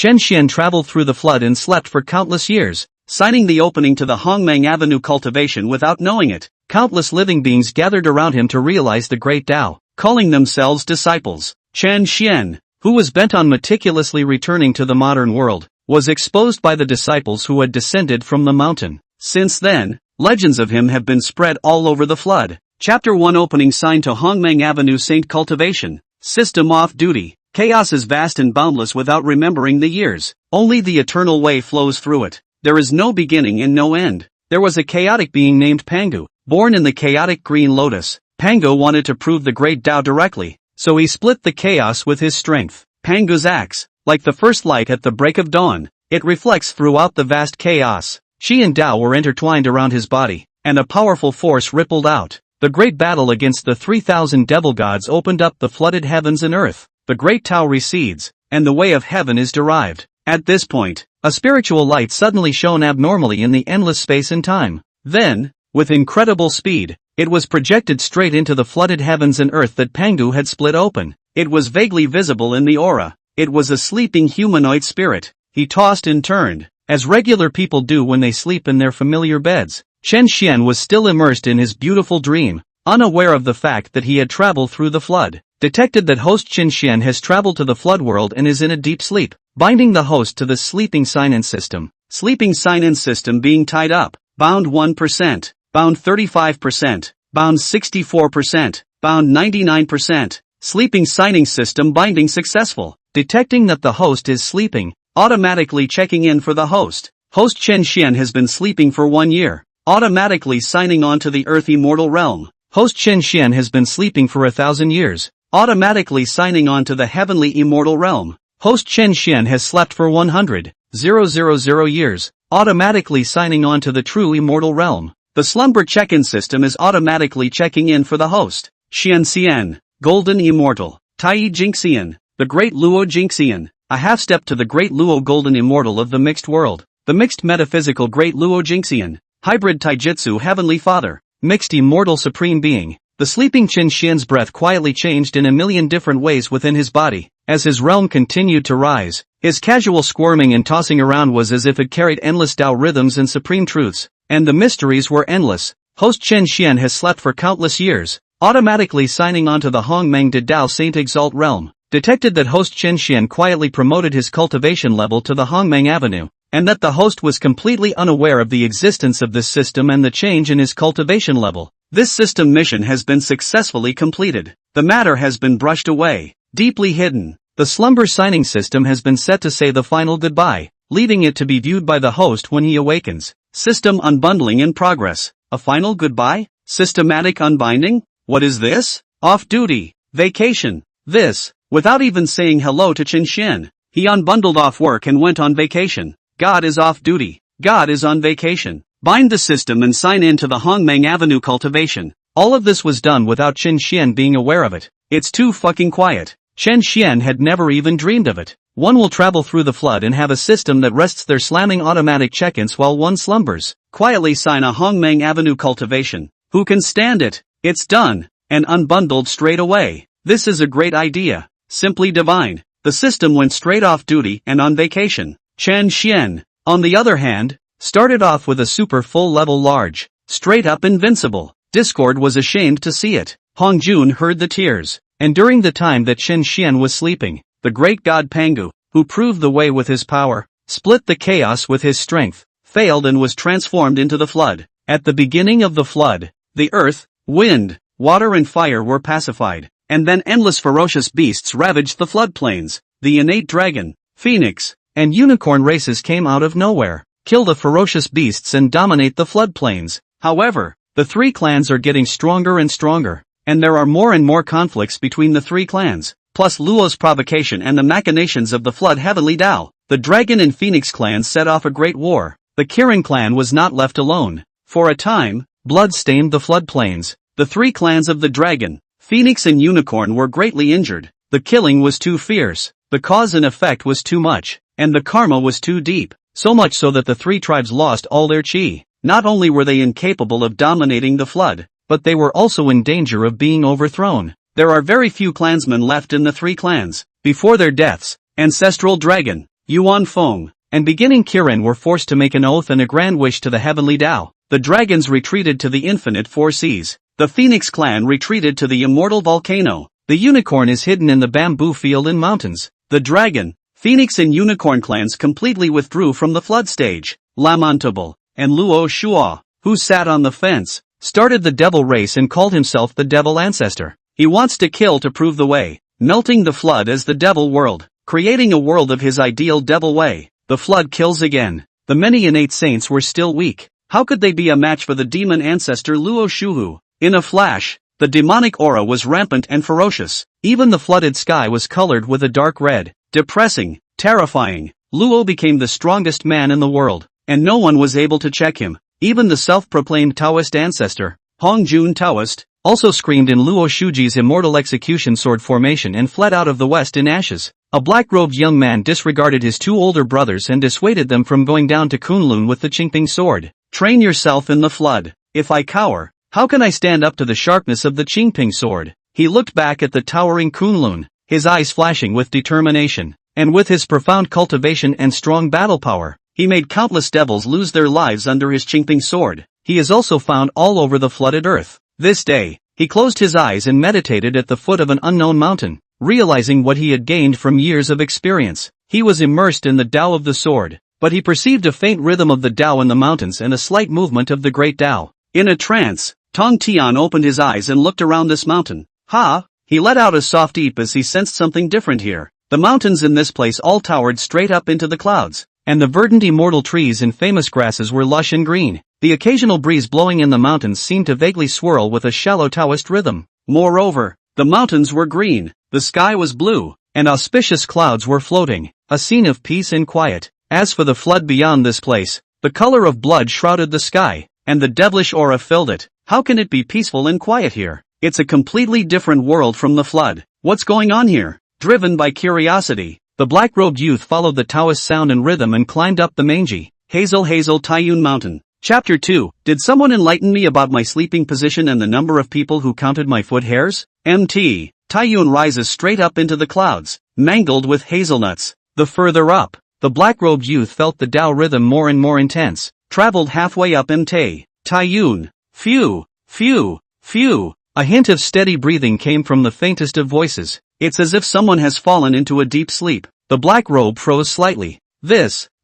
Chen Xian traveled through the flood and slept for countless years, signing the opening to the Hongmeng Avenue cultivation without knowing it. Countless living beings gathered around him to realize the great Tao, calling themselves disciples. Chen Xian, who was bent on meticulously returning to the modern world, was exposed by the disciples who had descended from the mountain. Since then, legends of him have been spread all over the flood. Chapter 1 Opening Sign to Hongmeng Avenue Saint Cultivation. System Off-Duty. Chaos is vast and boundless without remembering the years. Only the eternal way flows through it. There is no beginning and no end. There was a chaotic being named Pangu, born in the chaotic green lotus. Pangu wanted to prove the great Tao directly, so he split the chaos with his strength. Pangu's axe, like the first light at the break of dawn, it reflects throughout the vast chaos. Qi and Tao were intertwined around his body, and a powerful force rippled out. The great battle against the 3,000 devil gods opened up the flooded heavens and earth. The great Tao recedes, and the way of heaven is derived. At this point, a spiritual light suddenly shone abnormally in the endless space and time. Then, with incredible speed, it was projected straight into the flooded heavens and earth that Pangu had split open. It was vaguely visible in the aura. It was a sleeping humanoid spirit. He tossed and turned, as regular people do when they sleep in their familiar beds. Chen Xian was still immersed in his beautiful dream, unaware of the fact that he had traveled through the flood. Detected that host Chen Xian has traveled to the flood world and is in a deep sleep, binding the host to the sleeping sign-in system. Sleeping sign-in system being tied up. Bound 1%, bound 35%, bound 64%, bound 99%. Sleeping signing system binding successful. Detecting that the host is sleeping, automatically checking in for the host. Host Chen Xian has been sleeping for 1 year, automatically signing on to the Earth Immortal Realm. Host Chen Xian has been sleeping for 1,000 years, automatically signing on to the Heavenly Immortal Realm. Host Chen Xian has slept for 100,000 years, automatically signing on to the True Immortal Realm. The slumber check-in system is automatically checking in for the host. Xian Xian, Golden Immortal. Tai Jingxian, the Great Luo Jingxian, a half-step to the Great Luo Golden Immortal of the Mixed World. The Mixed Metaphysical Great Luo Jingxian, Hybrid Taijutsu Heavenly Father, Mixed Immortal Supreme Being. The sleeping Chen Xian's breath quietly changed in a million different ways within his body. As his realm continued to rise, his casual squirming and tossing around was as if it carried endless Tao rhythms and supreme truths, and the mysteries were endless. Host Chen Xian has slept for countless years, automatically signing on to the Hongmeng de Dao Saint Exalt realm. Detected that host Chen Xian quietly promoted his cultivation level to the Hongmeng Avenue, and that the host was completely unaware of the existence of this system and the change in his cultivation level. This system mission has been successfully completed. The matter has been brushed away, deeply hidden. The slumber signing system has been set to say the final goodbye, leaving it to be viewed by the host when he awakens. System unbundling in progress. A final goodbye? Systematic unbinding? What is this? Off-duty. Vacation. This. Without even saying hello to Chen Xian, he unbundled off work and went on vacation. God is off-duty. God is on vacation. Bind the system and sign in to the Hongmeng Avenue cultivation. All of this was done without Chen Xian being aware of it. It's too fucking quiet. Chen Xian had never even dreamed of it. One will travel through the flood and have a system that rests there slamming automatic check-ins while one slumbers. Quietly sign a Hongmeng Avenue cultivation. Who can stand it? It's done, and unbundled straight away. This is a great idea. Simply divine. The system went straight off duty and on vacation. Chen Xian, on the other hand, started off with a super full level large, straight up invincible. Discord was ashamed to see it. Hong Jun heard the tears, and during the time that Chen Xian was sleeping, the great god Pangu, who proved the way with his power, split the chaos with his strength, failed and was transformed into the flood. At the beginning of the flood, the earth, wind, water and fire were pacified, and then endless ferocious beasts ravaged the floodplains. The innate dragon, phoenix, and unicorn races came out of nowhere, kill the ferocious beasts and dominate the floodplains. However, the three clans are getting stronger and stronger, and there are more and more conflicts between the three clans, plus Luo's provocation and the machinations of the flood heavenly Tao. The dragon and phoenix clans set off a great war. The Kirin clan was not left alone. For a time, blood stained the floodplains. The three clans of the dragon, phoenix and unicorn were greatly injured. The killing was too fierce, the cause and effect was too much, and the karma was too deep, so much so that the three tribes lost all their chi. Not only were they incapable of dominating the flood, but they were also in danger of being overthrown. There are very few clansmen left in the three clans. Before their deaths, ancestral dragon, Yuan Feng, and beginning Kirin were forced to make an oath and a grand wish to the heavenly Tao. The dragons retreated to the infinite four seas. The Phoenix clan retreated to the immortal volcano. The unicorn is hidden in the bamboo field in mountains. The dragon, Phoenix and unicorn clans completely withdrew from the flood stage. Lamentable, and Luo Shua, who sat on the fence, started the devil race and called himself the devil ancestor. He wants to kill to prove the way, melting the flood as the devil world, creating a world of his ideal devil way. The flood kills again. The many innate saints were still weak. How could they be a match for the demon ancestor Luo Shuhu? In a flash, the demonic aura was rampant and ferocious. Even the flooded sky was colored with a dark red. Depressing, terrifying. Luo became the strongest man in the world, and no one was able to check him. Even the self-proclaimed Taoist ancestor, Hongjun Taoist, also screamed in Luo Shuji's immortal execution sword formation and fled out of the west in ashes. A black-robed young man disregarded his two older brothers and dissuaded them from going down to Kunlun with the Qingping sword. Train yourself in the flood. If I cower, how can I stand up to the sharpness of the Qingping sword? He looked back at the towering Kunlun, his eyes flashing with determination. And with his profound cultivation and strong battle power, he made countless devils lose their lives under his Qingping sword. He is also found all over the flooded earth. This day, he closed his eyes and meditated at the foot of an unknown mountain, realizing what he had gained from years of experience. He was immersed in the Tao of the sword, but he perceived a faint rhythm of the Tao in the mountains and a slight movement of the great Tao. In a trance, Tong Tian opened his eyes and looked around this mountain. Ha! He let out a soft eep as he sensed something different here. The mountains in this place all towered straight up into the clouds, and the verdant immortal trees and famous grasses were lush and green. The occasional breeze blowing in the mountains seemed to vaguely swirl with a shallow Taoist rhythm. Moreover, the mountains were green, the sky was blue, and auspicious clouds were floating, a scene of peace and quiet. As for the flood beyond this place, the color of blood shrouded the sky, and the devilish aura filled it. How can it be peaceful and quiet here? It's a completely different world from the flood. What's going on here? Driven by curiosity, the black-robed youth followed the Taoist sound and rhythm and climbed up the mangy, hazel Taiyun mountain. Chapter 2. Did someone enlighten me about my sleeping position and the number of people who counted my foot hairs? MT. Taiyun rises straight up into the clouds, mangled with hazelnuts. The further up, the black-robed youth felt the Tao rhythm more and more intense, traveled halfway up MT. Taiyun. Phew, phew, phew. A hint of steady breathing came from the faintest of voices. It's as if someone has fallen into a deep sleep. The black robe froze slightly.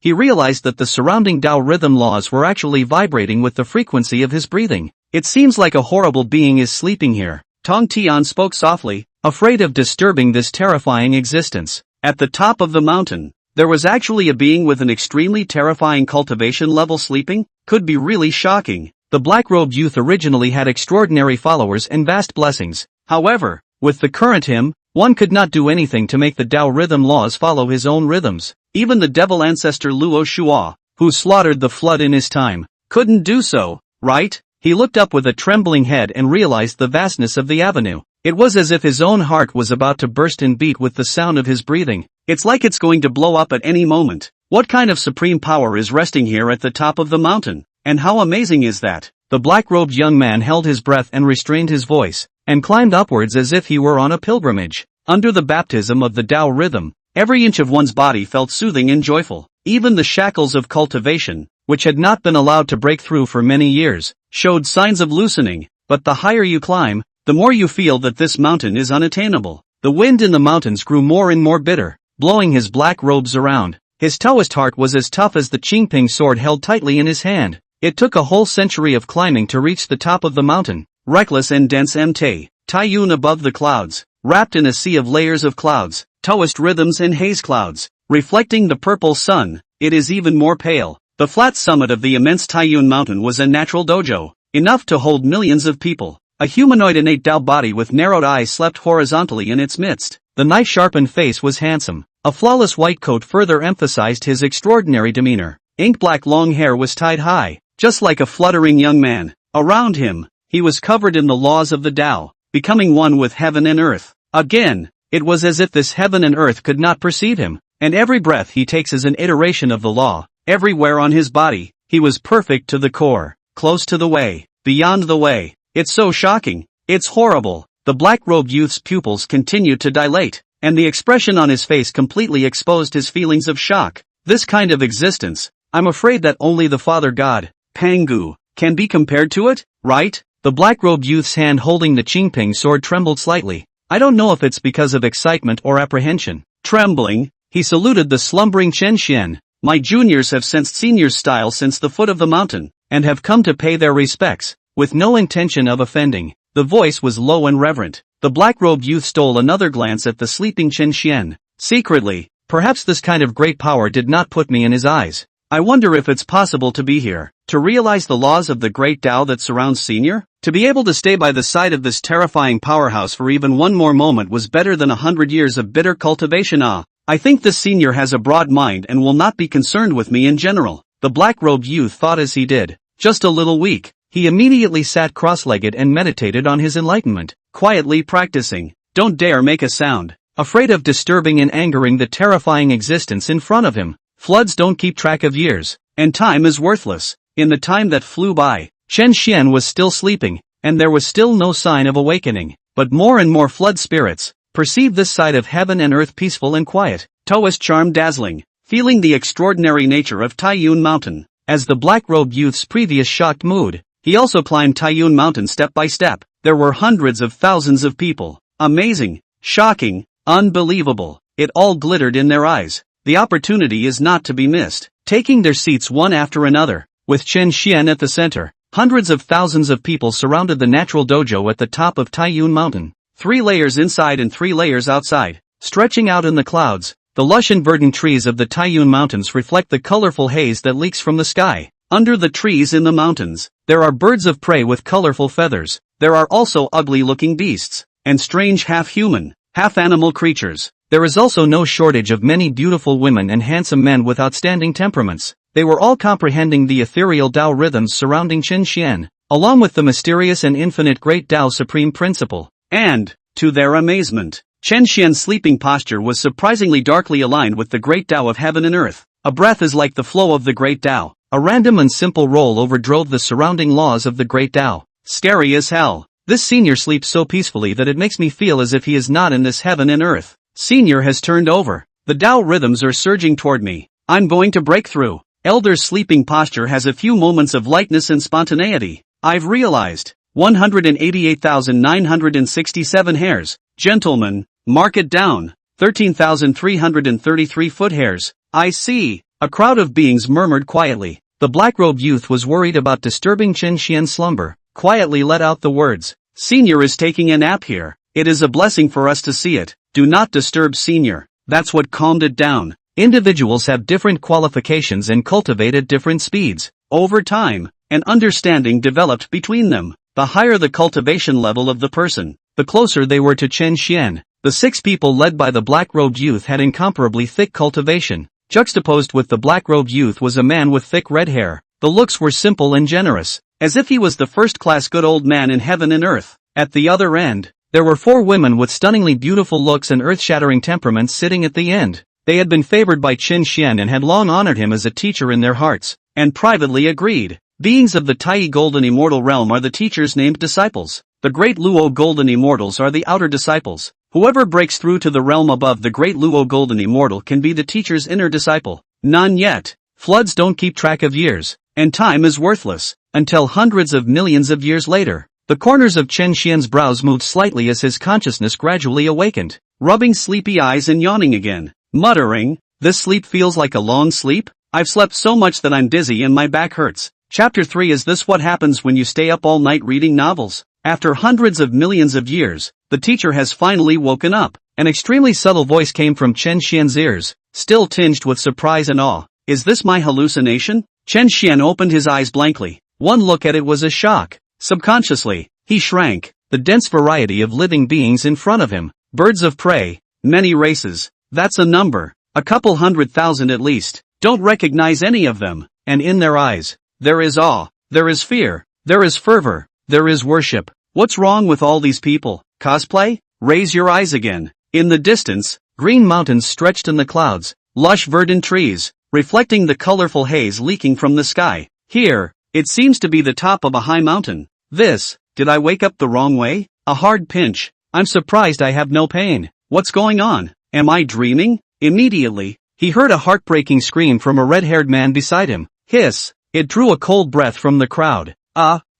He realized that the surrounding Tao rhythm laws were actually vibrating with the frequency of his breathing. It seems like a horrible being is sleeping here. Tong Tian spoke softly, afraid of disturbing this terrifying existence. At the top of the mountain, there was actually a being with an extremely terrifying cultivation level sleeping. Could be really shocking. The black-robed youth originally had extraordinary followers and vast blessings. However, with the current him, one could not do anything to make the Tao rhythm laws follow his own rhythms. Even the devil ancestor Luo Shua, who slaughtered the flood in his time, couldn't do so, right? He looked up with a trembling head and realized the vastness of the avenue. It was as if his own heart was about to burst in beat with the sound of his breathing. It's like it's going to blow up at any moment. What kind of supreme power is resting here at the top of the mountain? And how amazing is that? The black-robed young man held his breath and restrained his voice, and climbed upwards as if he were on a pilgrimage. Under the baptism of the Tao rhythm, every inch of one's body felt soothing and joyful. Even the shackles of cultivation, which had not been allowed to break through for many years, showed signs of loosening. But the higher you climb, the more you feel that this mountain is unattainable. The wind in the mountains grew more and more bitter, blowing his black robes around. His Taoist heart was as tough as the Qingping sword held tightly in his hand. It took a whole century of climbing to reach the top of the mountain. Reckless and dense MT. Taiyun above the clouds, wrapped in a sea of layers of clouds, Taoist rhythms and haze clouds, reflecting the purple sun. It is even more pale. The flat summit of the immense Taiyun mountain was a natural dojo, enough to hold millions of people. A humanoid innate Tao body with narrowed eyes slept horizontally in its midst. The knife-sharpened face was handsome. A flawless white coat further emphasized his extraordinary demeanor. Ink-black long hair was tied high, just like a fluttering young man. Around him, he was covered in the laws of the Tao, becoming one with heaven and earth. Again, it was as if this heaven and earth could not perceive him, and every breath he takes is an iteration of the law. Everywhere on his body, he was perfect to the core, close to the way, beyond the way. It's so shocking. It's horrible. The black-robed youth's pupils continued to dilate. and the expression on his face completely exposed his feelings of shock. This kind of existence, I'm afraid that only the Father God, Pangu, can be compared to it, right? The black-robed youth's hand holding the Qingping sword trembled slightly. I don't know if it's because of excitement or apprehension. Trembling, he saluted the slumbering Chen Xian. My juniors have sensed seniors' style since the foot of the mountain, and have come to pay their respects, with no intention of offending. The voice was low and reverent. The black-robed youth stole another glance at the sleeping Chen Xian. Secretly, perhaps this kind of great power did not put me in his eyes. I wonder if it's possible to be here, to realize the laws of the great Tao that surrounds senior? To be able to stay by the side of this terrifying powerhouse for even one more moment was better than 100 years of bitter cultivation. I think this senior has a broad mind and will not be concerned with me in general. The black-robed youth thought as he did. Just a little weak. He immediately sat cross-legged and meditated on his enlightenment, quietly practicing. Don't dare make a sound, afraid of disturbing and angering the terrifying existence in front of him. Floods don't keep track of years, and time is worthless. In the time that flew by, Chen Xian was still sleeping, and there was still no sign of awakening. But more and more flood spirits perceived this side of heaven and earth peaceful and quiet. Taoist charm dazzling, feeling the extraordinary nature of Taiyun Mountain. As the black-robed youth's previous shocked mood, he also climbed Taiyun Mountain step by step. There were hundreds of thousands of people. Amazing, shocking, unbelievable. It all glittered in their eyes. The opportunity is not to be missed. Taking their seats one after another, with Chen Xian at the center, hundreds of thousands of people surrounded the natural dojo at the top of Taiyun Mountain. 3 layers inside and 3 layers outside, stretching out in the clouds. The lush and verdant trees of the Taiyun Mountains reflect the colorful haze that leaks from the sky. Under the trees in the mountains, there are birds of prey with colorful feathers. There are also ugly-looking beasts, and strange half-human, half-animal creatures. There is also no shortage of many beautiful women and handsome men with outstanding temperaments. They were all comprehending the ethereal Tao rhythms surrounding Chen Xian, along with the mysterious and infinite great Tao supreme principle. And, to their amazement, Chen Xian's sleeping posture was surprisingly darkly aligned with the great Tao of heaven and earth. A breath is like the flow of the great Tao. A random and simple roll overdrove the surrounding laws of the great Tao. Scary as hell. This senior sleeps so peacefully that it makes me feel as if he is not in this heaven and earth. Senior has turned over. The Tao rhythms are surging toward me. I'm going to break through. Elder's sleeping posture has a few moments of lightness and spontaneity. I've realized. 188,967 hairs. Gentlemen, mark it down. 13,333 foot hairs. I see. A crowd of beings murmured quietly. The black-robed youth was worried about disturbing Chen Xian's slumber. Quietly let out the words. Senior is taking a nap here. It is a blessing for us to see it. Do not disturb Senior. That's what calmed it down. Individuals have different qualifications and cultivate at different speeds. Over time, an understanding developed between them. The higher the cultivation level of the person, the closer they were to Chen Xian. The 6 people led by the black-robed youth had incomparably thick cultivation. Juxtaposed with the black-robed youth was a man with thick red hair. The looks were simple and generous, as if he was the first-class good old man in heaven and earth. At the other end, there were 4 women with stunningly beautiful looks and earth-shattering temperaments sitting at the end. They had been favored by Chen Xian and had long honored him as a teacher in their hearts, and privately agreed. Beings of the Tai Golden Immortal Realm are the teachers named disciples. The Great Luo Golden Immortals are the outer disciples. Whoever breaks through to the realm above the Great Luo Golden Immortal can be the teacher's inner disciple. None yet. Floods don't keep track of years, and time is worthless, until hundreds of millions of years later. The corners of Chen Xian's brows moved slightly as his consciousness gradually awakened, rubbing sleepy eyes and yawning again, muttering, "This sleep feels like a long sleep? I've slept so much that I'm dizzy and my back hurts." Chapter 3. Is this what happens when you stay up all night reading novels? After hundreds of millions of years, the teacher has finally woken up. An extremely subtle voice came from Chen Xian's ears, still tinged with surprise and awe. Is this my hallucination? Chen Xian opened his eyes blankly. One look at it was a shock. Subconsciously, he shrank. The dense variety of living beings in front of him. Birds of prey, many races. That's a number. A couple 100,000 at least. Don't recognize any of them. And in their eyes, there is awe, there is fear, there is fervor, there is worship. What's wrong with all these people? Cosplay? Raise your eyes again. In the distance, green mountains stretched in the clouds, lush verdant trees, reflecting the colorful haze leaking from the sky. Here, it seems to be the top of a high mountain. Did I wake up the wrong way? A hard pinch. I'm surprised I have no pain. What's going on? Am I dreaming? Immediately, he heard a heartbreaking scream from a red-haired man beside him. Hiss! It drew a cold breath from the crowd.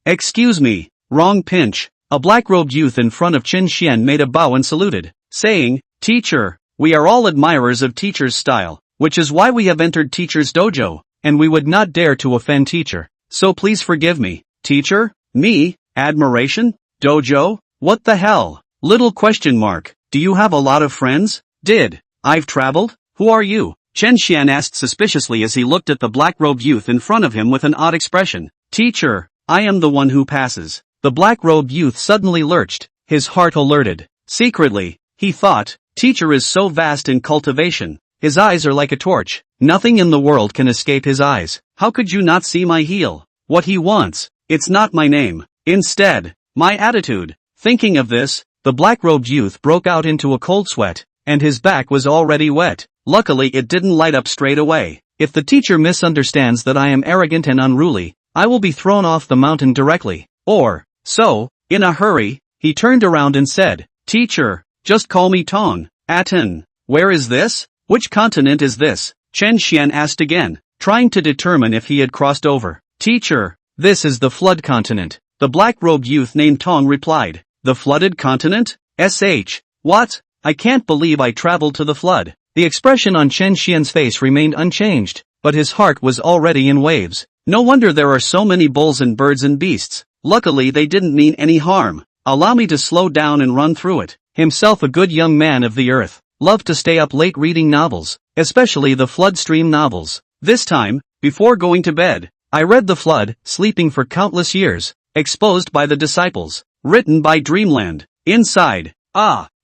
Excuse me, wrong pinch. A black-robed youth in front of Chen Xian made a bow and saluted, saying, Teacher, we are all admirers of teacher's style, which is why we have entered teacher's dojo, and we would not dare to offend teacher. So please forgive me. Teacher? Me? Admiration? Dojo? What the hell? Little question mark. Do you have a lot of friends? I've traveled? Who are you? Chen Xian asked suspiciously as he looked at the black-robed youth in front of him with an odd expression. Teacher, I am the one who passes. The black-robed youth suddenly lurched, his heart alerted. Secretly, he thought, teacher is so vast in cultivation. His eyes are like a torch. Nothing in the world can escape his eyes. How could you not see my heel? What he wants, it's not my name. Instead, my attitude. Thinking of this, the black-robed youth broke out into a cold sweat, and his back was already wet. Luckily it didn't light up straight away. If the teacher misunderstands that I am arrogant and unruly, I will be thrown off the mountain directly. So, in a hurry, he turned around and said, Teacher, just call me Tong. Aten. Where is this? Which continent is this? Chen Xian asked again, trying to determine if he had crossed over. Teacher, this is the flood continent. The black-robed youth named Tong replied. The flooded continent? What? I can't believe I traveled to the flood. The expression on Chen Xian's face remained unchanged, but his heart was already in waves. No wonder there are so many bulls and birds and beasts. Luckily they didn't mean any harm. Allow me to slow down and run through it. Himself a good young man of the earth, loved to stay up late reading novels, especially the flood stream novels. This time, before going to bed, I read The Flood, Sleeping for Countless Years, exposed by the disciples, written by Dreamland. Inside,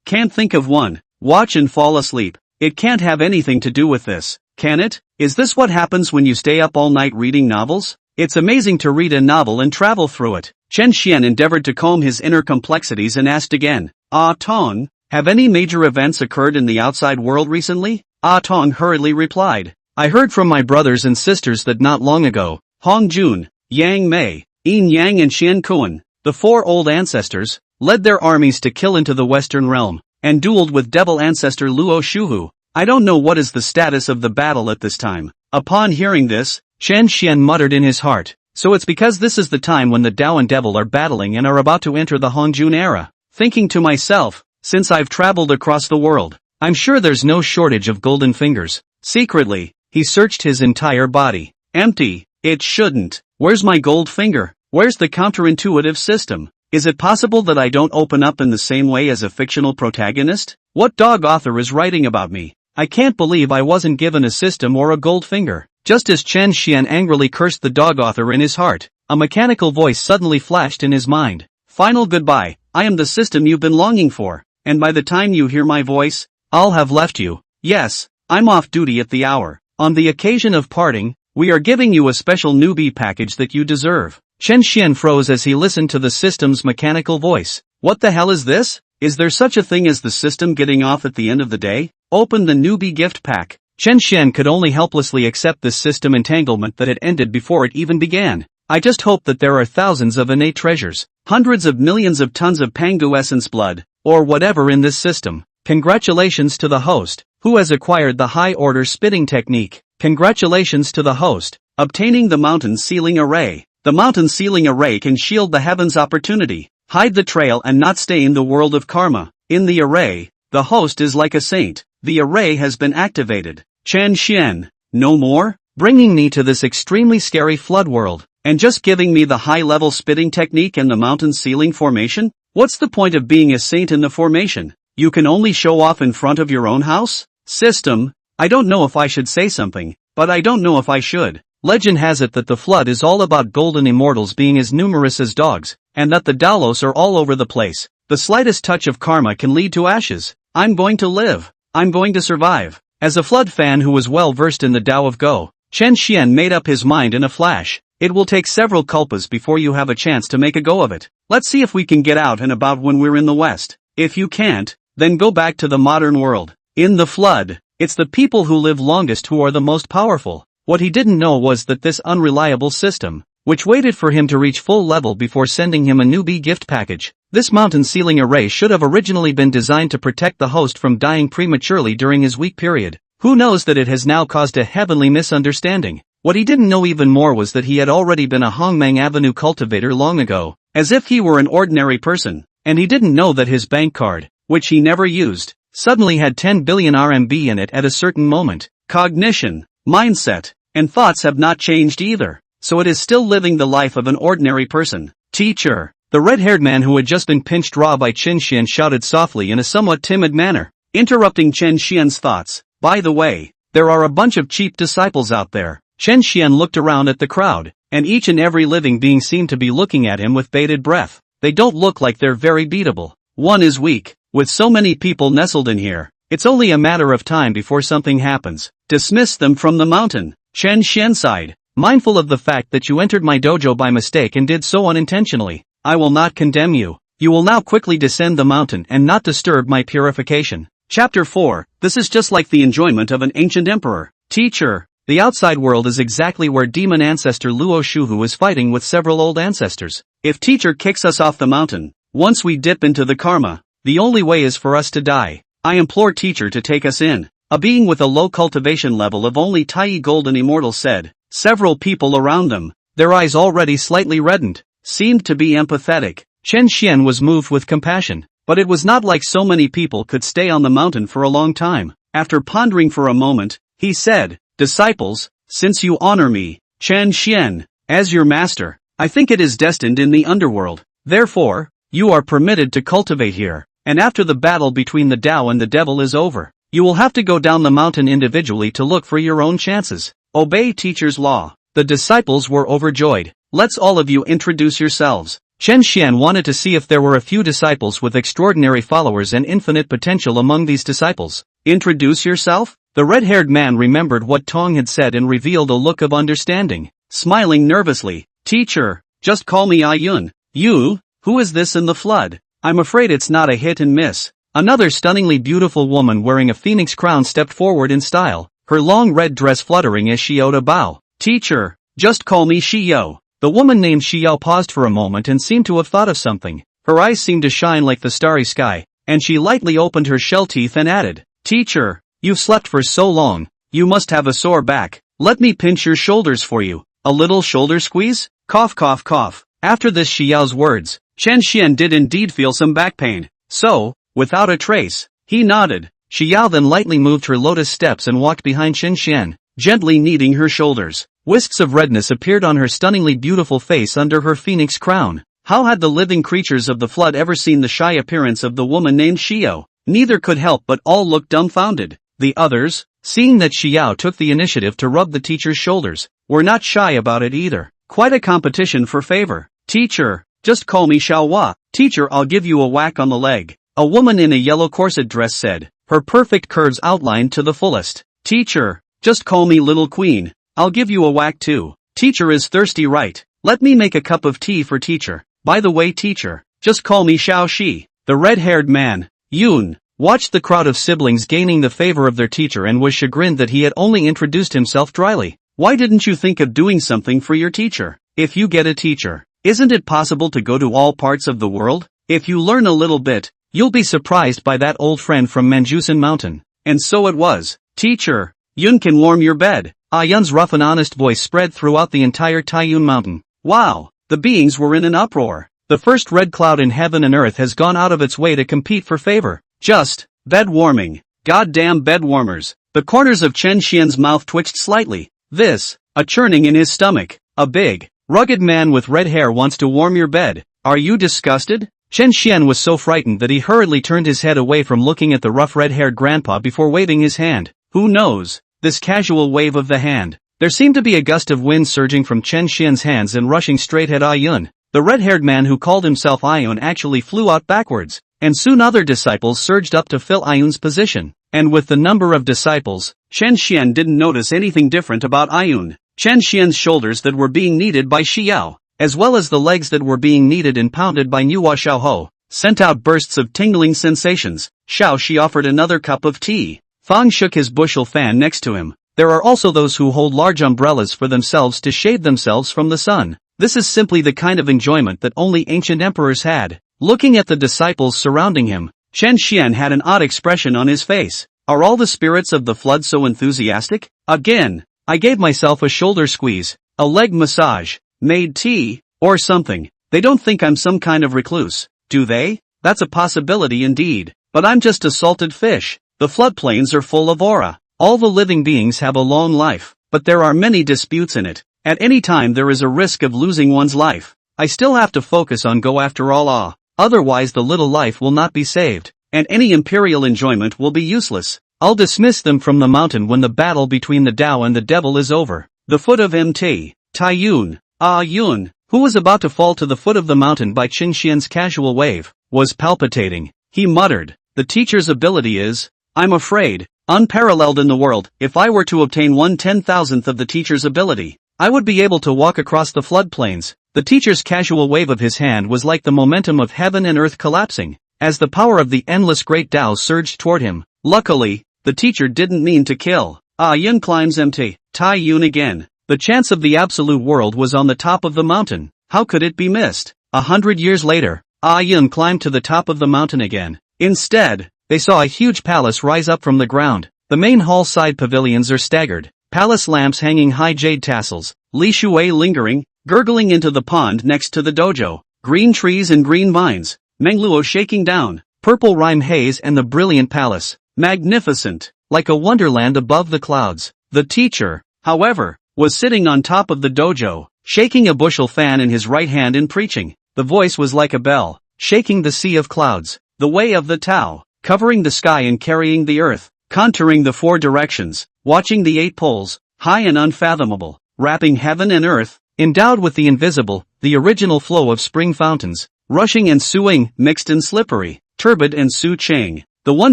can't think of one. Watch and fall asleep. It can't have anything to do with this, can it? Is this what happens when you stay up all night reading novels? It's amazing to read a novel and travel through it. Chen Xian endeavored to calm his inner complexities and asked again, Tong, have any major events occurred in the outside world recently? Tong hurriedly replied, I heard from my brothers and sisters that not long ago, Hong Jun, Yang Mei, Yin Yang and Xian Kuan, the four old ancestors, led their armies to kill into the western realm, and dueled with devil ancestor Luo Shuhu. I don't know what is the status of the battle at this time. Upon hearing this, Chen Xian muttered in his heart, so it's because this is the time when the Tao and devil are battling and are about to enter the Hongjun era. Thinking to myself, since I've traveled across the world, I'm sure there's no shortage of golden fingers. Secretly, he searched his entire body. Empty. It shouldn't. Where's my gold finger? Where's the counterintuitive system? Is it possible that I don't open up in the same way as a fictional protagonist? What dog author is writing about me? I can't believe I wasn't given a system or a gold finger. Just as Chen Xian angrily cursed the dog author in his heart, a mechanical voice suddenly flashed in his mind. Final goodbye, I am the system you've been longing for, and by the time you hear my voice, I'll have left you. Yes, I'm off duty at the hour. On the occasion of parting, we are giving you a special newbie package that you deserve. Chen Xian froze as he listened to the system's mechanical voice. What the hell is this? Is there such a thing as the system getting off at the end of the day? Open the newbie gift pack. Chen Xian could only helplessly accept this system entanglement that had ended before it even began. I just hope that there are thousands of innate treasures, hundreds of millions of tons of Pangu essence blood, or whatever in this system. Congratulations to the host, who has acquired the high-order spitting technique. Congratulations to the host, obtaining the mountain sealing array. The mountain sealing array can shield the heavens opportunity, hide the trail and not stain the world of karma. In the array, the host is like a saint. The array has been activated. Chen Xian, no more? Bringing me to this extremely scary flood world, and just giving me the high-level spitting technique and the mountain sealing formation? What's the point of being a saint in the formation? You can only show off in front of your own house? System, I don't know if I should say something, but I don't know if I should. Legend has it that the flood is all about golden immortals being as numerous as dogs, and that the Dalos are all over the place. The slightest touch of karma can lead to ashes. I'm going to live. I'm going to survive. As a flood fan who was well versed in the Tao of Go, Chen Xian made up his mind in a flash. It will take several kalpas before you have a chance to make a go of it. Let's see if we can get out and about when we're in the West. If you can't, then go back to the modern world. In the flood, it's the people who live longest who are the most powerful. What he didn't know was that this unreliable system, which waited for him to reach full level before sending him a newbie gift package. This mountain ceiling array should have originally been designed to protect the host from dying prematurely during his weak period. Who knows that it has now caused a heavenly misunderstanding. What he didn't know even more was that he had already been a Hongmeng Avenue cultivator long ago, as if he were an ordinary person, and he didn't know that his bank card, which he never used, suddenly had 10 billion RMB in it at a certain moment. Cognition, mindset, and thoughts have not changed either, so it is still living the life of an ordinary person. Teacher, the red-haired man who had just been pinched raw by Chen Xian shouted softly in a somewhat timid manner, interrupting Chen Xian's thoughts. By the way, there are a bunch of cheap disciples out there. Chen Xian looked around at the crowd, and each and every living being seemed to be looking at him with bated breath. They don't look like they're very beatable. One is weak. With so many people nestled in here, it's only a matter of time before something happens. Dismiss them from the mountain. Chen Xian sighed, mindful of the fact that you entered my dojo by mistake and did so unintentionally. I will not condemn you. You will now quickly descend the mountain and not disturb my purification. Chapter 4. This is just like the enjoyment of an ancient emperor. Teacher, the outside world is exactly where demon ancestor Luo Shuhu is fighting with several old ancestors. If teacher kicks us off the mountain, once we dip into the karma, the only way is for us to die. I implore teacher to take us in. A being with a low cultivation level of only Tai Golden Immortal said. Several people around them, their eyes already slightly reddened, seemed to be empathetic. Chen Xian was moved with compassion, but it was not like so many people could stay on the mountain for a long time. After pondering for a moment, he said, Disciples, since you honor me, Chen Xian, as your master, I think it is destined in the underworld. Therefore, you are permitted to cultivate here, and after the battle between the Tao and the devil is over, you will have to go down the mountain individually to look for your own chances. Obey teacher's law. The disciples were overjoyed. Let's all of you introduce yourselves. Chen Xian wanted to see if there were a few disciples with extraordinary followers and infinite potential among these disciples. Introduce yourself? The red-haired man remembered what Tong had said and revealed a look of understanding, smiling nervously. Teacher, just call me Ayun. You? Who is this in the flood? I'm afraid it's not a hit and miss. Another stunningly beautiful woman wearing a phoenix crown stepped forward in style, her long red dress fluttering as she owed a bow. Teacher, just call me Shiyao. The woman named Shiyao paused for a moment and seemed to have thought of something. Her eyes seemed to shine like the starry sky, and she lightly opened her shell teeth and added, Teacher, you've slept for so long, you must have a sore back. Let me pinch your shoulders for you. A little shoulder squeeze? Cough cough cough. After this Xiao's words, Chen Xian did indeed feel some back pain. So, without a trace, he nodded. Xiao then lightly moved her lotus steps and walked behind Chen Xian, gently kneading her shoulders. Wisps of redness appeared on her stunningly beautiful face under her phoenix crown. How had the living creatures of the flood ever seen the shy appearance of the woman named Xiao? Neither could help but all looked dumbfounded. The others, seeing that Xiao took the initiative to rub the teacher's shoulders, were not shy about it either. Quite a competition for favor. Teacher, just call me Xiaohua. Teacher, I'll give you a whack on the leg. A woman in a yellow corset dress said, her perfect curves outlined to the fullest. Teacher, just call me Little Queen. I'll give you a whack too. Teacher is thirsty, right? Let me make a cup of tea for teacher. By the way, teacher, just call me Xiao Shi. The red-haired man, Yun, watched the crowd of siblings gaining the favor of their teacher and was chagrined that he had only introduced himself dryly. Why didn't you think of doing something for your teacher? If you get a teacher, isn't it possible to go to all parts of the world? If you learn a little bit, you'll be surprised by that old friend from Manjusan Mountain. And so it was. Teacher, Yun can warm your bed. Ayun's rough and honest voice spread throughout the entire Taiyun Mountain. Wow! The beings were in an uproar. The first red cloud in heaven and earth has gone out of its way to compete for favor. Just, bed warming. Goddamn bed warmers. The corners of Chen Xian's mouth twitched slightly. This, a churning in his stomach. A big, rugged man with red hair wants to warm your bed. Are you disgusted? Chen Xian was so frightened that he hurriedly turned his head away from looking at the rough red-haired grandpa before waving his hand. Who knows? This casual wave of the hand. There seemed to be a gust of wind surging from Chen Xian's hands and rushing straight at Ayun. The red-haired man who called himself Ayun actually flew out backwards, and soon other disciples surged up to fill Ayun's position. And with the number of disciples, Chen Xian didn't notice anything different about Ayun. Chen Xian's shoulders that were being kneaded by Xiao, as well as the legs that were being kneaded and pounded by Nuwa Xiaoho, sent out bursts of tingling sensations. Xiao Shi offered another cup of tea. Fang shook his bushel fan next to him. There are also those who hold large umbrellas for themselves to shade themselves from the sun. This is simply the kind of enjoyment that only ancient emperors had. Looking at the disciples surrounding him, Chen Xian had an odd expression on his face. Are all the spirits of the flood so enthusiastic? Again, I gave myself a shoulder squeeze, a leg massage, made tea, or something. They don't think I'm some kind of recluse, do they? That's a possibility indeed. But I'm just a salted fish. The floodplains are full of aura. All the living beings have a long life, but there are many disputes in it. At any time there is a risk of losing one's life. I still have to focus on go after all. Otherwise the little life will not be saved, and any imperial enjoyment will be useless. I'll dismiss them from the mountain when the battle between the Tao and the devil is over. The foot of Mt. Taiyun, Yun, who was about to fall to the foot of the mountain by Qin Xian's casual wave, was palpitating. He muttered, the teacher's ability is, I'm afraid, unparalleled in the world. If I were to obtain 1/10,000th of the teacher's ability, I would be able to walk across the floodplains. The teacher's casual wave of his hand was like the momentum of heaven and earth collapsing, as the power of the endless great Tao surged toward him. Luckily, the teacher didn't mean to kill. Yun climbs Mt. Taiyun again. The chance of the absolute world was on the top of the mountain. How could it be missed? 100 years later, Yun climbed to the top of the mountain again. Instead, they saw a huge palace rise up from the ground. The main hall side pavilions are staggered, palace lamps hanging high jade tassels, Li Shui lingering, gurgling into the pond next to the dojo, green trees and green vines, Mengluo shaking down, purple rime haze and the brilliant palace, magnificent, like a wonderland above the clouds. The teacher, however, was sitting on top of the dojo, shaking a bushel fan in his right hand and preaching. The voice was like a bell, shaking the sea of clouds, the way of the Tao, covering the sky and carrying the earth, contouring the four directions, watching the eight poles, high and unfathomable, wrapping heaven and earth, endowed with the invisible, the original flow of spring fountains, rushing and suing, mixed and slippery, turbid and su-chang, the one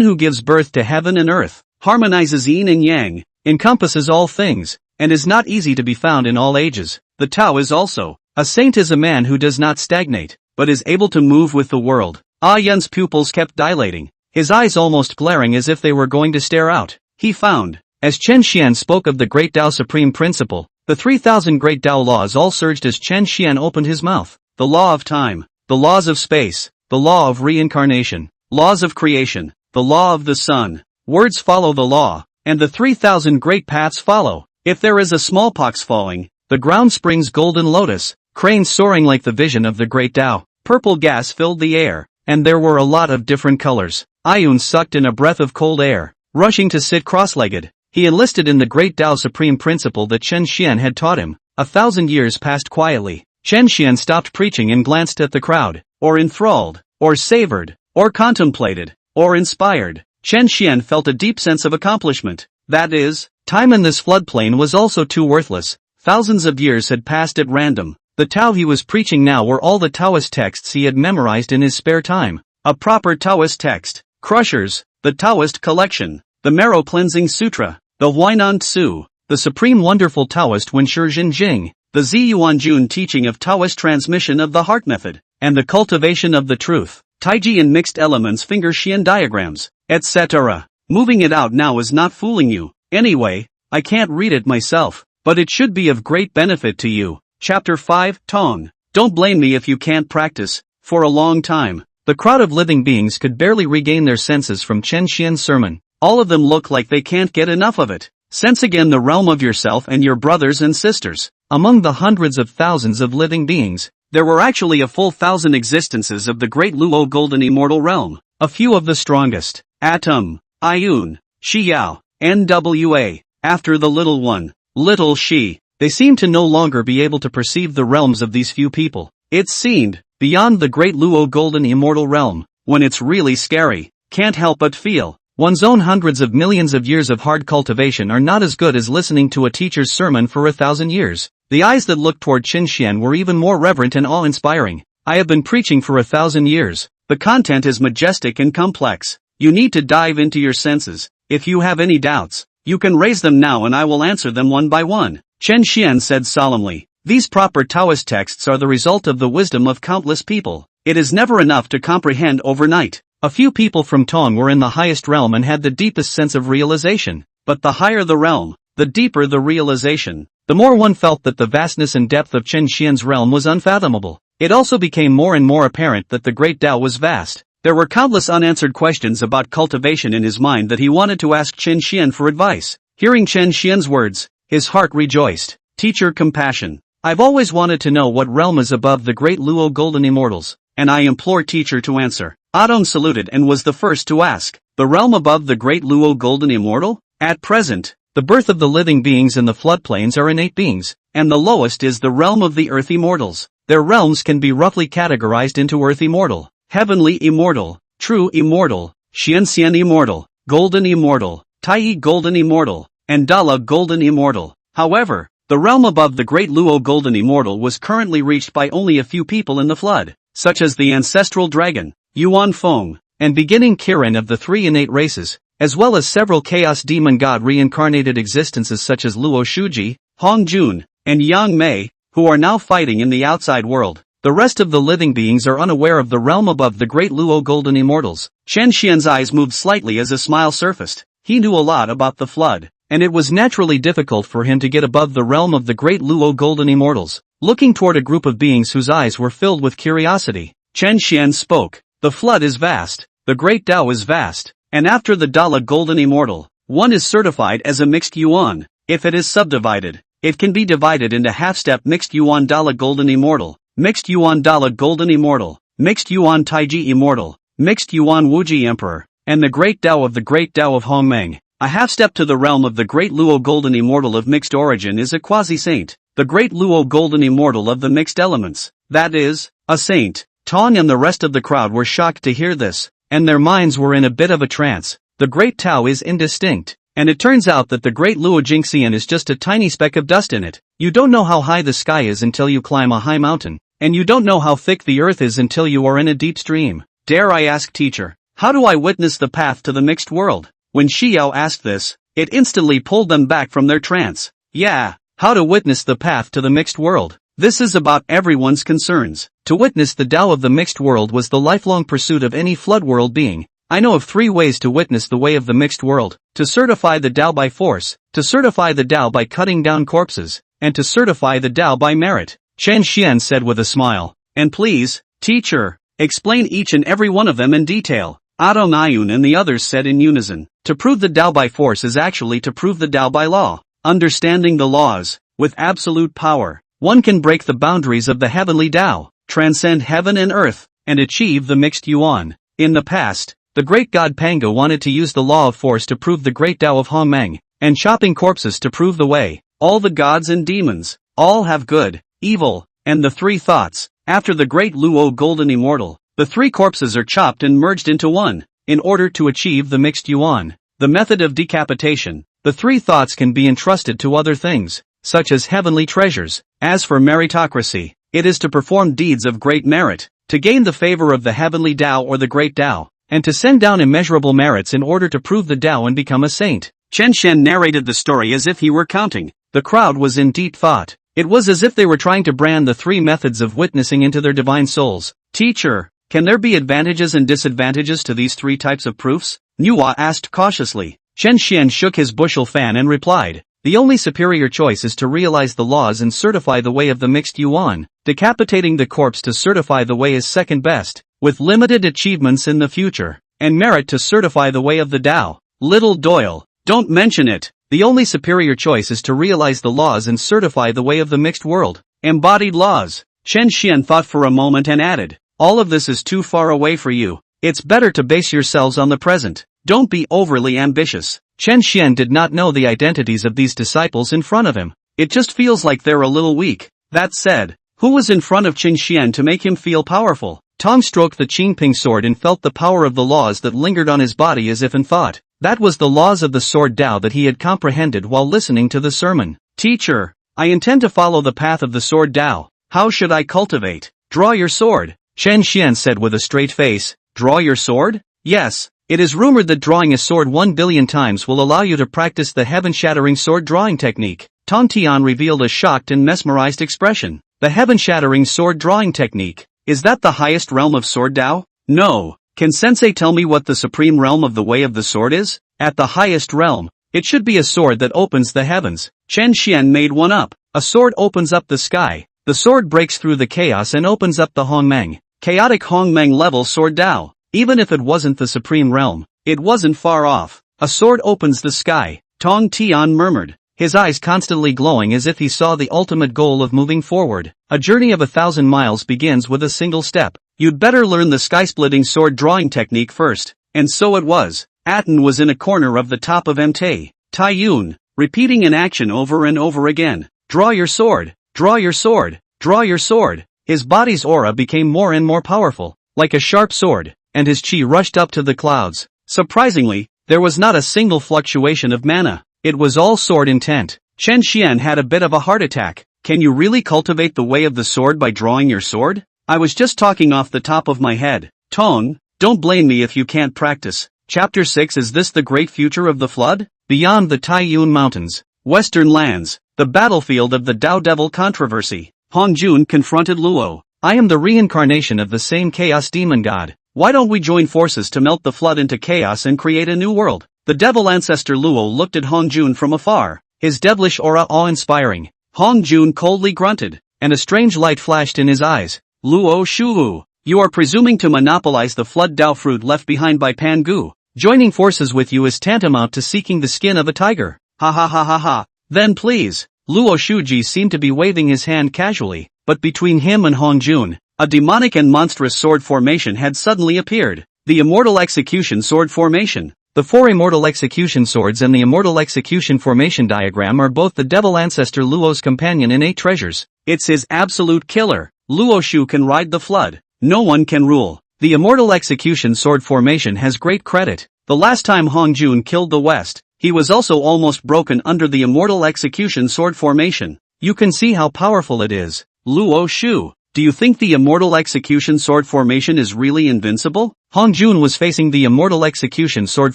who gives birth to heaven and earth, harmonizes yin and yang, encompasses all things, and is not easy to be found in all ages. The Tao is also, a saint is a man who does not stagnate, but is able to move with the world. Yun's pupils kept dilating, his eyes almost glaring as if they were going to stare out. He found, as Chen Xian spoke of the Great Tao Supreme Principle, the 3,000 Great Tao laws all surged as Chen Xian opened his mouth. The law of time, the laws of space, the law of reincarnation, laws of creation, the law of the sun. Words follow the law, and the 3,000 great paths follow. If there is a smallpox falling, the ground springs golden lotus, cranes soaring like the vision of the Great Tao. Purple gas filled the air, and there were a lot of different colors. Yun sucked in a breath of cold air, rushing to sit cross-legged. He enlisted in the Great Tao Supreme Principle that Chen Xian had taught him. 1,000 years passed quietly. Chen Xian stopped preaching and glanced at the crowd, or enthralled, or savored, or contemplated, or inspired. Chen Xian felt a deep sense of accomplishment. That is, time in this floodplain was also too worthless. Thousands of years had passed at random. The Tao he was preaching now were all the Taoist texts he had memorized in his spare time. A proper Taoist text. Crushers, the Taoist collection, the Marrow Cleansing Sutra, the Huainan Tzu, the Supreme Wonderful Taoist Wenshi Jing, the Ziyuanjun teaching of Taoist transmission of the heart method, and the cultivation of the truth, Taiji and mixed elements finger Xian diagrams, etc. Moving it out now is not fooling you. Anyway, I can't read it myself, but it should be of great benefit to you. Chapter 5, Tong. Don't blame me if you can't practice. For a long time, the crowd of living beings could barely regain their senses from Chen Xian's sermon. All of them look like they can't get enough of it. Sense again the realm of yourself and your brothers and sisters. Among the hundreds of thousands of living beings, there were actually a full 1,000 existences of the great Luo golden immortal realm. A few of the strongest. Atom, Iyun, Shiyao, NWA. After the little one, little Shi, they seemed to no longer be able to perceive the realms of these few people. It seemed, beyond the great Luo golden immortal realm, when it's really scary, can't help but feel. One's own hundreds of millions of years of hard cultivation are not as good as listening to a teacher's sermon for 1,000 years. The eyes that looked toward Qin Xian were even more reverent and awe-inspiring. I have been preaching for 1,000 years. The content is majestic and complex. You need to dive into your senses. If you have any doubts, you can raise them now and I will answer them one by one. Chen Xian said solemnly. These proper Taoist texts are the result of the wisdom of countless people. It is never enough to comprehend overnight. A few people from Tong were in the highest realm and had the deepest sense of realization. But the higher the realm, the deeper the realization. the more one felt that the vastness and depth of Chen Xian's realm was unfathomable. It also became more and more apparent that the great Tao was vast. There were countless unanswered questions about cultivation in his mind that he wanted to ask Chen Xian for advice. Hearing Chen Xian's words, his heart rejoiced. Teacher, compassion. I've always wanted to know what realm is above the great Luo Golden Immortals, and I implore teacher to answer. Adong saluted and was the first to ask. The realm above the great Luo Golden Immortal? At present, the birth of the living beings in the floodplains are innate beings, and the lowest is the realm of the earth immortals. Their realms can be roughly categorized into earth immortal, heavenly immortal, true immortal, Xian immortal, golden immortal, Tai golden immortal, and Dala golden immortal. However, the realm above the great Luo Golden Immortal was currently reached by only a few people in the flood, such as the ancestral dragon, Yuan Feng, and beginning Kirin of the three innate races, as well as several chaos demon god reincarnated existences such as Luo Shuji, Hong Jun, and Yang Mei, who are now fighting in the outside world. The rest of the living beings are unaware of the realm above the great Luo Golden Immortals. Chen Xian's eyes moved slightly as a smile surfaced. He knew a lot about the flood, and it was naturally difficult for him to get above the realm of the great Luo Golden Immortals. Looking toward a group of beings whose eyes were filled with curiosity, Chen Xian spoke. The flood is vast, the great Tao is vast, and after the Dala Golden Immortal, one is certified as a mixed Yuan. If it is subdivided, it can be divided into half-step mixed Yuan Dala Golden Immortal, mixed Yuan Dala Golden Immortal, mixed Yuan Taiji Immortal, mixed Yuan Wuji Emperor, and the great Tao of the great Tao of Hongmeng. A half-step to the realm of the great Luo Golden Immortal of mixed origin is a quasi-saint, the great Luo Golden Immortal of the mixed elements, that is, a saint. Tong and the rest of the crowd were shocked to hear this, and their minds were in a bit of a trance. The great Tao is indistinct, and it turns out that the great Luo Jingxian is just a tiny speck of dust in it. You don't know how high the sky is until you climb a high mountain, and you don't know how thick the earth is until you are in a deep stream. Dare I ask, teacher, how do I witness the path to the mixed world? When Xiao asked this, it instantly pulled them back from their trance. Yeah, how to witness the path to the mixed world. This is about everyone's concerns. To witness the Tao of the mixed world was the lifelong pursuit of any flood world being. I know of 3 ways to witness the way of the mixed world: to certify the Tao by force, to certify the Tao by cutting down corpses, and to certify the Tao by merit. Chen Xian said with a smile. And please, teacher, explain each and every one of them in detail. Adong Ayun and the others said in unison. To prove the Tao by force is actually to prove the Tao by law. Understanding the laws, with absolute power, one can break the boundaries of the heavenly Tao, transcend heaven and earth, and achieve the mixed Yuan. In the past, the great god Panga wanted to use the law of force to prove the great Tao of Hongmeng, and chopping corpses to prove the way. All the gods and demons, all have good, evil, and the 3 thoughts. After the great Luo Golden Immortal, the 3 corpses are chopped and merged into one, in order to achieve the mixed Yuan. The method of decapitation. The 3 thoughts can be entrusted to other things, such as heavenly treasures. As for meritocracy, it is to perform deeds of great merit, to gain the favor of the heavenly Tao or the great Tao, and to send down immeasurable merits in order to prove the Tao and become a saint. Chen Xian narrated the story as if he were counting. The crowd was in deep thought. It was as if they were trying to brand the 3 methods of witnessing into their divine souls. Teacher, can there be advantages and disadvantages to these 3 types of proofs? Nuwa asked cautiously. Chen Xian shook his bushel fan and replied, the only superior choice is to realize the laws and certify the way of the mixed Yuan. Decapitating the corpse to certify the way is second best, with limited achievements in the future, and merit to certify the way of the Tao. Little Doyle, don't mention it. The only superior choice is to realize the laws and certify the way of the mixed world. Embodied laws. Chen Xian thought for a moment and added, all of this is too far away for you. It's better to base yourselves on the present. Don't be overly ambitious. Chen Xian did not know the identities of these disciples in front of him. It just feels like they're a little weak. That said, who was in front of Chen Xian to make him feel powerful? Tong stroked the Qingping sword and felt the power of the laws that lingered on his body as if in thought. That was the laws of the sword Tao that he had comprehended while listening to the sermon. Teacher, I intend to follow the path of the sword Tao. How should I cultivate? Draw your sword. Chen Xian said with a straight face. Draw your sword? Yes. It is rumored that drawing a sword 1 billion times will allow you to practice the heaven-shattering sword drawing technique. Tong Tian revealed a shocked and mesmerized expression. The heaven-shattering sword drawing technique. Is that the highest realm of sword Tao? No. Can Sensei tell me what the supreme realm of the way of the sword is? At the highest realm, It should be a sword that opens the heavens. Chen Xian made one up. A sword opens up the sky. The sword breaks through the chaos and opens up the Hongmeng. Chaotic Hongmeng level sword Dao. Even if it wasn't the supreme realm, it wasn't far off. A sword opens the sky, Tong Tian murmured, his eyes constantly glowing as if he saw the ultimate goal of moving forward. A journey of 1,000 miles begins with a single step. You'd better learn the sky-splitting sword drawing technique first. And so it was. Atten was in a corner of the top of Mt. Taiyun, repeating an action over and over again. Draw your sword, draw your sword, draw your sword. His body's aura became more and more powerful, like a sharp sword, and his chi rushed up to the clouds. Surprisingly, there was not a single fluctuation of mana. It was all sword intent. Chen Xian had a bit of a heart attack. Can you really cultivate the way of the sword by drawing your sword? I was just talking off the top of my head. Tong, don't blame me if you can't practice. Chapter 6. Is this the great future of the flood? Beyond the Taiyun Mountains, Western lands, the battlefield of the Dao Devil controversy. Hong Jun confronted Luo. I am the reincarnation of the same chaos demon god. Why don't we join forces to melt the flood into chaos and create a new world? The devil ancestor Luo looked at Hong Jun from afar, his devilish aura awe-inspiring. Hong Jun coldly grunted, and a strange light flashed in his eyes. Luo Shuwu, you are presuming to monopolize the flood Dao fruit left behind by Pan Gu. Joining forces with you is tantamount to seeking the skin of a tiger. Ha ha ha ha ha. Then please. Luo Shuji seemed to be waving his hand casually, but between him and Hong Jun, a demonic and monstrous sword formation had suddenly appeared. The Immortal Execution Sword Formation. The 4 Immortal Execution Swords and the Immortal Execution Formation diagram are both the devil ancestor Luo's companion in 8 treasures. It's his absolute killer. Luo Shu can ride the flood. No one can rule. The Immortal Execution Sword Formation has great credit. The last time Hong Jun killed the West, he was also almost broken under the Immortal Execution Sword Formation. You can see how powerful it is. Luo Shu, do you think the Immortal Execution Sword Formation is really invincible? Hong Jun was facing the Immortal Execution Sword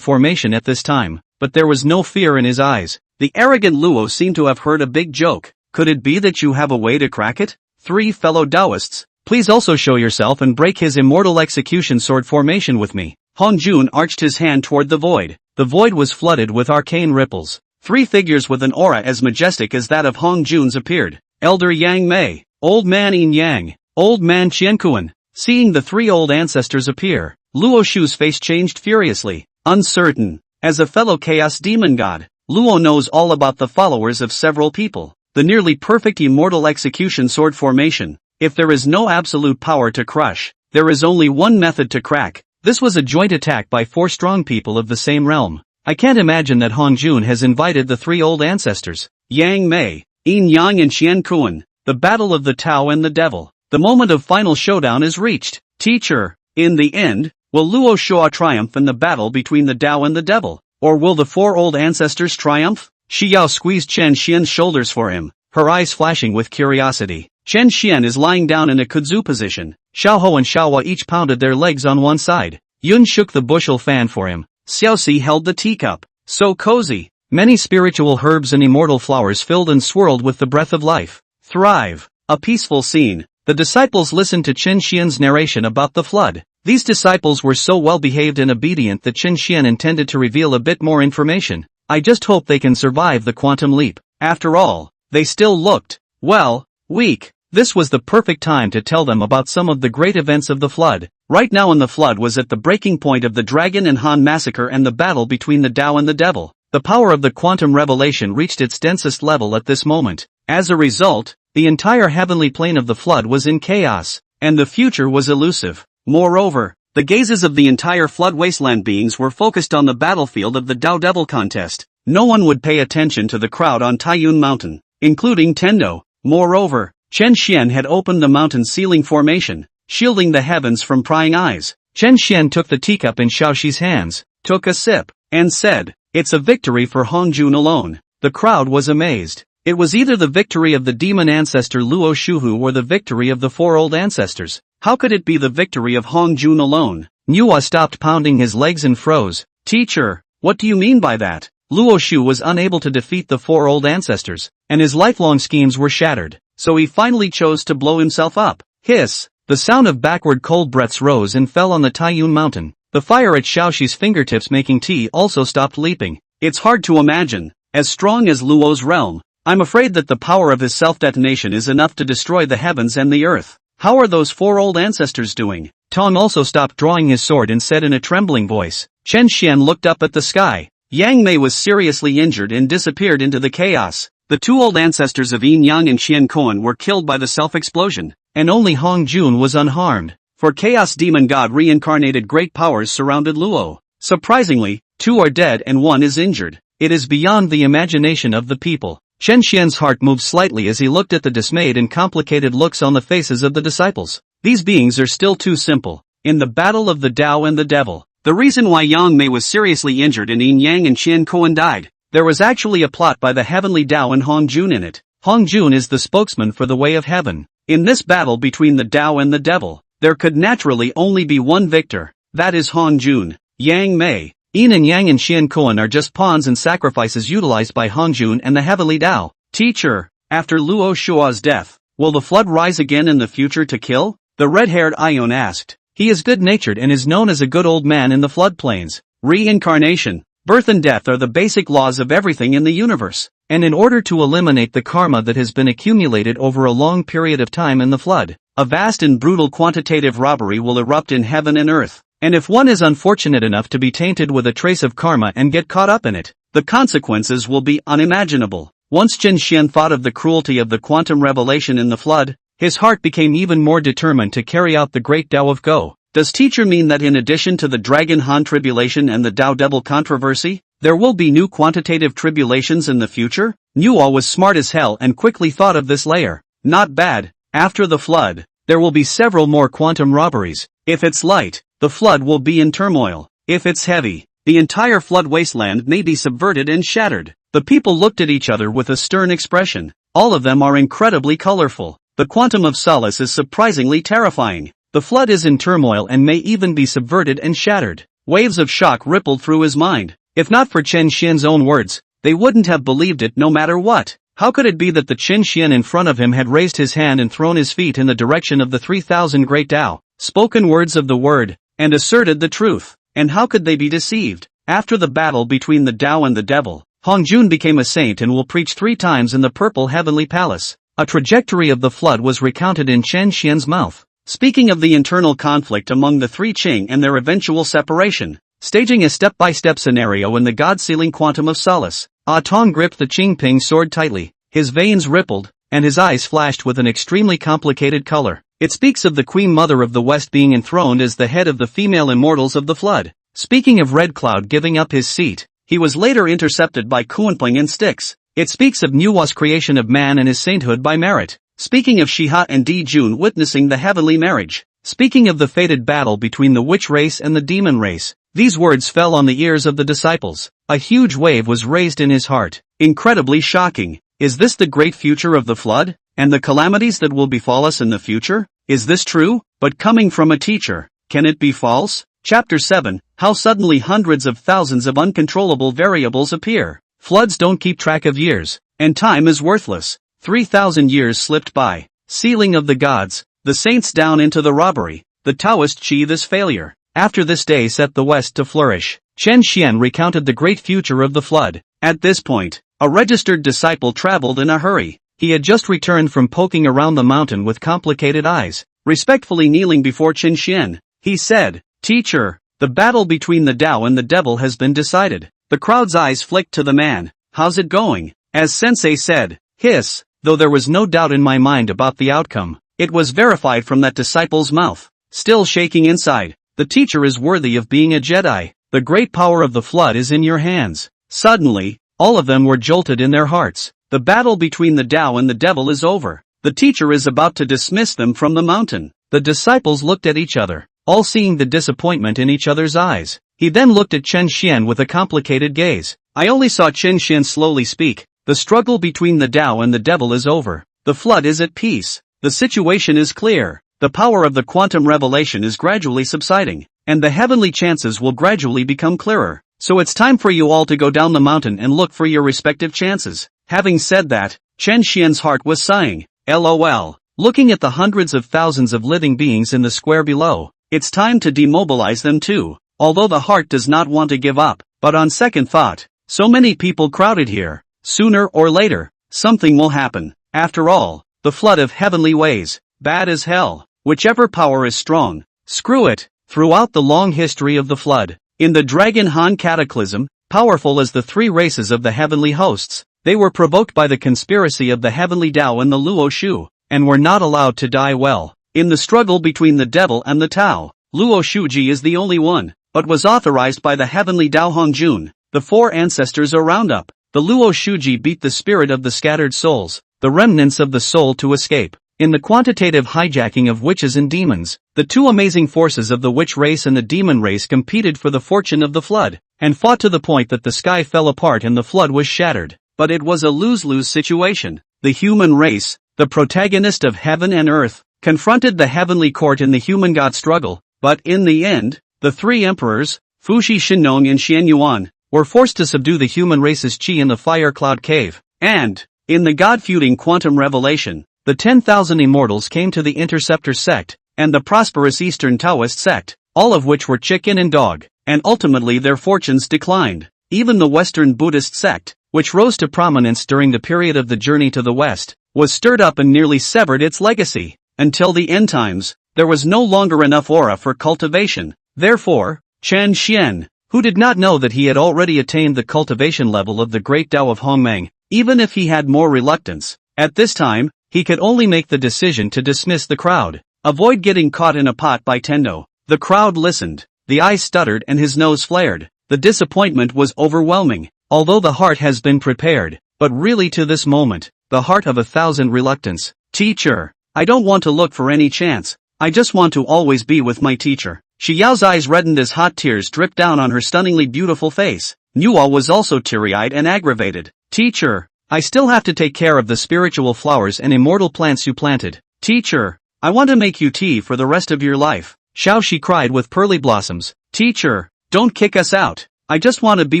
Formation at this time, but there was no fear in his eyes. The arrogant Luo seemed to have heard a big joke. Could it be that you have a way to crack it? 3 fellow Taoists, please also show yourself and break his Immortal Execution Sword Formation with me. Hong Jun arched his hand toward the void. The void was flooded with arcane ripples. 3 figures with an aura as majestic as that of Hong Jun's appeared. Elder Yang Mei, Old Man Yin Yang, Old Man Qiankuan. Seeing the 3 old ancestors appear, Luo Shu's face changed furiously. Uncertain. As a fellow chaos demon god, Luo knows all about the followers of several people. The nearly perfect Immortal Execution Sword Formation. If there is no absolute power to crush, there is only one method to crack. This was a joint attack by 4 strong people of the same realm. I can't imagine that Hong Jun has invited the 3 old ancestors. Yang Mei, Yin Yang and Qian Kuan. The battle of the Tao and the devil. The moment of final showdown is reached. Teacher, in the end, will Luo Shua triumph in the battle between the Tao and the devil? Or will the 4 old ancestors triumph? Shi Yao squeezed Chen Xian's shoulders for him, her eyes flashing with curiosity. Chen Xian is lying down in a kudzu position. Xiaoho and Xiaohua each pounded their legs on one side. Yun shook the bushel fan for him. Xiaoxi held the teacup. So cozy. Many spiritual herbs and immortal flowers filled and swirled with the breath of life. Thrive. A peaceful scene. The disciples listened to Chen Xian's narration about the flood. These disciples were so well behaved and obedient that Chen Xian intended to reveal a bit more information. I just hope they can survive the quantum leap. After all, they still looked, well, weak. This was the perfect time to tell them about some of the great events of the flood. Right now in the flood was at the breaking point of the Dragon and Han massacre and the battle between the Tao and the devil. The power of the quantum revelation reached its densest level at this moment. As a result, the entire heavenly plane of the flood was in chaos, and the future was elusive. Moreover, the gazes of the entire flood wasteland beings were focused on the battlefield of the Tao Devil contest. No one would pay attention to the crowd on Taiyun Mountain, including Tendo. Moreover, Chen Xian had opened the mountain ceiling formation, shielding the heavens from prying eyes. Chen Xian took the teacup in Xiaoxi's hands, took a sip, and said, "It's a victory for Hong Jun alone." The crowd was amazed. It was either the victory of the demon ancestor Luo Shuhu or the victory of the 4 old ancestors. How could it be the victory of Hong Jun alone? Nuo stopped pounding his legs and froze. Teacher, what do you mean by that? Luo Shu was unable to defeat the 4 old ancestors, and his lifelong schemes were shattered, so he finally chose to blow himself up. Hiss! The sound of backward cold breaths rose and fell on the Taiyun Mountain. The fire at Xiaoxi's fingertips making tea also stopped leaping. It's hard to imagine. As strong as Luo's realm, I'm afraid that the power of his self-detonation is enough to destroy the heavens and the earth. How are those 4 old ancestors doing? Tong also stopped drawing his sword and said in a trembling voice. Chen Xian looked up at the sky. Yang Mei was seriously injured and disappeared into the chaos. The 2 old ancestors of Yin Yang and Qian Koan were killed by the self-explosion, and only Hong Jun was unharmed. For Chaos Demon God reincarnated great powers surrounded Luo. Surprisingly, 2 are dead and 1 is injured. It is beyond the imagination of the people. Chen Xian's heart moved slightly as he looked at the dismayed and complicated looks on the faces of the disciples. These beings are still too simple. In the battle of the Tao and the devil, the reason why Yang Mei was seriously injured and Yin Yang and Qian Koan died, there was actually a plot by the heavenly Tao and Hong Jun in it. Hong Jun is the spokesman for the way of heaven. In this battle between the Tao and the devil, there could naturally only be one victor. That is Hong Jun. Yang Mei, Yin and Yang and Qian Koan are just pawns and sacrifices utilized by Hong Jun and the heavenly Tao. Teacher, after Luo Shua's death, will the flood rise again in the future to kill? The red-haired Ion asked. He is good-natured and is known as a good old man in the floodplains. Reincarnation, birth and death are the basic laws of everything in the universe. And in order to eliminate the karma that has been accumulated over a long period of time in the flood, a vast and brutal quantitative robbery will erupt in heaven and earth. And if one is unfortunate enough to be tainted with a trace of karma and get caught up in it, the consequences will be unimaginable. Once Chen Xian thought of the cruelty of the quantum revelation in the flood, his heart became even more determined to carry out the great Tao of Go. Does teacher mean that in addition to the Dragon Han tribulation and the Tao Devil controversy, there will be new quantitative tribulations in the future? Nuo was smart as hell and quickly thought of this layer. Not bad. After the flood, there will be several more quantum robberies. If it's light, the flood will be in turmoil. If it's heavy, the entire flood wasteland may be subverted and shattered. The people looked at each other with a stern expression. All of them are incredibly colorful. The quantum of solace is surprisingly terrifying. The flood is in turmoil and may even be subverted and shattered. Waves of shock rippled through his mind. If not for Chen Xian's own words, they wouldn't have believed it no matter what. How could it be that the Chen Xian in front of him had raised his hand and thrown his feet in the direction of the 3,000 great Tao, spoken words of the word, and asserted the truth? And how could they be deceived? After the battle between the Tao and the devil, Hong Jun became a saint and will preach 3 times in the purple heavenly palace. A trajectory of the flood was recounted in Chen Xian's mouth, speaking of the internal conflict among the 3 Qing and their eventual separation, staging a step-by-step scenario in the God-sealing quantum of solace. Ah Tong gripped the Qing Ping sword tightly, his veins rippled, and his eyes flashed with an extremely complicated color. It speaks of the Queen Mother of the West being enthroned as the head of the female immortals of the flood. Speaking of Red Cloud giving up his seat, he was later intercepted by Kuanping and Styx. It speaks of Nuo's creation of man and his sainthood by merit. Speaking of Shiha and Di Jun witnessing the heavenly marriage. Speaking of the fated battle between the witch race and the demon race. These words fell on the ears of the disciples. A huge wave was raised in his heart. Incredibly shocking. Is this the great future of the flood? And the calamities that will befall us in the future? Is this true? But coming from a teacher, can it be false? Chapter 7, How Suddenly Hundreds of Thousands of Uncontrollable Variables Appear. Floods don't keep track of years, and time is worthless. 3,000 years slipped by. Sealing of the gods, the saints down into the robbery, the Taoist Qi this failure. After this day set the West to flourish. Chen Xian recounted the great future of the flood. At this point, a registered disciple traveled in a hurry. He had just returned from poking around the mountain with complicated eyes. Respectfully kneeling before Chen Xian, he said, "Teacher, the battle between the Tao and the devil has been decided." The crowd's eyes flicked to the man. "How's it going?" As Sensei said, "Hiss," though there was no doubt in my mind about the outcome. It was verified from that disciple's mouth. Still shaking inside, the teacher is worthy of being a Jedi. The great power of the flood is in your hands. Suddenly, all of them were jolted in their hearts. The battle between the Tao and the devil is over. The teacher is about to dismiss them from the mountain. The disciples looked at each other, all seeing the disappointment in each other's eyes. He then looked at Chen Xian with a complicated gaze. I only saw Chen Xian slowly speak. The struggle between the Tao and the devil is over. The flood is at peace. The situation is clear. The power of the quantum revelation is gradually subsiding, and the heavenly chances will gradually become clearer. So it's time for you all to go down the mountain and look for your respective chances. Having said that, Chen Xian's heart was sighing. LOL. Looking at the hundreds of thousands of living beings in the square below, it's time to demobilize them too. Although the heart does not want to give up, but on second thought, So many people crowded here. Sooner or later, something will happen. After all, the flood of heavenly ways, bad as hell. Whichever power is strong, screw it. Throughout the long history of the flood, in the Dragon Han Cataclysm, powerful as the three races of the heavenly hosts, they were provoked by the conspiracy of the heavenly Tao and the Luo Shu, and were not allowed to die well. In the struggle between the devil and the Tao, Luo Shuji is the only one, but was authorized by the heavenly Tao Hongjun. The four ancestors are round up. The Luo Shuji beat the spirit of the scattered souls, the remnants of the soul to escape. In the quantitative hijacking of witches and demons, the two amazing forces of the witch race and the demon race competed for the fortune of the flood, and fought to the point that the sky fell apart and the flood was shattered. But it was a lose-lose situation. The human race, the protagonist of heaven and earth, confronted the heavenly court in the human god struggle, but in the end, the three emperors, Fuxi Shinong and Xian Yuan, were forced to subdue the human race's chi in the fire cloud cave, and, in the god-feuding quantum revelation, the 10,000 immortals came to the Interceptor sect, and the prosperous Eastern Taoist sect, all of which were chicken and dog, and ultimately their fortunes declined. Even the Western Buddhist sect, which rose to prominence during the period of the journey to the West, was stirred up and nearly severed its legacy. Until the end times, there was no longer enough aura for cultivation. Therefore, Chen Xian, who did not know that he had already attained the cultivation level of the great Tao of Hongmeng, even if he had more reluctance, at this time, he could only make the decision to dismiss the crowd. Avoid getting caught in a pot by Tendo. The crowd listened, the eyes stuttered and his nose flared. The disappointment was overwhelming. Although the heart has been prepared, but really to this moment, the heart of 1,000 reluctance. Teacher, I don't want to look for any chance. I just want to always be with my teacher. Shi Yao's eyes reddened as hot tears dripped down on her stunningly beautiful face. Nuo was also teary-eyed and aggravated. Teacher, I still have to take care of the spiritual flowers and immortal plants you planted. Teacher, I want to make you tea for the rest of your life. Xiao Shi cried with pearly blossoms. Teacher, don't kick us out. I just want to be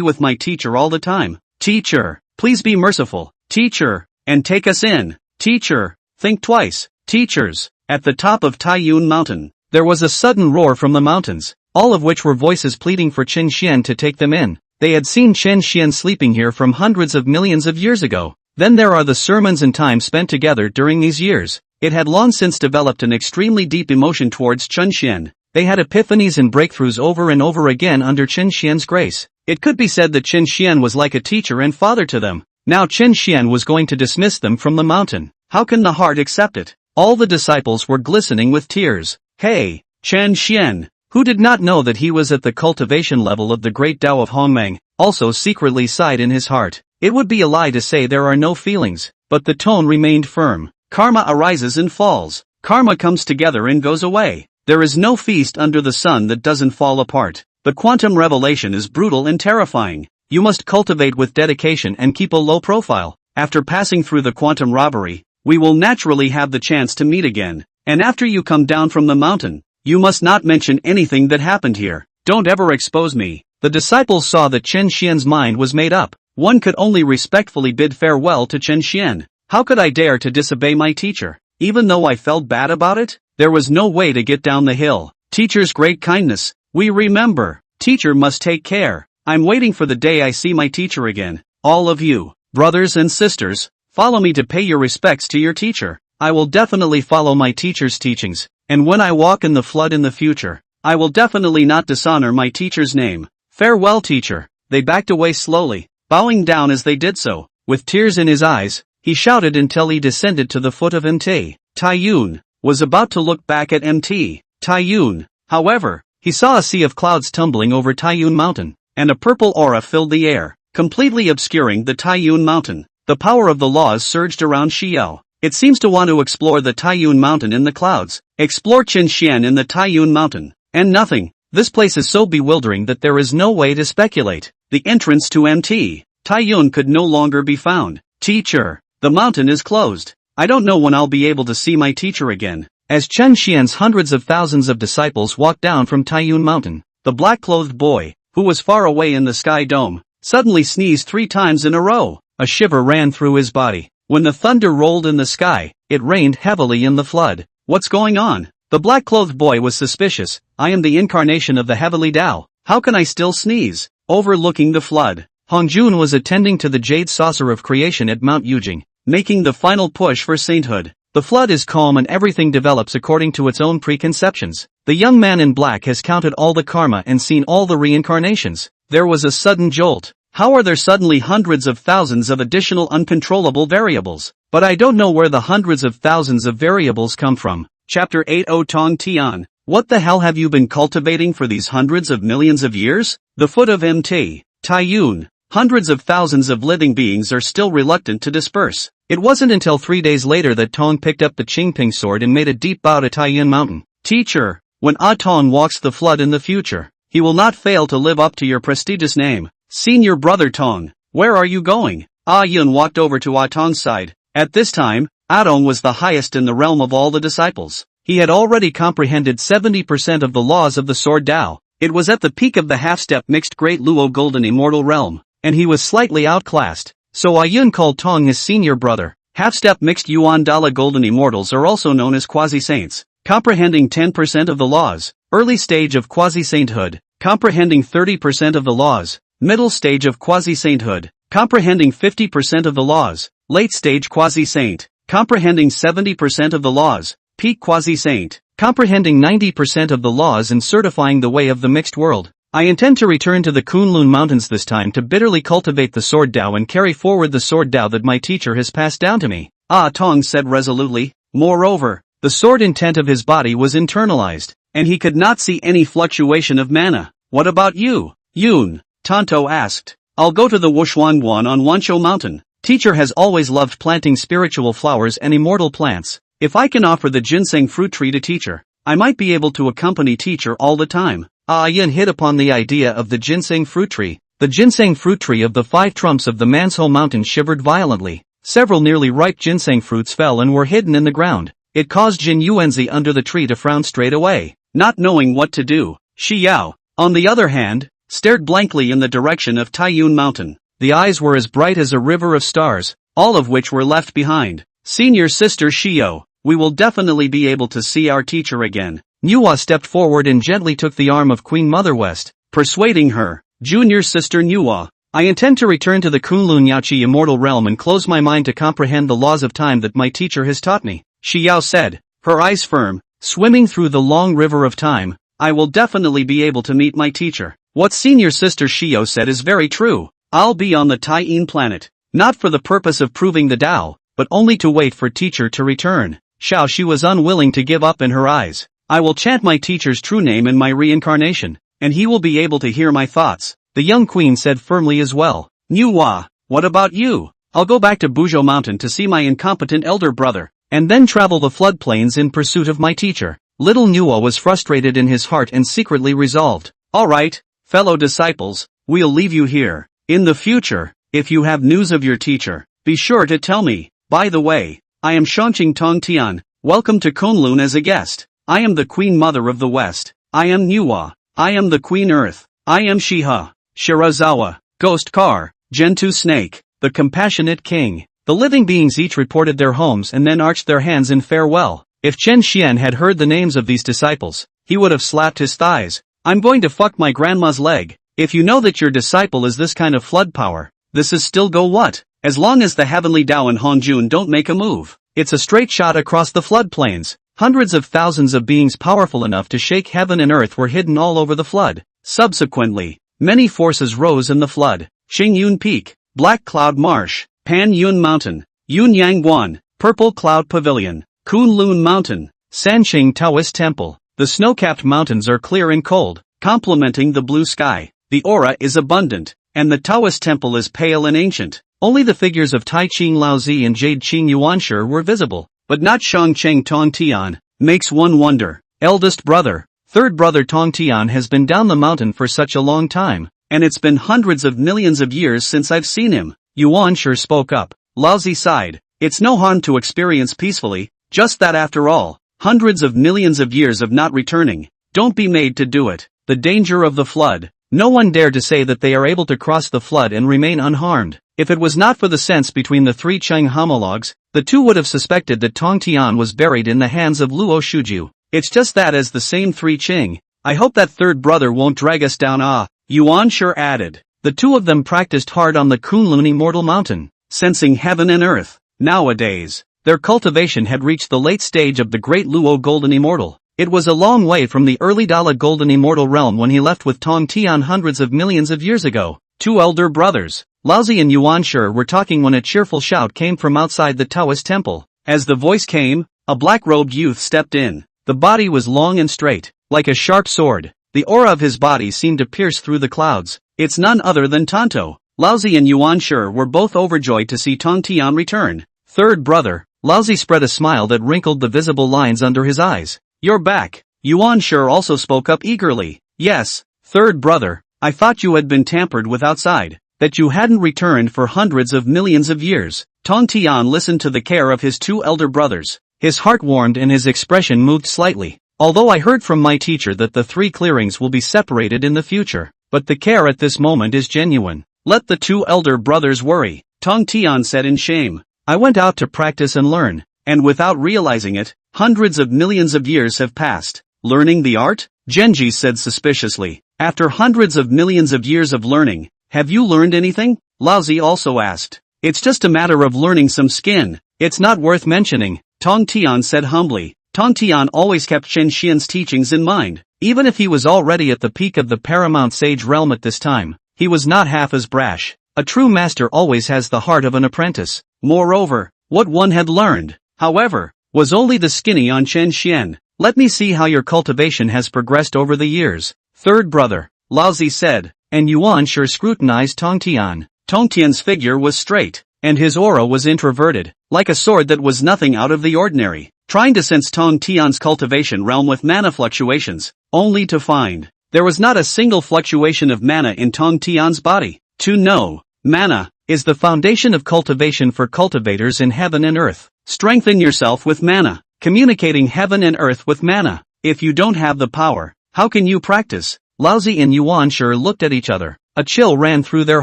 with my teacher all the time. Teacher, please be merciful. Teacher, and take us in. Teacher, think twice. Teachers, at the top of Taiyun Mountain, there was a sudden roar from the mountains, all of which were voices pleading for Chen Xian to take them in. They had seen Chen Xian sleeping here from hundreds of millions of years ago. Then there are the sermons and time spent together during these years. It had long since developed an extremely deep emotion towards Chen Xian. They had epiphanies and breakthroughs over and over again under Chen Xian's grace. It could be said that Chen Xian was like a teacher and father to them. Now Chen Xian was going to dismiss them from the mountain. How can the heart accept it? All the disciples were glistening with tears. Hey, Chen Xian, who did not know that he was at the cultivation level of the great Tao of Hongmeng, also secretly sighed in his heart. It would be a lie to say there are no feelings, but the tone remained firm. Karma arises and falls. Karma comes together and goes away. There is no feast under the sun that doesn't fall apart. The quantum revelation is brutal and terrifying. You must cultivate with dedication and keep a low profile. After passing through the quantum robbery, we will naturally have the chance to meet again. And after you come down from the mountain, you must not mention anything that happened here. Don't ever expose me. The disciples saw that Chen Xian's mind was made up. One could only respectfully bid farewell to Chen Xian. How could I dare to disobey my teacher? Even though I felt bad about it, there was no way to get down the hill. Teacher's great kindness, we remember. Teacher must take care. I'm waiting for the day I see my teacher again. All of you, brothers and sisters, follow me to pay your respects to your teacher. I will definitely follow my teacher's teachings, and when I walk in the flood in the future, I will definitely not dishonor my teacher's name. Farewell, teacher. They backed away slowly, bowing down as they did so. With tears in his eyes, he shouted until he descended to the foot of Mt. Taiyun was about to look back at Mt. Taiyun. However, he saw a sea of clouds tumbling over Taiyun Mountain, and a purple aura filled the air, completely obscuring the Taiyun Mountain. The power of the laws surged around Xiao. It seems to want to explore the Taiyun Mountain in the clouds. Explore Chen Xian in the Taiyun Mountain. And nothing. This place is so bewildering that there is no way to speculate. The entrance to Mt. Taiyun could no longer be found. Teacher, the mountain is closed. I don't know when I'll be able to see my teacher again. As Chen Xian's hundreds of thousands of disciples walked down from Taiyun Mountain, the black-clothed boy, who was far away in the sky dome, suddenly sneezed 3 times in a row. A shiver ran through his body. When the thunder rolled in the sky, it rained heavily in the flood. What's going on? The black-clothed boy was suspicious. I am the incarnation of the heavenly Tao. How can I still sneeze? Overlooking the flood, Hongjun was attending to the jade saucer of creation at Mount Yujing, making the final push for sainthood. The flood is calm and everything develops according to its own preconceptions. The young man in black has counted all the karma and seen all the reincarnations. There was a sudden jolt. How are there suddenly hundreds of thousands of additional uncontrollable variables? But I don't know where the hundreds of thousands of variables come from. Chapter 80 Tong Tian. What the hell have you been cultivating for these hundreds of millions of years? The foot of MT. Taiyun. Hundreds of thousands of living beings are still reluctant to disperse. It wasn't until 3 days later that Tong picked up the Qingping sword and made a deep bow to Taiyun Mountain. Teacher, when Tong walks the flood in the future, he will not fail to live up to your prestigious name. Senior brother Tong, where are you going? Yun walked over to Tong's side. At this time, Tong was the highest in the realm of all the disciples. He had already comprehended 70% of the laws of the Sword Tao. It was at the peak of the half-step mixed Great Luo Golden Immortal Realm, and he was slightly outclassed. So Yun called Tong his senior brother. Half-step mixed Yuan Dala Golden Immortals are also known as quasi-saints, comprehending 10% of the laws. Early stage of quasi-sainthood, comprehending 30% of the laws. Middle stage of quasi-sainthood, comprehending 50% of the laws. Late stage quasi-saint, comprehending 70% of the laws. Peak quasi-saint, comprehending 90% of the laws and certifying the way of the mixed world. I intend to return to the Kunlun Mountains this time to bitterly cultivate the Sword Tao and carry forward the Sword Tao that my teacher has passed down to me. Tong said resolutely. Moreover, the sword intent of his body was internalized, and he could not see any fluctuation of mana. What about you, Yun? Tonto asked. I'll go to the Wushuangguan on Wanshou Mountain. Teacher has always loved planting spiritual flowers and immortal plants. If I can offer the ginseng fruit tree to teacher, I might be able to accompany teacher all the time. Yun hit upon the idea of the ginseng fruit tree. The ginseng fruit tree of the 5 trumps of the Manhwa mountain shivered violently. Several nearly ripe ginseng fruits fell and were hidden in the ground. It caused Jin Yuanzi under the tree to frown straight away, not knowing what to do. Shi Yao, on the other hand, stared blankly in the direction of Taiyun Mountain. The eyes were as bright as a river of stars, all of which were left behind. Senior sister Shio, we will definitely be able to see our teacher again. Nuwa stepped forward and gently took the arm of Queen Mother West, persuading her. Junior sister Nuwa, I intend to return to the Kunlun Yaoqi immortal realm and close my mind to comprehend the laws of time that my teacher has taught me. Shi Yao said, her eyes firm, swimming through the long river of time. I will definitely be able to meet my teacher. What senior sister Shio said is very true. I'll be on the Taiyin planet, not for the purpose of proving the Tao, but only to wait for teacher to return. Xiao Shi was unwilling to give up in her eyes. I will chant my teacher's true name in my reincarnation, and he will be able to hear my thoughts. The young queen said firmly as well. Nuwa, what about you? I'll go back to Buzhou Mountain to see my incompetent elder brother, and then travel the floodplains in pursuit of my teacher. Little Nuwa was frustrated in his heart and secretly resolved. Alright, fellow disciples, we'll leave you here. In the future, if you have news of your teacher, be sure to tell me. By the way, I am Shangqing Tong Tian, welcome to Kunlun as a guest. I am the Queen Mother of the West. I am Nuwa. I am the Queen Earth. I am Shiha, Shirazawa, Ghost Car, Gentoo Snake, the Compassionate King. The living beings each reported their homes and then arched their hands in farewell. If Chen Xian had heard the names of these disciples, he would have slapped his thighs. I'm going to fuck my grandma's leg. If you know that your disciple is this kind of flood power, this is still go what? As long as the heavenly Tao and Hongjun don't make a move, it's a straight shot across the floodplains. Hundreds of thousands of beings powerful enough to shake heaven and earth were hidden all over the flood. Subsequently, many forces rose in the flood. Xingyun Peak, Black Cloud Marsh, Pan Yun Mountain, Yunyang Guan, Purple Cloud Pavilion, Kunlun Mountain, Sanqing Taoist Temple. The snow-capped mountains are clear and cold, complementing the blue sky. The aura is abundant, and the Taoist temple is pale and ancient. Only the figures of Tai Ching Laozi and Jade Qing Yuanshi were visible. But not Shangcheng Tong Tian. Makes one wonder. Eldest brother, third brother Tong Tian has been down the mountain for such a long time, and it's been hundreds of millions of years since I've seen him. Yuanshi spoke up. Laozi sighed. It's no harm to experience peacefully, just that after all, hundreds of millions of years of not returning. Don't be made to do it. The danger of the flood. No one dared to say that they are able to cross the flood and remain unharmed. If it was not for the sense between the 3 Cheng homologues, the 2 would have suspected that Tong Tian was buried in the hands of Luo Shuju. It's just that as the same 3 Cheng. I hope that third brother won't drag us down. Yuan sure added. The two of them practiced hard on the Kunlun Immortal Mountain, sensing heaven and earth. Nowadays, their cultivation had reached the late stage of the Great Luo Golden Immortal. It was a long way from the early Dala Golden Immortal realm when he left with Tong Tian hundreds of millions of years ago. Two elder brothers, Laozi and Yuan Shi, were talking when a cheerful shout came from outside the Taoist temple. As the voice came, a black-robed youth stepped in. The body was long and straight, like a sharp sword. The aura of his body seemed to pierce through the clouds. It's none other than Tonto. Laozi and Yuan Shi were both overjoyed to see Tong Tian return. Third brother, Laozi spread a smile that wrinkled the visible lines under his eyes. You're back. Yuan Shi also spoke up eagerly. Yes, third brother, I thought you had been tampered with outside, that you hadn't returned for hundreds of millions of years. Tong Tian listened to the care of his two elder brothers. His heart warmed and his expression moved slightly. Although I heard from my teacher that the three clearings will be separated in the future, but the care at this moment is genuine. Let the two elder brothers worry, Tong Tian said in shame. I went out to practice and learn, and without realizing it, hundreds of millions of years have passed. Learning the art? Genji said suspiciously. After hundreds of millions of years of learning, have you learned anything? Laozi also asked. It's just a matter of learning some skin. It's not worth mentioning, Tong Tian said humbly. Tong Tian always kept Chen Xian's teachings in mind. Even if he was already at the peak of the paramount sage realm at this time, he was not half as brash. A true master always has the heart of an apprentice. Moreover, what one had learned, however, was only the skinny on Chen Xian. Let me see how your cultivation has progressed over the years. Third brother, Laozi said, and Yuan Shi scrutinized Tong Tian. Tong Tian's figure was straight, and his aura was introverted, like a sword that was nothing out of the ordinary. Trying to sense Tong Tian's cultivation realm with mana fluctuations, only to find there was not a single fluctuation of mana in Tong Tian's body. To know, mana is the foundation of cultivation for cultivators in heaven and earth. Strengthen yourself with mana, communicating heaven and earth with mana. If you don't have the power, how can you practice? Laozi and Yuan Shi looked at each other. A chill ran through their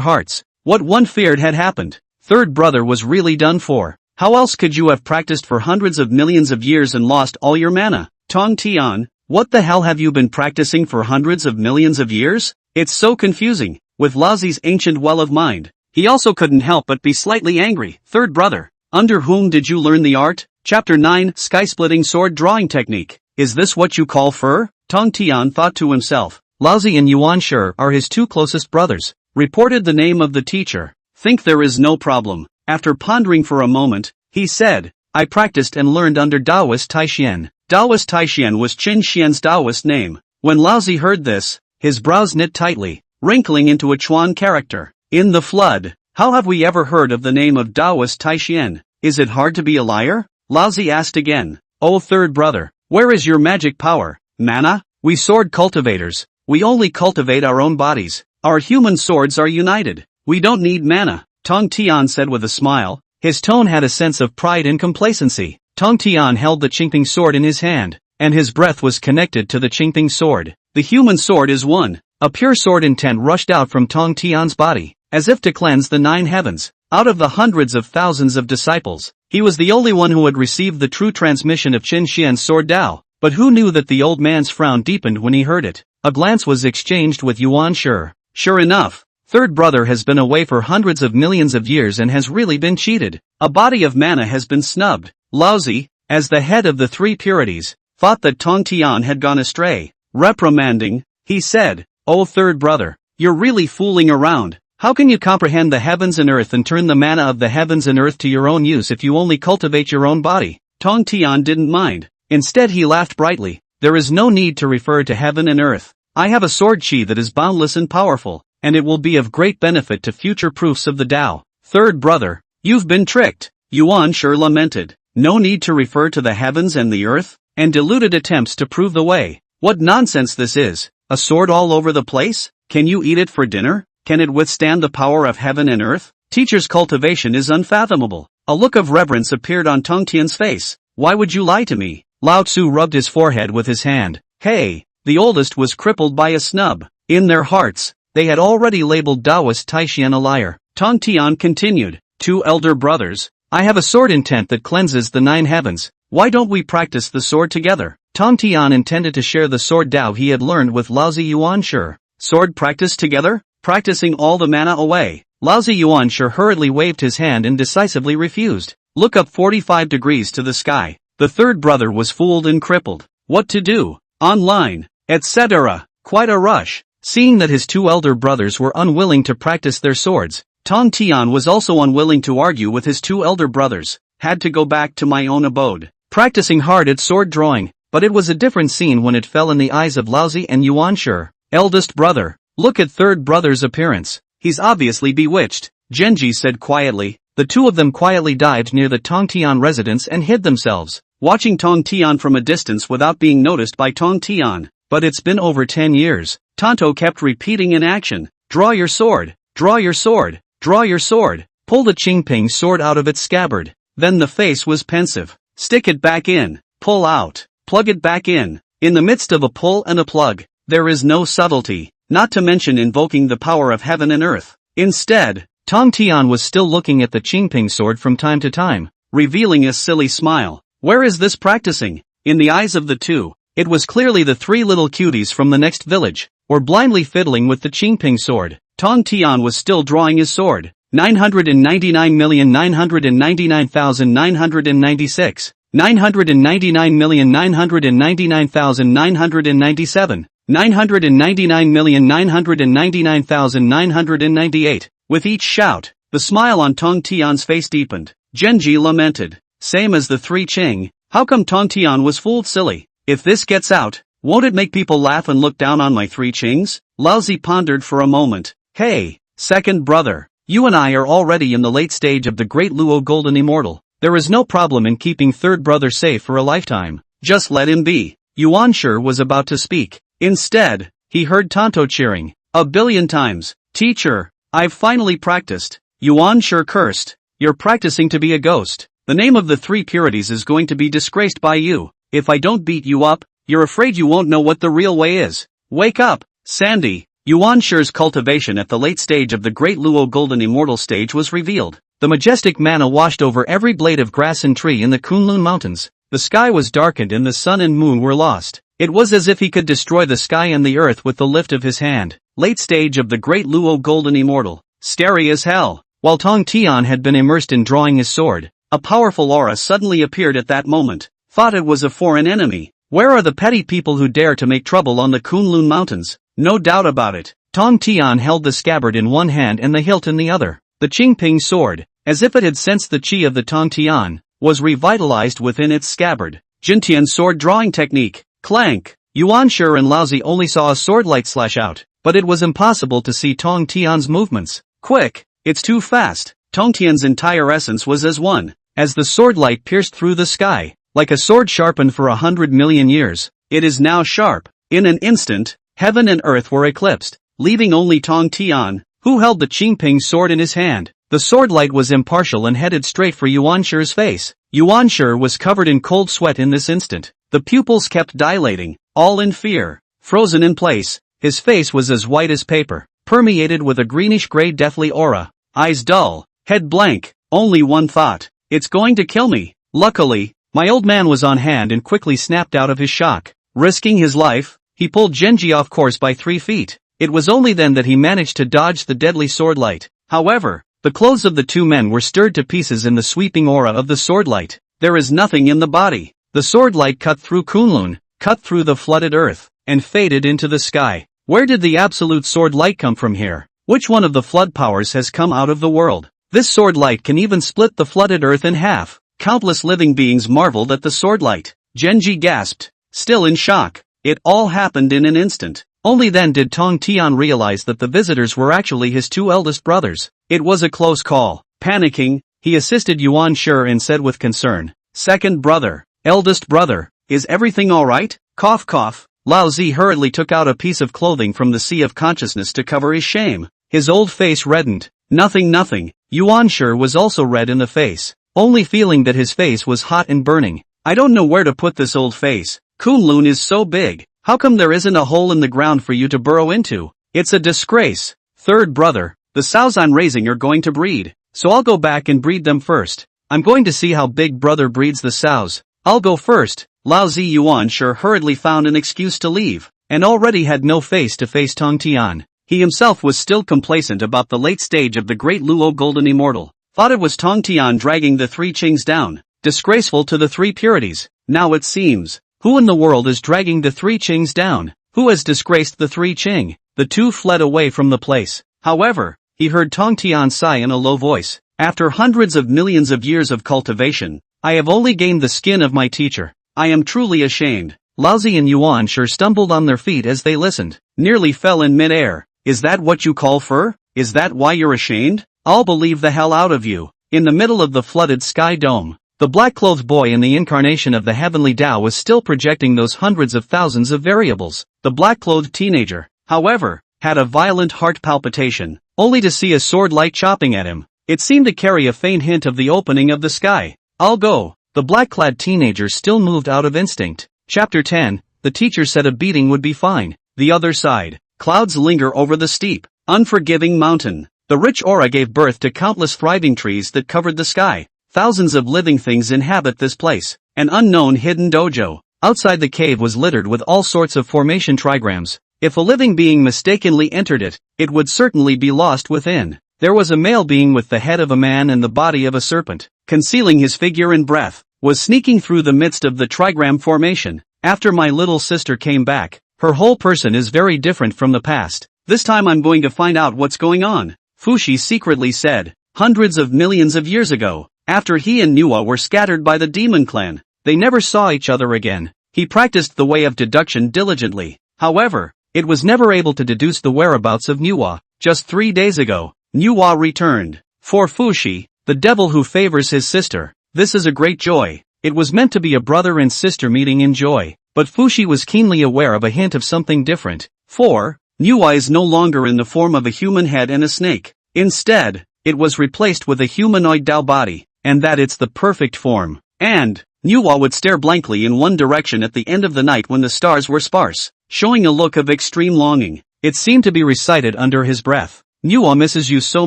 hearts. What one feared had happened. Third brother was really done for. How else could you have practiced for hundreds of millions of years and lost all your mana? Tong Tian, what the hell have you been practicing for hundreds of millions of years? It's so confusing. With Laozi's ancient well of mind, he also couldn't help but be slightly angry. Third brother, under whom did you learn the art? Chapter 9, Sky-Splitting Sword Drawing Technique. Is this what you call fur? Tong Tian thought to himself. Laozi and Yuan Shi are his two closest brothers. Reported the name of the teacher. Think there is no problem. After pondering for a moment, he said, I practiced and learned under Taoist Taixian. Taoist Taixian was Chen Xian's Taoist name. When Laozi heard this, his brows knit tightly, wrinkling into a Chuan character. In the flood, how have we ever heard of the name of Taoist Taixian? Is it hard to be a liar? Laozi asked again. Oh third brother, where is your magic power? Mana? We sword cultivators. We only cultivate our own bodies. Our human swords are united. We don't need mana, Tong Tian said with a smile. His tone had a sense of pride and complacency. Tong Tian held the Qingting sword in his hand, and his breath was connected to the Qingting sword. The human sword is one. A pure sword intent rushed out from Tong Tian's body, as if to cleanse the 9 heavens. Out of the hundreds of thousands of disciples, he was the only one who had received the true transmission of Chen Xian's sword Dao. But who knew that the old man's frown deepened when he heard it? A glance was exchanged with Yuan Shi. Sure enough, third brother has been away for hundreds of millions of years and has really been cheated. A body of mana has been snubbed. Laozi, as the head of the three purities, thought that Tong Tian had gone astray. Reprimanding, he said, Oh third brother, you're really fooling around. How can you comprehend the heavens and earth and turn the mana of the heavens and earth to your own use if you only cultivate your own body? Tong Tian didn't mind. Instead he laughed brightly. There is no need to refer to heaven and earth. I have a sword chi that is boundless and powerful, and it will be of great benefit to future proofs of the Tao. Third brother, you've been tricked. Yuan Shi lamented. No need to refer to the heavens and the earth, and deluded attempts to prove the way. What nonsense this is. A sword all over the place? Can you eat it for dinner? Can it withstand the power of heaven and earth? Teacher's cultivation is unfathomable. A look of reverence appeared on Tong Tian's face. Why would you lie to me? Lao Tzu rubbed his forehead with his hand. Hey, the oldest was crippled by a snub. In their hearts, they had already labeled Taoist Taixian a liar. Tong Tian continued. Two elder brothers, I have a sword intent that cleanses the 9 heavens. Why don't we practice the sword together? Tong Tian intended to share the sword Dao he had learned with Laozi Yuan Shi. Sword practice together? practicing all the mana away. Lousy Yuan sure hurriedly waved his hand and decisively refused. Look up 45 degrees to the sky. The third brother was fooled and crippled. What to do? Online, etc. Quite a rush. Seeing that his two elder brothers were unwilling to practice their swords, Tong Tian was also unwilling to argue with his two elder brothers. Had to go back to my own abode, practicing hard at sword drawing, but it was a different scene when it fell in the eyes of Lousy and Yuan Shi. Eldest brother, look at third brother's appearance. He's obviously bewitched, Genji said quietly. The two of them quietly dived near the Tong Tian residence and hid themselves, watching Tong Tian from a distance without being noticed by Tong Tian. But it's been over 10 years. Tonto kept repeating in action. Draw your sword, draw your sword, draw your sword. Pull the Qingping sword out of its scabbard. Then the face was pensive. Stick it back in, pull out, plug it back in. In the midst of a pull and a plug, there is no subtlety, not to mention invoking the power of heaven and earth. Instead, Tong Tian was still looking at the Qingping sword from time to time, revealing a silly smile. Where is this practicing? In the eyes of the two, it was clearly the three little cuties from the next village, or blindly fiddling with the Qingping sword. Tong Tian was still drawing his sword. 999,999,996, 999,999,997, 999,999,998. With each shout, the smile on Tong Tian's face deepened. Genji lamented. Same as the three Qing. How come Tong Tian was fooled silly? If this gets out, won't it make people laugh and look down on my three Qings? Lousy pondered for a moment. Hey, second brother. You and I are already in the late stage of the Great Luo Golden Immortal. There is no problem in keeping third brother safe for a lifetime. Just let him be. Yuan Shi was about to speak. Instead, he heard Tonto cheering. A billion times. Teacher, I've finally practiced. Yuan Shi cursed. You're practicing to be a ghost. The name of the three purities is going to be disgraced by you. If I don't beat you up, you're afraid you won't know what the real way is. Wake up, Sandy. Yuan Shi's cultivation at the late stage of the Great Luo Golden Immortal stage was revealed. The majestic mana washed over every blade of grass and tree in the Kunlun Mountains. The sky was darkened and the sun and moon were lost. It was as if he could destroy the sky and the earth with the lift of his hand. Late stage of the Great Luo Golden Immortal. Starry as hell. While Tong Tian had been immersed in drawing his sword, a powerful aura suddenly appeared at that moment. Thought it was a foreign enemy. Where are the petty people who dare to make trouble on the Kunlun Mountains? No doubt about it. Tong Tian held the scabbard in one hand and the hilt in the other. The Qingping sword, as if it had sensed the qi of the Tong Tian, was revitalized within its scabbard. Jintian sword drawing technique. Clank. Yuan Shi and Lousy only saw a sword light slash out, but it was impossible to see Tong Tian's movements. Quick, it's too fast. Tong Tian's entire essence was as one. As the sword light pierced through the sky, like a sword sharpened for 100 million years, it is now sharp. In an instant, heaven and earth were eclipsed, leaving only Tong Tian, who held the Qingping sword in his hand. The sword light was impartial and headed straight for Yuan Shi's face. Yuan Shi was covered in cold sweat in this instant. The pupils kept dilating, all in fear. Frozen in place, his face was as white as paper, permeated with a greenish-gray deathly aura. Eyes dull, head blank, only one thought. It's going to kill me. Luckily, my old man was on hand and quickly snapped out of his shock. Risking his life, he pulled Genji off course by 3 feet. It was only then that he managed to dodge the deadly sword light. However, the clothes of the two men were stirred to pieces in the sweeping aura of the sword light. There is nothing in the body. The sword light cut through Kunlun, cut through the flooded earth, and faded into the sky. Where did the absolute sword light come from here? Which one of the flood powers has come out of the world? This sword light can even split the flooded earth in half. Countless living beings marveled at the sword light. Genji gasped, still in shock. It all happened in an instant. Only then did Tong Tian realize that the visitors were actually his two eldest brothers. It was a close call. Panicking, he assisted Yuan Shi and said with concern, "Second brother, eldest brother, is everything alright?" Cough cough. Lao Zi hurriedly took out a piece of clothing from the sea of consciousness to cover his shame. His old face reddened. Nothing. Yuan Shi was also red in the face, only feeling that his face was hot and burning. I don't know where to put this old face. Kunlun is so big. How come there isn't a hole in the ground for you to burrow into? It's a disgrace. Third brother, the sows I'm raising are going to breed, so I'll go back and breed them first. I'm going to see how big brother breeds the sows. I'll go first. Lao Zi Yuan Shi hurriedly found an excuse to leave, and already had no face to face Tong Tian. He himself was still complacent about the late stage of the great Luo Golden Immortal. Thought it was Tong Tian dragging the three Qings down. Disgraceful to the three purities. Now it seems. Who in the world is dragging the three Qings down? Who has disgraced the three Qing? The two fled away from the place. However, he heard Tong Tian sigh in a low voice. After hundreds of millions of years of cultivation, I have only gained the skin of my teacher. I am truly ashamed. Laozi and Yuan sure stumbled on their feet as they listened. Nearly fell in mid-air. Is that what you call fur? Is that why you're ashamed? I'll believe the hell out of you. In the middle of the flooded sky dome, the black-clothed boy in the incarnation of the heavenly Tao was still projecting those hundreds of thousands of variables. The black-clothed teenager, however, had a violent heart palpitation, only to see a sword light chopping at him. It seemed to carry a faint hint of the opening of the sky. I'll go. The black-clad teenager still moved out of instinct. Chapter 10, the teacher said a beating would be fine. The other side. Clouds linger over the steep, unforgiving mountain. The rich aura gave birth to countless thriving trees that covered the sky. Thousands of living things inhabit this place. An unknown hidden dojo. Outside the cave was littered with all sorts of formation trigrams. If a living being mistakenly entered it, it would certainly be lost within. There was a male being with the head of a man and the body of a serpent, concealing his figure and breath, was sneaking through the midst of the trigram formation. After my little sister came back, her whole person is very different from the past. This time I'm going to find out what's going on, Fushi secretly said. Hundreds of millions of years ago, after he and Nuwa were scattered by the demon clan, they never saw each other again. He practiced the way of deduction diligently. However, it was never able to deduce the whereabouts of Nuwa. Just 3 days ago, Nuwa returned. For Fushi, the devil who favors his sister, this is a great joy. It was meant to be a brother and sister meeting in joy, but Fushi was keenly aware of a hint of something different. For Nuwa is no longer in the form of a human head and a snake. Instead, it was replaced with a humanoid Tao body, and that it's the perfect form. And Nuwa would stare blankly in one direction at the end of the night when the stars were sparse, showing a look of extreme longing. It seemed to be recited under his breath. Nuwa misses you so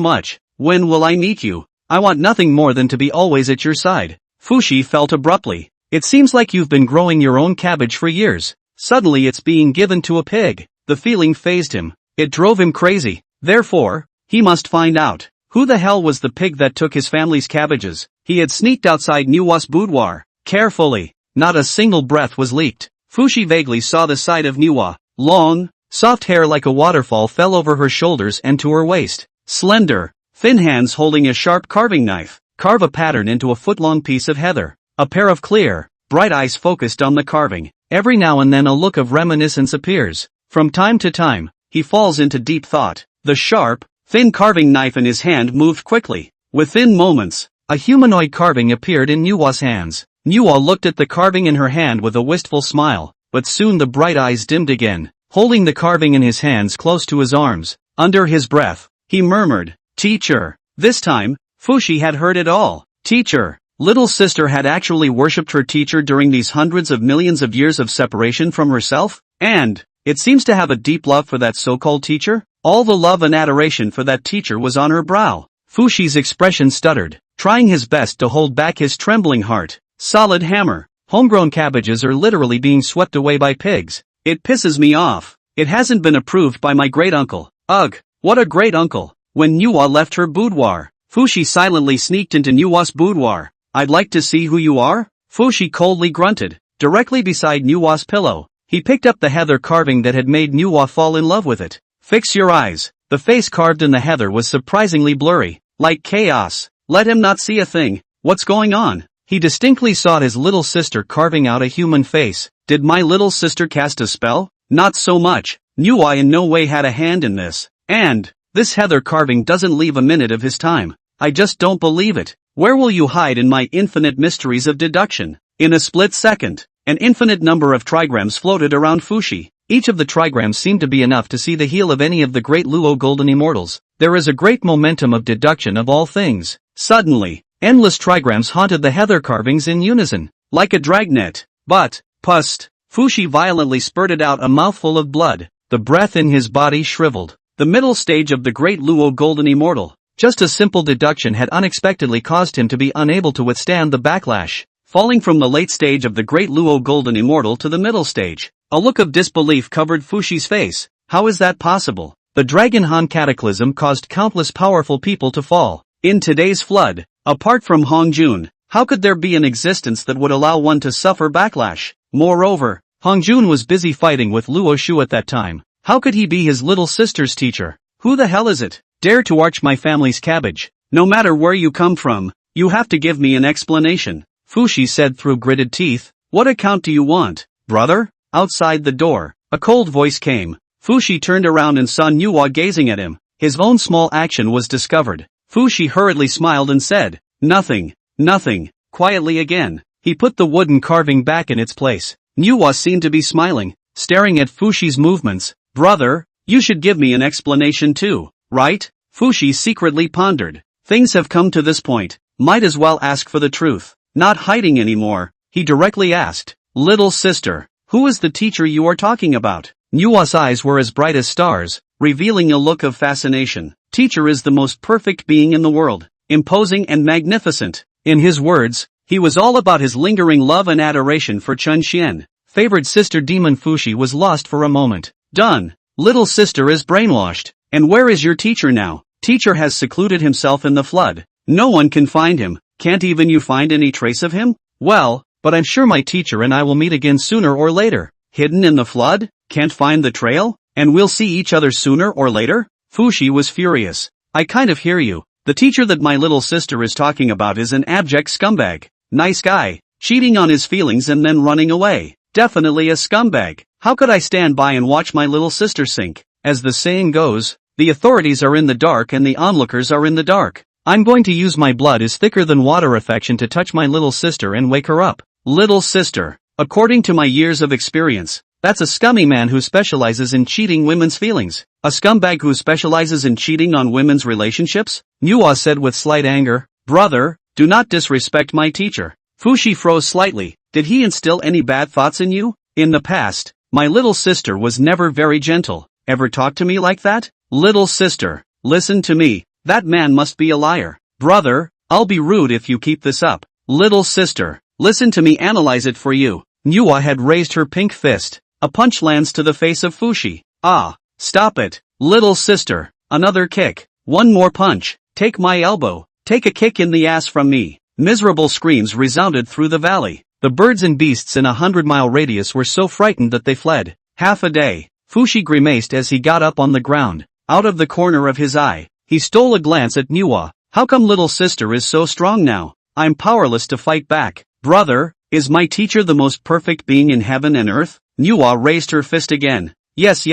much. When will I meet you? I want nothing more than to be always at your side. Fushi felt abruptly. It seems like you've been growing your own cabbage for years. Suddenly it's being given to a pig. The feeling fazed him. It drove him crazy. Therefore, he must find out. Who the hell was the pig that took his family's cabbages? He had sneaked outside Nuwa's boudoir. Carefully. Not a single breath was leaked. Fushi vaguely saw the side of Nuwa. Long, soft hair like a waterfall fell over her shoulders and to her waist. Slender, thin hands holding a sharp carving knife, carve a pattern into a foot-long piece of heather. A pair of clear, bright eyes focused on the carving. Every now and then a look of reminiscence appears. From time to time, he falls into deep thought. The sharp, thin carving knife in his hand moved quickly. Within moments, a humanoid carving appeared in Nuwa's hands. Nuwa looked at the carving in her hand with a wistful smile, but soon the bright eyes dimmed again. Holding the carving in his hands close to his arms, under his breath, he murmured, "Teacher." This time, Fushi had heard it all. Teacher. Little sister had actually worshipped her teacher during these hundreds of millions of years of separation from herself, and it seems to have a deep love for that so-called teacher. All the love and adoration for that teacher was on her brow. Fushi's expression stuttered, trying his best to hold back his trembling heart. Solid hammer. Homegrown cabbages are literally being swept away by pigs. It pisses me off. It hasn't been approved by my great-uncle. Ugh, what a great-uncle. When Nuwa left her boudoir, Fushi silently sneaked into Nuwa's boudoir. I'd like to see who you are? Fushi coldly grunted. Directly beside Nuwa's pillow, he picked up the heather carving that had made Nuwa fall in love with it. Fix your eyes. The face carved in the heather was surprisingly blurry, like chaos. Let him not see a thing. What's going on? He distinctly saw his little sister carving out a human face. Did my little sister cast a spell? Not so much. Nuwa in no way had a hand in this. And this heather carving doesn't leave a minute of his time. I just don't believe it. Where will you hide in my infinite mysteries of deduction? In a split second, an infinite number of trigrams floated around Fushi. Each of the trigrams seemed to be enough to see the heel of any of the great Luo Golden Immortals. There is a great momentum of deduction of all things. Suddenly, endless trigrams haunted the heather carvings in unison, like a dragnet. But, pust, Fushi violently spurted out a mouthful of blood. The breath in his body shriveled. The middle stage of the great Luo Golden Immortal. Just a simple deduction had unexpectedly caused him to be unable to withstand the backlash, falling from the late stage of the great Luo Golden Immortal to the middle stage. A look of disbelief covered Fushi's face. How is that possible? The The Dragon Han cataclysm caused countless powerful people to fall. In today's flood, apart from Hong Jun, how could there be an existence that would allow one to suffer backlash? Moreover, Hong Jun was busy fighting with Luo Shu at that time. How could he be his little sister's teacher? Who the hell is it? Dare to arch my family's cabbage? No matter where you come from, you have to give me an explanation, Fushi said through gritted teeth. What account do you want, brother? Outside the door, a cold voice came. Fushi turned around and saw Nuwa gazing at him. His own small action was discovered. Fushi hurriedly smiled and said, nothing, quietly again. He put the wooden carving back in its place. Nuwa seemed to be smiling, staring at Fushi's movements. Brother, you should give me an explanation too, right? Fushi secretly pondered. Things have come to this point, might as well ask for the truth. Not hiding anymore, he directly asked, little sister, who is the teacher you are talking about? Nuwa's eyes were as bright as stars, revealing a look of fascination. Teacher is the most perfect being in the world, imposing and magnificent. In his words, he was all about his lingering love and adoration for Chun Xian. Favored sister demon Fushi was lost for a moment. Done. Little sister is brainwashed. And where is your teacher now? Teacher has secluded himself in the flood. No one can find him. Can't even you find any trace of him? Well, but I'm sure my teacher and I will meet again sooner or later. Hidden in the flood? Can't find the trail? And we'll see each other sooner or later? Fushi was furious. I kind of hear you. The teacher that my little sister is talking about is an abject scumbag. Nice guy. Cheating on his feelings and then running away. Definitely a scumbag. How could I stand by and watch my little sister sink? As the saying goes, the authorities are in the dark and the onlookers are in the dark. I'm going to use my blood is thicker than water affection to touch my little sister and wake her up. Little sister. According to my years of experience, that's a scummy man who specializes in cheating women's feelings. A scumbag who specializes in cheating on women's relationships? Nuwa said with slight anger. Brother, do not disrespect my teacher. Fushi froze slightly. Did he instill any bad thoughts in you? In the past, my little sister was never very gentle. Ever talk to me like that? Little sister, listen to me. That man must be a liar. Brother, I'll be rude if you keep this up. Little sister, listen to me analyze it for you. Nuwa had raised her pink fist. A punch lands to the face of Fushi. Ah, stop it. Little sister, another kick. One more punch. Take my elbow. Take a kick in the ass from me. Miserable screams resounded through the valley. The birds and beasts in a 100-mile radius were so frightened that they fled. Half a day. Fushi grimaced as he got up on the ground. Out of the corner of his eye, he stole a glance at Nuwa. How come little sister is so strong now? I'm powerless to fight back. Brother, is my teacher the most perfect being in heaven and earth? Nuwa raised her fist again. Yes.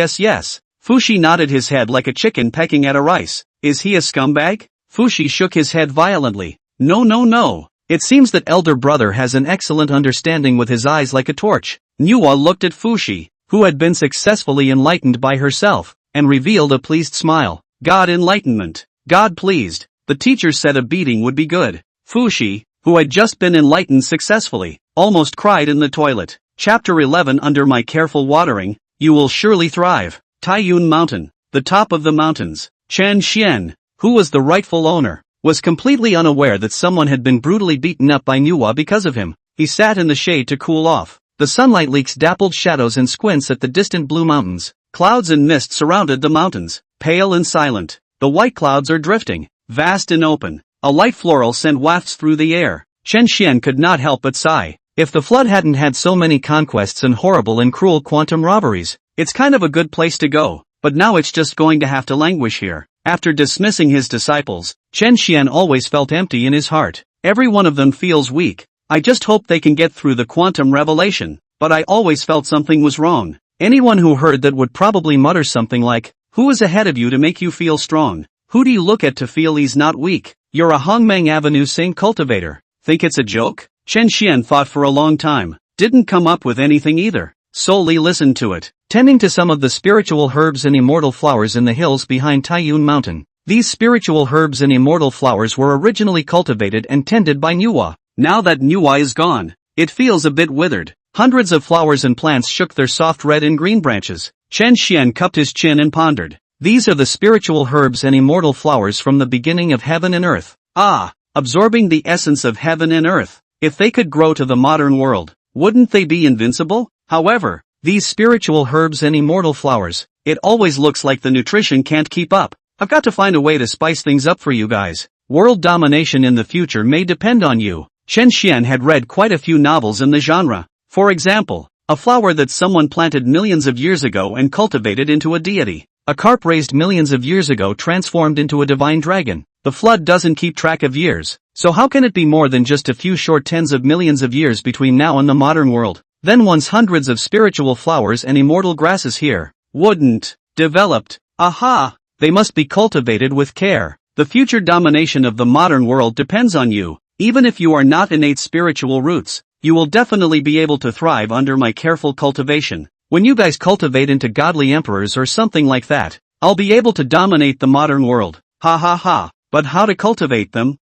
Fushi nodded his head like a chicken pecking at a rice. Is he a scumbag? Fushi shook his head violently. No. It seems that elder brother has an excellent understanding with his eyes like a torch. Nuwa looked at Fushi, who had been successfully enlightened by herself, and revealed a pleased smile. God enlightenment. God pleased. The teacher said a beating would be good. Fushi, who had just been enlightened successfully, almost cried in the toilet. Chapter 11 Under my careful watering, you will surely thrive. Taiyun Mountain, the top of the mountains. Chen Xian, who was the rightful owner, was completely unaware that someone had been brutally beaten up by Nuwa because of him. He sat in the shade to cool off. The sunlight leaks dappled shadows and squints at the distant blue mountains. Clouds and mist surrounded the mountains, pale and silent. The white clouds are drifting, vast and open. A light floral scent wafts through the air. Chen Xian could not help but sigh. If the flood hadn't had so many conquests and horrible and cruel quantum robberies, it's kind of a good place to go, but now it's just going to have to languish here. After dismissing his disciples, Chen Xian always felt empty in his heart. Every one of them feels weak. I just hope they can get through the quantum revelation, but I always felt something was wrong. Anyone who heard that would probably mutter something like, who is ahead of you to make you feel strong? Who do you look at to feel he's not weak? You're a Hongmeng Avenue Saint cultivator. Think it's a joke? Chen Xian thought for a long time. Didn't come up with anything either. Solely listened to it. Tending to some of the spiritual herbs and immortal flowers in the hills behind Taiyun Mountain. These spiritual herbs and immortal flowers were originally cultivated and tended by Nuwa. Now that Nuwa is gone, it feels a bit withered. Hundreds of flowers and plants shook their soft red and green branches. Chen Xian cupped his chin and pondered. These are the spiritual herbs and immortal flowers from the beginning of heaven and earth. Ah, absorbing the essence of heaven and earth. If they could grow to the modern world, wouldn't they be invincible? However, These spiritual herbs and immortal flowers, it always looks like the nutrition can't keep up. I've got to find a way to spice things up for you guys. World domination in the future may depend on you. Chen Xian had read quite a few novels in the genre. For example, a flower that someone planted millions of years ago and cultivated into a deity. A carp raised millions of years ago transformed into a divine dragon. The flood doesn't keep track of years, so how can it be more than just a few short tens of millions of years between now and the modern world? Then once hundreds of spiritual flowers and immortal grasses here. Wouldn't. Developed. Aha! They must be cultivated with care. The future domination of the modern world depends on you. Even if you are not innate spiritual roots, you will definitely be able to thrive under my careful cultivation. When you guys cultivate into godly emperors or something like that, I'll be able to dominate the modern world. Ha ha ha. But how to cultivate them?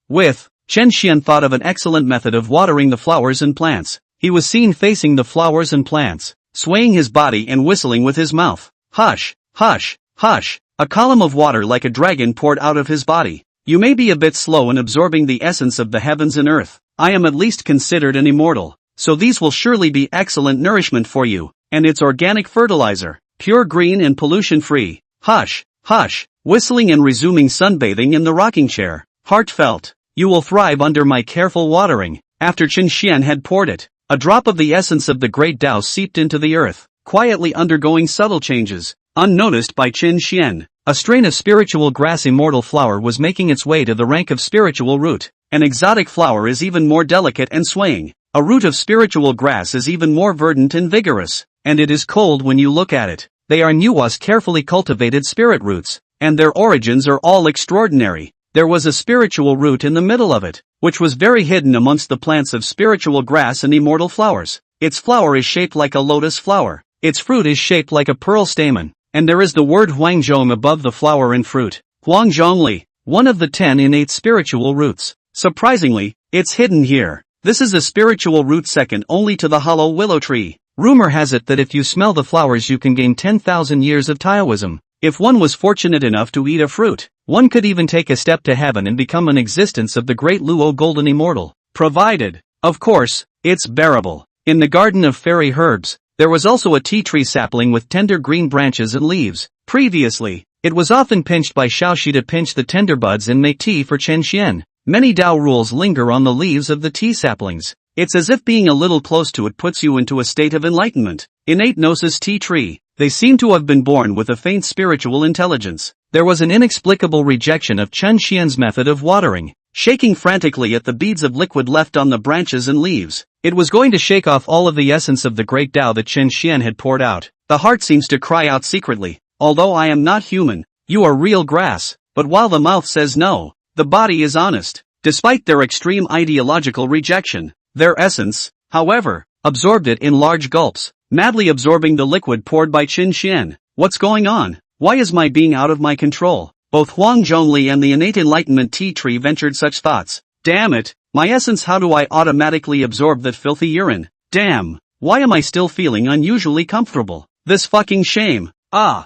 With. Chen Xian thought of an excellent method of watering the flowers and plants. He was seen facing the flowers and plants, swaying his body and whistling with his mouth. Hush, hush, hush. A column of water like a dragon poured out of his body. You may be a bit slow in absorbing the essence of the heavens and earth. I am at least considered an immortal, so these will surely be excellent nourishment for you, and it's organic fertilizer, pure green and pollution-free. Hush, hush, whistling and resuming sunbathing in the rocking chair. Heartfelt. You will thrive under my careful watering. After Chen Xian had poured it, a drop of the essence of the great Tao seeped into the earth, quietly undergoing subtle changes, unnoticed by Chen Xian. A strain of spiritual grass immortal flower was making its way to the rank of spiritual root. An exotic flower is even more delicate and swaying. A root of spiritual grass is even more verdant and vigorous, and it is cold when you look at it. They are Nua's carefully cultivated spirit roots, and their origins are all extraordinary. There was a spiritual root in the middle of it, which was very hidden amongst the plants of spiritual grass and immortal flowers. Its flower is shaped like a lotus flower. Its fruit is shaped like a pearl stamen, and there is the word Huangzhong above the flower and fruit. Huangzhongli, one of the 10 innate spiritual roots. Surprisingly, it's hidden here. This is a spiritual root second only to the hollow willow tree. Rumor has it that if you smell the flowers you can gain 10,000 years of Taoism. If one was fortunate enough to eat a fruit, one could even take a step to heaven and become an existence of the great Luo golden immortal. Provided, of course, it's bearable. In the garden of fairy herbs, there was also a tea tree sapling with tender green branches and leaves. Previously, it was often pinched by Xiaoxi to pinch the tender buds and make tea for Chen Xian. Many Tao rules linger on the leaves of the tea saplings. It's as if being a little close to it puts you into a state of enlightenment. Innate Gnosis tea tree. They seem to have been born with a faint spiritual intelligence. There was an inexplicable rejection of Chen Xian's method of watering, shaking frantically at the beads of liquid left on the branches and leaves. It was going to shake off all of the essence of the great Tao that Chen Xian had poured out. The heart seems to cry out secretly, although I am not human, you are real grass. But while the mouth says no, the body is honest. Despite their extreme ideological rejection, their essence, however, absorbed it in large gulps, madly absorbing the liquid poured by Chen Xian. What's going on? Why is my being out of my control? Both Huang Zhongli and the innate enlightenment tea tree ventured such thoughts. Damn it, my essence, how do I automatically absorb that filthy urine? Damn, why am I still feeling unusually comfortable? This fucking shame. The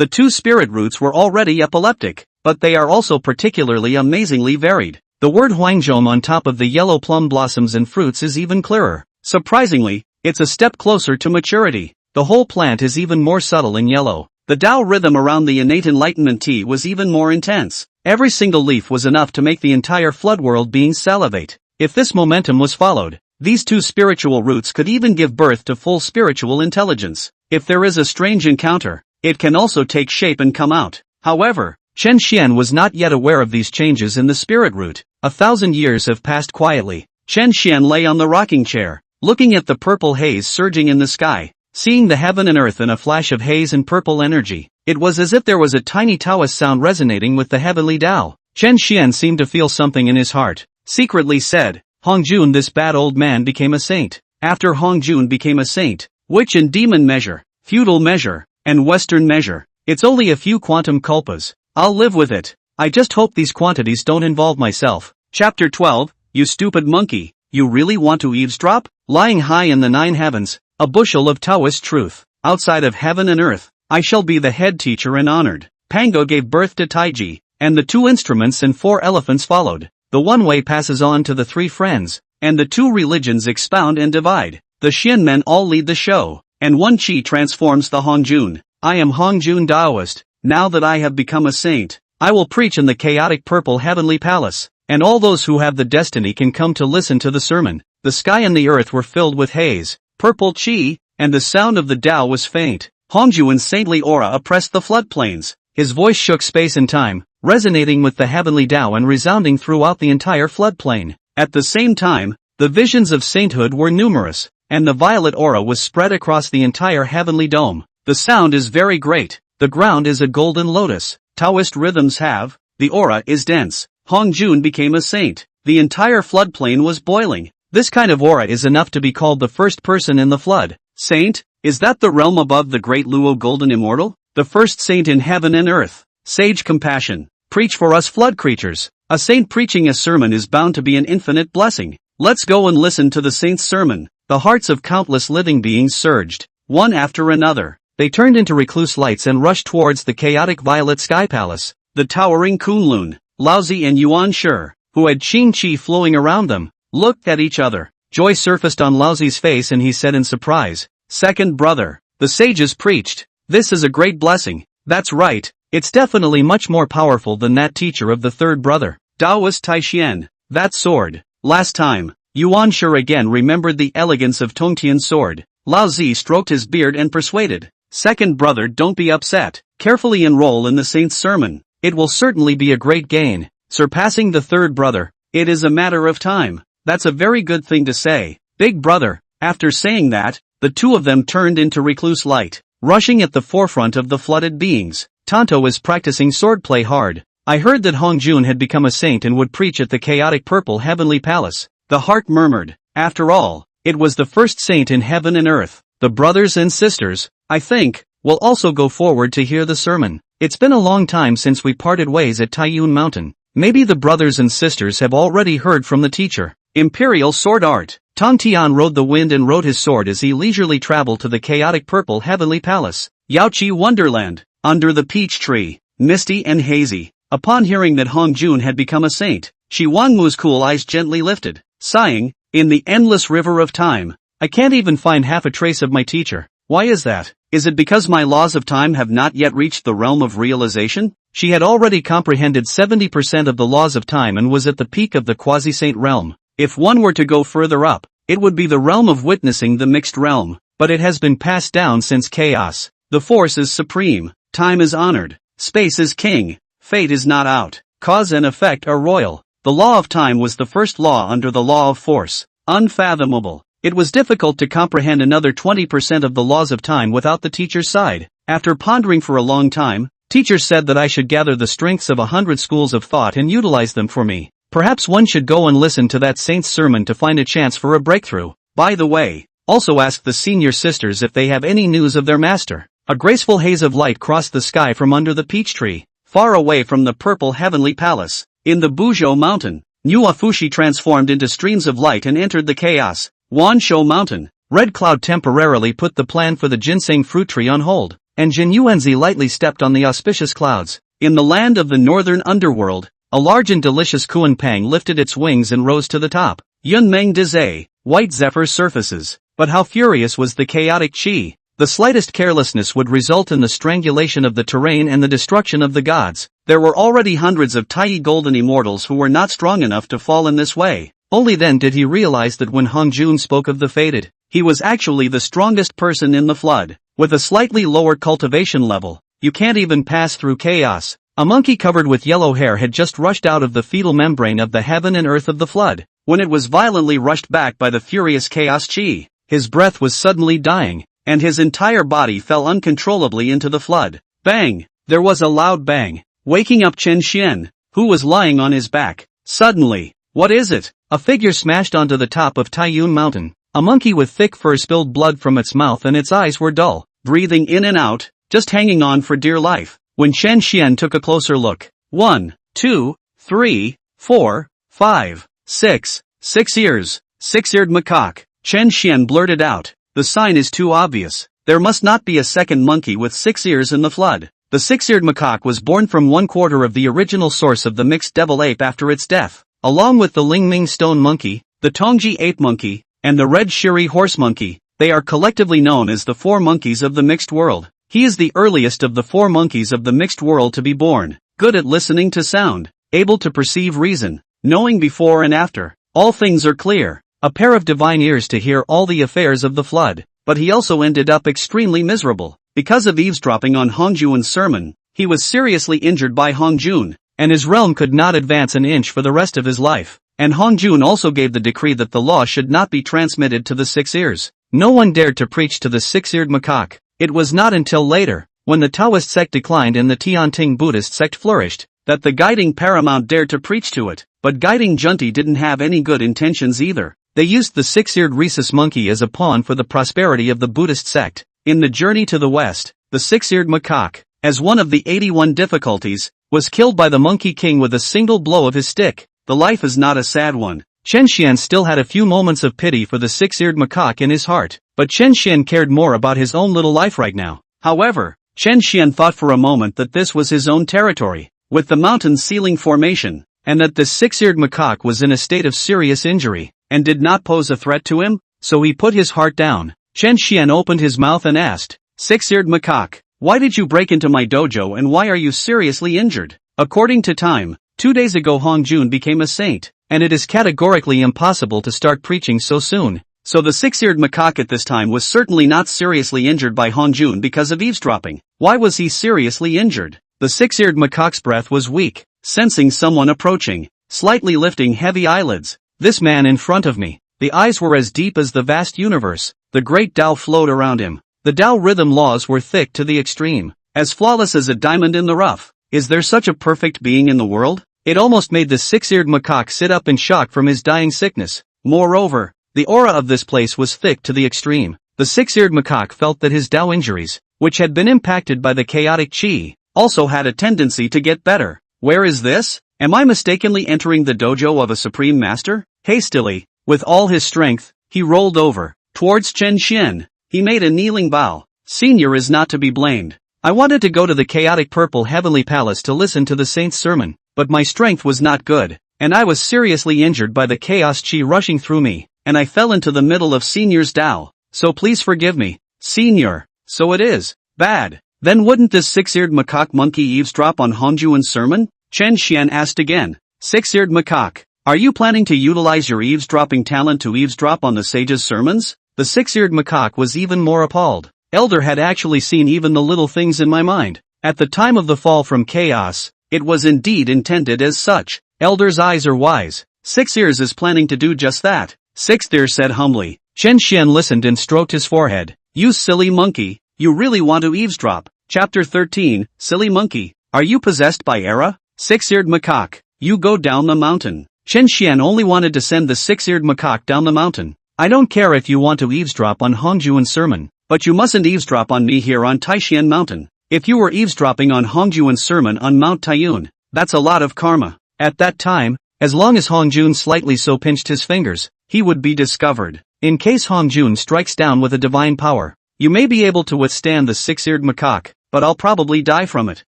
two spirit roots were already epileptic, but they are also particularly amazingly varied. The word Huangzhong on top of the yellow plum blossoms and fruits is even clearer. Surprisingly, it's a step closer to maturity. The whole plant is even more subtle in yellow. The Tao rhythm around the innate enlightenment tea was even more intense. Every single leaf was enough to make the entire flood world being salivate. If this momentum was followed, these two spiritual roots could even give birth to full spiritual intelligence. If there is a strange encounter, it can also take shape and come out. However, Chen Xian was not yet aware of these changes in the spirit root. 1,000 years have passed quietly. Chen Xian lay on the rocking chair, looking at the purple haze surging in the sky, seeing the heaven and earth in a flash of haze and purple energy. It was as if there was a tiny Taoist sound resonating with the heavenly Tao. Chen Xian seemed to feel something in his heart. Secretly said, Hongjun, this bad old man became a saint. After Hongjun became a saint, witch and demon measure, feudal measure, and western measure, it's only a few quantum culpas. I'll live with it. I just hope these quantities don't involve myself. Chapter 12, You stupid monkey, you really want to eavesdrop? Lying high in the 9 heavens, a bushel of Taoist truth, outside of heaven and earth, I shall be the head teacher and honored. Pango gave birth to Taiji, and the 2 instruments and 4 elephants followed. The one way passes on to the 3 friends, and the 2 religions expound and divide. the Xian men all lead the show, and one Qi transforms the Hongjun. I am Hongjun Taoist. Now that I have become a saint, I will preach in the chaotic purple heavenly palace, and all those who have the destiny can come to listen to the sermon. The sky and the earth were filled with haze, purple Qi, and the sound of the Tao was faint. Hongjuan's saintly aura oppressed the floodplains. His voice shook space and time, resonating with the heavenly Tao and resounding throughout the entire floodplain. At the same time, the visions of sainthood were numerous, and the violet aura was spread across the entire heavenly dome. The sound is very great. The ground is a golden lotus. Taoist rhythms have. The aura is dense. Hongjun became a saint. The entire floodplain was boiling. This kind of aura is enough to be called the first person in the flood. Saint? Is that the realm above the great Luo Golden Immortal? The first saint in heaven and earth. Sage compassion. Preach for us flood creatures. A saint preaching a sermon is bound to be an infinite blessing. Let's go and listen to the saint's sermon. The hearts of countless living beings surged, one after another. They turned into recluse lights and rushed towards the chaotic violet sky palace. The towering Kunlun, Laozi and Yuan Shi, who had Qing Qi flowing around them, looked at each other. Joy surfaced on Laozi's face and he said in surprise, "Second brother." The sages preached, "This is a great blessing." That's right, it's definitely much more powerful than that teacher of the third brother. Taoist Taixian, that sword. Last time, Yuan Shi again remembered the elegance of Tongtian's sword. Laozi stroked his beard and persuaded, "Second brother, don't be upset. Carefully enroll in the saint's sermon. It will certainly be a great gain. Surpassing the third brother. It is a matter of time." That's a very good thing to say, big brother. After saying that, the two of them turned into recluse light, rushing at the forefront of the flooded beings. Tonto is practicing swordplay hard. I heard that Hongjun had become a saint and would preach at the chaotic purple heavenly palace. The heart murmured, after all, it was the first saint in heaven and earth. The brothers and sisters, I think, will also go forward to hear the sermon. It's been a long time since we parted ways at Taiyun Mountain. Maybe the brothers and sisters have already heard from the teacher. Imperial Sword Art. Tong Tian rode the wind and rode his sword as he leisurely traveled to the chaotic purple heavenly palace. Yaoqi Wonderland. Under the peach tree, misty and hazy. Upon hearing that Hongjun had become a saint, Shi Wangmu's cool eyes gently lifted, sighing, "In the endless river of time, I can't even find half a trace of my teacher. Why is that? Is it because my laws of time have not yet reached the realm of realization?" She had already comprehended 70% of the laws of time and was at the peak of the quasi-saint realm. If one were to go further up, it would be the realm of witnessing the mixed realm, but it has been passed down since chaos. The force is supreme, time is honored, space is king, fate is not out, cause and effect are royal. The law of time was the first law under the law of force, unfathomable. It was difficult to comprehend another 20% of the laws of time without the teacher's side. After pondering for a long time, teacher said that I should gather the strengths of 100 schools of thought and utilize them for me. Perhaps one should go and listen to that saint's sermon to find a chance for a breakthrough. By the way, also ask the senior sisters if they have any news of their master. A graceful haze of light crossed the sky from under the peach tree, far away from the purple heavenly palace. In the Buzhou mountain, Nua Fushi transformed into streams of light and entered the chaos. Wanshou mountain, Red Cloud temporarily put the plan for the ginseng fruit tree on hold, and Jin Yuanzi lightly stepped on the auspicious clouds. In the land of the northern underworld, a large and delicious Kuan Pang lifted its wings and rose to the top. Yun Meng Dizay, white zephyr surfaces. But how furious was the chaotic Qi? The slightest carelessness would result in the strangulation of the terrain and the destruction of the gods. There were already hundreds of tiny golden immortals who were not strong enough to fall in this way. Only then did he realize that when Hongjun spoke of the fated, he was actually the strongest person in the flood. With a slightly lower cultivation level, you can't even pass through chaos. A monkey covered with yellow hair had just rushed out of the fetal membrane of the heaven and earth of the flood, when it was violently rushed back by the furious chaos Qi. His breath was suddenly dying, and his entire body fell uncontrollably into the flood. Bang! There was a loud bang, waking up Chen Xian, who was lying on his back. Suddenly, what is it? A figure smashed onto the top of Taiyun Mountain. A monkey with thick fur spilled blood from its mouth and its eyes were dull, breathing in and out, just hanging on for dear life. When Chen Xian took a closer look, 1, 2, 3, 4, 5, 6, 6 ears, six-eared macaque. Chen Xian blurted out, "The sign is too obvious. There must not be a second monkey with 6 ears in the flood." The six-eared macaque was born from 1/4 of the original source of the mixed devil ape after its death. Along with the Lingming stone monkey, the Tongji ape monkey, and the red shiri horse monkey. They are collectively known as the 4 monkeys of the mixed world. He is the earliest of the 4 monkeys of the mixed world to be born, good at listening to sound, able to perceive reason, knowing before and after. All things are clear, a pair of divine ears to hear all the affairs of the flood, but he also ended up extremely miserable. Because of eavesdropping on Hongjun's sermon, he was seriously injured by Hongjun, and his realm could not advance an inch for the rest of his life. And Hongjun also gave the decree that the law should not be transmitted to the 6 ears. No one dared to preach to the 6-eared macaque. It was not until later, when the Taoist sect declined and the Tianting Buddhist sect flourished, that the guiding paramount dared to preach to it. But guiding junta didn't have any good intentions either. They used the 6-eared rhesus monkey as a pawn for the prosperity of the Buddhist sect. In the journey to the west, the 6-eared macaque, as one of the 81 difficulties, was killed by the Monkey King with a single blow of his stick. The life is not a sad one. Chen Xian still had a few moments of pity for the 6-eared macaque in his heart, but Chen Xian cared more about his own little life right now. However, Chen Xian thought for a moment that this was his own territory, with the mountain ceiling formation, and that this 6-eared macaque was in a state of serious injury, and did not pose a threat to him, so he put his heart down. Chen Xian opened his mouth and asked, 6-eared macaque, why did you break into my dojo and why are you seriously injured? According to time, 2 days ago Hongjun became a saint, and it is categorically impossible to start preaching so soon. So the 6-eared macaque at this time was certainly not seriously injured by Hongjun because of eavesdropping. Why was he seriously injured? The 6-eared macaque's breath was weak, sensing someone approaching, slightly lifting heavy eyelids. This man in front of me. The eyes were as deep as the vast universe. The great Tao flowed around him. The Tao rhythm laws were thick to the extreme, as flawless as a diamond in the rough. Is there such a perfect being in the world? It almost made the 6-eared macaque sit up in shock from his dying sickness. Moreover, the aura of this place was thick to the extreme. The 6-eared macaque felt that his Tao injuries, which had been impacted by the chaotic qi, also had a tendency to get better. Where is this? Am I mistakenly entering the dojo of a supreme master? Hastily, with all his strength, he rolled over, towards Chen Xian. He made a kneeling bow. Senior is not to be blamed. I wanted to go to the chaotic purple heavenly palace to listen to the saint's sermon, but my strength was not good, and I was seriously injured by the chaos qi rushing through me, and I fell into the middle of Senior's Tao. So please forgive me, Senior. So it is bad. Then wouldn't this 6-eared macaque monkey eavesdrop on Hongjun's sermon? Chen Xian asked again. 6-eared macaque, are you planning to utilize your eavesdropping talent to eavesdrop on the sage's sermons? The 6-eared macaque was even more appalled. Elder had actually seen even the little things in my mind. At the time of the fall from chaos, it was indeed intended as such. Elder's eyes are wise. 6 ears is planning to do just that. 6th ear said humbly. Chen Xian listened and stroked his forehead. You silly monkey, you really want to eavesdrop. Chapter 13, Silly Monkey, are you possessed by Era? 6-eared macaque, you go down the mountain. Chen Xian only wanted to send the 6-eared macaque down the mountain. I don't care if you want to eavesdrop on Hongjun's sermon, but you mustn't eavesdrop on me here on Taishan Mountain. If you were eavesdropping on Hongjun's sermon on Mount Taiyun, that's a lot of karma. At that time, as long as Hongjun slightly so pinched his fingers, he would be discovered. In case Hongjun strikes down with a divine power, you may be able to withstand the 6-eared macaque, but I'll probably die from it.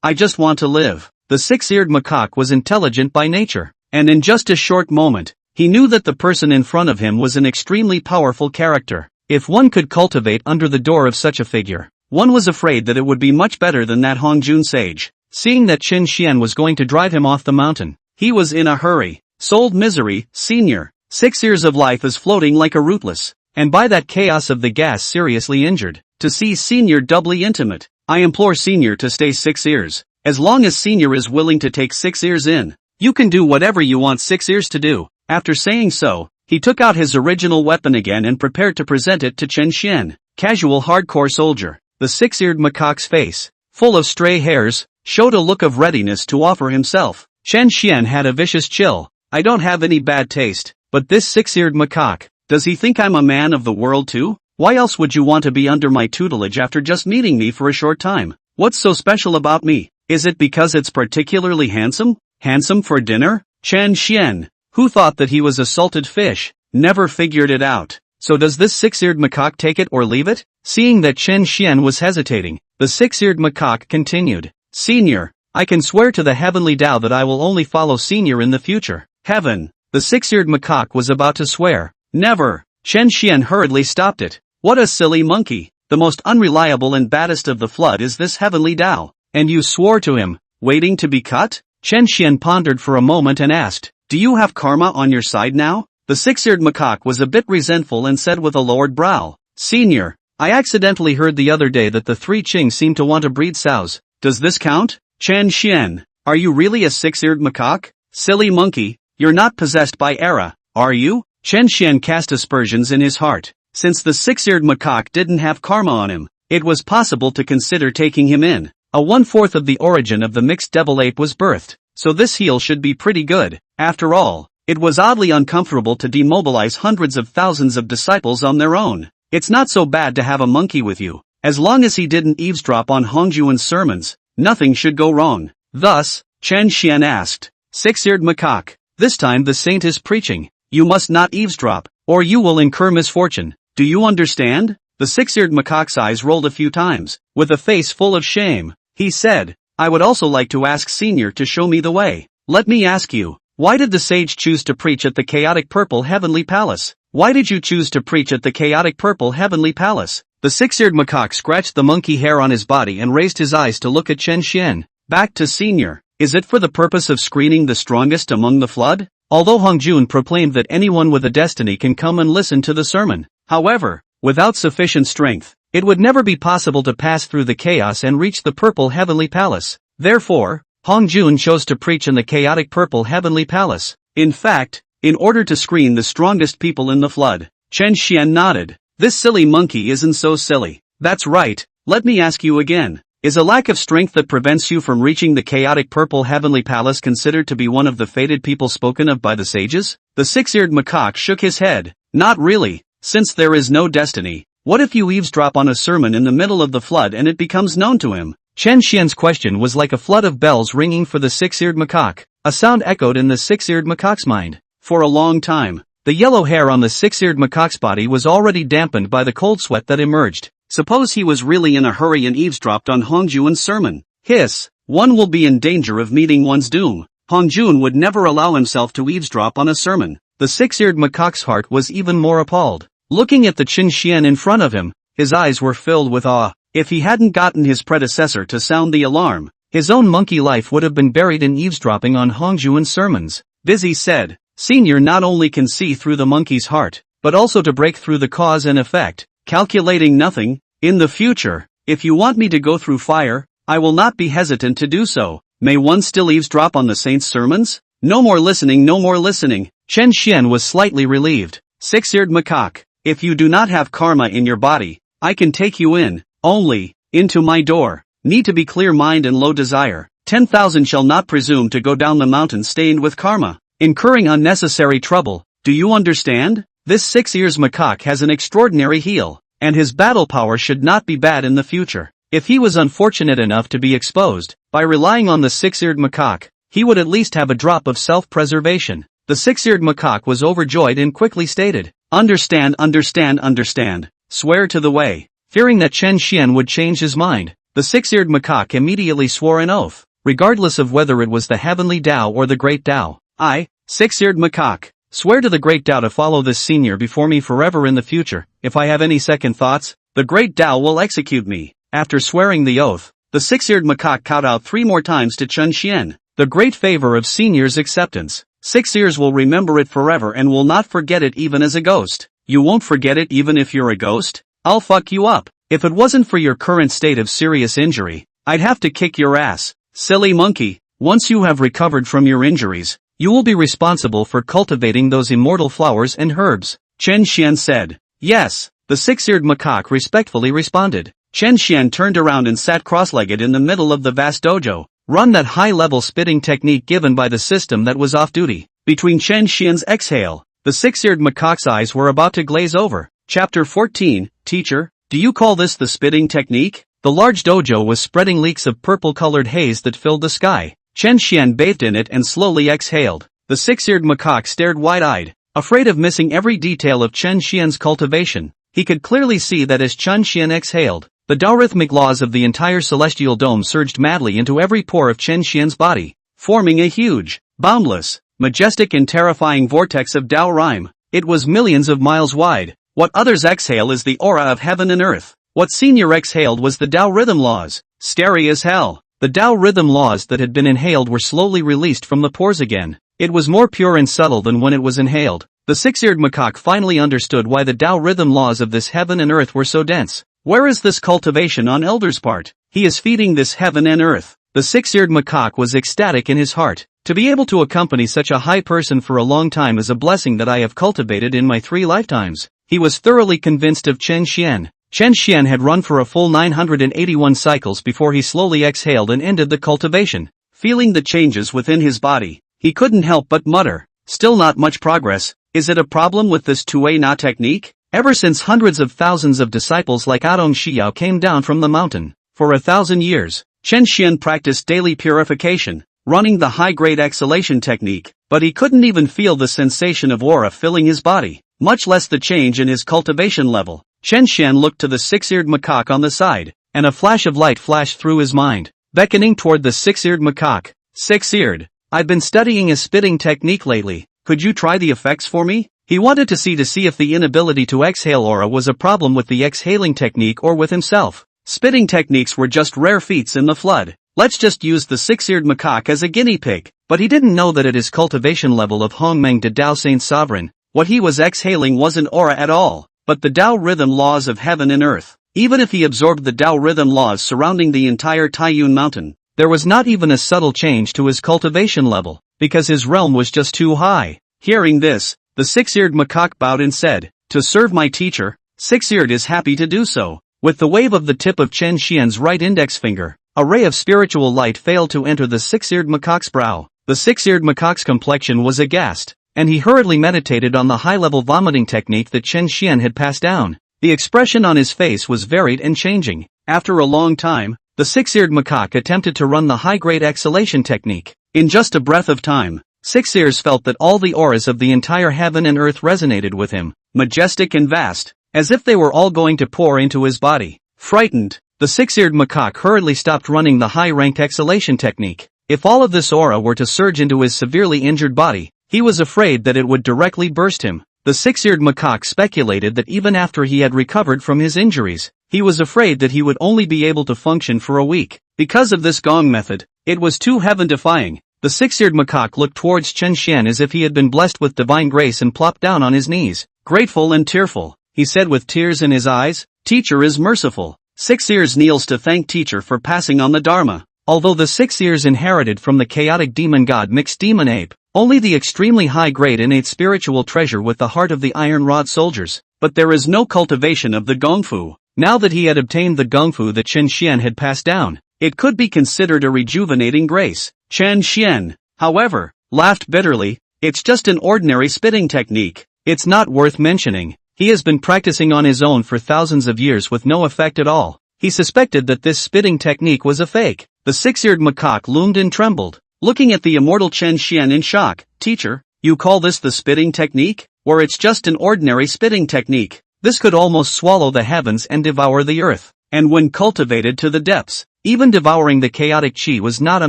I just want to live. The 6-eared macaque was intelligent by nature, and in just a short moment, he knew that the person in front of him was an extremely powerful character. If one could cultivate under the door of such a figure, one was afraid that it would be much better than that Hongjun sage. Seeing that Chen Xian was going to drive him off the mountain, he was in a hurry. Sold misery, Senior. 6 years of life is floating like a rootless, and by that chaos of the gas seriously injured. To see Senior doubly intimate, I implore Senior to stay 6 years. As long as Senior is willing to take 6 years in, you can do whatever you want 6 years to do. After saying so, he took out his original weapon again and prepared to present it to Chen Xian. Casual hardcore soldier. The 6-eared macaque's face, full of stray hairs, showed a look of readiness to offer himself. Chen Xian had a vicious chill. I don't have any bad taste, but this 6-eared macaque, does he think I'm a man of the world too? Why else would you want to be under my tutelage after just meeting me for a short time? What's so special about me? Is it because it's particularly handsome? Handsome for dinner? Chen Xian, who thought that he was a salted fish, never figured it out. So does this 6-eared macaque take it or leave it? Seeing that Chen Xian was hesitating, the 6-eared macaque continued. Senior, I can swear to the heavenly Tao that I will only follow Senior in the future. Heaven. The 6-eared macaque was about to swear. Never. Chen Xian hurriedly stopped it. What a silly monkey! The most unreliable and baddest of the flood is this heavenly Tao. And you swore to him, waiting to be cut? Chen Xian pondered for a moment and asked, do you have karma on your side now? The six-eared macaque was a bit resentful and said with a lowered brow, Senior, I accidentally heard the other day that the three Qing seem to want to breed sows. Does this count? Chen Xian, are you really a six-eared macaque? Silly monkey, you're not possessed by Era, are you? Chen Xian cast aspersions in his heart. Since the six-eared macaque didn't have karma on him, it was possible to consider taking him in. A 1/4 of the origin of the mixed devil ape was birthed, so this heal should be pretty good. After all, it was oddly uncomfortable to demobilize hundreds of thousands of disciples on their own. It's not so bad to have a monkey with you. As long as he didn't eavesdrop on Hongjuan's sermons, nothing should go wrong. Thus, Chen Xian asked, Six-eared macaque, this time the saint is preaching. You must not eavesdrop, or you will incur misfortune. Do you understand? The six-eared macaque's eyes rolled a few times. With a face full of shame, he said, I would also like to ask Senior to show me the way. Let me ask you, why did the sage choose to preach at the chaotic purple heavenly palace? Why did you choose to preach at the chaotic purple heavenly palace? The six-eared macaque scratched the monkey hair on his body and raised his eyes to look at Chen Xian. Back to Senior. Is it for the purpose of screening the strongest among the flood? Although Hongjun proclaimed that anyone with a destiny can come and listen to the sermon, however, without sufficient strength, it would never be possible to pass through the chaos and reach the purple heavenly palace. Therefore, Hongjun chose to preach in the chaotic purple heavenly palace. In fact, in order to screen the strongest people in the flood. Chen Xian nodded. This silly monkey isn't so silly. That's right, let me ask you again. Is a lack of strength that prevents you from reaching the chaotic purple heavenly palace considered to be one of the fated people spoken of by the sages? The six-eared macaque shook his head. Not really, since there is no destiny. What if you eavesdrop on a sermon in the middle of the flood and it becomes known to him? Chen Xian's question was like a flood of bells ringing for the six-eared macaque. A sound echoed in the six-eared macaque's mind. For a long time, the yellow hair on the six-eared macaque's body was already dampened by the cold sweat that emerged. Suppose he was really in a hurry and eavesdropped on Hongjuan's sermon. Hiss, one will be in danger of meeting one's doom. Hongjun would never allow himself to eavesdrop on a sermon. The six-eared macaque's heart was even more appalled. Looking at the Chen Xian in front of him, his eyes were filled with awe. If he hadn't gotten his predecessor to sound the alarm, his own monkey life would have been buried in eavesdropping on Hongjuan's sermons. Busy said, Senior not only can see through the monkey's heart, but also to break through the cause and effect. Calculating nothing. In the future, if you want me to go through fire, I will not be hesitant to do so. May one still eavesdrop on the saint's sermons? No more listening, no more listening. Chen Xian was slightly relieved. Six-eared macaque, if you do not have karma in your body, I can take you in, only, into my door. Need to be clear mind and low desire. 10,000 shall not presume to go down the mountain stained with karma, incurring unnecessary trouble. Do you understand? This six-eared macaque has an extraordinary heal, and his battle power should not be bad in the future. If he was unfortunate enough to be exposed, by relying on the six-eared macaque, he would at least have a drop of self-preservation. The six-eared macaque was overjoyed and quickly stated, Understand, understand, understand. Swear to the way. Fearing that Chen Xian would change his mind, the six-eared macaque immediately swore an oath, regardless of whether it was the heavenly Tao or the great Tao. I, six-eared macaque, swear to the great Tao to follow this senior before me forever in the future. If I have any second thoughts, the great Tao will execute me. After swearing the oath, the six-eared macaque kowtowed 3 more times to Chen Xian. The great favor of senior's acceptance. Six ears will remember it forever and will not forget it even as a ghost. You won't forget it even if you're a ghost? I'll fuck you up. If it wasn't for your current state of serious injury, I'd have to kick your ass. Silly monkey. Once you have recovered from your injuries, you will be responsible for cultivating those immortal flowers and herbs. Chen Xian said. Yes, the six-eared macaque respectfully responded. Chen Xian turned around and sat cross-legged in the middle of the vast dojo. Run that high-level spitting technique given by the system that was off-duty. Between Chen Xian's exhale, the six-eared macaque's eyes were about to glaze over. Chapter 14, Teacher, do you call this the spitting technique? The large dojo was spreading leaks of purple-colored haze that filled the sky. Chen Xian bathed in it and slowly exhaled. The six-eared macaque stared wide-eyed, afraid of missing every detail of Chen Xian's cultivation. He could clearly see that as Chen Xian exhaled, the Taorithmic laws of the entire celestial dome surged madly into every pore of Chen Xian's body, forming a huge, boundless, majestic and terrifying vortex of Tao rhyme. It was millions of miles wide, What others exhale is the aura of heaven and earth. What Senior exhaled was the Tao rhythm laws. Scary as hell. The Tao rhythm laws that had been inhaled were slowly released from the pores again. It was more pure and subtle than when it was inhaled. The six-eared macaque finally understood why the Tao rhythm laws of this heaven and earth were so dense. Where is this cultivation on Elder's part? He is feeding this heaven and earth. The six-eared macaque was ecstatic in his heart. To be able to accompany such a high person for a long time is a blessing that I have cultivated in my 3 lifetimes. He was thoroughly convinced of Chen Xian. Chen Xian had run for a full 981 cycles before he slowly exhaled and ended the cultivation. Feeling the changes within his body, he couldn't help but mutter, "Still not much progress. Is it a problem with this Tue Na technique?" Ever since hundreds of thousands of disciples like Adong Xiao came down from the mountain, for 1,000 years, Chen Xian practiced daily purification, running the high-grade exhalation technique, but he couldn't even feel the sensation of aura filling his body, much less the change in his cultivation level. Chen Xian looked to the six-eared macaque on the side, and a flash of light flashed through his mind, beckoning toward the six-eared macaque. "Six-eared, I've been studying a spitting technique lately. Could you try the effects for me?" He wanted to see if the inability to exhale aura was a problem with the exhaling technique or with himself. Spitting techniques were just rare feats in the flood. Let's just use the six-eared macaque as a guinea pig. But he didn't know that at his cultivation level of Hongmeng de Dao Saint Sovereign, what he was exhaling wasn't aura at all, but the Tao rhythm laws of heaven and earth. Even if he absorbed the Tao rhythm laws surrounding the entire Taiyun mountain, there was not even a subtle change to his cultivation level, because his realm was just too high. Hearing this, the six-eared macaque bowed and said, "To serve my teacher." Six-eared is happy to do so. With the wave of the tip of Chen Xian's right index finger, a ray of spiritual light failed to enter the six-eared macaque's brow. The six-eared macaque's complexion was aghast, and he hurriedly meditated on the high-level vomiting technique that Chen Xian had passed down. The expression on his face was varied and changing. After a long time, the six-eared macaque attempted to run the high-grade exhalation technique. In just a breath of time, Six Ears felt that all the auras of the entire heaven and earth resonated with him, majestic and vast, as if they were all going to pour into his body. Frightened, the six-eared macaque hurriedly stopped running the high-ranked exhalation technique. If all of this aura were to surge into his severely injured body, he was afraid that it would directly burst him. The six-eared macaque speculated that even after he had recovered from his injuries, he was afraid that he would only be able to function for a week. Because of this gong method, it was too heaven-defying. The six-eared macaque looked towards Chen Xian as if he had been blessed with divine grace and plopped down on his knees. Grateful and tearful, he said with tears in his eyes, "Teacher is merciful." Six Ears kneels to thank teacher for passing on the Dharma. Although the Six Ears inherited from the chaotic demon god mixed demon ape, only the extremely high-grade innate spiritual treasure with the heart of the iron rod soldiers, but there is no cultivation of the gongfu. Now that he had obtained the gongfu that Chen Xian had passed down, it could be considered a rejuvenating grace. Chen Xian, however, laughed bitterly. "It's just an ordinary spitting technique. It's not worth mentioning. He has been practicing on his own for thousands of years with no effect at all." He suspected that this spitting technique was a fake. The six-eared macaque loomed and trembled, looking at the immortal Chen Xian in shock. "Teacher, you call this the spitting technique? Or it's just an ordinary spitting technique? This could almost swallow the heavens and devour the earth. And when cultivated to the depths, even devouring the chaotic chi was not a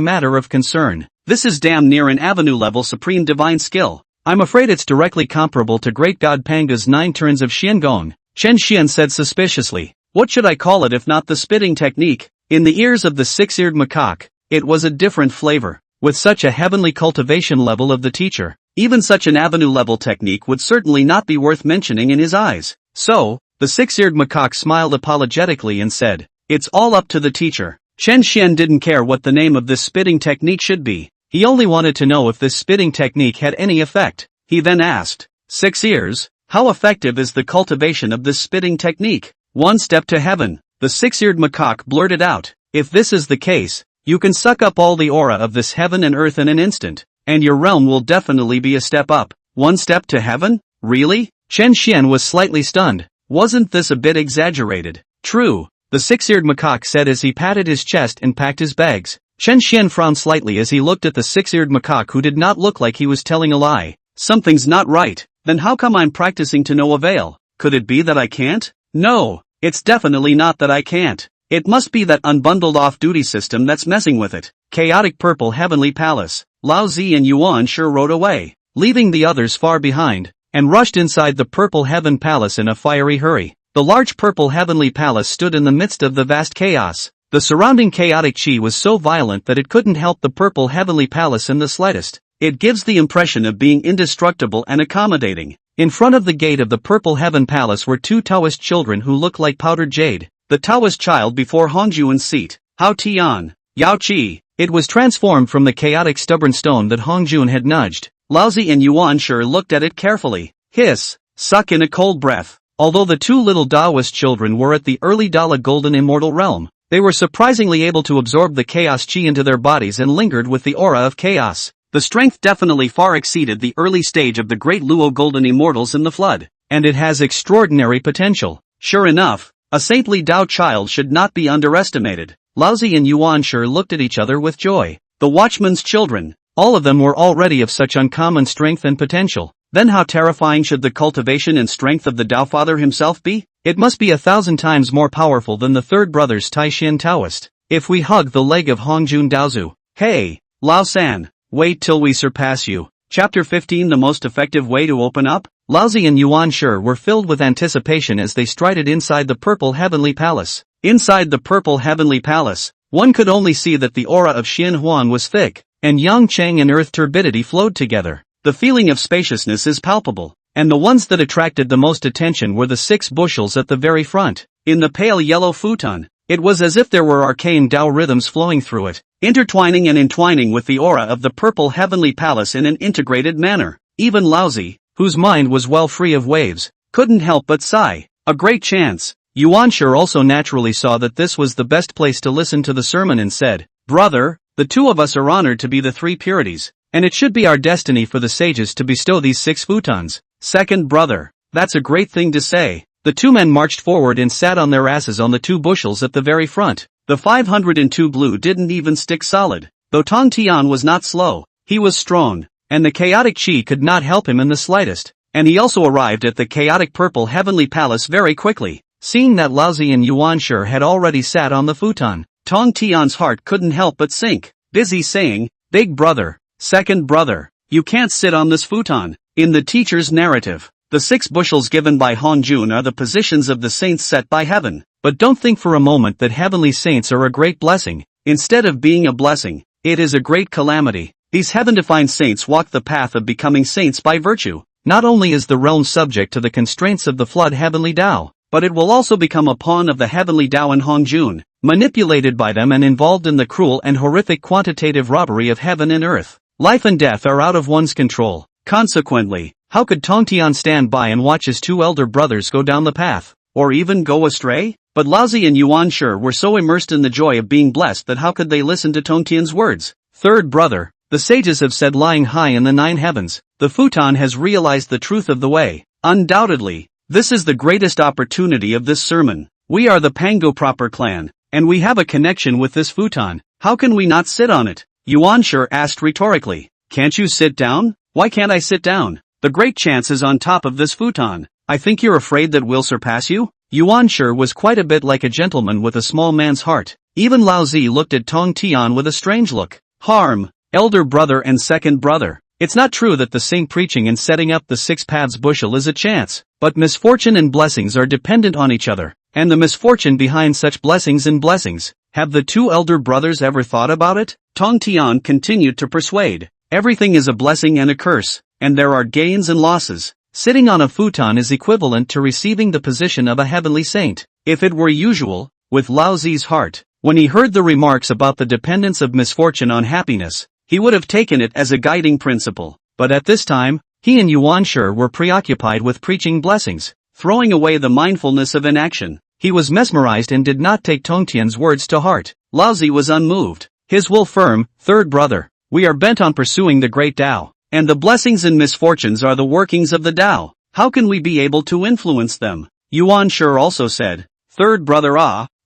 matter of concern. This is damn near an avenue-level supreme divine skill. I'm afraid it's directly comparable to Great God Panga's 9 turns of Xiangong." Chen Xian said suspiciously. "What should I call it if not the spitting technique?" In the ears of the six-eared macaque, it was a different flavor. With such a heavenly cultivation level of the teacher, even such an avenue-level technique would certainly not be worth mentioning in his eyes. So, the six-eared macaque smiled apologetically and said, "It's all up to the teacher." Chen Xian didn't care what the name of this spitting technique should be. He only wanted to know if this spitting technique had any effect. He then asked, "Six Ears, how effective is the cultivation of this spitting technique?" "One step to heaven," the six-eared macaque blurted out. "If this is the case, you can suck up all the aura of this heaven and earth in an instant, and your realm will definitely be a step up." "One step to heaven? Really?" Chen Xian was slightly stunned. Wasn't this a bit exaggerated? "True," the six-eared macaque said as he patted his chest and packed his bags. Chen Xian frowned slightly as he looked at the six-eared macaque who did not look like he was telling a lie. "Something's not right. Then how come I'm practicing to no avail? Could it be that I can't? No, it's definitely not that I can't. It must be that unbundled off-duty system that's messing with it." Chaotic Purple Heavenly Palace. Lao Zi and Yuan sure rode away, leaving the others far behind. and rushed inside the Purple Heaven Palace in a fiery hurry. The large Purple Heavenly Palace stood in the midst of the vast chaos. The surrounding chaotic chi was so violent that it couldn't help the Purple Heavenly Palace in the slightest. It gives the impression of being indestructible and accommodating. In front of the gate of the Purple Heaven Palace were two Taoist children who looked like powdered jade. The Taoist child before Hongjuan's seat, Hao Tian, Yao Qi. It was transformed from the chaotic stubborn stone that Hongjun had nudged. Laozi and Yuan Shi looked at it carefully. Hiss, suck in a cold breath. Although the two little Taoist children were at the early Dala Golden Immortal Realm, they were surprisingly able to absorb the chaos chi into their bodies and lingered with the aura of chaos. The strength definitely far exceeded the early stage of the great Luo Golden Immortals in the flood, and it has extraordinary potential. Sure enough, a saintly Dao child should not be underestimated. Laozi and Yuan Shi looked at each other with joy. The Watchman's children, all of them were already of such uncommon strength and potential. Then how terrifying should the cultivation and strength of the Dao Father himself be? It must be 1,000 times more powerful than the third brother's Taishin Taoist. If we hug the leg of Hongjun Daozu. Hey, Lao San, wait till we surpass you. Chapter 15. The most effective way to open up? Laozi and Yuan Shi were filled with anticipation as they strided inside the Purple Heavenly Palace. Inside the Purple Heavenly Palace, one could only see that the aura of Xin Huan was thick, and Yang Cheng and earth turbidity flowed together. The feeling of spaciousness is palpable, and the ones that attracted the most attention were the 6 bushels at the very front. In the pale yellow futon, it was as if there were arcane Dao rhythms flowing through it, intertwining and entwining with the aura of the Purple Heavenly Palace in an integrated manner. Even Laozi, whose mind was well free of waves, couldn't help but sigh. A great chance. Yuan Shi also naturally saw that this was the best place to listen to the sermon and said, "Brother, the two of us are honored to be the 3 purities, and it should be our destiny for the sages to bestow these 6 futons." Second brother, that's a great thing to say. The 2 men marched forward and sat on their asses on the 2 bushels at the very front. The 502 blue didn't even stick solid. Though Tong Tian was not slow, he was strong, and the chaotic chi could not help him in the slightest. And he also arrived at the chaotic Purple Heavenly Palace very quickly. Seeing that Laozi and Yuan Shi had already sat on the futon, Tong Tian's heart couldn't help but sink, busy saying, "Big brother, second brother, you can't sit on this futon." In the teacher's narrative, the 6 bushels given by Hongjun are the positions of the saints set by heaven. But don't think for a moment that heavenly saints are a great blessing. Instead of being a blessing, it is a great calamity. These heaven-defined saints walk the path of becoming saints by virtue. Not only is the realm subject to the constraints of the flood heavenly Dao, but it will also become a pawn of the heavenly Dao and Hongjun, manipulated by them and involved in the cruel and horrific quantitative robbery of heaven and earth. Life and death are out of one's control. Consequently, how could Tongtian stand by and watch his 2 elder brothers go down the path, or even go astray? But Laozi and Yuan Shi were so immersed in the joy of being blessed that how could they listen to Tongtian's words? Third brother, the sages have said lying high in the 9 heavens, the futon has realized the truth of the way. Undoubtedly, this is the greatest opportunity of this sermon. We are the Pangu proper clan, and we have a connection with this futon. How can we not sit on it? Yuan Shi asked rhetorically. Can't you sit down? Why can't I sit down? The great chance is on top of this futon. I think you're afraid that we'll surpass you? Yuan Shi was quite a bit like a gentleman with a small man's heart. Even Laozi looked at Tong Tian with a strange look. Harm, elder brother and second brother. It's not true that the saint preaching and setting up the 6 paths bushel is a chance, but misfortune and blessings are dependent on each other, and the misfortune behind such blessings and blessings. Have the 2 elder brothers ever thought about it? Tong Tian continued to persuade. Everything is a blessing and a curse, and there are gains and losses. Sitting on a futon is equivalent to receiving the position of a heavenly saint. If it were usual, with Laozi's heart, when he heard the remarks about the dependence of misfortune on happiness, he would have taken it as a guiding principle. But at this time, he and Yuan Shi were preoccupied with preaching blessings, throwing away the mindfulness of inaction. He was mesmerized and did not take Tongtian's words to heart. Laozi was unmoved, his will firm. Third brother, we are bent on pursuing the great Tao, and the blessings and misfortunes are the workings of the Tao. How can we be able to influence them? Yuan Shi also said. Third brother,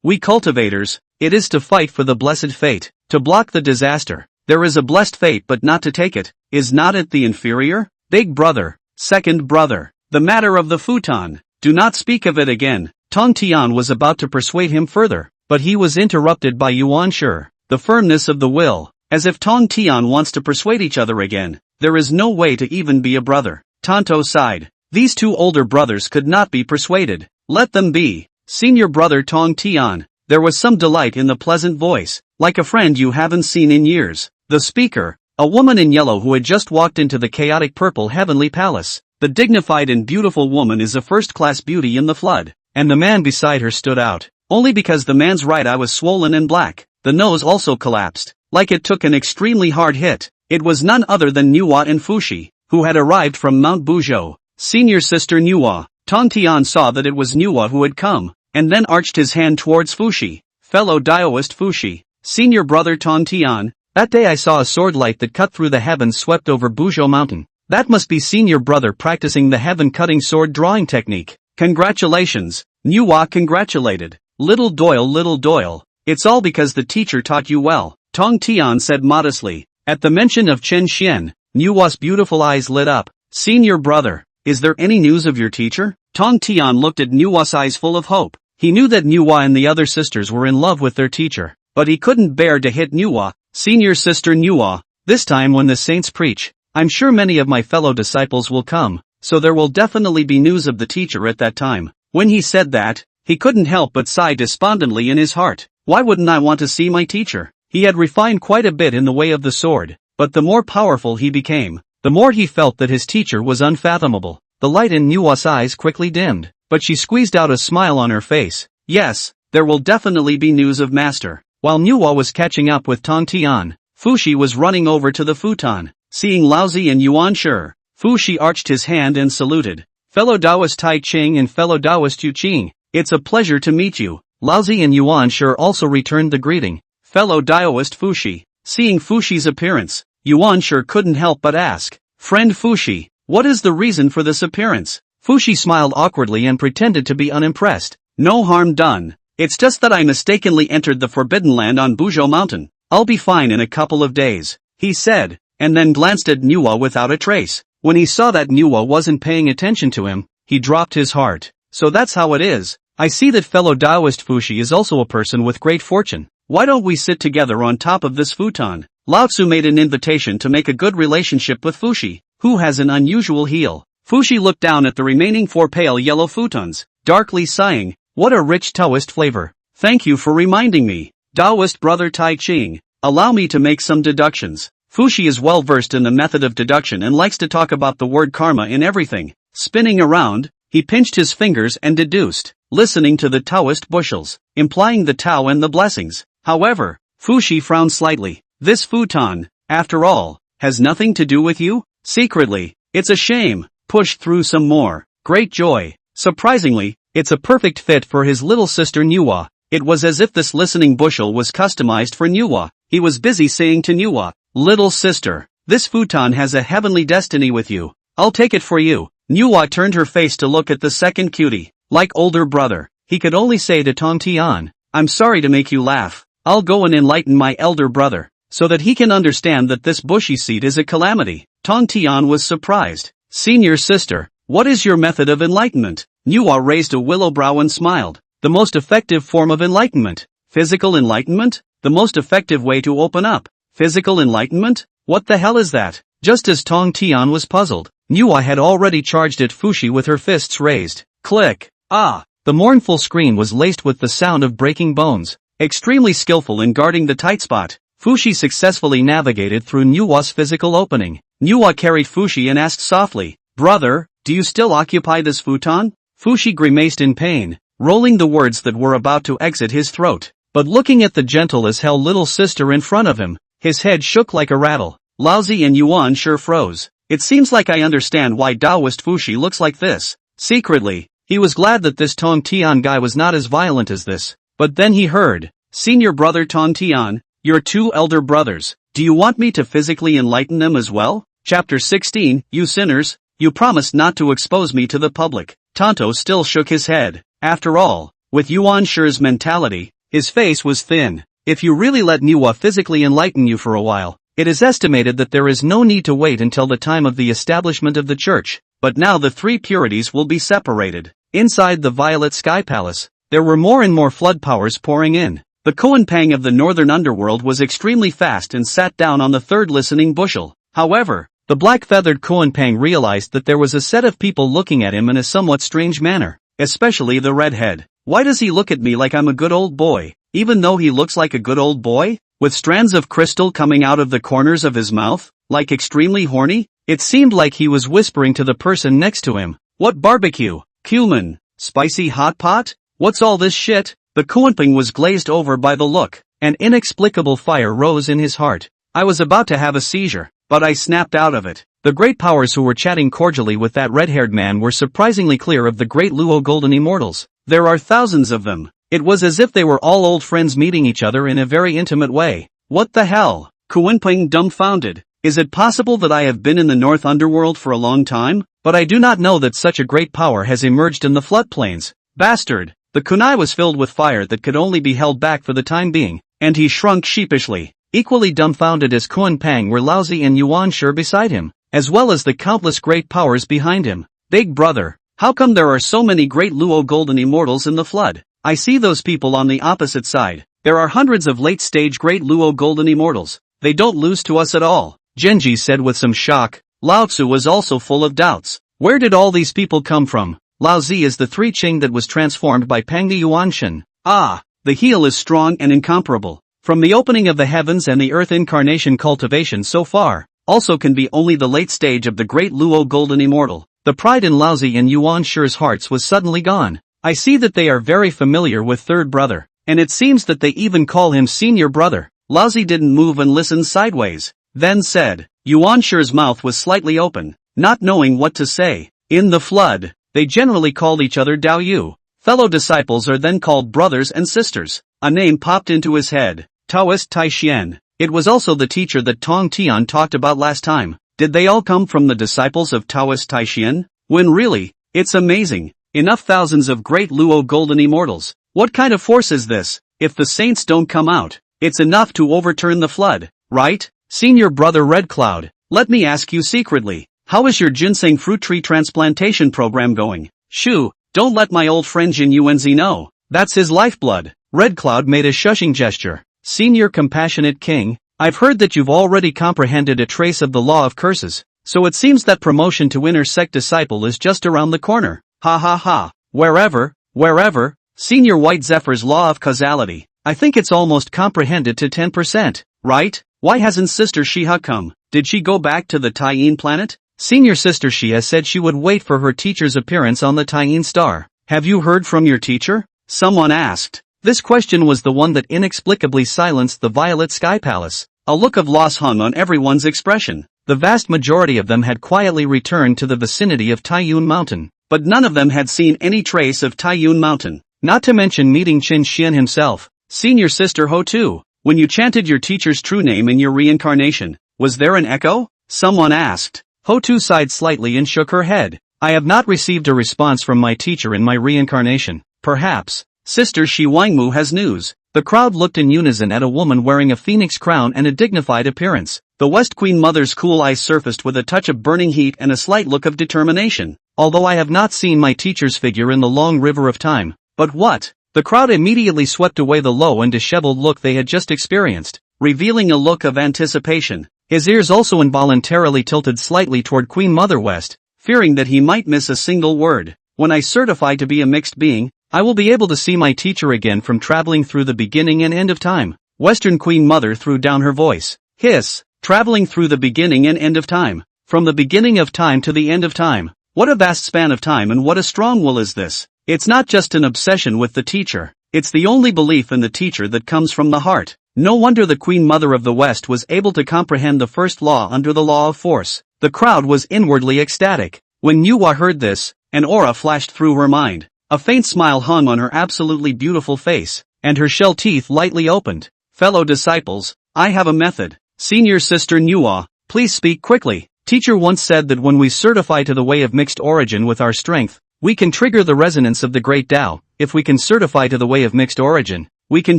we cultivators, it is to fight for the blessed fate, to block the disaster. There is a blessed fate but not to take it. Is not it the inferior? Big brother, second brother, the matter of the futon, do not speak of it again. Tong Tian was about to persuade him further, but he was interrupted by Yuan Shi. The firmness of the will, as if Tong Tian wants to persuade each other again. There is no way to even be a brother. Tonto sighed. These two older brothers could not be persuaded. Let them be. Senior brother Tong Tian. There was some delight in the pleasant voice, like a friend you haven't seen in years. The speaker, a woman in yellow who had just walked into the chaotic purple heavenly palace. The dignified and beautiful woman is a first-class beauty in the flood, and the man beside her stood out, only because the man's right eye was swollen and black. The nose also collapsed, like it took an extremely hard hit. It was none other than Nuwa and Fushi, who had arrived from Mount Buzhou. Senior sister Nuwa. Tong Tian saw that it was Nuwa who had come, and then arched his hand towards Fushi. Fellow Daoist Fushi. Senior brother Tong Tian. That day I saw a sword light that cut through the heavens swept over Buzhou mountain. That must be senior brother practicing the heaven-cutting sword drawing technique. Congratulations. Nuwa congratulated. Little Doyle. It's all because the teacher taught you well, Tong Tian said modestly. At the mention of Chen Xian, Nuwa's beautiful eyes lit up. Senior brother, is there any news of your teacher? Tong Tian looked at Nuwa's eyes full of hope. He knew that Nuwa and the other sisters were in love with their teacher, but he couldn't bear to hit Nuwa. Senior sister Nuwa, this time when the saints preach, I'm sure many of my fellow disciples will come, so there will definitely be news of the teacher at that time. When he said that, he couldn't help but sigh despondently in his heart. Why wouldn't I want to see my teacher? He had refined quite a bit in the way of the sword, but the more powerful he became, the more he felt that his teacher was unfathomable. The light in Nuwa's eyes quickly dimmed, but she squeezed out a smile on her face. Yes, there will definitely be news of master. While Nuwa was catching up with Tong Tian, Fushi was running over to the futon. Seeing Laozi and Yuan Shi, Fushi arched his hand and saluted. Fellow Taoist Tai Ching and fellow Taoist Yu Qing, it's a pleasure to meet you. Laozi and Yuan Shi also returned the greeting. Fellow Taoist Fushi. Seeing Fushi's appearance, Yuan Shi couldn't help but ask, Friend Fushi, what is the reason for this appearance? Fushi smiled awkwardly and pretended to be unimpressed. No harm done. It's just that I mistakenly entered the Forbidden Land on Buzhou Mountain. I'll be fine in a couple of days, he said, and then glanced at Nuwa without a trace. When he saw that Nuwa wasn't paying attention to him, he dropped his heart. So that's how it is. I see that fellow Taoist Fushi is also a person with great fortune. Why don't we sit together on top of this futon? Lao Tzu made an invitation to make a good relationship with Fushi, who has an unusual heel. Fushi looked down at the remaining 4 pale yellow futons, darkly sighing, what a rich Taoist flavor. Thank you for reminding me. Taoist brother Tai Ching, allow me to make some deductions. Fushi is well versed in the method of deduction and likes to talk about the word karma in everything. Spinning around, he pinched his fingers and deduced, listening to the Taoist bushels, implying the Tao and the blessings. However, Fushi frowned slightly. This futon, after all, has nothing to do with you? Secretly, it's a shame. Push through some more. Great joy. Surprisingly, it's a perfect fit for his little sister Nuwa. It was as if this listening bushel was customized for Nuwa. He was busy saying to Nuwa, Little sister, this futon has a heavenly destiny with you. I'll take it for you. Nuwa turned her face to look at the second cutie. Like older brother, he could only say to Tong Tian, I'm sorry to make you laugh. I'll go and enlighten my elder brother, so that he can understand that this bushy seed is a calamity. Tong Tian was surprised. Senior sister, what is your method of enlightenment? Nuwa raised a willow brow and smiled. The most effective form of enlightenment. Physical enlightenment? The most effective way to open up. Physical enlightenment? What the hell is that? Just as Tong Tian was puzzled, Nuwa had already charged at Fushi with her fists raised. Click. Ah! The mournful screen was laced with the sound of breaking bones. Extremely skillful in guarding the tight spot, Fushi successfully navigated through Nuwa's physical opening. Nuwa carried Fushi and asked softly, Brother, do you still occupy this futon? Fushi grimaced in pain, rolling the words that were about to exit his throat. But looking at the gentle as hell little sister in front of him, his head shook like a rattle. Laozi and Yuan Shi froze. It seems like I understand why Taoist Fushi looks like this. Secretly, he was glad that this Tong Tian guy was not as violent as this. But then he heard, Senior brother Tong Tian, your 2 elder brothers, do you want me to physically enlighten them as well? Chapter 16, You sinners, you promised not to expose me to the public. Tonto still shook his head. After all, with Yuan Shi's mentality, his face was thin. If you really let Nuwa physically enlighten you for a while, it is estimated that there is no need to wait until the time of the establishment of the church. But now the 3 purities will be separated. Inside the Violet Sky Palace, there were more and more flood powers pouring in. The Koan-Pang of the northern underworld was extremely fast and sat down on the 3rd listening bushel. However, The black-feathered Koan-pang realized that there was a set of people looking at him in a somewhat strange manner, especially the redhead. Why does he look at me like I'm a good old boy, even though he looks like a good old boy? With strands of crystal coming out of the corners of his mouth, like extremely horny? It seemed like he was whispering to the person next to him. What barbecue? Cumin? Spicy hot pot? What's all this shit? The Koan-pang was glazed over by the look. An inexplicable fire rose in his heart. I was about to have a seizure, but I snapped out of it. The great powers who were chatting cordially with that red-haired man were surprisingly clear of the great Luo golden immortals. There are thousands of them. It was as if they were all old friends meeting each other in a very intimate way. What the hell? Koan-pang dumbfounded. Is it possible that I have been in the North Underworld for a long time? But I do not know that such a great power has emerged in the floodplains. Bastard! The kunai was filled with fire that could only be held back for the time being, and he shrunk sheepishly. Equally dumbfounded as Koan-pang were Laozi and Yuanshi beside him, as well as the countless great powers behind him. Big brother, how come there are so many great Luo golden immortals in the flood? I see those people on the opposite side. There are hundreds of late-stage great Luo golden immortals. They don't lose to us at all, Genji said with some shock. Lao Tzu was also full of doubts. Where did all these people come from? Lao Zi is the three Qing that was transformed by Pangdi Yuanshan. Ah, the heel is strong and incomparable. From the opening of the heavens and the earth incarnation cultivation so far, also can be only the late stage of the great Luo golden immortal. The pride in Lao Zi and Yuanshi's hearts was suddenly gone. I see that they are very familiar with third brother, and it seems that they even call him senior brother. Lao Zi didn't move and listened sideways, then said. Yuanshi's mouth was slightly open, not knowing what to say. In the flood, they generally called each other Dao Yu. Fellow disciples are then called brothers and sisters. A name popped into his head. Taoist Taixian. It was also the teacher that Tong Tian talked about last time. Did they all come from the disciples of Taoist Taixian? When really, it's amazing. Enough thousands of great Luo golden immortals. What kind of force is this? If the saints don't come out, it's enough to overturn the flood, right? Senior brother Red Cloud, let me ask you secretly, how is your ginseng fruit tree transplantation program going? Shoo, don't let my old friend Jin Yuanzi know. That's his lifeblood. Red Cloud made a shushing gesture. Senior compassionate king, I've heard that you've already comprehended a trace of the law of curses, so it seems that promotion to inner sect disciple is just around the corner. Ha ha ha. Wherever, Senior White Zephyr's law of causality, I think it's almost comprehended to 10%, right? Why hasn't Sister Shiha come? Did she go back to the Taiyin planet? Senior Sister Shiha said she would wait for her teacher's appearance on the Taiyin star. Have you heard from your teacher? Someone asked. This question was the one that inexplicably silenced the Violet Sky Palace. A look of loss hung on everyone's expression. The vast majority of them had quietly returned to the vicinity of Taiyun Mountain, but none of them had seen any trace of Taiyun Mountain, not to mention meeting Qin Xian himself. Senior Sister Ho too. When you chanted your teacher's true name in your reincarnation, was there an echo? Someone asked. Ho-Tu sighed slightly and shook her head. I have not received a response from my teacher in my reincarnation. Perhaps Sister Shi Wangmu has news. The crowd looked in unison at a woman wearing a phoenix crown and a dignified appearance. The West Queen Mother's cool eyes surfaced with a touch of burning heat and a slight look of determination. Although I have not seen my teacher's figure in the long river of time. But what? The crowd immediately swept away the low and disheveled look they had just experienced, revealing a look of anticipation. His ears also involuntarily tilted slightly toward Queen Mother West, fearing that he might miss a single word. When I certify to be a mixed being, I will be able to see my teacher again from traveling through the beginning and end of time. Western Queen Mother threw down her voice. Hiss, traveling through the beginning and end of time. From the beginning of time to the end of time. What a vast span of time and what a strong will is this. It's not just an obsession with the teacher. It's the only belief in the teacher that comes from the heart. No wonder the Queen Mother of the West was able to comprehend the first law under the law of force. The crowd was inwardly ecstatic. When Nuwa heard this, an aura flashed through her mind. A faint smile hung on her absolutely beautiful face, and her shell teeth lightly opened. Fellow disciples, I have a method. Senior Sister Nuwa, please speak quickly. Teacher once said that when we certify to the way of mixed origin with our strength, we can trigger the resonance of the great Tao. If we can certify to the way of mixed origin, we can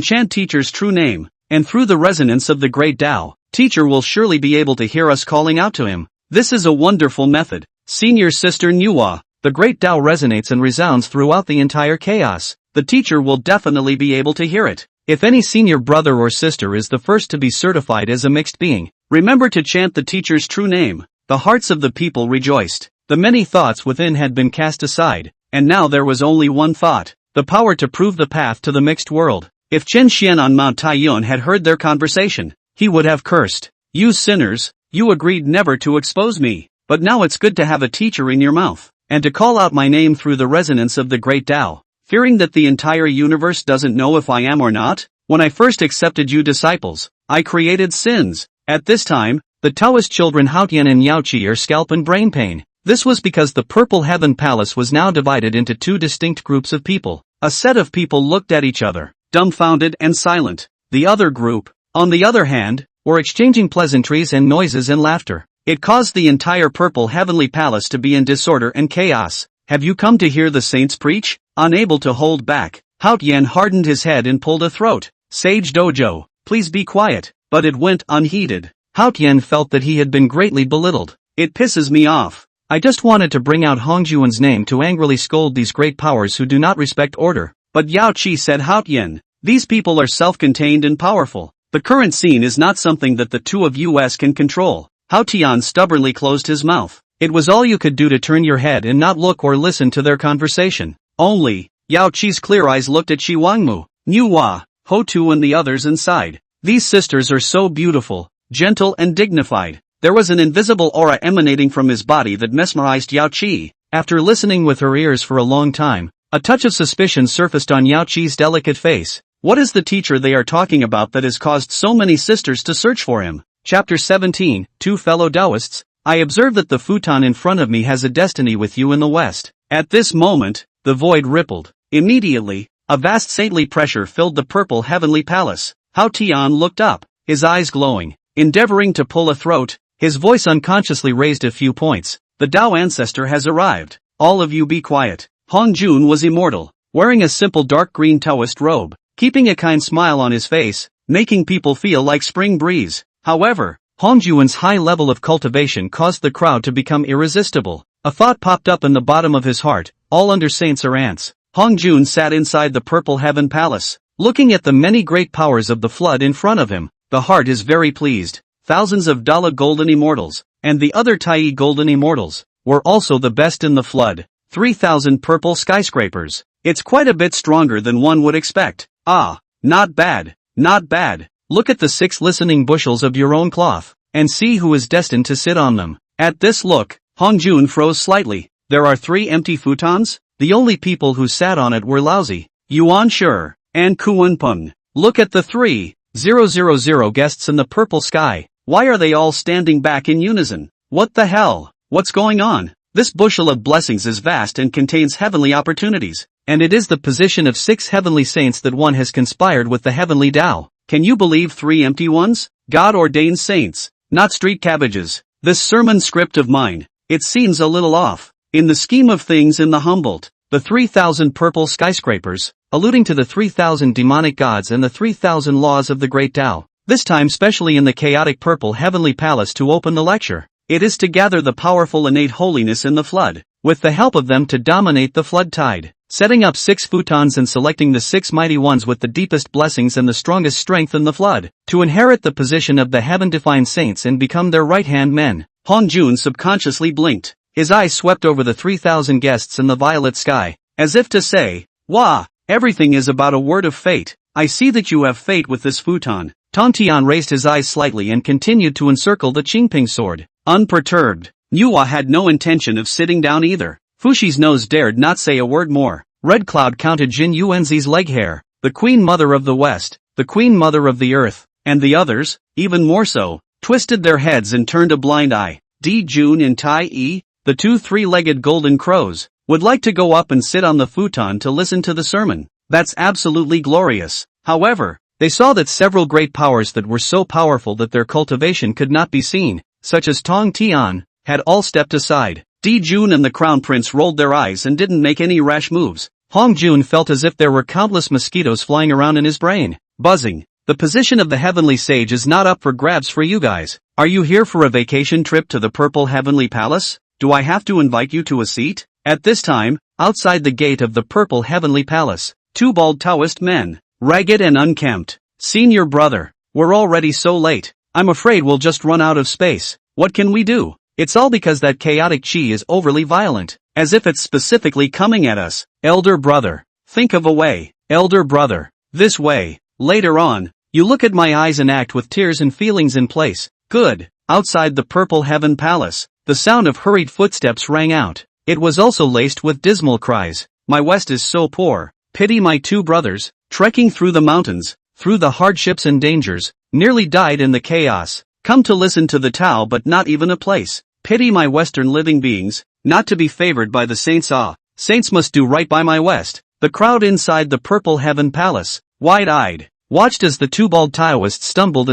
chant teacher's true name, and through the resonance of the great Tao, teacher will surely be able to hear us calling out to him. This is a wonderful method. Senior Sister Nuwa, the great Tao resonates and resounds throughout the entire chaos. The teacher will definitely be able to hear it. If any senior brother or sister is the first to be certified as a mixed being, remember to chant the teacher's true name. the hearts of the people rejoiced. The many thoughts within had been cast aside, and now there was only one thought, the power to prove the path to the mixed world. If Chen Xian on Mount Taiyuan had heard their conversation, he would have cursed. You sinners, you agreed never to expose me, but now it's good to have a teacher in your mouth, and to call out my name through the resonance of the great Tao, fearing that the entire universe doesn't know if I am or not? When I first accepted you disciples, I created sins. At this time, the Taoist children Haotian and Yaoqi are scalp and brain pain. This was because the Purple Heaven Palace was now divided into two distinct groups of people. A set of people looked at each other, dumbfounded and silent. The other group, on the other hand, were exchanging pleasantries and noises and laughter. It caused the entire Purple Heavenly Palace to be in disorder and chaos. Have you come to hear the saints preach? Unable to hold back, Haotian hardened his head and pulled a throat. Sage Dojo, please be quiet. But it went unheeded. Haotian felt that he had been greatly belittled. It pisses me off. I just wanted to bring out Hongjuan's name to angrily scold these great powers who do not respect order. But Yao Qi said, Haotian, these people are self-contained and powerful. The current scene is not something that the two of us can control. Haotian stubbornly closed his mouth. It was all you could do to turn your head and not look or listen to their conversation. Only, Yao Qi's clear eyes looked at Shi Wangmu, Nuhua, Ho Tu and the others inside. These sisters are so beautiful, gentle and dignified. There was an invisible aura emanating from his body that mesmerized Yao Qi. After listening with her ears for a long time, a touch of suspicion surfaced on Yao Qi's delicate face. What is the teacher they are talking about that has caused so many sisters to search for him? Chapter 17, Two Fellow Taoists. I observe that the futon in front of me has a destiny with you in the West. At this moment, the void rippled. Immediately, a vast saintly pressure filled the Purple Heavenly Palace. Hao Tian looked up, his eyes glowing. Endeavoring to pull a throat, his voice unconsciously raised a few points. The Tao ancestor has arrived. All of you be quiet. Hong Jun was immortal, wearing a simple dark green Taoist robe, keeping a kind smile on his face, making people feel like spring breeze. However, Hong Jun's high level of cultivation caused the crowd to become irresistible. A thought popped up in the bottom of his heart, all under saints are ants. Hong Jun sat inside the Purple Heaven Palace, looking at the many great powers of the flood in front of him. The heart is very pleased. Thousands of Dala Golden Immortals, and the other Tai Golden Immortals, were also the best in the flood. 3,000 purple skyscrapers. It's quite a bit stronger than one would expect. Ah, not bad, not bad. Look at the 6 listening bushels of your own cloth, and see who is destined to sit on them. At this look, Hong Jun froze slightly. There are 3 empty futons? The only people who sat on it were Laozi, Yuan Shi, and Kuan Peng. Look at the 3,000 guests in the purple sky. Why are they all standing back in unison? What the hell? What's going on? This bushel of blessings is vast and contains heavenly opportunities, and it is the position of 6 heavenly saints that one has conspired with the heavenly Tao. Can you believe 3 empty ones? God-ordained saints, not street cabbages. This sermon script of mine, it seems a little off. In the scheme of things in the Humboldt, the 3,000 purple skyscrapers, alluding to the 3,000 demonic gods and the 3,000 laws of the great Tao, this time specially in the chaotic Purple Heavenly Palace to open the lecture. It is to gather the powerful innate holiness in the flood, with the help of them to dominate the flood tide, setting up 6 futons and selecting the 6 mighty ones with the deepest blessings and the strongest strength in the flood, to inherit the position of the heaven-defined saints and become their right-hand men. Hong Jun subconsciously blinked. His eyes swept over the 3,000 guests in the violet sky, as if to say, "Wah, everything is about a word of fate. I see that you have fate with this futon." Tong Tian raised his eyes slightly and continued to encircle the Qingping sword. Unperturbed, Nuhua had no intention of sitting down either. Fushi's nose dared not say a word more. Red Cloud counted Jin Yuanzi's leg hair, the Queen Mother of the West, the Queen Mother of the Earth, and the others, even more so, twisted their heads and turned a blind eye. Di Jun and Tai Yi, the 2 3-legged golden crows, would like to go up and sit on the futon to listen to the sermon. That's absolutely glorious. However, they saw that several great powers that were so powerful that their cultivation could not be seen, such as Tong Tian, had all stepped aside. Di Jun and the Crown Prince rolled their eyes and didn't make any rash moves. Hong Jun felt as if there were countless mosquitoes flying around in his brain, buzzing. The position of the Heavenly Sage is not up for grabs for you guys. Are you here for a vacation trip to the Purple Heavenly Palace? Do I have to invite you to a seat? At this time, outside the gate of the Purple Heavenly Palace, 2 bald Taoist men, ragged and unkempt. Senior brother, we're already so late. I'm afraid we'll just run out of space. What can we do? It's all because that chaotic chi is overly violent, as if it's specifically coming at us. Elder brother, think of a way. Elder brother, this way. Later on, you look at my eyes and act with tears and feelings in place. Good. Outside the Purple Heaven Palace, the sound of hurried footsteps rang out. It was also laced with dismal cries. My West is so poor. Pity my two brothers, trekking through the mountains, through the hardships and dangers, nearly died in the chaos. Come to listen to the Tao but not even a place. Pity my Western living beings, not to be favored by the saints. Saints must do right by my West. The crowd inside the Purple Heaven Palace, wide-eyed, watched as the two bald Taoists stumbled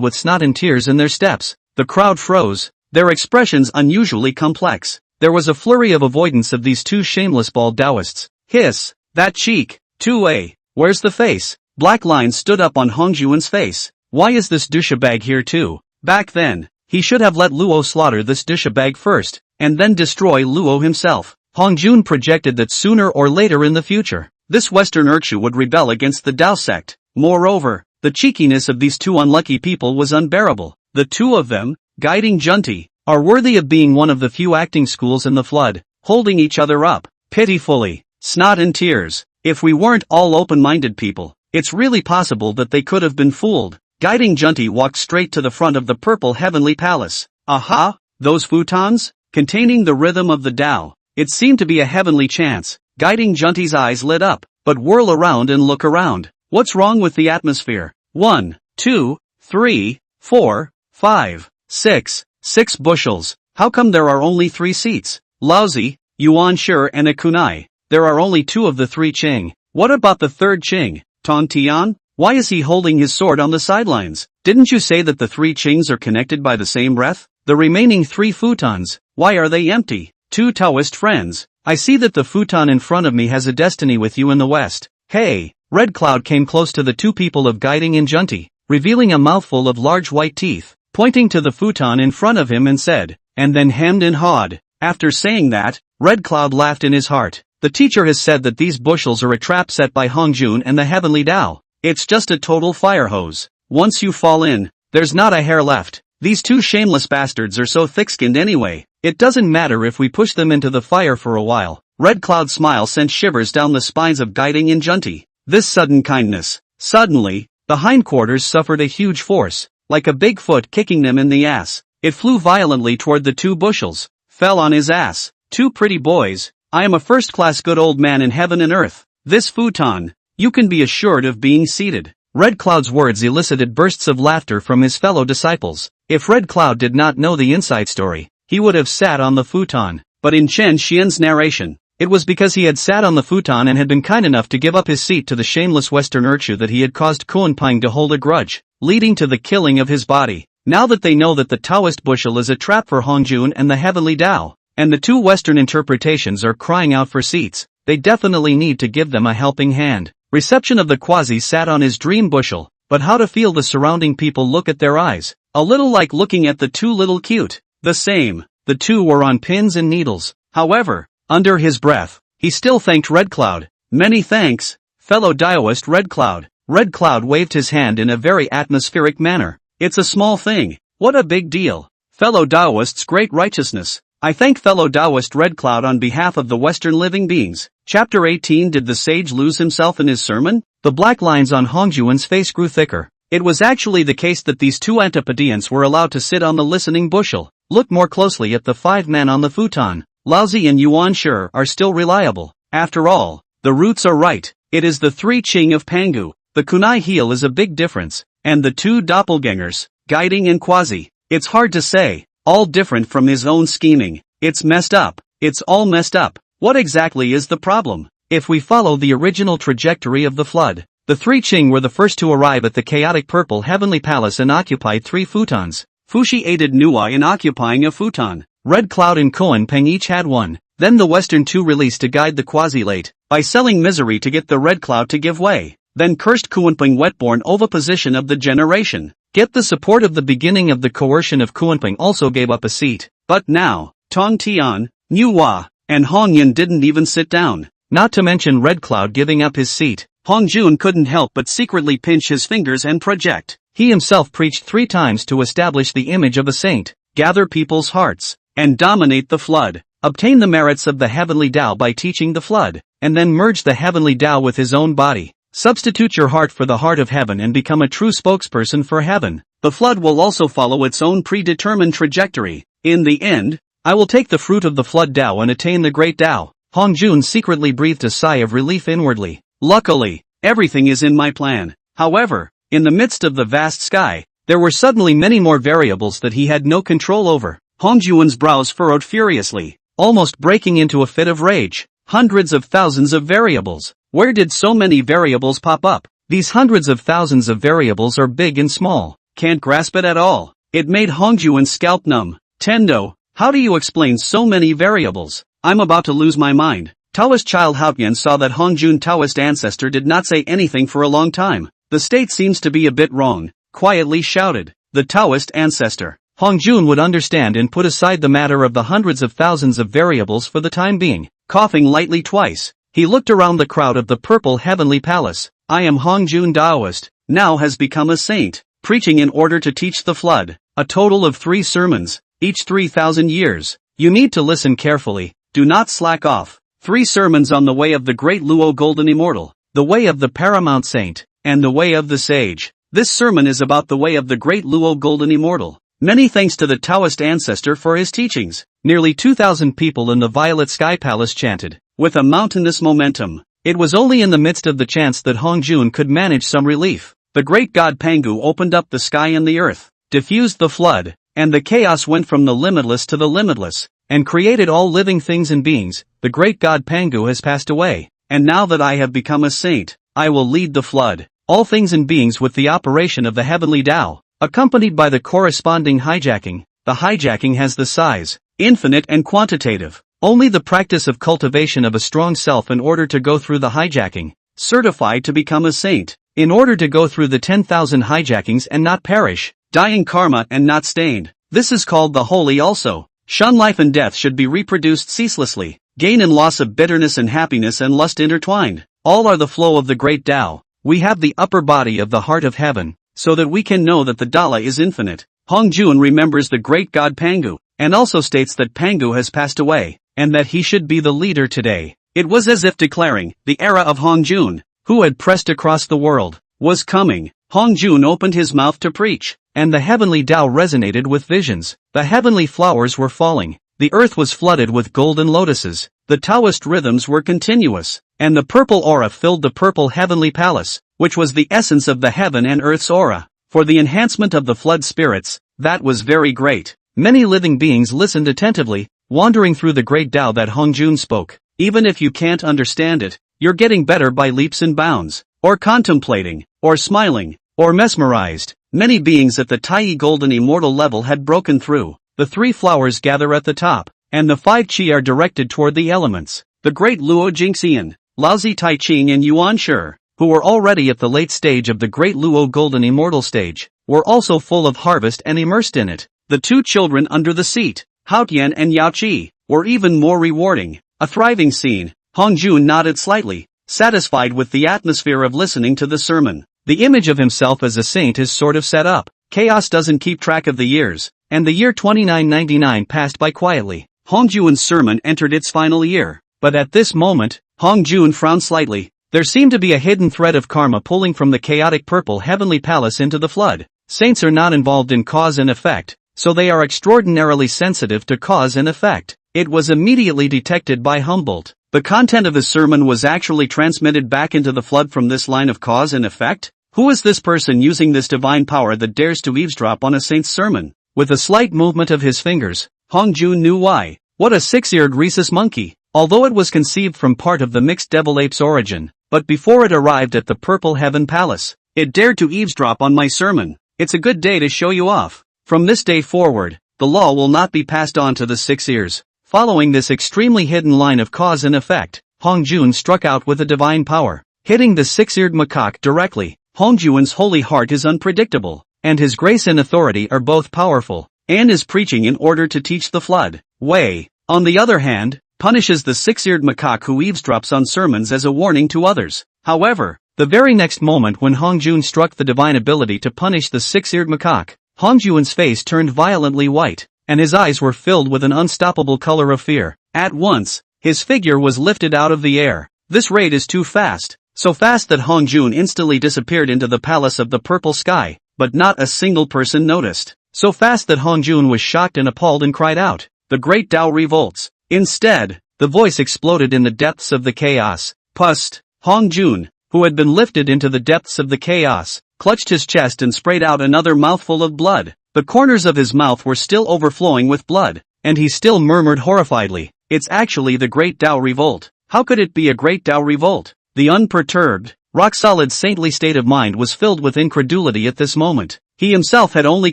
with snot and tears in their steps. The crowd froze, their expressions unusually complex. There was a flurry of avoidance of these two shameless bald Taoists. Hiss, that cheek, 2A, where's the face? Black lines stood up on Hongjuan's face. Why is this douchebag here too? Back then, he should have let Luo slaughter this douchebag first, and then destroy Luo himself. Hongjun projected that sooner or later in the future, this Western Urchu would rebel against the Tao sect. Moreover, the cheekiness of these two unlucky people was unbearable. The two of them, guiding Junti, are worthy of being one of the few acting schools in the flood, holding each other up, pitifully, snot and tears. If we weren't all open-minded people, it's really possible that they could have been fooled. Guiding Junti walked straight to the front of the Purple Heavenly Palace. Aha! Those futons? Containing the rhythm of the Tao. It seemed to be a heavenly chance. Guiding Junti's eyes lit up, but whirl around and look around. What's wrong with the atmosphere? 1, 2, 3, 4, 5, 6, 6 bushels. How come there are only 3 seats? Lousy, Yuan Shi and a kunai. There are only 2 of the 3 Qing. What about the third Qing? Tong Tian? Why is he holding his sword on the sidelines? Didn't you say that the 3 Qings are connected by the same breath? The remaining 3 futons, why are they empty? 2 Taoist friends. I see that the futon in front of me has a destiny with you in the West. Hey! Red Cloud came close to the 2 people of Guiding and Junti, revealing a mouthful of large white teeth, pointing to the futon in front of him and said, and then hemmed and hawed. After saying that, Red Cloud laughed in his heart. The teacher has said that these bushels are a trap set by Hongjun and the Heavenly Tao. It's just a total fire hose. Once you fall in, there's not a hair left. These 2 shameless bastards are so thick-skinned anyway. It doesn't matter if we push them into the fire for a while. Red Cloud's smile sent shivers down the spines of Guiding and Junti. This sudden kindness. Suddenly, the hindquarters suffered a huge force, like a big foot kicking them in the ass. It flew violently toward the 2 bushels, fell on his ass. 2 pretty boys. I am a first-class good old man in heaven and earth. This futon, you can be assured of being seated. Red Cloud's words elicited bursts of laughter from his fellow disciples. If Red Cloud did not know the inside story, he would have sat on the futon. But in Chen Xian's narration, it was because he had sat on the futon and had been kind enough to give up his seat to the shameless Western Urchu that he had caused Kuan-Ping to hold a grudge, leading to the killing of his body. Now that they know that the Taoist bushel is a trap for Hongjun and the Heavenly Tao, and the 2 Western interpretations are crying out for seats, they definitely need to give them a helping hand. Reception of the Quasi sat on his dream bushel, but how to feel the surrounding people look at their eyes. A little like looking at the 2 little cute. The same. The 2 were on pins and needles. However, under his breath, he still thanked Red Cloud. Many thanks, fellow Taoist Red Cloud. Red Cloud waved his hand in a very atmospheric manner. It's a small thing. What a big deal. Fellow Taoists great righteousness. I thank fellow Taoist Red Cloud on behalf of the Western living beings. Chapter 18. Did the sage lose himself in his sermon? The black lines on Hongjuan's face grew thicker. It was actually the case that these 2 Antipodeans were allowed to sit on the listening bushel. Look more closely at the 5 men on the futon. Laozi and Yuan Shi are still reliable. After all, the roots are right. It is the 3 Qing of Pangu. The kunai heel is a big difference. And the 2 doppelgangers, Guiding and Quasi. It's hard to say. All different from his own scheming. It's messed up. It's all messed up. What exactly is the problem? If we follow the original trajectory of the flood, the 3 Qing were the first to arrive at the chaotic Purple Heavenly Palace and occupied 3 futons. Fushi aided Nuwa in occupying a futon. Red Cloud and Kuan-Ping each had one. Then the Western 2 released to guide the Quasi-late, by selling misery to get the Red Cloud to give way. Then cursed Kuan-Ping wetborn oviposition of the generation. Get the support of the beginning of the coercion of Kuan-Ping also gave up a seat. But now, Tong Tian, Nuwa, and Hong Yin didn't even sit down. Not to mention Red Cloud giving up his seat. Hongjun couldn't help but secretly pinch his fingers and project. He himself preached 3 times to establish the image of a saint, gather people's hearts. and dominate the flood. Obtain the merits of the heavenly Tao by teaching the flood, and then merge the heavenly Tao with his own body. Substitute your heart for the heart of heaven and become a true spokesperson for heaven. The flood will also follow its own predetermined trajectory. In the end, I will take the fruit of the flood Tao and attain the great Tao. Hongjun secretly breathed a sigh of relief inwardly. Luckily, everything is in my plan. However, in the midst of the vast sky, there were suddenly many more variables that he had no control over. Hongjun's brows furrowed furiously, almost breaking into a fit of rage. Hundreds of thousands of variables. Where did so many variables pop up? These hundreds of thousands of variables are big and small. Can't grasp it at all. It made Hongjun's scalp numb. Tendo, how do you explain so many variables? I'm about to lose my mind. Taoist child Haotian saw that Hongjun Taoist ancestor did not say anything for a long time. The state seems to be a bit wrong, quietly shouted. The Taoist ancestor. Hongjun would understand and put aside the matter of the hundreds of thousands of variables for the time being. Coughing lightly twice, he looked around the crowd of the purple heavenly palace. I am Hongjun Taoist, now has become a saint, preaching in order to teach the flood. A total of 3 sermons, each 3,000 years. You need to listen carefully, do not slack off. 3 sermons on the way of the great Luo Golden Immortal, the way of the paramount saint, and the way of the sage. This sermon is about the way of the great Luo Golden Immortal. Many thanks to the Taoist ancestor for his teachings. Nearly 2,000 people in the Violet Sky Palace chanted, with a mountainous momentum. It was only in the midst of the chants that Hongjun could manage some relief. The great god Pangu opened up the sky and the earth, diffused the flood, and the chaos went from the limitless to the limitless, and created all living things and beings. The great god Pangu has passed away, and now that I have become a saint, I will lead the flood, all things and beings with the operation of the heavenly Tao, accompanied by the corresponding hijacking. The hijacking has the size, infinite and quantitative. Only the practice of cultivation of a strong self in order to go through the hijacking, certified to become a saint, in order to go through the 10,000 hijackings and not perish, dying karma and not stained. This is called the holy also. Shun life and death should be reproduced ceaselessly. Gain and loss of bitterness and happiness and lust intertwined. All are the flow of the great Tao. We have the upper body of the heart of heaven, so that we can know that the Dala is infinite. Hongjun remembers the great god Pangu, and also states that Pangu has passed away, and that he should be the leader today. It was as if declaring, the era of Hongjun, who had pressed across the world, was coming. Hongjun opened his mouth to preach, and the heavenly Tao resonated with visions. The heavenly flowers were falling, the earth was flooded with golden lotuses, the Taoist rhythms were continuous, and the purple aura filled the purple heavenly palace, which was the essence of the heaven and earth's aura. For the enhancement of the flood spirits, that was very great. Many living beings listened attentively, wandering through the great Tao that Hongjun spoke. Even if you can't understand it, you're getting better by leaps and bounds, or contemplating, or smiling, or mesmerized. Many beings at the Tai Golden Immortal level had broken through. The 3 flowers gather at the top, and the 5 Qi are directed toward the elements. The great Luo Jingxian, Laozi Tai Ching and Yuan Shi, who were already at the late stage of the great Luo Golden Immortal stage, were also full of harvest and immersed in it. The 2 children under the seat, Haotian and Yao Qi, were even more rewarding. A thriving scene. Hongjun nodded slightly, satisfied with the atmosphere of listening to the sermon. The image of himself as a saint is sort of set up. Chaos doesn't keep track of the years, and the year 2999 passed by quietly. Hongjun's sermon entered its final year, but at this moment, Hongjun frowned slightly. There seemed to be a hidden thread of karma pulling from the chaotic purple heavenly palace into the flood. Saints are not involved in cause and effect, so they are extraordinarily sensitive to cause and effect. It was immediately detected by Humboldt. The content of his sermon was actually transmitted back into the flood from this line of cause and effect. Who is this person using this divine power that dares to eavesdrop on a saint's sermon? With a slight movement of his fingers, Hongjun knew why. What a 6-eared rhesus monkey! Although it was conceived from part of the mixed devil-ape's origin, but before it arrived at the Purple Heaven Palace, it dared to eavesdrop on my sermon. It's a good day to show you off. From this day forward, the law will not be passed on to the 6 ears. Following this extremely hidden line of cause and effect, Hongjun struck out with a divine power, hitting the 6-eared macaque directly. Hongjun's holy heart is unpredictable, and his grace and authority are both powerful, and is preaching in order to teach the flood. Wei, on the other hand, punishes the 6-eared macaque who eavesdrops on sermons as a warning to others. However, the very next moment when Hongjun struck the divine ability to punish the 6-eared macaque, Hongjun's face turned violently white, and his eyes were filled with an unstoppable color of fear. At once, his figure was lifted out of the air. This rate is too fast. So fast that Hong Jun instantly disappeared into the palace of the purple sky, but not a single person noticed. So fast that Hong Jun was shocked and appalled and cried out, "The great Tao revolts." Instead, the voice exploded in the depths of the chaos. Pust! Hong Jun, who had been lifted into the depths of the chaos, clutched his chest and sprayed out another mouthful of blood. The corners of his mouth were still overflowing with blood, and he still murmured horrifiedly, "It's actually the great Tao revolt. How could it be a great Tao revolt?" The unperturbed, rock-solid saintly state of mind was filled with incredulity at this moment. He himself had only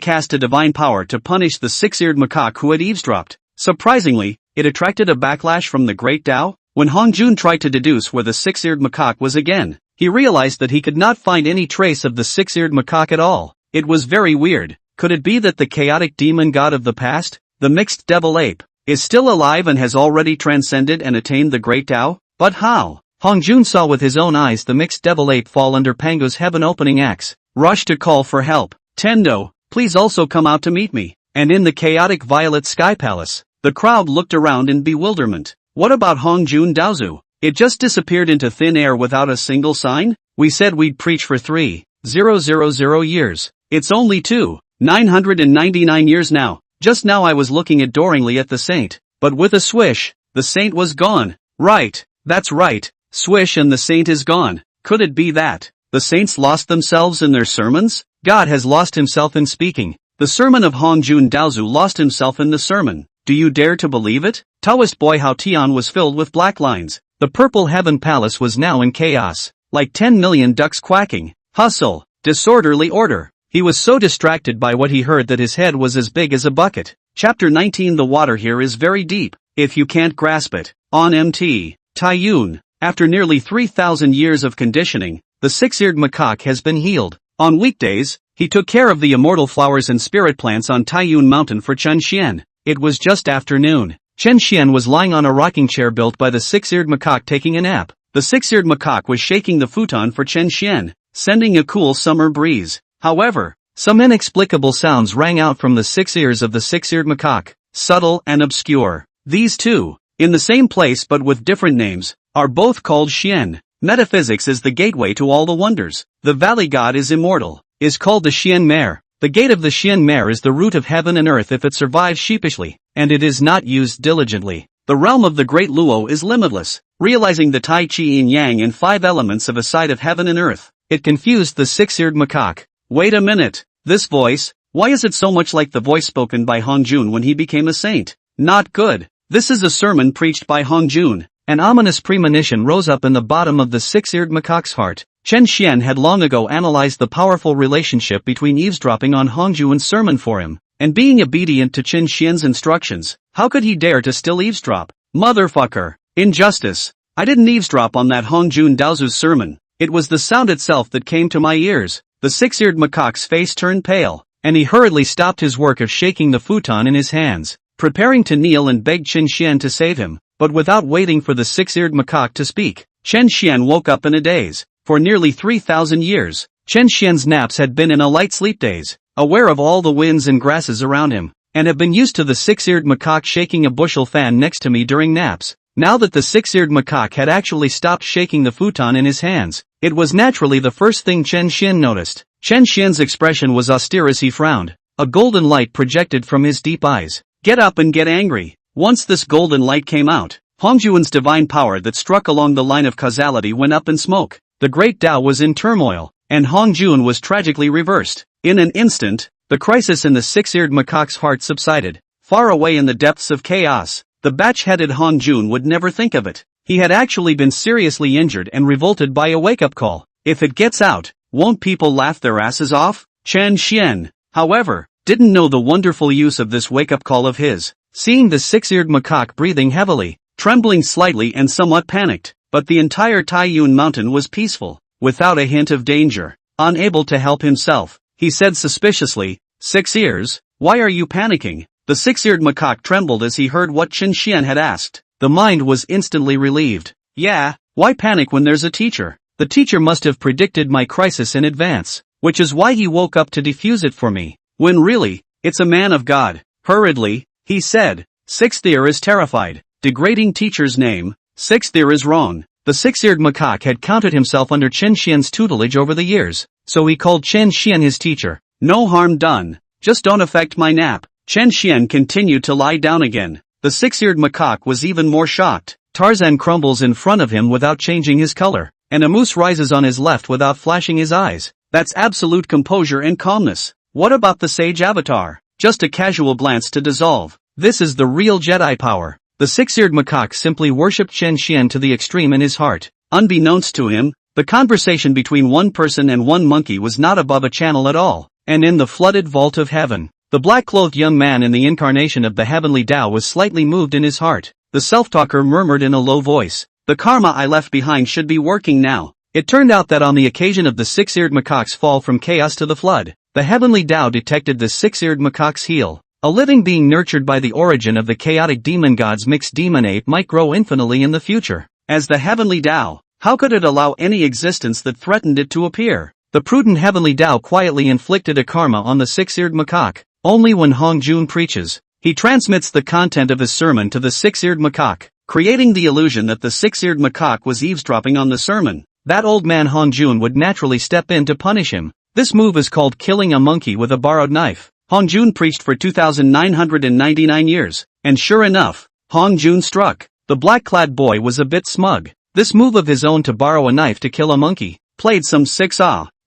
cast a divine power to punish the six-eared macaque who had eavesdropped. Surprisingly, it attracted a backlash from the great Tao. When Hong Jun tried to deduce where the six-eared macaque was again, he realized that he could not find any trace of the six-eared macaque at all. It was very weird. Could it be that the chaotic demon god of the past, the mixed devil ape, is still alive and has already transcended and attained the great Tao? But how? Hong Jun saw with his own eyes the mixed devil ape fall under Pango's heaven-opening axe, rush to call for help. "Tendo, please also come out to meet me." And in the chaotic violet sky palace, the crowd looked around in bewilderment. What about Hong Jun Daozu? It just disappeared into thin air without a single sign? We said we'd preach for 3,000 years. It's only 2,999 years now. Just now I was looking adoringly at the saint, but with a swish, the saint was gone. Right, that's right. Swish and the saint is gone. Could it be that the saints lost themselves in their sermons? God has lost himself in speaking. The sermon of Hong Jun Daozu lost himself in the sermon. Do you dare to believe it? Taoist boy Hao Tian was filled with black lines. The purple heaven palace was now in chaos, like 10 million ducks quacking. Hustle, disorderly order. He was so distracted by what he heard that his head was as big as a bucket. Chapter 19. The water here is very deep, if you can't grasp it. On MT. Taiyun. After nearly 3,000 years of conditioning, the six-eared macaque has been healed. On weekdays, he took care of the immortal flowers and spirit plants on Taiyun Mountain for Chen Xian. It was just afternoon. Chen Xian was lying on a rocking chair built by the six-eared macaque taking a nap. The six-eared macaque was shaking the futon for Chen Xian, sending a cool summer breeze. However, some inexplicable sounds rang out from the six ears of the six-eared macaque, subtle and obscure. These two, in the same place but with different names, are both called Xian. Metaphysics is the gateway to all the wonders. The valley god is immortal, is called the Xian Mare. The gate of the Xian Mare is the root of heaven and earth if it survives sheepishly, and it is not used diligently. The realm of the great Luo is limitless, realizing the Tai Chi Yin Yang and 5 elements of a side of heaven and earth. It confused the six-eared macaque. Wait a minute, this voice, why is it so much like the voice spoken by Hong Jun when he became a saint? Not good. This is a sermon preached by Hong Jun. An ominous premonition rose up in the bottom of the six-eared macaque's heart. Chen Xian had long ago analyzed the powerful relationship between eavesdropping on Hong Jun's sermon for him, and being obedient to Chen Xian's instructions. How could he dare to still eavesdrop? Motherfucker! Injustice! I didn't eavesdrop on that Hong Jun Daozu's sermon. It was the sound itself that came to my ears. The six-eared macaque's face turned pale, and he hurriedly stopped his work of shaking the futon in his hands, preparing to kneel and beg Chen Xian to save him. But without waiting for the six-eared macaque to speak, Chen Xian woke up in a daze. For nearly 3,000 years, Chen Xian's naps had been in a light sleep daze, aware of all the winds and grasses around him, and have been used to the six-eared macaque shaking a bushel fan next to me during naps. Now that the six-eared macaque had actually stopped shaking the futon in his hands, it was naturally the first thing Chen Xian noticed. Chen Xian's expression was austere as he frowned. A golden light projected from his deep eyes. Get up and get angry. Once this golden light came out, Hong Jun's divine power that struck along the line of causality went up in smoke. The great Tao was in turmoil, and Hong Jun was tragically reversed. In an instant, the crisis in the six-eared macaque's heart subsided. Far away in the depths of chaos, the batch-headed Hong Jun would never think of it. He had actually been seriously injured and revolted by a wake-up call. If it gets out, won't people laugh their asses off? Chen Xian, however, didn't know the wonderful use of this wake-up call of his. Seeing the six-eared macaque breathing heavily, trembling slightly and somewhat panicked, but the entire Taiyun mountain was peaceful, without a hint of danger. Unable to help himself, he said suspiciously, "Six ears, why are you panicking?" The six-eared macaque trembled as he heard what Chen Xian had asked. The mind was instantly relieved. Yeah, why panic when there's a teacher? The teacher must have predicted my crisis in advance, which is why he woke up to defuse it for me, when really, it's a man of God. Hurriedly, he said. Sixth ear is terrified. Degrading teacher's name. Sixth ear is wrong. The six-eared macaque had counted himself under Chen Xian's tutelage over the years, so he called Chen Xian his teacher. No harm done. Just don't affect my nap. Chen Xian continued to lie down again. The six-eared macaque was even more shocked. Tarzan crumbles in front of him without changing his color, and a moose rises on his left without flashing his eyes. That's absolute composure and calmness. What about the sage avatar? Just a casual glance to dissolve. This is the real Jedi power. The six-eared macaque simply worshipped Chen Xian to the extreme in his heart. Unbeknownst to him, the conversation between one person and one monkey was not above a channel at all, and in the flooded vault of heaven, the black-clothed young man in the incarnation of the heavenly Tao was slightly moved in his heart. The self-talker murmured in a low voice, "The karma I left behind should be working now." It turned out that on the occasion of the six-eared macaque's fall from chaos to the flood, the heavenly Tao detected the six-eared macaque's heel. A living being nurtured by the origin of the chaotic demon god's mixed demon ape might grow infinitely in the future. As the heavenly Tao, how could it allow any existence that threatened it to appear? The prudent heavenly Tao quietly inflicted a karma on the six-eared macaque. Only when Hong Jun preaches, he transmits the content of his sermon to the six-eared macaque, creating the illusion that the six-eared macaque was eavesdropping on the sermon. That old man Hong Jun would naturally step in to punish him. This move is called killing a monkey with a borrowed knife. Hong Jun preached for 2,999 years, and sure enough, Hong Jun struck. The black-clad boy was a bit smug. This move of his own to borrow a knife to kill a monkey played some 6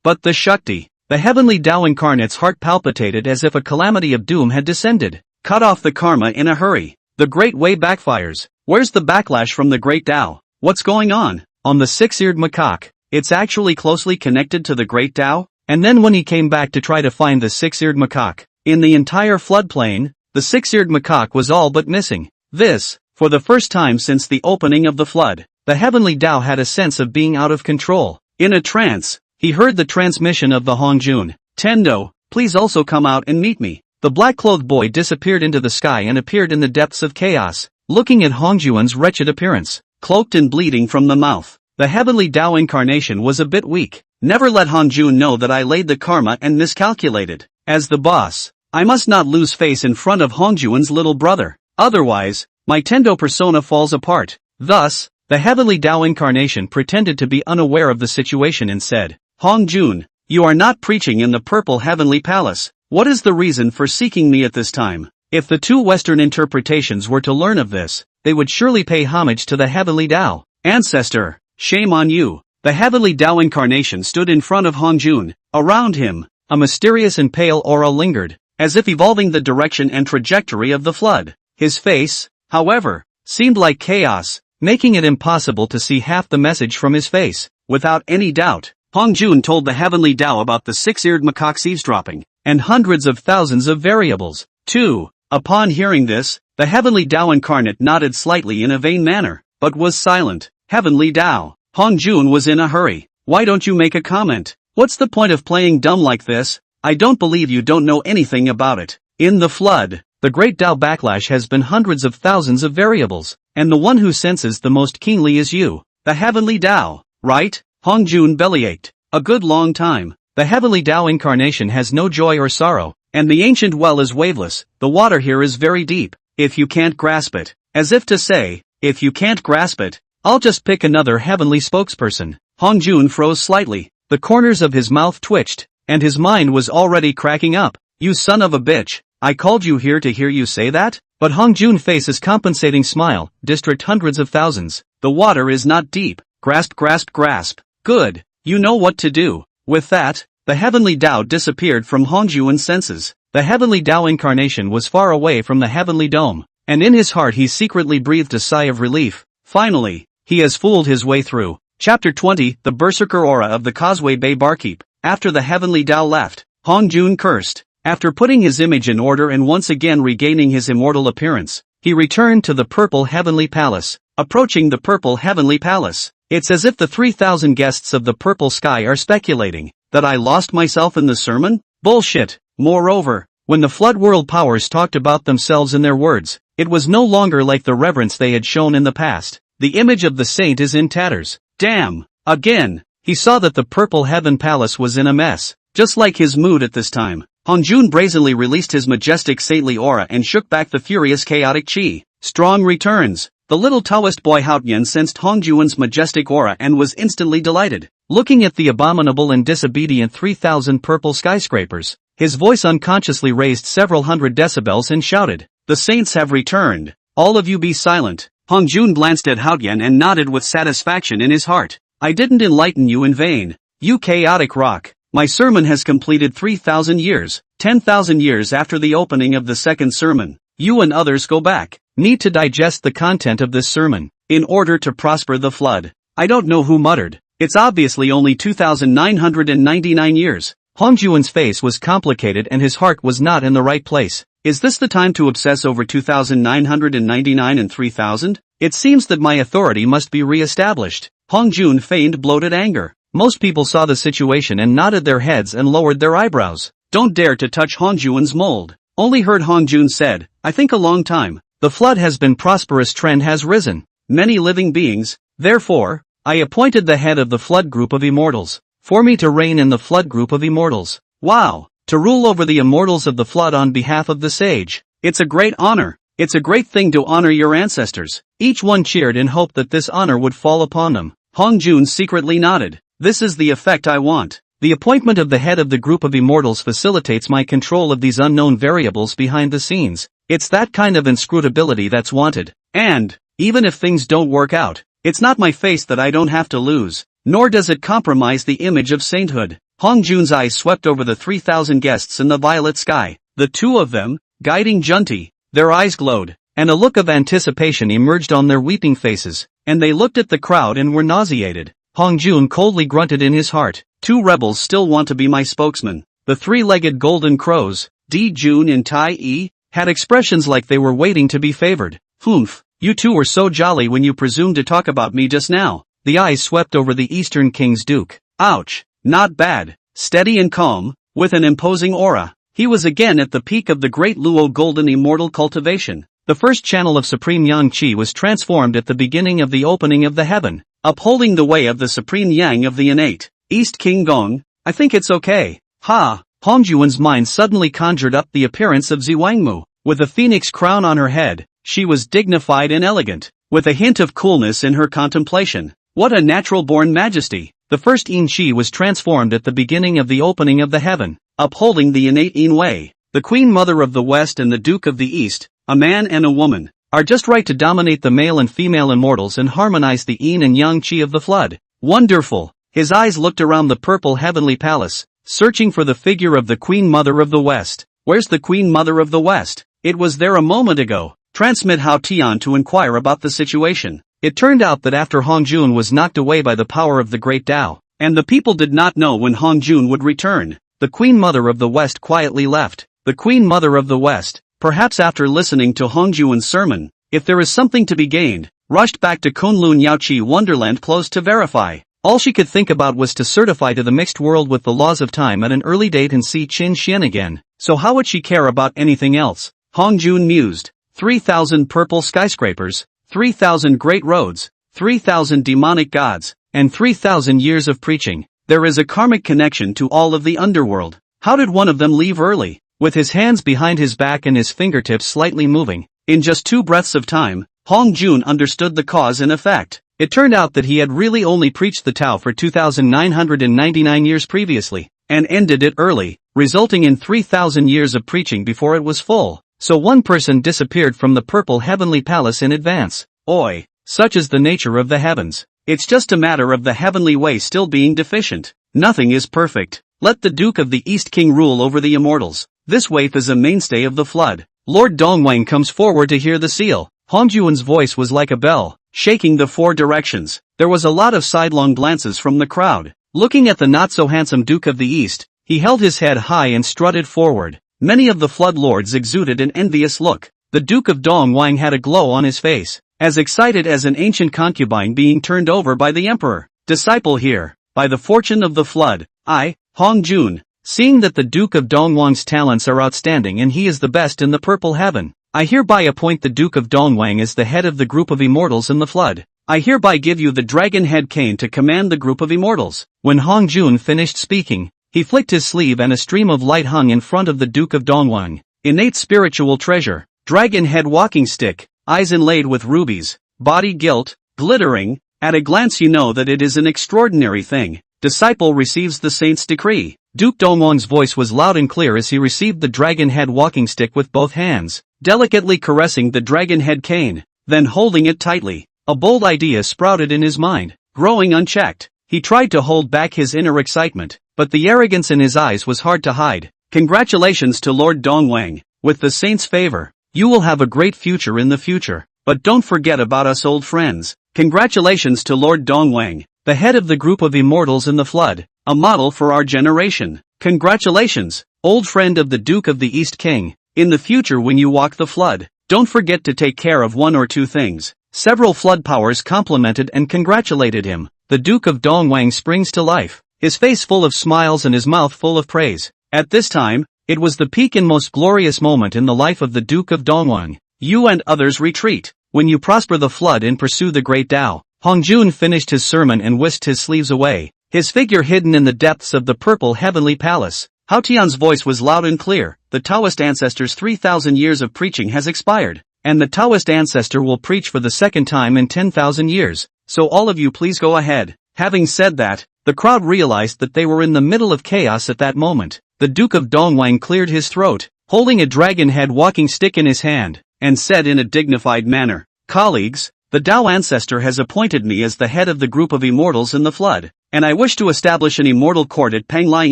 but the Shakti, the heavenly Tao incarnate's heart palpitated as if a calamity of doom had descended. Cut off the karma in a hurry. The great way backfires. Where's the backlash from the great Tao? What's going on? On the six-eared macaque, it's actually closely connected to the great Tao? And then when he came back to try to find the six-eared macaque, in the entire floodplain, the six-eared macaque was all but missing. This, for the first time since the opening of the flood, the heavenly Tao had a sense of being out of control. In a trance, he heard the transmission of the Hong Jun. "Tendo, please also come out and meet me." The black-clothed boy disappeared into the sky and appeared in the depths of chaos, looking at Hong Jun's wretched appearance, cloaked and bleeding from the mouth. The heavenly Tao incarnation was a bit weak. "Never let Hong Jun know that I laid the karma and miscalculated. As the boss, I must not lose face in front of Hong Jun's little brother. Otherwise, my Tendo persona falls apart." Thus, the heavenly Tao incarnation pretended to be unaware of the situation and said, "Hong Jun, you are not preaching in the purple heavenly palace. What is the reason for seeking me at this time?" If the two Western interpretations were to learn of this, they would surely pay homage to the heavenly Tao. "Ancestor, shame on you." The heavenly Tao incarnation stood in front of Hong Jun. Around him, a mysterious and pale aura lingered, as if evolving the direction and trajectory of the flood. His face, however, seemed like chaos, making it impossible to see half the message from his face. Without any doubt, Hong Jun told the heavenly Tao about the six-eared macaque's eavesdropping, and hundreds of thousands of variables, too. Upon hearing this, the heavenly Tao incarnate nodded slightly in a vain manner, but was silent. "Heavenly Tao." Hong Jun was in a hurry. "Why don't you make a comment? What's the point of playing dumb like this? I don't believe you don't know anything about it. In the flood, the great Tao backlash has been hundreds of thousands of variables, and the one who senses the most keenly is you, the heavenly Tao, right?" Hong Jun bellyached. "A good long time. The heavenly Tao incarnation has no joy or sorrow, and the ancient well is waveless. The water here is very deep, if you can't grasp it." As if to say, if you can't grasp it, I'll just pick another heavenly spokesperson. Hong Jun froze slightly, the corners of his mouth twitched, and his mind was already cracking up. "You son of a bitch, I called you here to hear you say that?" But Hong Jun's face's compensating smile, district hundreds of thousands. "The water is not deep. Grasp, grasp, grasp. Good, you know what to do." With that, the heavenly Tao disappeared from Hong Jun's senses. The heavenly Tao incarnation was far away from the heavenly dome, and in his heart he secretly breathed a sigh of relief. Finally, he has fooled his way through. Chapter 20, The Berserker Aura of the Causeway Bay Barkeep. After the heavenly Tao left, Hong Jun cursed. After putting his image in order and once again regaining his immortal appearance, he returned to the Purple Heavenly Palace. Approaching the Purple Heavenly Palace, it's as if the 3,000 guests of the purple sky are speculating that I lost myself in the sermon? Bullshit. Moreover, when the flood world powers talked about themselves in their words, it was no longer like the reverence they had shown in the past. The image of the saint is in tatters. Damn. Again, he saw that the Purple Heaven Palace was in a mess, just like his mood at this time. Hongjun brazenly released his majestic saintly aura and shook back the furious chaotic chi. Strong returns. The little Taoist boy Haotian sensed Hongjun's majestic aura and was instantly delighted. Looking at the abominable and disobedient 3,000 purple skyscrapers, his voice unconsciously raised several hundred decibels and shouted, "The saints have returned. All of you be silent." Hongjun glanced at Haotian and nodded with satisfaction in his heart. "I didn't enlighten you in vain. You chaotic rock. My sermon has completed 3,000 years, 10,000 years after the opening of the second sermon. You and others go back. Need to digest the content of this sermon, in order to prosper the flood." I don't know who muttered. "It's obviously only 2,999 years. Hongjun's face was complicated and his heart was not in the right place. Is this the time to obsess over 2,999 and 3,000? It seems that my authority must be re-established. Hongjun feigned bloated anger. Most people saw the situation and nodded their heads and lowered their eyebrows. "Don't dare to touch Hongjun's mold." Only heard Hongjun said, "I think a long time. The flood has been prosperous, trend has risen. Many living beings. Therefore, I appointed the head of the flood group of immortals. For me to reign in the flood group of immortals. Wow! To rule over the immortals of the flood on behalf of the sage. It's a great honor. It's a great thing to honor your ancestors." Each one cheered in hope that this honor would fall upon them. Hongjun secretly nodded. "This is the effect I want. The appointment of the head of the group of immortals facilitates my control of these unknown variables behind the scenes. It's that kind of inscrutability that's wanted. And, even if things don't work out, it's not my face that I don't have to lose, nor does it compromise the image of sainthood." Hongjun's eyes swept over the 3,000 guests in the violet sky. The two of them, guiding Junti, their eyes glowed, and a look of anticipation emerged on their weeping faces, and they looked at the crowd and were nauseated. Hongjun coldly grunted in his heart. "Two rebels still want to be my spokesman." The three-legged golden crows, Di Jun and Tai Yi, had expressions like they were waiting to be favored. "Humph, you two were so jolly when you presumed to talk about me just now." The eyes swept over the Eastern King's Duke. "Ouch, not bad." Steady and calm, with an imposing aura, he was again at the peak of the great Luo golden immortal cultivation. The first channel of supreme yang qi was transformed at the beginning of the opening of the heaven, upholding the way of the supreme yang of the innate. East King Gong, I think it's okay. Ha! Hongjun's mind suddenly conjured up the appearance of Ziwangmu. With a phoenix crown on her head, she was dignified and elegant, with a hint of coolness in her contemplation. What a natural-born majesty! The first Yin Qi was transformed at the beginning of the opening of the heaven, upholding the innate Yin Wei. The Queen Mother of the West and the Duke of the East, a man and a woman, are just right to dominate the male and female immortals and harmonize the Yin and Yang Qi of the flood. Wonderful! His eyes looked around the purple heavenly palace, searching for the figure of the Queen Mother of the West. Where's the Queen Mother of the West? It was there a moment ago. Transmit Hao Tian to inquire about the situation. It turned out that after Hongjun was knocked away by the power of the Great Tao, and the people did not know when Hongjun would return, the Queen Mother of the West quietly left. The Queen Mother of the West, perhaps after listening to Hongjun's sermon, if there is something to be gained, rushed back to Kunlun Yaoqi Wonderland closed to verify. All she could think about was to certify to the mixed world with the laws of time at an early date and see Qin Xian again, so how would she care about anything else? Hongjun mused. 3,000 purple skyscrapers, 3,000 great roads, 3,000 demonic gods, and 3,000 years of preaching. There is a karmic connection to all of the underworld. How did one of them leave early? With his hands behind his back and his fingertips slightly moving, in just 2 breaths of time, Hongjun understood the cause and effect. It turned out that he had really only preached the Tao for 2,999 years previously, and ended it early, resulting in 3,000 years of preaching before it was full. So one person disappeared from the purple heavenly palace in advance. Oi, such is the nature of the heavens. It's just a matter of the heavenly way still being deficient. Nothing is perfect. Let the Duke of the East King rule over the immortals. This waif is a mainstay of the flood. Lord Dongwang comes forward to hear the seal. Hongjun's voice was like a bell, shaking the 4 directions. There was a lot of sidelong glances from the crowd. Looking at the not-so-handsome Duke of the East, he held his head high and strutted forward. Many of the flood lords exuded an envious look. The Duke of Dongwang had a glow on his face, as excited as an ancient concubine being turned over by the emperor. Disciple here, by the fortune of the flood, I, Hongjun, seeing that the Duke of Dongwang's talents are outstanding and he is the best in the purple heaven, I hereby appoint the Duke of Dongwang as the head of the group of immortals in the flood. I hereby give you the dragon head cane to command the group of immortals. When Hongjun finished speaking, He flicked his sleeve and a stream of light hung in front of the Duke of Dongwang. Innate spiritual treasure. Dragon head walking stick, eyes inlaid with rubies, body gilt, glittering. At a glance you know that it is an extraordinary thing. Disciple receives the saint's decree. Duke Dongwang's voice was loud and clear as he received the dragon head walking stick with both hands, delicately caressing the dragon head cane, then holding it tightly. A bold idea sprouted in his mind, growing unchecked. He tried to hold back his inner excitement, but the arrogance in his eyes was hard to hide. Congratulations to Lord Dongwang. With the saint's favor, you will have a great future in the future. But don't forget about us old friends. Congratulations to Lord Dongwang, the head of the group of immortals in the flood, a model for our generation. Congratulations, old friend of the Duke of the East King. In the future when you walk the flood, don't forget to take care of one or two things. Several flood powers complimented and congratulated him. The Duke of Dongwang springs to life, his face full of smiles and his mouth full of praise. At this time, it was the peak and most glorious moment in the life of the Duke of Dongwang. You and others retreat. When you prosper the flood and pursue the great Tao. Hongjun finished his sermon and whisked his sleeves away, his figure hidden in the depths of the purple heavenly palace. Hao Tian's voice was loud and clear. The Taoist ancestor's 3,000 years of preaching has expired, and the Taoist ancestor will preach for the second time in 10,000 years, so all of you please go ahead. Having said that, the crowd realized that they were in the middle of chaos at that moment. The Duke of Dongwang cleared his throat, holding a dragon head walking stick in his hand, and said in a dignified manner, "Colleagues, the Tao ancestor has appointed me as the head of the group of immortals in the flood, and I wish to establish an immortal court at Panglai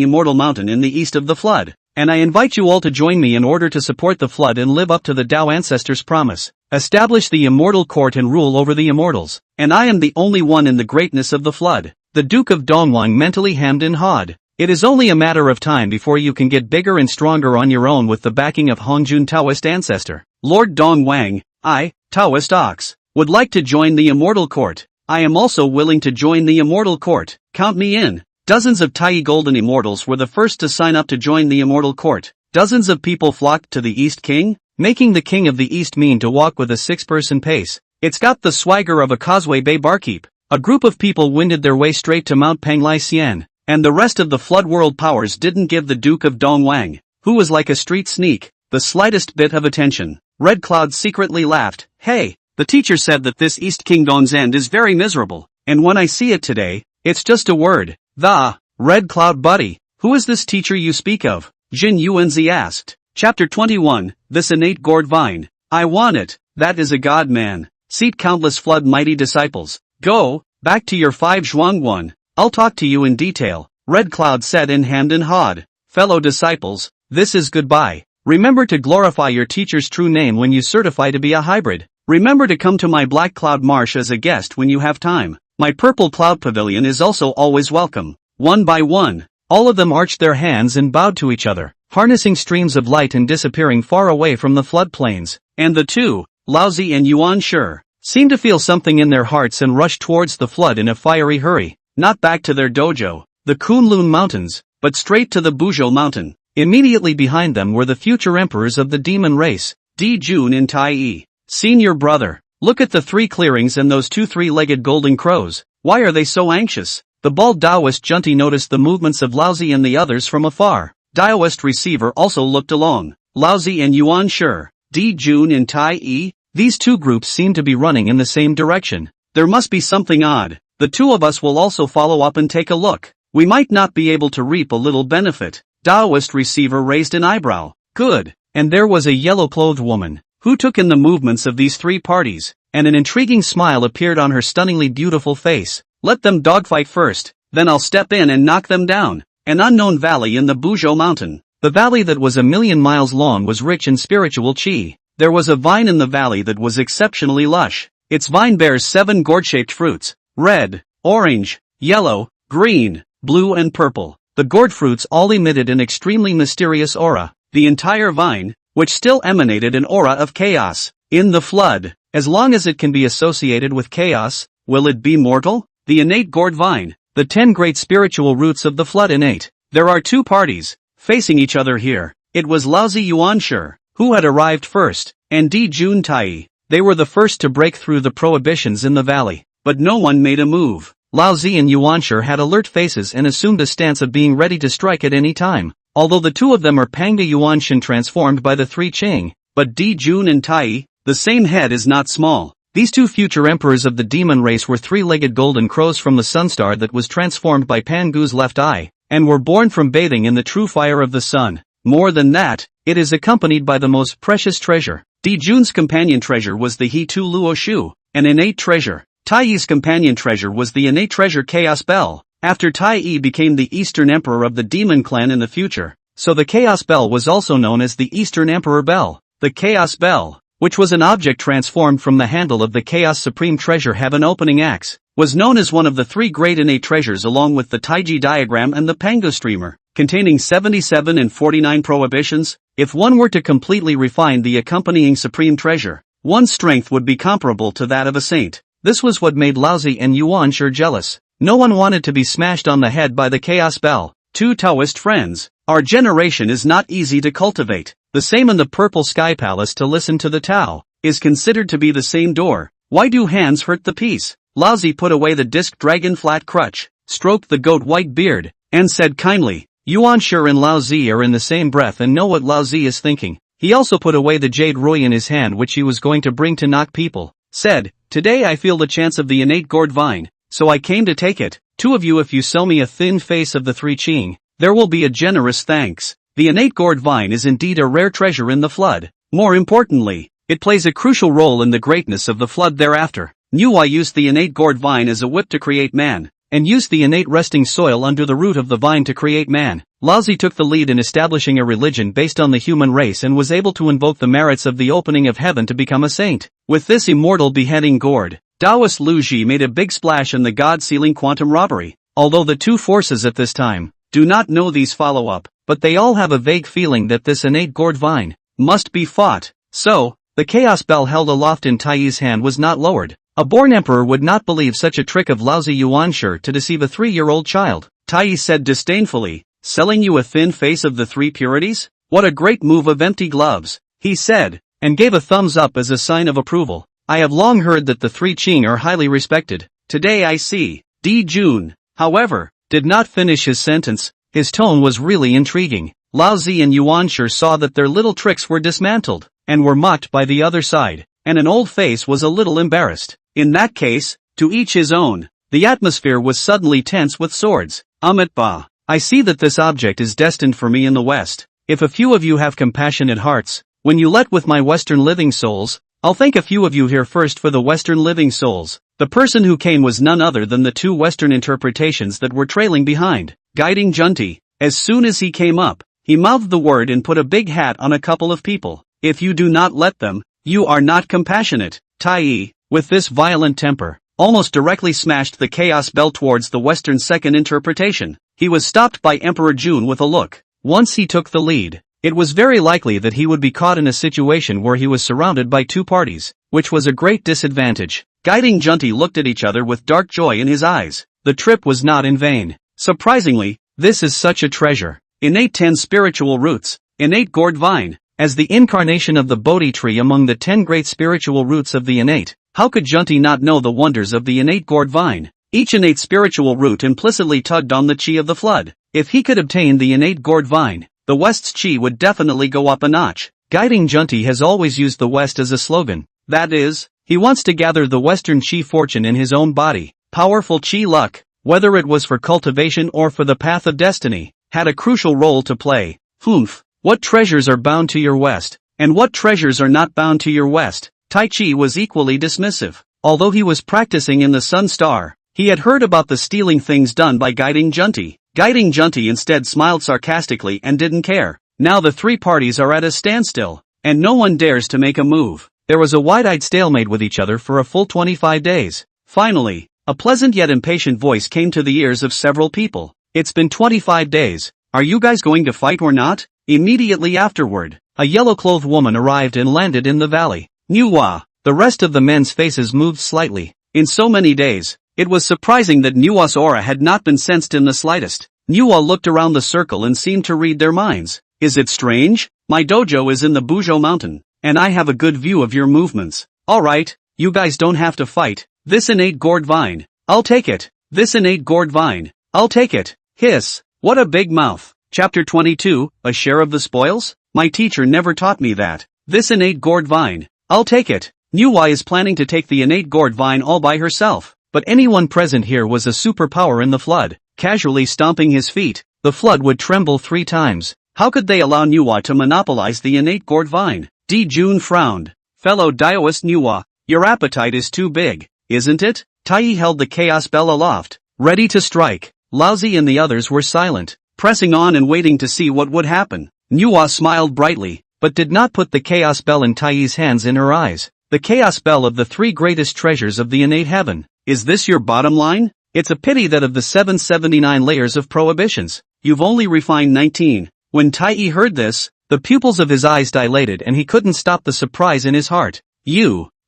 Immortal Mountain in the east of the flood, and I invite you all to join me in order to support the flood and live up to the Tao ancestor's promise. Establish the immortal court and rule over the immortals, and I am the only one in the greatness of the flood." The Duke of Dongwang mentally hemmed and hawed. It is only a matter of time before you can get bigger and stronger on your own with the backing of Hongjun Taoist ancestor. Lord Dongwang, I, Taoist Ox, would like to join the immortal court. I am also willing to join the immortal court. Count me in. Dozens of Tai Golden Immortals were the first to sign up to join the immortal court. Dozens of people flocked to the East King, making the King of the East mean to walk with a 6-person pace. It's got the swagger of a Causeway Bay barkeep. A group of people winded their way straight to Mount Panglai Xian, and the rest of the flood world powers didn't give the Duke of Dongwang, who was like a street sneak, the slightest bit of attention. Red Cloud secretly laughed. Hey, the teacher said that this East Kingdom's end is very miserable, and when I see it today, it's just a word. The Red Cloud buddy, who is this teacher you speak of? Jin Yuanzi asked. Chapter 21, This innate gourd vine. I want it, that is a god man. Seat countless flood mighty disciples. Go, back to your 5 Zhuangguan. I'll talk to you in detail. Red Cloud said and hemmed and hawed. Fellow disciples, this is goodbye. Remember to glorify your teacher's true name when you certify to be a hybrid. Remember to come to my Black Cloud Marsh as a guest when you have time. My Purple Cloud Pavilion is also always welcome. One by one, all of them arched their hands and bowed to each other, harnessing streams of light and disappearing far away from the floodplains. And the two, Laozi and Yuan Shi, seemed to feel something in their hearts and rushed towards the flood in a fiery hurry. Not back to their dojo, the Kunlun Mountains, but straight to the Buzhou Mountain. Immediately behind them were the future emperors of the demon race, Di Jun and Tai Yi. Senior brother, look at the 3 clearings and those 2 3-legged golden crows. Why are they so anxious? The bald Taoist Junti noticed the movements of Laozi and the others from afar. Taoist receiver also looked along. Laozi and Yuan Shi, Di Jun and Tai Yi. These 2 groups seem to be running in the same direction. There must be something odd. The 2 of us will also follow up and take a look. We might not be able to reap a little benefit. Taoist receiver raised an eyebrow. Good. And there was a yellow-clothed woman, who took in the movements of these 3 parties, and an intriguing smile appeared on her stunningly beautiful face. Let them dogfight first, then I'll step in and knock them down. An unknown valley in the Buzhou Mountain. The valley that was 1,000,000 miles long was rich in spiritual qi. There was a vine in the valley that was exceptionally lush. Its vine bears 7 gourd-shaped fruits. Red, orange, yellow, green, blue and purple. The gourd fruits all emitted an extremely mysterious aura. The entire vine, which still emanated an aura of chaos. In the flood, as long as it can be associated with chaos, will it be mortal? The innate gourd vine, the 10 great spiritual roots of the flood innate. There are 2 parties, facing each other here. It was Laozi Yuan Shi, who had arrived first, and Di Jun Tai. They were the first to break through the prohibitions in the valley. But no one made a move. Lao Zi and Yuanshi had alert faces and assumed a stance of being ready to strike at any time. Although the two of them are Panga Yuanshan transformed by the three Qing, but Di Jun and Tai, the same head is not small. These two future emperors of the demon race were three-legged golden crows from the sun star that was transformed by Pangu's left eye, and were born from bathing in the true fire of the sun. More than that, it is accompanied by the most precious treasure. Di Jun's companion treasure was the He Tu Luo Shu, an innate treasure. Tai Yi's companion treasure was the innate treasure Chaos Bell, after Tai Yi became the Eastern Emperor of the Demon Clan in the future, so the Chaos Bell was also known as the Eastern Emperor Bell. The Chaos Bell, which was an object transformed from the handle of the Chaos Supreme Treasure Heaven Opening Axe, was known as one of the three great innate treasures along with the Taiji diagram and the Pango streamer, containing 77 and 49 prohibitions. If one were to completely refine the accompanying supreme treasure, one's strength would be comparable to that of a saint. This was what made Lao Zi and Yuanshi jealous. No one wanted to be smashed on the head by the Chaos Bell. Two Taoist friends. Our generation is not easy to cultivate. The same in the Purple Sky Palace. To listen to the Tao is considered to be the same door. Why do hands hurt the peace? Lao Zi put away the disc dragon flat crutch, stroked the goat white beard, and said kindly, Yuanshi and Lao Zi are in the same breath and know what Lao Zi is thinking. He also put away the jade rui in his hand which he was going to bring to knock people. Said, today I feel the chance of the innate gourd vine, so I came to take it. Two of you, if you sell me a thin face of the three Qing, there will be a generous thanks. The innate gourd vine is indeed a rare treasure in the flood. More importantly, it plays a crucial role in the greatness of the flood thereafter. Manhwa used the innate gourd vine as a whip to create man, and used the innate resting soil under the root of the vine to create man. Lao Zi took the lead in establishing a religion based on the human race and was able to invoke the merits of the opening of heaven to become a saint. With this immortal beheading gourd, Taoist Lu Ji made a big splash in the god-sealing quantum robbery. Although the two forces at this time do not know these follow-up, but they all have a vague feeling that this innate gourd vine must be fought. So, the Chaos Bell held aloft in Tai Yi's hand was not lowered. A born emperor would not believe such a trick of Lao Zi Yuanshi to deceive a 3-year-old child. Tai Yi said disdainfully, selling you a thin face of the three purities? What a great move of empty gloves, he said, and gave a thumbs up as a sign of approval. I have long heard that the three Qing are highly respected. Today I see. Di Jun, however, did not finish his sentence. His tone was really intriguing. Lao Zi and Yuanshi saw that their little tricks were dismantled, and were mocked by the other side, and an old face was a little embarrassed. In that case, to each his own. The atmosphere was suddenly tense with swords. Amit Ba, I see that this object is destined for me in the West. If a few of you have compassionate hearts, when you let with my Western living souls, I'll thank a few of you here first for the Western living souls. The person who came was none other than the two Western interpretations that were trailing behind. Guiding Junti. As soon as he came up, he mouthed the word and put a big hat on a couple of people. If you do not let them, you are not compassionate. Tai Yi, with this violent temper, almost directly smashed the Chaos Bell towards the Western second interpretation. He was stopped by Emperor Jun with a look. Once he took the lead, it was very likely that he would be caught in a situation where he was surrounded by two parties, which was a great disadvantage. Guiding Junti looked at each other with dark joy in his eyes. The trip was not in vain. Surprisingly, this is such a treasure. Innate 10 spiritual roots, innate gourd vine, as the incarnation of the Bodhi tree among the 10 great spiritual roots of the innate. How could Junti not know the wonders of the innate gourd vine? Each innate spiritual root implicitly tugged on the chi of the flood. If he could obtain the innate gourd vine, the West's chi would definitely go up a notch. Guiding Junti has always used the West as a slogan. That is, he wants to gather the Western chi fortune in his own body. Powerful chi luck, whether it was for cultivation or for the path of destiny, had a crucial role to play. Humph, what treasures are bound to your West, and what treasures are not bound to your West? Tai Chi was equally dismissive. Although he was practicing in the Sun Star, he had heard about the stealing things done by Guiding Junti. Guiding Junti instead smiled sarcastically and didn't care. Now the three parties are at a standstill, and no one dares to make a move. There was a wide-eyed stalemate with each other for a full 25 days. Finally, a pleasant yet impatient voice came to the ears of several people. It's been 25 days. Are you guys going to fight or not? Immediately afterward, a yellow-clothed woman arrived and landed in the valley. Manhwa. The rest of the men's faces moved slightly. In so many days, it was surprising that Manhwa's aura had not been sensed in the slightest. Manhwa looked around the circle and seemed to read their minds. Is it strange? My dojo is in the Buzhou mountain, and I have a good view of your movements. Alright, you guys don't have to fight. This innate gourd vine, I'll take it. This innate gourd vine. I'll take it. Hiss. What a big mouth. Chapter 22, a share of the spoils? My teacher never taught me that. This innate gourd vine. I'll take it. Manhwa is planning to take the innate gourd vine all by herself. But anyone present here was a superpower in the flood. Casually stomping his feet, the flood would tremble 3 times. How could they allow Manhwa to monopolize the innate gourd vine? Jun frowned. Fellow Daoist Manhwa, your appetite is too big, isn't it? Taiyi held the chaos bell aloft, ready to strike. Laozi and the others were silent, pressing on and waiting to see what would happen. Manhwa smiled brightly, but did not put the chaos bell in Taiyi's hands in her eyes. The chaos bell of the 3 greatest treasures of the innate heaven. Is this your bottom line? It's a pity that of the 779 layers of prohibitions, you've only refined 19. When Taiyi heard this, the pupils of his eyes dilated and he couldn't stop the surprise in his heart.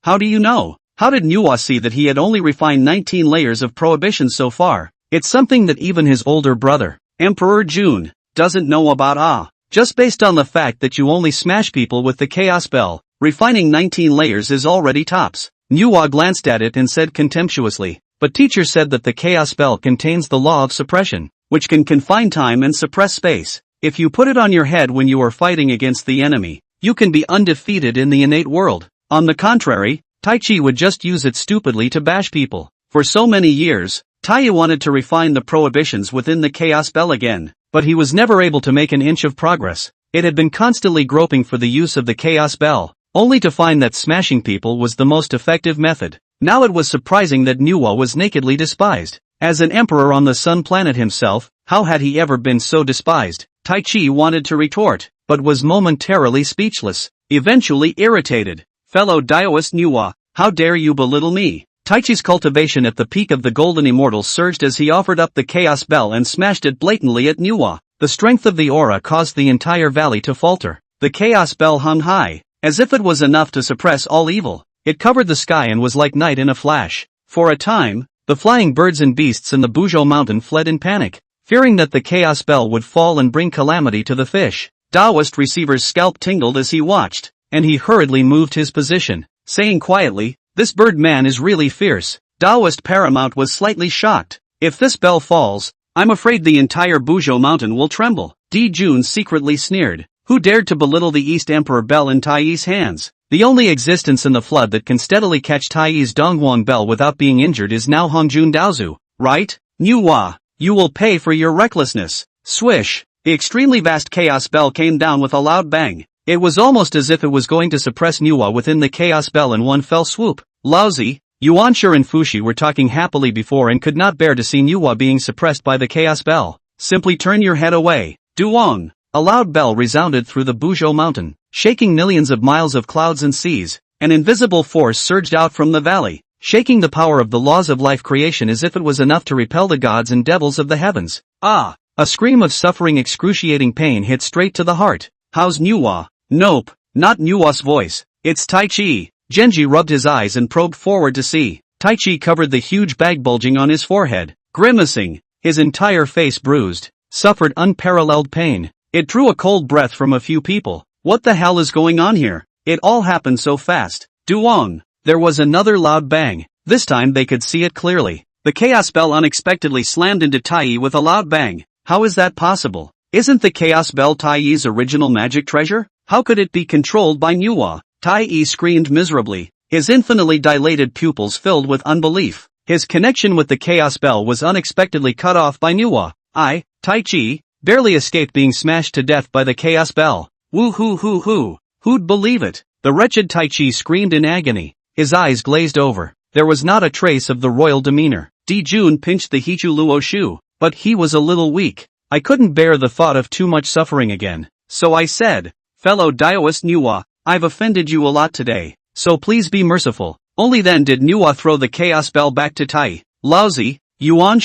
How do you know? How did Manhwa see that he had only refined 19 layers of prohibitions so far? It's something that even his older brother, Emperor Jun, doesn't know about. Just based on the fact that you only smash people with the chaos bell, refining 19 layers is already tops. Manhwa glanced at it and said contemptuously, but teacher said that the chaos bell contains the law of suppression, which can confine time and suppress space. If you put it on your head when you are fighting against the enemy, you can be undefeated in the innate world. On the contrary, Taichi would just use it stupidly to bash people. For so many years, Taiyi wanted to refine the prohibitions within the chaos bell again, but he was never able to make an inch of progress. It had been constantly groping for the use of the chaos bell, only to find that smashing people was the most effective method. Now it was surprising that Manhwa was nakedly despised. As an emperor on the sun planet himself, how had he ever been so despised? Taichi wanted to retort, but was momentarily speechless, eventually irritated. Fellow Daoist Manhwa, how dare you belittle me? Taichi's cultivation at the peak of the golden immortal surged as he offered up the chaos bell and smashed it blatantly at Manhwa. The strength of the aura caused the entire valley to falter. The chaos bell hung high, as if it was enough to suppress all evil. It covered the sky and was like night in a flash. For a time, the flying birds and beasts in the Buzhou mountain fled in panic, fearing that the chaos bell would fall and bring calamity to the fish. Daoist receiver's scalp tingled as he watched, and he hurriedly moved his position, saying quietly, "This bird man is really fierce." Daoist paramount was slightly shocked. If this bell falls, I'm afraid the entire Buzhou mountain will tremble. Jun secretly sneered. Who dared to belittle the East Emperor bell in Taiyi's hands? The only existence in the flood that can steadily catch Taiyi's Donghuang bell without being injured is now Hongjun Daozu, right? Manhwa, you will pay for your recklessness. Swish! The extremely vast chaos bell came down with a loud bang. It was almost as if it was going to suppress Manhwa within the chaos bell in one fell swoop. Laozi, Yuanshi and Fushi were talking happily before and could not bear to see Manhwa being suppressed by the chaos bell. Simply turn your head away. Duong! A loud bell resounded through the Buzhou mountain, shaking millions of miles of clouds and seas. An invisible force surged out from the valley, shaking the power of the laws of life creation as if it was enough to repel the gods and devils of the heavens. Ah! A scream of suffering, excruciating pain hit straight to the heart. How's Manhwa? Nope, not Manhwa's voice. It's Taichi. Genji rubbed his eyes and probed forward to see. Taichi covered the huge bag bulging on his forehead, grimacing, his entire face bruised, suffered unparalleled pain. It drew a cold breath from a few people. What the hell is going on here? It all happened so fast. Duong! There was another loud bang. This time they could see it clearly. The chaos bell unexpectedly slammed into Taiyi with a loud bang. How is that possible? Isn't the chaos bell Taiyi's original magic treasure? How could it be controlled by Manhwa? Taiyi screamed miserably, his infinitely dilated pupils filled with unbelief. His connection with the chaos bell was unexpectedly cut off by Manhwa. Taichi, barely escaped being smashed to death by the chaos bell. Woo-hoo-hoo-hoo. Who'd believe it? The wretched Taichi screamed in agony. His eyes glazed over. There was not a trace of the royal demeanor. Jun pinched the Hichu Luo shoe, but he was a little weak. I couldn't bear the thought of too much suffering again. So I said, fellow Daoist Manhwa, I've offended you a lot today, so please be merciful. Only then did Manhwa throw the chaos bell back to Taiyi. Laozi, Yuan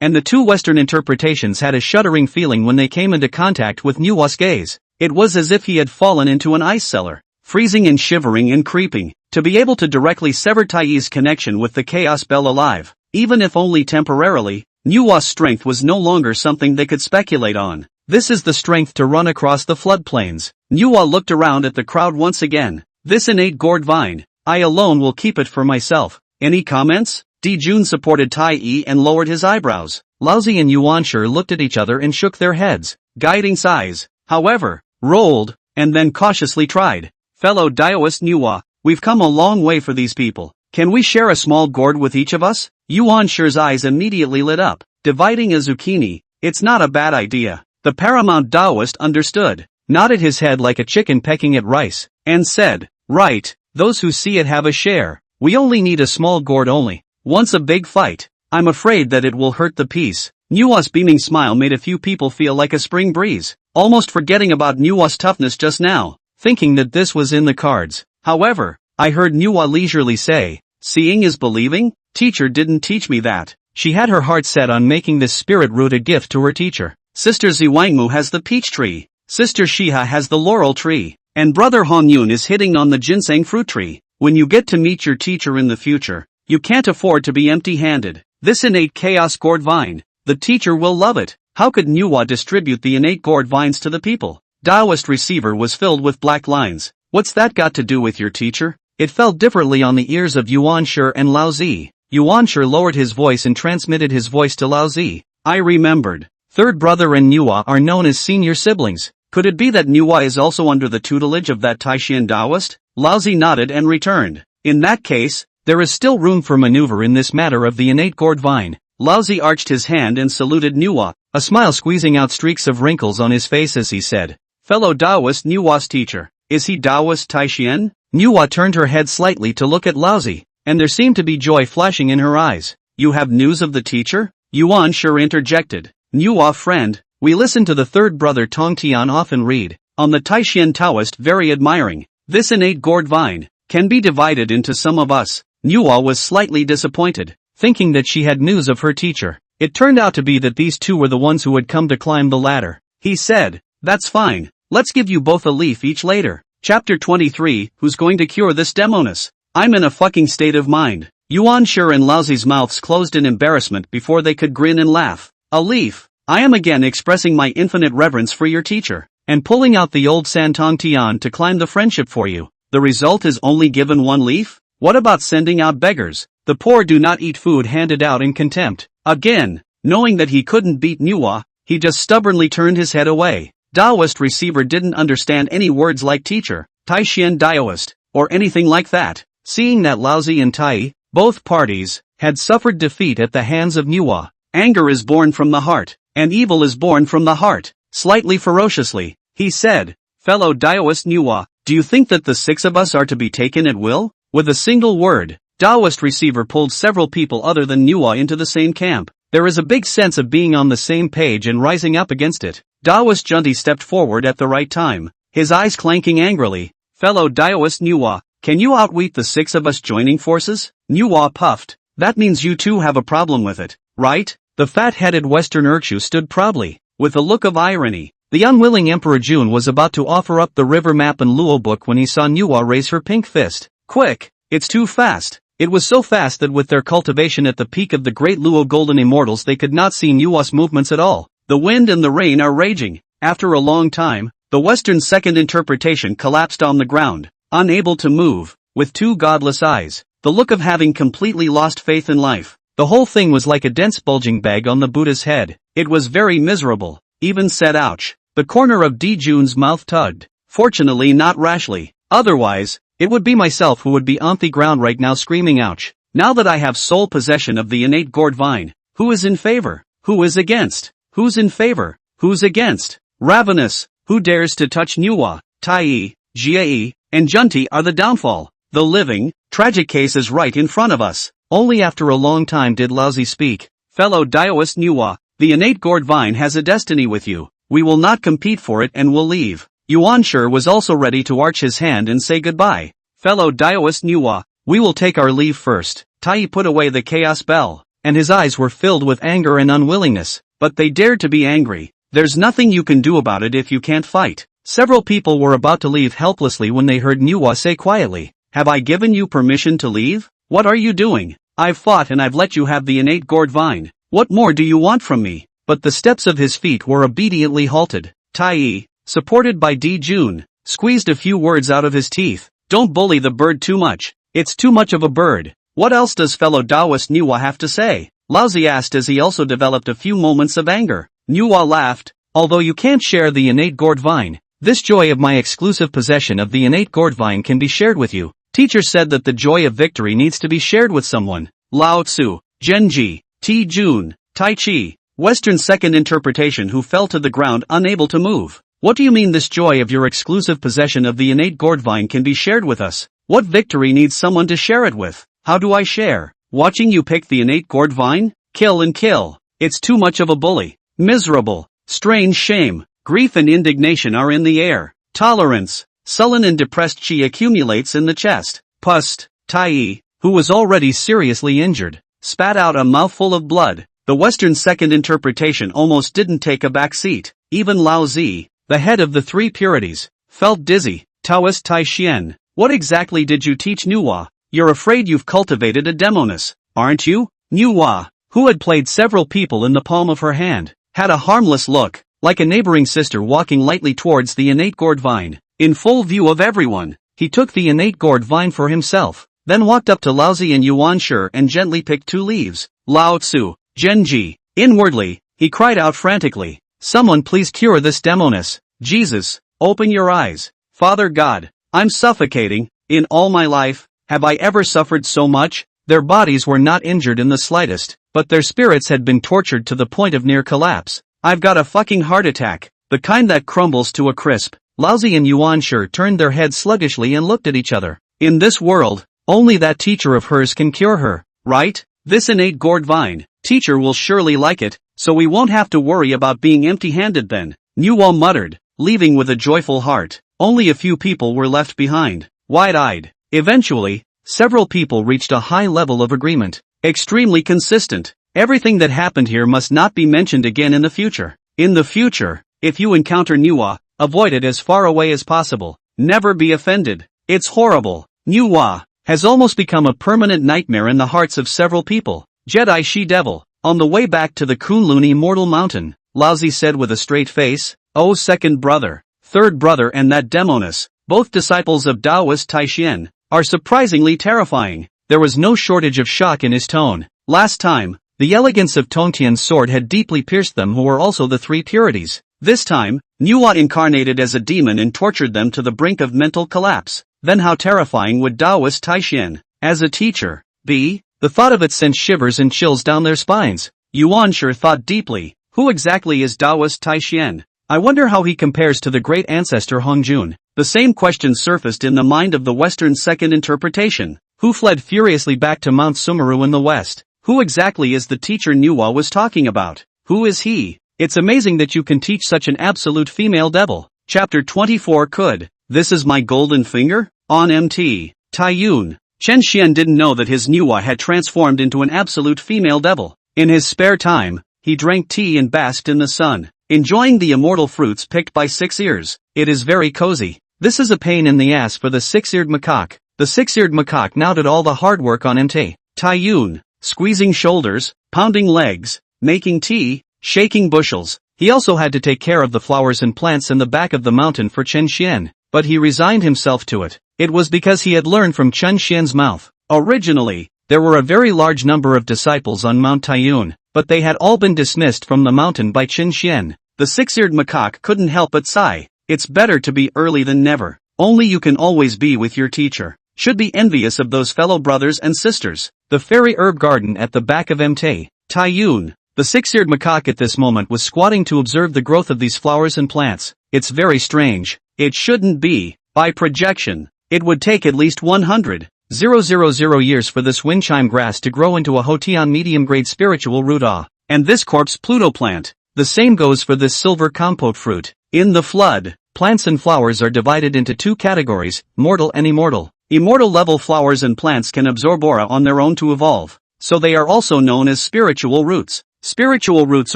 and the two Western interpretations had a shuddering feeling when they came into contact with Manhwa's gaze. It was as if he had fallen into an ice cellar, freezing and shivering and creeping. To be able to directly sever Taiyi's connection with the chaos bell alive, even if only temporarily, Manhwa's strength was no longer something they could speculate on. This is the strength to run across the floodplains. Manhwa looked around at the crowd once again. This innate gourd vine, I alone will keep it for myself. Any comments? Jun supported Tai and lowered his eyebrows. Laozi and Yuanshi looked at each other and shook their heads. Guiding sighs, however, rolled, and then cautiously tried. Fellow Daoist Nuwa, we've come a long way for these people. Can we share a small gourd with each of us? Yuanshi's eyes immediately lit up. Dividing a zucchini, it's not a bad idea. The paramount Daoist understood, nodded his head like a chicken pecking at rice, and said, right, those who see it have a share. We only need a small gourd only. Once a big fight, I'm afraid that it will hurt the peace. Nuwa's beaming smile made a few people feel like a spring breeze, almost forgetting about Nuwa's toughness just now, thinking that this was in the cards. However, I heard Nuwa leisurely say, seeing is believing? Teacher didn't teach me that. She had her heart set on making this spirit root a gift to her teacher. Sister Ziwangmu has the peach tree, Sister Shiha has the laurel tree, and Brother Hongyun is hitting on the ginseng fruit tree. When you get to meet your teacher in the future, you can't afford to be empty-handed. This innate chaos gourd vine, the teacher will love it. How could Nuwa distribute the innate gourd vines to the people? Daoist receiver was filled with black lines. What's that got to do with your teacher? It fell differently on the ears of Yuanshi and Laozi. Yuanshi lowered his voice and transmitted his voice to Laozi. I remembered. Third brother and Nuwa are known as senior siblings. Could it be that Nuwa is also under the tutelage of that Taishan Daoist? Laozi nodded and returned. In that case, there is still room for maneuver in this matter of the innate gourd vine. Laozi arched his hand and saluted Nuwa, a smile squeezing out streaks of wrinkles on his face as he said, fellow Daoist Nuwa's teacher, is he Daoist Taishan? Nuwa turned her head slightly to look at Laozi, and there seemed to be joy flashing in her eyes. You have news of the teacher? Yuan sure interjected. Nuwa friend, we listen to the third brother Tong Tian often read, on the Taishan Taoist very admiring. This innate gourd vine, can be divided into some of us. Nuwa was slightly disappointed, thinking that she had news of her teacher. It turned out to be that these two were the ones who had come to climb the ladder. He said, that's fine, let's give you both a leaf each later. Chapter 23, who's going to cure this demoness? I'm in a fucking state of mind. Yuanshi and Laozi's mouths closed in embarrassment before they could grin and laugh. A leaf. I am again expressing my infinite reverence for your teacher, and pulling out the old Santong Tian to climb the friendship for you. The result is only given one leaf? What about sending out beggars? The poor do not eat food handed out in contempt. Again, knowing that he couldn't beat Nuwa, he just stubbornly turned his head away. Daoist receiver didn't understand any words like teacher, Taishan Daoist, or anything like that. Seeing that Laozi and Tai, both parties, had suffered defeat at the hands of Nuwa, anger is born from the heart, and evil is born from the heart. Slightly ferociously, he said, fellow Daoist Nuwa, do you think that the six of us are to be taken at will? With a single word, Daoist receiver pulled several people other than Nuwa into the same camp. There is a big sense of being on the same page and rising up against it. Daoist Junti stepped forward at the right time, his eyes clanking angrily. Fellow Daoist Nuwa, can you outwit the six of us joining forces? Nuwa puffed. That means you two have a problem with it, right? The fat-headed Western Urchu stood proudly, with a look of irony. The unwilling Emperor Jun was about to offer up the river map and Luo book when he saw Nuwa raise her pink fist. Quick! It's too fast! It was so fast that with their cultivation at the peak of the great Luo golden immortals they could not see Nuwa's movements at all. The wind and the rain are raging. After a long time, the Western's second interpretation collapsed on the ground, unable to move, with two godless eyes, the look of having completely lost faith in life. The whole thing was like a dense bulging bag on the Buddha's head. It was very miserable. Even said ouch. The corner of Jun's mouth tugged. Fortunately not rashly. Otherwise, it would be myself who would be on the ground right now screaming ouch. Now that I have sole possession of the innate gourd vine, who is in favor? Who is against? Who's in favor? Who's against? Ravenous, who dares to touch Nuwa, Tai, Jie, and Junti are the downfall. The living, tragic case is right in front of us. Only after a long time did Laozi speak. Fellow Daoist Nuwa, the innate gourd vine has a destiny with you. We will not compete for it and will leave. Yuanshi was also ready to arch his hand and say goodbye. Fellow Daoist Nuwa, we will take our leave first. Tai put away the chaos bell, and his eyes were filled with anger and unwillingness, but they dared to be angry. There's nothing you can do about it if you can't fight. Several people were about to leave helplessly when they heard Nuwa say quietly, have I given you permission to leave? What are you doing? I've fought and I've let you have the innate gourd vine. What more do you want from me? But the steps of his feet were obediently halted. Tai, supported by Jun, squeezed a few words out of his teeth. Don't bully the bird too much. It's too much of a bird. What else does fellow Taoist Nuwa have to say? Laozi asked as he also developed a few moments of anger. Nuwa laughed. Although you can't share the innate gourd vine, this joy of my exclusive possession of the innate gourd vine can be shared with you. Teacher said that the joy of victory needs to be shared with someone. Lao Tzu, Genji, T. Jun, Tai Chi. Western second interpretation who fell to the ground unable to move. What do you mean this joy of your exclusive possession of the innate gourd vine can be shared with us? What victory needs someone to share it with? How do I share? Watching you pick the innate gourd vine? Kill and kill. It's too much of a bully. Miserable. Strange shame. Grief and indignation are in the air. Tolerance. Sullen and depressed chi accumulates in the chest. Pust. Tai, who was already seriously injured, spat out a mouthful of blood. The Western second interpretation almost didn't take a back seat. Even Lao Zi, the head of the three purities, felt dizzy. Taoist Tai Xian, what exactly did you teach Nuwa? You're afraid you've cultivated a demoness, aren't you? Nuwa, who had played several people in the palm of her hand, had a harmless look, like a neighboring sister walking lightly towards the innate gourd vine. In full view of everyone, he took the innate gourd vine for himself, then walked up to Laozi and Yuan Shi and gently picked 2 leaves. Lao Tzu, Genji. Inwardly, he cried out frantically, someone please cure this demoness. Jesus, open your eyes. Father God, I'm suffocating. In all my life, have I ever suffered so much? Their bodies were not injured in the slightest, but their spirits had been tortured to the point of near collapse. I've got a fucking heart attack, the kind that crumbles to a crisp. Laozi and Yuan Shi turned their heads sluggishly and looked at each other. In this world, only that teacher of hers can cure her, right? This innate gourd vine, teacher will surely like it, so we won't have to worry about being empty-handed then. Nuwa muttered, leaving with a joyful heart. Only a few people were left behind, wide-eyed. Eventually, several people reached a high level of agreement. Extremely consistent. Everything that happened here must not be mentioned again in the future. In the future, if you encounter Nuwa, avoid it as far away as possible. Never be offended. It's horrible. Nuwa has almost become a permanent nightmare in the hearts of several people. Jedi She-Devil. On the way back to the Kunlun Immortal Mountain, Laozi said with a straight face, oh second brother, third brother and that demoness, both disciples of Taoist Tai Xian, are surprisingly terrifying. There was no shortage of shock in his tone. Last time, the elegance of Tongtian's sword had deeply pierced them who were also the three purities. This time, Nuwa incarnated as a demon and tortured them to the brink of mental collapse. Then how terrifying would Taoist Tai Xian, as a teacher, be? The thought of it sent shivers and chills down their spines. Yuan Shi thought deeply, who exactly is Taoist Tai Xian? I wonder how he compares to the great ancestor Hongjun. The same question surfaced in the mind of the Western second interpretation, who fled furiously back to Mount Sumeru in the west. Who exactly is the teacher Nuwa was talking about? Who is he? It's amazing that you can teach such an absolute female devil. Chapter 24 Could this is my golden finger? On MT. Taiyun. Chen Xian didn't know that his Nuwa had transformed into an absolute female devil. In his spare time, he drank tea and basked in the sun, enjoying the immortal fruits picked by 6 ears. It is very cozy. This is a pain in the ass for the 6-eared macaque. The 6-eared macaque now did all the hard work on MT. Taiyun, squeezing shoulders, pounding legs, making tea, shaking bushels. He also had to take care of the flowers and plants in the back of the mountain for Chen Xian, but he resigned himself to it. It was because he had learned from Chen Xian's mouth. Originally, there were a very large number of disciples on Mount Taiyun, but they had all been dismissed from the mountain by Chen Xian. The 6-eared macaque couldn't help but sigh. It's better to be early than never. Only you can always be with your teacher. Should be envious of those fellow brothers and sisters. The fairy herb garden at the back of MT. Taiyun. The 6-eared macaque at this moment was squatting to observe the growth of these flowers and plants. It's very strange. It shouldn't be. By projection, it would take at least 100,000 years for this wind chime grass to grow into a Hotian medium-grade spiritual root and this corpse Pluto plant. The same goes for this silver compote fruit. In the flood, plants and flowers are divided into 2 categories, mortal and immortal. Immortal level flowers and plants can absorb aura on their own to evolve, so they are also known as spiritual roots. Spiritual roots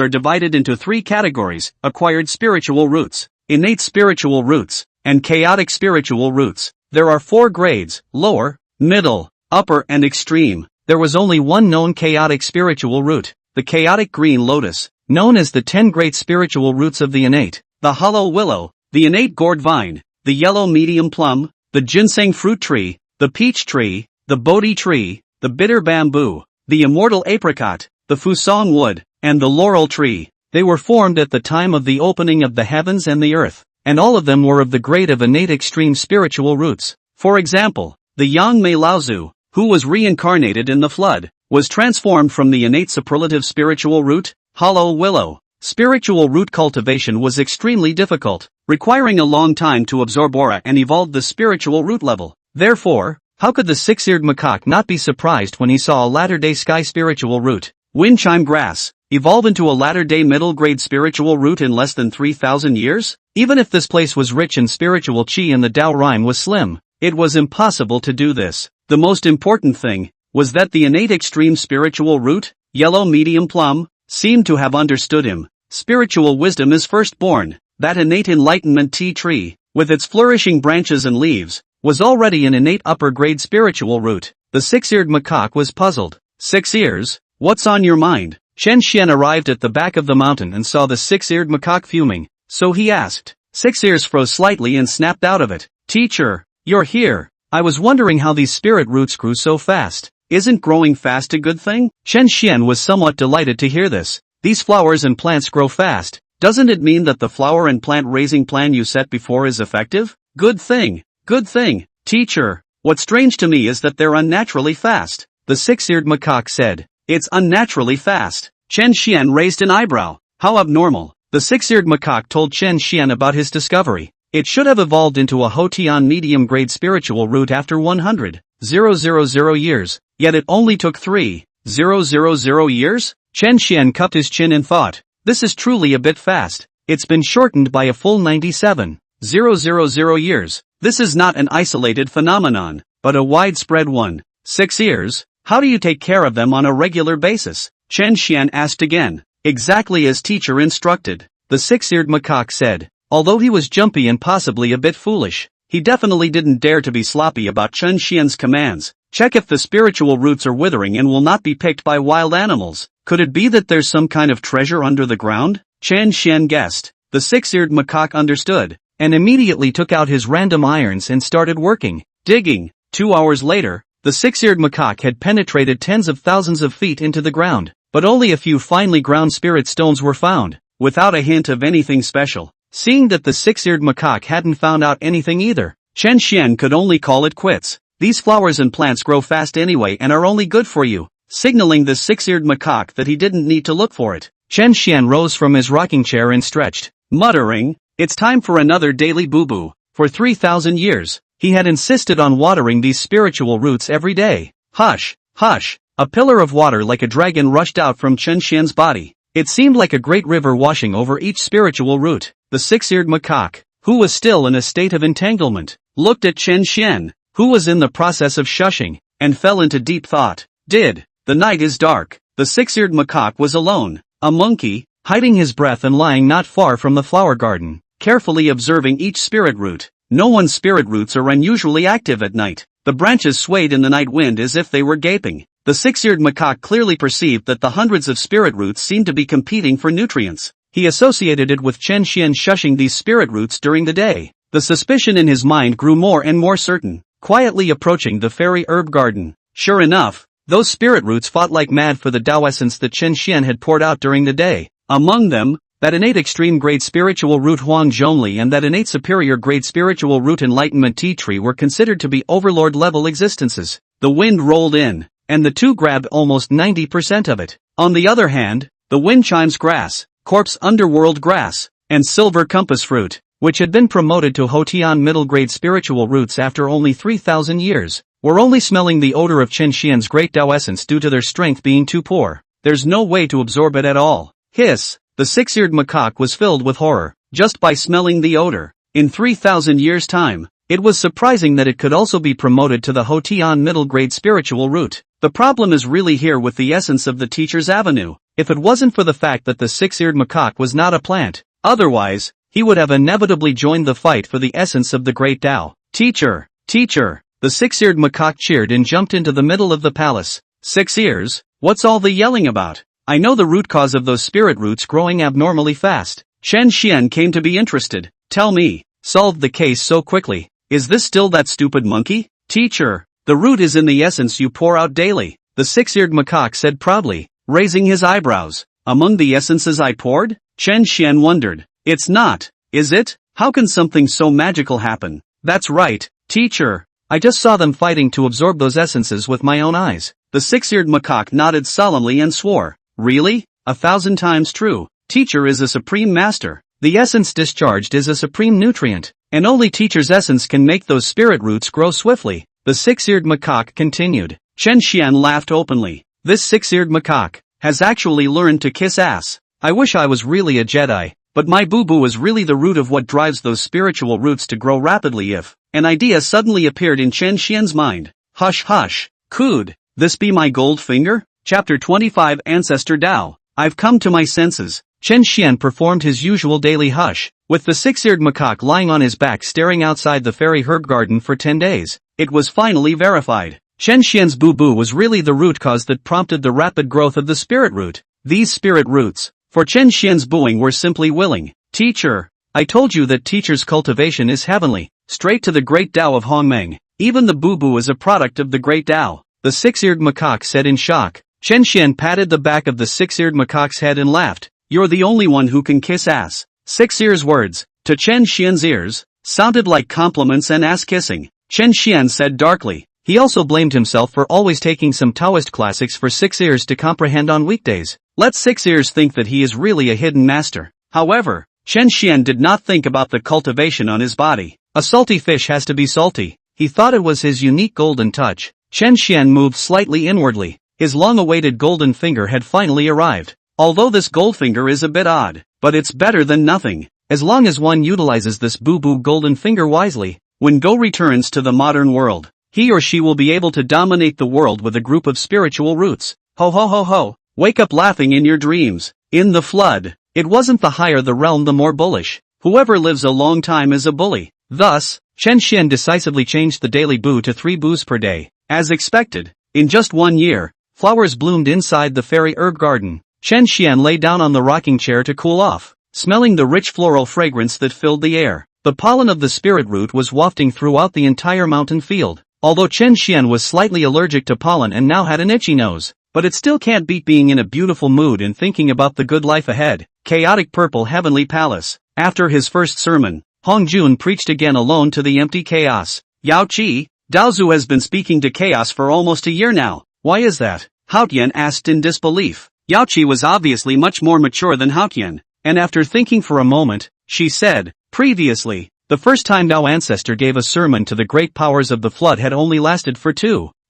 are divided into 3 categories, acquired spiritual roots, innate spiritual roots, and chaotic spiritual roots. There are 4 grades, lower, middle, upper and extreme. There was only one known chaotic spiritual root, the chaotic green lotus, known as the 10 great spiritual roots of the innate, the hollow willow, the innate gourd vine, the yellow medium plum, the ginseng fruit tree, the peach tree, the Bodhi tree, the bitter bamboo, the immortal apricot, the fusong wood, and the laurel tree. They were formed at the time of the opening of the heavens and the earth, and all of them were of the grade of innate extreme spiritual roots. For example, the Yangmei Laozu, who was reincarnated in the flood, was transformed from the innate superlative spiritual root, hollow willow. Spiritual root cultivation was extremely difficult, requiring a long time to absorb aura and evolve the spiritual root level. Therefore, how could the six-eared macaque not be surprised when he saw a latter-day sky spiritual root, wind chime grass, evolve into a latter-day middle-grade spiritual root in less than 3,000 years? Even if this place was rich in spiritual chi and the Tao rhyme was slim, it was impossible to do this. The most important thing was that the innate extreme spiritual root, yellow medium plum, seemed to have understood him. Spiritual wisdom is firstborn. That innate enlightenment tea tree, with its flourishing branches and leaves, was already an innate upper-grade spiritual root. The six-eared macaque was puzzled. 6 ears? What's on your mind? Chen Xian arrived at the back of the mountain and saw the six-eared macaque fuming, so he asked. 6 ears froze slightly and snapped out of it. Teacher, you're here. I was wondering how these spirit roots grew so fast. Isn't growing fast a good thing? Chen Xian was somewhat delighted to hear this. These flowers and plants grow fast. Doesn't it mean that the flower and plant raising plan you set before is effective? Good thing. Good thing. Teacher, what's strange to me is that they're unnaturally fast. The six-eared macaque said. It's unnaturally fast. Chen Xian raised an eyebrow. How abnormal. The six-eared macaque told Chen Xian about his discovery. It should have evolved into a Hotian medium-grade spiritual root after 100,000 years, yet it only took 3,000 years? Chen Xian cupped his chin and thought, this is truly a bit fast. It's been shortened by a full 97,000 years. This is not an isolated phenomenon, but a widespread one. 6 ears? How do you take care of them on a regular basis? Chen Xian asked again. Exactly as teacher instructed, the six-eared macaque said. Although he was jumpy and possibly a bit foolish, he definitely didn't dare to be sloppy about Chen Xian's commands. Check if the spiritual roots are withering and will not be picked by wild animals. Could it be that there's some kind of treasure under the ground? Chen Xian guessed. The six-eared macaque understood, and immediately took out his random irons and started working, digging. 2 hours later, the six-eared macaque had penetrated tens of thousands of feet into the ground, but only a few finely ground spirit stones were found, without a hint of anything special. Seeing that the six-eared macaque hadn't found out anything either, Chen Xian could only call it quits. These flowers and plants grow fast anyway and are only good for you, signaling the six-eared macaque that he didn't need to look for it. Chen Xian rose from his rocking chair and stretched, muttering, it's time for another daily boo-boo. For 3,000 years, he had insisted on watering these spiritual roots every day. Hush, hush, a pillar of water like a dragon rushed out from Chen Xian's body. It seemed like a great river washing over each spiritual root. The six-eared macaque, who was still in a state of entanglement, looked at Chen Xian, who was in the process of shushing, and fell into deep thought. The night is dark. The six-eared macaque was alone, a monkey, hiding his breath and lying not far from the flower garden, carefully observing each spirit root. No one's spirit roots are unusually active at night. The branches swayed in the night wind as if they were gaping. The six-eared macaque clearly perceived that the hundreds of spirit roots seemed to be competing for nutrients. He associated it with Chen Xian shushing these spirit roots during the day. The suspicion in his mind grew more and more certain, quietly approaching the fairy herb garden. Sure enough, those spirit roots fought like mad for the Tao essence that Chen Xian had poured out during the day. Among them, that innate extreme grade spiritual root Huang Zhongli and that innate superior grade spiritual root enlightenment tea tree were considered to be overlord level existences. The wind rolled in, and the two grabbed almost 90% of it. On the other hand, the wind chimes grass, corpse underworld grass, and silver compass fruit, which had been promoted to Hotian middle grade spiritual roots after only 3,000 years, were only smelling the odor of Chen Xian's great Tao essence due to their strength being too poor. There's no way to absorb it at all. Hiss! The six-eared macaque was filled with horror, just by smelling the odor. In 3,000 years' time, it was surprising that it could also be promoted to the Hotian middle grade spiritual root. The problem is really here with the essence of the teacher's avenue. If it wasn't for the fact that the six-eared macaque was not a plant, otherwise, he would have inevitably joined the fight for the essence of the great Tao. Teacher! Teacher! The six-eared macaque cheered and jumped into the middle of the palace. 6 ears? What's all the yelling about? I know the root cause of those spirit roots growing abnormally fast. Chen Xian came to be interested. Tell me, solved the case so quickly. Is this still that stupid monkey? Teacher, The root is in the essence you pour out daily, the six-eared macaque said proudly, raising his eyebrows. Among the essences I poured? Chen Xian wondered. It's not, is it? How can something so magical happen? That's right, teacher. I just saw them fighting to absorb those essences with my own eyes. The six-eared macaque nodded solemnly and swore. Really? 1,000 times true. Teacher is a supreme master. The essence discharged is a supreme nutrient, and only teacher's essence can make those spirit roots grow swiftly. The six-eared macaque continued. Chen Xian laughed openly. This six-eared macaque has actually learned to kiss ass. I wish I was really a Jedi, but my boo-boo is really the root of what drives those spiritual roots to grow rapidly. If an idea suddenly appeared in Chen Xian's mind. Hush hush. Could this be my gold finger? Chapter 25 Ancestor Dao. I've come to my senses. Chen Xian performed his usual daily hush, with the six-eared macaque lying on his back staring outside the fairy herb garden for 10 days. It was finally verified. Chen Xian's boo-boo was really the root cause that prompted the rapid growth of the spirit root. These spirit roots, for Chen Xian's booing, were simply willing. Teacher, I told you that teacher's cultivation is heavenly, straight to the great Tao of Hongmeng. Even the boo-boo is a product of the great Tao, the six-eared macaque said in shock. Chen Xian patted the back of the six-eared macaque's head and laughed. You're the only one who can kiss ass. Six ears words, to Chen Xian's ears, sounded like compliments and ass-kissing. Chen Xian said darkly. He also blamed himself for always taking some Taoist classics for six ears to comprehend on weekdays. Let six ears think that he is really a hidden master. However, Chen Xian did not think about the cultivation on his body. A salty fish has to be salty. He thought it was his unique golden touch. Chen Xian moved slightly inwardly. His long-awaited golden finger had finally arrived. Although this gold finger is a bit odd, but it's better than nothing, as long as one utilizes this boo-boo golden finger wisely. When Go returns to the modern world, he or she will be able to dominate the world with a group of spiritual roots. Ho ho ho ho, wake up laughing in your dreams. In the flood, it wasn't the higher the realm the more bullish. Whoever lives a long time is a bully. Thus, Chen Xian decisively changed the daily boo to 3 boos per day. As expected, in just 1 year, flowers bloomed inside the fairy herb garden. Chen Xian lay down on the rocking chair to cool off, smelling the rich floral fragrance that filled the air. The pollen of the spirit root was wafting throughout the entire mountain field. Although Chen Xian was slightly allergic to pollen and now had an itchy nose, but it still can't beat being in a beautiful mood and thinking about the good life ahead. Chaotic Purple Heavenly Palace. After his first sermon, Hong Jun preached again alone to the empty chaos. Yao Qi, Daozu has been speaking to chaos for almost a year now. Why is that? Haotian asked in disbelief. Yao Qi was obviously much more mature than Haotian, and after thinking for a moment, she said, previously, the first time Dao Ancestor gave a sermon to the great powers of the flood had only lasted for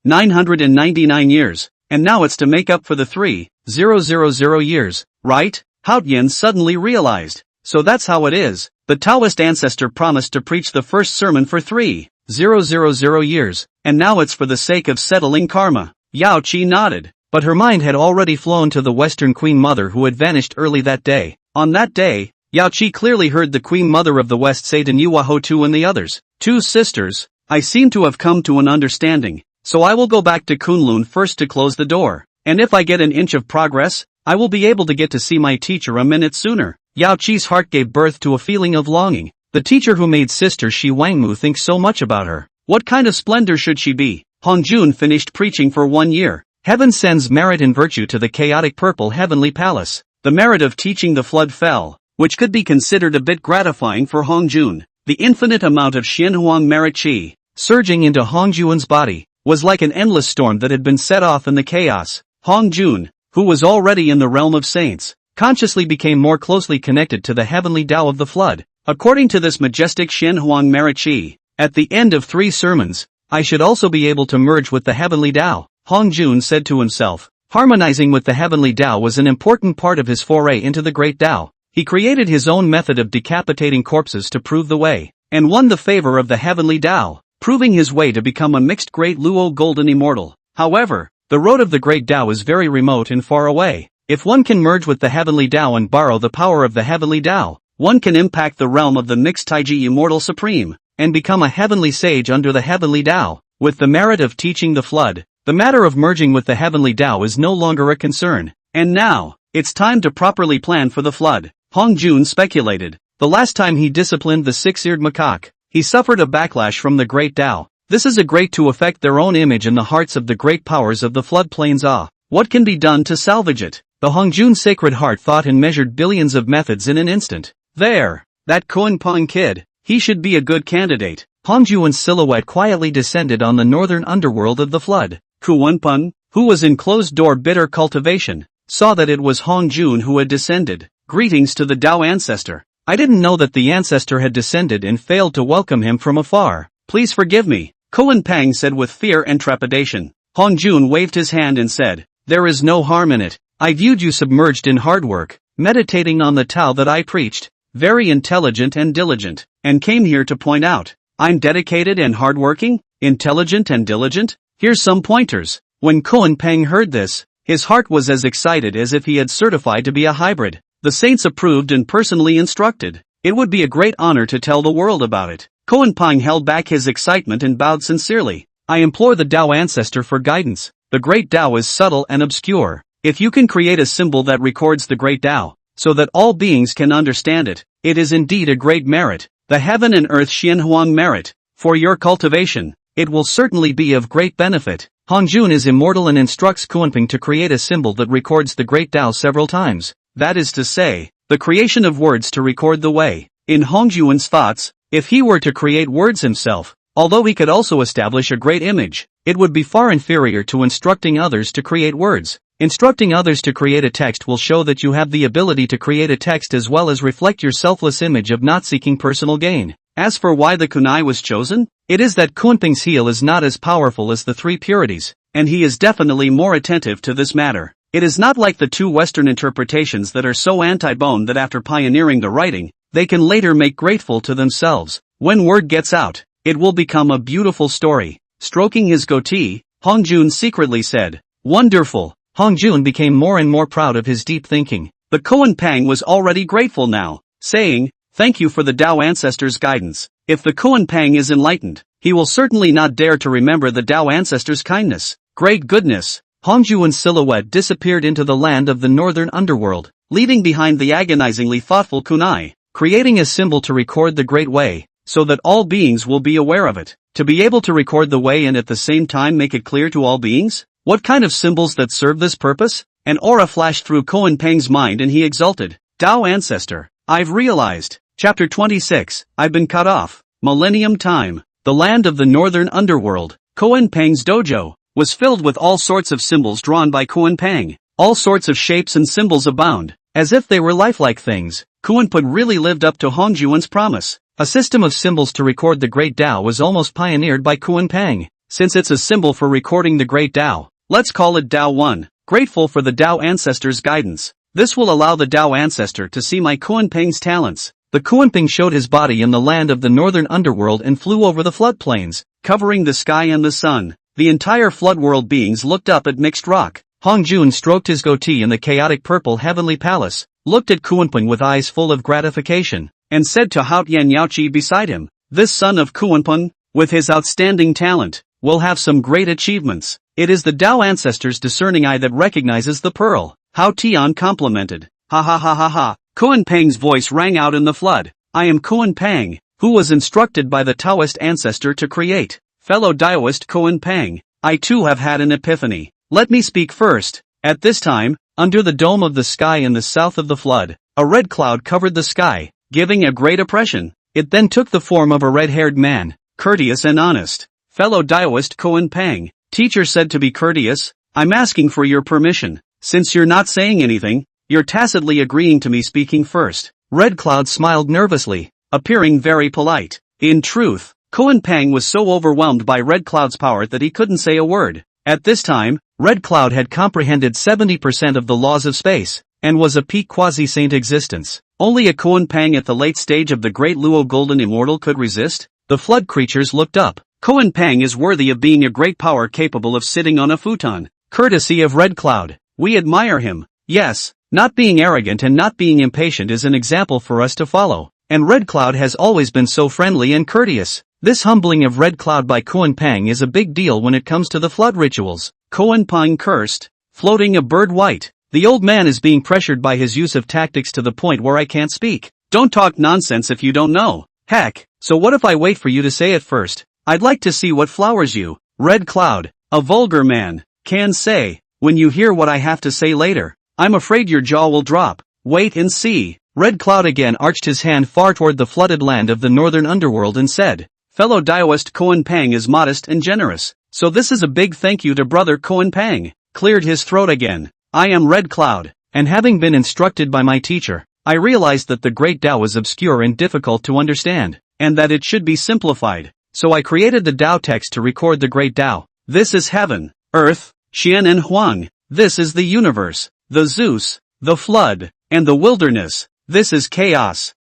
999 years, and now it's to make up for the 3,000 years, right? Haotian suddenly realized. So that's how it is. The Taoist ancestor promised to preach the first sermon for 3,000 years, and now it's for the sake of settling karma. Yao Qi nodded, but her mind had already flown to the Western Queen Mother who had vanished early that day. On that day, Yao Qi clearly heard the Queen Mother of the West say to Niuaho Tu and the others, 2 sisters, I seem to have come to an understanding, so I will go back to Kunlun first to close the door, and if I get an inch of progress, I will be able to get to see my teacher a minute sooner. Yao Qi's heart gave birth to a feeling of longing. The teacher who made Sister Shi Wangmu think so much about her. What kind of splendor should she be? Hong Jun finished preaching for 1 year. Heaven sends merit and virtue to the chaotic purple heavenly palace. The merit of teaching the flood fell, which could be considered a bit gratifying for Hong Jun. The infinite amount of Xianhuang merit qi, surging into Hong Jun's body, was like an endless storm that had been set off in the chaos. Hong Jun, who was already in the realm of saints, consciously became more closely connected to the heavenly Tao of the flood. According to this majestic Xianhuang merit qi, at the end of 3 sermons, I should also be able to merge with the heavenly Tao, Hong Jun said to himself. Harmonizing with the heavenly Tao was an important part of his foray into the great Tao. He created his own method of decapitating corpses to prove the way, and won the favor of the heavenly Tao, proving his way to become a mixed great Luo golden immortal. However, the road of the great Tao is very remote and far away. If one can merge with the heavenly Tao and borrow the power of the heavenly Tao, one can impact the realm of the mixed Taiji immortal supreme, and become a heavenly sage under the heavenly Tao. With the merit of teaching the flood, the matter of merging with the heavenly Tao is no longer a concern. And now, it's time to properly plan for the flood. Hong Jun speculated. The last time he disciplined the 6-eared macaque, he suffered a backlash from the great Tao. This is a great to affect their own image in the hearts of the great powers of the floodplains. What can be done to salvage it? The Hongjun Sacred Heart thought and measured billions of methods in an instant. There! That Kuenpeng kid, he should be a good candidate. Hongjuan's silhouette quietly descended on the northern underworld of the flood. Kuenpeng, who was in closed-door bitter cultivation, saw that it was Hongjun who had descended. Greetings to the Dao ancestor. I didn't know that the ancestor had descended and failed to welcome him from afar. Please forgive me, Kuenpeng said with fear and trepidation. Hongjun waved his hand and said, there is no harm in it. I viewed you submerged in hard work, meditating on the Tao that I preached, very intelligent and diligent, and came here to point out, I'm dedicated and hardworking, intelligent and diligent. Here's some pointers. When Kuenpeng heard this, his heart was as excited as if he had certified to be a hybrid. The saints approved and personally instructed. It would be a great honor to tell the world about it. Kuenpeng held back his excitement and bowed sincerely. I implore the Dao ancestor for guidance. The great Dao is subtle and obscure. If you can create a symbol that records the great Dao, so that all beings can understand it, it is indeed a great merit. The heaven and earth Xianhuang merit. For your cultivation, it will certainly be of great benefit. Hongjun is immortal and instructs Kuenpeng to create a symbol that records the great Dao several times. That is to say, the creation of words to record the way. In Hongjuan's thoughts, if he were to create words himself, although he could also establish a great image, it would be far inferior to instructing others to create words. Instructing others to create a text will show that you have the ability to create a text as well as reflect your selfless image of not seeking personal gain. As for why the kunai was chosen, it is that Kuenpeng's heel is not as powerful as the three purities, and he is definitely more attentive to this matter. It is not like the two Western interpretations that are so anti-bone that after pioneering the writing, they can later make grateful to themselves. When word gets out, it will become a beautiful story. Stroking his goatee, Hongjun secretly said, wonderful. Hongjun became more and more proud of his deep thinking. The Kuenpeng was already grateful now, saying, thank you for the Dao ancestor's guidance. If the Kuenpeng is enlightened, he will certainly not dare to remember the Dao ancestor's kindness. Great goodness! Hongjuan's silhouette disappeared into the land of the northern underworld, leaving behind the agonizingly thoughtful kunai, creating a symbol to record the great way, so that all beings will be aware of it. To be able to record the way and at the same time make it clear to all beings? What kind of symbols that serve this purpose? An aura flashed through Kuenpeng's mind and he exulted. Dao ancestor, I've realized. Chapter 26, I've been cut off. Millennium time. The land of the northern underworld, Kuenpeng's dojo, was filled with all sorts of symbols drawn by Kuenpeng. All sorts of shapes and symbols abound, as if they were lifelike things. Kuenpeng really lived up to Hongjuan's promise. A system of symbols to record the great Dao was almost pioneered by Kuenpeng. Since it's a symbol for recording the great Dao, let's call it Dao 1. Grateful for the Dao ancestor's guidance. This will allow the Dao ancestor to see my Kuenpeng's talents. The Kuenpeng showed his body in the land of the northern underworld and flew over the floodplains, covering the sky and the sun. The entire flood world beings looked up at Mixed Rock. Hongjun stroked his goatee in the chaotic purple heavenly palace, looked at Kuenpeng with eyes full of gratification, and said to Haotian Yaoqi beside him, this son of Kuenpeng, with his outstanding talent, will have some great achievements. It is the Dao ancestor's discerning eye that recognizes the pearl. Hao Tian complimented. Ha ha ha ha ha. Kuenpeng's voice rang out in the flood. I am Kuenpeng, who was instructed by the Taoist ancestor to create. Fellow Daoist Kuenpeng, I too have had an epiphany. Let me speak first. At this time, under the dome of the sky in the south of the flood, a red cloud covered the sky, giving a great oppression. It then took the form of a red-haired man, courteous and honest. Fellow Daoist Kuenpeng, teacher said to be courteous, I'm asking for your permission. Since you're not saying anything, you're tacitly agreeing to me speaking first. Red Cloud smiled nervously, appearing very polite. In truth, Kuenpeng was so overwhelmed by Red Cloud's power that he couldn't say a word. At this time, Red Cloud had comprehended 70% of the laws of space, and was a peak quasi-saint existence. Only a Kuenpeng at the late stage of the Great Luo Golden Immortal could resist. The flood creatures looked up. Kuenpeng is worthy of being a great power capable of sitting on a futon. Courtesy of Red Cloud. We admire him. Yes, not being arrogant and not being impatient is an example for us to follow. And Red Cloud has always been so friendly and courteous. This humbling of Red Cloud by Kuenpeng is a big deal when it comes to the flood rituals. Kuenpeng cursed, floating a bird white. The old man is being pressured by his use of tactics to the point where I can't speak. Don't talk nonsense if you don't know. Heck, so what if I wait for you to say it first? I'd like to see what flowers you, Red Cloud, a vulgar man, can say, when you hear what I have to say later. I'm afraid your jaw will drop. Wait and see. Red Cloud again arched his hand far toward the flooded land of the northern underworld and said, fellow Daoist Koan Pang is modest and generous, so this is a big thank you to brother Koan Pang. Cleared his throat again. I am Red Cloud, and having been instructed by my teacher, I realized that the great Tao was obscure and difficult to understand, and that it should be simplified. So I created the Tao text to record the great Tao. This is heaven, earth, Qian and Huang. This is the universe, the Zeus, the flood, and the wilderness. This is chaos,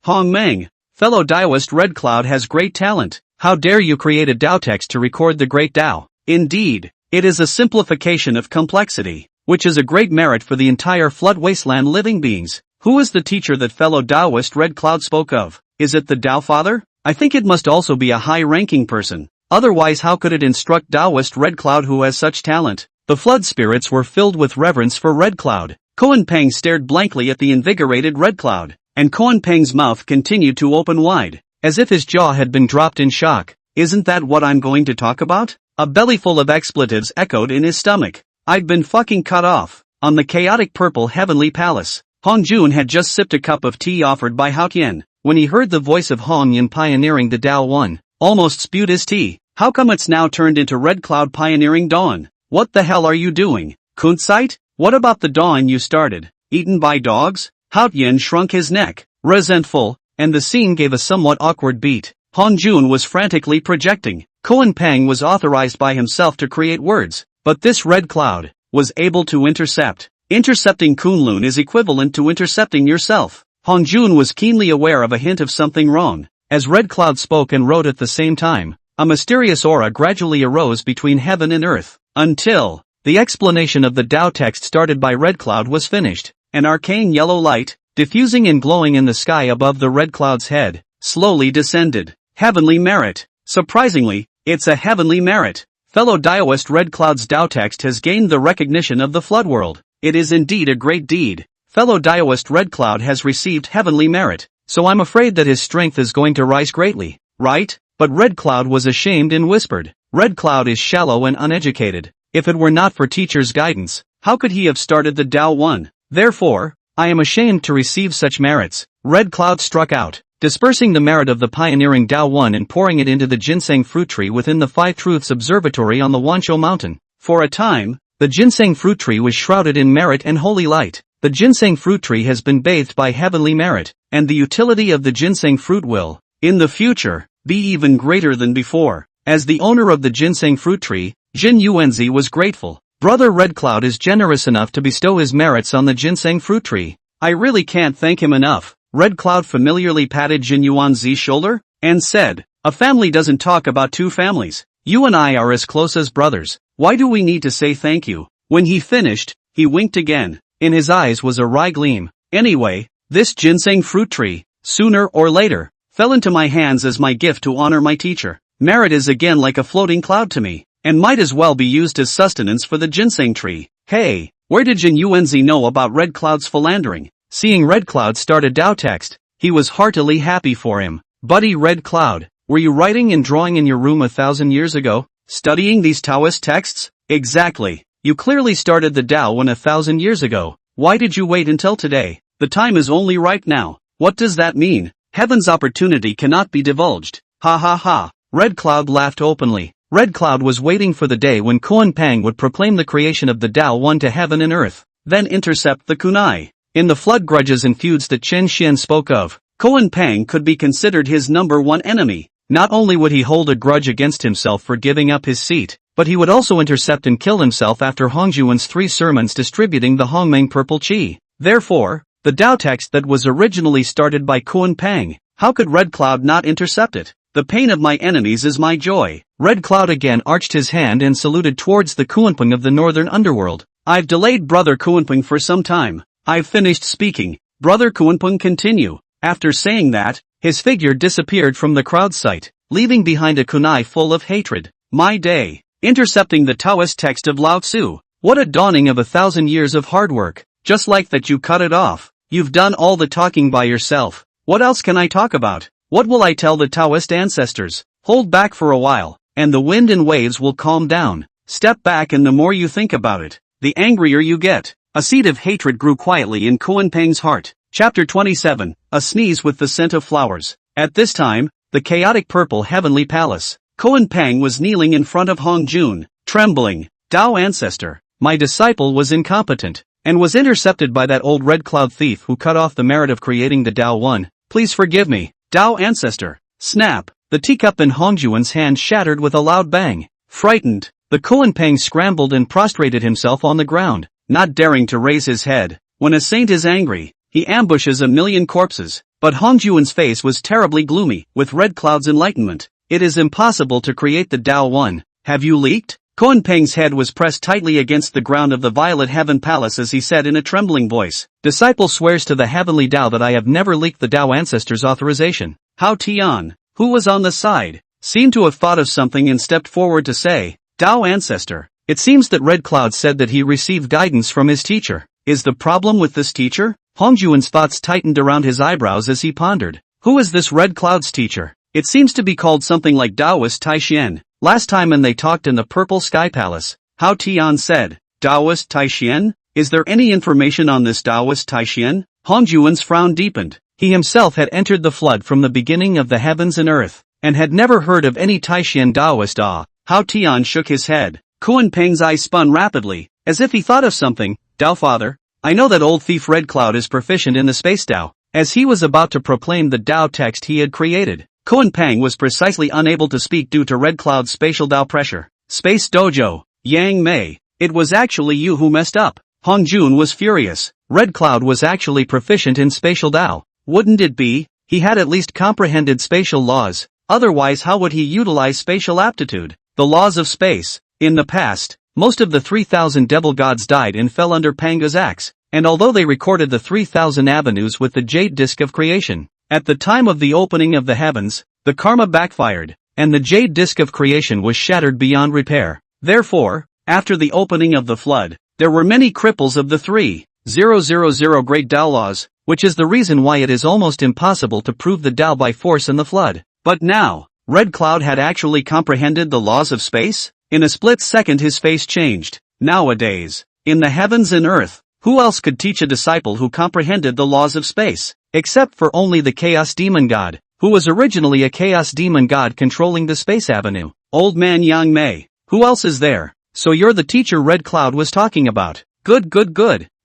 Hong Meng. Fellow Daoist Red Cloud has great talent. How dare you create a Tao text to record the great Tao? Indeed, it is a simplification of complexity, which is a great merit for the entire flood wasteland living beings. Who is the teacher that fellow Daoist Red Cloud spoke of? Is it the Tao Father? I think it must also be a high-ranking person. Otherwise how could it instruct Daoist Red Cloud who has such talent? The flood spirits were filled with reverence for Red Cloud. Koan Pang stared blankly at the invigorated Red Cloud, and Koan Pang's mouth continued to open wide, as if his jaw had been dropped in shock. Isn't that what I'm going to talk about? A bellyful of expletives echoed in his stomach. I'd been fucking cut off. On the chaotic purple heavenly palace, Hong Jun had just sipped a cup of tea offered by Hao Tian, when he heard the voice of Hong Yin pioneering the Tao One, almost spewed his tea. How come it's now turned into Red Cloud pioneering Dawn? What the hell are you doing, Kunzite? What about the Dawn you started? Eaten by dogs? Hao Tian shrunk his neck, resentful, and the scene gave a somewhat awkward beat. Hong Jun was frantically projecting. Koan Pang was authorized by himself to create words, but this Red Cloud was able to intercept. Intercepting Kunlun is equivalent to intercepting yourself. Hong Jun was keenly aware of a hint of something wrong. As Red Cloud spoke and wrote at the same time, a mysterious aura gradually arose between heaven and earth, until the explanation of the Tao text started by Red Cloud was finished. An arcane yellow light, diffusing and glowing in the sky above the Red Cloud's head, slowly descended. Heavenly merit. Surprisingly, it's a heavenly merit. Fellow Daoist Red Cloud's Tao text has gained the recognition of the flood world. It is indeed a great deed. Fellow Daoist Red Cloud has received heavenly merit, so I'm afraid that his strength is going to rise greatly, right? But Red Cloud was ashamed and whispered, Red Cloud is shallow and uneducated. If it were not for teacher's guidance, how could he have started the Tao One? Therefore, I am ashamed to receive such merits. Red Cloud struck out, dispersing the merit of the pioneering Tao One and pouring it into the ginseng fruit tree within the Five Truths Observatory on the Wanshou Mountain. For a time, the ginseng fruit tree was shrouded in merit and holy light. The ginseng fruit tree has been bathed by heavenly merit, and the utility of the ginseng fruit will, in the future, be even greater than before. As the owner of the ginseng fruit tree, Jin Yuanzi was grateful. Brother Red Cloud is generous enough to bestow his merits on the ginseng fruit tree. I really can't thank him enough. Red Cloud familiarly patted Jin Yuanzi's shoulder, and said, a family doesn't talk about two families. You and I are as close as brothers. Why do we need to say thank you? When he finished, he winked again. In his eyes was a wry gleam. Anyway, this ginseng fruit tree, sooner or later, fell into my hands as my gift to honor my teacher. Merit is again like a floating cloud to me, and might as well be used as sustenance for the ginseng tree. Hey, where did Jin Yuanzi know about Red Cloud's philandering? Seeing Red Cloud start a Tao text, he was heartily happy for him. Buddy Red Cloud, were you writing and drawing in your room 1,000 years ago? Studying these Taoist texts? Exactly. You clearly started the Tao 1,000 years ago. Why did you wait until today? The time is only right now. What does that mean? Heaven's opportunity cannot be divulged. Ha ha ha. Red Cloud laughed openly. Red Cloud was waiting for the day when Koan Pang would proclaim the creation of the Tao One to heaven and earth, then intercept the kunai. In the flood grudges and feuds that Chen Xian spoke of, Koan Pang could be considered his number one enemy. Not only would he hold a grudge against himself for giving up his seat, but he would also intercept and kill himself after Hongjuan's 3 sermons distributing the Hongmeng purple qi. Therefore, the Tao text that was originally started by Koan Pang, how could Red Cloud not intercept it? The pain of my enemies is my joy. Red Cloud again arched his hand and saluted towards the Kuanping of the northern underworld. I've delayed Brother Kuanping for some time. I've finished speaking. Brother Kuanping continue. After saying that, his figure disappeared from the crowd sight, leaving behind a kunai full of hatred. My day. Intercepting the Taoist text of Lao Tzu. What a dawning of 1,000 years of hard work. Just like that you cut it off. You've done all the talking by yourself. What else can I talk about? What will I tell the Taoist ancestors? Hold back for a while, and the wind and waves will calm down. Step back and the more you think about it, the angrier you get. A seed of hatred grew quietly in Koan Peng's heart. Chapter 27, A Sneeze with the Scent of Flowers. At this time, the chaotic purple heavenly palace. Koan Peng was kneeling in front of Hong Jun, trembling. Tao ancestor, my disciple was incompetent, and was intercepted by that old red cloud thief who cut off the merit of creating the Tao One. Please forgive me, Tao ancestor. Snap, the teacup in Hong Juan's hand shattered with a loud bang. Frightened, the Koan Peng scrambled and prostrated himself on the ground, not daring to raise his head. When a saint is angry, he ambushes a million corpses, but Hong Juan's face was terribly gloomy, with red clouds enlightenment. It is impossible to create the Tao One. Have you leaked? Koan Peng's head was pressed tightly against the ground of the Violet Heaven Palace as he said in a trembling voice, Disciple swears to the heavenly Tao that I have never leaked the Tao ancestor's authorization. Hao Tian, who was on the side, seemed to have thought of something and stepped forward to say, Tao ancestor, it seems that Red Cloud said that he received guidance from his teacher. Is the problem with this teacher? Hong Juan's thoughts tightened around his eyebrows as he pondered. Who is this Red Cloud's teacher? It seems to be called something like Taoist Taishian. Last time when they talked in the Purple Sky Palace, Hao Tian said, Taoist Taishian? Is there any information on this Taoist Taishian? Hong Juan's frown deepened. He himself had entered the flood from the beginning of the heavens and earth, and had never heard of any Taishian Taoist. Hao Tian shook his head. Koan Peng's eyes spun rapidly, as if he thought of something. Tao father, I know that old thief Red Cloud is proficient in the space Tao. As he was about to proclaim the Tao text he had created, Koan Peng was precisely unable to speak due to Red Cloud's spatial Tao pressure. Space Dojo, Yang Mei, it was actually you who messed up. Hong Jun was furious. Red Cloud was actually proficient in spatial Tao. Wouldn't it be? He had at least comprehended spatial laws, otherwise how would he utilize spatial aptitude? The laws of space. In the past, most of the 3,000 devil gods died and fell under Panga's axe, and although they recorded the 3,000 avenues with the jade disk of creation, at the time of the opening of the heavens, the karma backfired, and the jade disk of creation was shattered beyond repair. Therefore, after the opening of the flood, there were many cripples of the 3,000 great Tao laws, which is the reason why it is almost impossible to prove the Tao by force in the flood. But now, Red Cloud had actually comprehended the laws of space? In a split second his face changed. Nowadays, in the heavens and earth, who else could teach a disciple who comprehended the laws of space? Except for only the Chaos Demon God, who was originally a Chaos Demon God controlling the Space Avenue. Old man Yang Mei, who else is there? So you're the teacher Red Cloud was talking about. Good.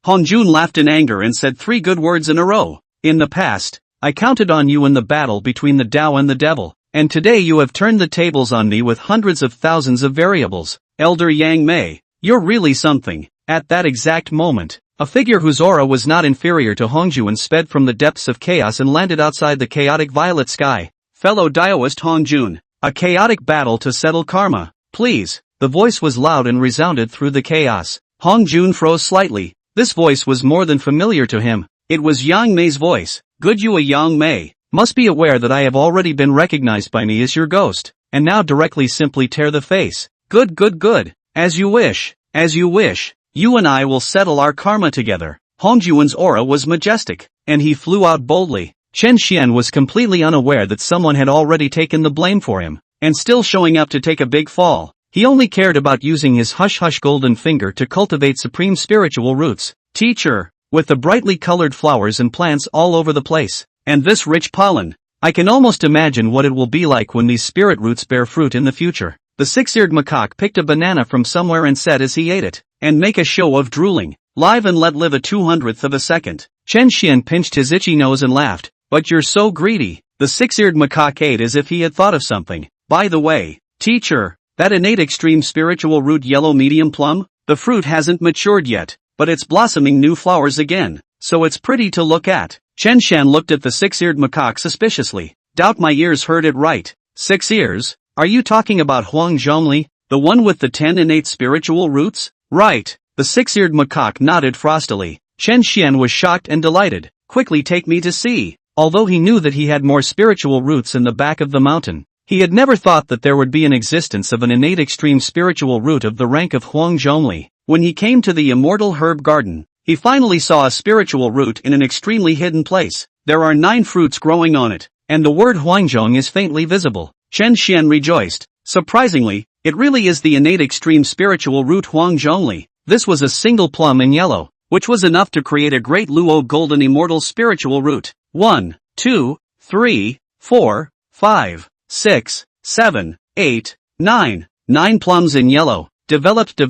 Hong Jun laughed in anger and said 3 good words in a row. In the past, I counted on you in the battle between the Tao and the devil, and today you have turned the tables on me with hundreds of thousands of variables. Elder Yang Mei, you're really something. At that exact moment, a figure whose aura was not inferior to Hong Juan sped from the depths of chaos and landed outside the chaotic violet sky. Fellow Daoist Hong Jun, a chaotic battle to settle karma, please. The voice was loud and resounded through the chaos. Hong Jun froze slightly. This voice was more than familiar to him. It was Yang Mei's voice. Good you a Yang Mei. Must be aware that I have already been recognized by me as your ghost, and now directly simply tear the face. Good. As you wish. You and I will settle our karma together. Hong Juan's aura was majestic, and he flew out boldly. Chen Xian was completely unaware that someone had already taken the blame for him, and still showing up to take a big fall. He only cared about using his hush-hush golden finger to cultivate supreme spiritual roots. Teacher, with the brightly colored flowers and plants all over the place, and this rich pollen, I can almost imagine what it will be like when these spirit roots bear fruit in the future. The 6-eared macaque picked a banana from somewhere and said as he ate it, and make a show of drooling, live and let live a 200th of a second. Chen Xian pinched his itchy nose and laughed. But you're so greedy. The 6-eared macaque ate as if he had thought of something. By the way, teacher, that innate extreme spiritual root yellow medium plum, the fruit hasn't matured yet, but it's blossoming new flowers again, so it's pretty to look at. Chen Xian looked at the 6-eared macaque suspiciously. Doubt my ears heard it right. 6 ears? Are you talking about Huang Zhongli, the one with the 10 innate spiritual roots? Right. The 6-eared macaque nodded frostily. Chen Xian was shocked and delighted. Quickly take me to see. Although he knew that he had more spiritual roots in the back of the mountain, he had never thought that there would be an existence of an innate extreme spiritual root of the rank of Huang Zhongli. When he came to the immortal herb garden, he finally saw a spiritual root in an extremely hidden place. There are 9 fruits growing on it, and the word Huangzhong is faintly visible. Chen Xian rejoiced. Surprisingly, it really is the innate extreme spiritual root Huangzhi only. This was a single plum in yellow, which was enough to create a great Luo golden immortal spiritual root. 1, 2, 3, 4, 5, 6, 7, 8, 9. 9 plums in yellow. Developed.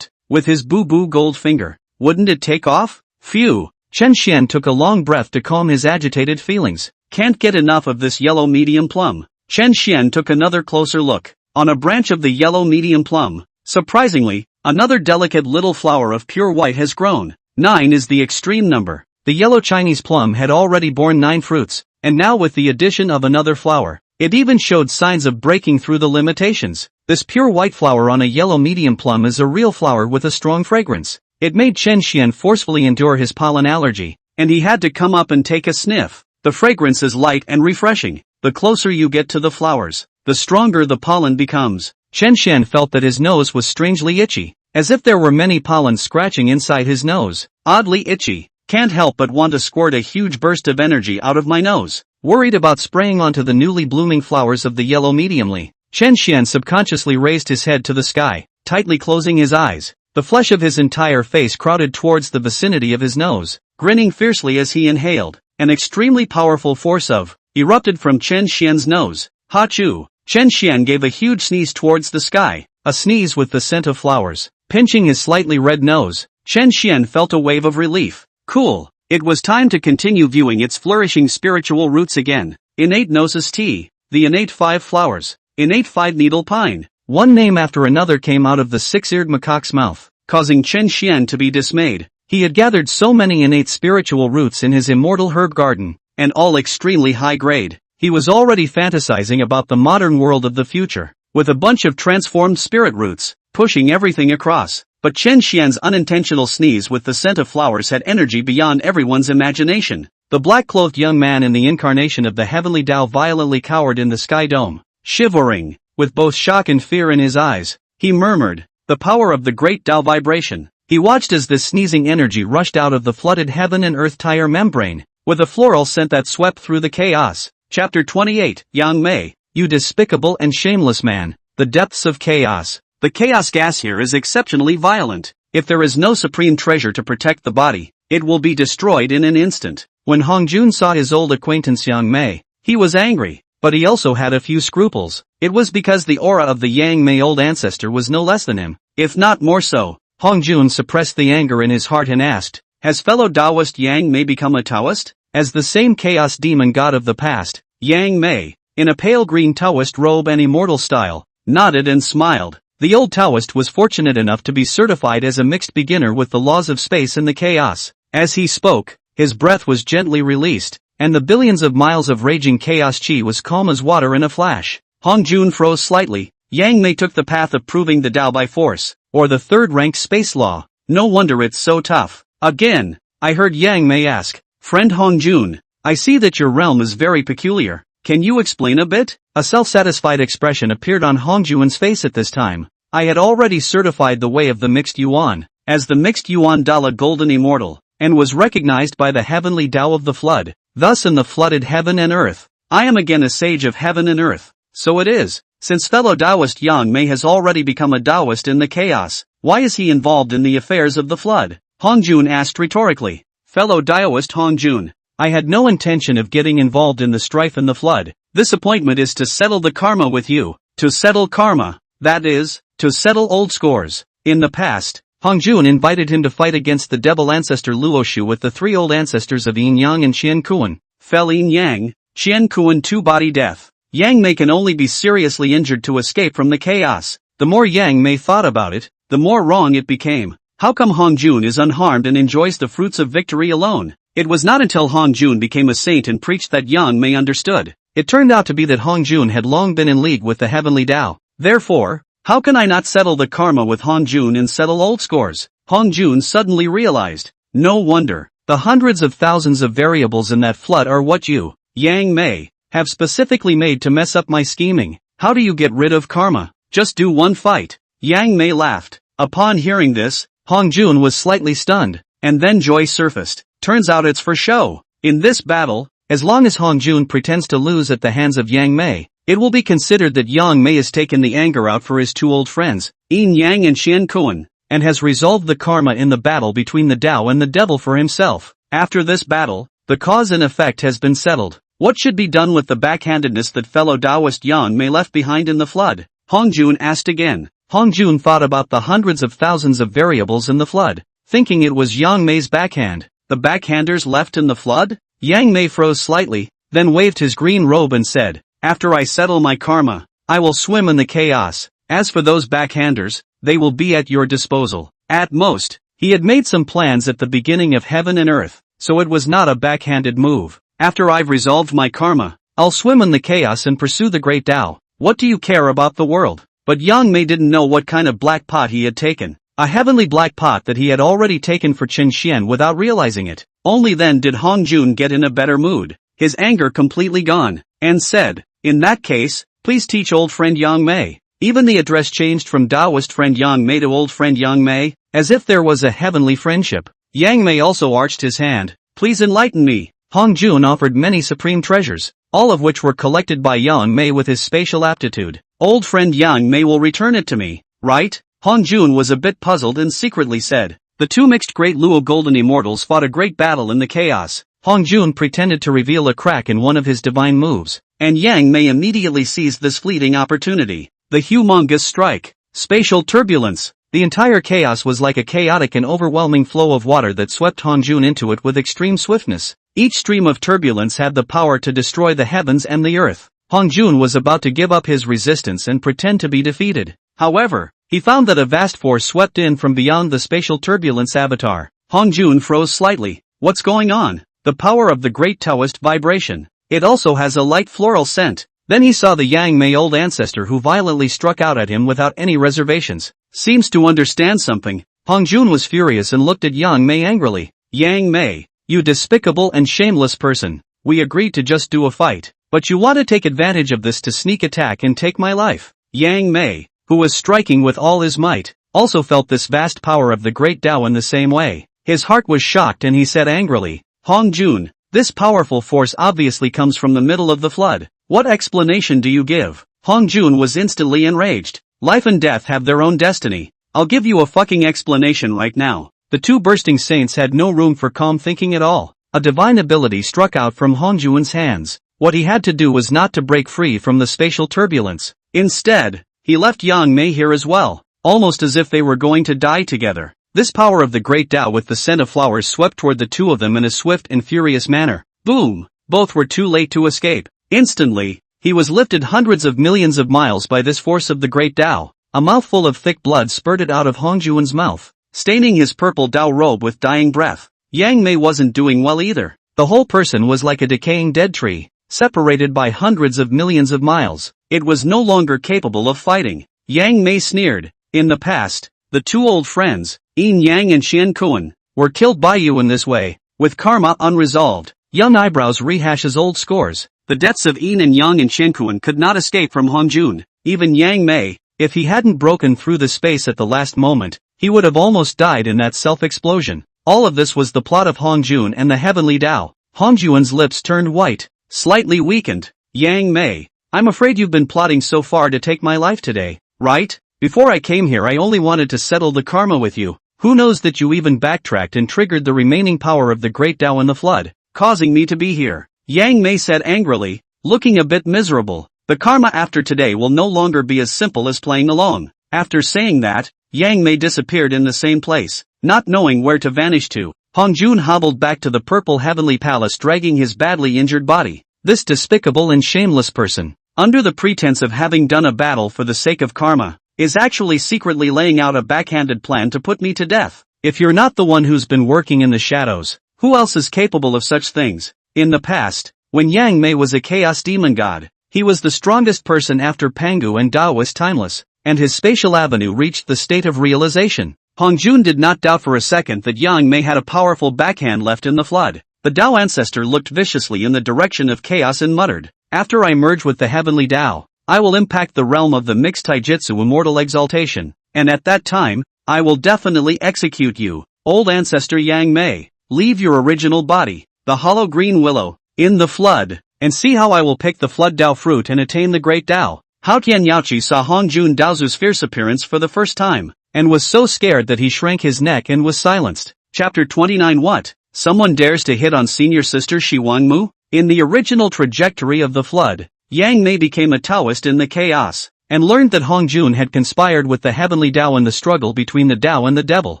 With his boo-boo gold finger. Wouldn't it take off? Phew. Chen Xian took a long breath to calm his agitated feelings. Can't get enough of this yellow medium plum. Chen Xian took another closer look. On a branch of the yellow medium plum, surprisingly, another delicate little flower of pure white has grown. 9 is the extreme number. The yellow Chinese plum had already borne 9 fruits, and now with the addition of another flower, it even showed signs of breaking through the limitations. This pure white flower on a yellow medium plum is a real flower with a strong fragrance. It made Chen Xian forcefully endure his pollen allergy, and he had to come up and take a sniff. The fragrance is light and refreshing. The closer you get to the flowers, the stronger the pollen becomes. Chen Xian felt that his nose was strangely itchy, as if there were many pollens scratching inside his nose. Oddly itchy. Can't help but want to squirt a huge burst of energy out of my nose. Worried about spraying onto the newly blooming flowers of the yellow mediumly, Chen Xian subconsciously raised his head to the sky, tightly closing his eyes. The flesh of his entire face crowded towards the vicinity of his nose, grinning fiercely as he inhaled. An extremely powerful force erupted from Chen Xian's nose. Ha-choo! Chen Xian gave a huge sneeze towards the sky, a sneeze with the scent of flowers. Pinching his slightly red nose, Chen Xian felt a wave of relief. Cool. It was time to continue viewing its flourishing spiritual roots again. Innate Gnosis Tea. The innate 5 flowers. Innate 5-needle pine. One name after another came out of the 6-eared macaque's mouth, causing Chen Xian to be dismayed. He had gathered so many innate spiritual roots in his immortal herb garden, and all extremely high grade. He was already fantasizing about the modern world of the future, with a bunch of transformed spirit roots, pushing everything across. But Chen Xian's unintentional sneeze with the scent of flowers had energy beyond everyone's imagination. The black-clothed young man in the incarnation of the heavenly Tao violently cowered in the sky dome, shivering, with both shock and fear in his eyes. He murmured, "The power of the great Tao vibration." He watched as this sneezing energy rushed out of the flooded heaven and earth tire membrane, with a floral scent that swept through the chaos. Chapter 28, Yang Mei, you despicable and shameless man, the depths of chaos. The chaos gas here is exceptionally violent. If there is no supreme treasure to protect the body, it will be destroyed in an instant. When Hong Jun saw his old acquaintance Yang Mei, he was angry, but he also had a few scruples. It was because the aura of the Yang Mei old ancestor was no less than him, if not more so. Hong Jun suppressed the anger in his heart and asked, "Has fellow Taoist Yang Mei become a Taoist?" As the same chaos demon god of the past, Yang Mei, in a pale green Taoist robe and immortal style, nodded and smiled. The old Taoist was fortunate enough to be certified as a mixed beginner with the laws of space and the chaos. As he spoke, his breath was gently released, and the billions of miles of raging chaos chi was calm as water in a flash. Hong Jun froze slightly. Yang Mei took the path of proving the Tao by force, or the third-rank space law. No wonder it's so tough. Again, I heard Yang Mei ask, "Friend Hong Jun, I see that your realm is very peculiar. Can you explain a bit?" A self-satisfied expression appeared on Hong Jun's face at this time. I had already certified the way of the mixed yuan, as the mixed yuan Dala golden immortal, and was recognized by the heavenly Tao of the flood. Thus in the flooded heaven and earth, I am again a sage of heaven and earth. So it is, since fellow Taoist Yang Mei has already become a Taoist in the chaos, why is he involved in the affairs of the flood? Hong Jun asked rhetorically. Fellow Taoist Hong Jun, I had no intention of getting involved in the strife and the flood. This appointment is to settle the karma with you. To settle karma, that is, to settle old scores. In the past, Hong Jun invited him to fight against the devil ancestor Luoshu with the 3 old ancestors of Yin Yang and Qian Kuan. Fell Yin Yang, Qian Kuan 2-body death. Yang Mei can only be seriously injured to escape from the chaos. The more Yang Mei thought about it, the more wrong it became. How come Hong Jun is unharmed and enjoys the fruits of victory alone? It was not until Hong Jun became a saint and preached that Yang Mei understood. It turned out to be that Hong Jun had long been in league with the heavenly Tao. Therefore, how can I not settle the karma with Hong Jun and settle old scores? Hong Jun suddenly realized. No wonder. The hundreds of thousands of variables in that flood are what you, Yang Mei, have specifically made to mess up my scheming. How do you get rid of karma? Just do one fight. Yang Mei laughed. Upon hearing this, Hong Jun was slightly stunned, and then joy surfaced. Turns out it's for show. In this battle, as long as Hong Jun pretends to lose at the hands of Yang Mei, it will be considered that Yang Mei has taken the anger out for his two old friends, Yin Yang and Xian Kuan, and has resolved the karma in the battle between the Tao and the devil for himself. After this battle, the cause and effect has been settled. What should be done with the backhandedness that fellow Taoist Yang Mei left behind in the flood? Hongjun asked again. Hongjun thought about the hundreds of thousands of variables in the flood, thinking it was Yang Mei's backhand. The backhanders left in the flood? Yang Mei froze slightly, then waved his green robe and said, "After I settle my karma, I will swim in the chaos. As for those backhanders, they will be at your disposal." At most, he had made some plans at the beginning of heaven and earth, so it was not a backhanded move. "After I've resolved my karma, I'll swim in the chaos and pursue the great Tao. What do you care about the world?" But Yang Mei didn't know what kind of black pot he had taken. A heavenly black pot that he had already taken for Qin Xian without realizing it. Only then did Hongjun get in a better mood, his anger completely gone, and said, "In that case, please teach old friend Yang Mei." Even the address changed from Taoist friend Yang Mei to old friend Yang Mei, as if there was a heavenly friendship. Yang Mei also arched his hand. "Please enlighten me." Hongjun offered many supreme treasures, all of which were collected by Yang Mei with his spatial aptitude. "Old friend Yang Mei will return it to me, right?" Hongjun was a bit puzzled and secretly said. The two mixed great Luo golden immortals fought a great battle in the chaos. Hongjun pretended to reveal a crack in one of his divine moves, and Yang Mei immediately seized this fleeting opportunity. The humongous strike. Spatial turbulence. The entire chaos was like a chaotic and overwhelming flow of water that swept Hongjun into it with extreme swiftness. Each stream of turbulence had the power to destroy the heavens and the earth. Hongjun was about to give up his resistance and pretend to be defeated. However, he found that a vast force swept in from beyond the spatial turbulence avatar. Hongjun froze slightly. What's going on? The power of the great Taoist vibration. It also has a light floral scent. Then he saw the Yang Mei old ancestor who violently struck out at him without any reservations. Seems to understand something. Hongjun was furious and looked at Yang Mei angrily. "Yang Mei, you despicable and shameless person. We agreed to just do a fight, but you want to take advantage of this to sneak attack and take my life." Yang Mei, who was striking with all his might, also felt this vast power of the great Tao in the same way. His heart was shocked and he said angrily, "Hongjun, this powerful force obviously comes from the middle of the flood. What explanation do you give?" Hongjun was instantly enraged. "Life and death have their own destiny. I'll give you a fucking explanation right now." The two bursting saints had no room for calm thinking at all. A divine ability struck out from Hongjun's hands. What he had to do was not to break free from the spatial turbulence. Instead, he left Yang Mei here as well, almost as if they were going to die together. This power of the great Tao with the scent of flowers swept toward the two of them in a swift and furious manner. Boom! Both were too late to escape. Instantly, he was lifted hundreds of millions of miles by this force of the great Tao. A mouthful of thick blood spurted out of Hongjun's mouth, staining his purple Tao robe with dying breath. Yang Mei wasn't doing well either. The whole person was like a decaying dead tree, separated by hundreds of millions of miles. It was no longer capable of fighting. Yang Mei sneered. "In the past, the two old friends, Yin Yang and Xian Kuan, were killed by you in this way, with karma unresolved." Young eyebrows rehashes old scores. The deaths of Yin and Yang and Xian Kuan could not escape from Hongjun. Even Yang Mei, if he hadn't broken through the space at the last moment, he would have almost died in that self-explosion. All of this was the plot of Hongjun and the heavenly Tao. Hongjun's lips turned white, slightly weakened. "Yang Mei, I'm afraid you've been plotting so far to take my life today, right? Before I came here I only wanted to settle the karma with you. Who knows that you even backtracked and triggered the remaining power of the great Tao in the flood, causing me to be here." Yang Mei said angrily, looking a bit miserable. "The karma after today will no longer be as simple as playing along." After saying that, Yang Mei disappeared in the same place, not knowing where to vanish to. Hongjun hobbled back to the purple heavenly palace dragging his badly injured body. This despicable and shameless person, under the pretense of having done a battle for the sake of karma, is actually secretly laying out a backhanded plan to put me to death. If you're not the one who's been working in the shadows, who else is capable of such things? In the past, when Yang Mei was a chaos demon god, he was the strongest person after Pangu and Dao was timeless, and his spatial avenue reached the state of realization. Hongjun did not doubt for a second that Yang Mei had a powerful backhand left in the flood. The Dao ancestor looked viciously in the direction of chaos and muttered, "After I merge with the heavenly Dao, I will impact the realm of the mixed taijutsu immortal exaltation, and at that time, I will definitely execute you, old ancestor Yang Mei. Leave your original body, the hollow green willow, in the flood, and see how I will pick the flood Dao fruit and attain the great Dao. Hao Tian Yaoqi saw Hong Jun Daozu's fierce appearance for the first time, and was so scared that he shrank his neck and was silenced. Chapter 29. What? Someone dares to hit on senior sister Shi Wangmu? In the original trajectory of the flood, Yang Mei became a Taoist in the chaos, and learned that Hong Jun had conspired with the heavenly Dao in the struggle between the Dao and the devil.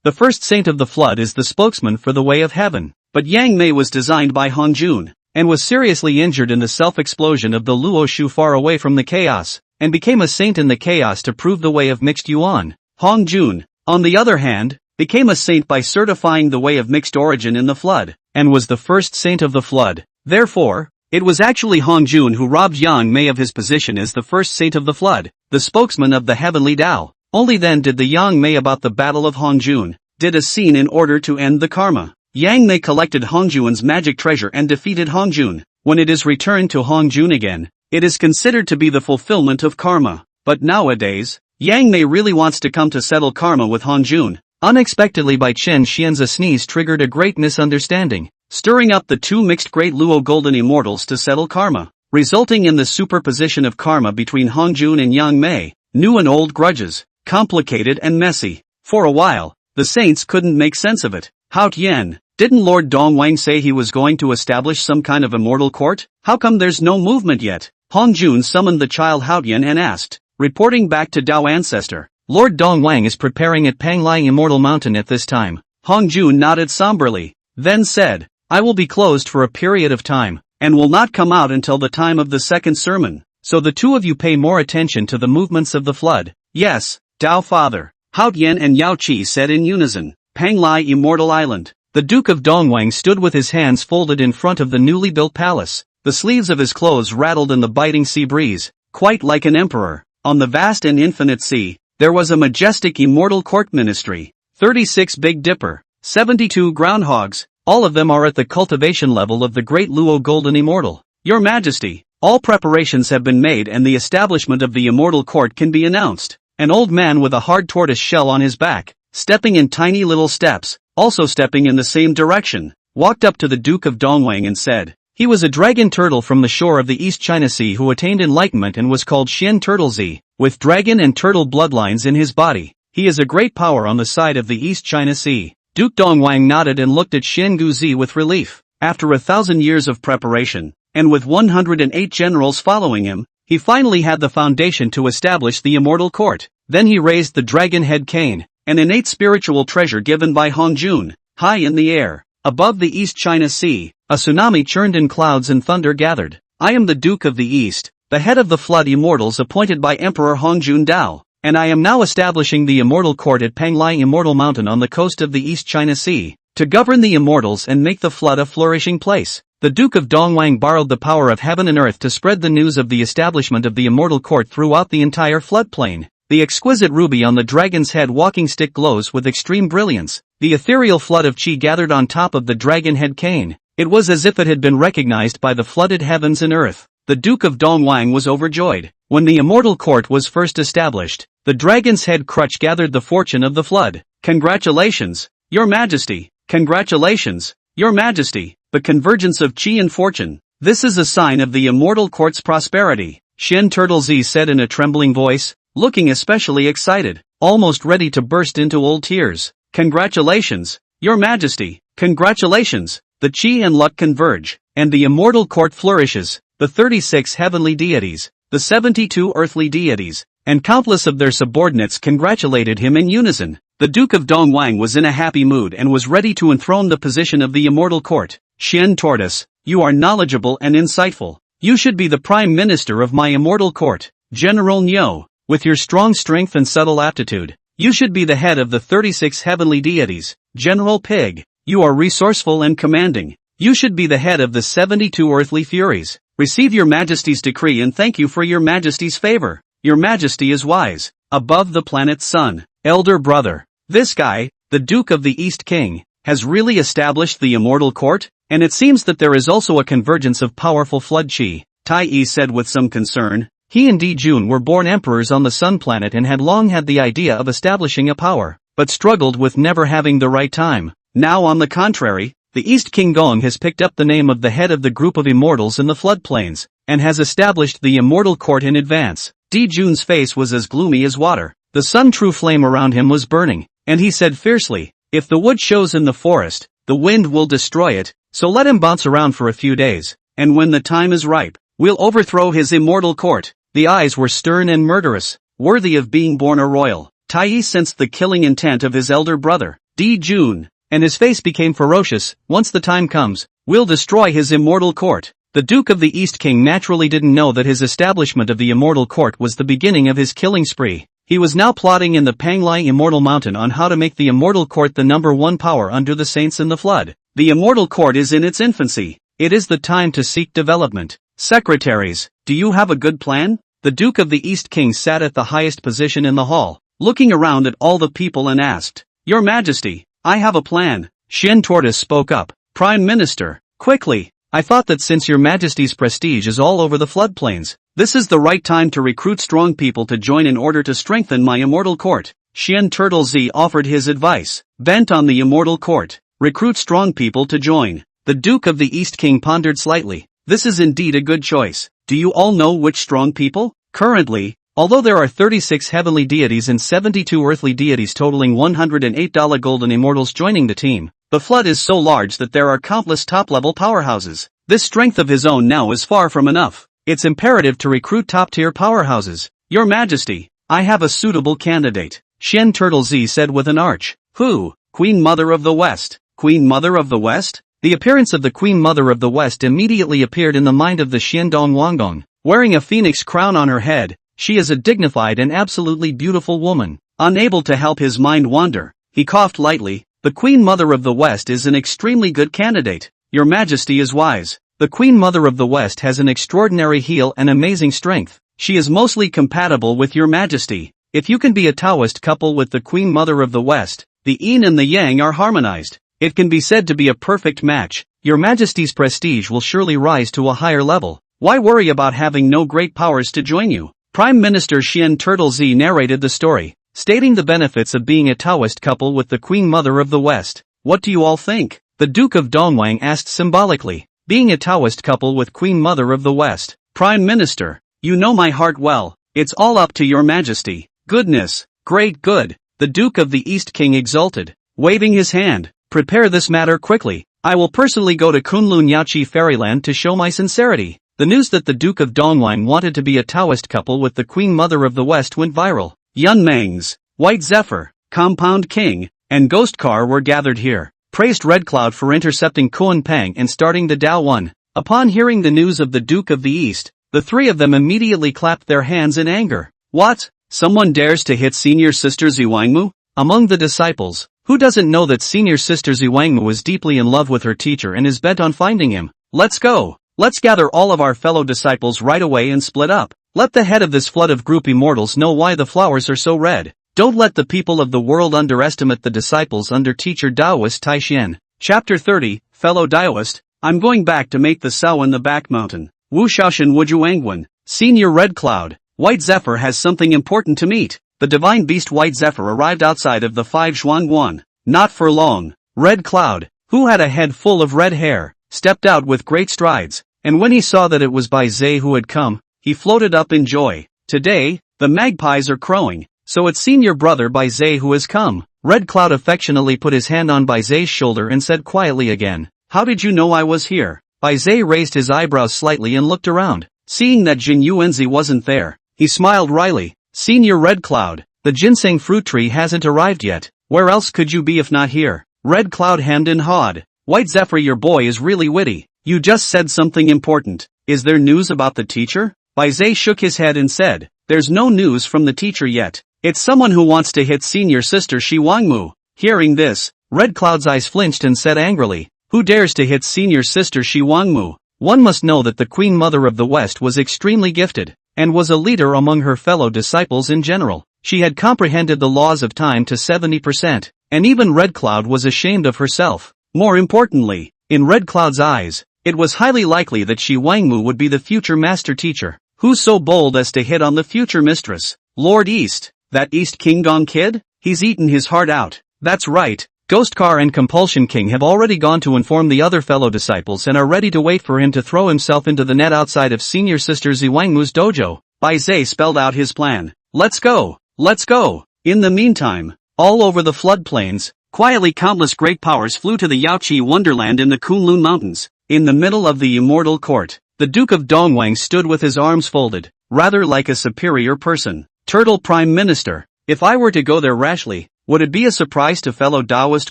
The first saint of the flood is the spokesman for the way of heaven, but Yang Mei was designed by Hong Jun, and was seriously injured in the self-explosion of the Luo Shu far away from the chaos, and became a saint in the chaos to prove the way of mixed yuan. Hong Jun, on the other hand, became a saint by certifying the way of mixed origin in the flood, and was the first saint of the flood. Therefore, it was actually Hong Jun who robbed Yang Mei of his position as the first saint of the flood, the spokesman of the heavenly Dao. Only then did the Yang Mei about the battle of Hong Jun, did a scene in order to end the karma. Yang Mei collected Hong Jun's magic treasure and defeated Hong Jun. When it is returned to Hong Jun again, it is considered to be the fulfillment of karma. But nowadays, Yang Mei really wants to come to settle karma with Hong Jun. Unexpectedly by Chen Xian's a sneeze triggered a great misunderstanding, stirring up the two mixed great Luo golden immortals to settle karma, resulting in the superposition of karma between Hong Jun and Yang Mei, new and old grudges, complicated and messy. For a while, the saints couldn't make sense of it. Hao Tian, didn't Lord Dongwang say he was going to establish some kind of immortal court? How come there's no movement yet? Hong Jun summoned the child Hao Tian and asked, reporting back to Dao Ancestor. Lord Dongwang is preparing at Panglai Immortal Mountain at this time. Hong Jun nodded somberly, then said, I will be closed for a period of time, and will not come out until the time of the second sermon, so the two of you pay more attention to the movements of the flood. Yes, Dao Father, Hao Tian and Yao Qi said in unison. Panglai Immortal Island. The Duke of Dongwang stood with his hands folded in front of the newly built palace. The sleeves of his clothes rattled in the biting sea breeze, quite like an emperor. On the vast and infinite sea, there was a majestic immortal court ministry. 36 Big Dipper, 72 groundhogs, all of them are at the cultivation level of the great Luo Golden Immortal. Your Majesty, all preparations have been made and the establishment of the immortal court can be announced. An old man with a hard tortoise shell on his back, stepping in tiny little steps, also stepping in the same direction, walked up to the Duke of Dongwang and said, he was a dragon turtle from the shore of the East China Sea who attained enlightenment and was called Xian Turtlezi, with dragon and turtle bloodlines in his body. He is a great power on the side of the East China Sea. Duke Dongwang nodded and looked at Xian Guzi with relief. After 1,000 years of preparation, and with 108 generals following him, he finally had the foundation to establish the immortal court. Then he raised the dragon head cane, an innate spiritual treasure given by Hong Jun. High in the air, above the East China Sea, a tsunami churned in clouds and thunder gathered. I am the Duke of the East, the head of the flood immortals appointed by Emperor Hong Jun Dao, and I am now establishing the immortal court at Panglai Immortal Mountain on the coast of the East China Sea, to govern the immortals and make the flood a flourishing place. The Duke of Dongwang borrowed the power of heaven and earth to spread the news of the establishment of the immortal court throughout the entire floodplain. The exquisite ruby on the dragon's head walking stick glows with extreme brilliance. The ethereal flood of qi gathered on top of the dragon head cane. It was as if it had been recognized by the flooded heavens and earth. The Duke of Dongwang was overjoyed. When the immortal court was first established, the dragon's head crutch gathered the fortune of the flood. Congratulations, Your Majesty. Congratulations, Your Majesty. The convergence of qi and fortune. This is a sign of the immortal court's prosperity, Xian Turtlezi said in a trembling voice, looking especially excited, almost ready to burst into old tears. Congratulations, Your Majesty. Congratulations. The qi and luck converge, and the immortal court flourishes. The 36 heavenly deities, the 72 earthly deities, and countless of their subordinates congratulated him in unison. The Duke of Dongwang was in a happy mood and was ready to enthrone the position of the immortal court. Xian Tortoise, you are knowledgeable and insightful. You should be the prime minister of my immortal court. General Nyo, with your strong strength and subtle aptitude, you should be the head of the 36 heavenly deities. General Pig, you are resourceful and commanding. You should be the head of the 72 earthly furies. Receive your Majesty's decree and thank you for your Majesty's favor. Your Majesty is wise. Above the planet's sun, elder brother. This guy, the Duke of the East King, has really established the immortal court? And it seems that there is also a convergence of powerful flood qi, Tai Yi said with some concern. He and Di Jun were born emperors on the sun planet and had long had the idea of establishing a power, but struggled with never having the right time. Now on the contrary, The East King Gong has picked up the name of the head of the group of immortals in the floodplains, and has established the immortal court in advance. Di Jun's face was as gloomy as water. The sun true flame around him was burning, and he said fiercely, "If the wood shows in the forest, the wind will destroy it, so let him bounce around for a few days, and when the time is ripe, we'll overthrow his immortal court." The eyes were stern and murderous, worthy of being born a royal. Tai sensed the killing intent of his elder brother, Di Jun, and his face became ferocious. "Once the time comes, we'll destroy his immortal court." The Duke of the East King naturally didn't know that his establishment of the immortal court was the beginning of his killing spree. He was now plotting in the Panglai Immortal Mountain on how to make the immortal court the #1 power under the saints in the flood. The immortal court is in its infancy. It is the time to seek development. Secretaries, do you have a good plan? The Duke of the East King sat at the highest position in the hall, looking around at all the people and asked, "Your Majesty, I have a plan." Shen Tortoise spoke up. "Prime Minister, quickly, I thought that since your Majesty's prestige is all over the floodplains, this is the right time to recruit strong people to join in order to strengthen my immortal court." Shen Turtle Z offered his advice, bent on the immortal court. Recruit strong people to join. The Duke of the East King pondered slightly. This is indeed a good choice. Do you all know which strong people? Currently, although there are 36 heavenly deities and 72 earthly deities totaling $108 golden immortals joining the team, the flood is so large that there are countless top-level powerhouses. This strength of his own now is far from enough. It's imperative to recruit top-tier powerhouses. Your Majesty, I have a suitable candidate, Shen Turtle Z said with an arch. Who? Queen Mother of the West. Queen Mother of the West? The appearance of the Queen Mother of the West immediately appeared in the mind of the Xiandong Wangdong. Wearing a phoenix crown on her head, she is a dignified and absolutely beautiful woman. Unable to help his mind wander, he coughed lightly. The Queen Mother of the West is an extremely good candidate. Your Majesty is wise. The Queen Mother of the West has an extraordinary heal and amazing strength. She is mostly compatible with your Majesty. If you can be a Taoist couple with the Queen Mother of the West, the yin and the yang are harmonized. It can be said to be a perfect match. Your Majesty's prestige will surely rise to a higher level. Why worry about having no great powers to join you? Prime Minister Shen Turtle Z narrated the story, stating the benefits of being a Taoist couple with the Queen Mother of the West. What do you all think? The Duke of Dongwang asked symbolically. Being a Taoist couple with Queen Mother of the West. Prime Minister, you know my heart well. It's all up to your Majesty. Goodness, great good. The Duke of the East King exulted, waving his hand. Prepare this matter quickly. I will personally go to Kunlun Yachi Fairyland to show my sincerity. The news that the Duke of Dongwang wanted to be a Taoist couple with the Queen Mother of the West went viral. Yun Mangs, White Zephyr, Compound King, and Ghost Car were gathered here, praised Red Cloud for intercepting Kuan Pang and starting the Dao One. Upon hearing the news of the Duke of the East, the three of them immediately clapped their hands in anger. What? Someone dares to hit senior sister Ziwangmu? Among the disciples, who doesn't know that senior sister Ziwangmu is deeply in love with her teacher and is bent on finding him? Let's go. Let's gather all of our fellow disciples right away and split up. Let the head of this flood of group immortals know why the flowers are so red. Don't let the people of the world underestimate the disciples under teacher Taoist Tai Xian. Chapter 30, Fellow Taoist, I'm going back to make the Sao in the back mountain. Wu Shaoshan Wujuangwen, Senior Red Cloud, White Zephyr has something important to meet. The divine beast White Zephyr arrived outside of the 5 Zhuangguan. Not for long. Red Cloud, who had a head full of red hair, stepped out with great strides, and when he saw that it was Bai Zhe who had come, he floated up in joy. Today, the magpies are crowing, so it's senior brother Bai Zhe who has come. Red Cloud affectionately put his hand on Bai Zhe's shoulder and said quietly again, How did you know I was here? Bai Zhe raised his eyebrows slightly and looked around. Seeing that Jin Yuanzi wasn't there, he smiled wryly. Senior Red Cloud, the ginseng fruit tree hasn't arrived yet. Where else could you be if not here? Red Cloud hemmed and hawed. White Zephyr, your boy is really witty. You just said something important. Is there news about the teacher? Bai Zhe shook his head and said, There's no news from the teacher yet. It's someone who wants to hit senior sister Shi Wangmu. Hearing this, Red Cloud's eyes flinched and said angrily, Who dares to hit senior sister Shi Wangmu? One must know that the Queen Mother of the West was extremely gifted, and was a leader among her fellow disciples in general. She had comprehended the laws of time to 70%, and even Red Cloud was ashamed of herself. More importantly, in Red Cloud's eyes, it was highly likely that Shi Wangmu would be the future master teacher. Who's so bold as to hit on the future mistress? Lord East, that East King Gong kid? He's eaten his heart out. That's right, Ghostcar and Compulsion King have already gone to inform the other fellow disciples and are ready to wait for him to throw himself into the net outside of senior sister Ziwangmu's dojo. Bai Zhe spelled out his plan. Let's go! Let's go! In the meantime, all over the floodplains, quietly countless great powers flew to the Yaoqi wonderland in the Kunlun Mountains. In the middle of the immortal court, the Duke of Dongwang stood with his arms folded, rather like a superior person. Turtle Prime Minister, if I were to go there rashly, would it be a surprise to fellow Taoist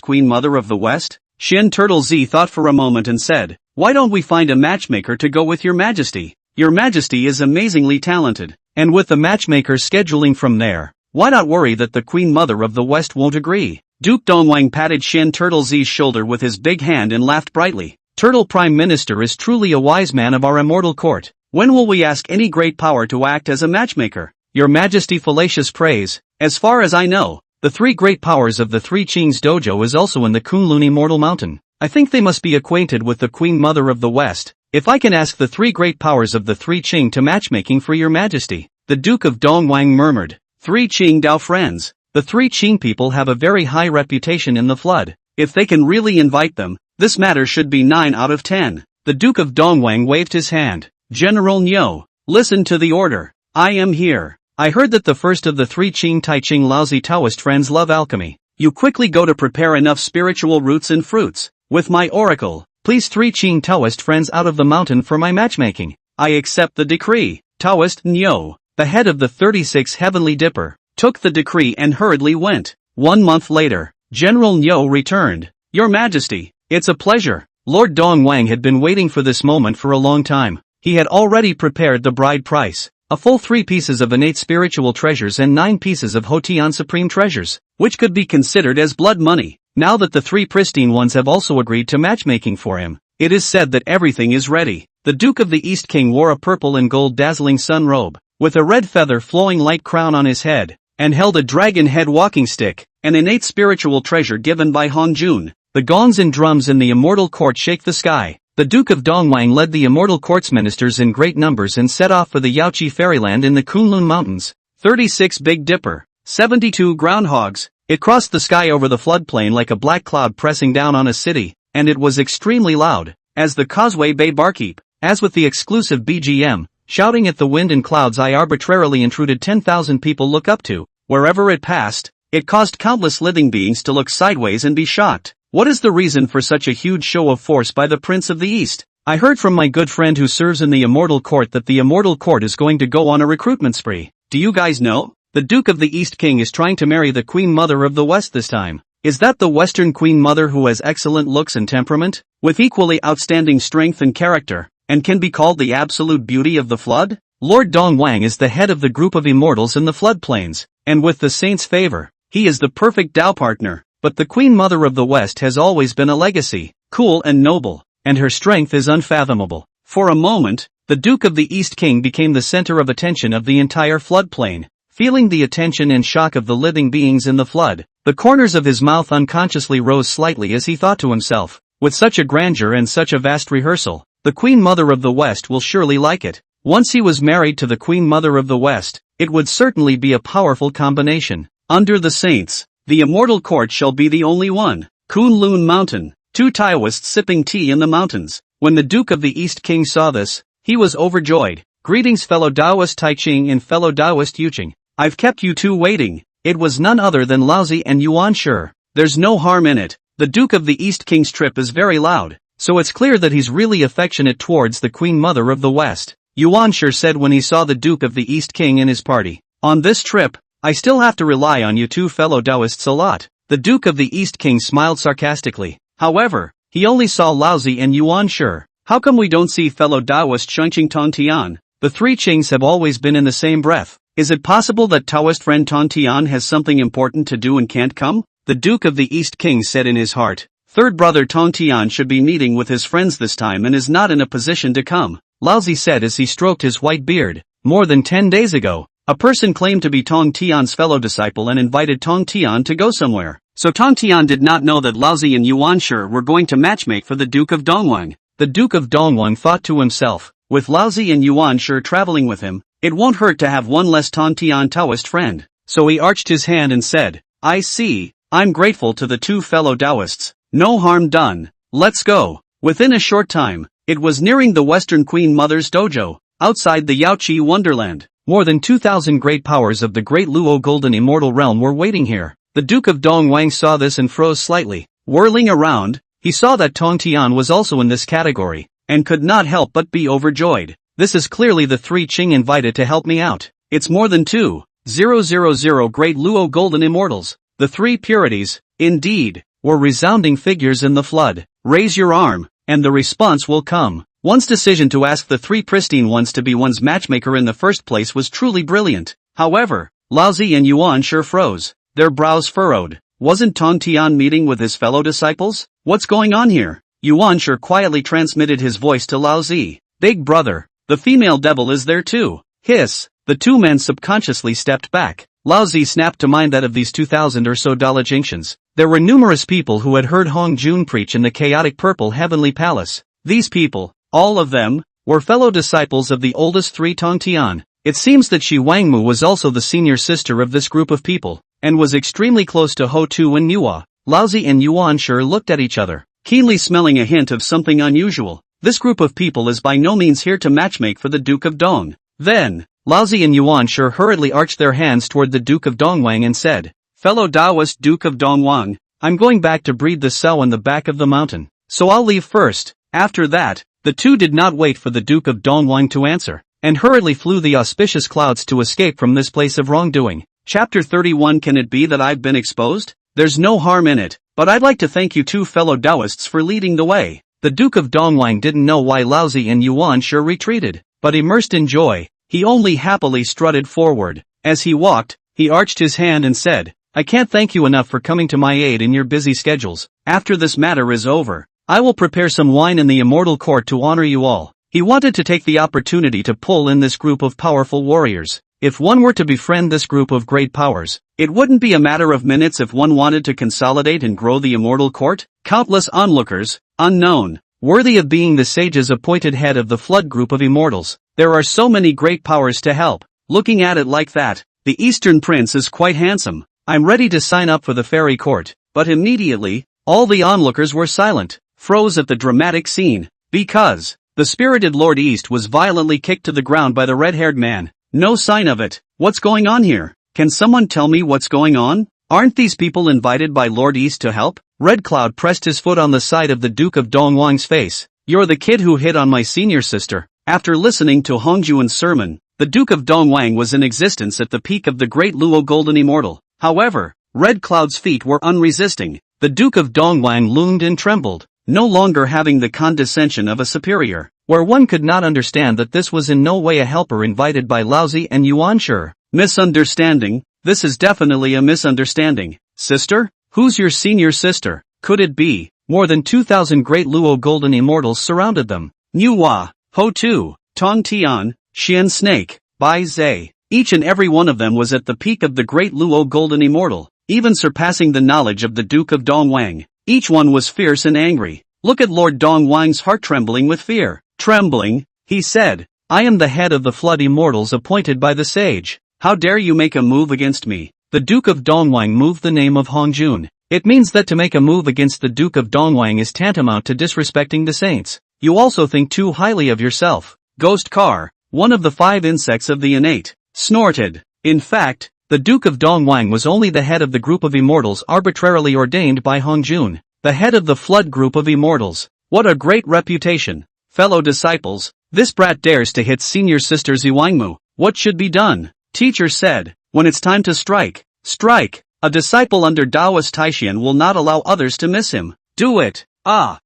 Queen Mother of the West? Shin Turtle Z thought for a moment and said, why don't we find a matchmaker to go with your majesty? Your majesty is amazingly talented, and with the matchmaker scheduling from there, why not worry that the Queen Mother of the West won't agree? Duke Dongwang patted Shin Turtle Z's shoulder with his big hand and laughed brightly. Turtle Prime Minister is truly a wise man of our immortal court. When will we ask any great power to act as a matchmaker? Your Majesty fallacious praise. As far as I know, the three great powers of the Three Qing's dojo is also in the Kunlun Immortal Mountain. I think they must be acquainted with the Queen Mother of the West. If I can ask the three great powers of the Three Qing to matchmaking for your Majesty. The Duke of Dongwang murmured. Three Qing Dao friends. The Three Qing people have a very high reputation in the flood. If they can really invite them, this matter should be 9 out of 10. The Duke of Dongwang waved his hand. General Nyo, listen to the order. I am here. I heard that the first of the Three Qing Tai-Ching lousy Taoist friends love alchemy. You quickly go to prepare enough spiritual roots and fruits. With my oracle, please Three Qing Taoist friends out of the mountain for my matchmaking. I accept the decree. Taoist Nyo, the head of the 36 Heavenly Dipper, took the decree and hurriedly went. 1 month later, General Nyo returned. Your Majesty, it's a pleasure. Lord Dongwang had been waiting for this moment for a long time. He had already prepared the bride price. A full 3 pieces of innate spiritual treasures and 9 pieces of Hotian supreme treasures, which could be considered as blood money. Now that the 3 pristine ones have also agreed to matchmaking for him, it is said that everything is ready. The Duke of the East King wore a purple and gold dazzling sun robe, with a red feather flowing light crown on his head, and held a dragon head walking stick, an innate spiritual treasure given by Hong Jun. The gongs and drums in the immortal court shake the sky. The Duke of Dongwang led the immortal court's ministers in great numbers and set off for the Yaoqi fairyland in the Kunlun Mountains. 36 Big Dipper, 72 groundhogs. It crossed the sky over the floodplain like a black cloud pressing down on a city, and it was extremely loud, as the Causeway Bay barkeep, as with the exclusive BGM, shouting at the wind and clouds I arbitrarily intruded 10,000 people look up to. Wherever it passed, it caused countless living beings to look sideways and be shocked. What is the reason for such a huge show of force by the Prince of the East? I heard from my good friend who serves in the Immortal Court that the Immortal Court is going to go on a recruitment spree. Do you guys know? The Duke of the East King is trying to marry the Queen Mother of the West this time. Is that the Western Queen Mother who has excellent looks and temperament, with equally outstanding strength and character, and can be called the absolute beauty of the flood? Lord Dongwang is the head of the group of immortals in the floodplains, and with the saint's favor, he is the perfect Tao partner. But the Queen Mother of the West has always been a legacy, cool and noble, and her strength is unfathomable. For a moment, the Duke of the East King became the center of attention of the entire floodplain. Feeling the attention and shock of the living beings in the flood, the corners of his mouth unconsciously rose slightly as he thought to himself, with such a grandeur and such a vast rehearsal, the Queen Mother of the West will surely like it. Once he was married to the Queen Mother of the West, it would certainly be a powerful combination. Under the saints, the immortal court shall be the only one. Kunlun Mountain, 2 Taoists sipping tea in the mountains. When the Duke of the East King saw this, he was overjoyed. Greetings fellow Taoist Tai-Ching and fellow Taoist Yuching. I've kept you 2 waiting. It was none other than Laozi and Yuan Shi. There's no harm in it. The Duke of the East King's trip is very loud, so it's clear that he's really affectionate towards the Queen Mother of the West. Yuan Shi said when he saw the Duke of the East King and his party. On this trip, I still have to rely on you 2 fellow Taoists a lot. The Duke of the East King smiled sarcastically. However, he only saw Laozi and Yuan Shi. How come we don't see fellow Taoist Shengqing Tong Tian? The 3 Qings have always been in the same breath. Is it possible that Taoist friend Tong Tian has something important to do and can't come? The Duke of the East King said in his heart. Third brother Tong Tian should be meeting with his friends this time and is not in a position to come. Laozi said as he stroked his white beard. More than 10 days ago, a person claimed to be Tong Tian's fellow disciple and invited Tong Tian to go somewhere. So Tong Tian did not know that Laozi and Yuan Shi were going to matchmake for the Duke of Dongwang. The Duke of Dongwang thought to himself, with Laozi and Yuan Shi traveling with him, it won't hurt to have one less Tong Tian Taoist friend. So he arched his hand and said, I see, I'm grateful to the two fellow Taoists. No harm done. Let's go. Within a short time, it was nearing the Western Queen Mother's dojo, outside the Yaoqi Wonderland. More than 2,000 great powers of the Great Luo Golden Immortal Realm were waiting here. The Duke of Dongwang saw this and froze slightly. Whirling around, he saw that Tong Tian was also in this category, and could not help but be overjoyed. This is clearly the three Qing invited to help me out. It's more than 2,000 Great Luo Golden Immortals. The three purities, indeed, were resounding figures in the flood. Raise your arm, and the response will come. One's decision to ask the three pristine ones to be one's matchmaker in the first place was truly brilliant. However, Laozi and Yuan sure froze, their brows furrowed. Wasn't Tong Tian meeting with his fellow disciples? What's going on here? Yuan sure quietly transmitted his voice to Laozi. Big brother, the female devil is there too. Hiss. The two men subconsciously stepped back. Laozi snapped to mind that of these 2,000 or so Dalijingshians, there were numerous people who had heard Hong Jun preach in the chaotic purple heavenly palace. These people, all of them, were fellow disciples of the oldest three Tong Tian. It seems that Shi Wangmu was also the senior sister of this group of people, and was extremely close to Ho Tu and Nuo. Laozi and Yuan sure looked at each other, keenly smelling a hint of something unusual. This group of people is by no means here to matchmake for the Duke of Dong. Then, Laozi and Yuan sure hurriedly arched their hands toward the Duke of Dongwang and said, "Fellow Taoist Duke of Dongwang, I'm going back to breed the sow in the back of the mountain, so I'll leave first." After that, the two did not wait for the Duke of Dongwang to answer, and hurriedly flew the auspicious clouds to escape from this place of wrongdoing. Chapter 31. Can it be that I've been exposed? There's no harm in it, but I'd like to thank you two fellow Taoists for leading the way. The Duke of Dongwang didn't know why Laozi and Yuan sure retreated, but immersed in joy, he only happily strutted forward. As he walked, he arched his hand and said, "I can't thank you enough for coming to my aid in your busy schedules. After this matter is over, I will prepare some wine in the immortal court to honor you all." He wanted to take the opportunity to pull in this group of powerful warriors. If one were to befriend this group of great powers, it wouldn't be a matter of minutes if one wanted to consolidate and grow the immortal court. Countless onlookers, unknown, worthy of being the sage's appointed head of the flood group of immortals. There are so many great powers to help. Looking at it like that, the Eastern Prince is quite handsome. I'm ready to sign up for the fairy court. But immediately, all the onlookers were silent, froze at the dramatic scene, because the spirited Lord East was violently kicked to the ground by the red-haired man. No sign of it. What's going on here? Can someone tell me what's going on? Aren't these people invited by Lord East to help? Red Cloud pressed his foot on the side of the Duke of Dongwang's face. "You're the kid who hit on my senior sister." After listening to Hongjuan's sermon, the Duke of Dongwang was in existence at the peak of the Great Luo Golden Immortal. However, Red Cloud's feet were unresisting. The Duke of Dongwang loomed and trembled, no longer having the condescension of a superior, where one could not understand that this was in no way a helper invited by Laozi and Yuan Sure. Misunderstanding? This is definitely a misunderstanding. Sister? Who's your senior sister? Could it be? More than 2,000 Great Luo Golden Immortals surrounded them. Nuwa, Ho Tu, Tong Tian, Xian Snake, Bai Zhe. Each and every one of them was at the peak of the Great Luo Golden Immortal, even surpassing the knowledge of the Duke of Dongwang. Each one was fierce and angry. Look at Lord Dongwang's heart trembling with fear. Trembling, he said, "I am the head of the Flood Immortals appointed by the sage. How dare you make a move against me?" The Duke of Dongwang moved the name of Hongjun. It means that to make a move against the Duke of Dongwang is tantamount to disrespecting the saints. You also think too highly of yourself. Ghost Car, one of the 5 insects of the innate, snorted. In fact, the Duke of Dongwang was only the head of the group of immortals arbitrarily ordained by Hongjun, the head of the flood group of immortals. What a great reputation. Fellow disciples, this brat dares to hit senior sister Ziwangmu. What should be done? Teacher said, when it's time to strike, strike. A disciple under Taoist Taishan will not allow others to miss him. Do it. Ha.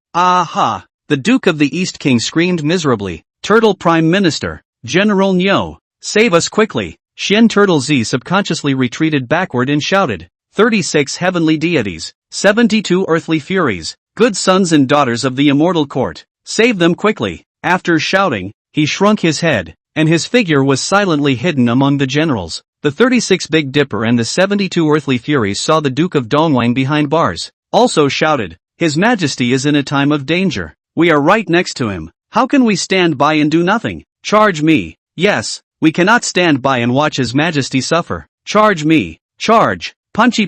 The Duke of the East King screamed miserably. Turtle Prime Minister, General Nyo, save us quickly. Shen Turtle Z subconsciously retreated backward and shouted, 36 heavenly deities, 72 earthly furies, good sons and daughters of the immortal court, save them quickly. After shouting, he shrunk his head, and his figure was silently hidden among the generals. The 36 Big Dipper and the 72 earthly furies saw the Duke of Dongwang behind bars, also shouted, His Majesty is in a time of danger. We are right next to him. How can we stand by and do nothing? Charge me. Yes, we cannot stand by and watch His Majesty suffer. Charge me. Charge. Punchy.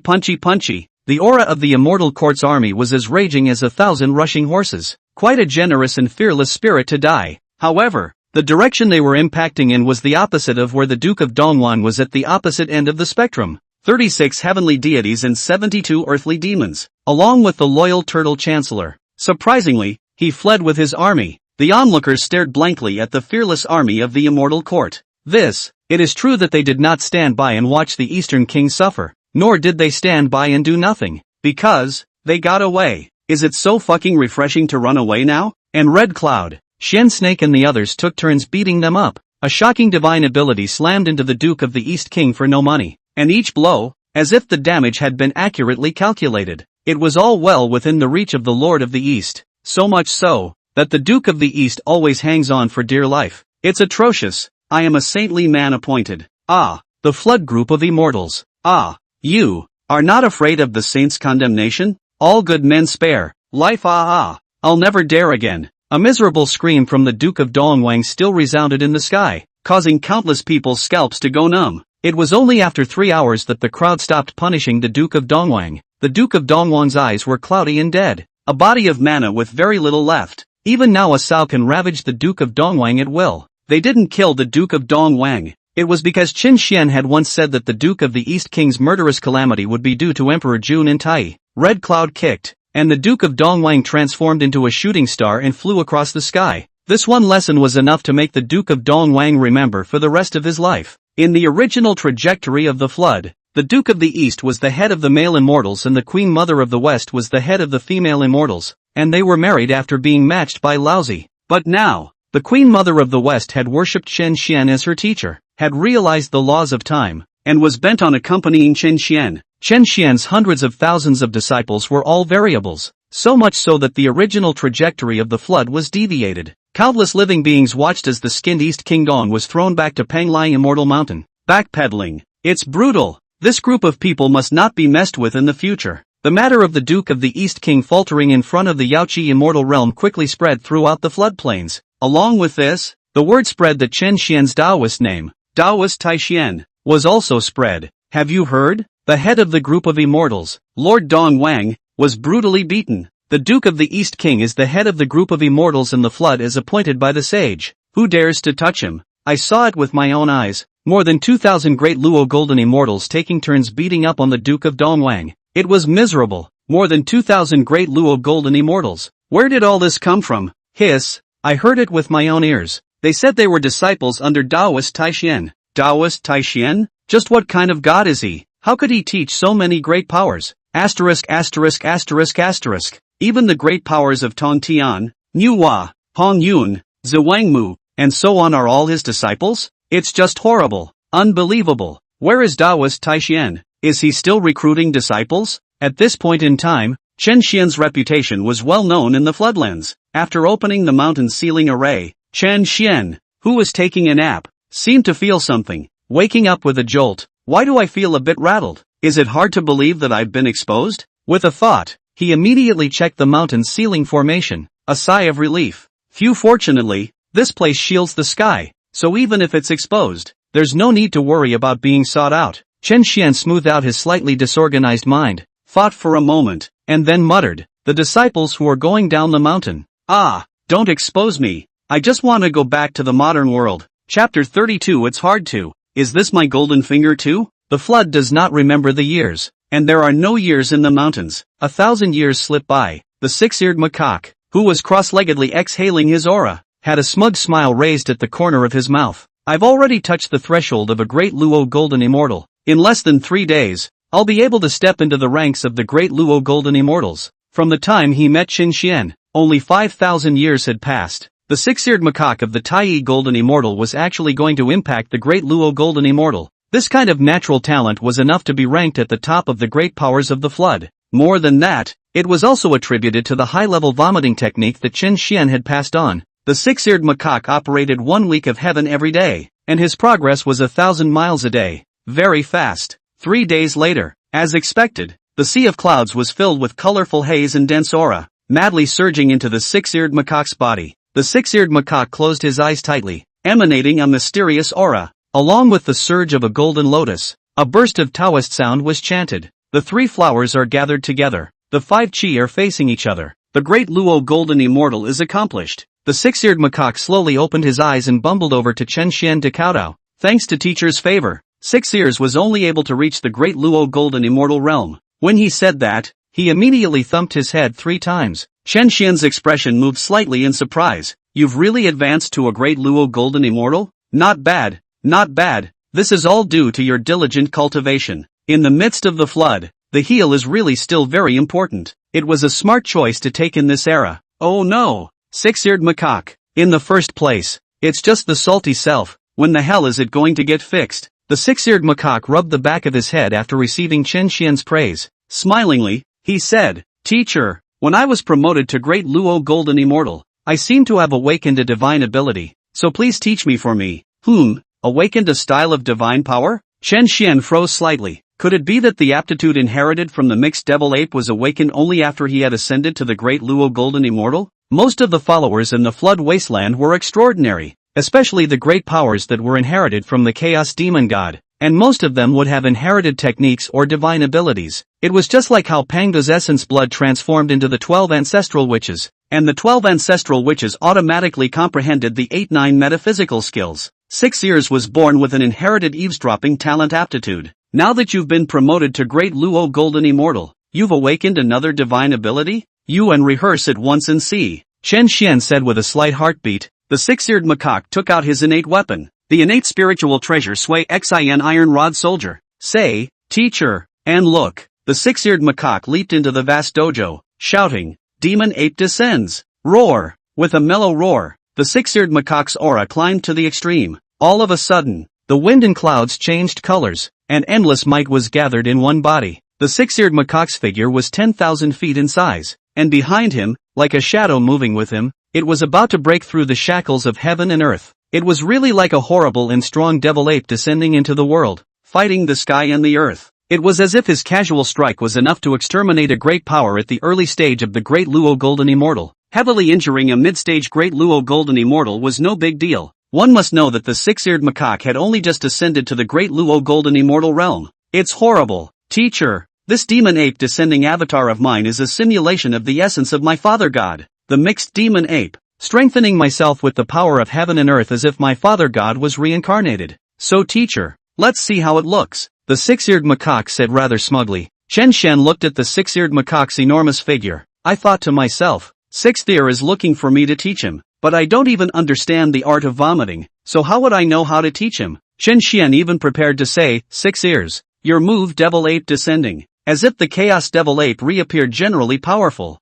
The aura of the immortal court's army was as raging as 1,000 rushing horses. Quite a generous and fearless spirit to die. However, the direction they were impacting in was the opposite of where the Duke of Dongwon was, at the opposite end of the spectrum. 36 heavenly deities and 72 earthly demons, along with the loyal turtle chancellor. Surprisingly, he fled with his army. The onlookers stared blankly at the fearless army of the immortal court. It is true that they did not stand by and watch the Eastern King suffer, nor did they stand by and do nothing, because they got away. Is it so fucking refreshing to run away now? And Red Cloud, Shen Snake and the others took turns beating them up. A shocking divine ability slammed into the Duke of the East King for no money, and each blow, as if the damage had been accurately calculated. It was all well within the reach of the Lord of the East, so much so that the Duke of the East always hangs on for dear life. It's atrocious. I am a saintly man appointed. Ah, the flood group of immortals. Ah, you are not afraid of the saint's condemnation? All good men spare life. I'll never dare again. A miserable scream from the Duke of Dongwang still resounded in the sky, causing countless people's scalps to go numb. It was only after 3 hours that the crowd stopped punishing the Duke of Dongwang. The Duke of Dongwang's eyes were cloudy and dead, a body of mana with very little left. Even now a Sao can ravage the Duke of Dongwang at will. They didn't kill the Duke of Dongwang. It was because Qin Xian had once said that the Duke of the East King's murderous calamity would be due to Emperor Jun in Tai. Red Cloud kicked, and the Duke of Dongwang transformed into a shooting star and flew across the sky. This one lesson was enough to make the Duke of Dongwang remember for the rest of his life. In the original trajectory of the flood, the Duke of the East was the head of the male immortals and the Queen Mother of the West was the head of the female immortals, and they were married after being matched by Laozi. But now, the Queen Mother of the West had worshipped Chen Xian as her teacher, had realized the laws of time, and was bent on accompanying Chen Xian. Chen Xian's hundreds of thousands of disciples were all variables, so much so that the original trajectory of the flood was deviated. Countless living beings watched as the skinned East King Dong was thrown back to Panglai Immortal Mountain. Backpedaling. It's brutal. This group of people must not be messed with in the future. The matter of the Duke of the East King faltering in front of the Yaoqi Immortal Realm quickly spread throughout the floodplains. Along with this, the word spread that Chen Xian's Taoist name, Taoist Taixian, was also spread. Have you heard? The head of the group of immortals, Lord Dongwang, was brutally beaten. The Duke of the East King is the head of the group of immortals and the flood is appointed by the sage. Who dares to touch him? I saw it with my own eyes. More than 2,000 great Luo golden immortals taking turns beating up on the Duke of Dongwang. It was miserable. More than 2,000 great Luo golden immortals. Where did all this come from? Hiss. I heard it with my own ears. They said they were disciples under Taoist Taixian. Taoist Taixian? Just what kind of god is he? How could he teach so many great powers? Asterisk. Even the great powers of Tong Tian, Niu Hua, Hong Yun, Zhuang Mu, and so on are all his disciples? It's just horrible. Unbelievable. Where is Taoist Taixian? Is he still recruiting disciples? At this point in time, Chen Xian's reputation was well known in the floodlands. After opening the mountain ceiling array, Chen Xian, who was taking a nap, seemed to feel something, waking up with a jolt. Why do I feel a bit rattled? Is it hard to believe that I've been exposed? With a thought, he immediately checked the mountain ceiling formation. A sigh of relief. Phew, fortunately, this place shields the sky, so even if it's exposed, there's no need to worry about being sought out. Chen Xian smoothed out his slightly disorganized mind, thought for a moment, and then muttered, the disciples who are going down the mountain. Ah, don't expose me. I just want to go back to the modern world. Chapter 32. It's hard to. Is this my golden finger too? The flood does not remember the years, and there are no years in the mountains. 1,000 years slip by. The six-eared macaque, who was cross-leggedly exhaling his aura, had a smug smile raised at the corner of his mouth. I've already touched the threshold of a great Luo golden immortal. In less than 3 days, I'll be able to step into the ranks of the great Luo golden immortals. From the time he met Qin Xian, only 5,000 years had passed. The six-eared macaque of the Tai golden immortal was actually going to impact the great Luo golden immortal. This kind of natural talent was enough to be ranked at the top of the great powers of the flood. More than that, it was also attributed to the high-level vomiting technique that Qin Xian had passed on. The six-eared macaque operated 1 week of heaven every day, and his progress was 1,000 miles a day. Very fast. 3 days later, as expected, the sea of clouds was filled with colorful haze and dense aura, madly surging into the six-eared macaque's body. The six-eared macaque closed his eyes tightly, emanating a mysterious aura. Along with the surge of a golden lotus, a burst of Taoist sound was chanted. The 3 flowers are gathered together. The 5 chi are facing each other. The great Luo golden immortal is accomplished. The 6-eared macaque slowly opened his eyes and bumbled over to Chen Xian de Caodao. Thanks to teacher's favor, 6 Ears was only able to reach the great Luo golden immortal realm. When he said that, he immediately thumped his head 3 times. Chen Xian's expression moved slightly in surprise. You've really advanced to a great Luo golden immortal? Not bad, not bad. This is all due to your diligent cultivation. In the midst of the flood, the heel is really still very important. It was a smart choice to take in this era. Oh no! 6-eared macaque. In the first place, it's just the salty self. When the hell is it going to get fixed? The 6-eared macaque rubbed the back of his head after receiving Chen Xian's praise. Smilingly, he said, Teacher, when I was promoted to Great Luo Golden Immortal, I seem to have awakened a divine ability, so please teach me for me. Awakened a style of divine power? Chen Xian froze slightly. Could it be that the aptitude inherited from the mixed devil ape was awakened only after he had ascended to the Great Luo Golden Immortal? Most of the followers in the Flood Wasteland were extraordinary, especially the great powers that were inherited from the Chaos Demon God, and most of them would have inherited techniques or divine abilities. It was just like how Panga's essence blood transformed into the 12 ancestral witches, and the 12 ancestral witches automatically comprehended the 8-9 metaphysical skills. 6 Ears was born with an inherited eavesdropping talent aptitude. Now that you've been promoted to Great Luo Golden Immortal, you've awakened another divine ability? You and rehearse it once and see. Chen Xian said with a slight heartbeat. The 6-eared macaque took out his innate weapon, the innate spiritual treasure Sui Xin Iron Rod Soldier. Say, teacher, and look. The 6-eared macaque leaped into the vast dojo, shouting, Demon Ape descends. Roar. With a mellow roar, the 6-eared macaque's aura climbed to the extreme. All of a sudden, the wind and clouds changed colors, and endless might was gathered in one body. The 6-eared macaque's figure was 10,000 feet in size, and behind him, like a shadow moving with him, it was about to break through the shackles of heaven and earth. It was really like a horrible and strong devil ape descending into the world, fighting the sky and the earth. It was as if his casual strike was enough to exterminate a great power at the early stage of the Great Luo Golden Immortal. Heavily injuring a mid-stage Great Luo Golden Immortal was no big deal. One must know that the 6-eared macaque had only just ascended to the Great Luo Golden Immortal realm. It's horrible. Teacher, this demon ape descending avatar of mine is a simulation of the essence of my father god, the mixed demon ape, strengthening myself with the power of heaven and earth as if my father god was reincarnated. So teacher, let's see how it looks. The 6-eared macaque said rather smugly. Chen Xian looked at the 6-eared macaque's enormous figure. I thought to myself, 6th ear is looking for me to teach him. But I don't even understand the art of vomiting, so how would I know how to teach him? Chen Xian even prepared to say, 6 Ears, your move Devil Ape descending, as if the Chaos Devil Ape reappeared generally powerful.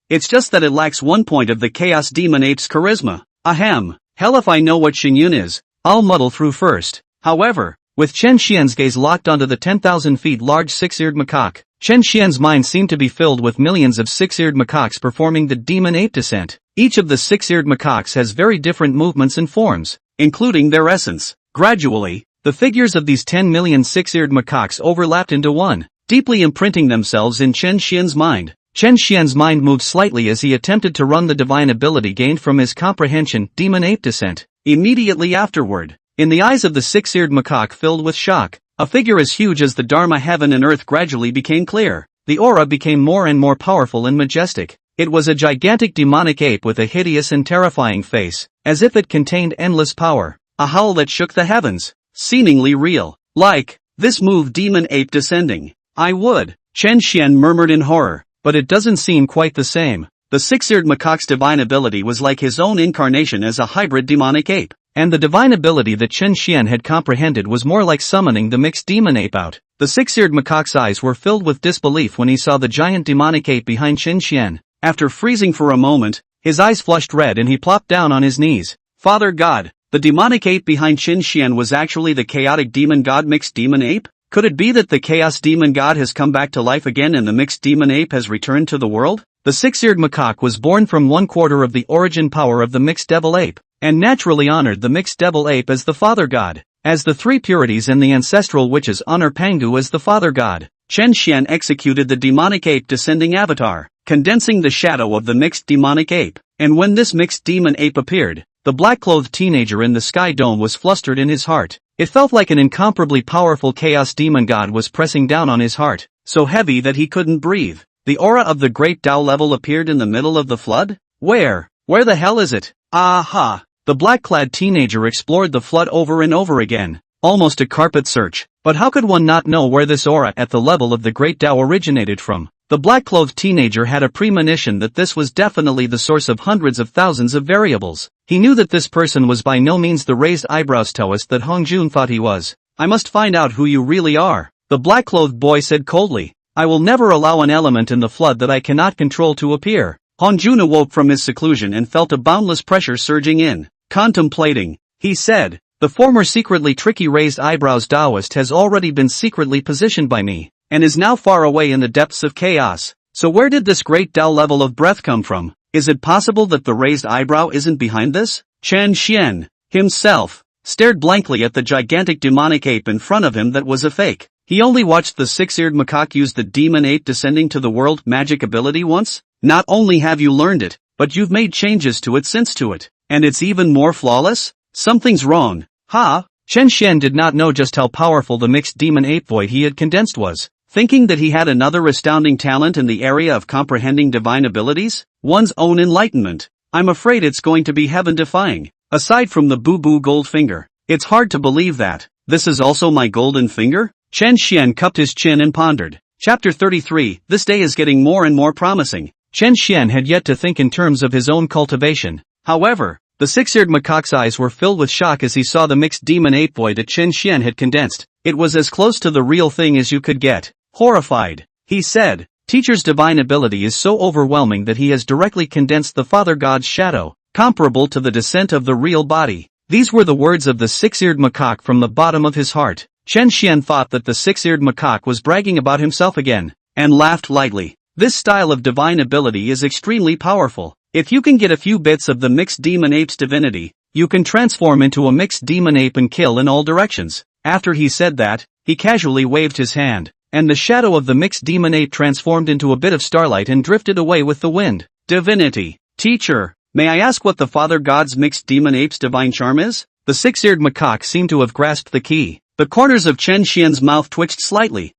It's just that it lacks 1 point of the Chaos Demon Ape's charisma. Ahem, hell if I know what Xingyun is, I'll muddle through first. However, with Chen Xian's gaze locked onto the 10,000 feet large 6-eared macaque, Chen Xian's mind seemed to be filled with millions of 6-eared macaques performing the demon ape descent. Each of the 6-eared macaques has very different movements and forms, including their essence. Gradually, the figures of these 10 million 6-eared macaques overlapped into one, deeply imprinting themselves in Chen Xian's mind. Chen Xian's mind moved slightly as he attempted to run the divine ability gained from his comprehension, demon ape descent. Immediately afterward, in the eyes of the 6-eared macaque filled with shock, a figure as huge as the Dharma heaven and earth gradually became clear. The aura became more and more powerful and majestic. It was a gigantic demonic ape with a hideous and terrifying face, as if it contained endless power. A howl that shook the heavens, seemingly real. Like, this move demon ape descending. I would, Chen Xian murmured in horror, but it doesn't seem quite the same. The 6-eared macaque's divine ability was like his own incarnation as a hybrid demonic ape. And the divine ability that Chen Xian had comprehended was more like summoning the mixed demon ape out. The 6-eared macaque's eyes were filled with disbelief when he saw the giant demonic ape behind Chen Xian. After freezing for a moment, his eyes flushed red and he plopped down on his knees. Father God, the demonic ape behind Chen Xian was actually the chaotic demon god mixed demon ape? Could it be that the chaos demon god has come back to life again and the mixed demon ape has returned to the world? The 6-eared macaque was born from 1/4 of the origin power of the mixed devil ape, and naturally honored the mixed devil ape as the father god. As the 3 purities and the ancestral witches honor Pangu as the father god, Chen Xian executed the demonic ape descending avatar, condensing the shadow of the mixed demonic ape. And when this mixed demon ape appeared, the black-clothed teenager in the sky dome was flustered in his heart. It felt like an incomparably powerful chaos demon god was pressing down on his heart. so heavy that he couldn't breathe. The aura of the great Tao level appeared in the middle of the flood? Where the hell is it? Aha! The black-clad teenager explored the flood over and over again, almost a carpet search. But how could one not know where this aura at the level of the great Tao originated from? The black-clothed teenager had a premonition that this was definitely the source of hundreds of thousands of variables. He knew that this person was by no means the raised eyebrows Taoist that Hong Jun thought he was. I must find out who you really are, the black-clothed boy said coldly. I will never allow an element in the flood that I cannot control to appear. Hong Jun awoke from his seclusion and felt a boundless pressure surging in. Contemplating, he said, the former secretly tricky raised eyebrows Taoist has already been secretly positioned by me, and is now far away in the depths of chaos. So where did this great Tao level of breath come from? Is it possible that the raised eyebrow isn't behind this? Chen Xian, himself, stared blankly at the gigantic demonic ape in front of him that was a fake. He only watched the six-eared macaque use the demon ape descending to the world magic ability once. Not only have you learned it, but you've made changes to it since to it. And it's even more flawless? Something's wrong. Ha! Chen Xian did not know just how powerful the mixed demon ape void he had condensed was. Thinking that he had another astounding talent in the area of comprehending divine abilities, one's own enlightenment. I'm afraid it's going to be heaven-defying. Aside from the boo-boo gold finger, it's hard to believe that. This is also my golden finger? Chen Xian cupped his chin and pondered. Chapter 33, this day is getting more and more promising. Chen Xian had yet to think in terms of his own cultivation. However, the six-eared macaque's eyes were filled with shock as he saw the mixed demon ape void that Chen Xian had condensed. It was as close to the real thing as you could get. Horrified, he said, Teacher's divine ability is so overwhelming that he has directly condensed the Father God's shadow, comparable to the descent of the real body. These were the words of the six-eared macaque from the bottom of his heart. Chen Xian thought that the six-eared macaque was bragging about himself again, and laughed lightly. This style of divine ability is extremely powerful. If you can get a few bits of the mixed demon ape's divinity, you can transform into a mixed demon ape and kill in all directions. After he said that, he casually waved his hand, and the shadow of the mixed demon ape transformed into a bit of starlight and drifted away with the wind. Divinity. Teacher, may I ask what the Father God's mixed demon ape's divine charm is? The six-eared macaque seemed to have grasped the key. The corners of Chen Xian's mouth twitched slightly.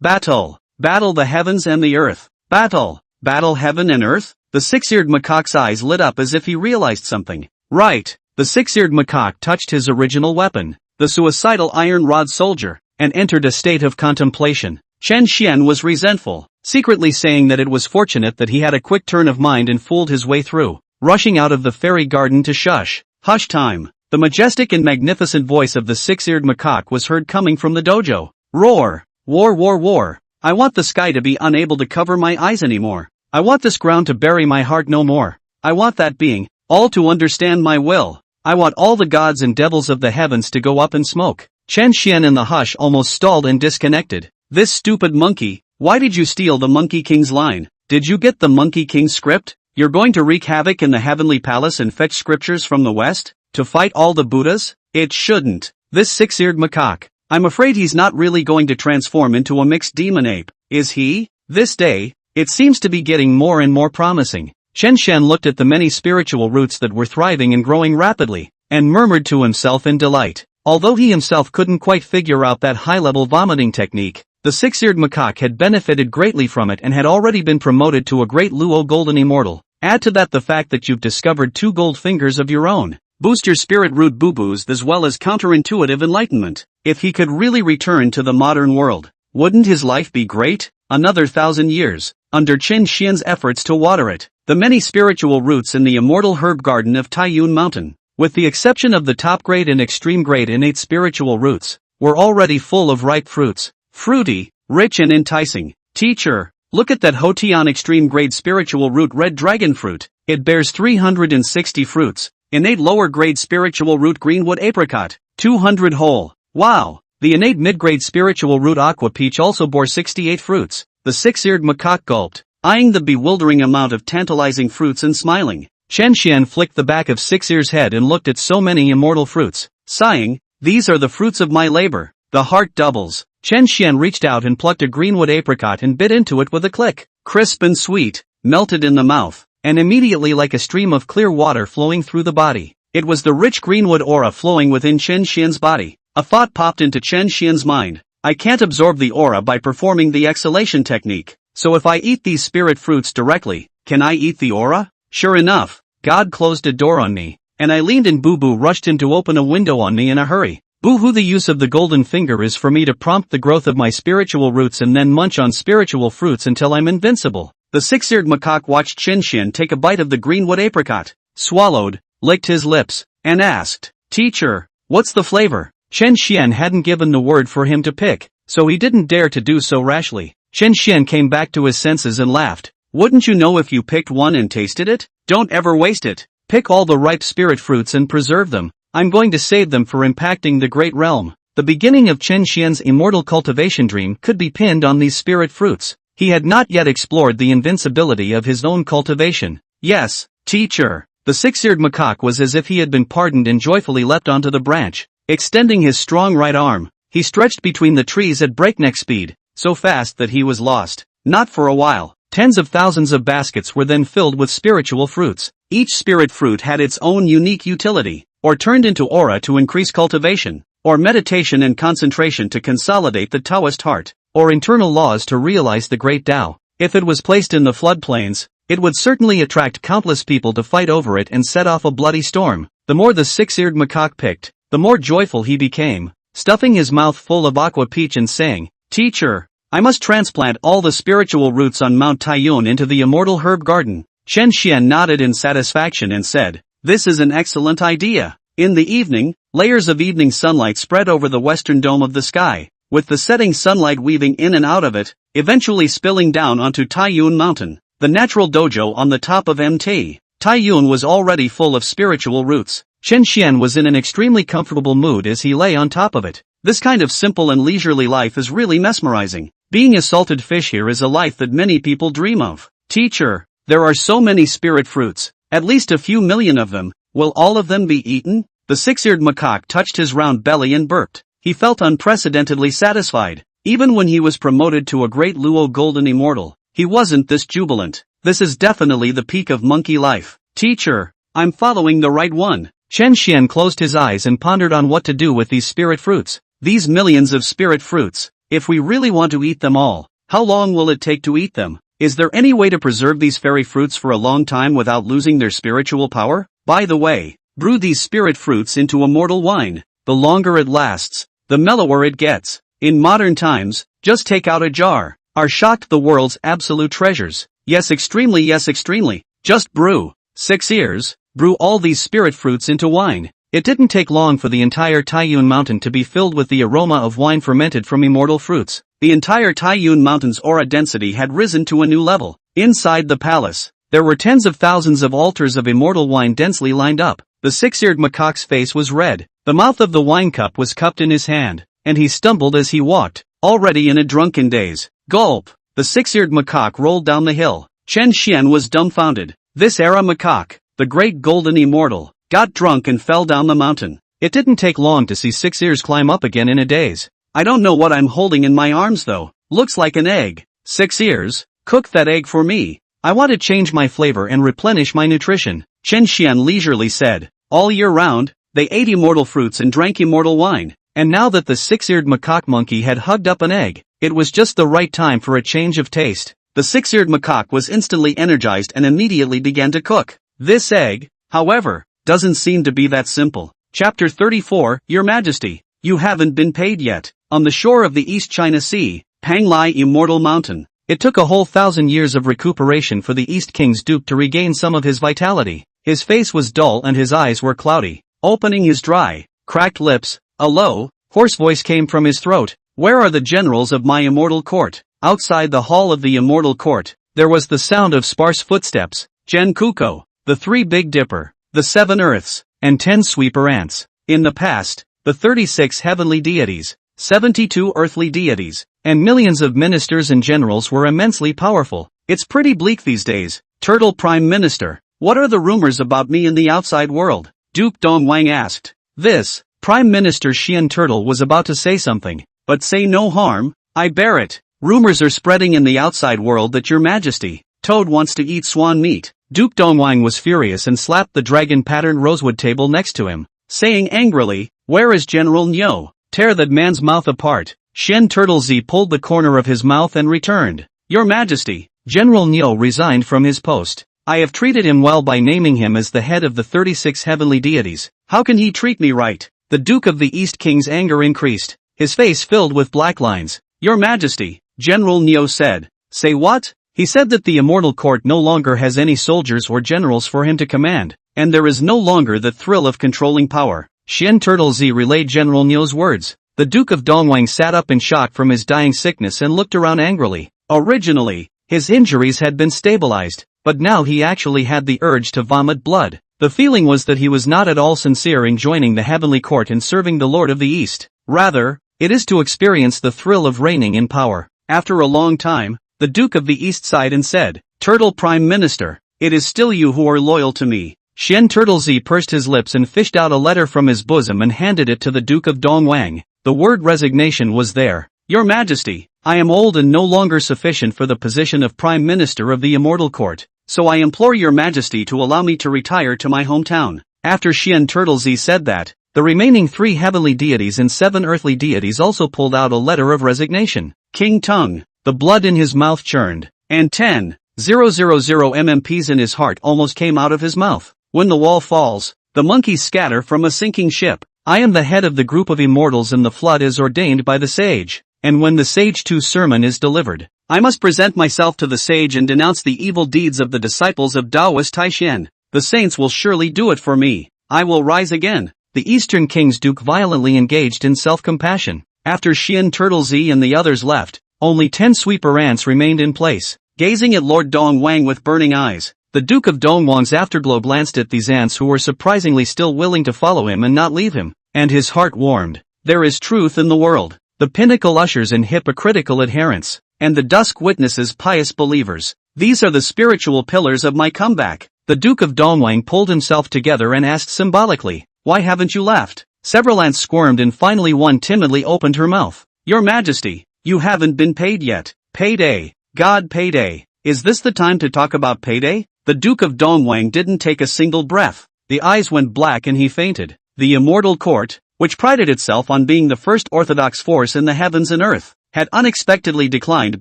Battle. Battle the heavens and the earth. Battle. Battle heaven and earth? The six-eared macaque's eyes lit up as if he realized something. Right. The six-eared macaque touched his original weapon, the suicidal iron rod soldier, and entered a state of contemplation. Chen Xian was resentful, secretly saying that it was fortunate that he had a quick turn of mind and fooled his way through, rushing out of the fairy garden to shush. Hush time. The majestic and magnificent voice of the six-eared macaque was heard coming from the dojo. Roar. War, war, war. I want the sky to be unable to cover my eyes anymore. I want this ground to bury my heart no more. I want that being, all to understand my will. I want all the gods and devils of the heavens to go up in smoke. Chen Xian in the hush almost stalled and disconnected. This stupid monkey, why did you steal the Monkey King's line? Did you get the Monkey King's script? You're going to wreak havoc in the heavenly palace and fetch scriptures from the west? To fight all the Buddhas? It shouldn't. This six-eared macaque. I'm afraid he's not really going to transform into a mixed demon ape, is he? This day, it seems to be getting more and more promising. Chen Xian looked at the many spiritual roots that were thriving and growing rapidly, and murmured to himself in delight. Although he himself couldn't quite figure out that high-level vomiting technique, the six-eared macaque had benefited greatly from it and had already been promoted to a great Luo Golden Immortal. Add to that the fact that you've discovered 2 gold fingers of your own. Boost your spirit root boo-boos as well as counterintuitive enlightenment. If he could really return to the modern world, wouldn't his life be great? Another 1,000 years, under Chen Xian's efforts to water it. The many spiritual roots in the immortal herb garden of Taiyun Mountain, with the exception of the top grade and extreme grade innate spiritual roots, were already full of ripe fruits. Fruity, rich and enticing. Teacher, look at that Hotian extreme grade spiritual root red dragon fruit. It bears 360 fruits. Innate lower grade spiritual root greenwood apricot, 200 whole. Wow! The innate mid-grade spiritual root aqua peach also bore 68 fruits. The six-eared macaque gulped, eyeing the bewildering amount of tantalizing fruits and smiling. Chen Xian flicked the back of Six-Ear's head and looked at so many immortal fruits, sighing, these are the fruits of my labor. The heart doubles. Chen Xian reached out and plucked a greenwood apricot and bit into it with a click. Crisp and sweet, melted in the mouth, and immediately like a stream of clear water flowing through the body. It was the rich greenwood aura flowing within Chen Xian's body. A thought popped into Chen Xian's mind. I can't absorb the aura by performing the exhalation technique. So if I eat these spirit fruits directly, can I eat the aura? Sure enough, God closed a door on me, and I leaned and Boo-Boo rushed in to open a window on me in a hurry. Boo-hoo, the use of the golden finger is for me to prompt the growth of my spiritual roots and then munch on spiritual fruits until I'm invincible. The six-eared macaque watched Chen Xian take a bite of the greenwood apricot, swallowed, licked his lips, and asked, "Teacher, what's the flavor?" Chen Xian hadn't given the word for him to pick, so he didn't dare to do so rashly. Chen Xian came back to his senses and laughed. Wouldn't you know if you picked one and tasted it? Don't ever waste it. Pick all the ripe spirit fruits and preserve them. I'm going to save them for impacting the great realm. The beginning of Chen Xian's immortal cultivation dream could be pinned on these spirit fruits. He had not yet explored the invincibility of his own cultivation. Yes, teacher. The six-eared macaque was as if he had been pardoned and joyfully leapt onto the branch. Extending his strong right arm, he stretched between the trees at breakneck speed, so fast that he was lost. Not for a while. Tens of thousands of baskets were then filled with spiritual fruits. Each spirit fruit had its own unique utility, or turned into aura to increase cultivation, or meditation and concentration to consolidate the Taoist heart, or internal laws to realize the great Tao. If it was placed in the floodplains, it would certainly attract countless people to fight over it and set off a bloody storm. The more the six-eared macaque picked, the more joyful he became, stuffing his mouth full of aqua peach and saying, "Teacher, I must transplant all the spiritual roots on Mount Taiyun into the immortal herb garden." Chen Xian nodded in satisfaction and said, "This is an excellent idea." In the evening, layers of evening sunlight spread over the western dome of the sky, with the setting sunlight weaving in and out of it, eventually spilling down onto Taiyun Mountain, the natural dojo on the top of Mt. Taiyun was already full of spiritual roots. Chen Xian was in an extremely comfortable mood as he lay on top of it. This kind of simple and leisurely life is really mesmerizing. Being a salted fish here is a life that many people dream of. Teacher, there are so many spirit fruits, at least a few million of them. Will all of them be eaten? The six-eared macaque touched his round belly and burped. He felt unprecedentedly satisfied. Even when he was promoted to a great Luo Golden Immortal, he wasn't this jubilant. This is definitely the peak of monkey life. Teacher, I'm following the right one. Chen Xian closed his eyes and pondered on what to do with these spirit fruits. These millions of spirit fruits, if we really want to eat them all, how long will it take to eat them? Is there any way to preserve these fairy fruits for a long time without losing their spiritual power? By the way, brew these spirit fruits into immortal wine. The longer it lasts, the mellower it gets. In modern times, just take out a jar. Are shocked the world's absolute treasures. Yes, extremely, just brew. 6 years, brew all these spirit fruits into wine. It didn't take long for the entire Taiyun Mountain to be filled with the aroma of wine fermented from immortal fruits. The entire Taiyun Mountain's aura density had risen to a new level. Inside the palace, there were tens of thousands of altars of immortal wine densely lined up. The six-eared macaque's face was red. The mouth of the wine cup was cupped in his hand, and he stumbled as he walked, already in a drunken daze. Gulp! The six-eared macaque rolled down the hill. Chen Xian was dumbfounded. This era macaque, the great golden immortal, got drunk and fell down the mountain. It didn't take long to see 6 ears climb up again in a daze. I don't know what I'm holding in my arms though. Looks like an egg. 6 ears, cook that egg for me. I want to change my flavor and replenish my nutrition. Chen Xian leisurely said. All year round, they ate immortal fruits and drank immortal wine. And now that the six-eared macaque monkey had hugged up an egg, it was just the right time for a change of taste. The six-eared macaque was instantly energized and immediately began to cook. This egg, however, doesn't seem to be that simple. Chapter 34, Your Majesty, you haven't been paid yet. On the shore of the East China Sea, Panglai Immortal Mountain. It took a whole 1,000 years of recuperation for the East King's dupe to regain some of his vitality. His face was dull and his eyes were cloudy. Opening his dry, cracked lips, a low, hoarse voice came from his throat. Where are the generals of my immortal court? Outside the hall of the immortal court, there was the sound of sparse footsteps. Jen Kuko, the 3 Big Dipper, the 7 Earths, and 10 Sweeper Ants. In the past, the 36 heavenly deities, 72 earthly deities, and millions of ministers and generals were immensely powerful. It's pretty bleak these days. Turtle Prime Minister, what are the rumors about me in the outside world? Duke Dongwang asked. This, Prime Minister Xian Turtle was about to say something, but say no harm, I bear it. Rumors are spreading in the outside world that Your Majesty, Toad wants to eat swan meat. Duke Dongwang was furious and slapped the dragon-patterned rosewood table next to him, saying angrily, where is General Nyo? Tear that man's mouth apart. Shen Turtle-Z pulled the corner of his mouth and returned. Your Majesty, General Neo resigned from his post. I have treated him well by naming him as the head of the 36 heavenly deities. How can he treat me right? The Duke of the East King's anger increased. His face filled with black lines. Your Majesty, General Neo said. Say what? He said that the Immortal Court no longer has any soldiers or generals for him to command, and there is no longer the thrill of controlling power. Shen Turtle-Z relayed General Neo's words. The Duke of Dongwang sat up in shock from his dying sickness and looked around angrily. Originally, his injuries had been stabilized, but now he actually had the urge to vomit blood. The feeling was that he was not at all sincere in joining the Heavenly Court and serving the Lord of the East. Rather, it is to experience the thrill of reigning in power. After a long time, the Duke of the East sighed and said, Turtle Prime Minister, it is still you who are loyal to me. Shen Turtle-Z pursed his lips and fished out a letter from his bosom and handed it to the Duke of Dongwang. The word resignation was there. Your Majesty, I am old and no longer sufficient for the position of Prime Minister of the Immortal Court, so I implore your Majesty to allow me to retire to my hometown. After Shen Turtle-Z said that, the remaining 3 heavenly deities and 7 earthly deities also pulled out a letter of resignation. King Tung, the blood in his mouth churned, and 10,000 MMPs in his heart almost came out of his mouth. When the wall falls, the monkeys scatter from a sinking ship. I am the head of the group of immortals and the flood is ordained by the sage. And when the Sage 2 sermon is delivered, I must present myself to the sage and denounce the evil deeds of the disciples of Taoist Taishan. The saints will surely do it for me. I will rise again. The Eastern King's Duke violently engaged in self-compassion. After Shen Turtle-Z and the others left, only 10 sweeper ants remained in place. Gazing at Lord Dongwang with burning eyes, the Duke of Dongwang's afterglow glanced at these ants who were surprisingly still willing to follow him and not leave him, and his heart warmed. There is truth in the world. The pinnacle ushers in hypocritical adherents, and the dusk witnesses pious believers. These are the spiritual pillars of my comeback. The Duke of Dongwang pulled himself together and asked symbolically, why haven't you left? Several ants squirmed and finally one timidly opened her mouth. Your Majesty, you haven't been paid yet. Payday. God payday. Is this the time to talk about payday? The Duke of Dongwang didn't take a single breath. The eyes went black and he fainted. The Immortal Court, which prided itself on being the first orthodox force in the heavens and earth, had unexpectedly declined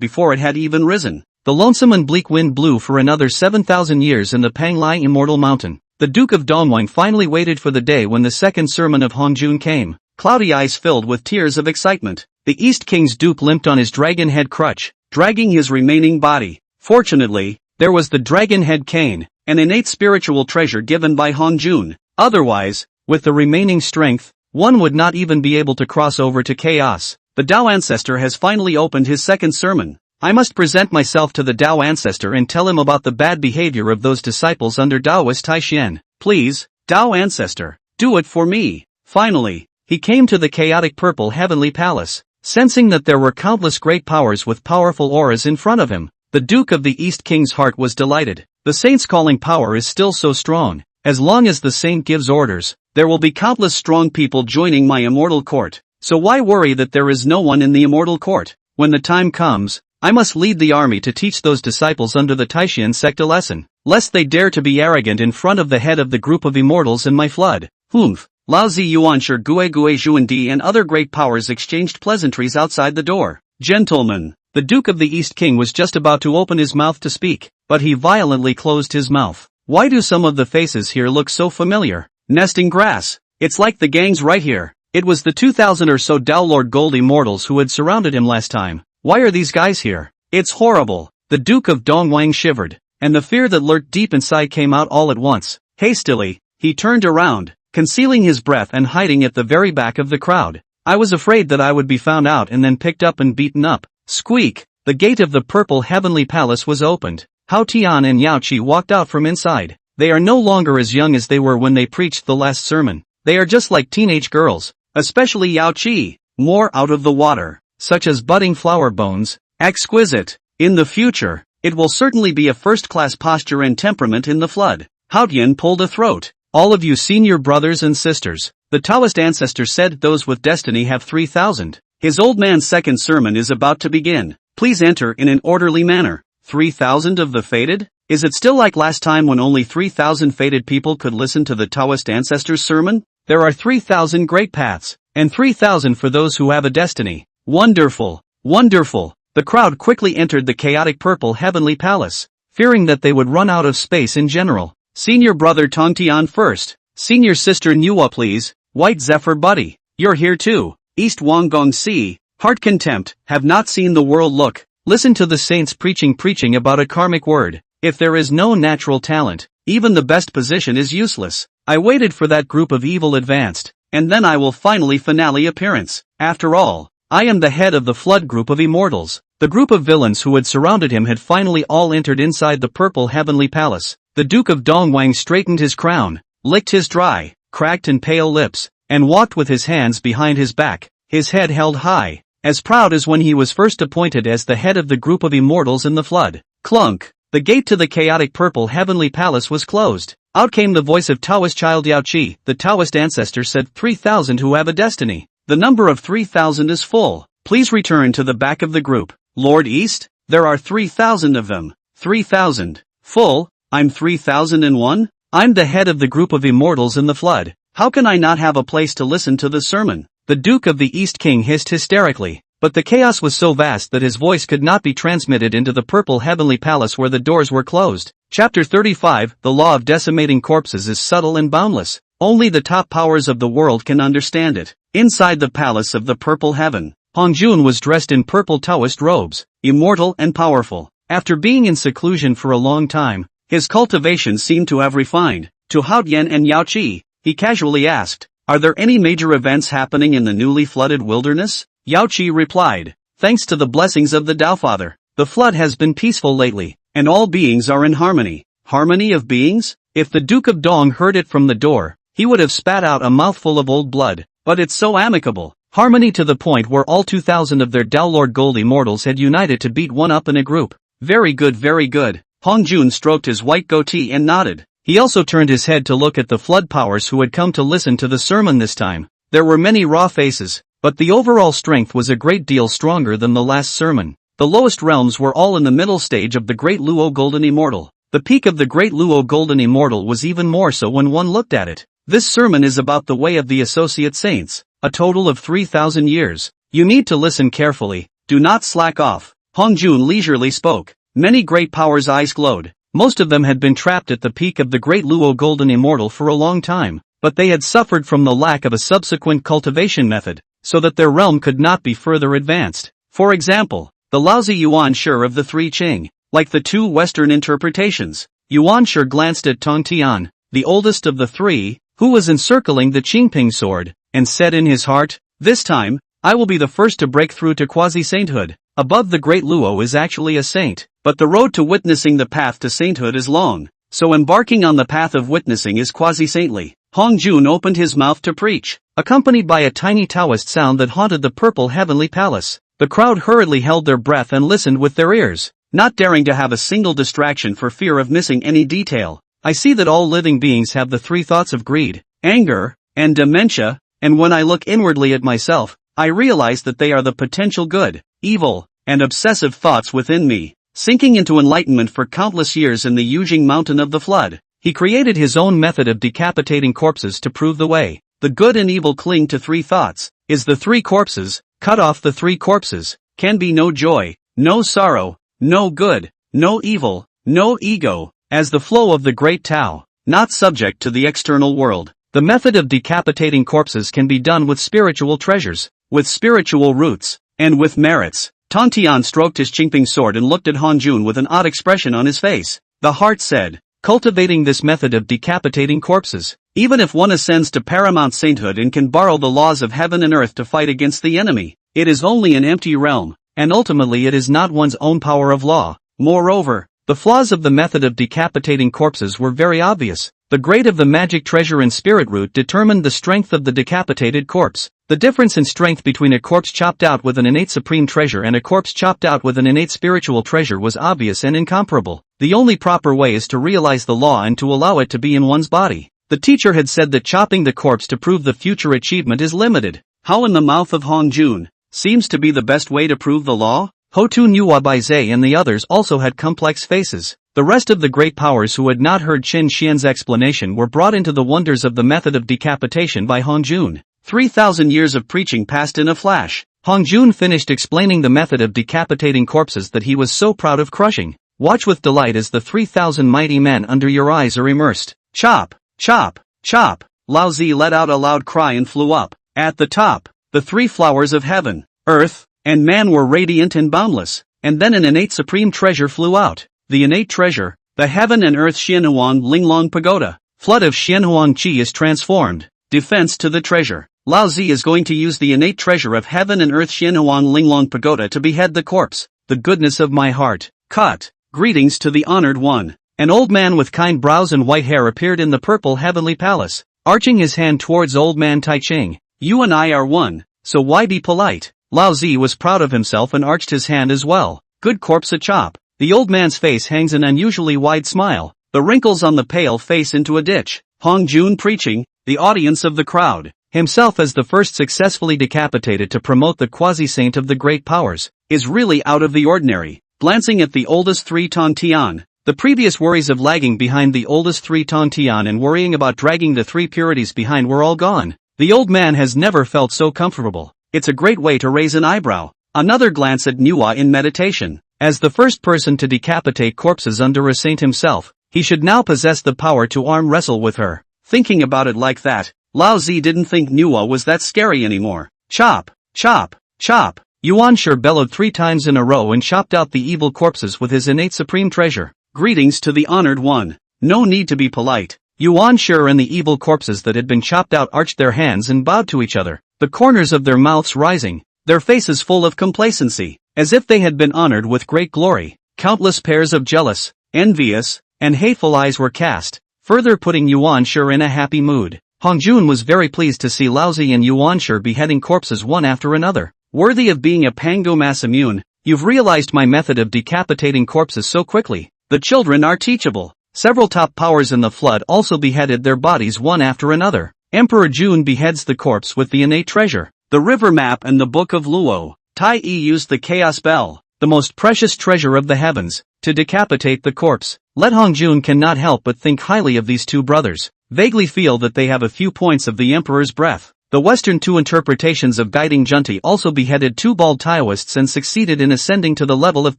before it had even risen. The lonesome and bleak wind blew for another 7,000 years in the Panglai Immortal Mountain. The Duke of Dongwang finally waited for the day when the second sermon of Hongjun came. Cloudy eyes filled with tears of excitement. The East King's Duke limped on his dragon head crutch, dragging his remaining body. Fortunately, there was the dragon head cane, an innate spiritual treasure given by Hongjun. Otherwise, with the remaining strength, one would not even be able to cross over to chaos. The Tao Ancestor has finally opened his second sermon. I must present myself to the Tao Ancestor and tell him about the bad behavior of those disciples under Taoist Taishan. Please, Tao Ancestor, do it for me. Finally, he came to the chaotic purple heavenly palace. Sensing that there were countless great powers with powerful auras in front of him, the Duke of the East King's heart was delighted. The saint's calling power is still so strong. As long as the saint gives orders, there will be countless strong people joining my immortal court. So why worry that there is no one in the immortal court? When the time comes, I must lead the army to teach those disciples under the Taishan sect a lesson, lest they dare to be arrogant in front of the head of the group of immortals in my flood. Humph. Lao Zi Yuanshir Gue Gue Zhuandi and other great powers exchanged pleasantries outside the door. Gentlemen, the Duke of the East King was just about to open his mouth to speak, but he violently closed his mouth. Why do some of the faces here look so familiar? Nesting grass. It's like the gang's right here. It was the 2,000 or so Tao Lord Gold immortals who had surrounded him last time. Why are these guys here? It's horrible. The Duke of Dongwang shivered, and the fear that lurked deep inside came out all at once. Hastily, he turned around, concealing his breath and hiding at the very back of the crowd. I was afraid that I would be found out and then picked up and beaten up. Squeak! The gate of the purple heavenly palace was opened. Hao Tian and Yao Qi walked out from inside. They are no longer as young as they were when they preached the last sermon. They are just like teenage girls, especially Yao Qi, more out of the water, such as budding flower bones, exquisite. In the future, it will certainly be a first-class posture and temperament in the flood. Hao Tian pulled a throat. All of you senior brothers and sisters, the Taoist ancestor said those with destiny have 3,000. His old man's second sermon is about to begin. Please enter in an orderly manner. 3,000 of the fated? Is it still like last time when only 3,000 fated people could listen to the Taoist ancestor's sermon? There are 3,000 great paths, and 3,000 for those who have a destiny. Wonderful! Wonderful! The crowd quickly entered the chaotic purple heavenly palace, fearing that they would run out of space in general. Senior brother Tongtian first. Senior sister Nuwa please. White Zephyr buddy. You're here too. East Wanggong Si. Heart contempt. Have not seen the world look. Listen to the saints preaching about a karmic word. If there is no natural talent, even the best position is useless. I waited for that group of evil advanced, and then I will finally finale appearance. After all, I am the head of the flood group of immortals. The group of villains who had surrounded him had finally all entered inside the purple heavenly palace. The Duke of Dongwang straightened his crown, licked his dry, cracked and pale lips, and walked with his hands behind his back, his head held high, as proud as when he was first appointed as the head of the group of immortals in the flood. Clunk! The gate to the chaotic purple heavenly palace was closed. Out came the voice of Taoist child Yao Qi. The Taoist ancestor said 3,000 who have a destiny. The number of 3,000 is full. Please return to the back of the group. Lord East? There are 3,000 of them. 3,000. Full? I'm 3,001? I'm the head of the group of immortals in the flood. How can I not have a place to listen to the sermon? The Duke of the East King hissed hysterically, but the chaos was so vast that his voice could not be transmitted into the purple heavenly palace where the doors were closed. Chapter 35. The law of decimating corpses is subtle and boundless. Only the top powers of the world can understand it. Inside the palace of the purple heaven, Hongjun was dressed in purple Taoist robes, immortal and powerful. After being in seclusion for a long time, his cultivation seemed to have refined. To Haotian and Yao Qi, he casually asked, "Are there any major events happening in the newly flooded wilderness?" Yao Qi replied, "Thanks to the blessings of the Tao Father, the flood has been peaceful lately, and all beings are in harmony." Harmony of beings? If the Duke of Dong heard it from the door, he would have spat out a mouthful of old blood. But it's so amicable. Harmony to the point where all 2,000 of their Tao Lord Gold immortals had united to beat one up in a group. Very good, very good. Hongjun stroked his white goatee and nodded. He also turned his head to look at the flood powers who had come to listen to the sermon this time. There were many raw faces, but the overall strength was a great deal stronger than the last sermon. The lowest realms were all in the middle stage of the Great Luo Golden Immortal. The peak of the Great Luo Golden Immortal was even more so when one looked at it. This sermon is about the way of the associate saints, a total of 3,000 years. You need to listen carefully, do not slack off. Hongjun leisurely spoke. Many great powers' eyes glowed. Most of them had been trapped at the peak of the Great Luo Golden Immortal for a long time, but they had suffered from the lack of a subsequent cultivation method, so that their realm could not be further advanced. For example, the lousy Yuan Shi of the Three Qing, like the two Western interpretations. Yuan Shi glanced at Tongtian, the oldest of the three, who was encircling the Qingping sword, and said in his heart, "This time, I will be the first to break through to quasi-sainthood." Above the Great Luo is actually a saint, but the road to witnessing the path to sainthood is long, so embarking on the path of witnessing is quasi-saintly. Hongjun opened his mouth to preach, accompanied by a tiny Taoist sound that haunted the purple heavenly palace. The crowd hurriedly held their breath and listened with their ears, not daring to have a single distraction for fear of missing any detail. I see that all living beings have the three thoughts of greed, anger, and dementia, and when I look inwardly at myself, I realize that they are the potential good, evil, and obsessive thoughts within me. Sinking into enlightenment for countless years in the Yujing mountain of the flood, he created his own method of decapitating corpses to prove the way. The good and evil cling to three thoughts. Is the three corpses, cut off the three corpses, can be no joy, no sorrow, no good, no evil, no ego, as the flow of the great Tao, not subject to the external world. The method of decapitating corpses can be done with spiritual treasures, with spiritual roots, and with merits. Tongtian stroked his Qingping sword and looked at Hongjun with an odd expression on his face. The heart said, cultivating this method of decapitating corpses, even if one ascends to paramount sainthood and can borrow the laws of heaven and earth to fight against the enemy, it is only an empty realm, and ultimately it is not one's own power of law. Moreover, the flaws of the method of decapitating corpses were very obvious. The grade of the magic treasure and spirit root determined the strength of the decapitated corpse. The difference in strength between a corpse chopped out with an innate supreme treasure and a corpse chopped out with an innate spiritual treasure was obvious and incomparable. The only proper way is to realize the law and to allow it to be in one's body. The teacher had said that chopping the corpse to prove the future achievement is limited. How in the mouth of Hongjun seems to be the best way to prove the law? Hotu Nuwa Baizhe and the others also had complex faces. The rest of the great powers who had not heard Qin Xian's explanation were brought into the wonders of the method of decapitation by Hongjun. 3,000 years of preaching passed in a flash. Hongjun finished explaining the method of decapitating corpses that he was so proud of crushing. Watch with delight as the 3,000 mighty men under your eyes are immersed. Chop, chop, chop. Lao Zi let out a loud cry and flew up. At the top, the three flowers of heaven, earth, and man were radiant and boundless, and then an innate supreme treasure flew out. The innate treasure, the heaven and earth Xianhuang Linglong Pagoda. Flood of Xianhuang Qi is transformed. Defense to the treasure. Lao Zi is going to use the innate treasure of heaven and earth Xianhuang Linglong Pagoda to behead the corpse. The goodness of my heart. Cut. Greetings to the honored one. An old man with kind brows and white hair appeared in the purple heavenly palace, arching his hand towards old man Taiching. You and I are one, so why be polite? Lao Zi was proud of himself and arched his hand as well. Good corpse a chop. The old man's face hangs an unusually wide smile, the wrinkles on the pale face into a ditch. Hongjun preaching, the audience of the crowd, himself as the first successfully decapitated to promote the quasi-saint of the great powers, is really out of the ordinary. Glancing at the oldest three Tontian, the previous worries of lagging behind the oldest three Tontian and worrying about dragging the three purities behind were all gone. The old man has never felt so comfortable. It's a great way to raise an eyebrow. Another glance at Manhwa in meditation. As the first person to decapitate corpses under a saint himself, he should now possess the power to arm wrestle with her. Thinking about it like that, Lao Zi didn't think Manhwa was that scary anymore. Chop, chop, chop. Yuan Shi bellowed 3 times in a row and chopped out the evil corpses with his innate supreme treasure. Greetings to the honored one. No need to be polite. Yuan Shi and the evil corpses that had been chopped out arched their hands and bowed to each other, the corners of their mouths rising, their faces full of complacency, as if they had been honored with great glory. Countless pairs of jealous, envious, and hateful eyes were cast, further putting Yuan Shi in a happy mood. Hongjun was very pleased to see Lao Zi and Yuan Shi beheading corpses one after another. Worthy of being a Pango Masamune, you've realized my method of decapitating corpses so quickly. The children are teachable. Several top powers in the flood also beheaded their bodies one after another. Emperor Jun beheads the corpse with the innate treasure, the river map and the book of Luo. Tai Yi used the chaos bell, the most precious treasure of the heavens, to decapitate the corpse. Let Hongjun cannot help but think highly of these two brothers, vaguely feel that they have a few points of the emperor's breath. The Western two interpretations of Guiding Junti also beheaded 2 bald Taoists and succeeded in ascending to the level of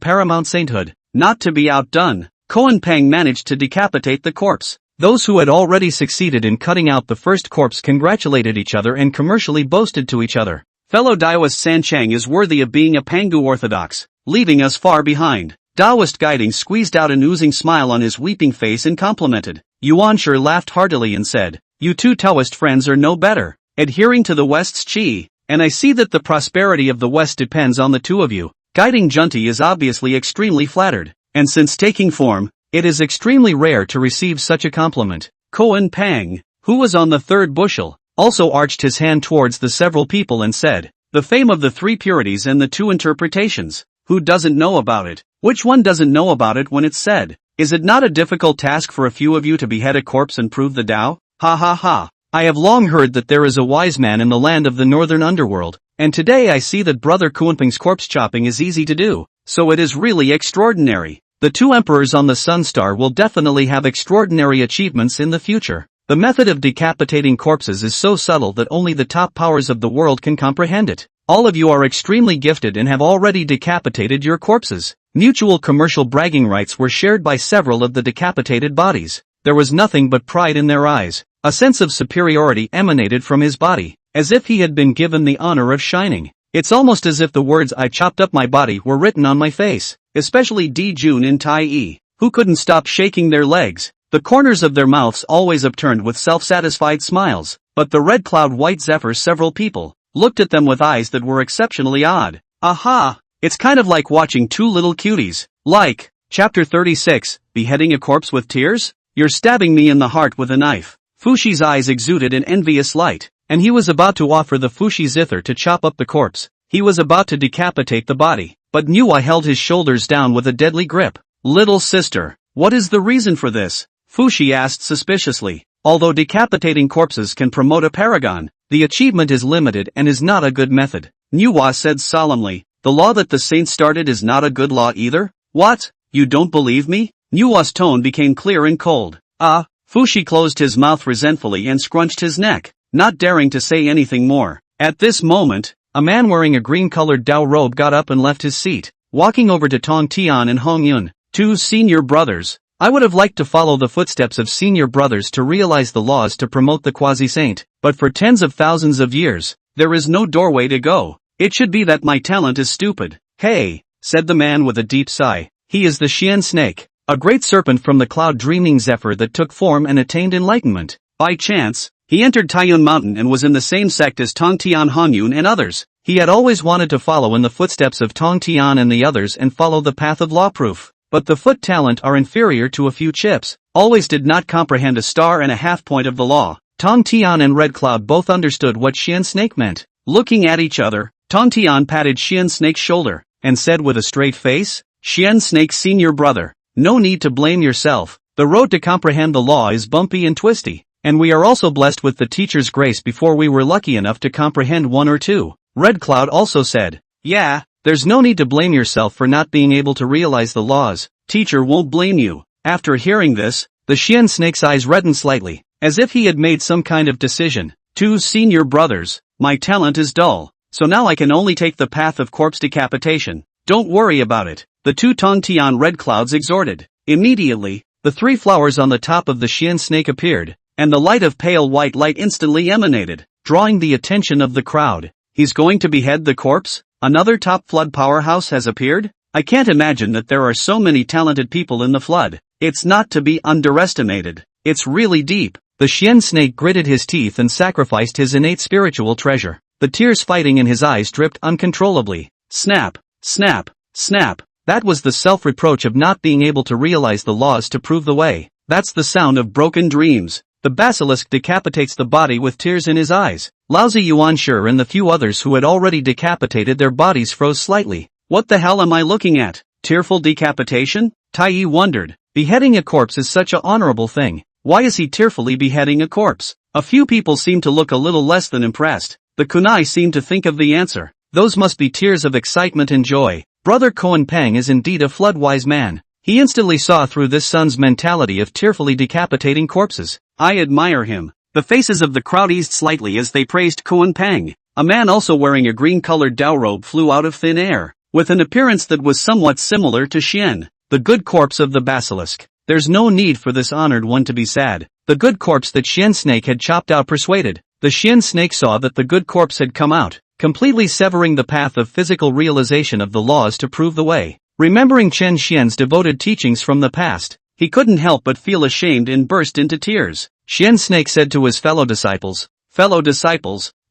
paramount sainthood. Not to be outdone, Koan Pang managed to decapitate the corpse. Those who had already succeeded in cutting out the first corpse congratulated each other and commercially boasted to each other. Fellow Daoist San Chang is worthy of being a Pangu Orthodox, leaving us far behind. Daoist Guiding squeezed out an oozing smile on his weeping face and complimented. Yuan Shi laughed heartily and said, You two Taoist friends are no better, adhering to the West's Qi, and I see that the prosperity of the West depends on the two of you. Guiding Junti is obviously extremely flattered, and since taking form, it is extremely rare to receive such a compliment. Koan Pang, who was on the third bushel, also arched his hand towards the several people and said, The fame of the 3 purities and the 2 interpretations. Who doesn't know about it? Which one doesn't know about it when it's said? Is it not a difficult task for a few of you to behead a corpse and prove the Tao? Ha ha ha. I have long heard that there is a wise man in the land of the northern underworld, and today I see that Brother Kuanping's corpse chopping is easy to do, so it is really extraordinary. The 2 emperors on the Sun Star will definitely have extraordinary achievements in the future. The method of decapitating corpses is so subtle that only the top powers of the world can comprehend it. All of you are extremely gifted and have already decapitated your corpses. Mutual commercial bragging rights were shared by several of the decapitated bodies. There was nothing but pride in their eyes. A sense of superiority emanated from his body, as if he had been given the honor of shining. It's almost as if the words I chopped up my body were written on my face, especially Di Jun and Tai Yi, who couldn't stop shaking their legs, the corners of their mouths always upturned with self-satisfied smiles, but the red cloud white zephyr several people looked at them with eyes that were exceptionally odd. Aha! It's kind of like watching 2 little cuties. Like, Chapter 36, Beheading a Corpse with Tears? You're stabbing me in the heart with a knife. Fushi's eyes exuded an envious light, and he was about to offer the Fushi zither to chop up the corpse. He was about to decapitate the body, but Manhwa held his shoulders down with a deadly grip. Little sister, what is the reason for this? Fushi asked suspiciously. Although decapitating corpses can promote a paragon, the achievement is limited and is not a good method. Manhwa said solemnly, the law that the saints started is not a good law either? What? You don't believe me? Manhwa's tone became clear and cold. Fushi closed his mouth resentfully and scrunched his neck, not daring to say anything more. At this moment, a man wearing a green-colored Dao robe got up and left his seat, walking over to Tong Tian and Hong Yun, two senior brothers. I would have liked to follow the footsteps of senior brothers to realize the laws to promote the quasi-saint, but for tens of thousands of years, there is no doorway to go. It should be that my talent is stupid. Hey, said the man with a deep sigh. He is the Xian snake, a great serpent from the cloud-dreaming zephyr that took form and attained enlightenment. By chance, he entered Taiyun Mountain and was in the same sect as Tong Tian, Hongyun and others. He had always wanted to follow in the footsteps of Tong Tian and the others and follow the path of law-proof. But the foot talent are inferior to a few chips. Always did not comprehend a star and a half point of the law. Tong Tian and Red Cloud both understood what Xian snake meant. Looking at each other, Tong Tian patted Xian snake's shoulder, and said with a straight face, Xian snake's senior brother, no need to blame yourself. The road to comprehend the law is bumpy and twisty. And we are also blessed with the teacher's grace before we were lucky enough to comprehend one or two. Red Cloud also said, yeah, there's no need to blame yourself for not being able to realize the laws. Teacher won't blame you. After hearing this, the Xian snake's eyes reddened slightly, as if he had made some kind of decision. Two senior brothers, my talent is dull, so now I can only take the path of corpse decapitation. Don't worry about it, the two Tong Tian Red Clouds exhorted. Immediately, the three flowers on the top of the Xian snake appeared, and the light of pale white light instantly emanated, drawing the attention of the crowd. He's going to behead the corpse? Another top flood powerhouse has appeared? I can't imagine that there are so many talented people in the flood. It's not to be underestimated. It's really deep. The Xian snake gritted his teeth and sacrificed his innate spiritual treasure. The tears fighting in his eyes dripped uncontrollably. Snap, snap, snap. That was the self-reproach of not being able to realize the laws to prove the way. That's the sound of broken dreams. The basilisk decapitates the body with tears in his eyes. Lousy Yuan Shi and the few others who had already decapitated their bodies froze slightly. What the hell am I looking at? Tearful decapitation? Tai Yi wondered. Beheading a corpse is such an honorable thing. Why is he tearfully beheading a corpse? A few people seemed to look a little less than impressed. The kunai seemed to think of the answer. Those must be tears of excitement and joy. Brother Koan Peng is indeed a flood-wise man. He instantly saw through this son's mentality of tearfully decapitating corpses. I admire him. The faces of the crowd eased slightly as they praised Koan Peng. A man also wearing a green-colored Dao robe flew out of thin air, with an appearance that was somewhat similar to Xian, the good corpse of the basilisk. There's no need for this honored one to be sad. The good corpse that Xian snake had chopped out persuaded. The Xian snake saw that the good corpse had come out, completely severing the path of physical realization of the laws to prove the way. Remembering Chen Xian's devoted teachings from the past, he couldn't help but feel ashamed and burst into tears. Xian snake said to his fellow disciples,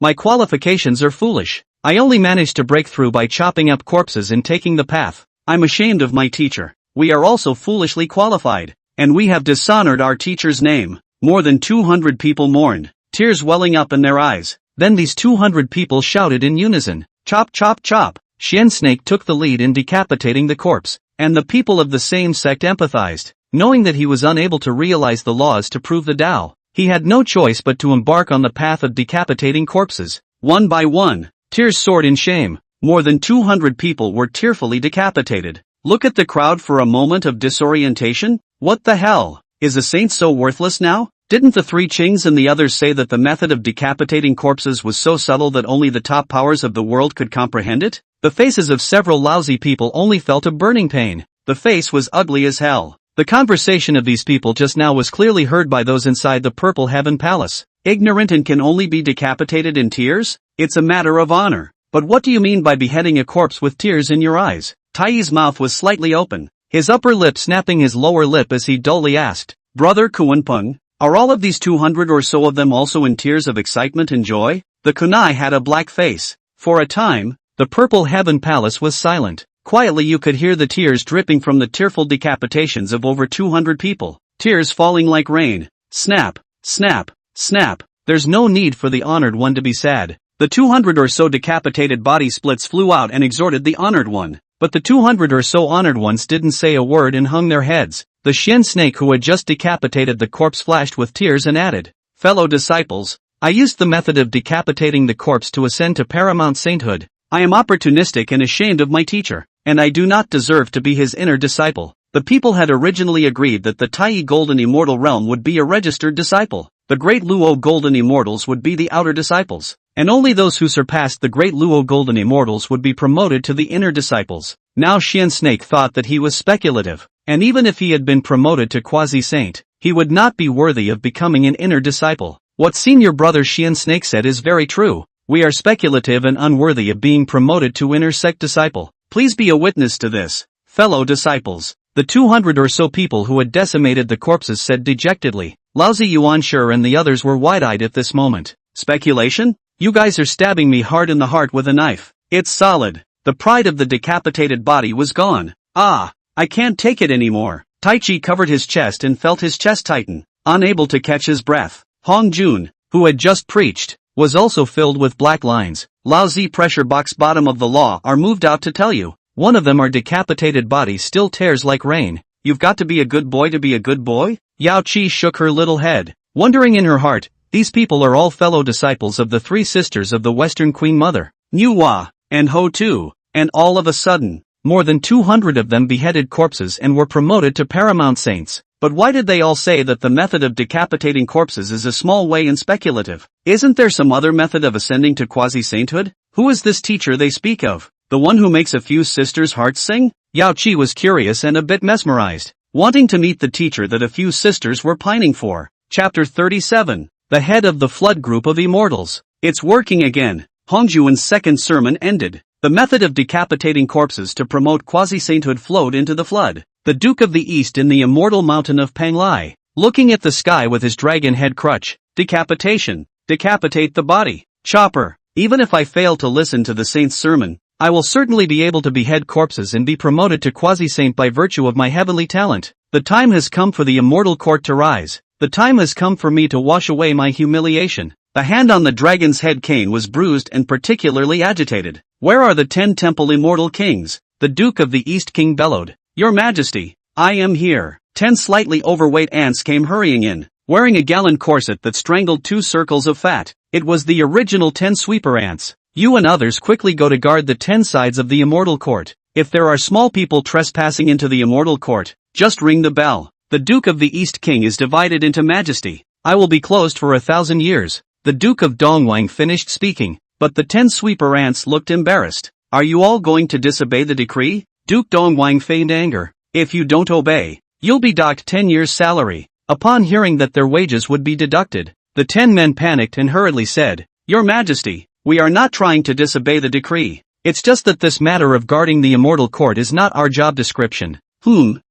my qualifications are foolish. I only managed to break through by chopping up corpses and taking the path. I'm ashamed of my teacher. We are also foolishly qualified, and we have dishonored our teacher's name. More than 200 people mourned, tears welling up in their eyes. Then these 200 people shouted in unison, chop chop chop. Xian snake took the lead in decapitating the corpse, and the people of the same sect empathized. Knowing that he was unable to realize the laws to prove the Tao, he had no choice but to embark on the path of decapitating corpses. One by one, tears soared in shame. More than 200 people were tearfully decapitated. Look at the crowd for a moment of disorientation. What the hell? Is a saint so worthless now? Didn't the three Qings and the others say that the method of decapitating corpses was so subtle that only the top powers of the world could comprehend it? The faces of several lousy people only felt a burning pain. The face was ugly as hell. The conversation of these people just now was clearly heard by those inside the Purple Heaven Palace. Ignorant and can only be decapitated in tears? It's a matter of honor. But what do you mean by beheading a corpse with tears in your eyes? Tai Yi's mouth was slightly open, his upper lip snapping his lower lip as he dully asked, Brother Kuanpeng, are all of these 200 or so of them also in tears of excitement and joy? The kunai had a black face. For a time, the Purple Heaven Palace was silent. Quietly you could hear the tears dripping from the tearful decapitations of over 200 people. Tears falling like rain. Snap, snap, snap. There's no need for the honored one to be sad. The 200 or so decapitated body splits flew out and exhorted the honored one. But the 200 or so honored ones didn't say a word and hung their heads. The Xian snake who had just decapitated the corpse flashed with tears and added, Fellow disciples, I used the method of decapitating the corpse to ascend to paramount sainthood. I am opportunistic and ashamed of my teacher, and I do not deserve to be his inner disciple. The people had originally agreed that the Tai Golden Immortal Realm would be a registered disciple. The Great Luo Golden Immortals would be the outer disciples. and only those who surpassed the great Luo golden immortals would be promoted to the inner disciples. Now Xian Snake thought that he was speculative, and even if he had been promoted to quasi-saint, he would not be worthy of becoming an inner disciple. What senior brother Xian Snake said is very true. We are speculative and unworthy of being promoted to inner sect disciple. Please be a witness to this, fellow disciples. The 200 or so people who had decimated the corpses said dejectedly. Lousy Yuanshi and the others were wide-eyed at this moment. Speculation? You guys are stabbing me hard in the heart with a knife. It's solid. The pride of the decapitated body was gone. Ah, I can't take it anymore. Taichi covered his chest and felt his chest tighten, unable to catch his breath. Hong Jun, who had just preached, was also filled with black lines. Lousy pressure box bottom of the law are moved out to tell you. One of them are decapitated body still tears like rain. You've got to be a good boy to be a good boy? Yao Qi shook her little head, wondering in her heart, these people are all fellow disciples of the three sisters of the Western Queen Mother, Nuwa, and Ho Tu, and all of a sudden, more than 200 of them beheaded corpses and were promoted to paramount saints. But why did they all say that the method of decapitating corpses is a small way and speculative? Isn't there some other method of ascending to quasi-sainthood? Who is this teacher they speak of? The one who makes a few sisters' hearts sing? Yao Qi was curious and a bit mesmerized, wanting to meet the teacher that a few sisters were pining for. Chapter 37. The head of the flood group of immortals. It's working again. Hongjuan's second sermon ended. The method of decapitating corpses to promote quasi-sainthood flowed into the flood. The Duke of the East in the immortal mountain of Panglai, looking at the sky with his dragon head crutch. Decapitation. Decapitate the body. Chopper. Even if I fail to listen to the saint's sermon, I will certainly be able to behead corpses and be promoted to quasi-saint by virtue of my heavenly talent. The time has come for the immortal court to rise. The time has come for me to wash away my humiliation. The hand on the dragon's head cane was bruised and particularly agitated. Where are the 10 temple immortal kings? The Duke of the East King bellowed. Your Majesty, I am here. 10 slightly overweight ants came hurrying in, wearing a gallon corset that strangled 2 circles of fat. It was the original 10 sweeper ants. You and others quickly go to guard the 10 sides of the immortal court. If there are small people trespassing into the immortal court, just ring the bell. The Duke of the East King is divided into majesty. I will be closed for 1,000 years. The Duke of Dongwang finished speaking, but the 10 sweeper ants looked embarrassed. Are you all going to disobey the decree? Duke Dongwang feigned anger. If you don't obey, you'll be docked 10 years' salary. Upon hearing that their wages would be deducted, the 10 men panicked and hurriedly said, Your Majesty, we are not trying to disobey the decree. It's just that this matter of guarding the immortal court is not our job description.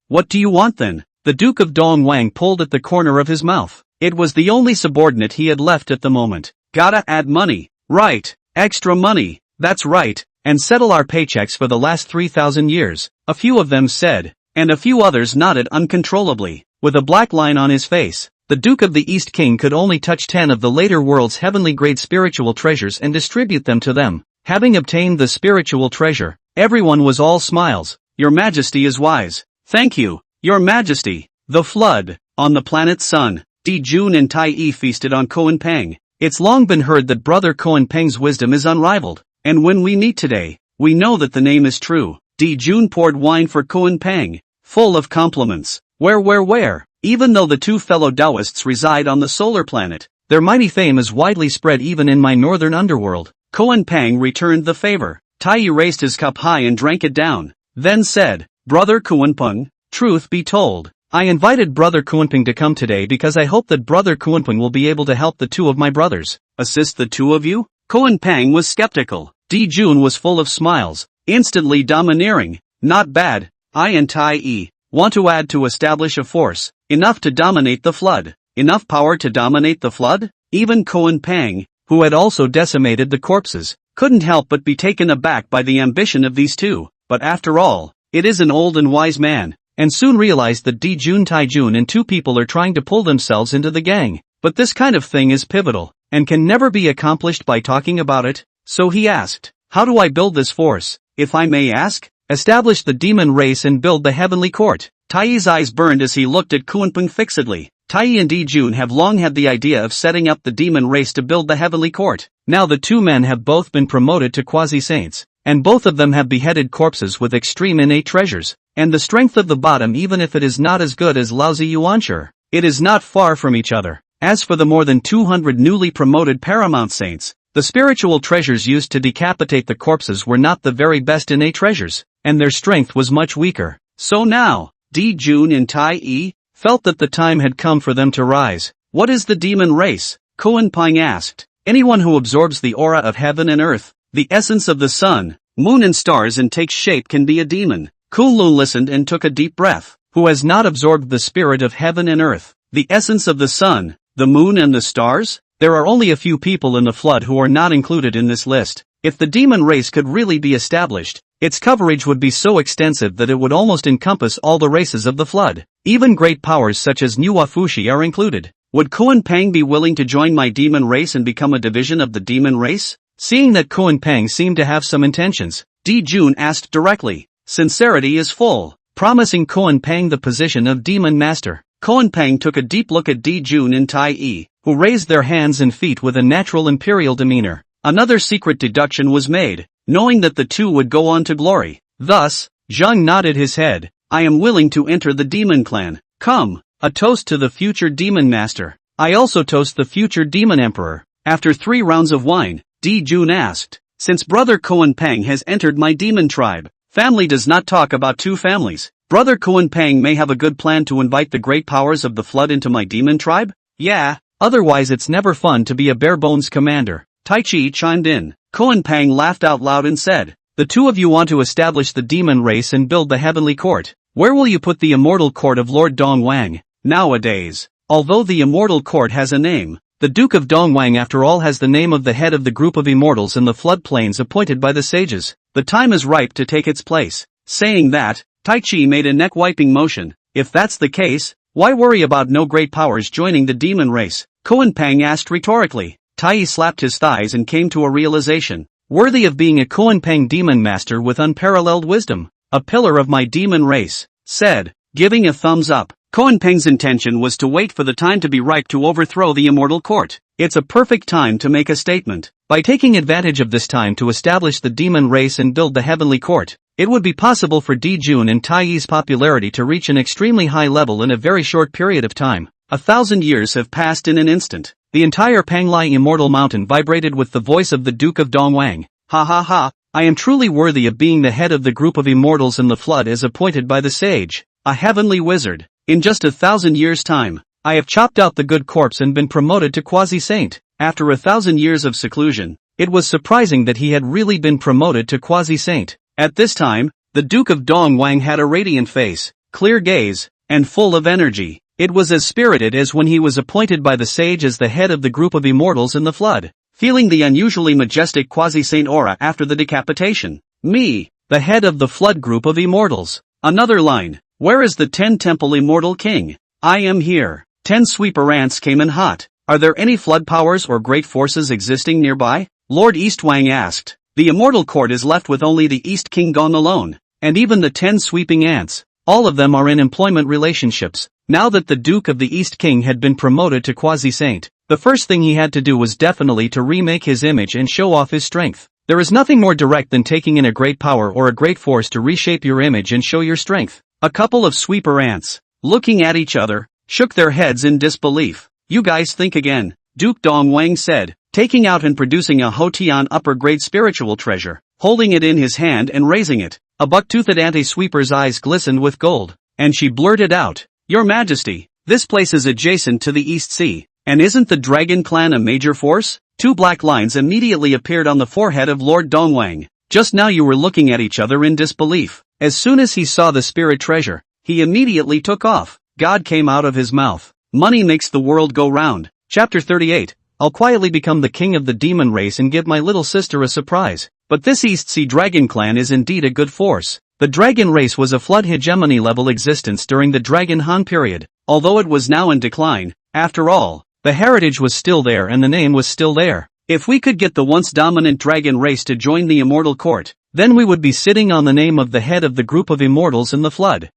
What do you want then? The Duke of Dongwang pulled at the corner of his mouth. It was the only subordinate he had left at the moment. Gotta add money. Right. Extra money. That's right. And settle our paychecks for the last 3,000 years. A few of them said, and a few others nodded uncontrollably, with a black line on his face. The Duke of the East King could only touch 10 of the later world's heavenly grade spiritual treasures and distribute them to them. Having obtained the spiritual treasure, everyone was all smiles. Your Majesty is wise. Thank you, Your Majesty. The flood. On the planet Sun, Di Jun and Tai Yi feasted on Koan Pang. It's long been heard that Brother Koan Pang's wisdom is unrivaled. And when we meet today, we know that the name is true. Di Jun poured wine for Koan Pang, full of compliments. Where? Even though the 2 fellow Taoists reside on the solar planet, their mighty fame is widely spread even in my northern underworld. Koan Pang returned the favor. Tai Yi raised his cup high and drank it down, then said, Brother Koan Pang, truth be told, I invited Brother Koan Pang to come today because I hope that Brother Koan Pang will be able to help the 2 of my brothers. Assist the 2 of you? Koan Pang was skeptical. Di Jun was full of smiles, instantly domineering. Not bad. I and Tai Yi want to add to establish a force, enough to dominate the flood. Enough power to dominate the flood? Even Koan Pang, who had also decimated the corpses, couldn't help but be taken aback by the ambition of these 2. But after all, it is an old and wise man, and soon realized that Di Jun Tai Jun and 2 people are trying to pull themselves into the gang. But this kind of thing is pivotal, and can never be accomplished by talking about it. So he asked, how do I build this force, if I may ask? Establish the demon race and build the heavenly court. Tai Yi's eyes burned as he looked at Koan Pang fixedly. Tai Yi and Di Jun have long had the idea of setting up the demon race to build the heavenly court. Now the 2 men have both been promoted to quasi-saints, and both of them have beheaded corpses with extreme innate treasures, and the strength of the bottom even if it is not as good as lousy Yuanshi. It is not far from each other. As for the more than 200 newly promoted paramount saints, The spiritual treasures used to decapitate the corpses were not the very best innate treasures, and their strength was much weaker. So now, Jun and Tai felt that the time had come for them to rise. What is the demon race? Koan Pang asked. Anyone who absorbs the aura of heaven and earth, the essence of the sun, moon and stars and takes shape can be a demon. Kunlun listened and took a deep breath. Who has not absorbed the spirit of heaven and earth, the essence of the sun, the moon and the stars? There are only a few people in the flood who are not included in this list. If the demon race could really be established, its coverage would be so extensive that it would almost encompass all the races of the flood. Even great powers such as Nuwafushi are included. Would Koan Pang be willing to join my demon race and become a division of the demon race? Seeing that Koan Pang seemed to have some intentions, Jun asked directly. Sincerity is full, promising Koan Pang the position of demon master. Koan Pang took a deep look at Jun and Tai who raised their hands and feet with a natural imperial demeanor. Another secret deduction was made, knowing that the two would go on to glory. Thus, Zhang nodded his head. I am willing to enter the demon clan. Come, a toast to the future demon master. I also toast the future demon emperor. After 3 rounds of wine, Jun asked, since brother Koan Pang has entered my demon tribe, family does not talk about 2 families. Brother Koan Pang may have a good plan to invite the great powers of the flood into my demon tribe? Yeah, otherwise it's never fun to be a bare-bones commander. Tai Chi chimed in. Koan Pang laughed out loud and said, the 2 of you want to establish the demon race and build the heavenly court. Where will you put the immortal court of Lord Dongwang? Nowadays, although the immortal court has a name, the Duke of Dongwang after all has the name of the head of the group of immortals in the floodplains appointed by the sages. The time is ripe to take its place. Saying that, Tai Chi made a neck-wiping motion. If that's the case, why worry about no great powers joining the demon race? Koan Pang asked rhetorically. Tai slapped his thighs and came to a realization. Worthy of being a Koan Pang demon master with unparalleled wisdom. A pillar of my demon race, said, giving a thumbs up. Koan Pang's intention was to wait for the time to be ripe to overthrow the immortal court. It's a perfect time to make a statement. By taking advantage of this time to establish the demon race and build the heavenly court, it would be possible for Jun and Tai's popularity to reach an extremely high level in a very short period of time. 1,000 years have passed in an instant. The entire Panglai Immortal Mountain vibrated with the voice of the Duke of Dongwang. Ha ha ha, I am truly worthy of being the head of the group of immortals in the flood as appointed by the sage, a heavenly wizard. In just 1,000 years' time, I have chopped out the good corpse and been promoted to quasi-saint. After 1,000 years of seclusion, it was surprising that he had really been promoted to quasi-saint. At this time, the Duke of Dongwang had a radiant face, clear gaze, and full of energy. It was as spirited as when he was appointed by the sage as the head of the group of immortals in the flood, feeling the unusually majestic quasi-saint aura after the decapitation. Me, the head of the flood group of immortals. Another line. Where is the 10-temple immortal king? I am here. 10 sweeper ants came in hot. Are there any flood powers or great forces existing nearby? Lord Eastwang asked. The immortal court is left with only the East King gone alone, and even the 10 sweeping ants. All of them are in employment relationships. Now that the Duke of the East King had been promoted to quasi-saint, the first thing he had to do was definitely to remake his image and show off his strength. There is nothing more direct than taking in a great power or a great force to reshape your image and show your strength. A couple of sweeper ants, looking at each other, shook their heads in disbelief. You guys think again, Duke Dongwang said, taking out and producing a Hotian upper-grade spiritual treasure, holding it in his hand and raising it. A buck-toothed anti-sweeper's eyes glistened with gold, and she blurted out, Your Majesty, this place is adjacent to the East Sea, and isn't the Dragon Clan a major force? 2 black lines immediately appeared on the forehead of Lord Dongwang. Just now you were looking at each other in disbelief. As soon as he saw the spirit treasure, he immediately took off. God came out of his mouth. Money makes the world go round. Chapter 38. I'll quietly become the king of the demon race and give my little sister a surprise. But this East Sea Dragon Clan is indeed a good force. The dragon race was a flood hegemony level existence during the Dragon Han period, although it was now in decline. After all, the heritage was still there and the name was still there. If we could get the once dominant dragon race to join the immortal court, then we would be sitting on the name of the head of the group of immortals in the flood.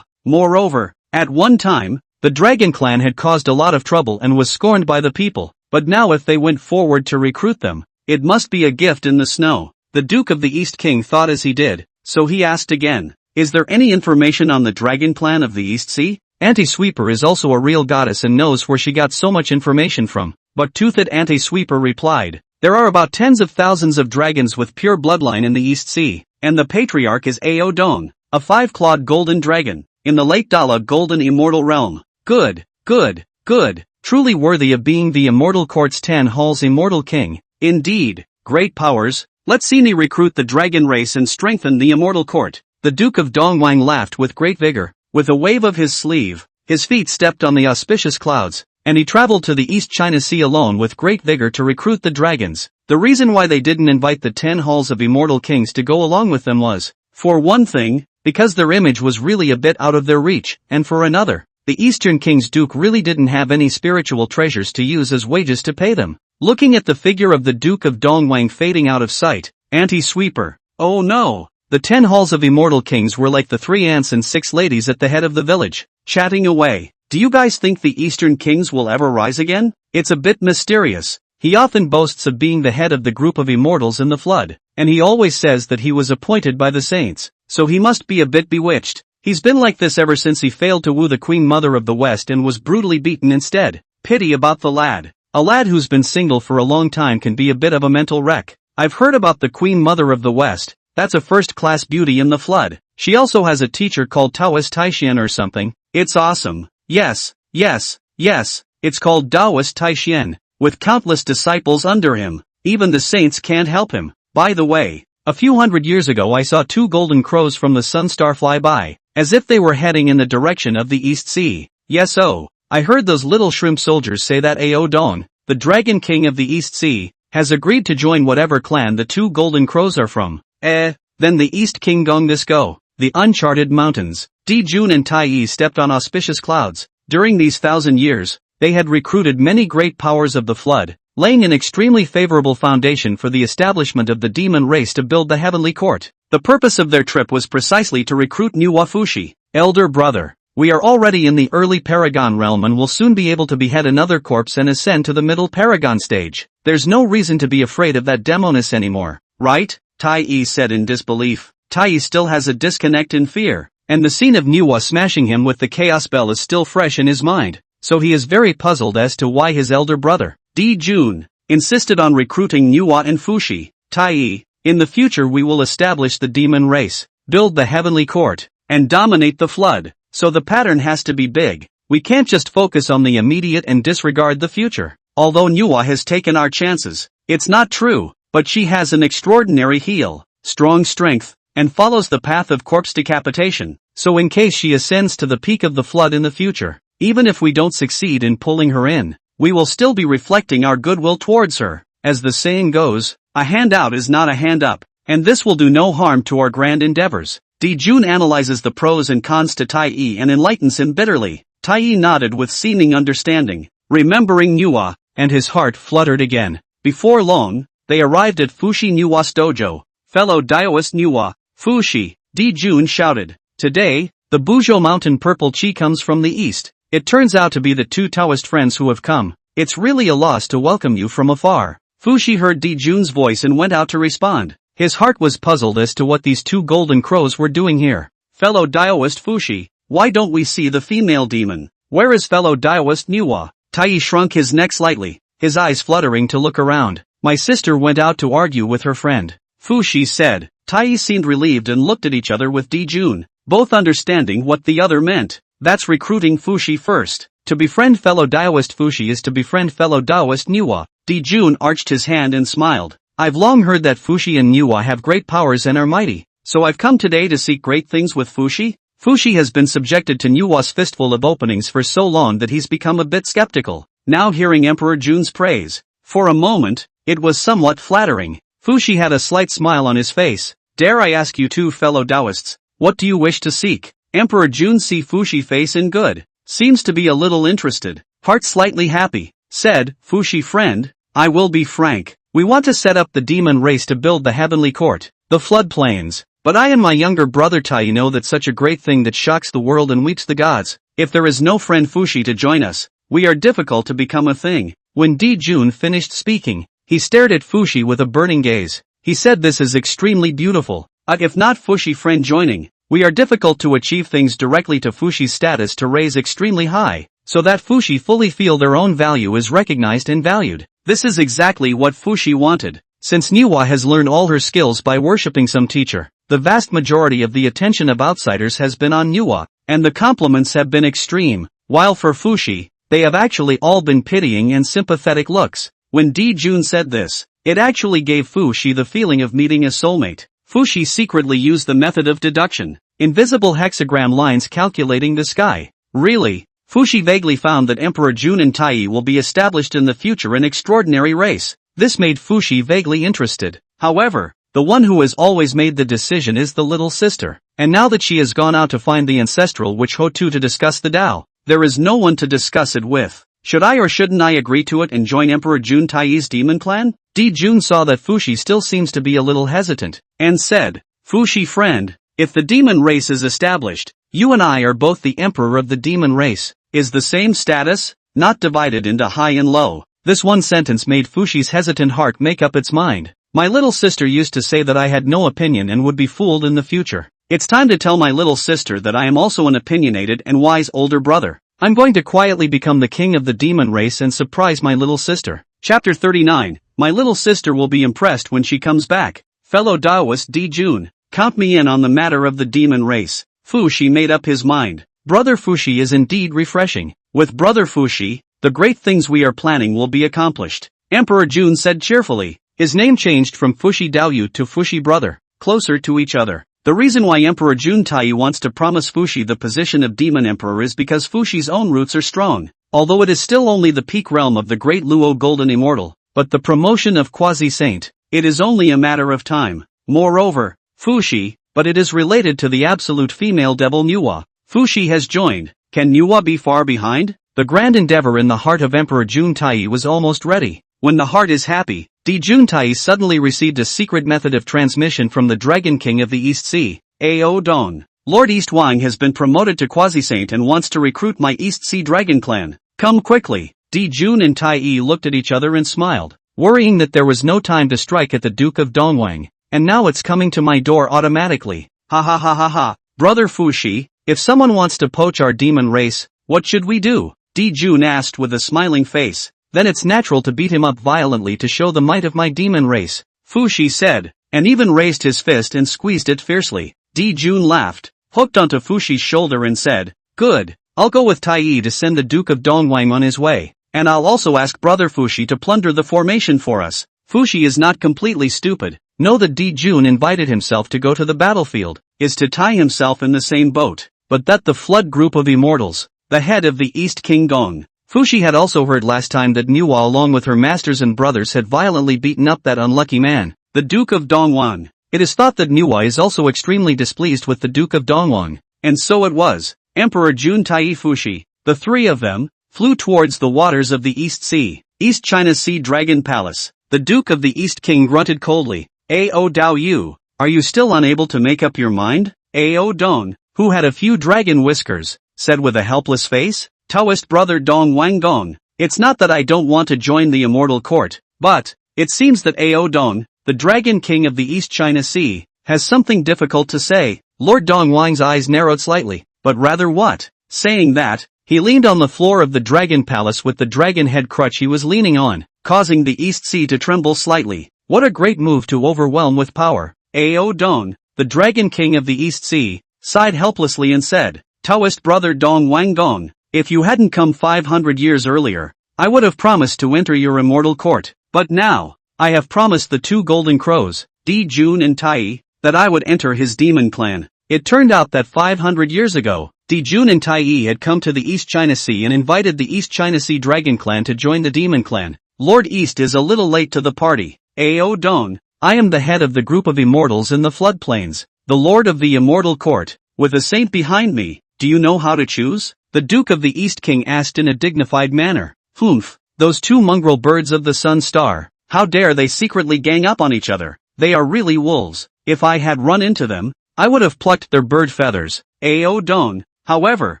Moreover, at one time, the Dragon Clan had caused a lot of trouble and was scorned by the people, but now if they went forward to recruit them, it must be a gift in the snow. The Duke of the East King thought as he did, so he asked again, is there any information on the Dragon Clan of the East Sea? Auntie Sweeper is also a real goddess and knows where she got so much information from. Buck-toothed Auntie Sweeper replied, There are about tens of thousands of dragons with pure bloodline in the East Sea, and the patriarch is Ao Dong, a 5-clawed golden dragon, in the late Dala golden immortal realm. Good, good, good, truly worthy of being the immortal court's 10 halls immortal king. Indeed, great powers. Let's see me recruit the dragon race and strengthen the immortal court. The Duke of Dongwang laughed with great vigor. With a wave of his sleeve, his feet stepped on the auspicious clouds, and he traveled to the East China Sea alone with great vigor to recruit the dragons. The reason why they didn't invite the 10 halls of immortal kings to go along with them was, for one thing, because their image was really a bit out of their reach, and for another, the Eastern King's Duke really didn't have any spiritual treasures to use as wages to pay them. Looking at the figure of the Duke of Dongwang fading out of sight, anti-sweeper. Oh no! The 10 halls of immortal kings were like the 3 aunts and 6 ladies at the head of the village, chatting away. Do you guys think the Eastern kings will ever rise again? It's a bit mysterious. He often boasts of being the head of the group of immortals in the flood, and he always says that he was appointed by the saints, so he must be a bit bewitched. He's been like this ever since he failed to woo the Queen Mother of the West and was brutally beaten instead. Pity about the lad. A lad who's been single for a long time can be a bit of a mental wreck. I've heard about the Queen Mother of the West. That's a first-class beauty in the flood. She also has a teacher called Taoist Taishian or something. It's awesome. Yes, yes, yes, it's called Taoist Taishian, with countless disciples under him. Even the saints can't help him. By the way, a few hundred years ago I saw 2 golden crows from the sun star fly by, as if they were heading in the direction of the East Sea. Yes, oh, I heard those little shrimp soldiers say that Ao Dong, the Dragon King of the East Sea, has agreed to join whatever clan the 2 golden crows are from. Then the East King Gong this go. The uncharted mountains. Jun and Tai Yi stepped on auspicious clouds. During these 1,000 years, they had recruited many great powers of the flood, laying an extremely favorable foundation for the establishment of the demon race to build the heavenly court. The purpose of their trip was precisely to recruit new Wafushi. Elder brother, we are already in the early Paragon realm and will soon be able to behead another corpse and ascend to the middle Paragon stage. There's no reason to be afraid of that demoness anymore, right? Tai Yi said in disbelief. Tai Yi still has a disconnect in fear, and the scene of Nuwa smashing him with the chaos bell is still fresh in his mind, so he is very puzzled as to why his elder brother, Jun, insisted on recruiting Nuwa and Fushi. Tai Yi, in the future we will establish the demon race, build the heavenly court, and dominate the flood, so the pattern has to be big. We can't just focus on the immediate and disregard the future. Although Nuwa has taken our chances, it's not true, but she has an extraordinary heel, strong strength, and follows the path of corpse decapitation, so in case she ascends to the peak of the flood in the future, even if we don't succeed in pulling her in, we will still be reflecting our goodwill towards her. As the saying goes, a hand out is not a hand up, and this will do no harm to our grand endeavors. Jun analyzes the pros and cons to Tai Yi and enlightens him bitterly. Tai Yi nodded with seeming understanding, remembering Nuwa, and his heart fluttered again. Before long, they arrived at Fushi Nuwa's dojo. Fellow Daoist Nuwa, Fushi, Jun shouted. Today, the Buzhou Mountain Purple Chi comes from the east. It turns out to be the 2 Taoist friends who have come. It's really a loss to welcome you from afar. Fushi heard Jun's voice and went out to respond. His heart was puzzled as to what these 2 golden crows were doing here. Fellow Daoist Fushi, why don't we see the female demon? Where is fellow Daoist Nuwa? Tai Yi shrunk his neck slightly, his eyes fluttering to look around. My sister went out to argue with her friend, Fushi said. Tai Yi seemed relieved and looked at each other with Jun, both understanding what the other meant. That's recruiting Fushi first. To befriend fellow Daoist Fushi is to befriend fellow Daoist Nuwa. Jun arched his hand and smiled. I've long heard that Fushi and Nuwa have great powers and are mighty, so I've come today to seek great things with Fushi. Fushi has been subjected to Nuwa's fistful of openings for so long that he's become a bit skeptical. Now hearing Emperor Jun's praise, for a moment, it was somewhat flattering. Fushi had a slight smile on his face. Dare I ask you 2 fellow Taoists, what do you wish to seek? Emperor Jun see Fushi face in good. Seems to be a little interested. Heart slightly happy. Said, Fushi friend, I will be frank. We want to set up the demon race to build the heavenly court, the floodplains. But I and my younger brother Tai know that such a great thing that shocks the world and weeps the gods. If there is no friend Fushi to join us, we are difficult to become a thing. When Jun finished speaking, he stared at Fushi with a burning gaze. He said this is extremely beautiful. If not Fushi friend joining, we are difficult to achieve things directly to Fushi's status to raise extremely high. so that Fushi fully feel their own value is recognized and valued. This is exactly what Fushi wanted. Since Niwa has learned all her skills by worshipping some teacher, the vast majority of the attention of outsiders has been on Niwa, and the compliments have been extreme, while for Fushi, they have actually all been pitying and sympathetic looks. When Di-jun said this, it actually gave Fushi the feeling of meeting a soulmate. Fushi secretly used the method of deduction, invisible hexagram lines calculating the sky. Really, Fushi vaguely found that Emperor Jun and Tai will be established in the future an extraordinary race. This made Fushi vaguely interested. However, the one who has always made the decision is the little sister. And now that she has gone out to find the ancestral witch Hotu to discuss the Tao, there is no one to discuss it with. Should I or shouldn't I agree to it and join Emperor Jun Tai's demon clan? Di-jun saw that Fushi still seems to be a little hesitant, and said, Fushi friend, if the demon race is established, you and I are both the emperor of the demon race. Is the same status, not divided into high and low. This one sentence made Fushi's hesitant heart make up its mind. My little sister used to say that I had no opinion and would be fooled in the future. It's time to tell my little sister that I am also an opinionated and wise older brother. I'm going to quietly become the king of the demon race and surprise my little sister. Chapter 39. My little sister will be impressed when she comes back. Fellow Taoist Di-jun, count me in on the matter of the demon race. Fushi made up his mind. Brother Fushi is indeed refreshing. With Brother Fushi, the great things we are planning will be accomplished. Emperor Jun said cheerfully. His name changed from Fushi Daoyu to Fushi brother, closer to each other. The reason why Emperor Jun Tai wants to promise Fushi the position of Demon Emperor is because Fushi's own roots are strong. Although it is still only the peak realm of the great Luo Golden Immortal, but the promotion of Quasi-Saint, it is only a matter of time. Moreover, Fushi, but it is related to the absolute female devil Niwa. Fushi has joined. Can Niwa be far behind? The grand endeavor in the heart of Emperor Jun Tai was almost ready. When the heart is happy, Di-jun Tai suddenly received a secret method of transmission from the Dragon King of the East Sea, Ao Dong. Lord East Wang has been promoted to Quasi-Saint and wants to recruit my East Sea Dragon clan. Come quickly. Di-jun and Tai looked at each other and smiled, worrying that there was no time to strike at the Duke of Dongwang, and now it's coming to my door automatically. Ha ha ha ha ha. Brother Fushi, if someone wants to poach our demon race, what should we do? Di-jun asked with a smiling face. Then it's natural to beat him up violently to show the might of my demon race, Fushi said, and even raised his fist and squeezed it fiercely. Di-jun laughed, hooked onto Fushi's shoulder and said, good, I'll go with Tai to send the Duke of Dongwang on his way, and I'll also ask Brother Fushi to plunder the formation for us. Fushi is not completely stupid. Know that Di-jun invited himself to go to the battlefield, is to tie himself in the same boat, but that the flood group of immortals, the head of the East King Gong. Fushi had also heard last time that Niwa along with her masters and brothers had violently beaten up that unlucky man, the Duke of Dongwang. It is thought that Niwa is also extremely displeased with the Duke of Dongwang, and so it was. Emperor Jun Tai Fushi, the three of them, flew towards the waters of the East Sea, East China Sea Dragon Palace. The Duke of the East King grunted coldly. Ao Dao Yu, are you still unable to make up your mind? Ao Dong, who had a few dragon whiskers, said with a helpless face. Taoist brother Dong Wang Gong, it's not that I don't want to join the immortal court, but, it seems that Ao Dong, the Dragon King of the East China Sea, has something difficult to say. Lord Dong Wang's eyes narrowed slightly, but rather what? Saying that, he leaned on the floor of the Dragon Palace with the dragon head crutch he was leaning on, causing the East Sea to tremble slightly. What a great move to overwhelm with power. Ao Dong, the Dragon King of the East Sea, sighed helplessly and said, Taoist brother Dong Wang Gong, if you hadn't come 500 years earlier, I would have promised to enter your immortal court, but now, I have promised the two golden crows, Di-jun and Tai, that I would enter his demon clan. It turned out that 500 years ago, Di-jun and Tai had come to the East China Sea and invited the East China Sea Dragon clan to join the demon clan. Lord East is a little late to the party. Ao Dong, I am the head of the group of immortals in the floodplains, the lord of the immortal court, with a saint behind me. Do you know how to choose? The Duke of the East King asked in a dignified manner. Humph, those two mongrel birds of the Sun Star, how dare they secretly gang up on each other? They are really wolves. If I had run into them, I would have plucked their bird feathers. Ao Dong, however,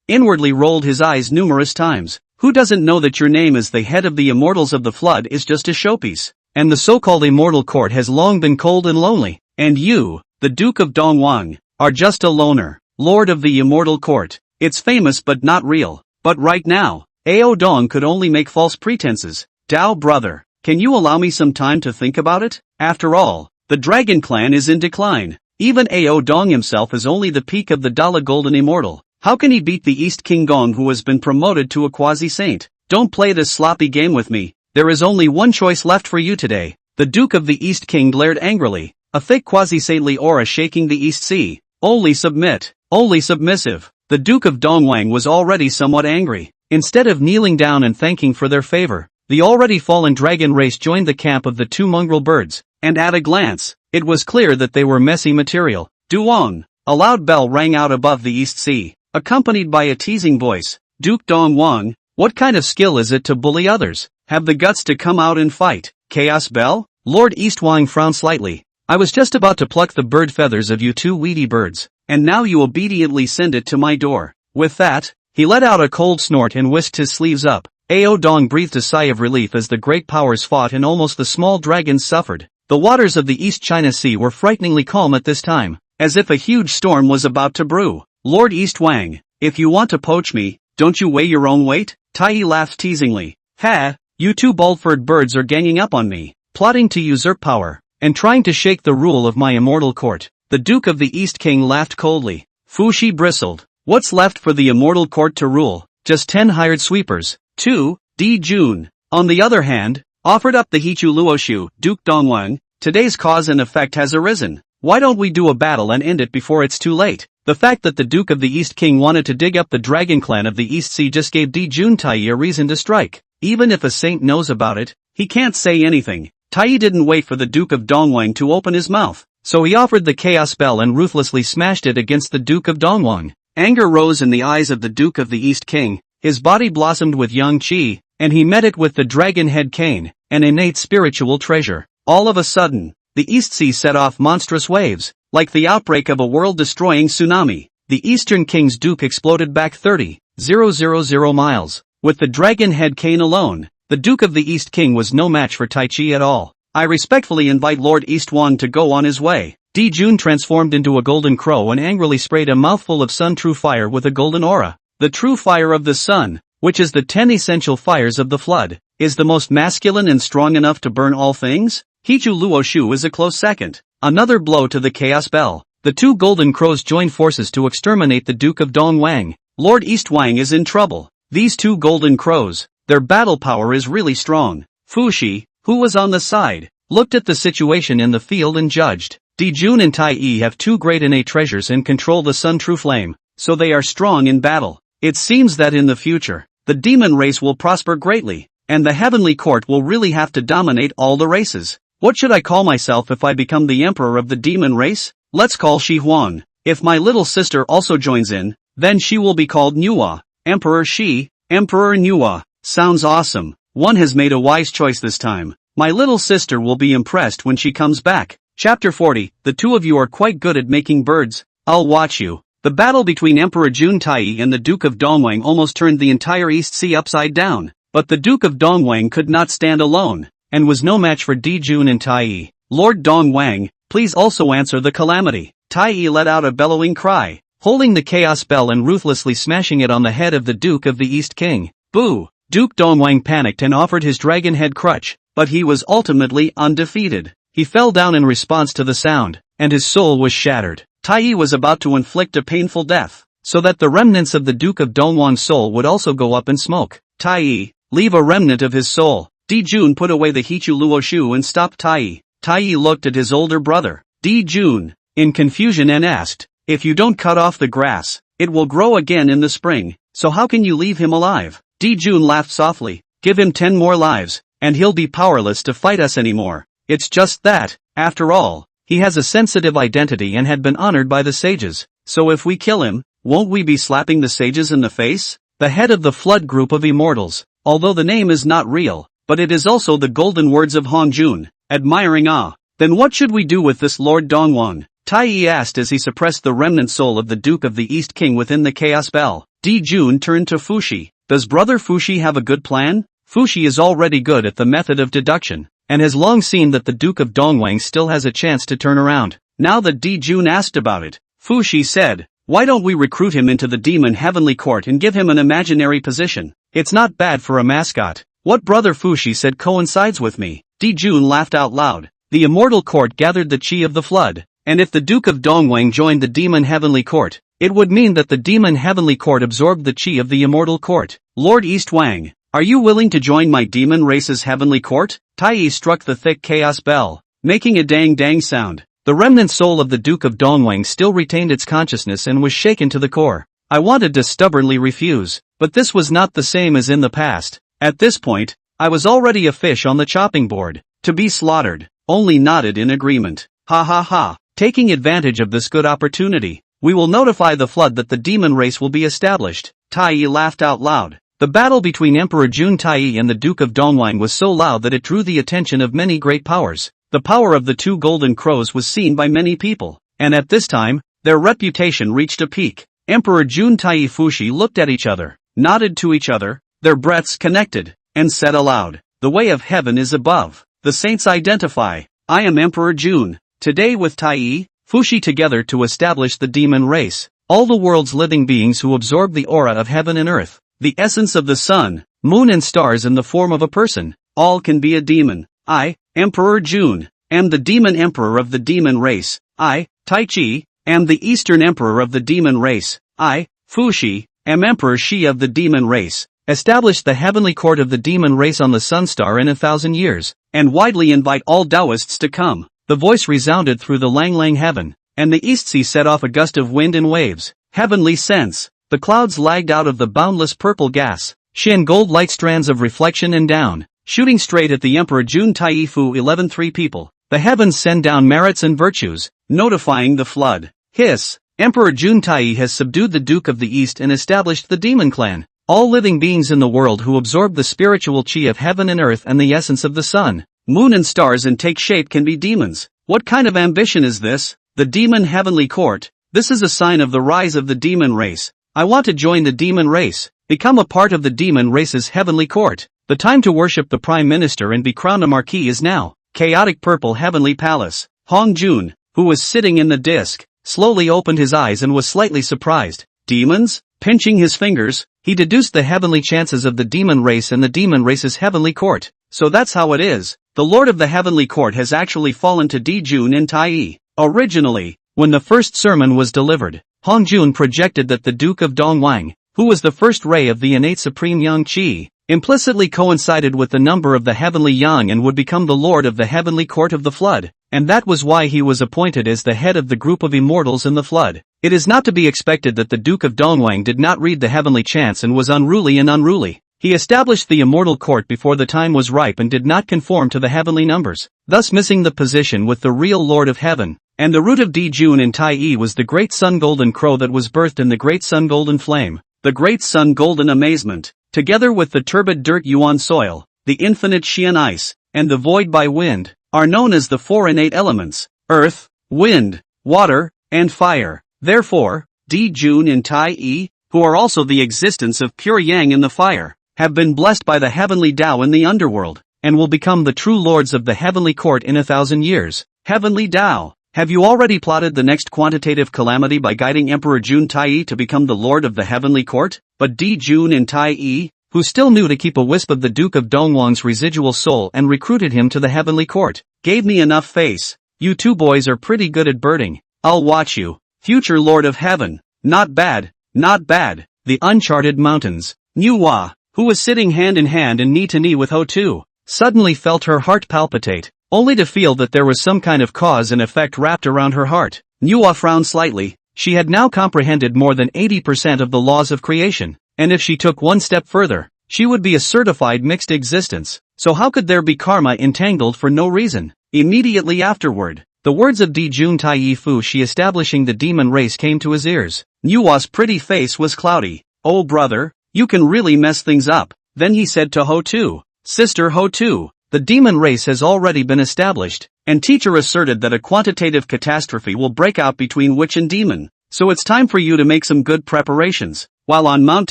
inwardly rolled his eyes numerous times. Who doesn't know that your name as the head of the immortals of the flood is just a showpiece? And the so-called immortal court has long been cold and lonely. And you, the Duke of Dongwang, are just a loner, lord of the immortal court. It's famous but not real. But right now, Ao Dong could only make false pretenses. Dao brother, can you allow me some time to think about it? After all, the Dragon Clan is in decline. Even Ao Dong himself is only the peak of the Dala Golden Immortal. How can he beat the East King Gong, who has been promoted to a quasi-saint? Don't play this sloppy game with me. There is only one choice left for you today. The Duke of the East King glared angrily, a thick quasi-saintly aura shaking the East Sea. Only submit. Only submissive. The Duke of Dongwang was already somewhat angry. Instead of kneeling down and thanking for their favor, the already fallen dragon race joined the camp of the two mongrel birds, and at a glance, it was clear that they were messy material. Duong! A loud bell rang out above the East Sea, accompanied by a teasing voice. Duke Dongwang, what kind of skill is it to bully others? Have the guts to come out and fight. Chaos Bell? Lord Eastwang frowned slightly. I was just about to pluck the bird feathers of you two weedy birds, and now you obediently send it to my door. With that, he let out a cold snort and whisked his sleeves up. Ao Dong breathed a sigh of relief as the great powers fought and almost the small dragons suffered. The waters of the East China Sea were frighteningly calm at this time, as if a huge storm was about to brew. Lord Eastwang, if you want to poach me, don't you weigh your own weight? Tai laughed teasingly. Ha! You two bald-furred birds are ganging up on me, plotting to usurp power, and trying to shake the rule of my immortal court. The Duke of the East King laughed coldly. Fushi bristled. What's left for the immortal court to rule? Just 10 hired sweepers. 2. Di Jun, on the other hand, offered up the Hichu Luoshu. Duke Dongwang, today's cause and effect has arisen. Why don't we do a battle and end it before it's too late? The fact that the Duke of the East King wanted to dig up the Dragon Clan of the East Sea just gave Di Jun Tai a reason to strike. Even if a saint knows about it, he can't say anything. Tai didn't wait for the Duke of Dongwang to open his mouth, so he offered the Chaos Bell and ruthlessly smashed it against the Duke of Dongwang. Anger rose in the eyes of the Duke of the East King, his body blossomed with young qi, and he met it with the dragon head cane, an innate spiritual treasure. All of a sudden, the East Sea set off monstrous waves, like the outbreak of a world-destroying tsunami. The Eastern King's Duke exploded back 30,000 miles. With the dragon head cane alone, the Duke of the East King was no match for Tai Chi at all. I respectfully invite Lord Eastwan to go on his way. Di Jun transformed into a golden crow and angrily sprayed a mouthful of sun true fire with a golden aura. The true fire of the sun, which is the 10 essential fires of the flood, is the most masculine and strong enough to burn all things. Hichu Luoshu is a close second. Another blow to the Chaos Bell. The two golden crows joined forces to exterminate the Duke of Dongwang. Lord Eastwang is in trouble. These two golden crows, their battle power is really strong. Fushi, who was on the side, looked at the situation in the field and judged. Di Jun and Tai have two great innate treasures and control the sun true flame, so they are strong in battle. It seems that in the future, the demon race will prosper greatly, and the heavenly court will really have to dominate all the races. What should I call myself if I become the emperor of the demon race? Let's call Shi Huang. If my little sister also joins in, then she will be called Nuwa. Emperor Shi, Emperor Nuwa. Sounds awesome. One has made a wise choice this time. My little sister will be impressed when she comes back. Chapter 40, the two of you are quite good at making birds. I'll watch you. The battle between Emperor Jun Tai and the Duke of Dongwang almost turned the entire East Sea upside down. But the Duke of Dongwang could not stand alone, and was no match for Di Jun and Tai. Lord Dongwang, please also answer the calamity. Tai let out a bellowing cry, holding the Chaos Bell and ruthlessly smashing it on the head of the Duke of the East King. Boo! Duke Dongwang panicked and offered his dragon head crutch, but he was ultimately undefeated. He fell down in response to the sound, and his soul was shattered. Tai was about to inflict a painful death, so that the remnants of the Duke of Dongwang's soul would also go up in smoke. Tai, leave a remnant of his soul. Di Jun put away the Hichu Luoshu and stopped Tai. Tai looked at his older brother, Di Jun, in confusion and asked, if you don't cut off the grass, it will grow again in the spring, so how can you leave him alive? Di Jun laughed softly, give him 10 more lives, and he'll be powerless to fight us anymore. It's just that, after all, he has a sensitive identity and had been honored by the sages, so if we kill him, won't we be slapping the sages in the face? The head of the flood group of immortals, although the name is not real, but it is also the golden words of Hong Jun, admiring ah. Then what should we do with this Lord Dongwang? Tai asked as he suppressed the remnant soul of the Duke of the East King within the Chaos Bell. Di Jun turned to Fushi. Does brother Fushi have a good plan? Fushi is already good at the method of deduction, and has long seen that the Duke of Dongwang still has a chance to turn around. Now that Di Jun asked about it, Fushi said, Why don't we recruit him into the demon heavenly court and give him an imaginary position? It's not bad for a mascot. What Brother Fushi said coincides with me. Dijun laughed out loud. The immortal court gathered the chi of the flood, and if the Duke of Dongwang joined the demon heavenly court, it would mean that the demon heavenly court absorbed the chi of the immortal court. Lord East Wang, are you willing to join my demon race's heavenly court? Tai struck the thick chaos bell, making a dang sound. The remnant soul of the Duke of Dongwang still retained its consciousness and was shaken to the core. I wanted to stubbornly refuse, but this was not the same as in the past. At this point, I was already a fish on the chopping board, to be slaughtered. Only nodded in agreement. Ha ha ha. Taking advantage of this good opportunity, we will notify the flood that the demon race will be established. Tai laughed out loud. The battle between Emperor Jun Tai and the Duke of Dongwang was so loud that it drew the attention of many great powers. The power of the two golden crows was seen by many people, and at this time, their reputation reached a peak. Emperor Jun Tai Fushi looked at each other, nodded to each other, their breaths connected, and said aloud, "The way of heaven is above." The saints identify. I am Emperor Jun. Today with Tai Fushi together to establish the demon race. All the world's living beings who absorb the aura of heaven and earth, the essence of the sun, moon and stars in the form of a person, all can be a demon. I, Emperor Jun, am the demon emperor of the demon race. I, Tai Chi, am the eastern emperor of the demon race. I, Fushi, am Emperor Shi of the demon race. Establish the heavenly court of the demon race on the sun star in 1,000 years, and widely invite all Taoists to come. The voice resounded through the Lang heaven, and the east sea set off a gust of wind and waves. Heavenly sense. The clouds lagged out of the boundless purple gas, shin gold light strands of reflection and down, shooting straight at the Emperor Jun Tai Fu 11-3 people. The heavens send down merits and virtues, notifying the flood. Hiss. Emperor Jun Tai has subdued the Duke of the East and established the demon clan. All living beings in the world who absorb the spiritual chi of heaven and earth and the essence of the sun, moon and stars and take shape can be demons. What kind of ambition is this? The demon heavenly court. This is a sign of the rise of the demon race. I want to join the demon race, become a part of the demon race's heavenly court. The time to worship the prime minister and be crowned a marquis is now. Chaotic purple heavenly palace. Hong Jun, who was sitting in the disc, slowly opened his eyes and was slightly surprised. Demons? Pinching his fingers, he deduced the heavenly chances of the demon race and the demon race's heavenly court. So that's how it is. The lord of the heavenly court has actually fallen to Dijun and Tai. Originally, when the first sermon was delivered, Hong Jun projected that the Duke of Dongwang, who was the first ray of the innate supreme yang qi, implicitly coincided with the number of the heavenly yang and would become the lord of the heavenly court of the flood, and that was why he was appointed as the head of the group of immortals in the flood. It is not to be expected that the Duke of Dongwang did not read the heavenly chants and was unruly. He established the immortal court before the time was ripe and did not conform to the heavenly numbers, thus missing the position with the real Lord of Heaven. And the root of Dijun and Tai was the great sun golden crow that was birthed in the great sun golden flame, the great sun golden amazement, together with the turbid dirt yuan soil, the infinite Xian ice, and the void by wind, are known as the four innate elements, earth, wind, water, and fire. Therefore, Dijun and Tai, who are also the existence of pure yang in the fire, have been blessed by the heavenly Tao in the underworld, and will become the true lords of the heavenly court in 1,000 years. Heavenly Tao. Have you already plotted the next quantitative calamity by guiding Emperor Jun Tai to become the lord of the heavenly court? But Dijun and Tai, who still knew to keep a wisp of the Duke of Dongwang's residual soul and recruited him to the heavenly court, gave me enough face. You two boys are pretty good at birding. I'll watch you. Future Lord of Heaven. Not bad, not bad. The uncharted mountains. Manhwa, who was sitting hand in hand and knee to knee with Ho Tu, suddenly felt her heart palpitate, only to feel that there was some kind of cause and effect wrapped around her heart. Manhwa frowned slightly. She had now comprehended more than 80% of the laws of creation, and if she took one step further, she would be a certified mixed existence. So how could there be karma entangled for no reason? Immediately afterward, the words of Dijun Tai Fushi establishing the demon race came to his ears. Manhwa's pretty face was cloudy. Oh brother, you can really mess things up. Then he said to Ho Tu, Sister Ho Tu, the demon race has already been established, and teacher asserted that a quantitative catastrophe will break out between witch and demon, so it's time for you to make some good preparations. While on Mount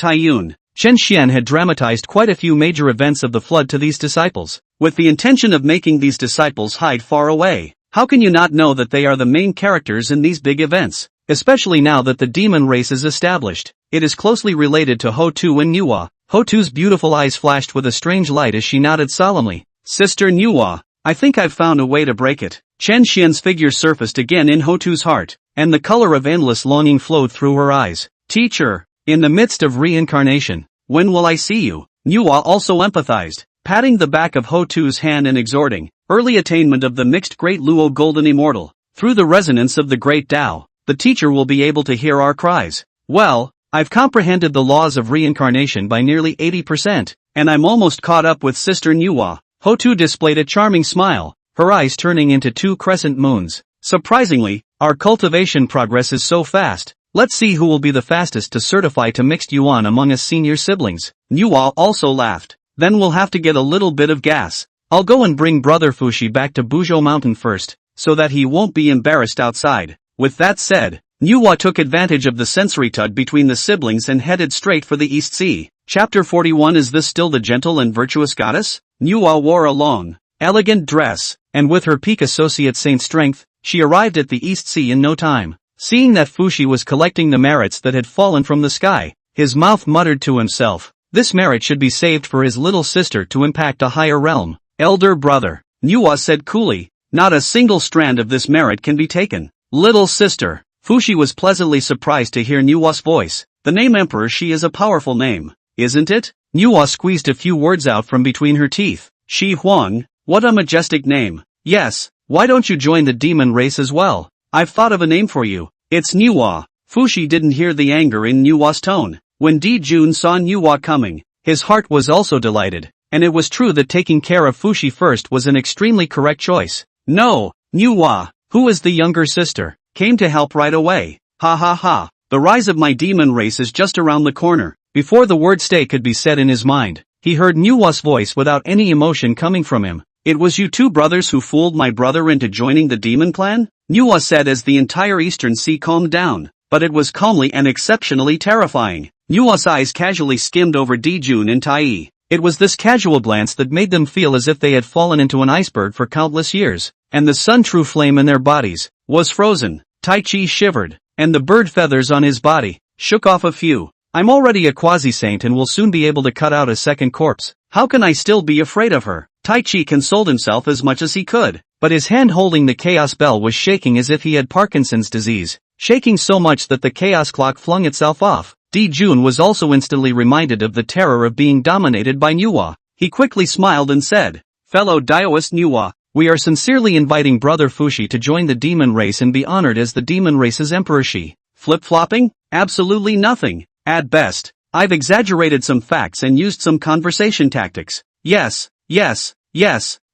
Taiyun, Chen Xian had dramatized quite a few major events of the flood to these disciples, with the intention of making these disciples hide far away. How can you not know that they are the main characters in these big events? especially now that the demon race is established. It is closely related to Ho-Tu and Nuwa. Ho-Tu's beautiful eyes flashed with a strange light as she nodded solemnly. Sister Nuwa, I think I've found a way to break it. Chen Xian's figure surfaced again in Ho-Tu's heart, and the color of endless longing flowed through her eyes. Teacher, in the midst of reincarnation, when will I see you? Nuwa also empathized, patting the back of Ho-Tu's hand and exhorting, early attainment of the mixed Great Luo Golden Immortal. Through the resonance of the Great Tao, the teacher will be able to hear our cries. Well, I've comprehended the laws of reincarnation by nearly 80%, and I'm almost caught up with Sister Nuwa. Ho-Tu displayed a charming smile, her eyes turning into two crescent moons. Surprisingly, our cultivation progress is so fast. Let's see who will be the fastest to certify to mixed yuan among us senior siblings. Nuwa also laughed. Then we'll have to get a little bit of gas. I'll go and bring Brother Fushi back to Buzhou Mountain first, so that he won't be embarrassed outside. With that said, Nuwa took advantage of the sensory tug between the siblings and headed straight for the East Sea. Chapter 41. Is this still the gentle and virtuous goddess? Nuwa wore a long, elegant dress, and with her peak associate Saint Strength, she arrived at the East Sea in no time. Seeing that Fushi was collecting the merits that had fallen from the sky, his mouth muttered to himself, this merit should be saved for his little sister to impact a higher realm. Elder brother, Nuwa said coolly, not a single strand of this merit can be taken. Little sister, Fushi was pleasantly surprised to hear Nuwa's voice. The name Emperor Shi is a powerful name, isn't it? Nuwa squeezed a few words out from between her teeth. Shi Huang, what a majestic name. Yes, why don't you join the demon race as well? I've thought of a name for you. It's Nuwa. Fushi didn't hear the anger in Nuwa's tone. When Di Jun saw Nuwa coming, his heart was also delighted, and it was true that taking care of Fushi first was an extremely correct choice. No, Nuwa, who is the younger sister, came to help right away. Ha ha ha, the rise of my demon race is just around the corner. Before the word stay could be said in his mind, he heard Nuwa's voice without any emotion coming from him. It was you two brothers who fooled my brother into joining the demon clan? Nuwa said as the entire Eastern Sea calmed down, but it was calmly and exceptionally terrifying. Nuwa's eyes casually skimmed over Dijun and Tai. It was this casual glance that made them feel as if they had fallen into an iceberg for countless years, and the sun-true flame in their bodies was frozen. Tai Chi shivered, and the bird feathers on his body shook off a few. I'm already a quasi-saint and will soon be able to cut out a second corpse. How can I still be afraid of her? Tai Chi consoled himself as much as he could, but his hand holding the chaos bell was shaking as if he had Parkinson's disease, shaking so much that the chaos clock flung itself off. Di Jun was also instantly reminded of the terror of being dominated by Nuwa. He quickly smiled and said, fellow Daoist Nuwa, we are sincerely inviting Brother Fushi to join the demon race and be honored as the demon race's Emperor Shi. Flip-flopping? Absolutely nothing. At best, I've exaggerated some facts and used some conversation tactics. Yes,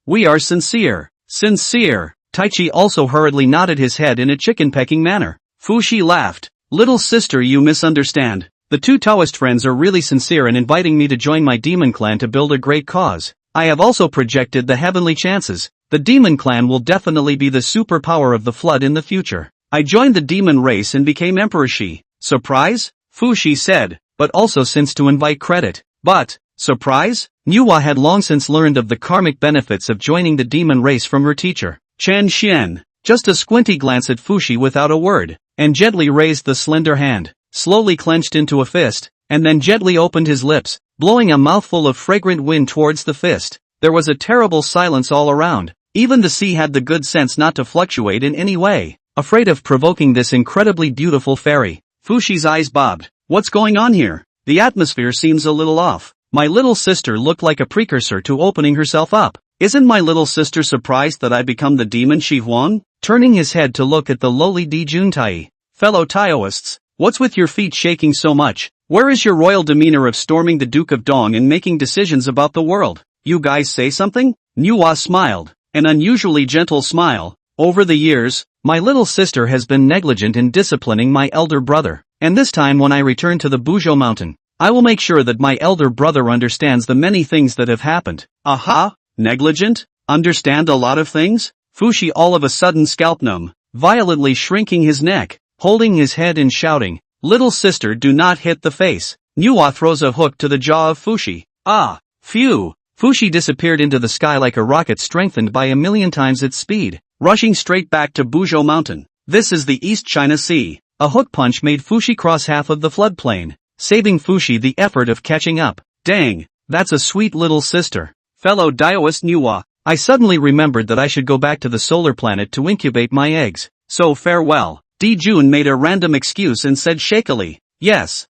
we are sincere. Sincere. Tai Chi also hurriedly nodded his head in a chicken-pecking manner. Fushi laughed. Little sister, you misunderstand. The two Taoist friends are really sincere in inviting me to join my demon clan to build a great cause. I have also projected the heavenly chances. The demon clan will definitely be the superpower of the flood in the future. I joined the demon race and became Emperor Shi. Surprise? Fushi said, but also since to invite credit. But, surprise? Nuwa had long since learned of the karmic benefits of joining the demon race from her teacher, Chen Xian. Just a squinty glance at Fushi without a word, and gently raised the slender hand, slowly clenched into a fist, and then gently opened his lips, blowing a mouthful of fragrant wind towards the fist. There was a terrible silence all around. Even the sea had the good sense not to fluctuate in any way, afraid of provoking this incredibly beautiful fairy. Fushi's eyes bobbed. What's going on here? The atmosphere seems a little off. My little sister looked like a precursor to opening herself up. Isn't my little sister surprised that I become the demon Shi Huang? Turning his head to look at the lowly Di Juntai. Fellow Taoists, what's with your feet shaking so much? Where is your royal demeanor of storming the Duke of Dong and making decisions about the world? You guys say something? Nuwa smiled, an unusually gentle smile. Over the years, my little sister has been negligent in disciplining my elder brother, and this time when I return to the Buzhou Mountain, I will make sure that my elder brother understands the many things that have happened. Aha? Negligent? Understand a lot of things? Fushi all of a sudden scalp numb, violently shrinking his neck, holding his head and shouting, little sister, do not hit the face. Nuwa throws a hook to the jaw of Fushi. Ah, phew. Fushi disappeared into the sky like a rocket strengthened by 1,000,000 times its speed, rushing straight back to Buzhou Mountain. This is the East China Sea. A hook punch made Fushi cross half of the floodplain, saving Fushi the effort of catching up. Dang, that's a sweet little sister. Fellow Daoist Manhwa, I suddenly remembered that I should go back to the solar planet to incubate my eggs. So farewell. Jun made a random excuse and said shakily, yes,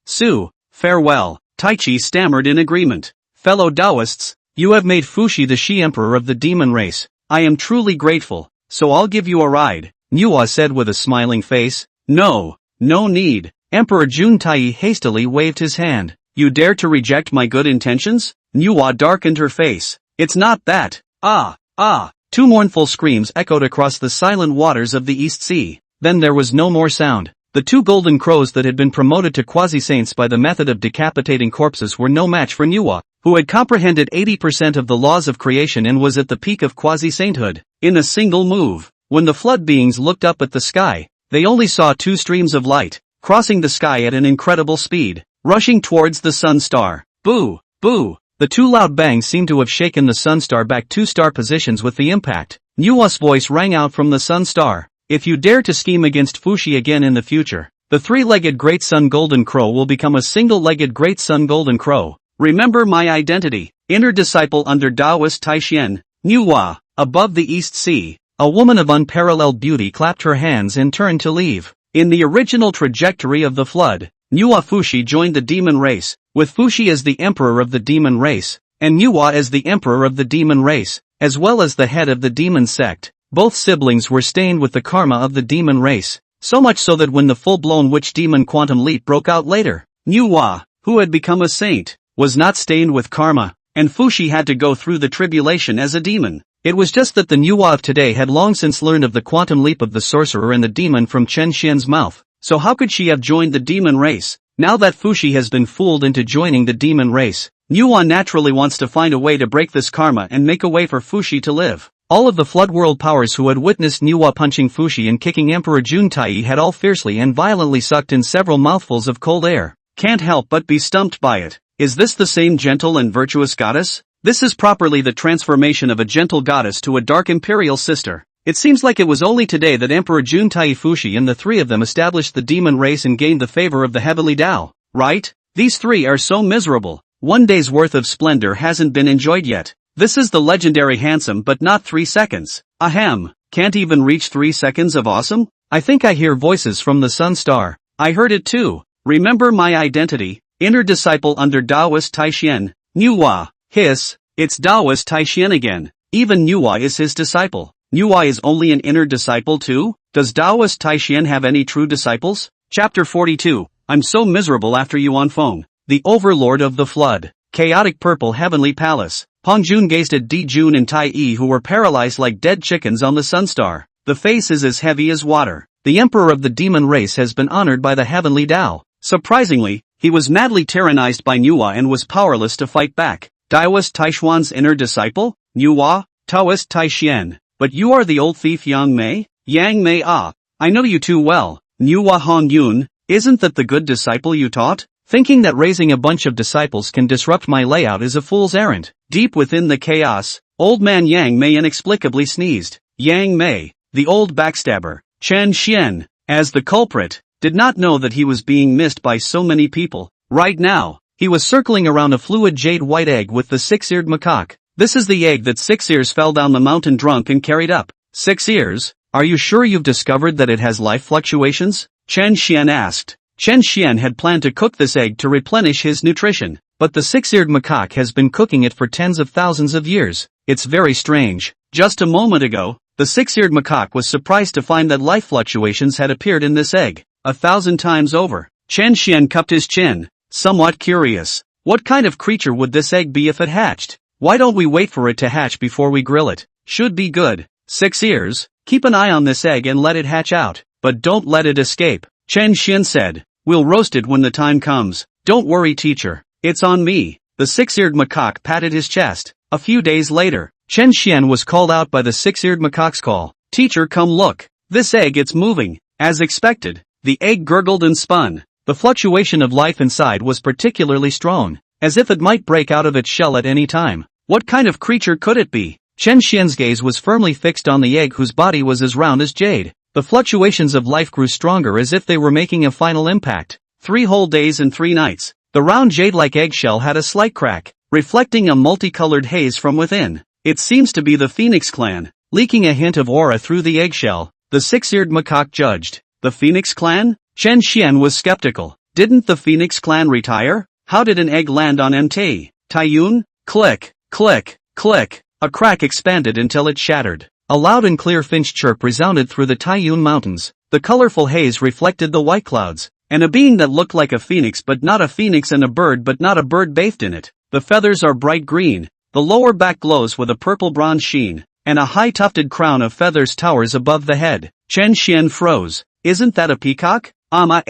Su, farewell. Taichi stammered in agreement. Fellow Taoists, you have made Fushi the she-emperor of the demon race. I am truly grateful, so I'll give you a ride, Manhwa said with a smiling face. No need. Emperor Juntai hastily waved his hand. You dare to reject my good intentions? Manhwa darkened her face. It's not that. Two mournful screams echoed across the silent waters of the East Sea. Then there was no more sound. The two golden crows that had been promoted to quasi-saints by the method of decapitating corpses were no match for Manhwa, who had comprehended 80% of the laws of creation and was at the peak of quasi-sainthood. In a single move, when the flood beings looked up at the sky, they only saw two streams of light, crossing the sky at an incredible speed, rushing towards the sun star. Boo! Boo! The two loud bangs seemed to have shaken the sun star back 2 star positions with the impact. Manhwa's voice rang out from the sun star. If you dare to scheme against Fushi again in the future, the 3-legged Great Sun Golden Crow will become a single-legged Great Sun Golden Crow. Remember my identity. Inner disciple under Taoist Taishian, Manhwa. Above the East Sea, a woman of unparalleled beauty clapped her hands and turned to leave. In the original trajectory of the flood, Manhwa Fushi joined the demon race, with Fushi as the emperor of the demon race, and Manhwa as the emperor of the demon race, as well as the head of the demon sect. Both siblings were stained with the karma of the demon race, so much so that when the full-blown witch demon quantum leap broke out later, Manhwa, who had become a saint, was not stained with karma, and Fushi had to go through the tribulation as a demon. It was just that the Manhwa of today had long since learned of the quantum leap of the sorcerer and the demon from Chen Xian's mouth, so how could she have joined the demon race? Now that Fushi has been fooled into joining the demon race, Manhwa naturally wants to find a way to break this karma and make a way for Fushi to live. All of the flood world powers who had witnessed Manhwa punching Fushi and kicking Emperor Juntai had all fiercely and violently sucked in several mouthfuls of cold air. Can't help but be stumped by it. Is this the same gentle and virtuous goddess? This is properly the transformation of a gentle goddess to a dark imperial sister. It seems like it was only today that Emperor Juntai Fushi and the 3 of them established the demon race and gained the favor of the heavenly Tao, right? These 3 are so miserable. 1 day's worth of splendor hasn't been enjoyed yet. This is the legendary handsome but not 3 seconds. Ahem, can't even reach 3 seconds of awesome? I think I hear voices from the sun star. I heard it too. Remember my identity, inner disciple under Taoist Taishian, Manhwa. Hiss, it's Taoist Taishian again. Even Manhwa is his disciple. Manhwa is only an inner disciple too? Does Taoist Taishian have any true disciples? Chapter 42, I'm so miserable after you on phone. The Overlord of the Flood. Chaotic Purple Heavenly Palace. Hongjun gazed at Jun and Tai Yi who were paralyzed like dead chickens on the sunstar. The face is as heavy as water. The emperor of the demon race has been honored by the heavenly Tao. Surprisingly, he was madly tyrannized by Manhwa and was powerless to fight back. Taoist Taishuan's inner disciple? Manhwa? Taoist Taishian. But you are the old thief Yang Mei? Yang Mei I know you too well. Manhwa Hongyun, isn't that the good disciple you taught? Thinking that raising a bunch of disciples can disrupt my layout is a fool's errand. Deep within the chaos, old man Yang Mei inexplicably sneezed. Yang Mei, the old backstabber, Chen Xian, as the culprit, did not know that he was being missed by so many people. Right now, he was circling around a fluid jade white egg with the 6-eared macaque. This is the egg that 6 Ears fell down the mountain drunk and carried up. 6 Ears, are you sure you've discovered that it has life fluctuations? Chen Xian asked. Chen Xian had planned to cook this egg to replenish his nutrition, but the 6-eared macaque has been cooking it for tens of thousands of years. It's very strange. Just a moment ago, the 6-eared macaque was surprised to find that life fluctuations had appeared in this egg, 1,000 times over. Chen Xian cupped his chin, somewhat curious. What kind of creature would this egg be if it hatched? Why don't we wait for it to hatch before we grill it? Should be good. 6 Ears, keep an eye on this egg and let it hatch out, but don't let it escape. Chen Xian said. We'll roast it when the time comes. Don't worry teacher, it's on me. The 6-eared macaque patted his chest. A few days later, Chen Xian was called out by the 6-eared macaque's call. Teacher come look. This egg it's moving. As expected, the egg gurgled and spun. The fluctuation of life inside was particularly strong, as if it might break out of its shell at any time. What kind of creature could it be? Chen Xian's gaze was firmly fixed on the egg whose body was as round as jade. The fluctuations of life grew stronger as if they were making a final impact. 3 whole days and 3 nights. The round jade-like eggshell had a slight crack, reflecting a multicolored haze from within. It seems to be the Phoenix clan, leaking a hint of aura through the eggshell, the six-eared macaque judged. The Phoenix clan? Chen Xian was skeptical. Didn't the Phoenix clan retire? How did an egg land on MT? Taiyun? Click, click, click. A crack expanded until it shattered. A loud and clear finch chirp resounded through the Taiyun mountains. The colorful haze reflected the white clouds, and a being that looked like a phoenix but not a phoenix and a bird but not a bird bathed in it. The feathers are bright green, the lower back glows with a purple bronze sheen, and a high tufted crown of feathers towers above the head. Chen Xian froze. Isn't that a peacock? Ama.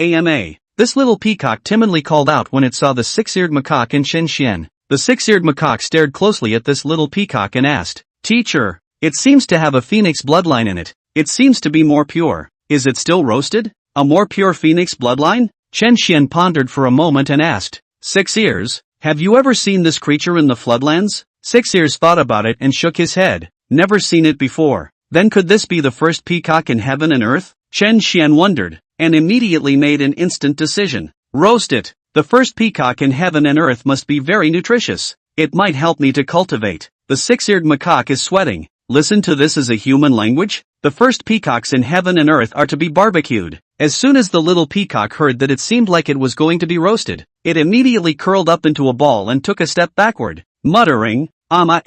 This little peacock timidly called out when it saw the six-eared macaque in Chen Xian. The six-eared macaque stared closely at this little peacock and asked, "Teacher, it seems to have a phoenix bloodline in it. It seems to be more pure. Is it still roasted? A more pure phoenix bloodline?" Chen Xian pondered for a moment and asked, "Six Ears, have you ever seen this creature in the floodlands?" Six Ears thought about it and shook his head. Never seen it before. Then could this be the first peacock in heaven and earth? Chen Xian wondered, and immediately made an instant decision. Roast it. The first peacock in heaven and earth must be very nutritious. It might help me to cultivate. The six-eared macaque is sweating. Listen to this as a human language? The first peacocks in heaven and earth are to be barbecued. As soon as the little peacock heard that it seemed like it was going to be roasted, it immediately curled up into a ball and took a step backward, muttering, "Ama."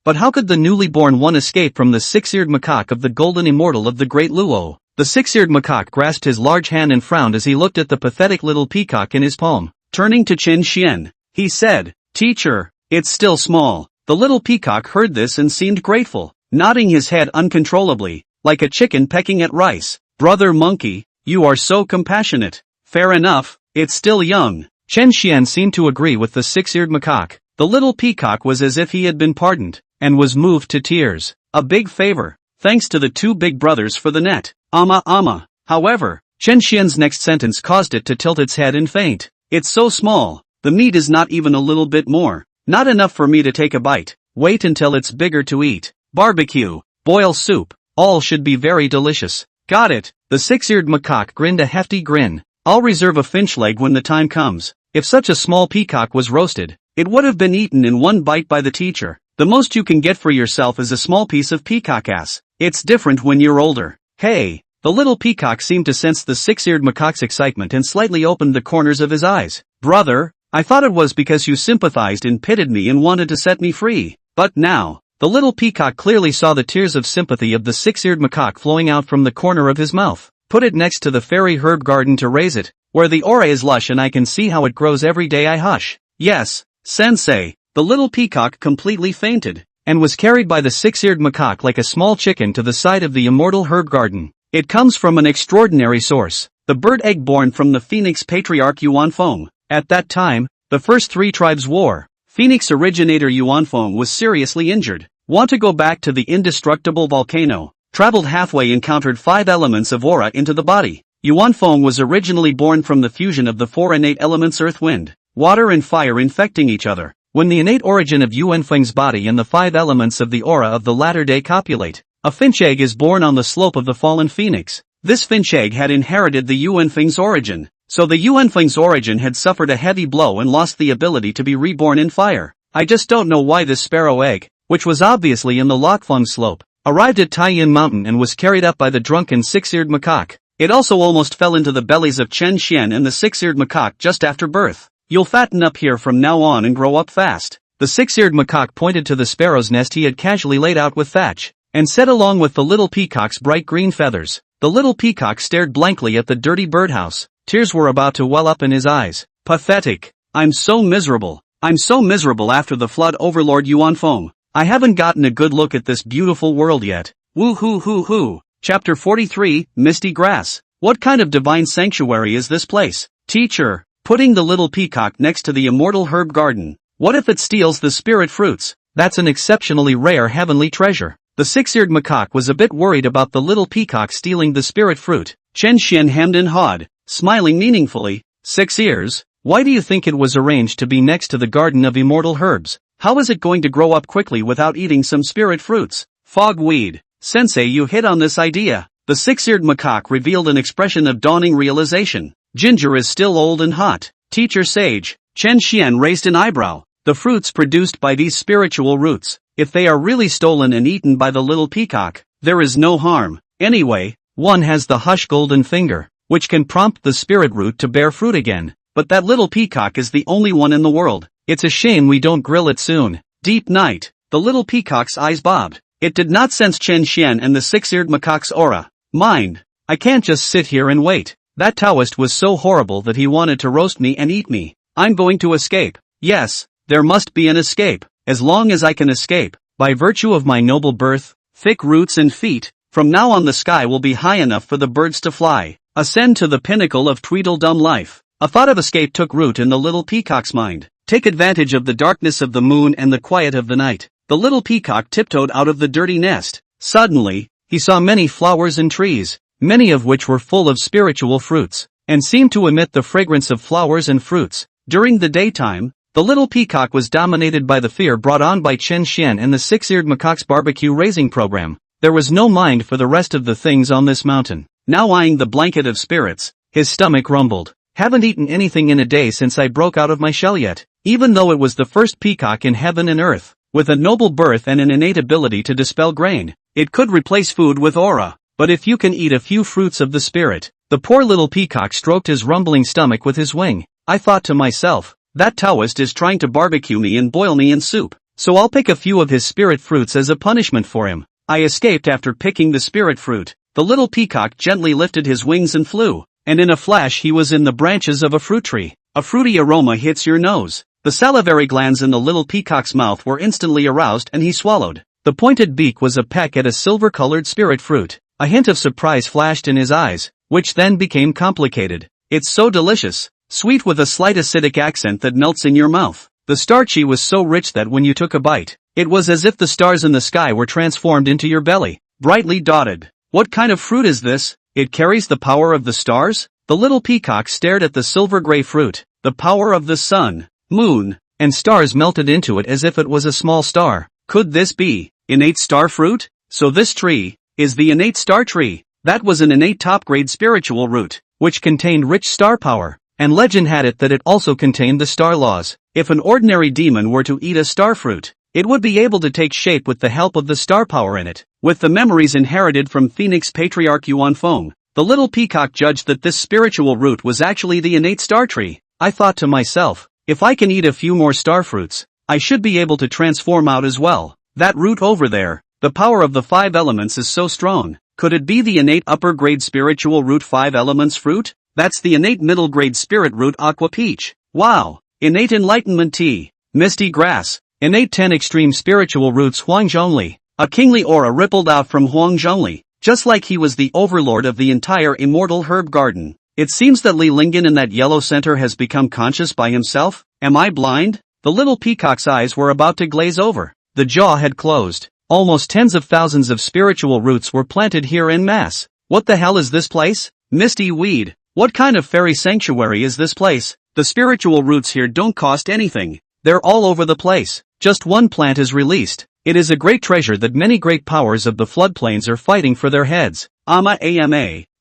But how could the newly born one escape from the six-eared macaque of the golden immortal of the great Luo? The six-eared macaque grasped his large hand and frowned as he looked at the pathetic little peacock in his palm. Turning to Chen Xian, he said, "Teacher, it's still small." The little peacock heard this and seemed grateful, nodding his head uncontrollably, like a chicken pecking at rice. "Brother monkey, you are so compassionate." "Fair enough, it's still young." Chen Xian seemed to agree with the six-eared macaque. The little peacock was as if he had been pardoned, and was moved to tears. A big favor. Thanks to the 2 big brothers for the net. Ama. However, Chen Xian's next sentence caused it to tilt its head and faint. "It's so small. The meat is not even a little bit more. Not enough for me to take a bite. Wait until it's bigger to eat. Barbecue, boil soup, all should be very delicious." "Got it." The six-eared macaque grinned a hefty grin. "I'll reserve a finch leg when the time comes." If such a small peacock was roasted, it would have been eaten in one bite by the teacher. The most you can get for yourself is a small piece of peacock ass. It's different when you're older. "Hey." The little peacock seemed to sense the six-eared macaque's excitement and slightly opened the corners of his eyes. "Brother, I thought it was because you sympathized and pitied me and wanted to set me free. But now." The little peacock clearly saw the tears of sympathy of the six-eared macaque flowing out from the corner of his mouth. "Put it next to the fairy herb garden to raise it, where the aura is lush and I can see how it grows every day I hush." "Yes, sensei." The little peacock completely fainted, and was carried by the six-eared macaque like a small chicken to the side of the immortal herb garden. "It comes from an extraordinary source, the bird egg born from the Phoenix patriarch Yuanfeng. At that time, the first 3 tribes war. Phoenix originator Yuanfeng was seriously injured. Want to go back to the indestructible volcano. Traveled halfway, encountered 5 elements of aura into the body. Yuanfeng was originally born from the fusion of the 4 innate elements earth, wind, water and fire infecting each other. When the innate origin of Yuanfeng's body and the 5 elements of the aura of the latter day copulate, a finch egg is born on the slope of the fallen phoenix. This finch egg had inherited the Yuanfeng's origin, so the Yuanfeng's origin had suffered a heavy blow and lost the ability to be reborn in fire. I just don't know why this sparrow egg, which was obviously in the Lokfeng slope, arrived at Taiyin Mountain and was carried up by the drunken six-eared macaque. It also almost fell into the bellies of Chen Xian and the six-eared macaque just after birth. You'll fatten up here from now on and grow up fast." The six-eared macaque pointed to the sparrow's nest he had casually laid out with thatch, and said along with the little peacock's bright green feathers. The little peacock stared blankly at the dirty birdhouse. Tears were about to well up in his eyes. "Pathetic. I'm so miserable. I'm so miserable after the flood overlord Yuanfeng. I haven't gotten a good look at this beautiful world yet. Woo hoo hoo hoo." Chapter 43, Misty Grass. What kind of divine sanctuary is this place? "Teacher, putting the little peacock next to the immortal herb garden. What if it steals the spirit fruits? That's an exceptionally rare heavenly treasure." The six-eared macaque was a bit worried about the little peacock stealing the spirit fruit. Chen Xian hemmed and hawed, smiling meaningfully. "6 ears? Why do you think it was arranged to be next to the garden of immortal herbs? How is it going to grow up quickly without eating some spirit fruits?" "Fogweed. Sensei, you hit on this idea. The six-eared macaque revealed an expression of dawning realization. Ginger is still old and hot. Teacher sage. Chen Xian raised an eyebrow. The fruits produced by these spiritual roots, if they are really stolen and eaten by the little peacock, there is no harm. Anyway, one has the hush golden finger, which can prompt the spirit root to bear fruit again. But that little peacock is the only one in the world. It's a shame we don't grill it soon. Deep night. The little peacock's eyes bobbed. It did not sense Chen Xian and the six-eared macaque's aura. Mind. I can't just sit here and wait. That Taoist was so horrible that he wanted to roast me and eat me. I'm going to escape. Yes, there must be an escape. As long as I can escape, by virtue of my noble birth, thick roots and feet, from now on the sky will be high enough for the birds to fly. Ascend to the pinnacle of Tweedledum life. A thought of escape took root in the little peacock's mind. Take advantage of the darkness of the moon and the quiet of the night. The little peacock tiptoed out of the dirty nest. Suddenly, he saw many flowers and trees, many of which were full of spiritual fruits, and seemed to emit the fragrance of flowers and fruits. During the daytime, the little peacock was dominated by the fear brought on by Chen Xian and the six-eared macaque's barbecue raising program. There was no mind for the rest of the things on this mountain. Now eyeing the blanket of spirits, his stomach rumbled. Haven't eaten anything in a day since I broke out of my shell yet. Even though it was the first peacock in heaven and earth, with a noble birth and an innate ability to dispel grain, it could replace food with aura. But if you can eat a few fruits of the spirit, the poor little peacock stroked his rumbling stomach with his wing. I thought to myself, that Taoist is trying to barbecue me and boil me in soup, so I'll pick a few of his spirit fruits as a punishment for him. I escaped after picking the spirit fruit. The little peacock gently lifted his wings and flew, and in a flash he was in the branches of a fruit tree. A fruity aroma hits your nose. The salivary glands in the little peacock's mouth were instantly aroused and he swallowed. The pointed beak was a peck at a silver-colored spirit fruit. A hint of surprise flashed in his eyes, which then became complicated. It's so delicious, sweet with a slight acidic accent that melts in your mouth. The starchy was so rich that when you took a bite, it was as if the stars in the sky were transformed into your belly, brightly dotted. What kind of fruit is this? It carries the power of the stars? The little peacock stared at the silver-gray fruit. The power of the sun, moon, and stars melted into it as if it was a small star. Could this be innate star fruit? So this tree is the innate star tree. That was an innate top-grade spiritual root, which contained rich star power, and legend had it that it also contained the star laws. If an ordinary demon were to eat a star fruit, it would be able to take shape with the help of the star power in it. With the memories inherited from Phoenix Patriarch Yuan Feng, the little peacock judged that this spiritual root was actually the innate star tree. I thought to myself, if I can eat a few more star fruits, I should be able to transform out as well. That root over there, the power of the 5 elements is so strong. Could it be the innate upper-grade spiritual root 5 elements fruit? That's the innate middle-grade spirit root aqua peach. Wow! Innate enlightenment tea, misty grass, innate 10 extreme spiritual roots Huang Zhongli. A kingly aura rippled out from Huang Zhongli, just like he was the overlord of the entire immortal herb garden. It seems that Li Lingen in that yellow center has become conscious by himself. Am I blind? The little peacock's eyes were about to glaze over. The jaw had closed. Almost tens of thousands of spiritual roots were planted here en masse. What the hell is this place? Misty weed. What kind of fairy sanctuary is this place? The spiritual roots here don't cost anything. They're all over the place. Just one plant is released. It is a great treasure that many great powers of the floodplains are fighting for their heads. Ama.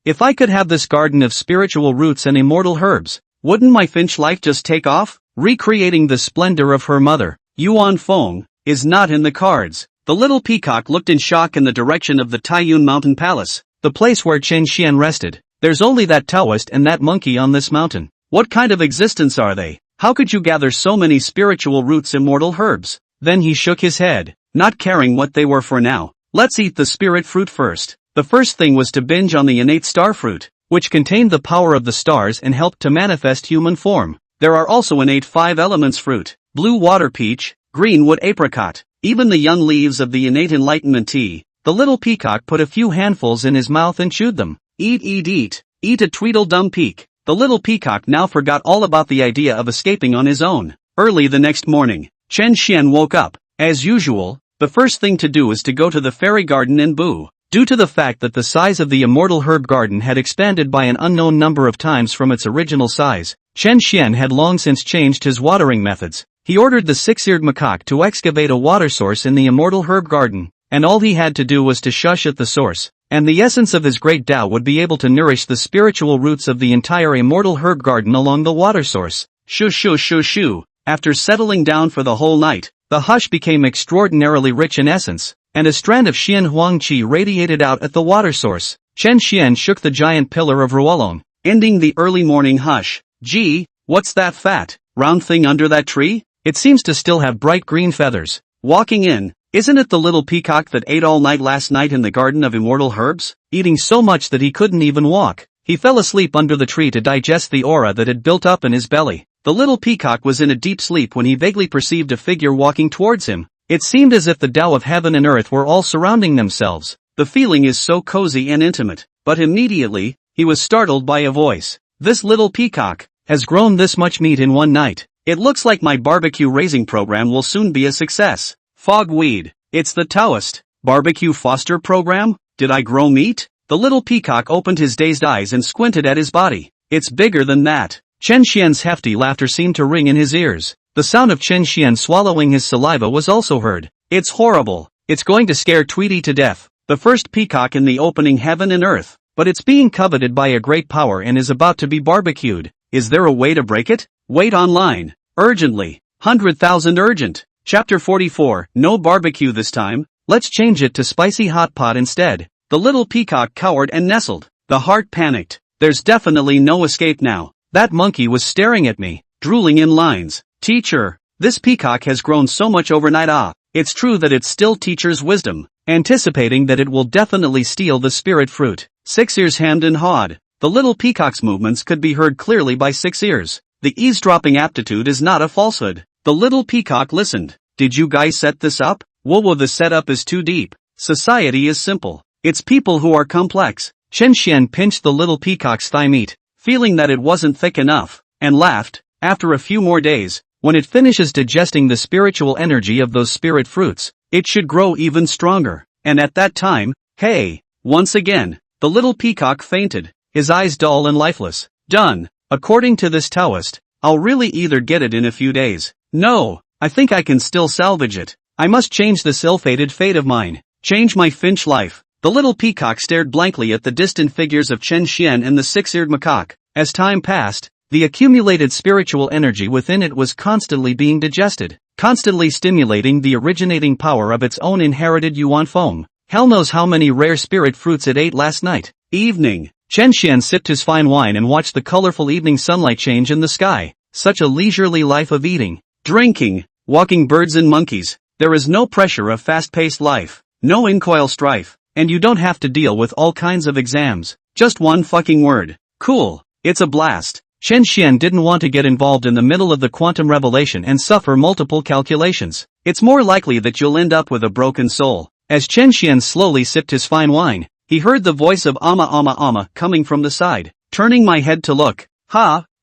If I could have this garden of spiritual roots and immortal herbs, wouldn't my finch life just take off? Recreating the splendor of her mother, Yuan Feng, is not in the cards. The little peacock looked in shock in the direction of the Taiyun Mountain Palace, the place where Chen Xian rested. There's only that Taoist and that monkey on this mountain. What kind of existence are they? How could you gather so many spiritual roots immortal herbs? Then he shook his head, not caring what they were for now. Let's eat the spirit fruit first. The first thing was to binge on the innate star fruit, which contained the power of the stars and helped to manifest human form. There are also innate 5 elements fruit, blue water peach, green wood apricot, even the young leaves of the innate enlightenment tea. The little peacock put a few handfuls in his mouth and chewed them. Eat a Tweedledum peak. The little peacock now forgot all about the idea of escaping on his own. Early the next morning, Chen Xian woke up. As usual, the first thing to do is to go to the fairy garden in Bu. Due to the fact that the size of the immortal herb garden had expanded by an unknown number of times from its original size, Chen Xian had long since changed his watering methods. He ordered the 6-eared macaque to excavate a water source in the immortal herb garden, and all he had to do was to shush at the source. and the essence of his great Tao would be able to nourish the spiritual roots of the entire immortal herb garden along the water source. Shoo shoo shoo shoo. After settling down for the whole night, the hush became extraordinarily rich in essence, and a strand of Xian Huang Qi radiated out at the water source. Chen Xian shook the giant pillar of Ruolong, ending the early morning hush. Gee, what's that fat, round thing under that tree? It seems to still have bright green feathers. Walking in, isn't it the little peacock that ate all night last night in the Garden of Immortal Herbs? Eating so much that he couldn't even walk. He fell asleep under the tree to digest the aura that had built up in his belly. The little peacock was in a deep sleep when he vaguely perceived a figure walking towards him. It seemed as if the Tao of heaven and earth were all surrounding themselves. The feeling is so cozy and intimate. But immediately, he was startled by a voice. This little peacock has grown this much meat in one night. It looks like my barbecue raising program will soon be a success. Fogweed. It's the Taoist barbecue foster program? Did I grow meat? The little peacock opened his dazed eyes and squinted at his body. It's bigger than that. Chen Xian's hefty laughter seemed to ring in his ears. The sound of Chen Xian swallowing his saliva was also heard. It's horrible. It's going to scare Tweety to death. The first peacock in the opening heaven and earth. But it's being coveted by a great power and is about to be barbecued. Is there a way to break it? Wait online. Urgently. 100,000 urgent. Chapter 44. No barbecue this time. Let's change it to spicy hot pot instead. The little peacock cowered and nestled. The heart panicked. There's definitely no escape now. That monkey was staring at me, drooling in lines. Teacher, this peacock has grown so much overnight. It's true that it's still teacher's wisdom, anticipating that it will definitely steal the spirit fruit. Six ears hemmed and hawed. The little peacock's movements could be heard clearly by 6 ears. The eavesdropping aptitude is not a falsehood. The little peacock listened. Did you guys set this up? Whoa, the setup is too deep. Society is simple. It's people who are complex. Chen Xian pinched the little peacock's thigh meat, feeling that it wasn't thick enough, and laughed. After a few more days, when it finishes digesting the spiritual energy of those spirit fruits, it should grow even stronger. And at that time, hey, once again, the little peacock fainted, his eyes dull and lifeless. Done. According to this Taoist, I'll really either get it in a few days. No, I think I can still salvage it. I must change this ill-fated fate of mine. Change my finch life. The little peacock stared blankly at the distant figures of Chen Xian and the six-eared macaque. As time passed, the accumulated spiritual energy within it was constantly being digested, constantly stimulating the originating power of its own inherited yuan foam. Hell knows how many rare spirit fruits it ate last night. Evening. Chen Xian sipped his fine wine and watched the colorful evening sunlight change in the sky. Such a leisurely life of eating, drinking, walking birds and monkeys. There is no pressure of fast-paced life, no incoil strife, and you don't have to deal with all kinds of exams. Just one fucking word. Cool. It's a blast. Chen Xian didn't want to get involved in the middle of the quantum revelation and suffer multiple calculations. It's more likely that you'll end up with a broken soul. As Chen Xian slowly sipped his fine wine, he heard the voice of Amma coming from the side. Turning my head to look.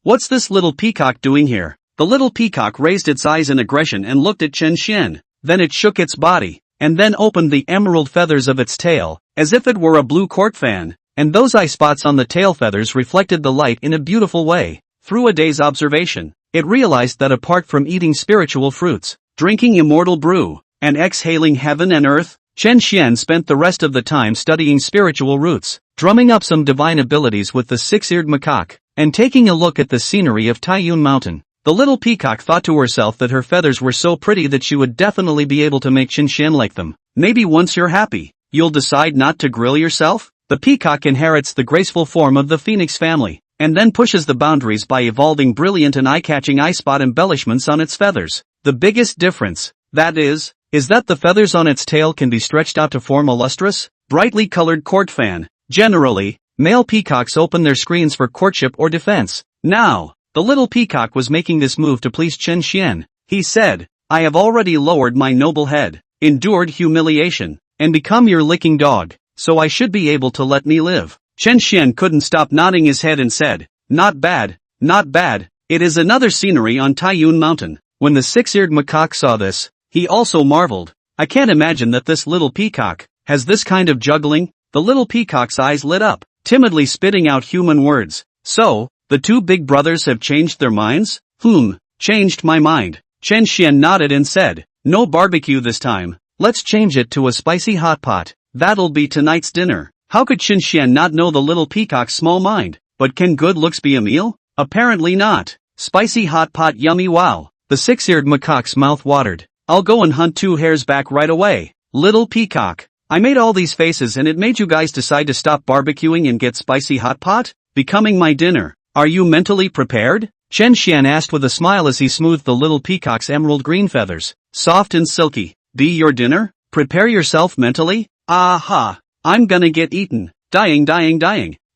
What's this little peacock doing here? The little peacock raised its eyes in aggression and looked at Chen Xian. Then it shook its body, and then opened the emerald feathers of its tail, as if it were a blue cork fan, and those eye spots on the tail feathers reflected the light in a beautiful way. Through a day's observation, it realized that apart from eating spiritual fruits, drinking immortal brew, and exhaling heaven and earth, Chen Xian spent the rest of the time studying spiritual roots, drumming up some divine abilities with the six-eared macaque, and taking a look at the scenery of Taiyun Mountain. The little peacock thought to herself that her feathers were so pretty that she would definitely be able to make Chen Xian like them. Maybe once you're happy, you'll decide not to grill yourself? The peacock inherits the graceful form of the phoenix family, and then pushes the boundaries by evolving brilliant and eye-catching eye-spot embellishments on its feathers. The biggest difference, that is that the feathers on its tail can be stretched out to form a lustrous, brightly colored court fan. Generally, male peacocks open their screens for courtship or defense. Now, the little peacock was making this move to please Chen Xian. He said, I have already lowered my noble head, endured humiliation, and become your licking dog, so I should be able to let me live. Chen Xian couldn't stop nodding his head and said, not bad, not bad. It is another scenery on Taiyun Mountain. When the six-eared macaque saw this, he also marveled. I can't imagine that this little peacock has this kind of juggling. The little peacock's eyes lit up, timidly spitting out human words. So, the two big brothers have changed their minds? Changed my mind. Chen Xian nodded and said, no barbecue this time. Let's change it to a spicy hot pot. That'll be tonight's dinner. How could Qinshian not know the little peacock's small mind? But can good looks be a meal? Apparently not. Spicy hot pot yummy wow. The six-eared macaque's mouth watered. I'll go and hunt 2 hairs back right away. Little peacock. I made all these faces and it made you guys decide to stop barbecuing and get spicy hot pot? Becoming my dinner. Are you mentally prepared? Qinshian asked with a smile as he smoothed the little peacock's emerald green feathers. Soft and silky. Be your dinner? Prepare yourself mentally? Aha! I'm gonna get eaten. Dying.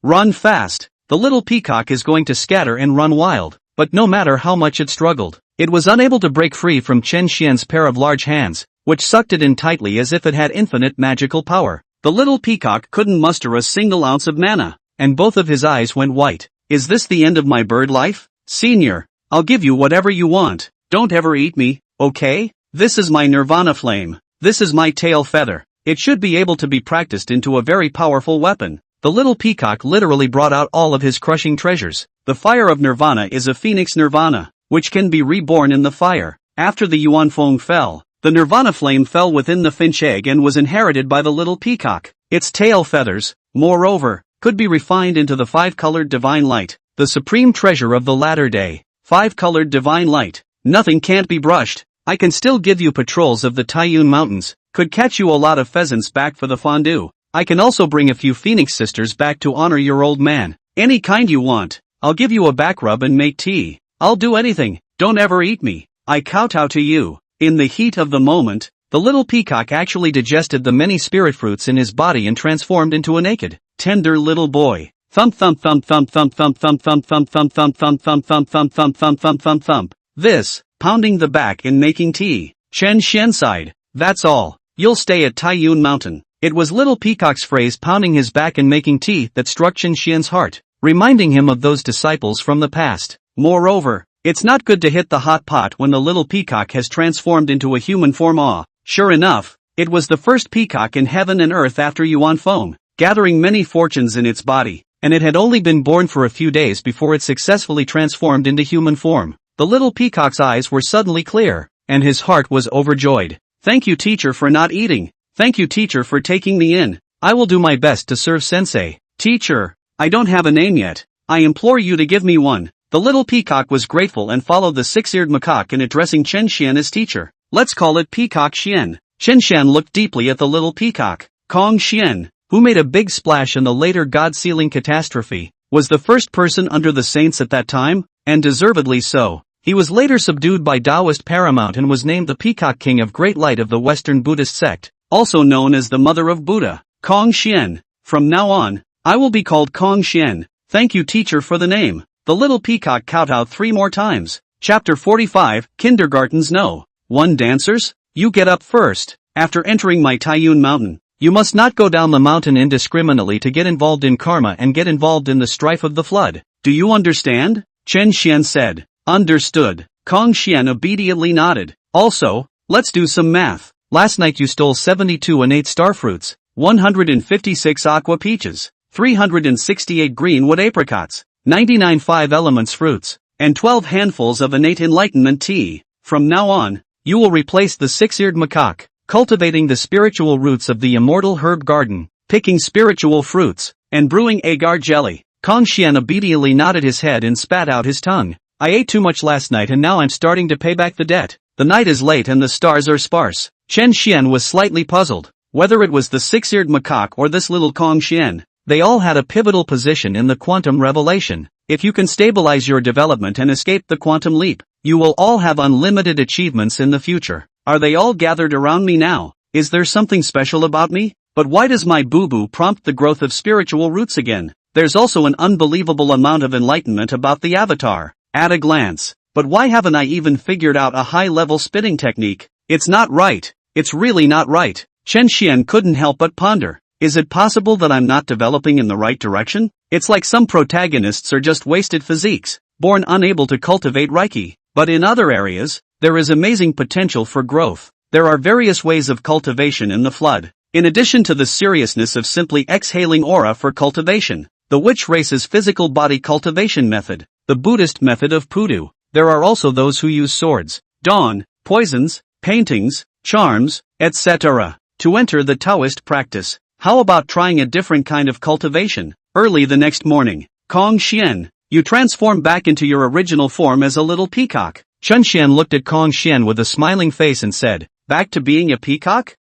Run fast. The little peacock is going to scatter and run wild. But no matter how much it struggled, it was unable to break free from Qinshian's pair of large hands, which sucked it in tightly as if it had infinite magical power. The little peacock couldn't muster a single ounce of mana, and both of his eyes went white. Is this the end of my bird life? Senior, I'll give you whatever you want. Don't ever eat me, okay? This is my nirvana flame. This is my tail feather. It should be able to be practiced into a very powerful weapon. The little peacock literally brought out all of his crushing treasures. The fire of nirvana is a phoenix nirvana, which can be reborn in the fire. After the Yuanfeng fell, the nirvana flame fell within the finch egg and was inherited by the little peacock. Its tail feathers, moreover, could be refined into the 5-colored divine light, the supreme treasure of the latter day. 5-colored divine light. Nothing can't be brushed. I can still give you patrols of the Taiyun Mountains, could catch you a lot of pheasants back for the fondue. I can also bring a few phoenix sisters back to honor your old man. Any kind you want. I'll give you a back rub and make tea. I'll do anything. Don't ever eat me. I kowtow to you. In the heat of the moment, the little peacock actually digested the many spirit fruits in his body and transformed into a naked, tender little boy. Thump thump thump thump thump thump thump thump thump thump thump thump thump thump thump thump thump thump thump thump. This, pounding the back and making tea. Qinshian sighed. That's all. You'll stay at Taiyun Mountain. It was little peacock's phrase pounding his back and making tea that struck Qinshian's heart, reminding him of those disciples from the past. Moreover, it's not good to hit the hot pot when the little peacock has transformed into a human form. Sure enough, it was the first peacock in heaven and earth after Yuanfeng, gathering many fortunes in its body, and it had only been born for a few days before it successfully transformed into human form. The little peacock's eyes were suddenly clear, and his heart was overjoyed. Thank you, teacher, for not eating. Thank you, teacher, for taking me in. I will do my best to serve sensei. Teacher, I don't have a name yet. I implore you to give me one. The little peacock was grateful and followed the 6-eared macaque in addressing Qinshian as teacher. Let's call it Peacock Xian. Qinshian looked deeply at the little peacock. Kong Xian, who made a big splash in the later God-sealing catastrophe, was the first person under the saints at that time, and deservedly so. He was later subdued by Taoist Paramount and was named the Peacock King of Great Light of the Western Buddhist sect, also known as the Mother of Buddha. Kong Xian. From now on, I will be called Kong Xian. Thank you, teacher, for the name. The little peacock kowtowed 3 more times. Chapter 45, Kindergartens No. 1 Dancers? You get up first. After entering my Taiyun Mountain, you must not go down the mountain indiscriminately to get involved in karma and get involved in the strife of the flood. Do you understand? Qinshian said. Understood. Kong Xian obediently nodded. Also, let's do some math. Last night you stole 72 innate starfruits, 156 aqua peaches, 368 greenwood apricots, 99 5-elements fruits, and 12 handfuls of innate enlightenment tea. From now on, you will replace the 6-eared macaque, cultivating the spiritual roots of the immortal herb garden, picking spiritual fruits, and brewing agar jelly. Kong Xian obediently nodded his head and spat out his tongue. I ate too much last night and now I'm starting to pay back the debt. The night is late and the stars are sparse. Qinshian was slightly puzzled. Whether it was the 6-eared macaque or this little Kong Xian, they all had a pivotal position in the quantum revelation. If you can stabilize your development and escape the quantum leap, you will all have unlimited achievements in the future. Are they all gathered around me now? Is there something special about me? But why does my boo-boo prompt the growth of spiritual roots again? There's also an unbelievable amount of enlightenment about the avatar, at a glance. But why haven't I even figured out a high-level spitting technique? It's not right. It's really not right. Qinshian couldn't help but ponder. Is it possible that I'm not developing in the right direction? It's like some protagonists are just wasted physiques, born unable to cultivate Reiki. But in other areas, there is amazing potential for growth. There are various ways of cultivation in the flood. In addition to the seriousness of simply exhaling aura for cultivation, the witch race's physical body cultivation method, the Buddhist method of pudu, there are also those who use swords, dawn, poisons, paintings, charms, etc. to enter the Taoist practice. How about trying a different kind of cultivation? Early the next morning, Kong Xian, you transform back into your original form as a little peacock. Chen Xian looked at Kong Xian with a smiling face and said, back to being a peacock?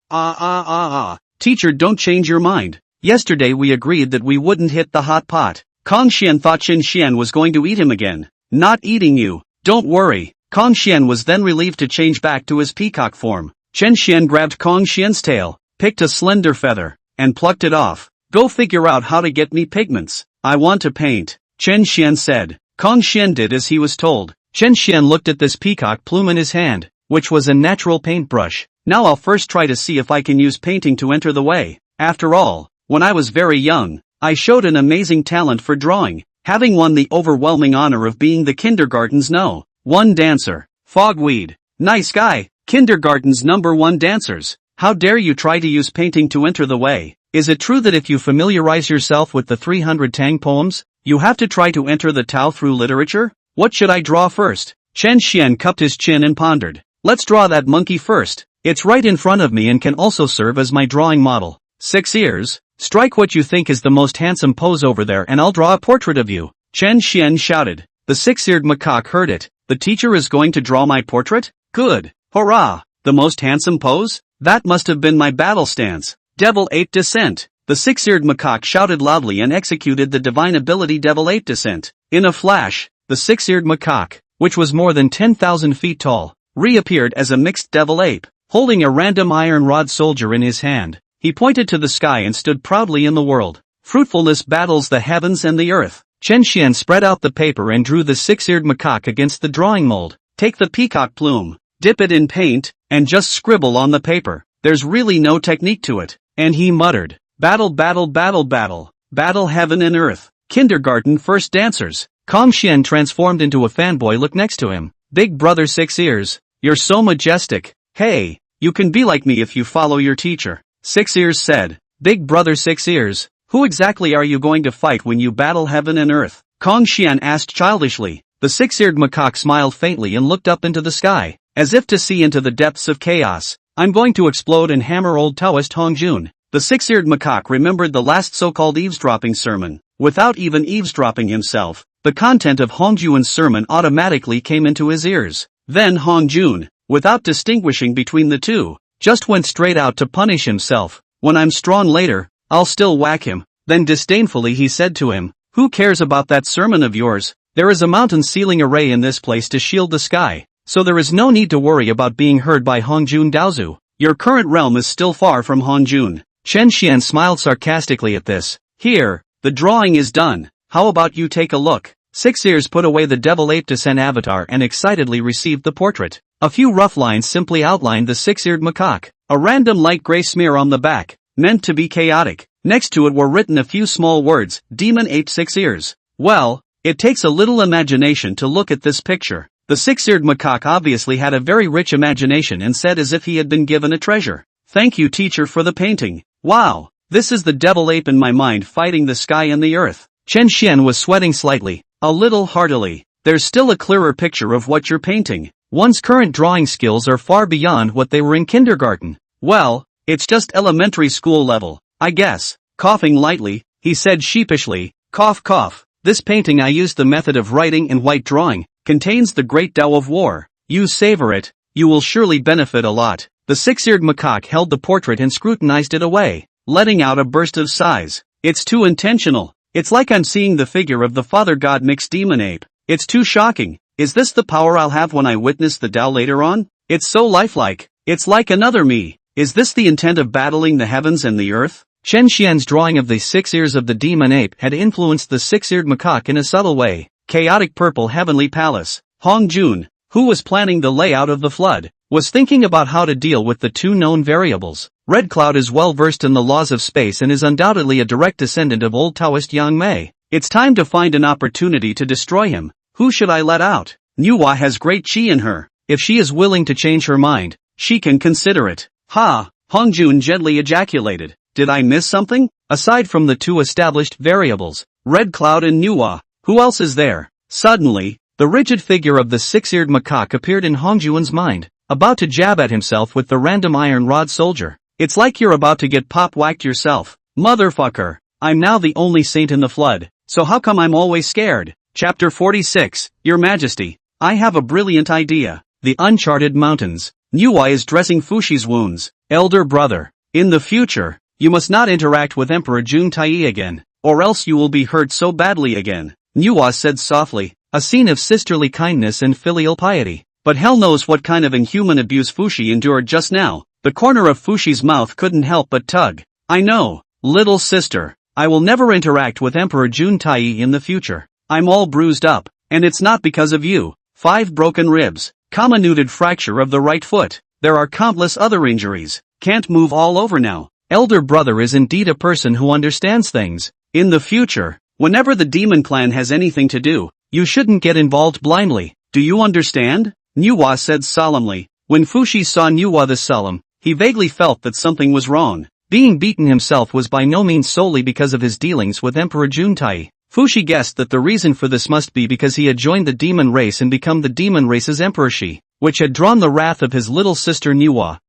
Teacher, don't change your mind. Yesterday we agreed that we wouldn't hit the hot pot. Kong Xian thought Chen Xian was going to eat him again. Not eating you. Don't worry. Kong Xian was then relieved to change back to his peacock form. Chen Xian grabbed Kong Xian's tail, picked a slender feather, and plucked it off. Go figure out how to get me pigments. I want to paint, Chen Xian said. Kong Xian did as he was told. Chen Xian looked at this peacock plume in his hand, which was a natural paintbrush. Now I'll first try to see if I can use painting to enter the way. After all, when I was very young, I showed an amazing talent for drawing, having won the overwhelming honor of being the kindergarten's #1 dancer. Fogweed. Nice guy. Kindergarten's #1 dancers. How dare you try to use painting to enter the way? Is it true that if you familiarize yourself with the 300 Tang poems, you have to try to enter the Tao through literature? What should I draw first? Chen Xian cupped his chin and pondered. Let's draw that monkey first. It's right in front of me and can also serve as my drawing model. 6 ears. Strike what you think is the most handsome pose over there and I'll draw a portrait of you. Chen Xian shouted. The 6-eared macaque heard it. The teacher is going to draw my portrait? Good. Hurrah! The most handsome pose? That must have been my battle stance. Devil Ape Descent. The 6-eared macaque shouted loudly and executed the divine ability Devil Ape Descent. In a flash, the 6-eared macaque, which was more than 10,000 feet tall, reappeared as a mixed devil ape, holding a random iron rod soldier in his hand. He pointed to the sky and stood proudly in the world. Fruitfulness battles the heavens and the earth. Chen Xian spread out the paper and drew the 6-eared macaque against the drawing mold. Take the peacock plume, dip it in paint, and just scribble on the paper. There's really no technique to it. And he muttered, battle, battle, battle, battle, battle heaven and earth. Kindergarten first dancers. Kong Xian transformed into a fanboy. Look next to him. Big brother 6 ears, you're so majestic. Hey, you can be like me if you follow your teacher. 6 ears said. Big brother 6 ears, who exactly are you going to fight when you battle heaven and earth? Kong Xian asked childishly. The 6-eared macaque smiled faintly and looked up into the sky, as if to see into the depths of chaos. I'm going to explode and hammer old Taoist Hongjun. The 6-eared macaque remembered the last so-called eavesdropping sermon. Without even eavesdropping himself, the content of Hongjun's sermon automatically came into his ears. Then Hongjun, without distinguishing between the two, just went straight out to punish himself. When I'm strong later, I'll still whack him. Then disdainfully he said to him, who cares about that sermon of yours? There is a mountain ceiling array in this place to shield the sky, so there is no need to worry about being heard by Hongjun Daozu. Your current realm is still far from Hongjun. Chen Xian smiled sarcastically at this. Here, the drawing is done. How about you take a look? 6 ears put away the Devil Ape Descent avatar and excitedly received the portrait. A few rough lines simply outlined the 6-eared macaque. A random light gray smear on the back, meant to be chaotic. Next to it were written a few small words, Demon Ape 6 ears. Well, it takes a little imagination to look at this picture. The 6-eared macaque obviously had a very rich imagination and said as if he had been given a treasure. Thank you teacher for the painting. Wow, this is the devil ape in my mind fighting the sky and the earth. Chen Xian was sweating slightly, a little heartily. There's still a clearer picture of what you're painting. One's current drawing skills are far beyond what they were in kindergarten. Well, it's just elementary school level, I guess. Coughing lightly, he said sheepishly, cough cough. This painting I used the method of writing and white drawing, contains the great Tao of war. You savor it, you will surely benefit a lot. The 6-eared macaque held the portrait and scrutinized it away, letting out a burst of sighs. It's too intentional. It's like I'm seeing the figure of the father god mixed demon ape. It's too shocking. Is this the power I'll have when I witness the Tao later on? It's so lifelike. It's like another me. Is this the intent of battling the heavens and the earth? Chen Xian's drawing of the 6 ears of the demon ape had influenced the 6-eared macaque in a subtle way. Chaotic purple heavenly palace. Hongjun, who was planning the layout of the flood, was thinking about how to deal with the two known variables. Red Cloud is well versed in the laws of space and is undoubtedly a direct descendant of old Taoist Yang Mei. It's time to find an opportunity to destroy him. Who should I let out? Manhwa has great chi in her. If she is willing to change her mind, she can consider it. Ha! Hongjun gently ejaculated. Did I miss something? Aside from the two established variables, Red Cloud and Manhwa, who else is there? Suddenly, the rigid figure of the 6-eared macaque appeared in Hongjun's mind, about to jab at himself with the random iron rod soldier. It's like you're about to get pop-whacked yourself. Motherfucker. I'm now the only saint in the flood, so how come I'm always scared? Chapter 46, Your Majesty. I have a brilliant idea. The Uncharted Mountains. Manhwa is dressing Fushi's wounds. Elder brother. In the future, you must not interact with Emperor Juntai again, or else you will be hurt so badly again. Manhwa said softly, a scene of sisterly kindness and filial piety. But hell knows what kind of inhuman abuse Fushi endured just now. The corner of Fushi's mouth couldn't help but tug. I know, little sister. I will never interact with Emperor Juntai in the future. I'm all bruised up, and it's not because of you. 5 broken ribs, comminuted fracture of the right foot. There are countless other injuries. Can't move all over now. Elder brother is indeed a person who understands things. In the future, whenever the demon clan has anything to do, you shouldn't get involved blindly. Do you understand? Manhwa said solemnly. When Fushi saw Manhwa this solemn, he vaguely felt that something was wrong. Being beaten himself was by no means solely because of his dealings with Emperor Juntai. Fushi guessed that the reason for this must be because he had joined the demon race and become the demon race's emperor, which had drawn the wrath of his little sister Manhwa.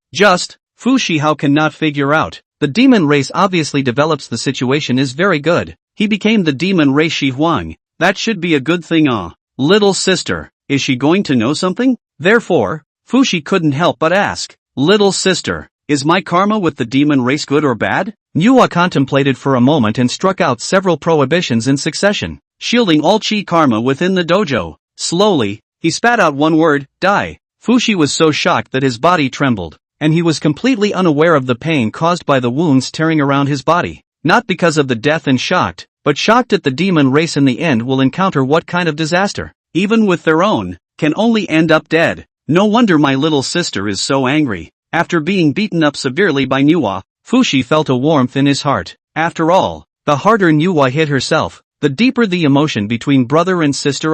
Fushi how can not figure out. The demon race obviously develops the situation is very good. He became the demon race Shi Huang. That should be a good thing. Little sister, is she going to know something? Therefore, Fushi couldn't help but ask, little sister, is my karma with the demon race good or bad? Manhwa contemplated for a moment and struck out several prohibitions in succession, shielding all chi karma within the dojo. Slowly, he spat out one word, die. Fushi was so shocked that his body trembled, and he was completely unaware of the pain caused by the wounds tearing around his body. Not because of the death and shocked, but shocked at the demon race in the end will encounter what kind of disaster, even with their own, can only end up dead. No wonder my little sister is so angry. After being beaten up severely by Manhwa, Fushi felt a warmth in his heart. After all, the harder Manhwa hit herself, the deeper the emotion between brother and sister.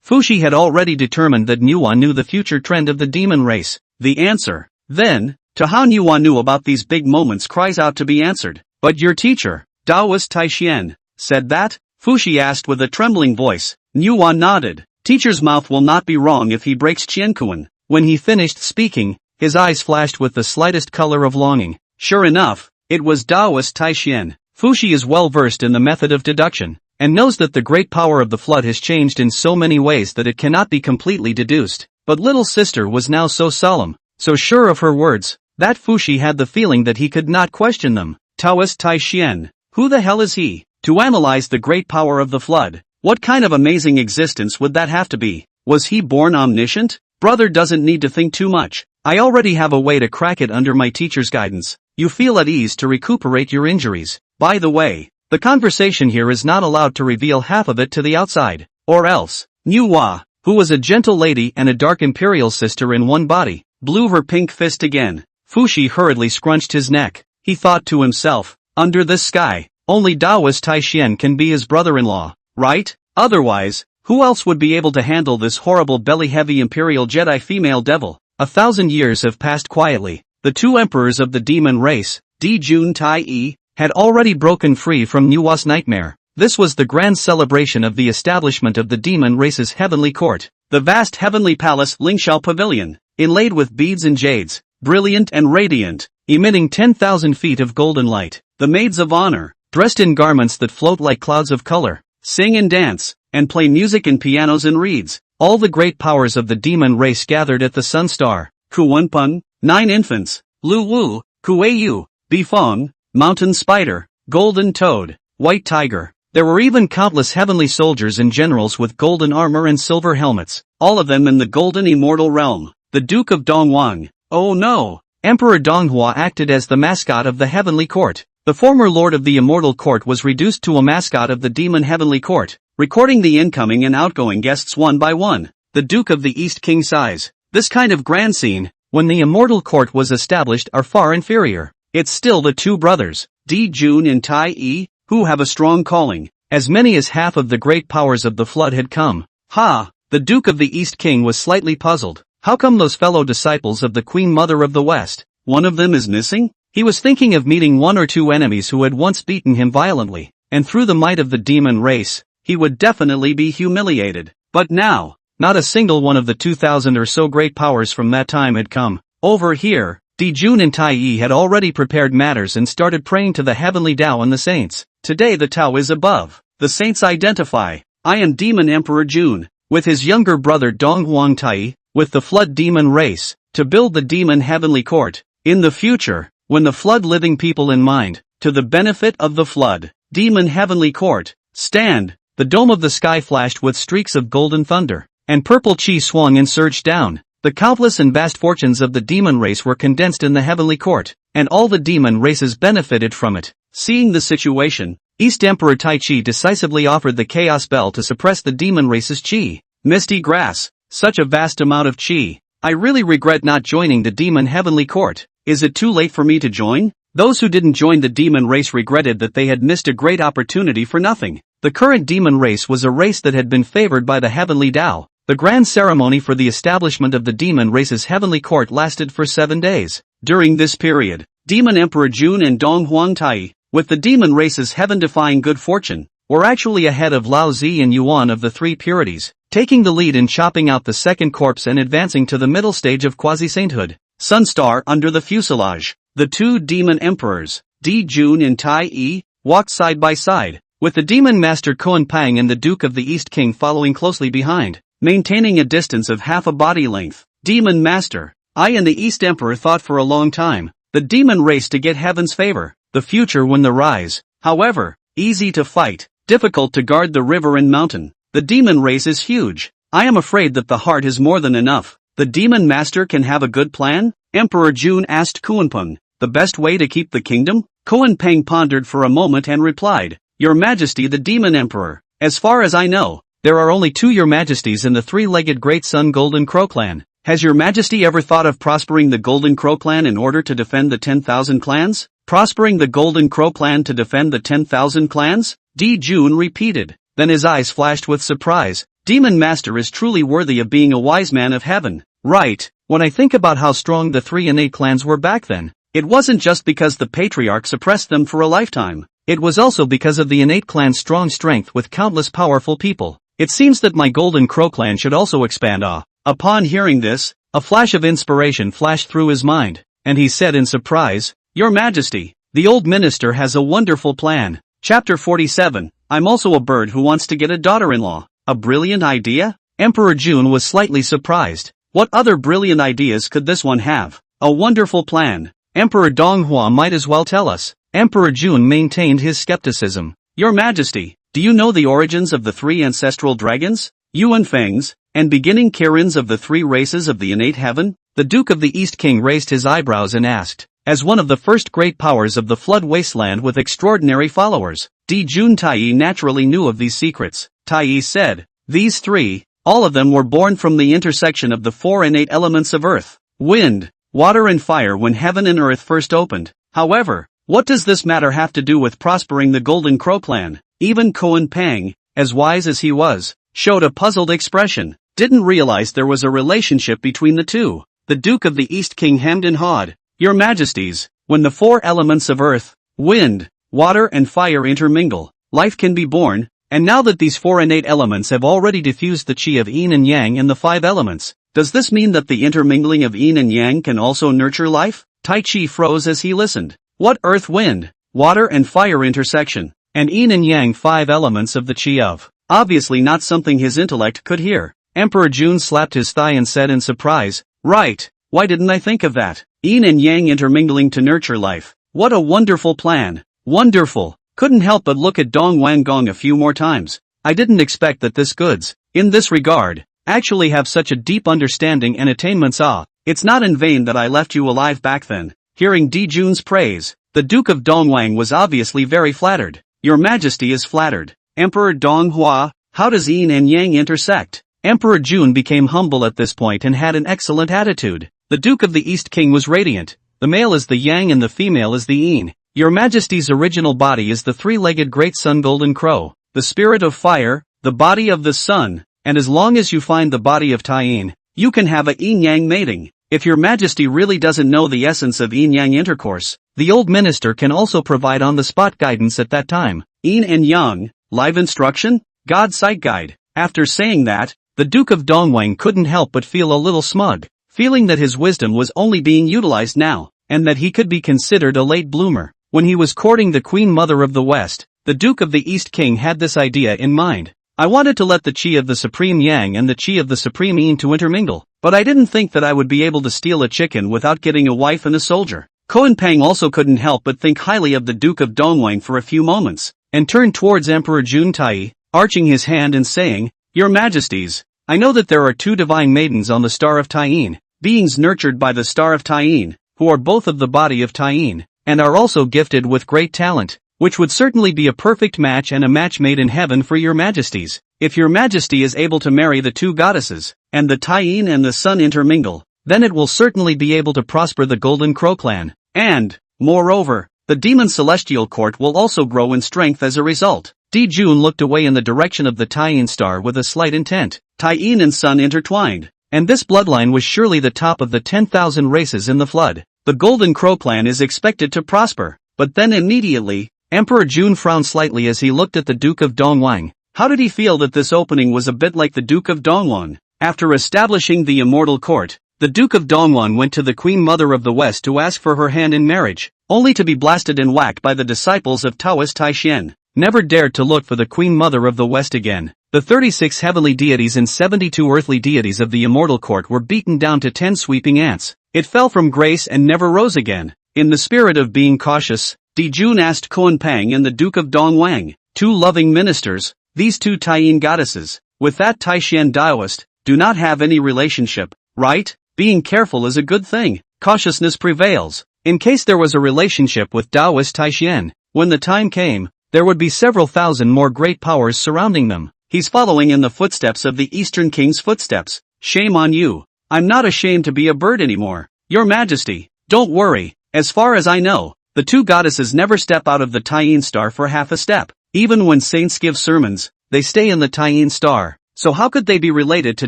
Fushi had already determined that Manhwa knew the future trend of the demon race. The answer, then, to how Manhwa knew about these big moments cries out to be answered. But your teacher, Taoist Taishian, said that? Fushi asked with a trembling voice. Manhwa nodded. Teacher's mouth will not be wrong if he breaks Qiankuan. When he finished speaking, his eyes flashed with the slightest color of longing. Sure enough, it was Taoist Taishian. Fushi is well versed in the method of deduction, and knows that the great power of the flood has changed in so many ways that it cannot be completely deduced. But little sister was now so solemn, so sure of her words, that Fushi had the feeling that he could not question them. Taoist Taishian, who the hell is he? To analyze the great power of the flood, what kind of amazing existence would that have to be? Was he born omniscient? Brother doesn't need to think too much. I already have a way to crack it under my teacher's guidance. You feel at ease to recuperate your injuries. By the way, the conversation here is not allowed to reveal half of it to the outside. Or else, Manhwa, who was a gentle lady and a dark imperial sister in one body, blew her pink fist again. Fushi hurriedly scrunched his neck. He thought to himself, under this sky, only Taoist Taishian can be his brother-in-law, right? Otherwise, who else would be able to handle this horrible belly-heavy imperial Jedi female devil? 1,000 years have passed quietly. The 2 emperors of the demon race, Di Jun Tai Yi, had already broken free from Manhwa's nightmare. This was the grand celebration of the establishment of the demon race's heavenly court. The vast heavenly palace Lingshao Pavilion, inlaid with beads and jades, brilliant and radiant, emitting 10,000 feet of golden light. The maids of honor, dressed in garments that float like clouds of color, sing and dance, and play music in pianos and reeds. All the great powers of the demon race gathered at the Sun Star. Kuwenpeng, 9 infants, Lu Wu, Kueyu, Bifeng, Mountain Spider, Golden Toad, White Tiger. There were even countless heavenly soldiers and generals with golden armor and silver helmets, all of them in the golden immortal realm. The Duke of Dongwang. Oh no! Emperor Donghua acted as the mascot of the heavenly court. The former lord of the immortal court was reduced to a mascot of the demon heavenly court, recording the incoming and outgoing guests one by one. The Duke of the East king size. This kind of grand scene, when the immortal court was established, are far inferior. It's still the 2 brothers, Di Jun and Tai Yi, who have a strong calling. As many as half of the great powers of the flood had come. The Duke of the East king was slightly puzzled. How come those fellow disciples of the Queen Mother of the West, one of them is missing? He was thinking of meeting 1 or 2 enemies who had once beaten him violently, and through the might of the demon race, he would definitely be humiliated. But now, not a single one of the 2,000 or so great powers from that time had come. Over here, Dijun and Tai had already prepared matters and started praying to the heavenly Tao and the saints. Today the Tao is above. The saints identify. I am Demon Emperor Jun, with his younger brother Dong Huang Tai, with the flood demon race, to build the demon heavenly court. In the future, when the flood living people in mind, to the benefit of the flood, demon heavenly court, stand. The dome of the sky flashed with streaks of golden thunder, and purple chi swung and surged down. The countless and vast fortunes of the demon race were condensed in the heavenly court, and all the demon races benefited from it. Seeing the situation, East Emperor Tai Chi decisively offered the chaos bell to suppress the demon race's chi. Misty grass, such a vast amount of chi. I really regret not joining the demon heavenly court. Is it too late for me to join? Those who didn't join the demon race regretted that they had missed a great opportunity for nothing. The current demon race was a race that had been favored by the heavenly Tao. The grand ceremony for the establishment of the demon race's heavenly court lasted for 7 days. During this period, Demon Emperor Jun and Dong Huang Tai, with the demon race's heaven-defying good fortune, were actually ahead of Lao Zi and Yuan of the three purities, taking the lead in chopping out the second corpse and advancing to the middle stage of quasi-sainthood. Sunstar under the fuselage. The two demon emperors, Di Jun and Tai, walked side by side, with the demon master Koan Pang and the Duke of the East King following closely behind, maintaining a distance of half a body length. Demon Master, I and the East Emperor thought for a long time, the demon race to get heaven's favor, the future when the rise. However, easy to fight, difficult to guard the river and mountain. The demon race is huge. I am afraid that the heart is more than enough. The demon master can have a good plan? Emperor Jun asked Kuanpeng. The best way to keep the kingdom? Koan Peng pondered for a moment and replied, Your Majesty the Demon Emperor, as far as I know, there are only 2 Your Majesties in the three-legged Great Sun Golden Crow clan. Has Your Majesty ever thought of prospering the Golden Crow clan in order to defend the 10,000 clans? Prospering the Golden Crow clan to defend the 10,000 clans? Di Jun repeated. Then his eyes flashed with surprise. Demon Master is truly worthy of being a wise man of heaven. Right, when I think about how strong the 3 innate clans were back then, it wasn't just because the patriarch suppressed them for a lifetime. It was also because of the innate clan's strong strength with countless powerful people. It seems that my Golden Crow clan should also expand. Upon hearing this, a flash of inspiration flashed through his mind, and he said in surprise, Your Majesty, the old minister has a wonderful plan. Chapter 47, I'm also a bird who wants to get a daughter-in-law. A brilliant idea? Emperor Jun was slightly surprised. What other brilliant ideas could this one have? A wonderful plan. Emperor Donghua might as well tell us. Emperor Jun maintained his skepticism. Your Majesty, do you know the origins of the 3 ancestral dragons? Yuan Fengs, and beginning Kirins of the 3 races of the innate heaven? The Duke of the East King raised his eyebrows and asked, as one of the first great powers of the flood wasteland with extraordinary followers, Di Jun Tai naturally knew of these secrets. Tai said, These 3, all of them were born from the intersection of the 4 innate elements of earth, wind, water and fire when heaven and earth first opened. However, what does this matter have to do with prospering the Golden Crow clan? Even Koan Pang, as wise as he was, showed a puzzled expression, didn't realize there was a relationship between the two. The Duke of the East King hemmed and hawed. Your Majesties, when the 4 elements of earth, wind, water and fire intermingle, life can be born, and now that these 4 innate elements have already diffused the chi of yin and yang in the 5 elements, does this mean that the intermingling of yin and yang can also nurture life? Tai Chi froze as he listened. What earth, wind, water and fire intersection, and yin and yang 5 elements of the chi of? Obviously not something his intellect could hear. Emperor Jun slapped his thigh and said in surprise, Right, why didn't I think of that? Yin and yang intermingling to nurture life. What a wonderful plan. Wonderful. Couldn't help but look at Dong Wang Gong a few more times. I didn't expect that this goods, in this regard, actually have such a deep understanding and attainments. It's not in vain that I left you alive back then. Hearing Di Jun's praise, the Duke of Dongwang was obviously very flattered. Your Majesty is flattered. Emperor Donghua, how does yin and yang intersect? Emperor Jun became humble at this point and had an excellent attitude. The Duke of the East King was radiant. The male is the yang and the female is the yin. Your Majesty's original body is the 3-legged Great Sun Golden Crow, the spirit of fire, the body of the sun, and as long as you find the body of Taiyin, you can have a yin-yang mating. If Your Majesty really doesn't know the essence of yin-yang intercourse, the old minister can also provide on-the-spot guidance at that time. Yin and yang, live instruction? God's sight guide. After saying that, the Duke of Dongwang couldn't help but feel a little smug. feeling that his wisdom was only being utilized now, and that he could be considered a late bloomer. When he was courting the Queen Mother of the West, the Duke of the East King had this idea in mind. I wanted to let the chi of the Supreme Yang and the chi of the Supreme Yin to intermingle, but I didn't think that I would be able to steal a chicken without getting a wife and a soldier. Koan Pang also couldn't help but think highly of the Duke of Dongwang for a few moments, and turned towards Emperor Jun Tai, arching his hand and saying, "Your Majesties, I know that there are 2 divine maidens on the Star of Taiyin, beings nurtured by the Star of Taiyin, who are both of the body of Taiyin, and are also gifted with great talent, which would certainly be a perfect match and a match made in heaven for your Majesties. If your Majesty is able to marry the 2 goddesses, and the Taiyin and the Sun intermingle, then it will certainly be able to prosper the Golden Crow clan, and, moreover, the Demon Celestial Court will also grow in strength as a result." Di Jun looked away in the direction of the Taiyin star with a slight intent. Taiyin and Sun intertwined, and this bloodline was surely the top of the 10,000 races in the flood. The Golden Crow clan is expected to prosper, but then immediately, Emperor Jun frowned slightly as he looked at the Duke of Dongwang. How did he feel that this opening was a bit like the Duke of Dongwon? After establishing the Immortal Court, the Duke of Dongwon went to the Queen Mother of the West to ask for her hand in marriage, only to be blasted and whacked by the disciples of Taoist Taishen. Never dared to look for the Queen Mother of the West again. The 36 heavenly deities and 72 earthly deities of the Immortal Court were beaten down to 10 sweeping ants. It fell from grace and never rose again. In the spirit of being cautious, Di Jun asked Koan Pang and the Duke of Dongwang, 2 loving ministers, these 2 Taiyin goddesses, with that Taishan Taoist, do not have any relationship, right? Being careful is a good thing. Cautiousness prevails. In case there was a relationship with Taoist Taishan, when the time came, there would be several thousand more great powers surrounding them. He's following in the footsteps of the Eastern King's footsteps. Shame on you. I'm not ashamed to be a bird anymore. Your Majesty, don't worry. As far as I know, the 2 goddesses never step out of the Taiyin star for half a step. Even when saints give sermons, they stay in the Taiyin star. So how could they be related to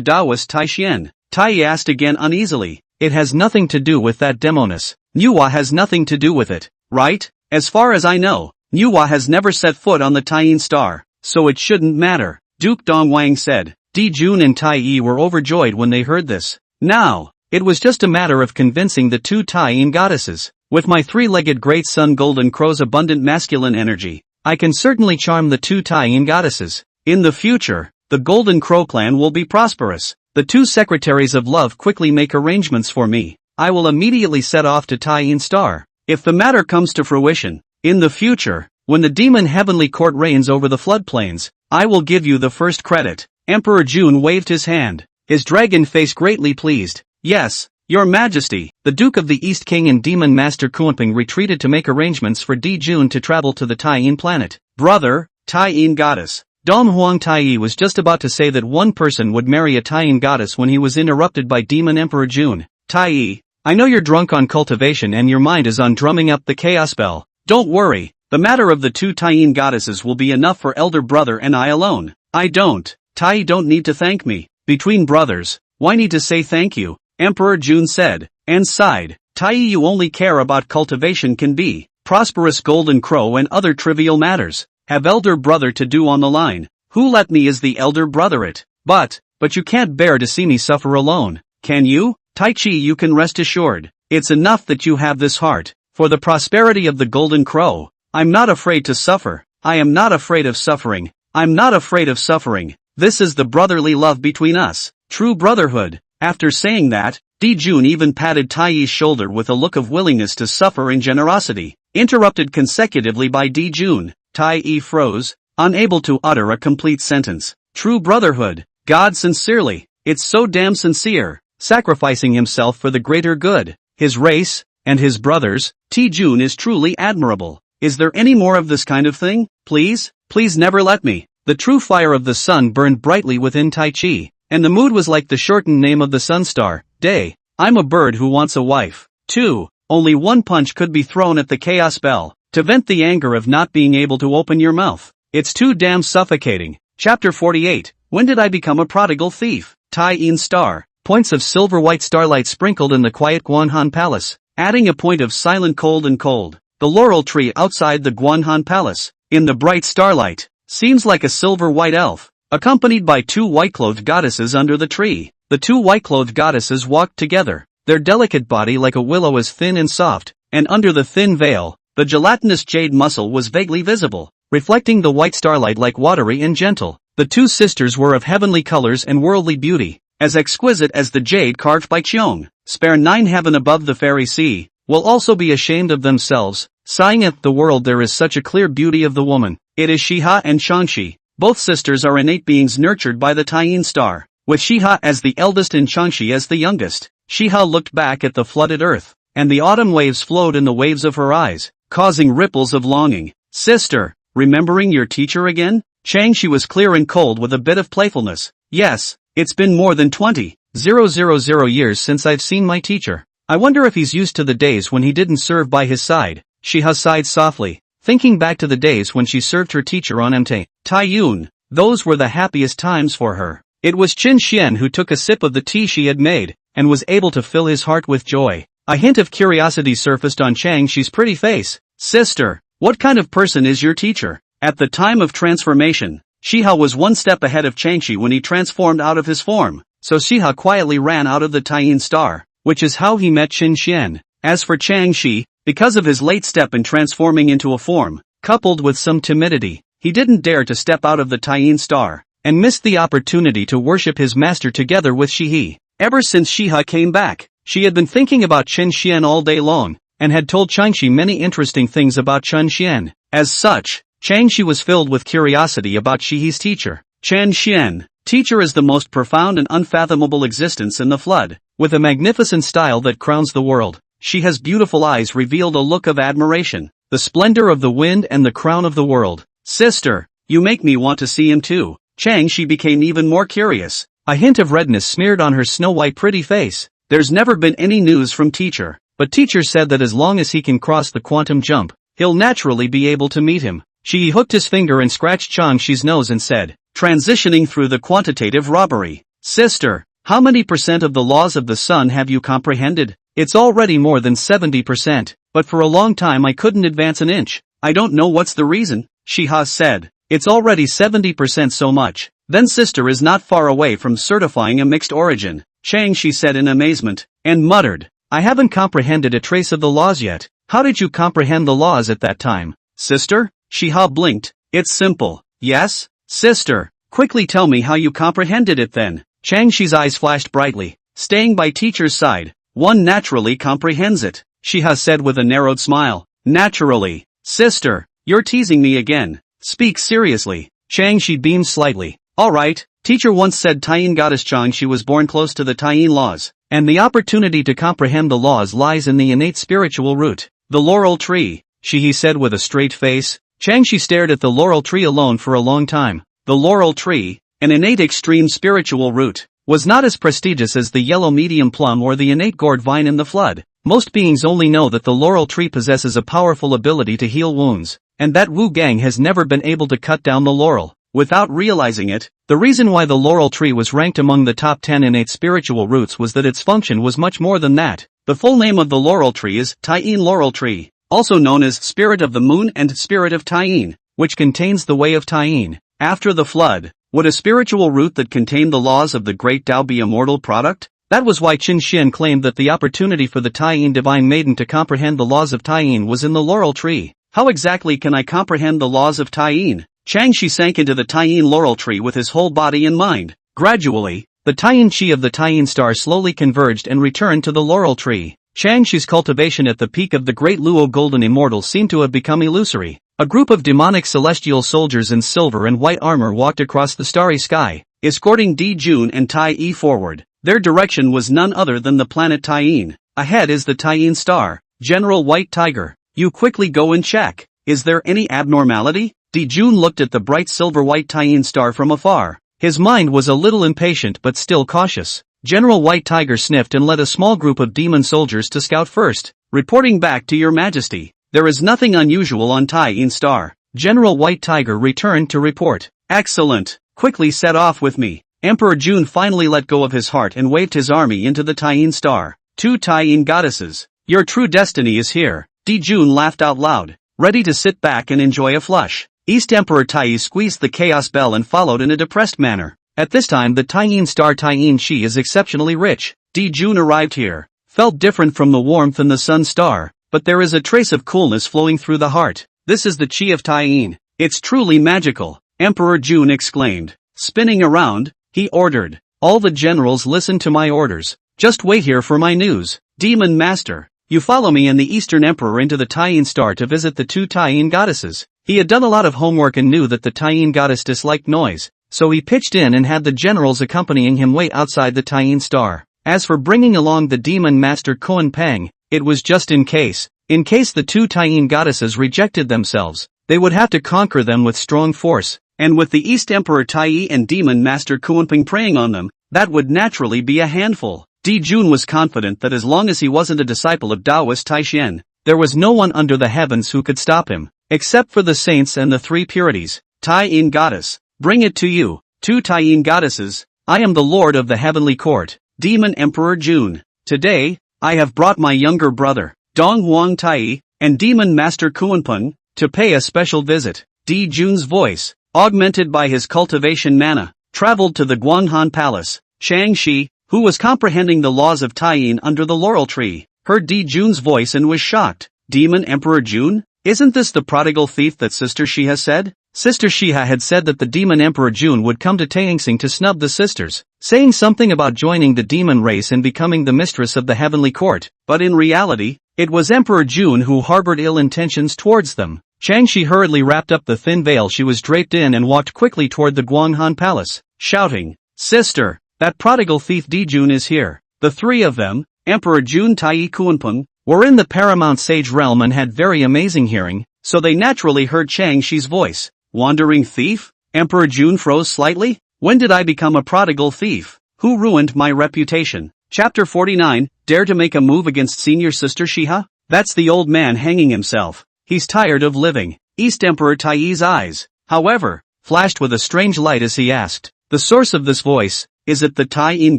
Taoist Taishan? Tai asked again uneasily. It has nothing to do with that demoness. Manhwa has nothing to do with it, right? As far as I know, Manhwa has never set foot on the Taiyin star, so it shouldn't matter, Duke Dongwang said. Di Jun and Tai were overjoyed when they heard this. Now, it was just a matter of convincing the 2 Taiyin goddesses. With my 3-legged great sun Golden Crow's abundant masculine energy, I can certainly charm the 2 Taiyin goddesses. In the future, the Golden Crow clan will be prosperous. The 2 secretaries of love quickly make arrangements for me. I will immediately set off to Taiyin Star. If the matter comes to fruition, in the future, when the demon heavenly court reigns over the floodplains, I will give you the first credit. Emperor Jun waved his hand, his dragon face greatly pleased. Yes, Your Majesty. The Duke of the East King and Demon Master Kuanping retreated to make arrangements for Di Jun to travel to the Taiyin planet. Brother, Taiyin goddess. Dom Huang Tai was just about to say that one person would marry a Taiyin goddess when he was interrupted by Demon Emperor Jun. Tai, I know you're drunk on cultivation and your mind is on drumming up the chaos bell. Don't worry, the matter of the 2 Taiyin goddesses will be enough for elder brother and I alone. I don't. Tai don't need to thank me. Between brothers, why need to say thank you? Emperor Jun said, and sighed. Tai, you only care about cultivation can be, prosperous Golden Crow and other trivial matters. Have elder brother to do on the line. Who let me is the elder brother it. But you can't bear to see me suffer alone, can you? Tai Chi, you can rest assured. It's enough that you have this heart. For the prosperity of the Golden Crow, I'm not afraid to suffer. I am not afraid of suffering. I'm not afraid of suffering. This is the brotherly love between us. True brotherhood. After saying that, Di Jun even patted Tai's shoulder with a look of willingness to suffer and generosity. Interrupted consecutively by Di Jun, Tai froze, unable to utter a complete sentence. True brotherhood. God sincerely. It's so damn sincere. Sacrificing himself for the greater good. His race, and his brothers. Di Jun is truly admirable. Is there any more of this kind of thing? Please, please never let me. The true fire of the sun burned brightly within Tai Chi, and the mood was like the shortened name of the sun star, Day. I'm a bird who wants a wife. 2. Only one punch could be thrown at the chaos bell, to vent the anger of not being able to open your mouth. It's too damn suffocating. Chapter 48. When did I become a prodigal thief? Taiyin Star. Points of silver white starlight sprinkled in the quiet Guanhan Palace, adding a point of silent cold and cold. The laurel tree outside the Guanhan Palace, in the bright starlight, seems like a silver white elf, accompanied by 2 white-clothed goddesses under the tree. The two white-clothed goddesses walked together, their delicate body like a willow as thin and soft, and under the thin veil, the gelatinous jade muscle was vaguely visible, reflecting the white starlight like watery and gentle. The two sisters were of heavenly colors and worldly beauty, as exquisite as the jade carved by Cheong. Spare 9 heaven above the fairy sea, will also be ashamed of themselves, sighing at the world there is such a clear beauty of the woman. It is Shiha and Changshi. Both sisters are innate beings nurtured by the Taiyin star, with Shiha as the eldest and Changshi as the youngest. Shiha looked back at the flooded earth, and the autumn waves flowed in the waves of her eyes, causing ripples of longing. Sister, remembering your teacher again? Changshi was clear and cold with a bit of playfulness. Yes, it's been more than 20,000 years since I've seen my teacher. I wonder if he's used to the days when he didn't serve by his side. Shiha sighed softly, thinking back to the days when she served her teacher on Mt. Taiyun. Those were the happiest times for her. It was Qin Xian who took a sip of the tea she had made, and was able to fill his heart with joy. A hint of curiosity surfaced on Changshi's pretty face. Sister, what kind of person is your teacher? At the time of transformation, Shiha was one step ahead of Changshi when he transformed out of his form, so Shiha quietly ran out of the Taiyin star, which is how he met Qin Xian. As for Changshi, because of his late step in transforming into a form, coupled with some timidity, he didn't dare to step out of the Taiyin star, and missed the opportunity to worship his master together with Shihi. Ever since Shiha came back, she had been thinking about Qin Xian all day long, and had told Changshi many interesting things about Qin Xian. As such, Changshi was filled with curiosity about Shihi's teacher. Qin Xian, teacher is the most profound and unfathomable existence in the flood, with a magnificent style that crowns the world. She has beautiful eyes revealed a look of admiration, the splendor of the wind and the crown of the world. Sister, you make me want to see him too. Changshi became even more curious. A hint of redness smeared on her snow-white pretty face. There's never been any news from teacher, but teacher said that as long as he can cross the quantum jump, he'll naturally be able to meet him. She hooked his finger and scratched Changshi's nose and said, transitioning through the quantitative robbery. Sister, how many % of the laws of the sun have you comprehended? It's already more than 70%, but for a long time I couldn't advance an inch. I don't know what's the reason, Shiha said. It's already 70% so much. Then sister is not far away from certifying a mixed origin, Changshi said in amazement, and muttered, I haven't comprehended a trace of the laws yet. How did you comprehend the laws at that time? Sister? Shiha blinked. It's simple. Yes? Sister, quickly tell me how you comprehended it then. Changshi's eyes flashed brightly. Staying by teacher's side, one naturally comprehends it, Shiha said with a narrowed smile. Naturally. Sister, you're teasing me again. Speak seriously. Changshi beamed slightly. Alright, teacher once said Taiyin goddess Changshi was born close to the Taiyin laws, and the opportunity to comprehend the laws lies in the innate spiritual root. The laurel tree, Shihi said with a straight face. Changshi stared at the laurel tree alone for a long time. The laurel tree, an innate extreme spiritual root, was not as prestigious as the yellow medium plum or the innate gourd vine in the flood. Most beings only know that the laurel tree possesses a powerful ability to heal wounds, and that Wu Gang has never been able to cut down the laurel. Without realizing it, the reason why the laurel tree was ranked among the top 10 innate spiritual roots was that its function was much more than that. The full name of the laurel tree is Taiyin laurel tree, also known as Spirit of the Moon and Spirit of Taiyin, which contains the way of Taiyin. After the flood, would a spiritual root that contained the laws of the Great Tao be a mortal product? That was why Qin Xian claimed that the opportunity for the Taiyin divine maiden to comprehend the laws of Taiyin was in the laurel tree. How exactly can I comprehend the laws of Taiyin? Changshi sank into the Taiyin laurel tree with his whole body and mind. Gradually, the Taiyin chi of the Taiyin star slowly converged and returned to the laurel tree. Changshi's cultivation at the peak of the Great Luo Golden Immortal seemed to have become illusory. A group of demonic celestial soldiers in silver and white armor walked across the starry sky, escorting Di Jun and Tai Yi forward. Their direction was none other than the planet Taiyin. Ahead is the Taiyin star, General White Tiger. You quickly go and check. Is there any abnormality? Di Jun looked at the bright silver-white Taiyin star from afar. His mind was a little impatient but still cautious. General White Tiger sniffed and led a small group of demon soldiers to scout first. Reporting back to your majesty. There is nothing unusual on Taiyin star. General White Tiger returned to report. Excellent. Quickly set off with me. Emperor Jun finally let go of his heart and waved his army into the Taiyin star. Two Taiyin goddesses. Your true destiny is here. Di Jun laughed out loud, ready to sit back and enjoy a flush. East Emperor Tai squeezed the chaos bell and followed in a depressed manner. At this time the Taiyin star Taiyin Shi is exceptionally rich. Jun arrived here, felt different from the warmth in the sun star, but there is a trace of coolness flowing through the heart. This is the chi of Taiyin. It's truly magical, Emperor Jun exclaimed. Spinning around, he ordered, all the generals listen to my orders. Just wait here for my news. Demon Master, you follow me and the Eastern Emperor into the Taiyin star to visit the two Taiyin goddesses. He had done a lot of homework and knew that the Taiyin goddess disliked noise, so he pitched in and had the generals accompanying him wait outside the Taiyin star. As for bringing along the Demon Master Koan Pang, it was just in case. In case the two Taiyin goddesses rejected themselves, they would have to conquer them with strong force, and with the East Emperor Tai and Demon Master Kuanping preying on them, that would naturally be a handful. Jun was confident that as long as he wasn't a disciple of Taoist Taishan, there was no one under the heavens who could stop him, except for the saints and the three purities. Taiyin goddess, bring it to you. Two Taiyin goddesses, I am the lord of the heavenly court, Demon Emperor Jun. Today, I have brought my younger brother, Dong Huang Tai, and Demon Master Kuanpeng, to pay a special visit. Jun's voice, augmented by his cultivation mana, traveled to the Guanghan Palace. Shang Shi, who was comprehending the laws of Taiyin under the laurel tree, heard Jun's voice and was shocked. Demon Emperor Jun? Isn't this the prodigal thief that Sister Shiha said? Sister Shiha had said that the Demon Emperor Jun would come to Taengsing to snub the sisters, saying something about joining the demon race and becoming the mistress of the heavenly court, but in reality, it was Emperor Jun who harbored ill intentions towards them. Shang-Shi hurriedly wrapped up the thin veil she was draped in and walked quickly toward the Guanghan Palace, shouting, Sister, that prodigal thief Jun is here. The three of them, Emperor Jun Tai Kuanpeng, were in the paramount sage realm and had very amazing hearing, so they naturally heard Shang-Shi's voice. Wandering thief? Emperor Jun froze slightly? When did I become a prodigal thief? Who ruined my reputation? Chapter 49, Dare to make a move against senior sister Shiha? That's the old man hanging himself. He's tired of living. East Emperor Tai's eyes, however, flashed with a strange light as he asked, the source of this voice, is it the Taiyin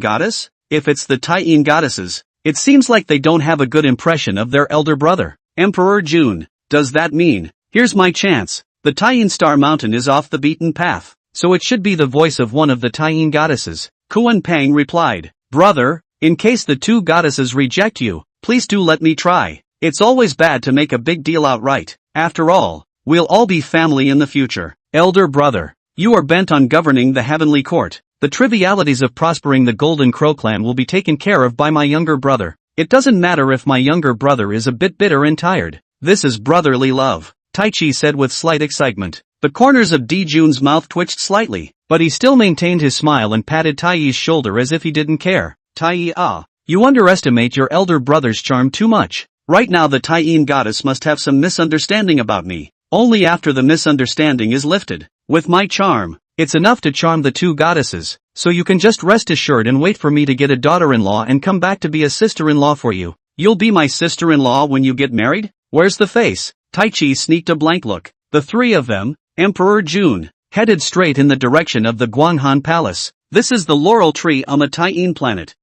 goddess? If it's the Taiyin goddesses, it seems like they don't have a good impression of their elder brother. Emperor Jun, does that mean, here's my chance, the Taiyin Star Mountain is off the beaten path, so it should be the voice of one of the Taiyin goddesses. Kuan Pang replied, Brother, in case the two goddesses reject you, please do let me try. It's always bad to make a big deal outright. After all, we'll all be family in the future. Elder brother, you are bent on governing the heavenly court. The trivialities of prospering the Golden Crow clan will be taken care of by my younger brother. It doesn't matter if my younger brother is a bit bitter and tired. This is brotherly love, Tai Chi said with slight excitement. The corners of Jun's mouth twitched slightly, but he still maintained his smile and patted Tai's shoulder as if he didn't care. Tai, you underestimate your elder brother's charm too much. Right now the Taiyin goddess must have some misunderstanding about me. Only after the misunderstanding is lifted, with my charm, it's enough to charm the two goddesses, so you can just rest assured and wait for me to get a daughter-in-law and come back to be a sister-in-law for you. You'll be my sister-in-law when you get married? Where's the face? Tai Chi sneaked a blank look. The three of them, Emperor Jun, headed straight in the direction of the Guanghan Palace. This is the laurel tree on the Taiyin planet.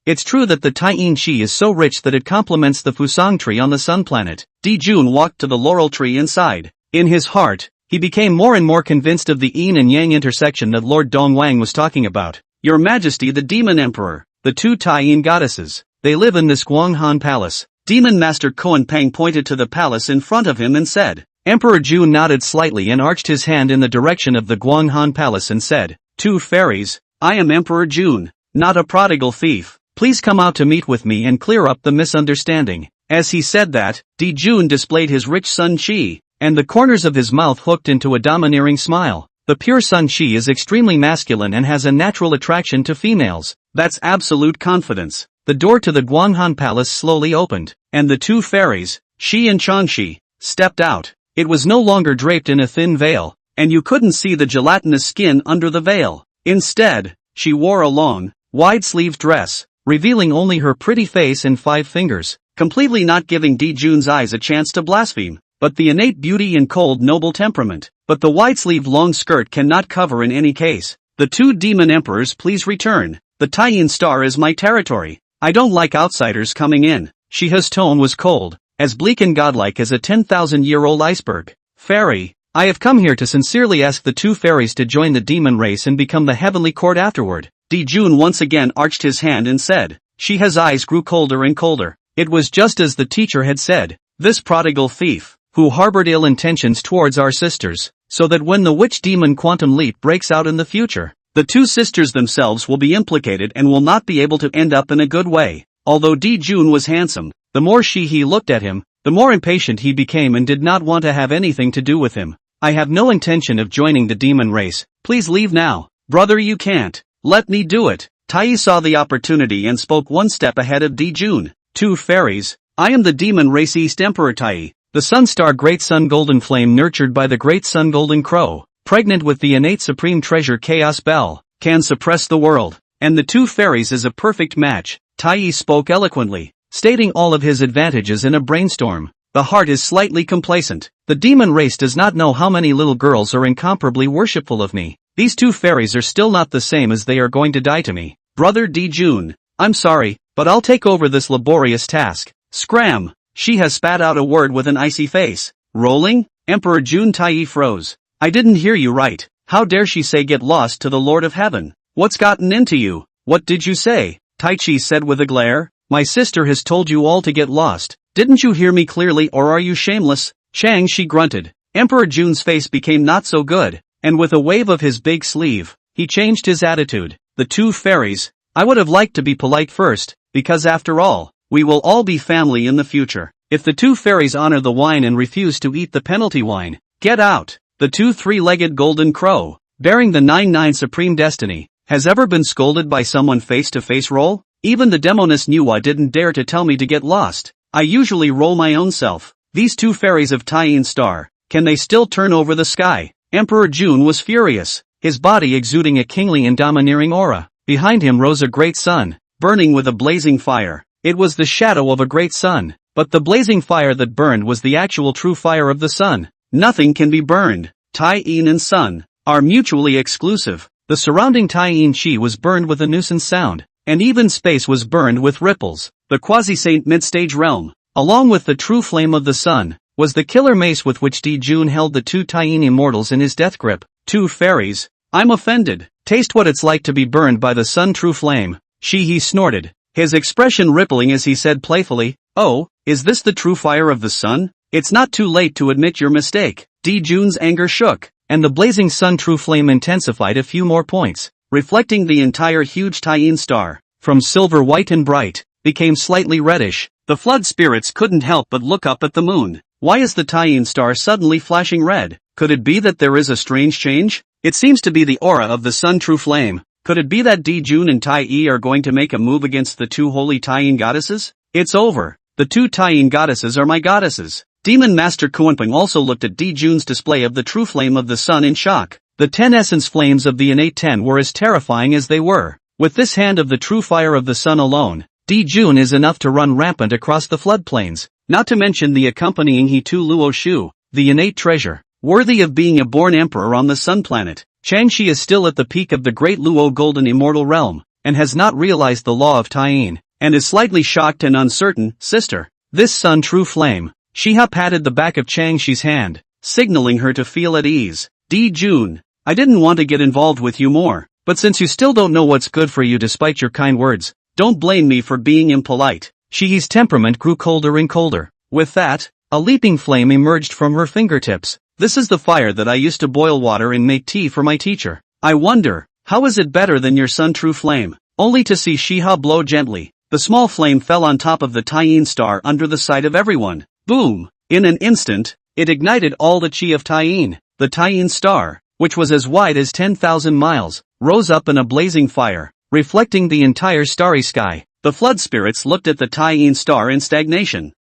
It's true that the Taiyin Shi is so rich that it complements the Fusang tree on the Sun planet. Jun walked to the laurel tree inside. In his heart, he became more and more convinced of the yin and yang intersection that Lord Dongwang was talking about. Your Majesty the Demon Emperor, the two Taiyin goddesses, they live in this Guanghan Palace. Demon Master Koan Pang pointed to the palace in front of him and said. Emperor Jun nodded slightly and arched his hand in the direction of the Guanghan Palace and said, Two fairies, I am Emperor Jun, not a prodigal thief. Please come out to meet with me and clear up the misunderstanding. As he said that, Jun displayed his rich sun chi, and the corners of his mouth hooked into a domineering smile. The pure sun chi is extremely masculine and has a natural attraction to females. That's absolute confidence. The door to the Guanghan Palace slowly opened, and the two fairies, Shi and Changshi, stepped out. It was no longer draped in a thin veil, and you couldn't see the gelatinous skin under the veil. Instead, she wore a long, wide-sleeved dress, revealing only her pretty face and 5 fingers, completely not giving Jun's eyes a chance to blaspheme, but the innate beauty and cold noble temperament. But the wide-sleeved long skirt cannot cover in any case. The two demon emperors please return. The Taiyin star is my territory. I don't like outsiders coming in. Shiha's tone was cold, as bleak and godlike as a 10,000-year-old iceberg. Fairy, I have come here to sincerely ask the two fairies to join the demon race and become the heavenly court afterward. Dijun once again arched his hand and said. Shiha's eyes grew colder and colder. It was just as the teacher had said. This prodigal thief, who harbored ill intentions towards our sisters, so that when the witch demon quantum leap breaks out in the future, the two sisters themselves will be implicated and will not be able to end up in a good way. Although Dijun was handsome, the more he looked at him, the more impatient he became and did not want to have anything to do with him. I have no intention of joining the demon race. Please leave now. Brother, you can't. Let me do it. Tai saw the opportunity and spoke one step ahead of Dijun. Two fairies. I am the demon race East Emperor Tai, the sun star Great Sun Golden Flame nurtured by the Great Sun Golden Crow, pregnant with the innate supreme treasure Chaos Bell, can suppress the world, and the two fairies is a perfect match. Tai spoke eloquently, stating all of his advantages in a brainstorm. The heart is slightly complacent. The demon race does not know how many little girls are incomparably worshipful of me. These two fairies are still not the same as they are going to die to me. Brother Dijun, I'm sorry, but I'll take over this laborious task. Scram! She has spat out a word with an icy face. Rolling? Emperor Jun Tai froze. I didn't hear you right. How dare she say get lost to the Lord of Heaven? What's gotten into you? What did you say? Tai Chi said with a glare. My sister has told you all to get lost. Didn't you hear me clearly, or are you shameless? Chang, she grunted. Emperor Jun's face became not so good, and with a wave of his big sleeve, he changed his attitude. The two fairies. I would have liked to be polite first, because after all, we will all be family in the future. If the two fairies honor the wine and refuse to eat the penalty wine, get out. The two three-legged golden crow, bearing the 9-9 supreme destiny, has ever been scolded by someone face-to-face roll? Even the demoness Nuwa didn't dare to tell me to get lost. I usually roll my own self. These two fairies of Taiyin Star, can they still turn over the sky? Emperor Jun was furious, his body exuding a kingly and domineering aura. Behind him rose a great sun, burning with a blazing fire. It was the shadow of a great sun, but the blazing fire that burned was the actual true fire of the sun. Nothing can be burned. Taiyin and sun are mutually exclusive. The surrounding Taiyin Chi was burned with a nuisance sound, and even space was burned with ripples. The quasi-saint mid-stage realm, along with the true flame of the sun, was the killer mace with which Dijun held the two Taiyin immortals in his death grip. Two fairies. I'm offended. Taste what it's like to be burned by the sun true flame. He snorted, his expression rippling as he said playfully, oh, is this the true fire of the sun? It's not too late to admit your mistake. Dijun's anger shook, and the blazing sun true flame intensified a few more points, reflecting the entire huge Taiyin star, from silver white and bright, became slightly reddish. The flood spirits couldn't help but look up at the moon. Why is the Taiyin star suddenly flashing red? Could it be that there is a strange change? It seems to be the aura of the sun true flame. Could it be that Dijun and Tai are going to make a move against the two holy Taiyin goddesses? It's over. The two Taiyin goddesses are my goddesses. Demon Master Kuanping also looked at Dijun's display of the true flame of the sun in shock. The 10 essence flames of the innate 10 were as terrifying as they were. With this hand of the true fire of the sun alone, Dijun is enough to run rampant across the floodplains, not to mention the accompanying He Tu Luo Shu, the innate treasure, worthy of being a born emperor on the sun planet. Changshi is still at the peak of the great Luo golden immortal realm, and has not realized the law of Taiyin, and is slightly shocked and uncertain. Sister, this sun true flame. Shiha patted the back of Changshi's hand, signaling her to feel at ease. Dijun, I didn't want to get involved with you more, but since you still don't know what's good for you despite your kind words, don't blame me for being impolite. Shihi's temperament grew colder and colder. With that, a leaping flame emerged from her fingertips. This is the fire that I used to boil water and make tea for my teacher. I wonder, how is it better than your sun true flame? Only to see Shiha blow gently, the small flame fell on top of the Taiyin star under the sight of everyone. Boom! In an instant, it ignited all the chi of Taiyin. The Taiyin star, which was as wide as 10,000 miles, rose up in a blazing fire, reflecting the entire starry sky. The flood spirits looked at the Taiyin star in stagnation.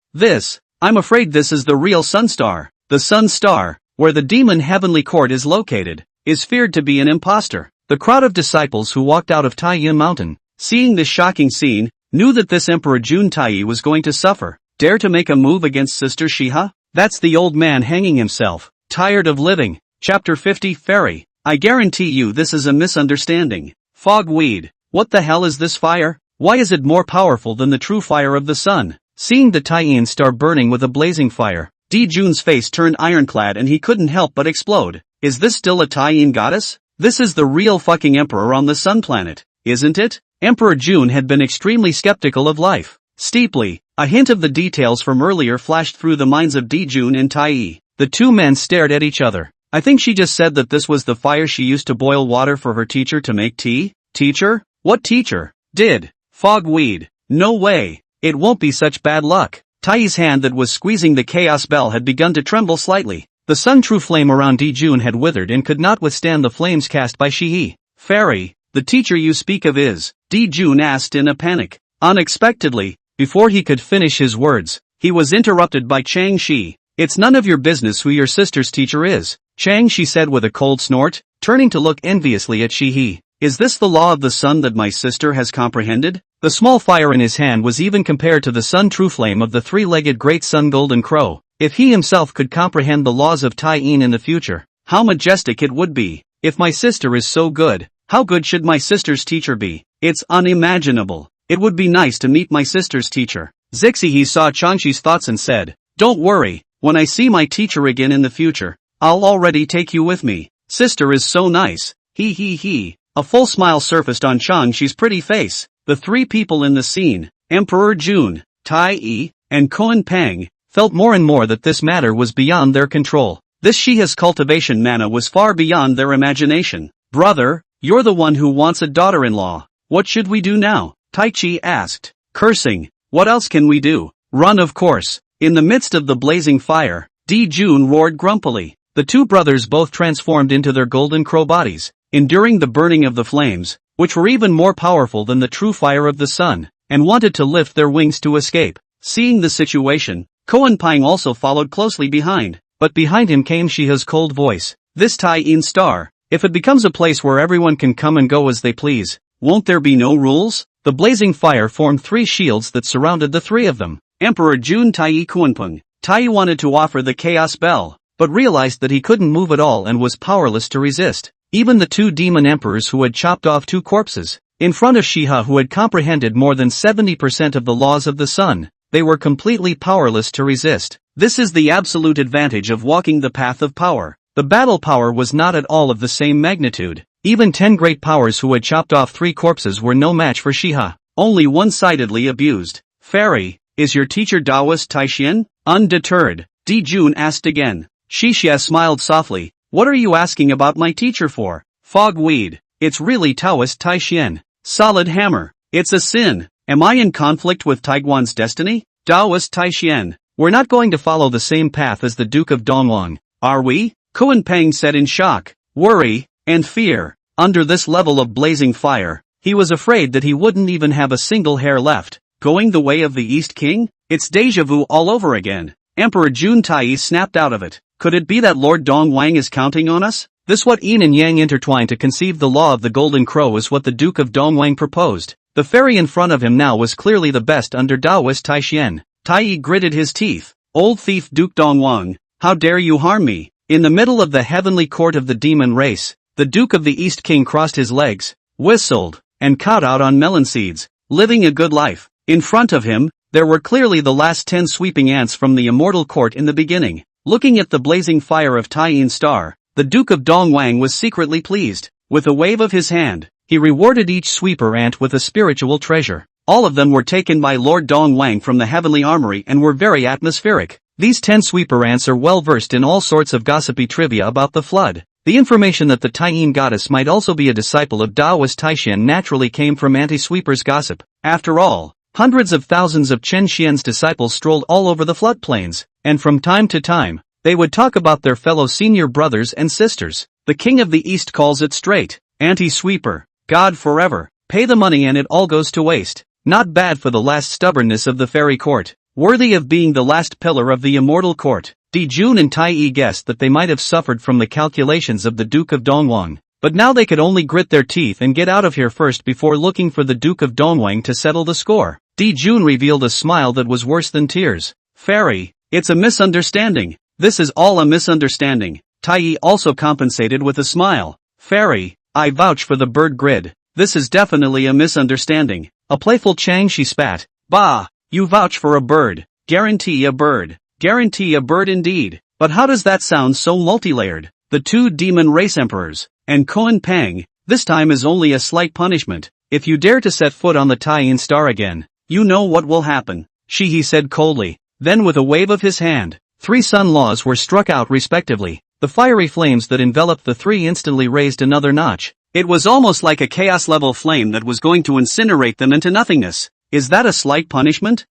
I'm afraid this is the real sun star. The sun star, where the demon heavenly court is located, is feared to be an impostor. The crowd of disciples who walked out of Taiyin Mountain, seeing this shocking scene, knew that this Emperor Jun Tai was going to suffer. Dare to make a move against Sister Shiha? That's the old man hanging himself, tired of living. Chapter 50 Fairy. I guarantee you this is a misunderstanding. Fogweed. What the hell is this fire? Why is it more powerful than the true fire of the sun? Seeing the Taiyin star burning with a blazing fire, Jun's face turned ironclad and he couldn't help but explode. Is this still a Taiyin goddess? This is the real fucking emperor on the sun planet, isn't it? Emperor Jun had been extremely skeptical of life. Steeply, a hint of the details from earlier flashed through the minds of Jun and Tai. The two men stared at each other. I think she just said that this was the fire she used to boil water for her teacher to make tea? Teacher? What teacher? Did Fogweed? No way. It won't be such bad luck. Tai's hand that was squeezing the chaos bell had begun to tremble slightly. The sun true flame around Jun had withered and could not withstand the flames cast by Shihi. Fairy, the teacher you speak of is? Jun asked in a panic. Unexpectedly, before he could finish his words, he was interrupted by Chang Shi. It's none of your business who your sister's teacher is, Chang Shi said with a cold snort, turning to look enviously at Shihi. Is this the law of the sun that my sister has comprehended? The small fire in his hand was even compared to the sun true flame of the three-legged great sun golden crow. If he himself could comprehend the laws of Taiyin in the future, how majestic it would be. If my sister is so good, how good should my sister's teacher be? It's unimaginable. It would be nice to meet my sister's teacher. Zixihe saw Changshi's thoughts and said, don't worry, when I see my teacher again in the future, I'll already take you with me. Sister is so nice. He. A full smile surfaced on Changshi's pretty face. The three people in the scene, Emperor Jun, Tai, and Koan Pang, felt more and more that this matter was beyond their control. This Shiha's cultivation mana was far beyond their imagination. Brother, you're the one who wants a daughter-in-law. What should we do now? Taichi asked, cursing. What else can we do? Run, of course. In the midst of the blazing fire, Jun roared grumpily. The two brothers both transformed into their golden crow bodies, enduring the burning of the flames, which were even more powerful than the true fire of the sun, and wanted to lift their wings to escape. Seeing the situation, Koan Pang also followed closely behind, but behind him came Shiha's cold voice. This Taiyin star, if it becomes a place where everyone can come and go as they please, won't there be no rules? The blazing fire formed three shields that surrounded the three of them. Emperor Jun Tai Kuanpeng. Tai wanted to offer the chaos bell, but realized that he couldn't move at all and was powerless to resist. Even the two demon emperors who had chopped off two corpses, in front of Shiha who had comprehended more than 70% of the laws of the sun, they were completely powerless to resist. This is the absolute advantage of walking the path of power. The battle power was not at all of the same magnitude. Even 10 great powers who had chopped off 3 corpses were no match for Shiha, only one-sidedly abused. Fairy, is your teacher Taoist Taishian? Undeterred, Jun asked again. Shixia smiled softly. What are you asking about my teacher for? Fogweed, it's really Taoist Taishian. Solid hammer, it's a sin. Am I in conflict with Taiguan's destiny? Taoist Taishian, we're not going to follow the same path as the Duke of Dongwang, are we? Koan Pang said in shock, worry, and fear. Under this level of blazing fire, he was afraid that he wouldn't even have a single hair left. Going the way of the East King? It's deja vu all over again. Emperor Jun Tai snapped out of it. Could it be that Lord Dongwang is counting on us? This what yin and yang intertwined to conceive the law of the Golden Crow is what the Duke of Dongwang proposed. The fairy in front of him now was clearly the best under Taoist Taishian. Tai gritted his teeth. Old thief Duke Dongwang, how dare you harm me? In the middle of the heavenly court of the demon race, the Duke of the East King crossed his legs, whistled, and cowed out on melon seeds, living a good life. In front of him, there were clearly the last 10 sweeping ants from the immortal court in the beginning. Looking at the blazing fire of Taiyin Star, the Duke of Dongwang was secretly pleased. With a wave of his hand, he rewarded each sweeper ant with a spiritual treasure. All of them were taken by Lord Dongwang from the heavenly armory and were very atmospheric. These 10 sweeper ants are well versed in all sorts of gossipy trivia about the flood. The information that the Taiyin goddess might also be a disciple of Taoist Taishian naturally came from anti-sweepers' gossip. After all, hundreds of thousands of Chen Xian's disciples strolled all over the floodplains, and from time to time, they would talk about their fellow senior brothers and sisters. The King of the East calls it straight. Anti-sweeper. God forever. Pay the money and it all goes to waste. Not bad for the last stubbornness of the fairy court. Worthy of being the last pillar of the immortal court. Jun and Tai guessed that they might have suffered from the calculations of the Duke of Dongwang. But now they could only grit their teeth and get out of here first before looking for the Duke of Dongwang to settle the score. Jun revealed a smile that was worse than tears. Fairy, it's a misunderstanding. This is all a misunderstanding. Tai also compensated with a smile. Fairy, I vouch for the bird grid. This is definitely a misunderstanding. A playful Chang she spat. Bah, you vouch for a bird. Guarantee a bird. Guarantee a bird indeed. But how does that sound so multi-layered? The two demon race emperors, and Koan Pang, this time is only a slight punishment. If you dare to set foot on the tie-in star again, you know what will happen. He said coldly. Then with a wave of his hand, 3 sun laws were struck out respectively. The fiery flames that enveloped the 3 instantly raised another notch. It was almost like a chaos-level flame that was going to incinerate them into nothingness. Is that a slight punishment?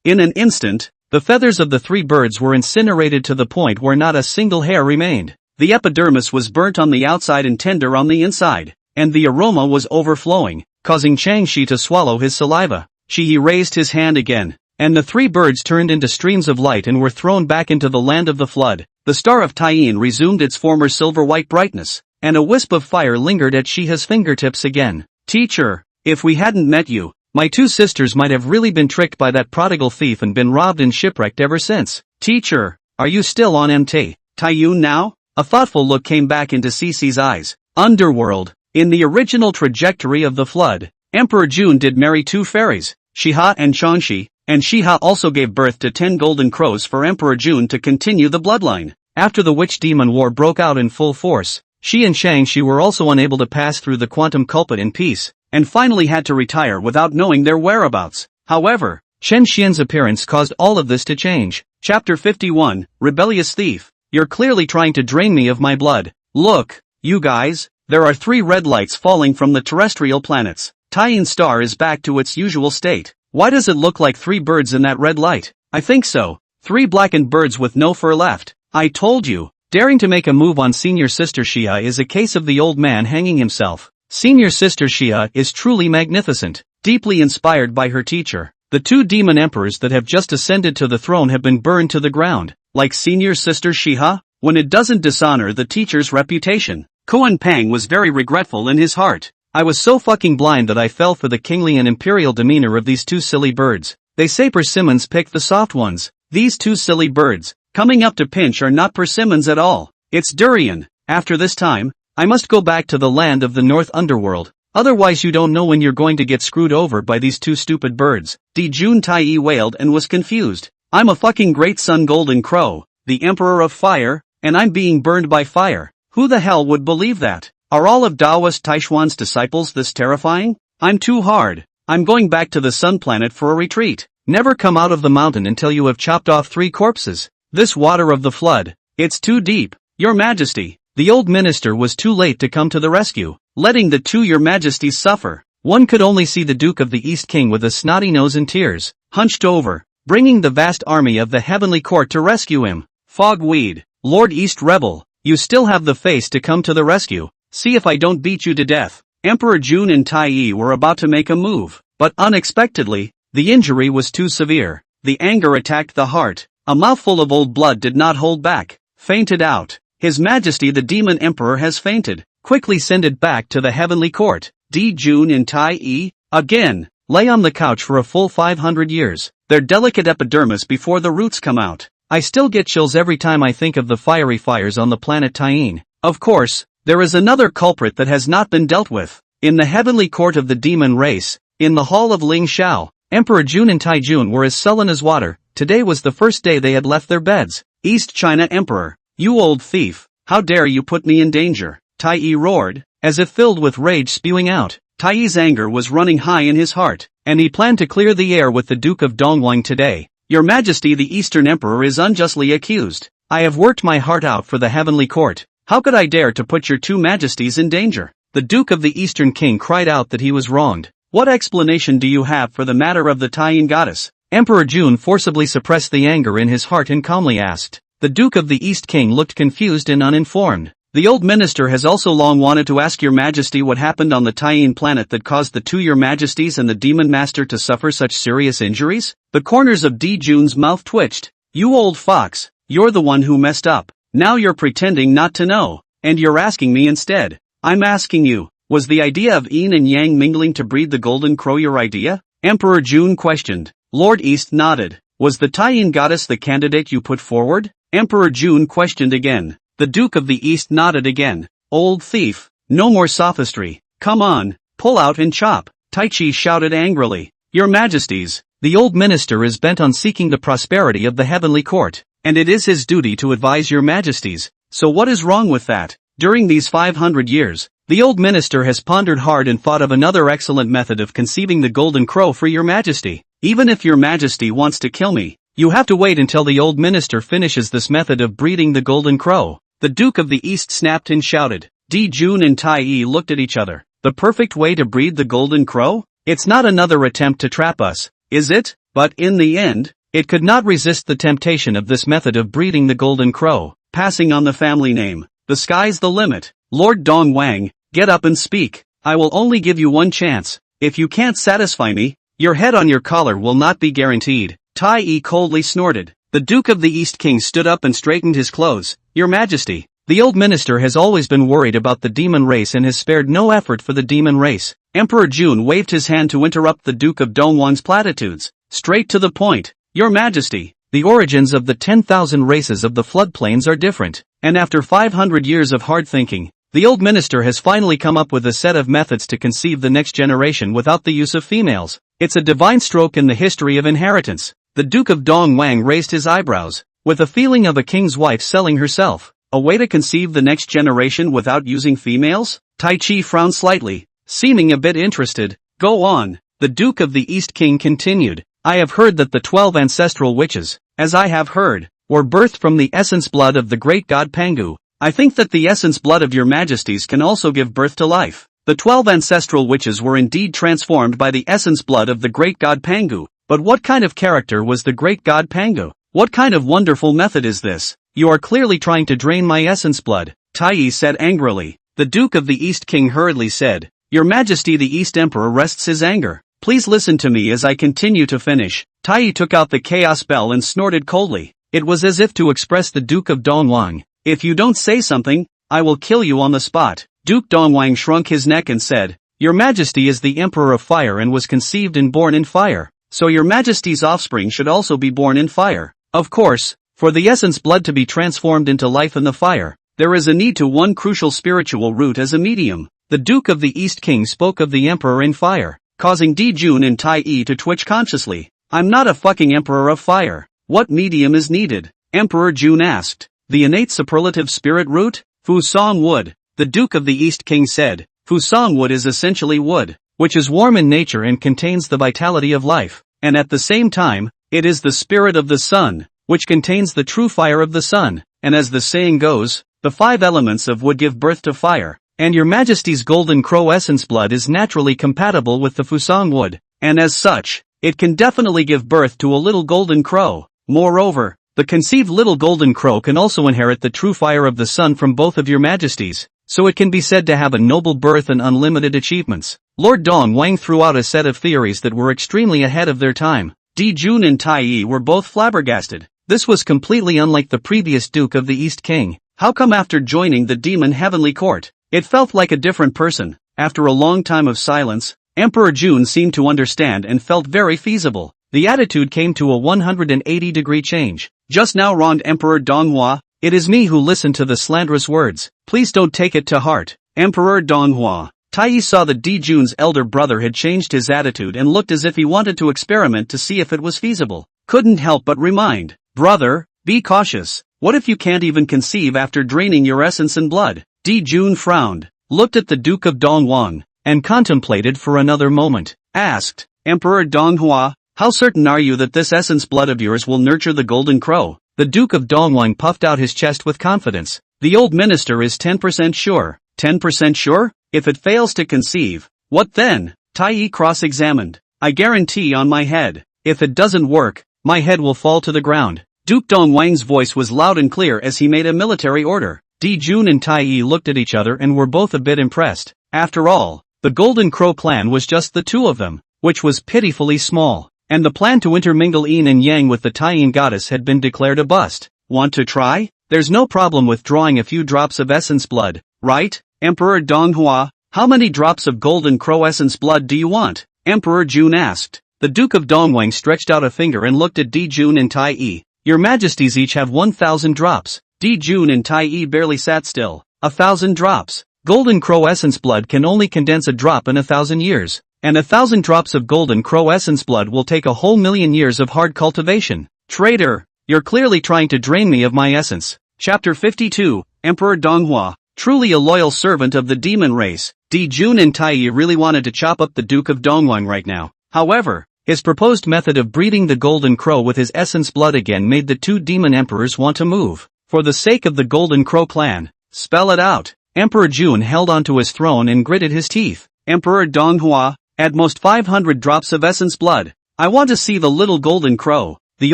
In an instant, the feathers of the 3 birds were incinerated to the point where not a single hair remained. The epidermis was burnt on the outside and tender on the inside, and the aroma was overflowing, causing Changshi to swallow his saliva. He raised his hand again, and the 3 birds turned into streams of light and were thrown back into the land of the flood. The star of Taiyin resumed its former silver-white brightness, and a wisp of fire lingered at Shiha's fingertips again. Teacher, if we hadn't met you, my 2 sisters might have really been tricked by that prodigal thief and been robbed and shipwrecked ever since. Teacher, are you still on MT? Taiyun now? A thoughtful look came back into Cece's eyes. Underworld. In the original trajectory of the flood, Emperor Jun did marry 2 fairies, Shiha and Changshi, and Shiha also gave birth to 10 golden crows for Emperor Jun to continue the bloodline. After the witch demon war broke out in full force, she and Changshi were also unable to pass through the quantum culprit in peace, and finally had to retire without knowing their whereabouts. However, Chen Xian's appearance caused all of this to change. Chapter 51, Rebellious Thief. You're clearly trying to drain me of my blood. Look, you guys, there are 3 red lights falling from the terrestrial planets. Taiyin star is back to its usual state. Why does it look like 3 birds in that red light? I think so. 3 blackened birds with no fur left. I told you. Daring to make a move on senior sister Shiha is a case of the old man hanging himself. Senior sister Shiha is truly magnificent, deeply inspired by her teacher. The 2 demon emperors that have just ascended to the throne have been burned to the ground. Like senior sister Shiha, when it doesn't dishonor the teacher's reputation. Koan Pang was very regretful in his heart. I was so fucking blind that I fell for the kingly and imperial demeanor of these 2 silly birds. They say persimmons pick the soft ones. These 2 silly birds, coming up to pinch are not persimmons at all. It's durian. After this time, I must go back to the land of the North Underworld. Otherwise you don't know when you're going to get screwed over by these 2 stupid birds. Jun Tai wailed and was confused. I'm a fucking great sun golden crow, the emperor of fire, and I'm being burned by fire. Who the hell would believe that? Are all of Daoist Taishuan's disciples this terrifying? I'm too hard. I'm going back to the sun planet for a retreat. Never come out of the mountain until you have chopped off 3 corpses. This water of the flood, it's too deep. Your Majesty. The old minister was too late to come to the rescue, letting the 2 Your Majesties suffer. One could only see the Duke of the East King with a snotty nose and tears, hunched over, bringing the vast army of the heavenly court to rescue him. Fogweed, Lord East Rebel, you still have the face to come to the rescue. See if I don't beat you to death. Emperor Jun and Tai were about to make a move, but unexpectedly, the injury was too severe. The anger attacked the heart. A mouthful of old blood did not hold back. Fainted out. His Majesty the Demon Emperor has fainted. Quickly send it back to the heavenly court. Jun and Tai, again, lay on the couch for a full 500 years. Their delicate epidermis before the roots come out. I still get chills every time I think of the fiery fires on the planet Taiyin. Of course, there is another culprit that has not been dealt with. In the heavenly court of the demon race, in the hall of Ling Shao, Emperor Jun and Taijun were as sullen as water. Today was the first day they had left their beds. East China Emperor, you old thief, how dare you put me in danger? Tai roared, as if filled with rage spewing out. Tai's anger was running high in his heart, and he planned to clear the air with the Duke of Dongling today. Your Majesty the Eastern Emperor is unjustly accused. I have worked my heart out for the heavenly court. How could I dare to put your 2 majesties in danger? The Duke of the Eastern King cried out that he was wronged. What explanation do you have for the matter of the Taiyin goddess? Emperor Jun forcibly suppressed the anger in his heart and calmly asked. The Duke of the East King looked confused and uninformed. The old minister has also long wanted to ask your majesty what happened on the Taiyin planet that caused the 2 your majesties and the demon master to suffer such serious injuries? The corners of Jun's mouth twitched. You old fox, you're the one who messed up. Now you're pretending not to know, and you're asking me instead. I'm asking you, was the idea of yin and yang mingling to breed the golden crow your idea? Emperor Jun questioned. Lord East nodded. Was the Taiyin goddess the candidate you put forward? Emperor Jun questioned again. The Duke of the East nodded again. Old thief, no more sophistry. Come on, pull out and chop. Tai Chi shouted angrily. Your Majesties, The old minister is bent on seeking the prosperity of the heavenly court, and it is his duty to advise your majesties. So what is wrong with that? During these 500 years, the old minister has pondered hard and thought of another excellent method of conceiving the golden crow for your majesty. Even if your majesty wants to kill me, you have to wait until the old minister finishes this method of breeding the golden crow. The Duke of the East snapped and shouted. Jun and Tai looked at each other. The perfect way to breed the golden crow? It's not another attempt to trap us, is it? But in the end, it could not resist the temptation of this method of breeding the golden crow, passing on the family name. The sky's the limit. Lord Dong Wang, get up and speak. I will only give you one chance. If you can't satisfy me, your head on your collar will not be guaranteed. Tai coldly snorted. The Duke of the East King stood up and straightened his clothes. Your Majesty, the old minister has always been worried about the demon race and has spared no effort for the demon race. Emperor Jun waved his hand to interrupt the Duke of Dongwang's platitudes. Straight to the point. Your Majesty, the origins of the 10,000 races of the floodplains are different, and after 500 years of hard thinking, the old minister has finally come up with a set of methods to conceive the next generation without the use of females. It's a divine stroke in the history of inheritance. The Duke of Dongwang raised his eyebrows, with a feeling of a king's wife selling herself. A way to conceive the next generation without using females? Tai Chi frowned slightly, seeming a bit interested. Go on, the Duke of the East King continued. I have heard that the 12 ancestral witches, as I have heard, were birthed from the essence blood of the great god Pangu. I think that the essence blood of your majesties can also give birth to life. The 12 ancestral witches were indeed transformed by the essence blood of the great god Pangu. But what kind of character was the great god Pangu? What kind of wonderful method is this? You are clearly trying to drain my essence blood, Tai said angrily. The Duke of the East King hurriedly said, Your Majesty the East Emperor rests his anger. Please listen to me as I continue to finish. Tai took out the chaos bell and snorted coldly. It was as if to express the Duke of Dongwang. If you don't say something, I will kill you on the spot. Duke Dongwang shrunk his neck and said, Your Majesty is the Emperor of Fire and was conceived and born in fire. So your Majesty's offspring should also be born in fire. Of course, for the essence blood to be transformed into life in the fire, there is a need to one crucial spiritual root as a medium. The Duke of the East King spoke of the Emperor in fire, causing Jun and Tai to twitch consciously. I'm not a fucking Emperor of Fire. What medium is needed? Emperor Jun asked. The innate superlative spirit root? Fusang wood. The Duke of the East King said. Fusang wood is essentially wood, which is warm in nature and contains the vitality of life, and at the same time, it is the spirit of the sun, which contains the true fire of the sun, and as the saying goes, the 5 elements of wood give birth to fire, and your Majesty's golden crow essence blood is naturally compatible with the Fusang wood, and as such, it can definitely give birth to a little golden crow. Moreover, the conceived little golden crow can also inherit the true fire of the sun from both of your Majesties, so it can be said to have a noble birth and unlimited achievements. Lord Dong Wang threw out a set of theories that were extremely ahead of their time. Jun and Tai were both flabbergasted. This was completely unlike the previous Duke of the East King. How come after joining the demon heavenly court, it felt like a different person? After a long time of silence, Emperor Jun seemed to understand and felt very feasible. The attitude came to a 180-degree change. Just now wronged Emperor Donghua. It is me who listened to the slanderous words. Please don't take it to heart. Emperor Donghua. Tai saw that Jun's elder brother had changed his attitude and looked as if he wanted to experiment to see if it was feasible. Couldn't help but remind. Brother, be cautious. What if you can't even conceive after draining your essence and blood? Jun frowned, looked at the Duke of Dongwang, and contemplated for another moment. Asked, Emperor Donghua, how certain are you that this essence blood of yours will nurture the golden crow? The Duke of Dongwang puffed out his chest with confidence. The old minister is 10% sure. 10% sure? If it fails to conceive, what then? Tai cross-examined. I guarantee on my head. If it doesn't work, my head will fall to the ground. Duke Dongwang's voice was loud and clear as he made a military order. Jun and Tai looked at each other and were both a bit impressed. After all, the Golden Crow clan was just the two of them, which was pitifully small, and the plan to intermingle yin and yang with the Taiyin goddess had been declared a bust. Want to try? There's no problem with drawing a few drops of essence blood, right? Emperor Donghua, how many drops of Golden Crow essence blood do you want? Emperor Jun asked. The Duke of Dongwang stretched out a finger and looked at Jun and Tai. Your Majesties each have 1,000 drops. Jun and Tai barely sat still. 1,000 drops. Golden Crow essence blood can only condense a drop in 1,000 years. And 1,000 drops of golden crow essence blood will take a whole million years of hard cultivation. Traitor! You're clearly trying to drain me of my essence. Chapter 52, Emperor Donghua. Truly a loyal servant of the demon race, Di Jun and Taiyi really wanted to chop up the Duke of Dongwang right now. However, his proposed method of breeding the golden crow with his essence blood again made the two demon emperors want to move. For the sake of the golden crow clan, spell it out. Emperor Jun held onto his throne and gritted his teeth. Emperor Donghua, at most 500 drops of essence blood. I want to see the little golden crow. The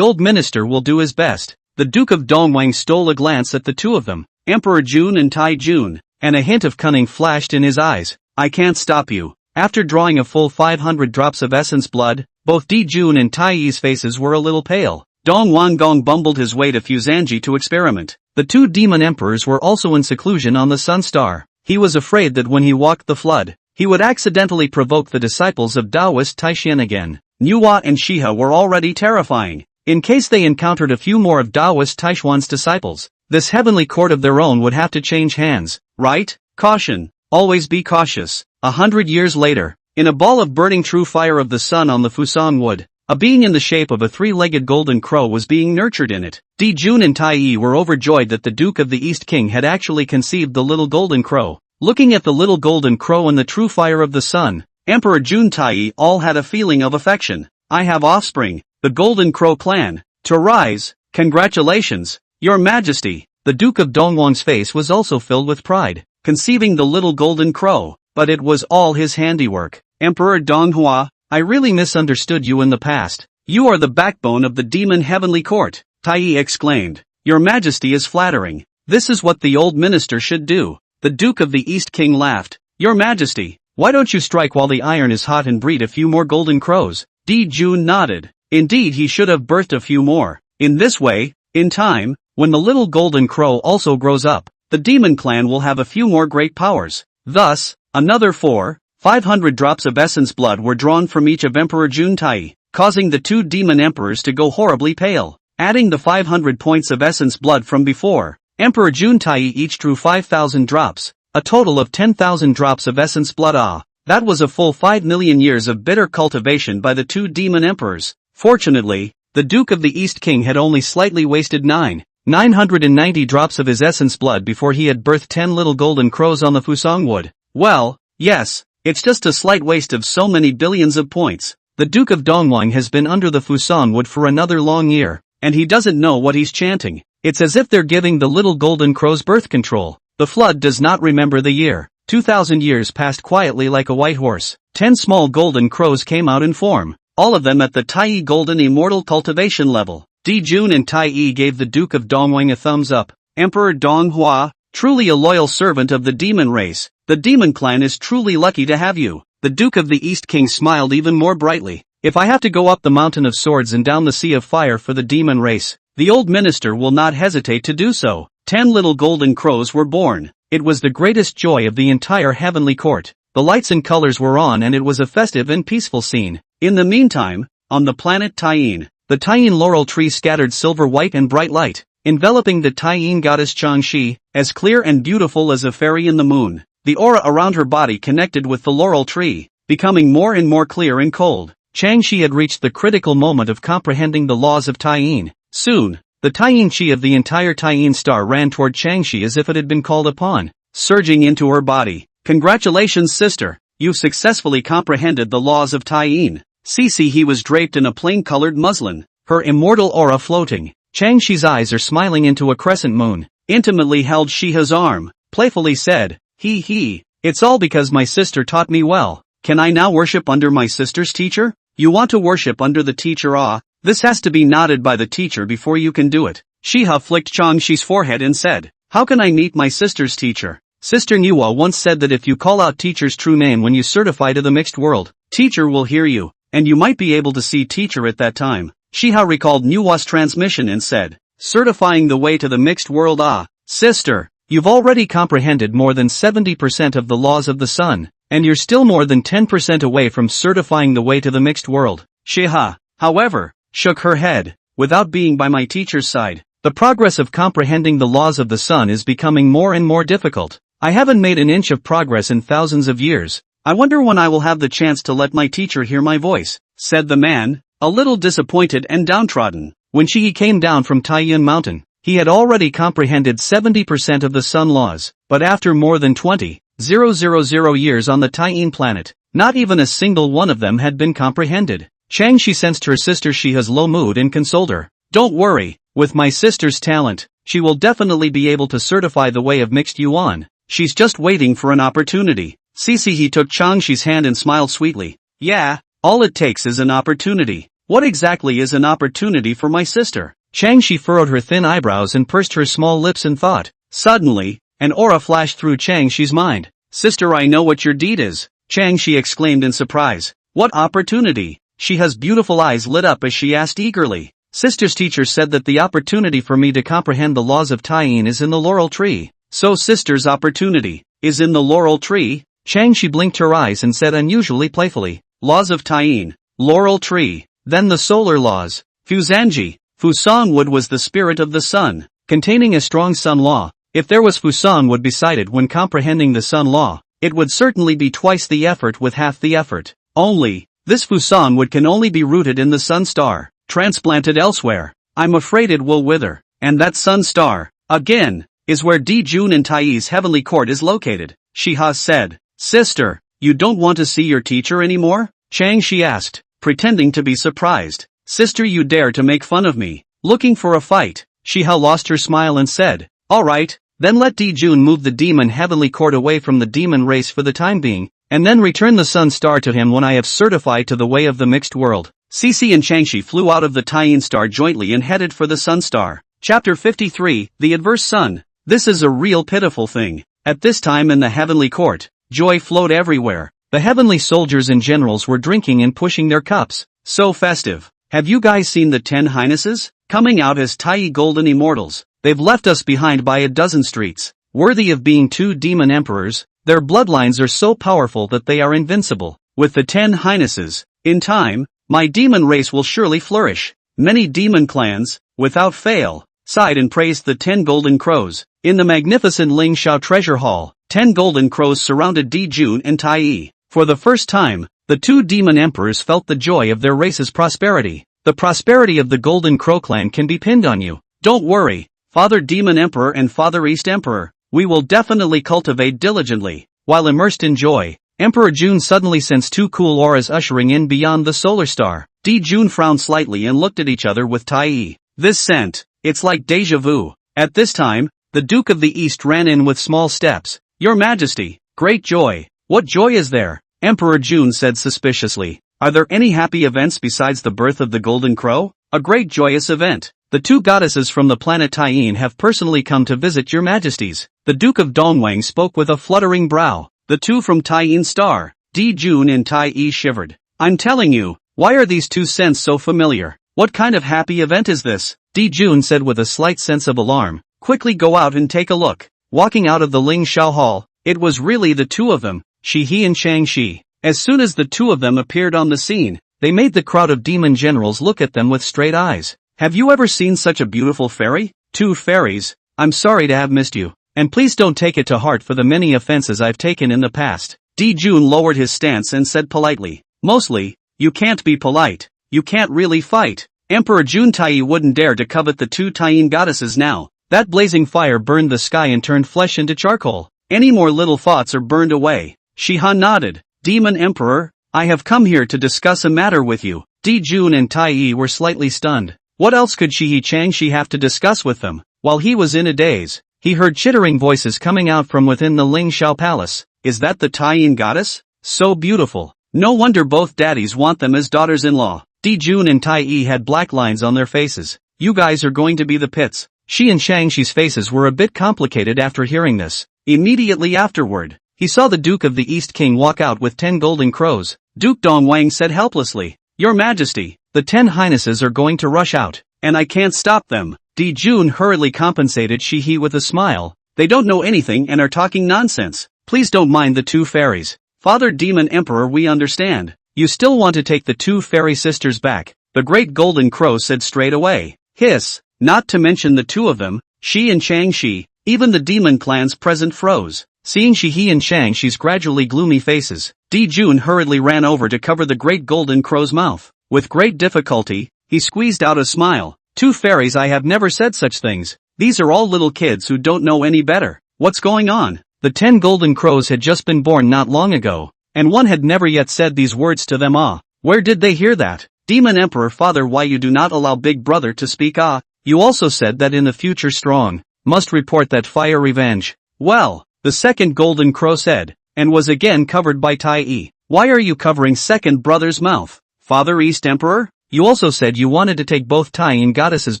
old minister will do his best. The Duke of Dongwang stole a glance at the two of them, Emperor Jun and Tai Jun, and a hint of cunning flashed in his eyes. I can't stop you. After drawing a full 500 drops of essence blood, both Di Jun and Taiyi's faces were a little pale. Dong Wangong bumbled his way to Fuzanji to experiment. The two demon emperors were also in seclusion on the Sun Star. He was afraid that when he walked the flood, he would accidentally provoke the disciples of Taoist Taishan again. Nuwa and Shiha were already terrifying. In case they encountered a few more of Taoist Taishuan's disciples, this heavenly court of their own would have to change hands, right? Caution. Always be cautious. 100 years later, in a ball of burning true fire of the sun on the Fusan wood, a being in the shape of a three-legged golden crow was being nurtured in it. Di Jun and Taiyi were overjoyed that the Duke of the East King had actually conceived the little golden crow. Looking at the little golden crow in the true fire of the sun, Emperor Jun Taiyi all had a feeling of affection. I have offspring, the golden crow clan, to rise. Congratulations, Your Majesty. The Duke of Dongwang's face was also filled with pride, conceiving the little golden crow, but it was all his handiwork. Emperor Donghua, I really misunderstood you in the past. You are the backbone of the demon heavenly court, Taiyi exclaimed. Your Majesty is flattering. This is what the old minister should do. The Duke of the East King laughed. Your Majesty, why don't you strike while the iron is hot and breed a few more golden crows? Di Jun nodded. Indeed, he should have birthed a few more. In this way, in time, when the little golden crow also grows up, the demon clan will have a few more great powers. Thus, another 500 drops of essence blood were drawn from each of Emperor Jun Taiyi, causing the two demon emperors to go horribly pale. Adding the 500 points of essence blood from before, Emperor Jun Taiyi each drew 5,000 drops, a total of 10,000 drops of essence blood. That was a full 5 million years of bitter cultivation by the two demon emperors. Fortunately, the Duke of the East King had only slightly wasted 990 drops of his essence blood before he had birthed 10 little golden crows on the Fusang wood. Well, yes, it's just a slight waste of so many billions of points. The Duke of Dongwang has been under the Fusang wood for another long year, and he doesn't know what he's chanting. It's as if they're giving the little golden crows birth control. The flood does not remember the year. 2,000 years passed quietly like a white horse. 10 small golden crows came out in form, all of them at the Taiyi golden immortal cultivation level. Di Jun and Taiyi gave the Duke of Dongwang a thumbs up. Emperor Donghua, truly a loyal servant of the demon race, the demon clan is truly lucky to have you. The Duke of the East King smiled even more brightly. If I have to go up the mountain of swords and down the sea of fire for the demon race, the old minister will not hesitate to do so. 10 little golden crows were born. It was the greatest joy of the entire heavenly court. The lights and colors were on and it was a festive and peaceful scene. In the meantime, on the planet Taiyin, the Taiyin laurel tree scattered silver white and bright light, enveloping the Taiyin goddess Changxi, as clear and beautiful as a fairy in the moon. The aura around her body connected with the laurel tree, becoming more and more clear and cold. Changxi had reached the critical moment of comprehending the laws of Taiyin. Soon, the Taiyin chi of the entire Taiyin star ran toward Changxi as if it had been called upon, surging into her body. Congratulations, sister, you've successfully comprehended the laws of Taiyin. Cece he was draped in a plain-colored muslin, her immortal aura floating. Changxi's eyes are smiling into a crescent moon. Intimately held Shiha's arm, playfully said, He, it's all because my sister taught me well. Can I now worship under my sister's teacher? You want to worship under the teacher? This has to be nodded by the teacher before you can do it. Shiha flicked Changxi's forehead and said, how can I meet my sister's teacher? Sister Nuwa once said that if you call out teacher's true name when you certify to the mixed world, teacher will hear you, and you might be able to see teacher at that time. Shiha recalled Nuwa's transmission and said, certifying the way to the mixed world. Sister, you've already comprehended more than 70% of the laws of the sun, and you're still more than 10% away from certifying the way to the mixed world. Shiha, however, shook her head. Without being by my teacher's side, the progress of comprehending the laws of the sun is becoming more and more difficult. I haven't made an inch of progress in thousands of years. I wonder when I will have the chance to let my teacher hear my voice, said the man, a little disappointed and downtrodden. When he came down from Taiyuan Mountain, he had already comprehended 70% of the sun laws, but after more than 20,000 years on the Taiyuan planet, not even a single one of them had been comprehended. Changshi sensed her sister Shiha's low mood and consoled her. Don't worry, with my sister's talent, she will definitely be able to certify the way of mixed yuan. She's just waiting for an opportunity. He took Changshi's hand and smiled sweetly. Yeah, all it takes is an opportunity. What exactly is an opportunity for my sister? Changshi furrowed her thin eyebrows and pursed her small lips in thought. Suddenly, an aura flashed through Changshi's mind. Sister, I know what your deed is, Changshi exclaimed in surprise. What opportunity? Shiha's beautiful eyes lit up as she asked eagerly. Sister's teacher said that the opportunity for me to comprehend the laws of Taiyin is in the laurel tree. So sister's opportunity is in the laurel tree? Changshi blinked her eyes and said unusually playfully. Laws of Taiyin, laurel tree, then the solar laws. Fuzanji, Fusang wood was the spirit of the sun, containing a strong sun law. If there was Fusang wood beside it when comprehending the sun law, it would certainly be twice the effort with half the effort. Only, this Fusang wood can only be rooted in the sun star, transplanted elsewhere. I'm afraid it will wither, and that sun star, again, is where Dijun and Taiyi's heavenly court is located. Shiha said. Sister, you don't want to see your teacher anymore? Changshi asked, pretending to be surprised. Sister, you dare to make fun of me, looking for a fight. Shiha lost her smile and said, alright, then let Dijun move the demon heavenly court away from the demon race for the time being, and then return the sun star to him when I have certified to the way of the mixed world. Cici and Changshi flew out of the Taiyin star jointly and headed for the sun star. Chapter 53, The Adverse Sun. This is a real pitiful thing. At this time in the heavenly court, joy flowed everywhere. The heavenly soldiers and generals were drinking and pushing their cups. So festive. Have you guys seen the 10 Highnesses? Coming out as Taiyi golden immortals. They've left us behind by a dozen streets. Worthy of being 2 demon emperors, their bloodlines are so powerful that they are invincible. With the 10 Highnesses, in time, my demon race will surely flourish. Many demon clans, without fail, sighed and praised the 10 golden crows. In the magnificent Ling Shao treasure hall, 10 golden crows surrounded Dijun and Taiyi. For the first time, the 2 demon emperors felt the joy of their race's prosperity. The prosperity of the Golden Crow clan can be pinned on you. Don't worry, Father Demon Emperor and Father East Emperor, we will definitely cultivate diligently. While immersed in joy, Emperor Jun suddenly sensed 2 cool auras ushering in beyond the solar star. Dijun frowned slightly and looked at each other with Taiyi. This scent, it's like deja vu. At this time, the Duke of the East ran in with small steps. Your Majesty, great joy. What joy is there? Emperor Jun said suspiciously. Are there any happy events besides the birth of the Golden Crow? A great joyous event. The 2 goddesses from the planet Taiyin have personally come to visit your majesties. The Duke of Dongwang spoke with a fluttering brow. The 2 from Taiyin Star, Dijun and Taiyi shivered. I'm telling you, why are these 2 scents so familiar? What kind of happy event is this? Dijun said with a slight sense of alarm. Quickly go out and take a look. Walking out of the Ling Shao Hall, it was really the 2 of them, Shihi and Changshi. As soon as the 2 of them appeared on the scene, they made the crowd of demon generals look at them with straight eyes. Have you ever seen such a beautiful fairy? 2 fairies, I'm sorry to have missed you, and please don't take it to heart for the many offenses I've taken in the past. Dijun lowered his stance and said politely. Mostly, you can't be polite, you can't really fight. Emperor Jun Taiyi wouldn't dare to covet the 2 Taiyin goddesses now. That blazing fire burned the sky and turned flesh into charcoal. Any more little thoughts are burned away. Shihan nodded. Demon Emperor, I have come here to discuss a matter with you. Dijun and Taiyi were slightly stunned. What else could Shihi Changshi have to discuss with them? While he was in a daze, he heard chittering voices coming out from within the Ling Shao Palace. Is that the Taiyin goddess? So beautiful. No wonder both daddies want them as daughters-in-law. Dijun and Taiyi had black lines on their faces. You guys are going to be the pits. Shi and Changshi's faces were a bit complicated after hearing this. Immediately afterward, he saw the Duke of the East King walk out with 10 golden crows. Duke Dongwang said helplessly, Your Majesty, the 10 Highnesses are going to rush out, and I can't stop them. Dijun hurriedly compensated Shihi with a smile. They don't know anything and are talking nonsense. Please don't mind the 2 fairies. Father Demon Emperor, we understand. You still want to take the 2 fairy sisters back. The great golden crow said straight away. Hiss. Not to mention the 2 of them, Shi and Changshi, even the demon clans present froze. Seeing Shi and Shang-Chi's gradually gloomy faces, Di-jun hurriedly ran over to cover the great golden crow's mouth. With great difficulty, he squeezed out a smile. Two fairies, I have never said such things. These are all little kids who don't know any better. What's going on? The 10 golden crows had just been born not long ago, and one had never yet said these words to them. Where did they hear that? Demon Emperor Father, why you do not allow Big Brother to speak? You also said that in the future strong must report that fire revenge. Well, the second golden crow said, and was again covered by Tai. Why are you covering second brother's mouth? Father East Emperor? You also said you wanted to take both Tai and goddesses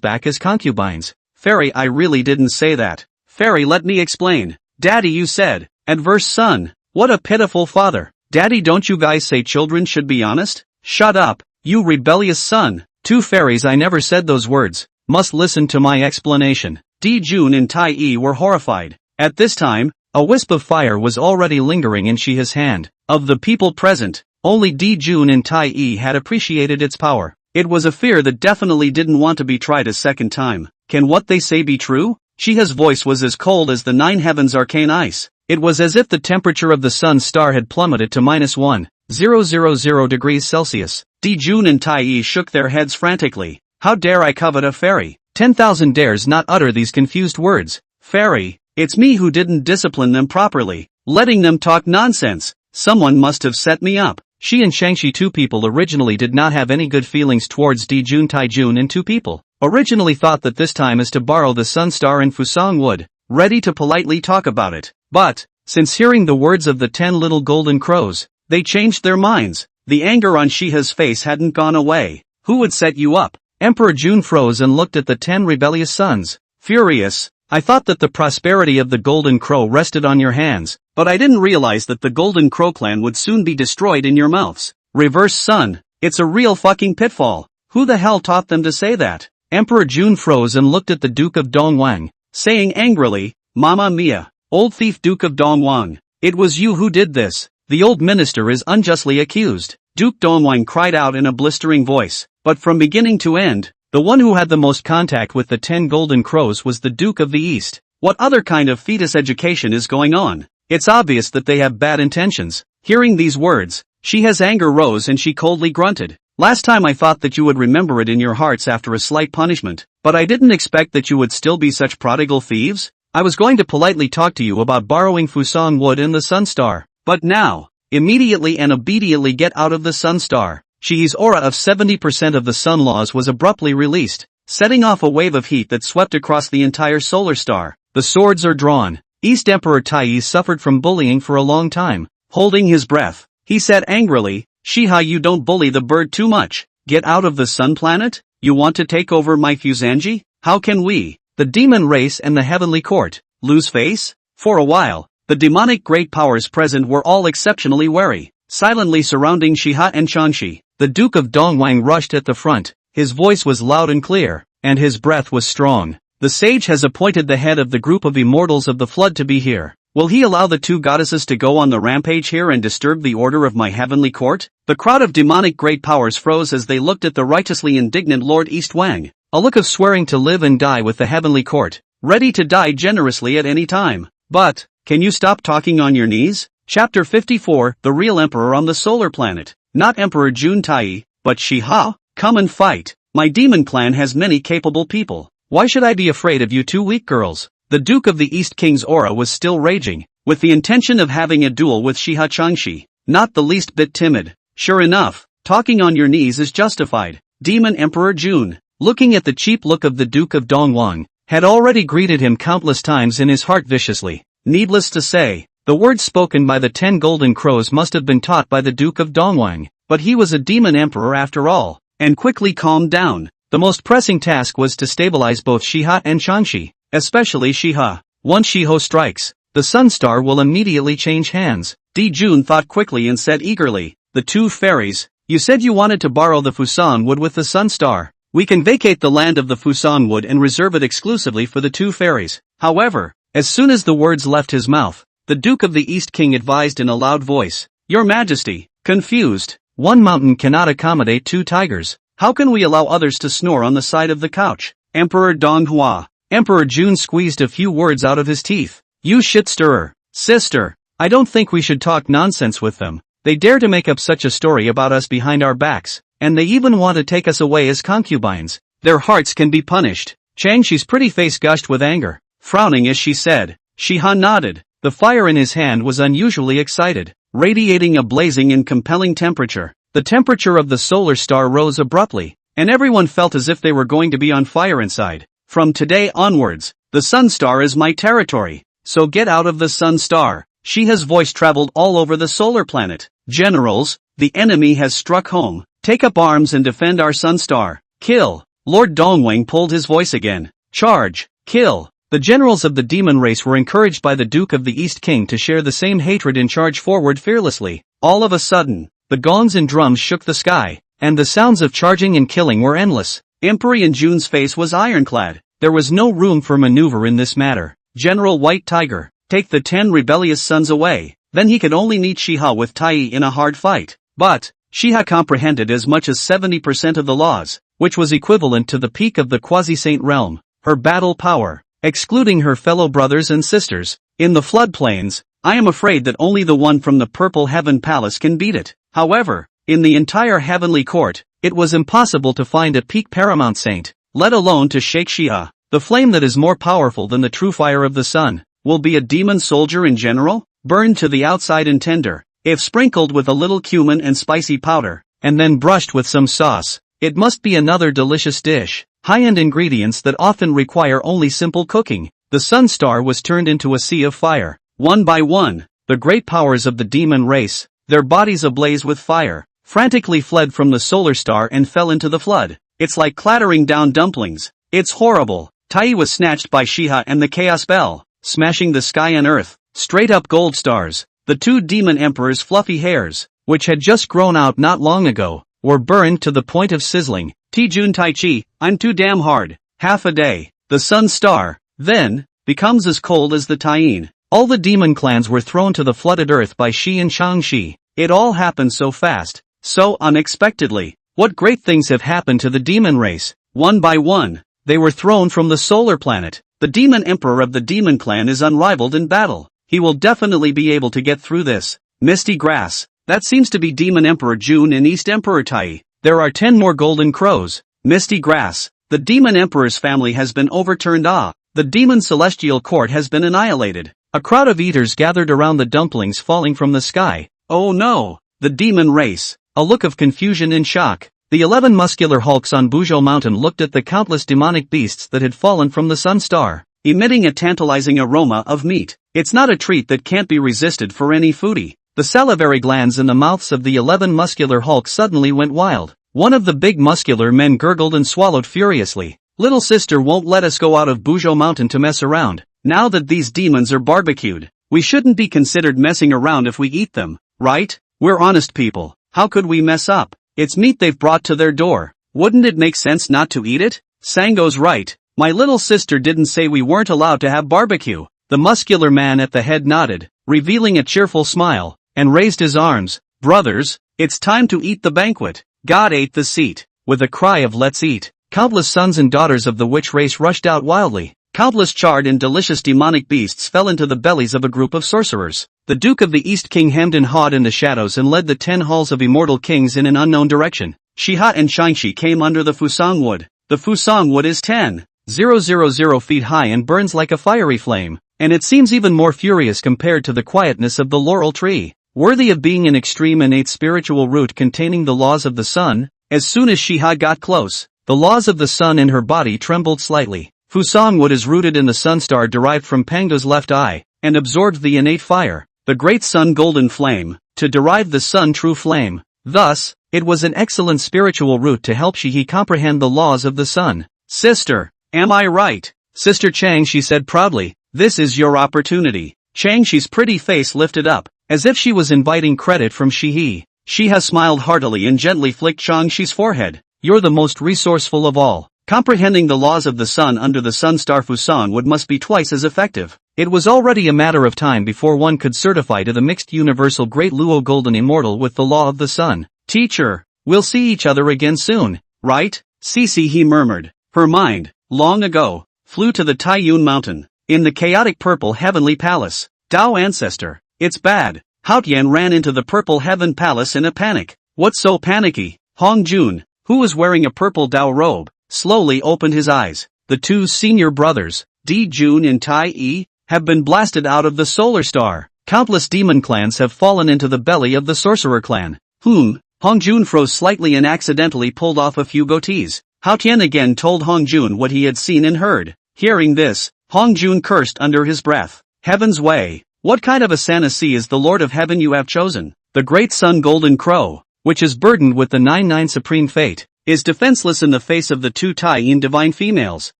back as concubines. Fairy, I really didn't say that. Fairy, let me explain. Daddy, you said, adverse son. What a pitiful father. Daddy, don't you guys say children should be honest? Shut up, you rebellious son. Two fairies, I never said those words. Must listen to my explanation. Di-jun and Tai were horrified. At this time, a wisp of fire was already lingering in Shiha's hand. Of the people present, only Di-jun and Tai had appreciated its power. It was a fear that definitely didn't want to be tried a second time. Can what they say be true? Shiha's voice was as cold as the 9 heavens' arcane ice. It was as if the temperature of the sun's star had plummeted to -1,000 degrees Celsius. Di-jun and Tai shook their heads frantically. How dare I covet a fairy? 10,000 dares not utter these confused words. Fairy, it's me who didn't discipline them properly, letting them talk nonsense. Someone must have set me up. She and Shang-Chi, two people, originally did not have any good feelings towards Di-jun. Tai-jun and two people originally thought that this time is to borrow the sun star and Fusang wood, ready to politely talk about it. But, since hearing the words of the 10 little golden crows, they changed their minds. The anger on Shiha's face hadn't gone away. Who would set you up? Emperor Jun froze and looked at the 10 rebellious sons. Furious, I thought that the prosperity of the golden crow rested on your hands, but I didn't realize that the golden crow clan would soon be destroyed in your mouths. Reverse son, it's a real fucking pitfall. Who the hell taught them to say that? Emperor Jun froze and looked at the Duke of Dongwang, saying angrily, Mamma mia. Old thief Duke of Dongwang, it was you who did this. The old minister is unjustly accused. Duke Dongwang cried out in a blistering voice. But from beginning to end, the one who had the most contact with the 10 golden crows was the Duke of the East. What other kind of fetus education is going on? It's obvious that they have bad intentions. Hearing these words, Shiha's anger rose and she coldly grunted. Last time I thought that you would remember it in your hearts after a slight punishment, but I didn't expect that you would still be such prodigal thieves. I was going to politely talk to you about borrowing Fusang wood and the Sun Star, but now, immediately and obediently get out of the Sun Star. Shi's aura of 70% of the sun laws was abruptly released, setting off a wave of heat that swept across the entire solar star. The swords are drawn. East Emperor Tai suffered from bullying for a long time. Holding his breath, he said angrily, Shiha, you don't bully the bird too much. Get out of the sun planet? You want to take over my Fuzanji? How can we, the demon race and the heavenly court, lose face? For a while, the demonic great powers present were all exceptionally wary, silently surrounding Shiha and Shang-Chi. The Duke of Dongwang rushed at the front. His voice was loud and clear, and his breath was strong. The sage has appointed the head of the group of immortals of the flood to be here. Will he allow the two goddesses to go on the rampage here and disturb the order of my heavenly court? The crowd of demonic great powers froze as they looked at the righteously indignant Lord East Wang, a look of swearing to live and die with the heavenly court, ready to die generously at any time. But, can you stop talking on your knees? Chapter 54, The Real Emperor on the Solar Planet. Not Emperor Jun Tai, but Shiha. Come and fight. My demon clan has many capable people. Why should I be afraid of you two weak girls? The Duke of the East King's aura was still raging, with the intention of having a duel with Shiha Changshi, not the least bit timid. Sure enough, talking on your knees is justified. Demon Emperor Jun, looking at the cheap look of the Duke of Dongwang, had already greeted him countless times in his heart viciously. Needless to say, the words spoken by the 10 golden crows must have been taught by the Duke of Dongwang, but he was a demon emperor after all, and quickly calmed down. The most pressing task was to stabilize both Shiha and Shang-Chi, especially Shiha. Once Shiho strikes, the Sun Star will immediately change hands. Di-jun thought quickly and said eagerly, the two fairies, you said you wanted to borrow the Fusan wood with the Sun Star. We can vacate the land of the Fusan wood and reserve it exclusively for the two fairies. However, as soon as the words left his mouth, the Duke of the East King advised in a loud voice, Your Majesty, confused, one mountain cannot accommodate two tigers. How can we allow others to snore on the side of the couch? Emperor Donghua. Emperor Jun squeezed a few words out of his teeth. You shit stirrer. Sister, I don't think we should talk nonsense with them. They dare to make up such a story about us behind our backs, and they even want to take us away as concubines. Their hearts can be punished. Changshi's pretty face gushed with anger, frowning as she said. Shiha nodded. The fire in his hand was unusually excited, radiating a blazing and compelling temperature. The temperature of the solar star rose abruptly, and everyone felt as if they were going to be on fire inside. From today onwards, the sun star is my territory, so get out of the sun star. Shiha's voice traveled all over the solar planet. Generals, the enemy has struck home. Take up arms and defend our sun star. Kill. Lord Dongwang pulled his voice again. Charge. Kill. The generals of the demon race were encouraged by the Duke of the East King to share the same hatred and charge forward fearlessly. All of a sudden, the gongs and drums shook the sky, and the sounds of charging and killing were endless. Emperor Jun's face was ironclad. There was no room for maneuver in this matter. General White Tiger, take the 10 rebellious sons away. Then he could only meet Shiha with Tai in a hard fight. But Shiha comprehended as much as 70% of the laws, which was equivalent to the peak of the quasi-saint realm. Her battle power, excluding her fellow brothers and sisters, in the floodplains, I am afraid that only the one from the Purple Heaven Palace can beat it. However, in the entire heavenly court, it was impossible to find a peak paramount saint, let alone to shake Shiha. The flame that is more powerful than the true fire of the sun, will be a demon soldier in general, burned to the outside and tender, if sprinkled with a little cumin and spicy powder, and then brushed with some sauce. It must be another delicious dish. High-end ingredients that often require only simple cooking. The sun star was turned into a sea of fire. One by one, the great powers of the demon race, their bodies ablaze with fire, frantically fled from the solar star and fell into the flood. It's like clattering down dumplings. It's horrible. Tai was snatched by Shiha and the chaos bell, smashing the sky and earth. Straight up gold stars. The two demon emperors' fluffy hairs, which had just grown out not long ago, were burned to the point of sizzling. Tijun Taichi, I'm too damn hard. Half a day. The sun star, then, becomes as cold as the Taiyin. All the demon clans were thrown to the flooded earth by Shi and Shangxi. It all happened so fast, so unexpectedly. What great things have happened to the demon race. One by one, they were thrown from the solar planet. The demon emperor of the demon clan is unrivaled in battle. He will definitely be able to get through this. Misty grass. That seems to be Demon Emperor Jun and East Emperor Tai. There are 10 more golden crows. Misty grass. The Demon Emperor's family has been overturned. The Demon Celestial Court has been annihilated. A crowd of eaters gathered around the dumplings falling from the sky. Oh no! The demon race. A look of confusion and shock. The 11 muscular hulks on Buzhou Mountain looked at the countless demonic beasts that had fallen from the sun star, emitting a tantalizing aroma of meat. It's not a treat that can't be resisted for any foodie. The salivary glands in the mouths of the 11 muscular hulks suddenly went wild. One of the big muscular men gurgled and swallowed furiously. Little sister won't let us go out of Buzhou Mountain to mess around. Now that these demons are barbecued, we shouldn't be considered messing around if we eat them, right? We're honest people. How could we mess up? It's meat they've brought to their door. Wouldn't it make sense not to eat it? Sango's right. My little sister didn't say we weren't allowed to have barbecue. The muscular man at the head nodded, revealing a cheerful smile, and raised his arms. Brothers, it's time to eat the banquet. God ate the seat. With a cry of let's eat, countless sons and daughters of the witch race rushed out wildly. Countless charred and delicious demonic beasts fell into the bellies of a group of sorcerers. The Duke of the East King hemmed and hawed in the shadows and led the 10 halls of immortal kings in an unknown direction. Shiha and Shangxi came under the Fusang wood. The Fusang wood is 10,000 feet high and burns like a fiery flame, and it seems even more furious compared to the quietness of the laurel tree. Worthy of being an extreme innate spiritual root containing the laws of the sun, as soon as Shiha got close, the laws of the sun in her body trembled slightly. Fusang wood is rooted in the sun star derived from Pangdo's left eye, and absorbed the innate fire, the great sun golden flame, to derive the sun true flame. Thus, it was an excellent spiritual root to help Shihi comprehend the laws of the sun. Sister, am I right? Sister Chang, she said proudly, this is your opportunity. Changshi's pretty face lifted up, as if she was inviting credit from Shihi. Shiha smiled heartily and gently flicked Changshi's forehead. You're the most resourceful of all. Comprehending the laws of the sun under the sun star Fusang wood must be twice as effective. It was already a matter of time before one could certify to the mixed universal great Luo golden immortal with the law of the sun. Teacher, we'll see each other again soon, right? Cece, he murmured. Her mind, long ago, flew to the Taiyun mountain, in the chaotic purple heavenly palace. Tao ancestor. It's bad. Hao Tian ran into the Purple Heaven Palace in a panic. What's so panicky? Hong Jun, who was wearing a purple Tao robe, slowly opened his eyes. The two senior brothers, Di Jun and Tai Yi, have been blasted out of the solar star. Countless demon clans have fallen into the belly of the sorcerer clan. Hong Jun froze slightly and accidentally pulled off a few goatees. Hao Tian again told Hong Jun what he had seen and heard. Hearing this, Hong Jun cursed under his breath. Heaven's way. What kind of a Sanasi is the Lord of Heaven you have chosen? The great sun Golden Crow, which is burdened with the 9-9 supreme fate, is defenseless in the face of the two Tai-Yin divine females.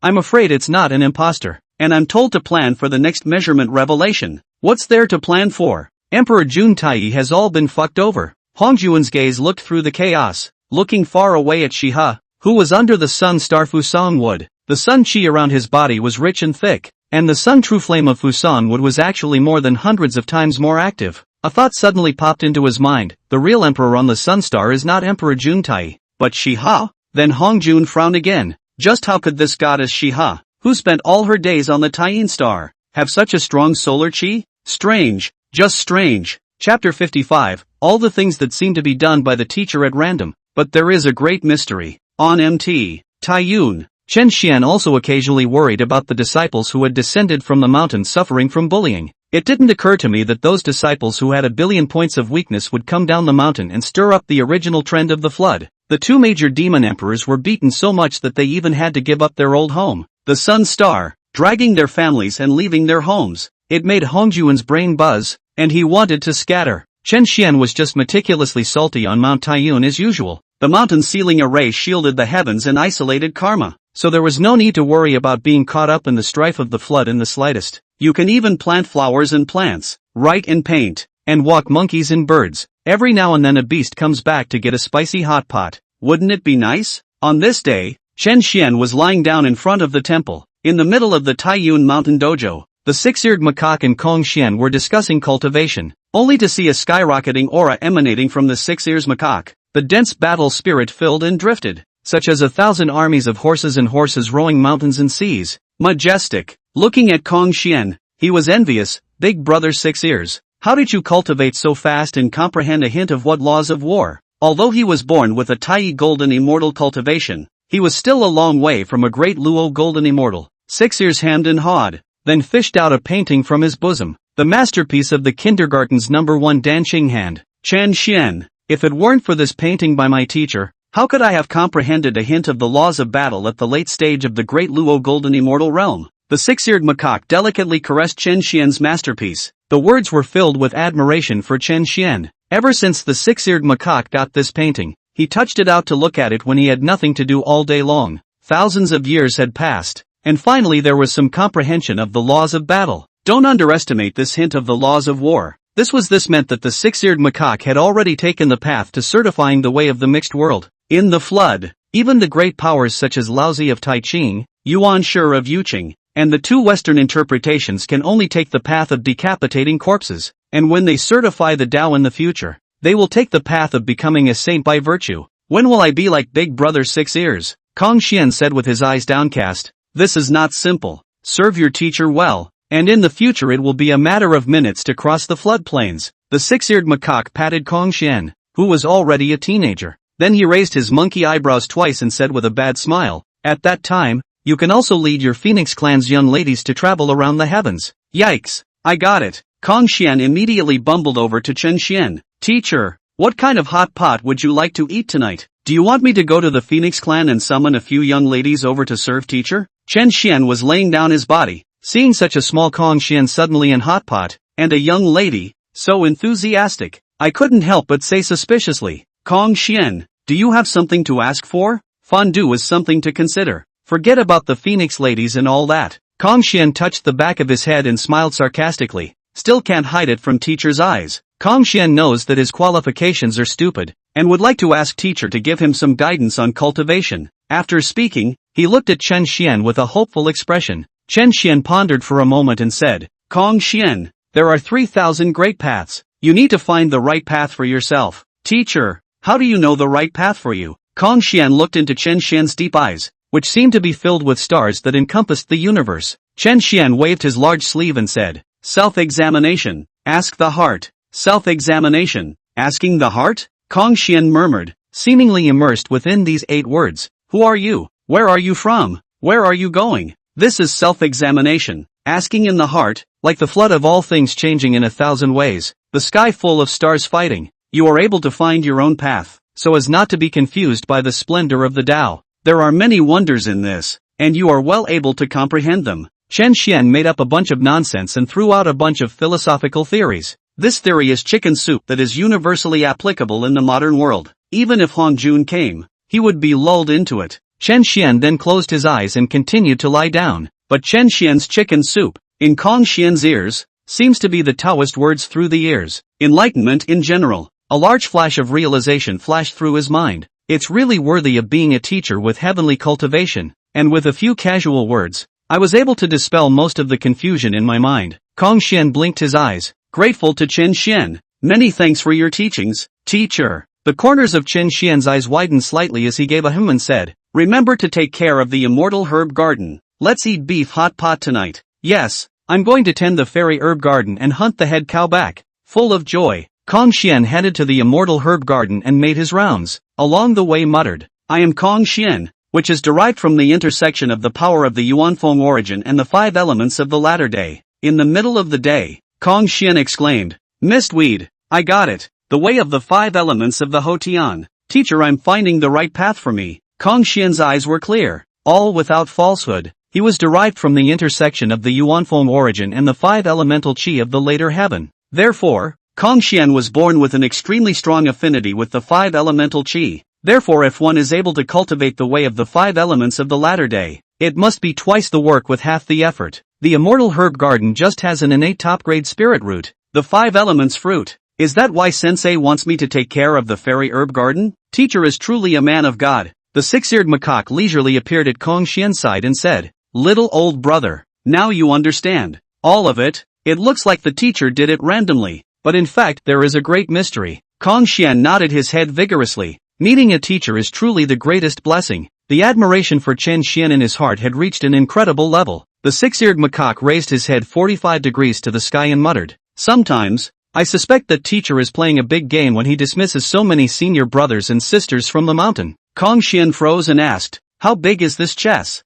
I'm afraid it's not an imposter, and I'm told to plan for the next measurement revelation. What's there to plan for? Emperor Jun Tai has all been fucked over. Hong Jun's gaze looked through the chaos, looking far away at Shiha, who was under the sun star Fusang Wood. The sun chi around his body was rich and thick, and the sun true flame of Fusang Wood was actually more than hundreds of times more active. A thought suddenly popped into his mind. The real emperor on the sun star is not Emperor Jun Tai, but Shiha. Then Hong Jun frowned again. Just how could this goddess Shiha, who spent all her days on the Tai-Yin star, have such a strong solar chi? Strange, just strange. Chapter 55, all the things that seem to be done by the teacher at random, but there is a great mystery. On MT, Taiyun, Chen Xian also occasionally worried about the disciples who had descended from the mountain suffering from bullying. It didn't occur to me that those disciples who had a billion points of weakness would come down the mountain and stir up the original trend of the flood. The two major demon emperors were beaten so much that they even had to give up their old home, the sun star, dragging their families and leaving their homes. It made Hongjuan's brain buzz, and he wanted to scatter. Chen Xian was just meticulously salty on Mount Taiyun as usual. The mountain ceiling array shielded the heavens and isolated karma, so there was no need to worry about being caught up in the strife of the flood in the slightest. You can even plant flowers and plants, write and paint, and walk monkeys and birds. Every now and then a beast comes back to get a spicy hot pot. Wouldn't it be nice? On this day, Chen Xian was lying down in front of the temple, in the middle of the Taiyun Mountain Dojo. The six-eared macaque and Kong Xian were discussing cultivation, only to see a skyrocketing aura emanating from the six-ears macaque. The dense battle spirit filled and drifted, such as 1,000 armies of horses and horses rowing mountains and seas. Majestic. Looking at Kong Xian, he was envious. Big brother six ears, how did you cultivate so fast and comprehend a hint of what laws of war? Although he was born with a Tai Golden Immortal cultivation, he was still a long way from a great Luo Golden Immortal. Six ears hemmed and hawed, then fished out a painting from his bosom, the masterpiece of the kindergarten's #1 dancing hand. Chen Xian, if it weren't for this painting by my teacher, how could I have comprehended a hint of the laws of battle at the late stage of the great Luo Golden Immortal realm? The six-eared macaque delicately caressed Chen Xian's masterpiece. The words were filled with admiration for Chen Xian. Ever since the six-eared macaque got this painting, he touched it out to look at it when he had nothing to do all day long. Thousands of years had passed, and finally there was some comprehension of the laws of battle. Don't underestimate this hint of the laws of war. This meant that the six-eared macaque had already taken the path to certifying the way of the mixed world. In the flood, even the great powers such as Laozi of Taiching, Yuan Shi of Yuqing, and the two Western interpretations can only take the path of decapitating corpses, and when they certify the Tao in the future, they will take the path of becoming a saint by virtue. When will I be like Big Brother Six Ears? Kong Xian said with his eyes downcast. This is not simple. Serve your teacher well, and in the future it will be a matter of minutes to cross the floodplains. The six-eared macaque patted Kong Xian, who was already a teenager. Then he raised his monkey eyebrows twice and said with a bad smile, at that time, you can also lead your Phoenix clan's young ladies to travel around the heavens. Yikes, I got it. Kong Xian immediately bumbled over to Chen Xian. Teacher, what kind of hot pot would you like to eat tonight? Do you want me to go to the Phoenix clan and summon a few young ladies over to serve teacher? Chen Xian was laying down his body, seeing such a small Kong Xian suddenly in hot pot, and a young lady, so enthusiastic. I couldn't help but say suspiciously, Kong Xian, do you have something to ask for? Fondue is something to consider. Forget about the Phoenix ladies and all that. Kong Xian touched the back of his head and smiled sarcastically. Still can't hide it from teacher's eyes. Kong Xian knows that his qualifications are stupid, and would like to ask teacher to give him some guidance on cultivation. After speaking, he looked at Chen Xian with a hopeful expression. Chen Xian pondered for a moment and said, Kong Xian, there are 3,000 great paths. You need to find the right path for yourself. Teacher, how do you know the right path for you? Kong Xian looked into Chen Xian's deep eyes, which seemed to be filled with stars that encompassed the universe. Chen Xian waved his large sleeve and said, Self-examination. Ask the heart. Self-examination. Asking the heart? Kong Xian murmured, seemingly immersed within these 8 words. Who are you? Where are you from? Where are you going? This is self-examination. Asking in the heart, like the flood of all things changing in 1,000 ways, the sky full of stars fighting. You are able to find your own path, so as not to be confused by the splendor of the Tao. There are many wonders in this, and you are well able to comprehend them. Chen Xian made up a bunch of nonsense and threw out a bunch of philosophical theories. This theory is chicken soup that is universally applicable in the modern world. Even if Hong Jun came, he would be lulled into it. Chen Xian then closed his eyes and continued to lie down. But Chen Xian's chicken soup, in Kong Xian's ears, seems to be the Taoist words through the ears. Enlightenment in general. A large flash of realization flashed through his mind. It's really worthy of being a teacher with heavenly cultivation, and with a few casual words, I was able to dispel most of the confusion in my mind. Kong Xian blinked his eyes, grateful to Chen Xian. Many thanks for your teachings, teacher. The corners of Chen Xian's eyes widened slightly as he gave a hum and said, remember to take care of the immortal herb garden. Let's eat beef hot pot tonight. Yes, I'm going to tend the fairy herb garden and hunt the head cow back. Full of joy, Kong Xian headed to the immortal herb garden and made his rounds. Along the way muttered, I am Kong Xian, which is derived from the intersection of the power of the Yuanfeng origin and the 5 elements of the latter day. In the middle of the day, Kong Xian exclaimed, Mistweed, I got it, the way of the 5 elements of the Hotian. Teacher, I'm finding the right path for me. Kong Xian's eyes were clear, all without falsehood. He was derived from the intersection of the Yuanfeng origin and the 5 elemental qi of the later heaven. Therefore, Kong Xian was born with an extremely strong affinity with the 5 elemental qi. Therefore, if one is able to cultivate the way of the 5 elements of the latter day, it must be twice the work with half the effort. The immortal herb garden just has an innate top-grade spirit root, the 5 elements fruit. Is that why Sensei wants me to take care of the fairy herb garden? Teacher is truly a man of God. The 6-eared macaque leisurely appeared at Kong Xian's side and said, little old brother, now you understand. All of it? It looks like the teacher did it randomly, but in fact there is a great mystery. Kong Xian nodded his head vigorously. Meeting a teacher is truly the greatest blessing. The admiration for Chen Xian in his heart had reached an incredible level. The 6-eared macaque raised his head 45 degrees to the sky and muttered, sometimes, I suspect that teacher is playing a big game when he dismisses so many senior brothers and sisters from the mountain. Kong Xian froze and asked, how big is this chess?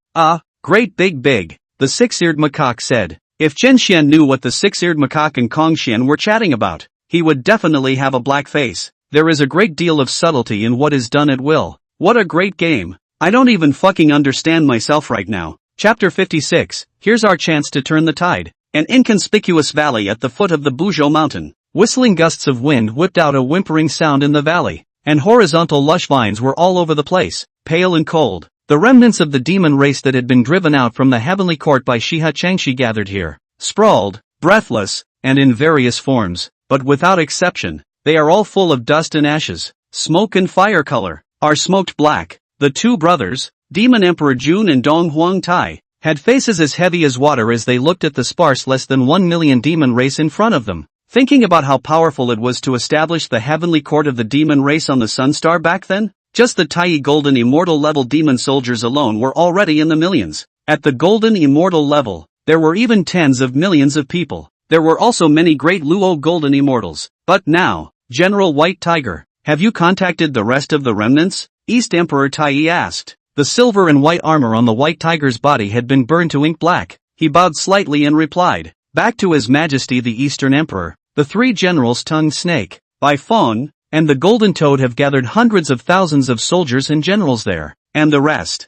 Great big. The 6-eared macaque said. If Chen Xian knew what the 6-eared macaque and Kong Xian were chatting about, he would definitely have a black face. There is a great deal of subtlety in what is done at will. What a great game. I don't even fucking understand myself right now. Chapter 56, here's our chance to turn the tide. An inconspicuous valley at the foot of the Buzhou mountain. Whistling gusts of wind whipped out a whimpering sound in the valley, and horizontal lush vines were all over the place, pale and cold. The remnants of the demon race that had been driven out from the heavenly court by Shiha Changshi gathered here, sprawled, breathless, and in various forms, but without exception, they are all full of dust and ashes, smoke and fire color, are smoked black. The 2 brothers, Demon Emperor Jun and Dong Huang Tai, had faces as heavy as water as they looked at the sparse less than 1 million demon race in front of them, thinking about how powerful it was to establish the heavenly court of the demon race on the Sun Star back then. Just the Tai Golden Immortal level demon soldiers alone were already in the millions. At the Golden Immortal level, there were even tens of millions of people. There were also many great Luo Golden Immortals. But now, General White Tiger, have you contacted the rest of the remnants? East Emperor Tai asked. The silver and white armor on the White Tiger's body had been burned to ink black. He bowed slightly and replied, back to His Majesty the Eastern Emperor. The 3 generals Tongue Snake, Bai Feng, and the Golden Toad have gathered hundreds of thousands of soldiers and generals there. And the rest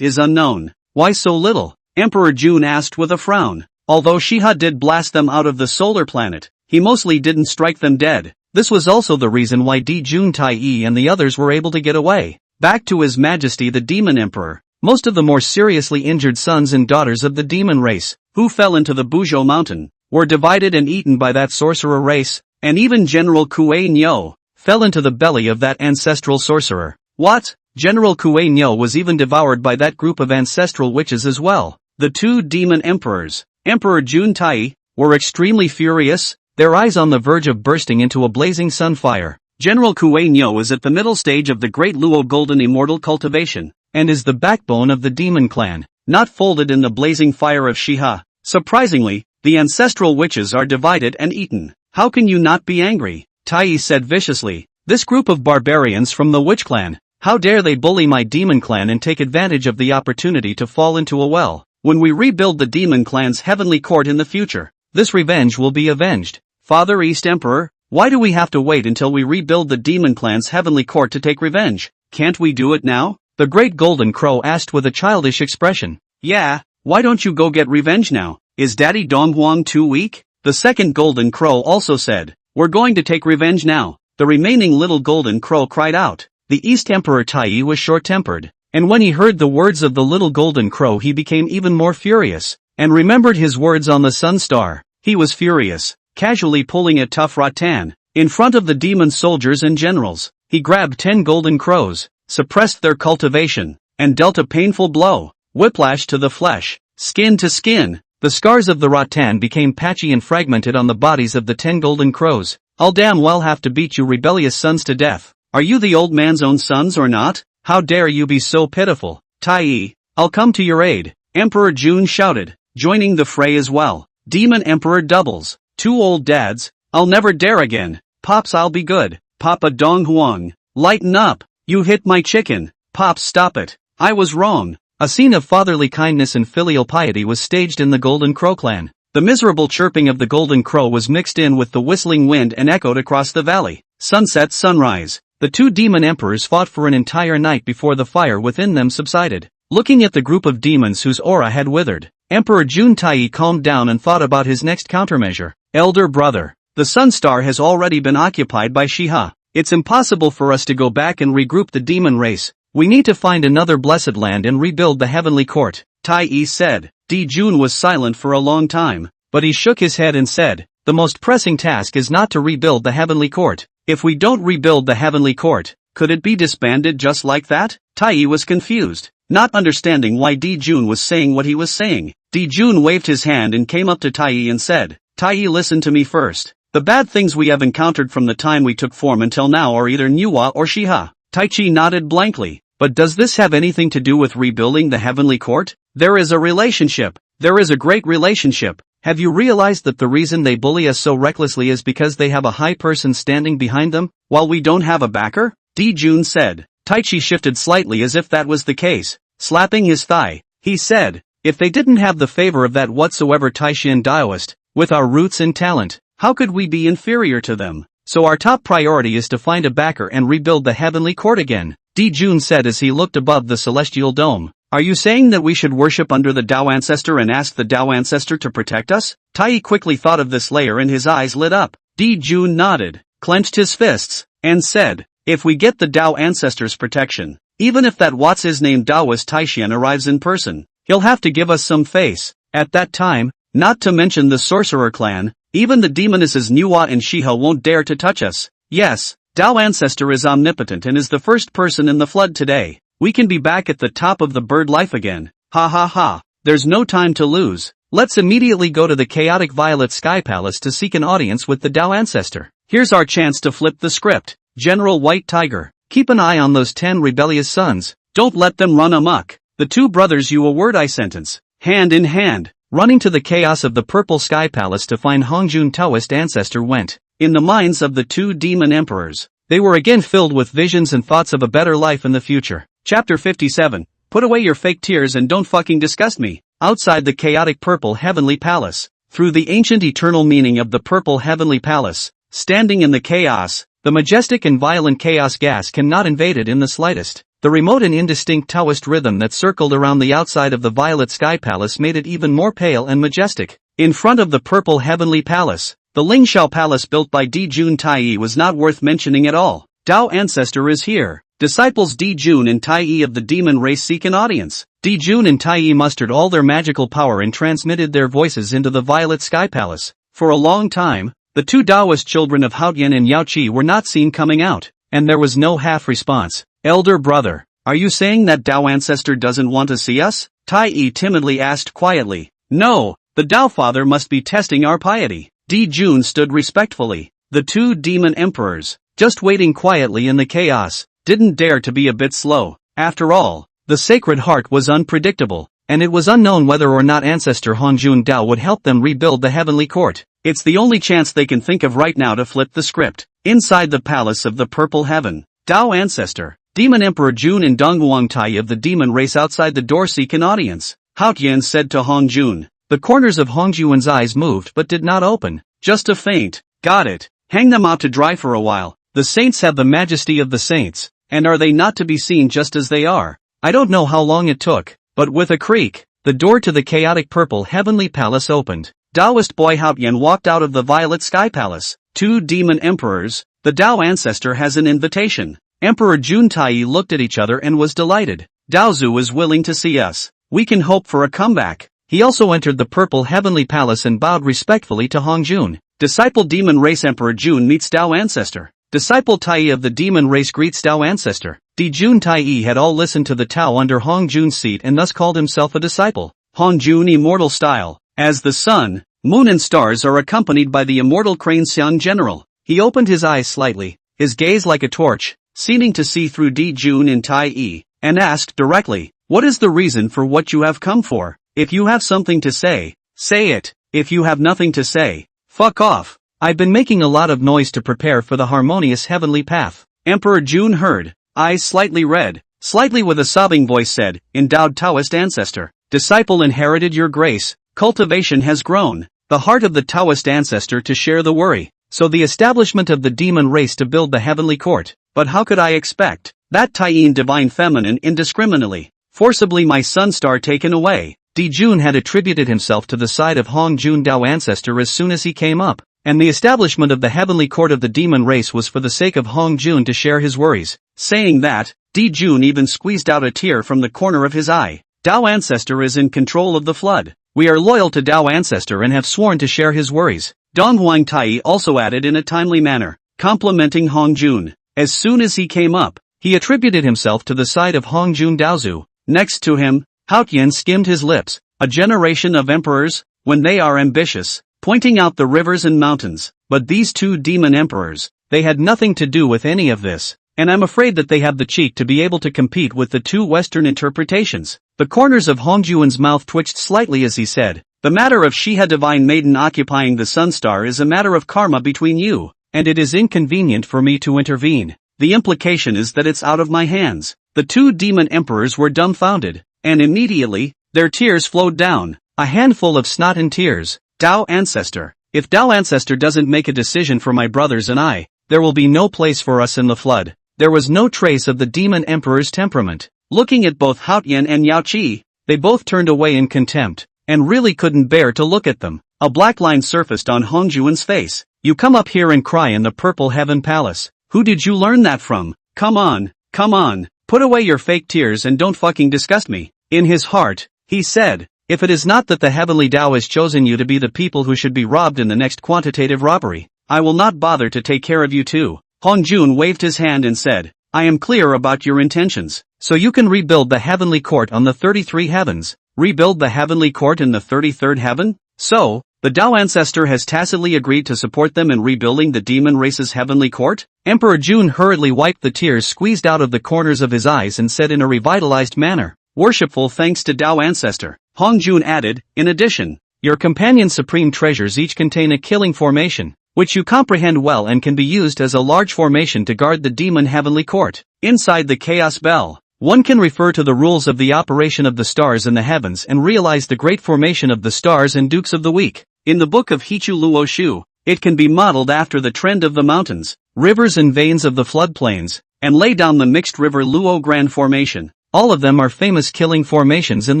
is unknown. Why so little? Emperor Jun asked with a frown. Although Shiha did blast them out of the solar planet, he mostly didn't strike them dead. This was also the reason why Di Jun Tai and the others were able to get away. Back to His Majesty the Demon Emperor. Most of the more seriously injured sons and daughters of the demon race, who fell into the Buzhou mountain, were divided and eaten by that sorcerer race, and even General Kuei Nyo fell into the belly of that ancestral sorcerer. What? General Kuei Nyo was even devoured by that group of ancestral witches as well. The 2 demon emperors, Emperor Jun Tai, were extremely furious, their eyes on the verge of bursting into a blazing sunfire. General Kuei Nyo is at the middle stage of the great Luo Golden Immortal cultivation, and is the backbone of the demon clan, not folded in the blazing fire of Shiha. Surprisingly, The ancestral witches are divided and eaten. How can you not be angry? Tai said viciously. This group of barbarians from the witch clan. How dare they bully my demon clan and take advantage of the opportunity to fall into a well. When we rebuild the demon clan's heavenly court in the future, this revenge will be avenged. Father East Emperor, why do we have to wait until we rebuild the demon clan's heavenly court to take revenge? Can't we do it now? The great golden crow asked with a childish expression. Yeah, why don't you go get revenge now? Is Daddy Donghuang too weak? The second golden crow also said. We're going to take revenge now. The remaining little golden crow cried out. The East Emperor Tai was short-tempered, and when he heard the words of the little golden crow he became even more furious, and remembered his words on the sun star. He was furious, casually pulling a tough rattan, in front of the demon soldiers and generals. He grabbed 10 golden crows, suppressed their cultivation, and dealt a painful blow. Whiplash to the flesh, skin to skin. The scars of the rattan became patchy and fragmented on the bodies of the 10 golden crows. I'll damn well have to beat you rebellious sons to death. Are you the old man's own sons or not? How dare you be so pitiful? Tai, I'll come to your aid, Emperor Jun shouted, joining the fray as well. Demon Emperor doubles. 2 old dads, I'll never dare again. Pops, I'll be good. Papa Donghuang, lighten up. You hit my chicken. Pops, stop it. I was wrong. A scene of fatherly kindness and filial piety was staged in the Golden Crow clan. The miserable chirping of the golden crow was mixed in with the whistling wind and echoed across the valley. Sunset, sunrise. The 2 demon emperors fought for an entire night before the fire within them subsided. Looking at the group of demons whose aura had withered, Emperor Jun Tai calmed down and thought about his next countermeasure. Elder brother, the sun star has already been occupied by Shiha. It's impossible for us to go back and regroup the demon race. We need to find another blessed land and rebuild the heavenly court, Tai said. Jun was silent for a long time, but he shook his head and said, the most pressing task is not to rebuild the heavenly court. If we don't rebuild the heavenly court, could it be disbanded just like that? Tai was confused, not understanding why Jun was saying what he was saying. Jun waved his hand and came up to Tai and said, Tai, listen to me first. The bad things we have encountered from the time we took form until now are either Nuwa or Shiha. Taichi nodded blankly. But does this have anything to do with rebuilding the heavenly court? There is a relationship. There is a great relationship. Have you realized that the reason they bully us so recklessly is because they have a high person standing behind them, while we don't have a backer? Jun said. Taichi shifted slightly as if that was the case. Slapping his thigh, he said, if they didn't have the favor of that whatsoever Taishan Daoist, with our roots and talent, how could we be inferior to them? So our top priority is to find a backer and rebuild the heavenly court again, Jun said as he looked above the celestial dome. Are you saying that we should worship under the Tao Ancestor and ask the Tao Ancestor to protect us? Tai quickly thought of this layer and his eyes lit up. Jun nodded, clenched his fists, and said, if we get the Tao Ancestor's protection, even if that what's-his-name Taoist Taishan arrives in person, he'll have to give us some face. At that time, not to mention the sorcerer clan, even the demonesses Nuwa and Shiha won't dare to touch us. Yes, Tao Ancestor is omnipotent and is the first person in the flood today. We can be back at the top of the bird life again. Ha ha ha. There's no time to lose. Let's immediately go to the chaotic Violet Sky Palace to seek an audience with the Tao Ancestor. Here's our chance to flip the script. General White Tiger, keep an eye on those 10 rebellious sons. Don't let them run amok. The 2 brothers you a word I sentence. Hand in hand, running to the chaos of the Purple Sky Palace to find Hongjun Taoist ancestor went. In the minds of the 2 demon emperors, they were again filled with visions and thoughts of a better life in the future. Chapter 57. Put away your fake tears and don't fucking disgust me. Outside the chaotic Purple Heavenly Palace, through the ancient eternal meaning of the Purple Heavenly Palace, standing in the chaos, the majestic and violent chaos gas cannot invade it in the slightest. The remote and indistinct Taoist rhythm that circled around the outside of the Violet Sky Palace made it even more pale and majestic. In front of the Purple Heavenly Palace, the Lingxiao Palace built by Jun Tai was not worth mentioning at all. Tao Ancestor is here. Disciples Jun and Tai of the demon race seek an audience. Jun and Tai mustered all their magical power and transmitted their voices into the Violet Sky Palace. For a long time, the 2 Taoist children of Haotian and Yaoqi were not seen coming out, and there was no half response. Elder brother, are you saying that Tao Ancestor doesn't want to see us? Tai timidly asked quietly. No, the Tao Father must be testing our piety. Jun stood respectfully. The 2 demon emperors, just waiting quietly in the chaos, didn't dare to be a bit slow. After all, the Sacred Heart was unpredictable. and it was unknown whether or not ancestor Hongjun Dao would help them rebuild the heavenly court. It's the only chance they can think of right now to flip the script. Inside the palace of the purple heaven, Dao ancestor, Demon Emperor Jun and Dongwang Tai of the demon race outside the door seek an audience. Hao Tian said to Hongjun. The corners of Hongjun's eyes moved but did not open. Just a feint. Got it. Hang them out to dry for a while. The saints have the majesty of the saints, and are they not to be seen just as they are? I don't know how long it took, but with a creak, the door to the chaotic purple heavenly palace opened. Taoist boy Hao Tian walked out of the violet sky palace. Two demon emperors. The Dao ancestor has an invitation. Emperor Jun Tai looked at each other and was delighted. Daozu is willing to see us. We can hope for a comeback. He also entered the purple heavenly palace and bowed respectfully to Hongjun. Disciple demon race Emperor Jun meets Dao ancestor. Disciple Tai of the demon race greets Dao ancestor. Jun Tai had all listened to the Tao under Hongjun's seat and thus called himself a disciple. Hongjun immortal style. As the sun, moon and stars are accompanied by the immortal crane Xiang general. He opened his eyes slightly, his gaze like a torch, seeming to see through Jun and Tai, and asked directly, what is the reason for what you have come for? If you have something to say it. If you have nothing to say, fuck off. I've been making a lot of noise to prepare for the harmonious heavenly path. Emperor Jun heard, eyes slightly red, slightly with a sobbing voice said, endowed Taoist ancestor. Disciple inherited your grace, cultivation has grown, the heart of the Taoist ancestor to share the worry. So the establishment of the demon race to build the heavenly court. But how could I expect that Taiyin divine feminine indiscriminately, forcibly my sun star taken away? Jun had attributed himself to the side of Hongjun Dao ancestor as soon as he came up, and the establishment of the heavenly court of the demon race was for the sake of Hongjun to share his worries. Saying that, Jun even squeezed out a tear from the corner of his eye. Dao ancestor is in control of the flood. We are loyal to Dao ancestor and have sworn to share his worries. Dongwang Tai also added in a timely manner, complimenting Hongjun. As soon as he came up, he attributed himself to the side of Hongjun Daozu. Next to him, Hao Tian skimmed his lips. A generation of emperors, when they are ambitious, pointing out the rivers and mountains. But these two demon emperors, they had nothing to do with any of this. And I'm afraid that they have the cheek to be able to compete with the two Western interpretations. The corners of Hongjun's mouth twitched slightly as he said, the matter of Shiha divine maiden occupying the sun star is a matter of karma between you, and it is inconvenient for me to intervene. The implication is that it's out of my hands. The two demon emperors were dumbfounded, and immediately, their tears flowed down, a handful of snot and tears. Dao ancestor, if Dao ancestor doesn't make a decision for my brothers and I, there will be no place for us in the flood. There was no trace of the demon emperor's temperament. Looking at both Hao Tian and Yao Qi, they both turned away in contempt, and really couldn't bear to look at them. A black line surfaced on Hongjun's face. You come up here and cry in the purple heaven palace. Who did you learn that from? Come on, put away your fake tears and don't fucking disgust me. In his heart, he said, if it is not that the heavenly Tao has chosen you to be the people who should be robbed in the next quantitative robbery, I will not bother to take care of you too. Hongjun waved his hand and said, I am clear about your intentions, so you can rebuild the heavenly court on the 33 heavens. Rebuild the heavenly court in the 33rd heaven? So, the Dao ancestor has tacitly agreed to support them in rebuilding the demon race's heavenly court? Emperor Jun hurriedly wiped the tears squeezed out of the corners of his eyes and said in a revitalized manner, worshipful thanks to Dao ancestor. Hongjun added, in addition, your companion supreme treasures each contain a killing formation, which you comprehend well and can be used as a large formation to guard the demon heavenly court. Inside the chaos bell, one can refer to the rules of the operation of the stars in the heavens and realize the great formation of the stars and dukes of the week. In the book of Hichu Luo Shu, it can be modeled after the trend of the mountains, rivers and veins of the floodplains, and lay down the mixed river Luo Grand formation. All of them are famous killing formations in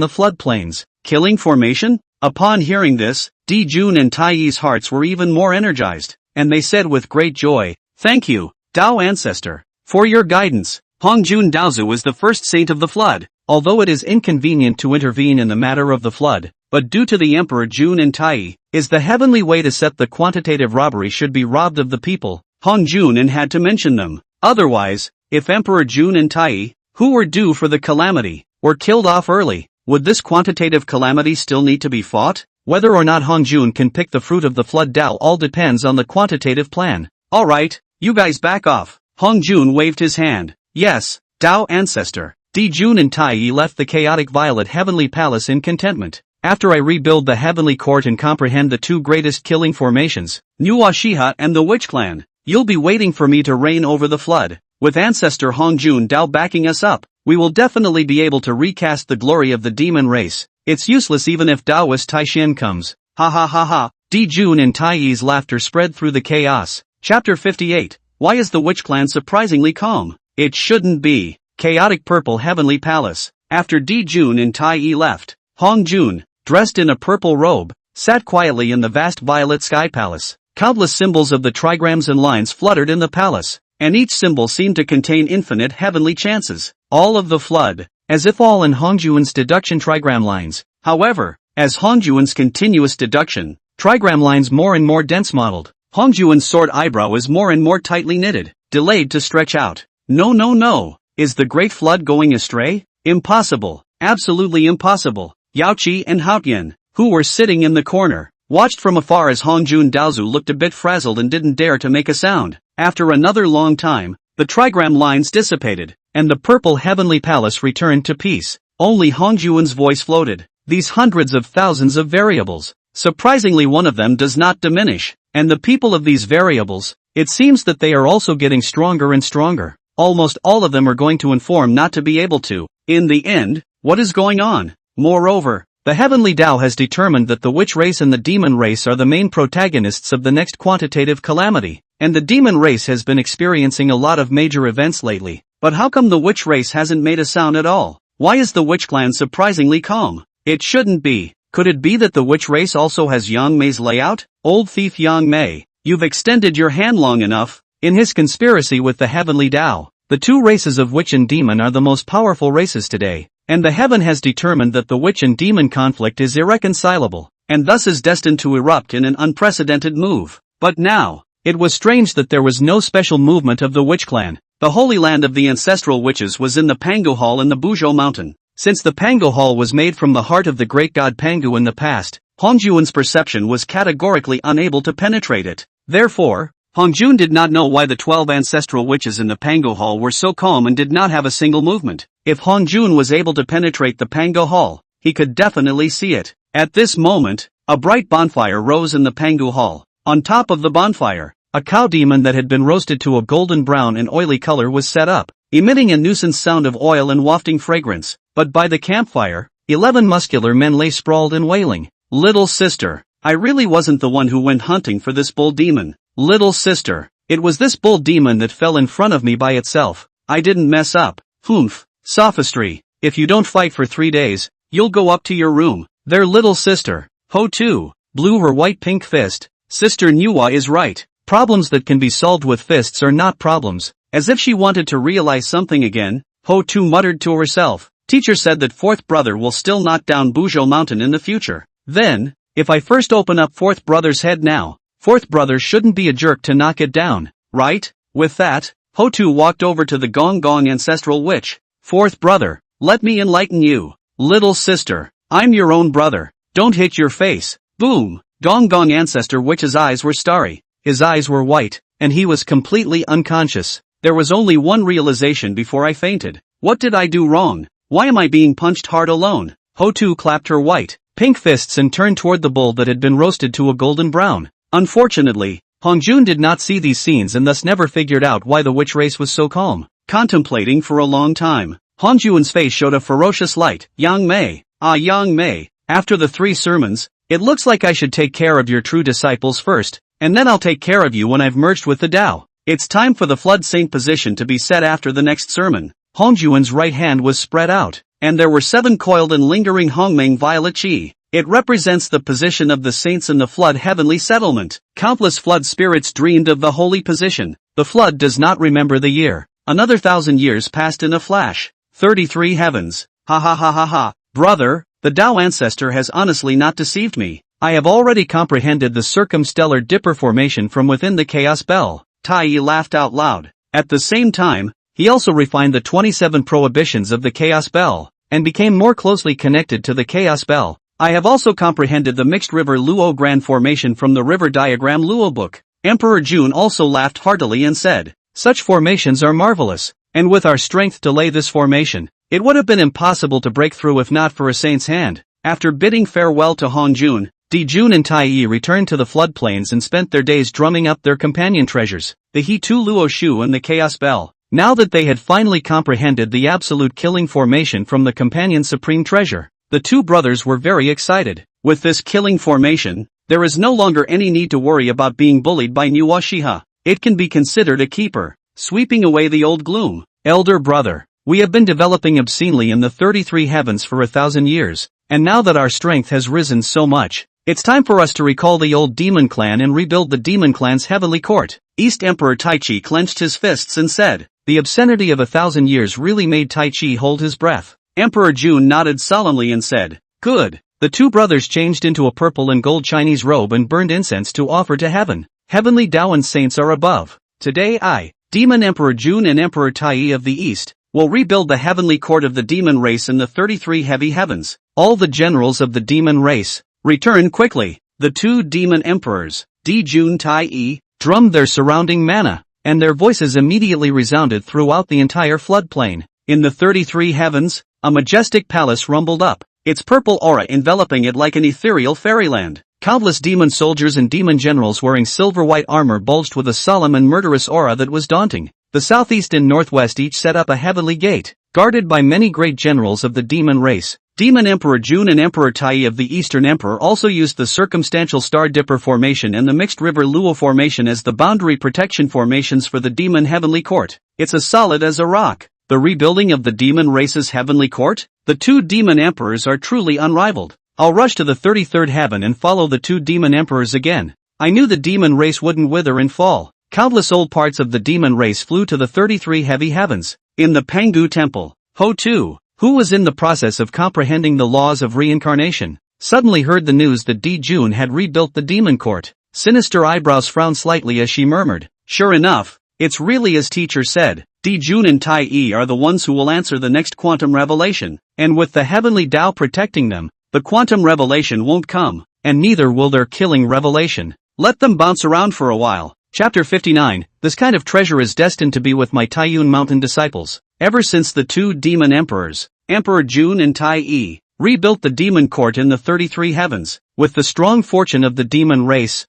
the floodplains. Killing formation? Upon hearing this, Jun and Taiyi's hearts were even more energized, and they said with great joy, thank you, Dao ancestor, for your guidance. Hongjun Daozu is the first saint of the flood, although it is inconvenient to intervene in the matter of the flood, but due to the Emperor Jun and Tai, is the heavenly way to set the quantitative robbery should be robbed of the people. Hongjun and had to mention them. Otherwise, if Emperor Jun and Tai, who were due for the calamity, were killed off early, would this quantitative calamity still need to be fought? Whether or not Hongjun can pick the fruit of the flood Dao all depends on the quantitative plan. Alright, you guys back off. Hongjun waved his hand. Yes, Dao ancestor. Jun and Tai left the chaotic violet heavenly palace in contentment. After I rebuild the heavenly court and comprehend the two greatest killing formations, Nuwa Shiha and the Witch Clan, you'll be waiting for me to reign over the flood. With ancestor Hongjun Dao backing us up, we will definitely be able to recast the glory of the demon race. It's useless even if Taoist Taishan comes. Ha ha ha ha. Jun and Tai's laughter spread through the chaos. Chapter 58. Why is the Witch Clan surprisingly calm? It shouldn't be. Chaotic purple heavenly palace. After Jun and Tai left, Hongjun, dressed in a purple robe, sat quietly in the vast violet sky palace. Countless symbols of the trigrams and lines fluttered in the palace, and each symbol seemed to contain infinite heavenly chances. All of the flood, as if all in Hongjun's deduction trigram lines. However, as Hongjun's continuous deduction, trigram lines more and more dense modeled, Hongjun's sword eyebrow is more and more tightly knitted, delayed to stretch out. No. Is the great flood going astray? Impossible. Absolutely impossible. Yaoqi and Haotian, who were sitting in the corner, watched from afar as Hongjun Daozu looked a bit frazzled and didn't dare to make a sound. After another long time, the trigram lines dissipated, and the purple heavenly palace returned to peace. Only Hongjun's voice floated. These hundreds of thousands of variables. Surprisingly, one of them does not diminish, and the people of these variables, it seems that they are also getting stronger and stronger. Almost all of them are going to inform not to be able to. In the end, what is going on? Moreover, the heavenly Tao has determined that the witch race and the demon race are the main protagonists of the next quantitative calamity, and the demon race has been experiencing a lot of major events lately. But how come the witch race hasn't made a sound at all? Why is the Witch Clan surprisingly calm? It shouldn't be. Could it be that the witch race also has Yang Mei's layout? Old thief Yang Mei, you've extended your hand long enough. In his conspiracy with the heavenly Tao, the two races of witch and demon are the most powerful races today, and the heaven has determined that the witch and demon conflict is irreconcilable, and thus is destined to erupt in an unprecedented move. But now, it was strange that there was no special movement of the Witch Clan. The holy land of the ancestral witches was in the Pangu Hall in the Buzhou mountain. Since the Pangu Hall was made from the heart of the great god Pangu in the past, Hongjun's perception was categorically unable to penetrate it. Therefore, Hongjun did not know why the 12 ancestral witches in the Pangu Hall were so calm and did not have a single movement. If Hongjun was able to penetrate the Pangu Hall, he could definitely see it. At this moment, a bright bonfire rose in the Pangu Hall. On top of the bonfire, a cow demon that had been roasted to a golden brown and oily color was set up, emitting a nuisance sound of oil and wafting fragrance. But by the campfire, 11 muscular men lay sprawled and wailing. Little sister, I really wasn't the one who went hunting for this bull demon. Little sister, it was this bull demon that fell in front of me by itself. I didn't mess up. Humph, sophistry. If you don't fight for 3 days, you'll go up to your room. Their little sister, Ho-Tu, blew her white-pink fist. Sister Nuwa is right. Problems that can be solved with fists are not problems. As if she wanted to realize something again, Ho-Tu muttered to herself. Teacher said that fourth brother will still knock down Buzhou mountain in the future. Then, if I first open up fourth brother's head now, fourth brother shouldn't be a jerk to knock it down, right? With that, Ho-Tu walked over to the Gong Gong ancestral witch. Fourth brother, let me enlighten you. Little sister, I'm your own brother. Don't hit your face. Boom! Gong Gong ancestor witch's eyes were starry. His eyes were white, and he was completely unconscious. There was only one realization before I fainted. What did I do wrong? Why am I being punched hard alone? Ho-Tu clapped her white, pink fists and turned toward the bull that had been roasted to a golden brown. Unfortunately, Hongjun did not see these scenes and thus never figured out why the witch race was so calm. Contemplating for a long time, Hongjun's face showed a ferocious light. Yang Mei, Yang Mei, after the 3 sermons, it looks like I should take care of your true disciples first, and then I'll take care of you when I've merged with the Tao. It's time for the flood saint position to be set after the next sermon. Hongjun's right hand was spread out, and there were 7 coiled and lingering Hongmeng violet chi. It represents the position of the saints in the flood heavenly settlement. Countless flood spirits dreamed of the holy position. The flood does not remember the year. Another 1,000 years passed in a flash. 33 heavens. Ha ha ha ha ha. Brother, the Tao ancestor has honestly not deceived me. I have already comprehended the circumstellar dipper formation from within the chaos bell. Tai laughed out loud. At the same time, he also refined the 27 prohibitions of the chaos bell, and became more closely connected to the chaos bell. I have also comprehended the mixed river Luo Grand formation from the river diagram Luo book. Emperor Jun also laughed heartily and said, such formations are marvelous, and with our strength to lay this formation, It would have been impossible to break through if not for a saint's hand. After bidding farewell to Hongjun, Dijun and Taiyi returned to the floodplains and spent their days drumming up their companion treasures, the He-Tu Luo Shu and the Chaos Bell. Now that they had finally comprehended the absolute killing formation from the companion's supreme treasure, the two brothers were very excited. With this killing formation, there is no longer any need to worry about being bullied by Nuwa-Shiha. It can be considered a keeper, sweeping away the old gloom. Elder brother, we have been developing obscenely in the 33 heavens for 1,000 years, and now that our strength has risen so much, it's time for us to recall the old demon clan and rebuild the demon clan's heavenly court. East Emperor Taichi clenched his fists and said, the obscenity of 1,000 years really made Taichi hold his breath. Emperor Jun nodded solemnly and said, good. The two brothers changed into a purple and gold Chinese robe and burned incense to offer to heaven. Heavenly Daoan saints are above. Today I, Demon Emperor Jun and Emperor Tai of the East, will rebuild the heavenly court of the demon race in the 33 heavy heavens. All the generals of the demon race, return quickly. The two demon emperors, Dijun Tai, drummed their surrounding mana, and their voices immediately resounded throughout the entire floodplain. In the 33 heavens, a majestic palace rumbled up, its purple aura enveloping it like an ethereal fairyland. Countless demon soldiers and demon generals wearing silver-white armor bulged with a solemn and murderous aura that was daunting. The southeast and northwest each set up a heavenly gate, guarded by many great generals of the demon race. Demon Emperor Jun and Emperor Tai of the Eastern Emperor also used the circumstantial Star Dipper formation and the mixed river Luo formation as the boundary protection formations for the demon heavenly court. It's as solid as a rock. The rebuilding of the demon race's heavenly court? The two demon emperors are truly unrivaled. I'll rush to the 33rd heaven and follow the two demon emperors again. I knew the demon race wouldn't wither and fall. Countless old parts of the demon race flew to the 33 heavy heavens. In the Pangu temple, Ho-Tu, who was in the process of comprehending the laws of reincarnation, suddenly heard the news that Di-Jun had rebuilt the demon court. Sinister eyebrows frowned slightly as she murmured, sure enough, it's really as teacher said. Di-Jun and Tai are the ones who will answer the next quantum revelation, and with the heavenly Tao protecting them, the quantum revelation won't come, and neither will their killing revelation. Let them bounce around for a while. Chapter 59, this kind of treasure is destined to be with my Taiyun Mountain disciples. Ever since the two demon emperors, Emperor Jun and Tai, rebuilt the demon court in the 33 heavens, with the strong fortune of the demon race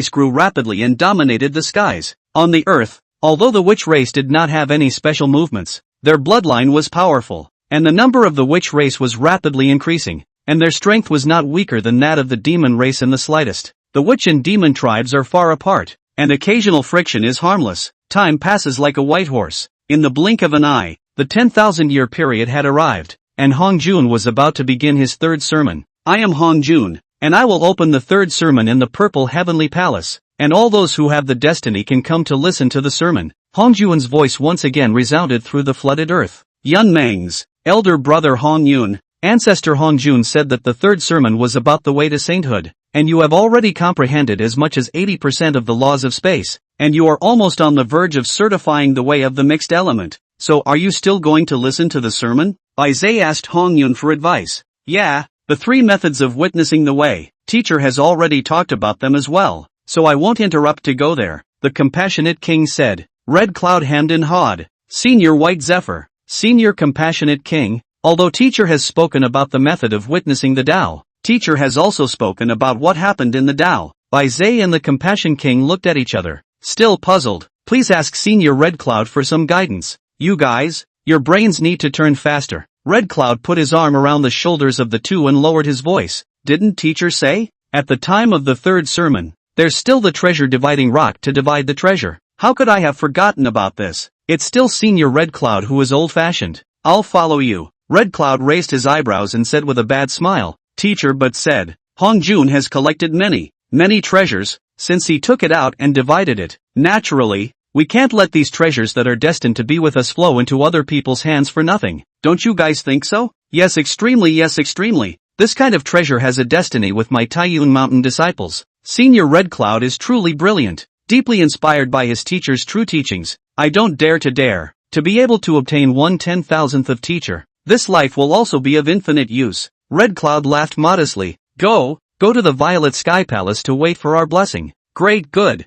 grew rapidly and dominated the skies. On the earth, although the witch race did not have any special movements, their bloodline was powerful, and the number of the witch race was rapidly increasing, and their strength was not weaker than that of the demon race in the slightest. The witch and demon tribes are far apart, and occasional friction is harmless. Time passes like a white horse. In the blink of an eye, the 10,000-year period had arrived, and Hongjun was about to begin his third sermon. I am Hongjun, and I will open the third sermon in the purple heavenly palace, and all those who have the destiny can come to listen to the sermon. Hongjun's voice once again resounded through the flooded earth. Yun Meng's elder brother Hongyun, ancestor Hongjun said that the third sermon was about the way to sainthood, and you have already comprehended as much as 80% of the laws of space, and you are almost on the verge of certifying the way of the mixed element. So are you still going to listen to the sermon? Bai Zhe asked Hongyun for advice. Yeah, the 3 methods of witnessing the way. Teacher has already talked about them as well, so I won't interrupt to go there. The compassionate king said. Red Cloud hemmed and hawed. Senior White Zephyr. Senior Compassionate King, although teacher has spoken about the method of witnessing the Tao, teacher has also spoken about what happened in the Tao. Bai Zhe and the Compassion King looked at each other, still puzzled. Please ask Senior Red Cloud for some guidance. You guys, your brains need to turn faster. Red Cloud put his arm around the shoulders of the two and lowered his voice. Didn't teacher say? At the time of the third sermon, there's still the treasure dividing rock to divide the treasure. How could I have forgotten about this? It's still Senior Red Cloud who is old-fashioned. I'll follow you. Red Cloud raised his eyebrows and said with a bad smile, teacher but said, Hongjun has collected many treasures, since he took it out and divided it. Naturally, we can't let these treasures that are destined to be with us flow into other people's hands for nothing. Don't you guys think so? Yes, extremely. This kind of treasure has a destiny with my Taiyun Mountain disciples. Senior Red Cloud is truly brilliant, deeply inspired by his teacher's true teachings. I don't dare to be able to obtain 1/10,000th of teacher. This life will also be of infinite use. Red Cloud laughed modestly. Go to the Violet Sky Palace to wait for our blessing. Great good.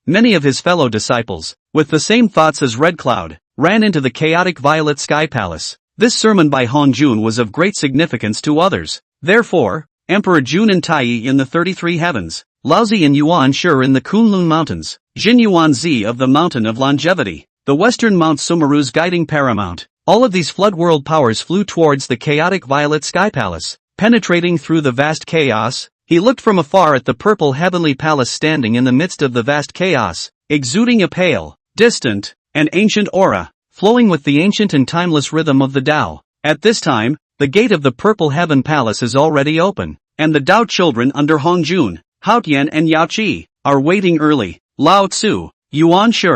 Many of his fellow disciples, with the same thoughts as Red Cloud, ran into the chaotic violet sky palace. This sermon by Hong Jun was of great significance to others. Therefore, Emperor Jun and Taiyi in the 33 heavens, Laozi and Yuan Shi in the Kunlun mountains, Jin Yuan Zi of the Mountain of Longevity, the western Mount Sumeru's guiding paramount. All of these flood world powers flew towards the chaotic violet sky palace. Penetrating through the vast chaos, he looked from afar at the purple heavenly palace standing in the midst of the vast chaos, exuding a pale, distant, and ancient aura, flowing with the ancient and timeless rhythm of the Tao. At this time, the gate of the purple heaven palace is already open, and the Tao children under Hong Jun, Hao Tian and Yao Qi, are waiting early. Lao Tzu, Yuan Shi,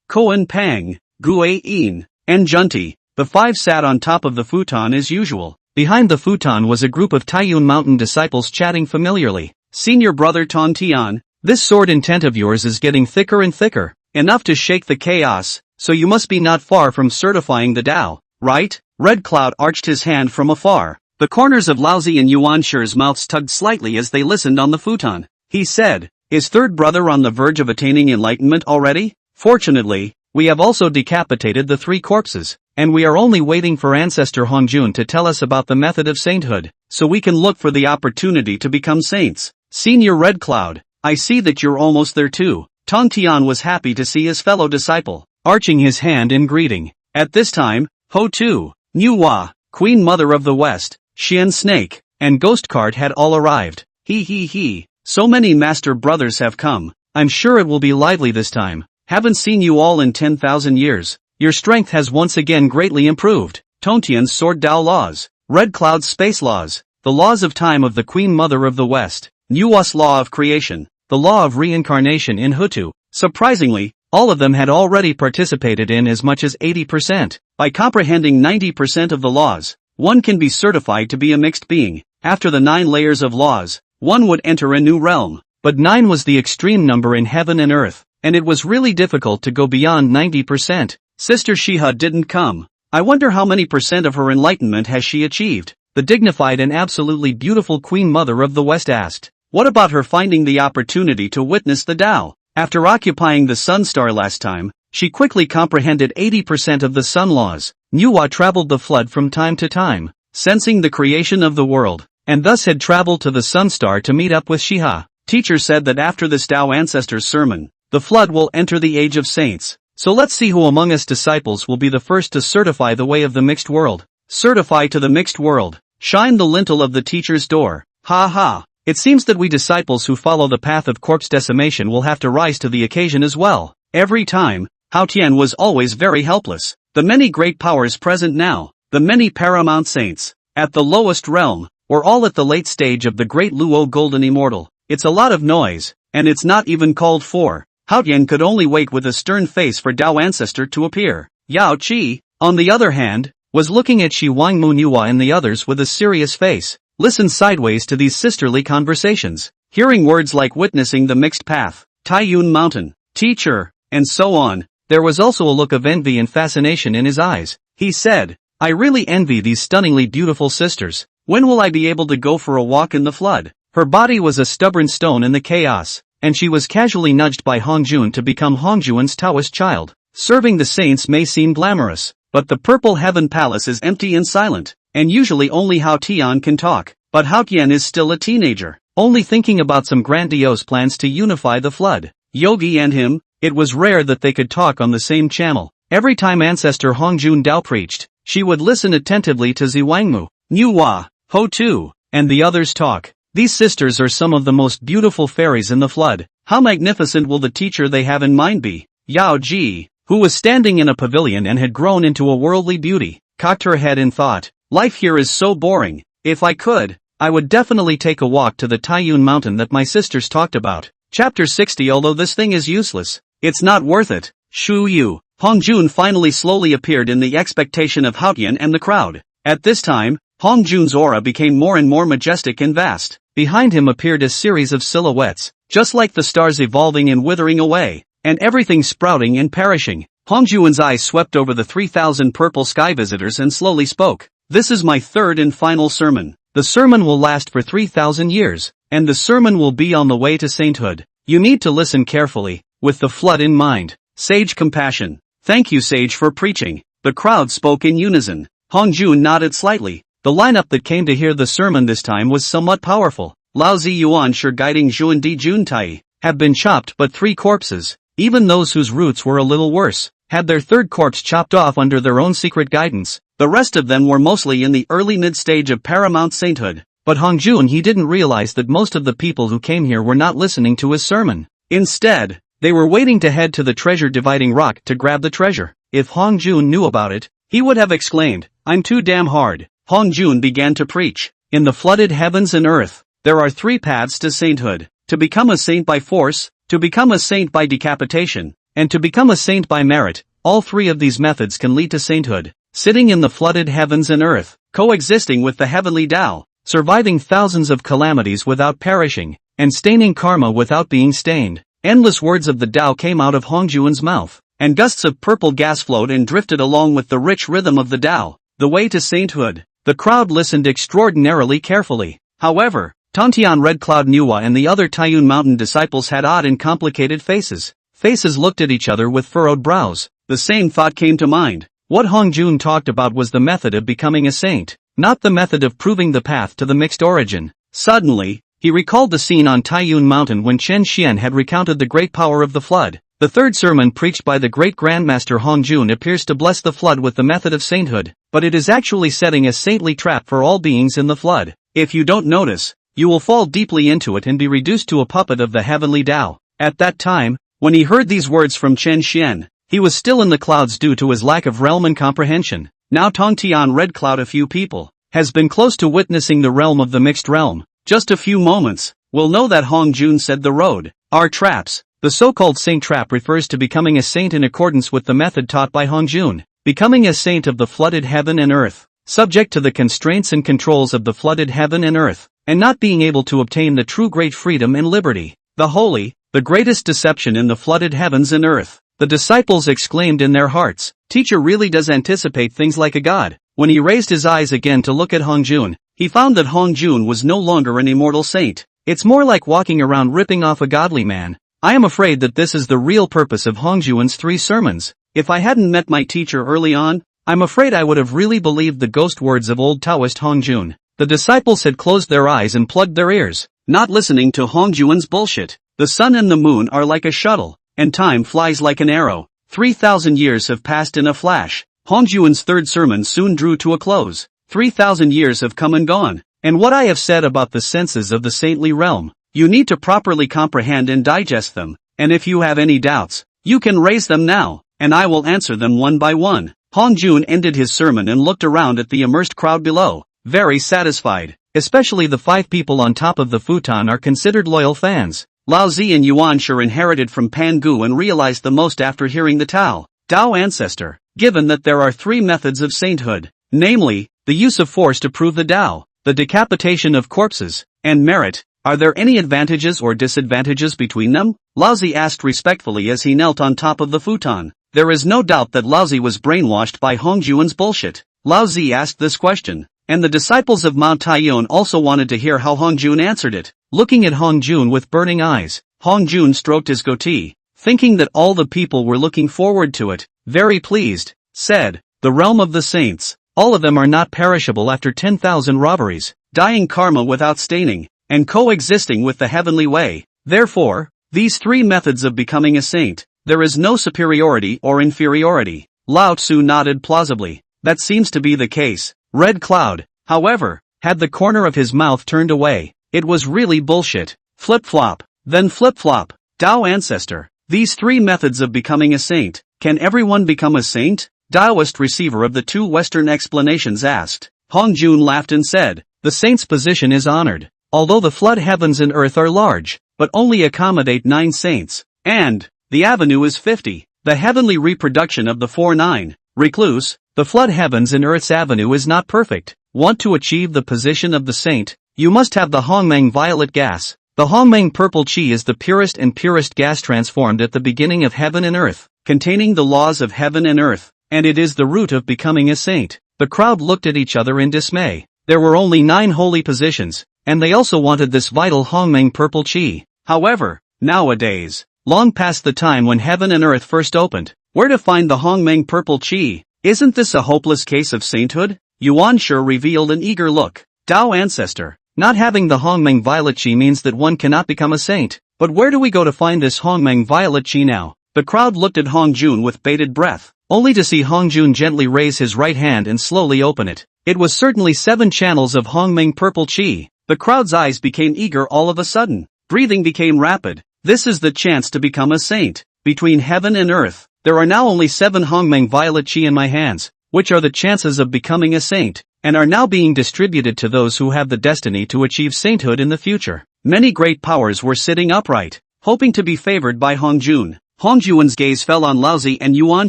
Koan Pang, Gue Yin, and Junti, the five sat on top of the futon as usual. Behind the futon was a group of Taiyun Mountain disciples chatting familiarly. Senior brother Tong Tian, this sword intent of yours is getting thicker and thicker, enough to shake the chaos, so you must be not far from certifying the Tao, right? Red Cloud arched his hand from afar. The corners of Laozi and Yuan Shi's mouths tugged slightly as they listened on the futon. He said, is third brother on the verge of attaining enlightenment already? Fortunately, we have also decapitated the 3 corpses, and we are only waiting for ancestor Hong Jun to tell us about the method of sainthood, so we can look for the opportunity to become saints. Senior Red Cloud, I see that you're almost there too. Tong Tian was happy to see his fellow disciple, arching his hand in greeting. At this time, Ho Tu, Niu Hua, Queen Mother of the West, Xian Snake, and Ghost Cart had all arrived. He. So many master brothers have come. I'm sure it will be lively this time. Haven't seen you all in 10,000 years. Your strength has once again greatly improved. Tongtian's sword Tao laws, Red Cloud's space laws, the laws of time of the Queen Mother of the West, Nuwa's law of creation, the law of reincarnation in Hutu. Surprisingly, all of them had already participated in as much as 80%. By comprehending 90% of the laws, one can be certified to be a mixed being. After the 9 layers of laws, one would enter a new realm. But 9 was the extreme number in heaven and earth, and it was really difficult to go beyond 90%. Sister Shiha didn't come. I wonder how many percent of her enlightenment has she achieved? The dignified and absolutely beautiful Queen Mother of the West asked. What about her finding the opportunity to witness the Tao? After occupying the Sun Star last time, she quickly comprehended 80% of the Sun laws. Nuwa traveled the flood from time to time, sensing the creation of the world, and thus had traveled to the Sun Star to meet up with Shiha. Teacher said that after this Tao ancestor's sermon, the flood will enter the age of saints. So let's see who among us disciples will be the first to certify the way of the mixed world. Certify to the mixed world. Shine the lintel of the teacher's door. Ha ha. It seems that we disciples who follow the path of corpse decimation will have to rise to the occasion as well. Every time, Hao Tian was always very helpless. The many great powers present now, the many paramount saints, at the lowest realm, or all at the late stage of the great Luo Golden Immortal. It's a lot of noise, and it's not even called for. Hao Tian could only wait with a stern face for Tao ancestor to appear. Yao Qi, on the other hand, was looking at Shi Wangmu Nuwa and the others with a serious face. Listen sideways to these sisterly conversations, hearing words like witnessing the mixed path, Taiyun Mountain, teacher, and so on. There was also a look of envy and fascination in his eyes. He said, I really envy these stunningly beautiful sisters. When will I be able to go for a walk in the flood? Her body was a stubborn stone in the chaos, and she was casually nudged by Hong Jun to become Hong Jun's Taoist child. Serving the saints may seem glamorous, but the Purple Heaven Palace is empty and silent, and usually only Hao Tian can talk. But Hao Tian is still a teenager, only thinking about some grandiose plans to unify the flood. Yogi and him, it was rare that they could talk on the same channel. Every time ancestor Hong Jun Dao preached, she would listen attentively to Ziwangmu, Niu Hua, Ho Tu, and the others talk. These sisters are some of the most beautiful fairies in the flood. How magnificent will the teacher they have in mind be? Yao Ji, who was standing in a pavilion and had grown into a worldly beauty, cocked her head and thought, life here is so boring. If I could, I would definitely take a walk to the Taiyun Mountain that my sisters talked about. Chapter 60. Although this thing is useless, it's not worth it. Shu Yu. Hong Jun finally slowly appeared in the expectation of Hao Tian and the crowd. At this time, Hong Jun's aura became more and more majestic and vast. Behind him appeared a series of silhouettes, just like the stars evolving and withering away, and everything sprouting and perishing. Hong Jun's eyes swept over the 3,000 purple sky visitors and slowly spoke. This is my third and final sermon. The sermon will last for 3,000 years, and the sermon will be on the way to sainthood. You need to listen carefully, with the flood in mind. Sage compassion. Thank you, sage, for preaching. The crowd spoke in unison. Hongjun nodded slightly. The lineup that came to hear the sermon this time was somewhat powerful. Lao Zi Yuan Shi guiding Zhuan Di Jun Tai have been chopped, but 3 corpses, even those whose roots were a little worse, had their 3rd corpse chopped off under their own secret guidance. The rest of them were mostly in the early mid-stage of paramount sainthood. But Hongjun, he didn't realize that most of the people who came here were not listening to his sermon. Instead, they were waiting to head to the treasure-dividing rock to grab the treasure. If Hongjun knew about it, he would have exclaimed, "I'm too damn hard." Hongjun began to preach. In the flooded heavens and earth, there are 3 paths to sainthood: to become a saint by force, to become a saint by decapitation, and to become a saint by merit. All 3 of these methods can lead to sainthood. Sitting in the flooded heavens and earth, coexisting with the heavenly Tao, surviving thousands of calamities without perishing, and staining karma without being stained. Endless words of the Tao came out of Hongjun's mouth, and gusts of purple gas flowed and drifted along with the rich rhythm of the Tao. The way to sainthood. The crowd listened extraordinarily carefully. However, Tontian Red Cloud Nuwa and the other Taiyun Mountain disciples had odd and complicated faces. Faces looked at each other with furrowed brows. The same thought came to mind. What Hongjun talked about was the method of becoming a saint, not the method of proving the path to the mixed origin. Suddenly, he recalled the scene on Taiyun Mountain when Chen Xian had recounted the great power of the flood. The 3rd sermon preached by the great Grandmaster Hongjun appears to bless the flood with the method of sainthood, but it is actually setting a saintly trap for all beings in the flood. If you don't notice, you will fall deeply into it and be reduced to a puppet of the heavenly Tao. At that time, when he heard these words from Chen Xian, he was still in the clouds due to his lack of realm and comprehension. Now Tongtian Red Cloud, a few people, has been close to witnessing the realm of the mixed realm. Just a few moments, will know that Hongjun said the road are traps. The so-called saint trap refers to becoming a saint in accordance with the method taught by Hongjun. Becoming a saint of the flooded heaven and earth, subject to the constraints and controls of the flooded heaven and earth, and not being able to obtain the true great freedom and liberty. The holy, the greatest deception in the flooded heavens and earth. The disciples exclaimed in their hearts, "Teacher really does anticipate things like a god." When he raised his eyes again to look at Hongjun, he found that Hongjun was no longer an immortal saint. It's more like walking around ripping off a godly man. I am afraid that this is the real purpose of Hongjun's 3 sermons. If I hadn't met my teacher early on, I'm afraid I would have really believed the ghost words of old Taoist Hongjun. The disciples had closed their eyes and plugged their ears, not listening to Hongjun's bullshit. The sun and the moon are like a shuttle, and time flies like an arrow. 3,000 years have passed in a flash. Hongjun's 3rd sermon soon drew to a close. 3,000 years have come and gone, and what I have said about the senses of the saintly realm, you need to properly comprehend and digest them, and if you have any doubts, you can raise them now, and I will answer them one by one. Hongjun ended his sermon and looked around at the immersed crowd below, very satisfied. Especially the 5 people on top of the futon are considered loyal fans. Lao Zi and Yuan Shi inherited from Pan Gu and realized the most after hearing the Tao ancestor, given that there are 3 methods of sainthood, namely, the use of force to prove the Tao, the decapitation of corpses, and merit. Are there any advantages or disadvantages between them? Lao Zi asked respectfully as he knelt on top of the futon. There is no doubt that Lao Zi was brainwashed by Hongjun's bullshit. Lao Zi asked this question, and the disciples of Mao Taiyun also wanted to hear how Hongjun answered it. Looking at Hongjun with burning eyes, Hongjun stroked his goatee, thinking that all the people were looking forward to it. Very pleased, said, "The realm of the saints, all of them are not perishable after 10,000 robberies, dying karma without staining, and coexisting with the heavenly way. Therefore, these 3 methods of becoming a saint, there is no superiority or inferiority." Lao Tzu nodded plausibly. That seems to be the case. Red Cloud, however, had the corner of his mouth turned away. It was really bullshit. Flip-flop, then flip-flop. Tao ancestor, these 3 methods of becoming a saint, can everyone become a saint? Taoist receiver of the 2 Western explanations asked. Hongjun laughed and said, "The saint's position is honored. Although the flood heavens and earth are large, but only accommodate 9 saints, and the avenue is 50, the heavenly reproduction of the 4-9. Recluse, the flood heavens and earth's avenue is not perfect. Want to achieve the position of the saint, you must have the Hongmeng violet gas. The Hongmeng purple chi is the purest and purest gas transformed at the beginning of heaven and earth, containing the laws of heaven and earth, and it is the root of becoming a saint." The crowd looked at each other in dismay. There were only 9 holy positions, and they also wanted this vital Hongmeng purple chi. However, nowadays, long past the time when heaven and earth first opened, Where to find the Hongmeng purple chi? Isn't this a hopeless case of sainthood? Yuan Shi revealed an eager look. Tao ancestor. Not having the Hongmeng violet chi means that one cannot become a saint. But where do we go to find this Hongmeng violet chi now? The crowd looked at Hong Jun with bated breath, only to see Hong Jun gently raise his right hand and slowly open it. It was certainly 7 channels of Hongmeng purple chi. The crowd's eyes became eager all of a sudden. Breathing became rapid. This is the chance to become a saint. Between heaven and earth, there are now only 7 Hongmeng violet chi in my hands, which are the chances of becoming a saint, and are now being distributed to those who have the destiny to achieve sainthood in the future. Many great powers were sitting upright, hoping to be favored by Hong Jun. Hong Jun's gaze fell on Lao Zi and Yuan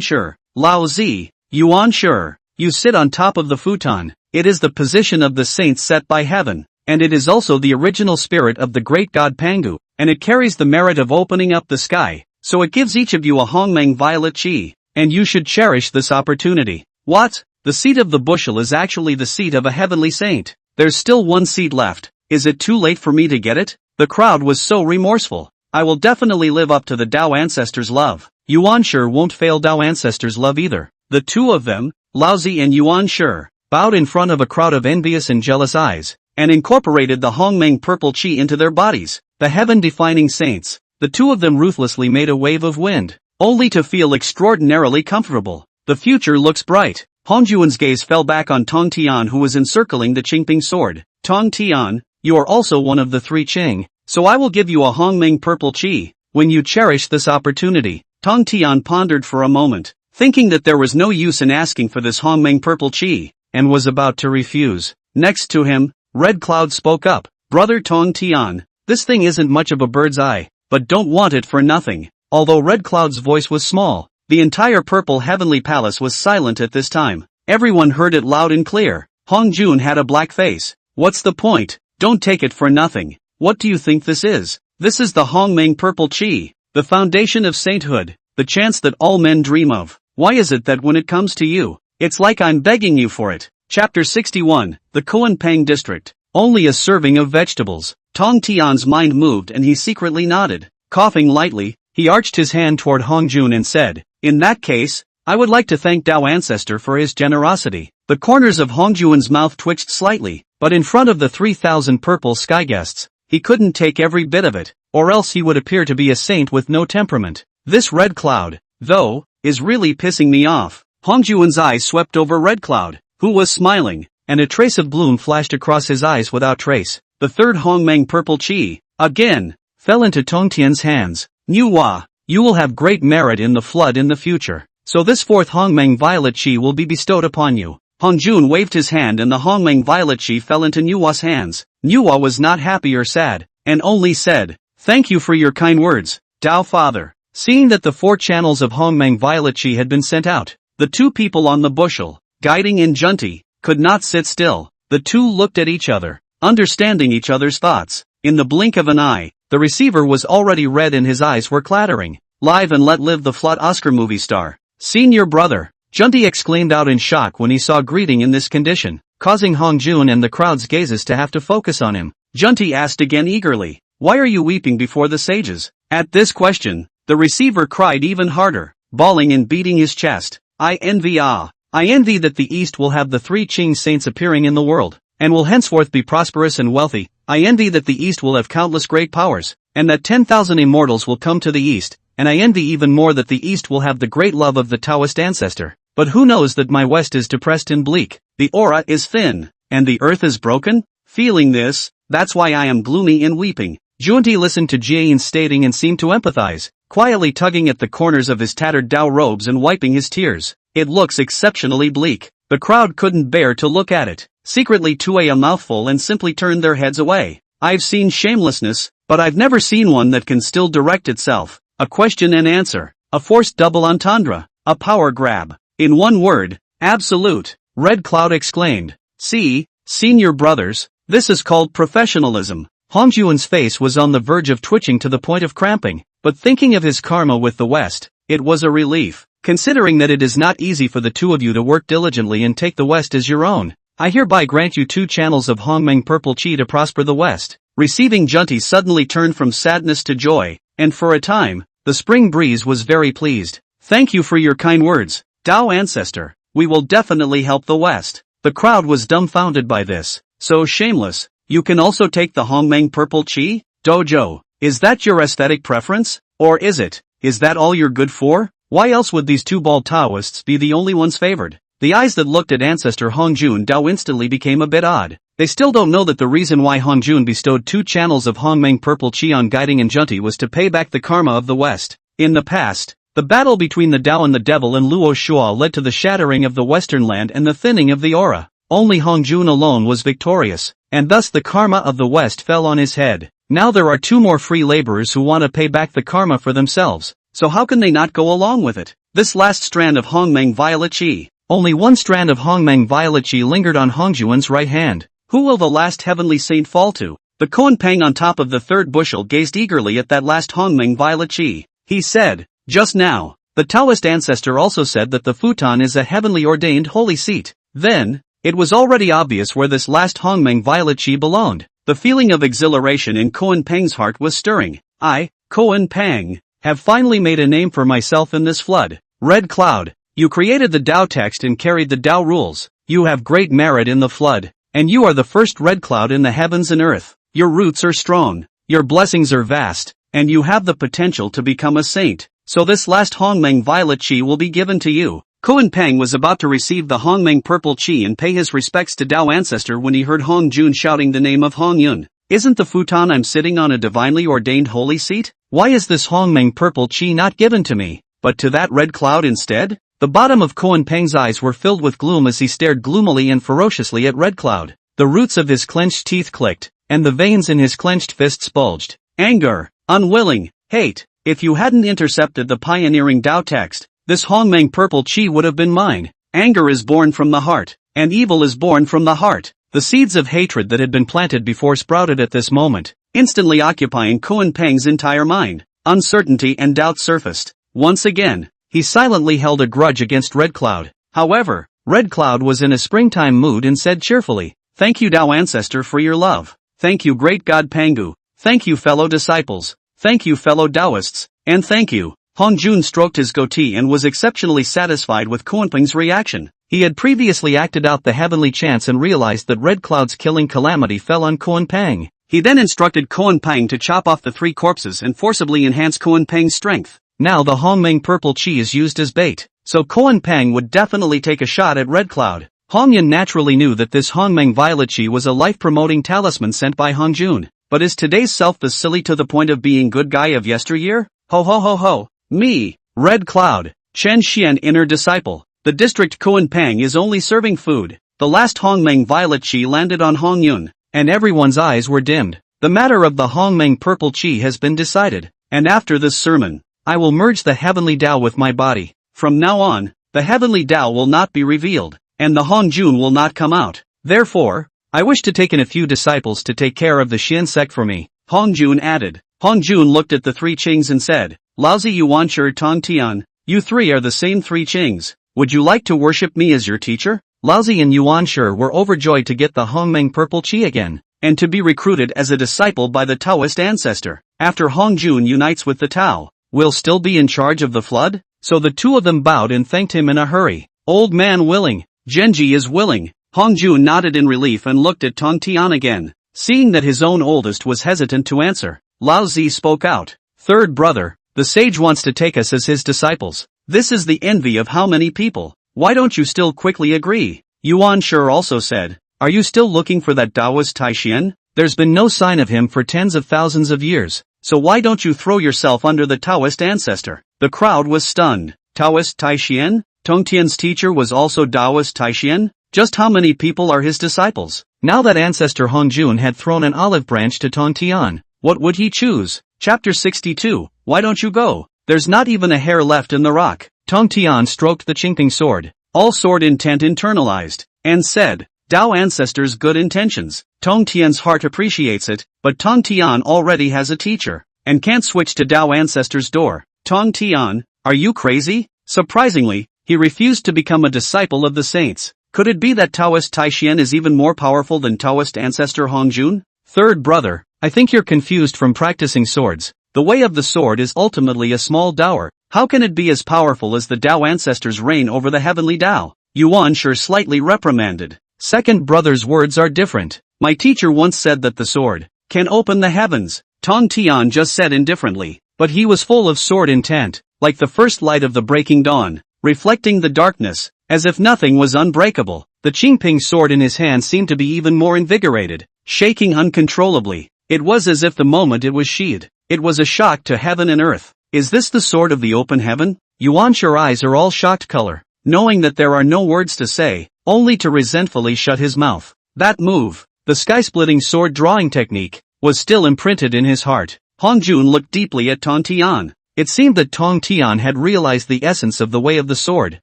Shi. Lao Zi, Yuan Shi, you sit on top of the futon. It is the position of the saints set by heaven, and it is also the original spirit of the great god Pangu, and it carries the merit of opening up the sky, so it gives each of you a Hongmeng violet chi, and you should cherish this opportunity. What? The seat of the bushel is actually the seat of a heavenly saint. There's still 1 seat left. Is it too late for me to get it? The crowd was so remorseful. I will definitely live up to the Tao ancestors' love. Yuan Shi won't fail Tao ancestors' love either. The two of them, Lao Zi and Yuan Shi, bowed in front of a crowd of envious and jealous eyes, and incorporated the Hongmeng purple chi into their bodies. The heaven-defining saints. The two of them ruthlessly made a wave of wind, only to feel extraordinarily comfortable. The future looks bright. Hong Jun's gaze fell back on Tong Tian, who was encircling the Qingping sword. Tong Tian, you are also one of the 3 Qing, so I will give you a Hongmeng purple chi, when you cherish this opportunity. Tong Tian pondered for a moment, thinking that there was no use in asking for this Hongmeng purple chi, and was about to refuse. Next to him, Red Cloud spoke up. Brother Tong Tian, this thing isn't much of a bird's eye, but don't want it for nothing. Although Red Cloud's voice was small, the entire purple heavenly palace was silent at this time. Everyone heard it loud and clear. Hong Jun had a black face. What's the point? Don't take it for nothing. What do you think this is? This is the Hongmeng purple chi, the foundation of sainthood, the chance that all men dream of. Why is it that when it comes to you, it's like I'm begging you for it? Chapter 61, the Kuanping district. Only a serving of vegetables. Tong Tian's mind moved and he secretly nodded. Coughing lightly, he arched his hand toward Hong Jun and said, in that case, I would like to thank Tao Ancestor for his generosity. The corners of Hong Jun's mouth twitched slightly, but in front of the 3,000 purple sky guests, he couldn't take every bit of it, or else he would appear to be a saint with no temperament. This Red Cloud, though, is really pissing me off. Hong Jun's eyes swept over Red Cloud, who was smiling, and a trace of bloom flashed across his eyes without trace. The 3rd Hongmeng purple chi, again, fell into Tong Tian's hands. Manhwa, you will have great merit in the flood in the future, so this 4th Hongmeng violet chi will be bestowed upon you. Hong Jun waved his hand and the Hongmeng violet chi fell into Manhwa's hands. Manhwa was not happy or sad, and only said, thank you for your kind words, Tao Father. Seeing that the 4 channels of Hongmeng violet chi had been sent out, the 2 people on the bushel, Guiding and Junti, could not sit still. The 2 looked at each other, understanding each other's thoughts. In the blink of an eye, the receiver was already red and his eyes were clattering. Live and let live the flood Oscar movie star. Senior brother, Junti exclaimed out in shock when he saw Greeting in this condition, causing Hong Jun and the crowd's gazes to have to focus on him. Junti asked again eagerly, why are you weeping before the sages? At this question, the receiver cried even harder, bawling and beating his chest. I envy that the East will have the 3 Qing saints appearing in the world, and will henceforth be prosperous and wealthy. I envy that the East will have countless great powers, and that 10,000 immortals will come to the East, and I envy even more that the East will have the great love of the Taoist ancestor. But who knows that my West is depressed and bleak, the aura is thin, and the earth is broken? Feeling this, that's why I am gloomy and weeping. Junti listened to Jian's stating and seemed to empathize, quietly tugging at the corners of his tattered Dao robes and wiping his tears. It looks exceptionally bleak. The crowd couldn't bear to look at it, secretly took a mouthful and simply turned their heads away. I've seen shamelessness, but I've never seen one that can still direct itself. A question and answer, a forced double entendre, a power grab. In one word, absolute. Red Cloud exclaimed. See, senior brothers, this is called professionalism. Hong Jun's face was on the verge of twitching to the point of cramping, but thinking of his karma with the West, it was a relief, considering that it is not easy for the 2 of you to work diligently and take the West as your own. I hereby grant you 2 channels of Hongmeng purple chi to prosper the West. Receiving Junti suddenly turned from sadness to joy, and for a time, the spring breeze was very pleased. Thank you for your kind words, Tao ancestor. We will definitely help the West. The crowd was dumbfounded by this. So shameless. You can also take the Hongmeng Purple Chi? Dojo. Is that your aesthetic preference? Or is it? Is that all you're good for? Why else would these two bald Taoists be the only ones favored? The eyes that looked at ancestor Hongjun Dao instantly became a bit odd. They still don't know that the reason why Hongjun bestowed 2 channels of Hongmeng Purple Chi on Guiding and Junti was to pay back the karma of the West. In the past, the battle between the Dao and the Devil in Luo Shua led to the shattering of the Western land and the thinning of the aura. Only Hongjun alone was victorious, and thus the karma of the West fell on his head. Now there are 2 more free laborers who want to pay back the karma for themselves, so how can they not go along with it? This last strand of Hongmeng Violet Chi. Only 1 strand of Hongmeng Violet Chi lingered on Hongjuan's right hand. Who will the last heavenly saint fall to? The Koan Pang on top of the 3rd bushel gazed eagerly at that last Hongmeng Violet Chi. He said, just now, the Taoist ancestor also said that the futon is a heavenly ordained holy seat. Then, it was already obvious where this last Hongmeng Violet Chi belonged. The feeling of exhilaration in Koan Pang's heart was stirring. I, Koan Pang, have finally made a name for myself in this flood. Red Cloud, you created the Tao text and carried the Tao rules. You have great merit in the flood. And you are the first red cloud in the heavens and earth. Your roots are strong, your blessings are vast, and you have the potential to become a saint. So this last Hongmeng Violet Chi will be given to you. Koan Pang was about to receive the Hongmeng Purple Chi and pay his respects to Tao ancestor when he heard Hong Jun shouting the name of Hong Yun. Isn't the futon I'm sitting on a divinely ordained holy seat? Why is this Hongmeng Purple Chi not given to me, but to that red cloud instead? The bottom of Koan Pang's eyes were filled with gloom as he stared gloomily and ferociously at Red Cloud. The roots of his clenched teeth clicked, and the veins in his clenched fists bulged. Anger, unwilling, hate. If you hadn't intercepted the pioneering Tao text, this Hongmeng Purple Chi would have been mine. Anger is born from the heart, and evil is born from the heart. The seeds of hatred that had been planted before sprouted at this moment, instantly occupying Koan Pang's entire mind. Uncertainty and doubt surfaced. Once again, he silently held a grudge against Red Cloud. However, Red Cloud was in a springtime mood and said cheerfully, "Thank you Tao ancestor for your love. Thank you great God Pangu. Thank you fellow disciples. Thank you fellow Taoists. And thank you." Hongjun stroked his goatee and was exceptionally satisfied with Koanping's reaction. He had previously acted out the heavenly chance and realized that Red Cloud's killing calamity fell on Koanping. He then instructed Koanping to chop off the 3 corpses and forcibly enhance Koanping's strength. Now the Hongmeng Purple Chi is used as bait, so Koanping would definitely take a shot at Red Cloud. Hongyun naturally knew that this Hongmeng Violet Chi was a life-promoting talisman sent by Hongjun, but is today's self the silly to the point of being good guy of yesteryear? Ho ho ho ho. Me, Red Cloud, Chen Xian inner disciple. The district Koanping is only serving food. The last Hongmeng Violet Chi landed on Hongyun, and everyone's eyes were dimmed. The matter of the Hongmeng Purple Chi has been decided, and after this sermon, I will merge the heavenly Tao with my body. From now on, the heavenly Tao will not be revealed, and the Hongjun will not come out. Therefore, I wish to take in a few disciples to take care of the Xian sect for me. Hongjun added. Hongjun looked at the 3 Qings and said, Laozi Yuan Shi Tong Tian, you 3 are the same 3 Qings. Would you like to worship me as your teacher? Laozi and Yuan Shi were overjoyed to get the Hongmeng Purple Chi again, and to be recruited as a disciple by the Taoist ancestor. After Hongjun unites with the Tao, will still be in charge of the flood? So the 2 of them bowed and thanked him in a hurry. Old man willing, Genji is willing. Hongjun nodded in relief and looked at Tong Tian again. Seeing that his own oldest was hesitant to answer, Lao Zi spoke out. Third brother, the sage wants to take us as his disciples. This is the envy of how many people. Why don't you still quickly agree? Yuan Shi also said, are you still looking for that Taoist Taishian? There's been no sign of him for tens of thousands of years. So why don't you throw yourself under the Taoist ancestor? The crowd was stunned. Taoist Taishian? Tongtian's teacher was also Taoist Taishian? Just how many people are his disciples? Now that ancestor Hongjun had thrown an olive branch to Tongtian, what would he choose? Chapter 62, Why don't you go? There's not even a hair left in the rock. Tongtian stroked the Qingping sword, all sword intent internalized, and said, Tao ancestor's good intentions. Tongtian's heart appreciates it, but Tongtian already has a teacher, and can't switch to Tao ancestor's door. Tongtian, are you crazy? Surprisingly, he refused to become a disciple of the saints. Could it be that Taoist Taishian is even more powerful than Taoist ancestor Hongjun? Third brother, I think you're confused from practicing swords. The way of the sword is ultimately a small dower. How can it be as powerful as the Tao ancestors' reign over the heavenly Tao? Yuan Shi slightly reprimanded. Second brother's words are different. My teacher once said that the sword can open the heavens. Tong Tian just said indifferently, but he was full of sword intent, like the first light of the breaking dawn, reflecting the darkness, as if nothing was unbreakable. The Qingping sword in his hand seemed to be even more invigorated, shaking uncontrollably. It was as if the moment it was sheathed, it was a shock to heaven and earth. Is this the sword of the open heaven? Yuan Shi's eyes are all shocked color, knowing that there are no words to say, only to resentfully shut his mouth. That move, the sky-splitting sword drawing technique, was still imprinted in his heart. Hong Jun looked deeply at Tong Tian. It seemed that Tong Tian had realized the essence of the way of the sword.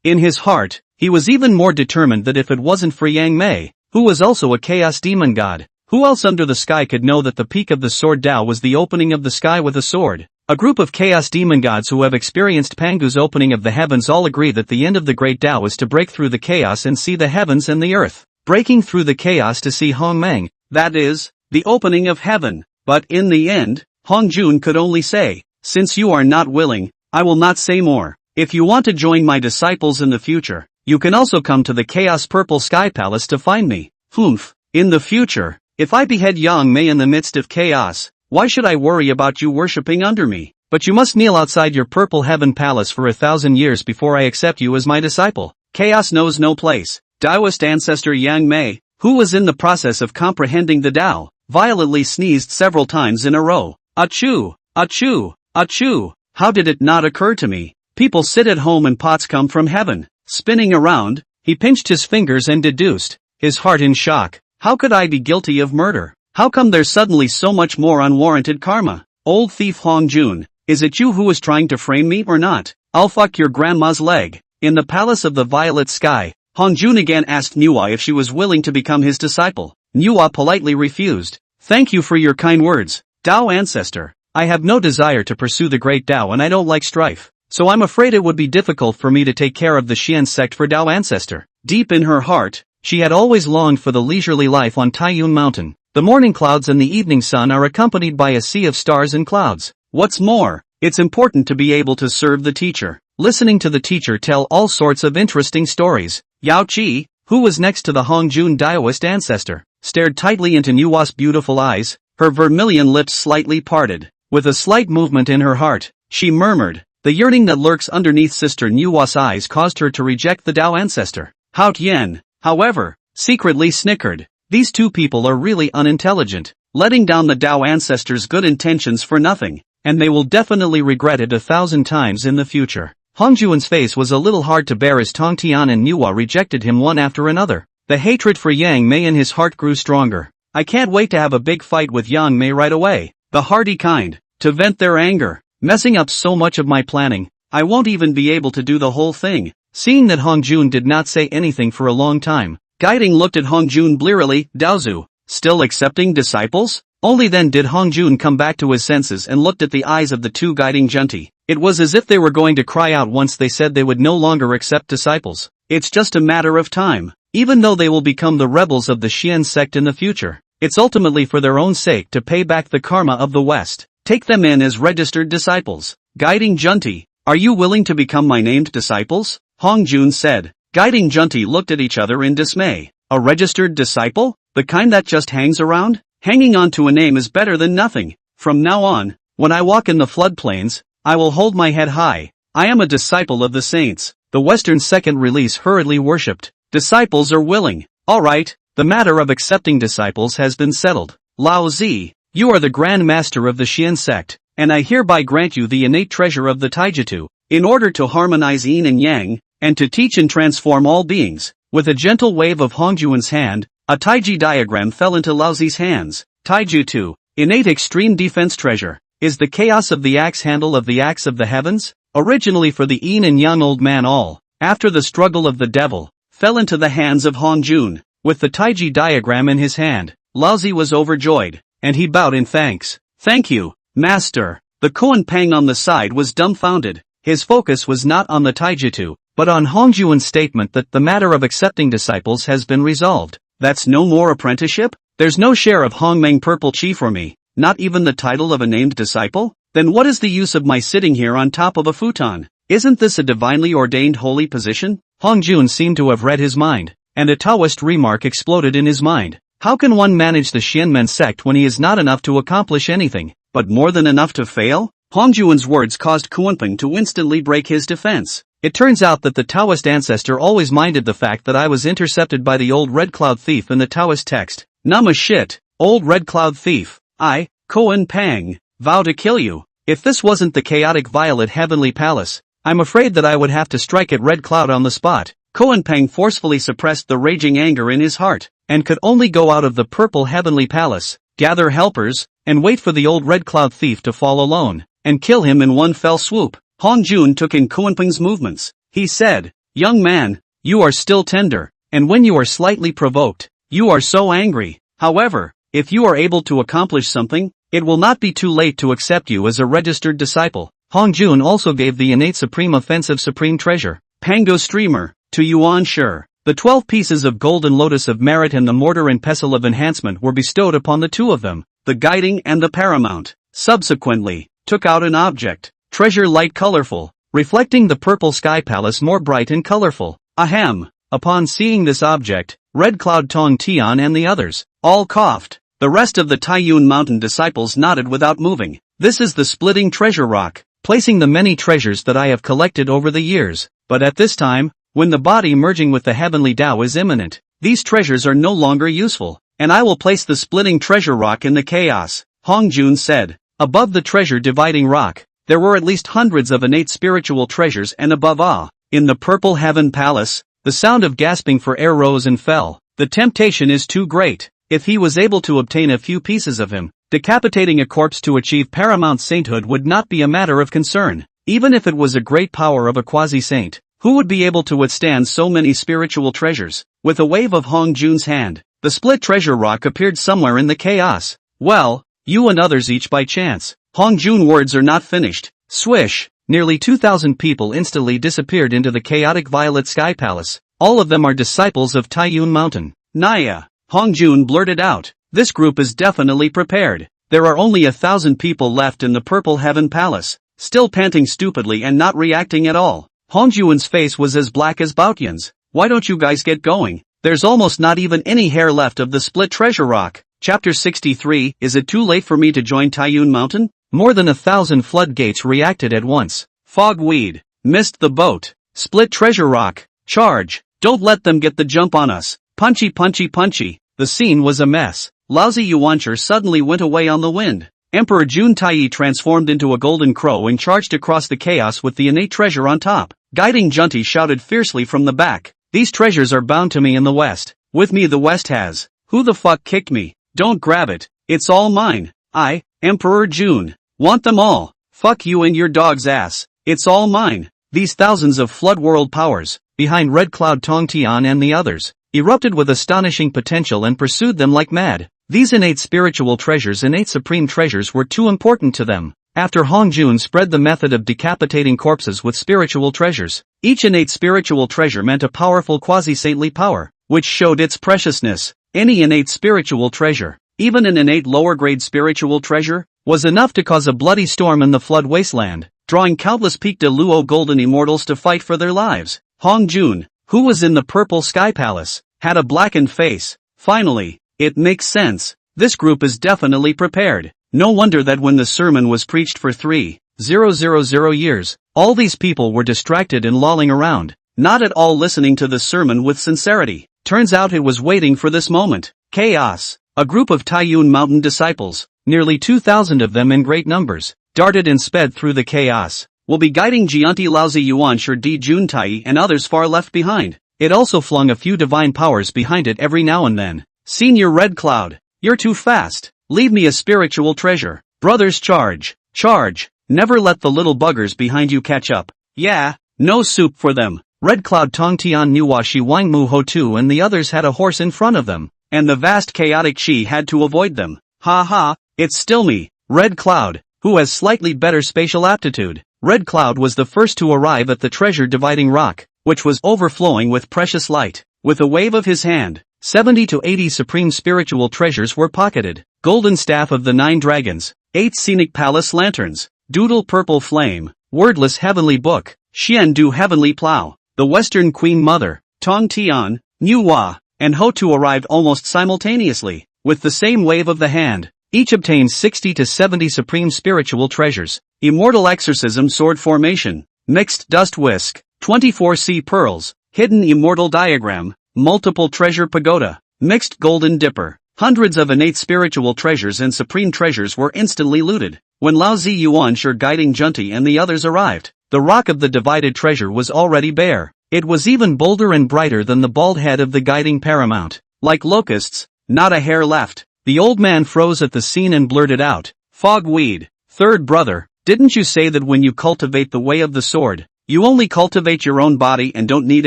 In his heart, he was even more determined that if it wasn't for Yang Mei, who was also a chaos demon god, who else under the sky could know that the peak of the sword Tao was the opening of the sky with a sword? A group of chaos demon gods who have experienced Pangu's opening of the heavens all agree that the end of the great Tao is to break through the chaos and see the heavens and the earth. Breaking through the chaos to see Hongmeng, that is, the opening of heaven. But in the end, Hong Jun could only say, since you are not willing, I will not say more. If you want to join my disciples in the future, you can also come to the Chaos Purple Sky Palace to find me. Humph. In the future, if I behead Yang Mei in the midst of chaos, why should I worry about you worshipping under me? But you must kneel outside your Purple Heaven Palace for 1,000 years before I accept you as my disciple. Chaos knows no place. Taoist ancestor Yang Mei, who was in the process of comprehending the Tao, violently sneezed several times in a row. Achoo! Achoo! Achoo! How did it not occur to me? People sit at home and pots come from heaven. Spinning around, he pinched his fingers and deduced, his heart in shock. How could I be guilty of murder? How come there's suddenly so much more unwarranted karma? Old thief Hong Jun, is it you who was trying to frame me or not? I'll fuck your grandma's leg. In the palace of the violet sky, Hong Jun again asked Manhwa if she was willing to become his disciple. Manhwa politely refused. Thank you for your kind words, Tao ancestor. I have no desire to pursue the great Tao and I don't like strife. So I'm afraid it would be difficult for me to take care of the Xian sect for Tao ancestor. Deep in her heart, she had always longed for the leisurely life on Taiyun Mountain. The morning clouds and the evening sun are accompanied by a sea of stars and clouds. What's more, it's important to be able to serve the teacher. Listening to the teacher tell all sorts of interesting stories. Yao Qi, who was next to the Hong Jun Daoist ancestor, stared tightly into Manhwa's beautiful eyes, her vermilion lips slightly parted. With a slight movement in her heart, she murmured, the yearning that lurks underneath Sister Manhwa's eyes caused her to reject the Tao ancestor. Hao Tian, however, secretly snickered. These two people are really unintelligent, letting down the Tao ancestors' good intentions for nothing, and they will definitely regret it 1,000 times in the future. Hong Jun's face was a little hard to bear as Tong Tian and Manhwa rejected him one after another. The hatred for Yang Mei in his heart grew stronger. I can't wait to have a big fight with Yang Mei right away. The hardy kind, to vent their anger, messing up so much of my planning, I won't even be able to do the whole thing. Seeing that Hong Jun did not say anything for a long time, Guiding looked at Hong Jun blearily. Daozu, still accepting disciples? Only then did Hong Jun come back to his senses and looked at the eyes of the two guiding junti. It was as if they were going to cry out once they said they would no longer accept disciples. It's just a matter of time. Even though they will become the rebels of the Xian sect in the future, it's ultimately for their own sake to pay back the karma of the West. Take them in as registered disciples. Guiding junti, are you willing to become my named disciples? Hong Jun said. Guiding junti looked at each other in dismay. A registered disciple? The kind that just hangs around? Hanging on to a name is better than nothing. From now on, when I walk in the floodplains, I will hold my head high. I am a disciple of the saints. The Western second release hurriedly worshipped. Disciples are willing. Alright, the matter of accepting disciples has been settled. Lao Zi, you are the Grand Master of the Xian sect, and I hereby grant you the innate treasure of the Taijutsu, in order to harmonize yin and yang, and to teach and transform all beings. With a gentle wave of Hongjuan's hand, a Taiji diagram fell into Lao Zi's hands. Taijutsu, innate extreme defense treasure, is the chaos of the axe handle of the axe of the heavens, originally for the yin and yang old man all, after the struggle of the devil, fell into the hands of Hong Jun. With the Taiji diagram in his hand, Lao Zi was overjoyed, and he bowed in thanks. Thank you, Master. The Koan Pang on the side was dumbfounded. His focus was not on the Taijutsu, but on Hongjuan's statement that the matter of accepting disciples has been resolved. That's no more apprenticeship? There's no share of Hongmeng Purple Chi for me, not even the title of a named disciple? Then what is the use of my sitting here on top of a futon? Isn't this a divinely ordained holy position? Hong Jun seemed to have read his mind, and a Taoist remark exploded in his mind. How can one manage the Xianmen sect when he is not enough to accomplish anything, but more than enough to fail? Hong Jun's words caused Kuanping to instantly break his defense. It turns out that the Taoist ancestor always minded the fact that I was intercepted by the old Red Cloud Thief in the Taoist text. Nama shit, old Red Cloud Thief, I, Kuanping, vow to kill you. If this wasn't the chaotic violet heavenly palace, I'm afraid that I would have to strike at Red Cloud on the spot. Kuanping forcefully suppressed the raging anger in his heart, and could only go out of the purple heavenly palace, gather helpers, and wait for the old Red Cloud Thief to fall alone, and kill him in one fell swoop. Hong Jun took in Kuanping's movements. He said, "Young man, you are still tender, and when you are slightly provoked, you are so angry. However, if you are able to accomplish something, it will not be too late to accept you as a registered disciple." Hong Jun also gave the innate supreme offensive supreme treasure, Pango Streamer, to Yuan Shi. The 12 pieces of golden lotus of merit and the mortar and pestle of enhancement were bestowed upon the two of them, the guiding and the paramount. Subsequently, took out an object, treasure light colorful, reflecting the purple sky palace more bright and colorful. Ahem. Upon seeing this object, Red Cloud Tong Tian and the others, all coughed. The rest of the Taiyun Mountain disciples nodded without moving. This is the splitting treasure rock, placing the many treasures that I have collected over the years. But at this time, when the body merging with the heavenly Tao is imminent, these treasures are no longer useful, and I will place the splitting treasure rock in the chaos, Hong Jun said. Above the treasure dividing rock, there were at least hundreds of innate spiritual treasures, and above all, in the purple heaven palace, the sound of gasping for air rose and fell. The temptation is too great. If he was able to obtain a few pieces of him, decapitating a corpse to achieve paramount sainthood would not be a matter of concern. Even if it was a great power of a quasi-saint, who would be able to withstand so many spiritual treasures? With a wave of Hong Jun's hand, the split treasure rock appeared somewhere in the chaos. Well, you and others each by chance. Hong Jun words are not finished. Swish! Nearly 2,000 people instantly disappeared into the chaotic violet sky palace. All of them are disciples of Taiyun Mountain. Naya! Hong Jun blurted out. This group is definitely prepared. There are only 1,000 people left in the purple heaven palace, still panting stupidly and not reacting at all. Hong Jun's face was as black as Baotian's. Why don't you guys get going? There's almost not even any hair left of the split treasure rock. Chapter 63. Is it too late for me to join Taiyun Mountain? More than 1,000 floodgates reacted at once. Fogweed. Missed the boat. Split treasure rock. Charge. Don't let them get the jump on us. Punchy punchy punchy. The scene was a mess. Lousy Yuanshi suddenly went away on the wind. Emperor Jun Taiyi transformed into a golden crow and charged across the chaos with the innate treasure on top. Guiding Junti shouted fiercely from the back. These treasures are bound to me in the West. With me the West has. Who the fuck kicked me? Don't grab it. It's all mine. I, Emperor Jun, want them all. Fuck you and your dog's ass. It's all mine. These thousands of flood world powers, behind Red Cloud Tongtian and the others, erupted with astonishing potential and pursued them like mad. These innate spiritual treasures, innate supreme treasures, were too important to them. After Hong Jun spread the method of decapitating corpses with spiritual treasures, each innate spiritual treasure meant a powerful quasi-saintly power, which showed its preciousness. Any innate spiritual treasure, even an innate lower-grade spiritual treasure, was enough to cause a bloody storm in the flood wasteland, drawing countless Pique de Luo golden immortals to fight for their lives. Hong Jun, who was in the purple sky palace, had a blackened face. Finally, it makes sense. This group is definitely prepared. No wonder that when the sermon was preached for 3,000 years, all these people were distracted and lolling around, not at all listening to the sermon with sincerity. Turns out it was waiting for this moment. Chaos. A group of Taiyun Mountain disciples, nearly 2,000 of them in great numbers, darted and sped through the chaos. Will be guiding Jianti Laozi Yuanshi Di Juntai and others far left behind. It also flung a few divine powers behind it every now and then. Senior Red Cloud, you're too fast. Leave me a spiritual treasure. Brothers, charge. Charge. Never let the little buggers behind you catch up. Yeah, no soup for them. Red Cloud Tongtian Nuwashi Wangmu Hotu and the others had a horse in front of them, and the vast chaotic Shi had to avoid them. Ha ha, it's still me, Red Cloud, who has slightly better spatial aptitude. Red Cloud was the first to arrive at the treasure dividing rock, which was overflowing with precious light. With a wave of his hand, 70 to 80 supreme spiritual treasures were pocketed. Golden staff of the 9 dragons, 8 scenic palace lanterns, Doodle Purple Flame, Wordless Heavenly Book, Xian Du Heavenly Plow. The Western Queen Mother, Tong Tian, Nu Hua, and Ho Tu arrived almost simultaneously, with the same wave of the hand. Each obtained 60 to 70 supreme spiritual treasures. Immortal Exorcism Sword Formation, Mixed Dust Whisk, 24 Sea Pearls, Hidden Immortal Diagram, Multiple Treasure Pagoda, Mixed Golden Dipper. Hundreds of innate spiritual treasures and supreme treasures were instantly looted. When Lao Zi Yuanshi guiding Junti and the others arrived, the rock of the divided treasure was already bare. It was even bolder and brighter than the bald head of the guiding paramount. Like locusts, not a hair left. The old man froze at the scene and blurted out, "Fogweed, third brother, didn't you say that when you cultivate the way of the sword, you only cultivate your own body and don't need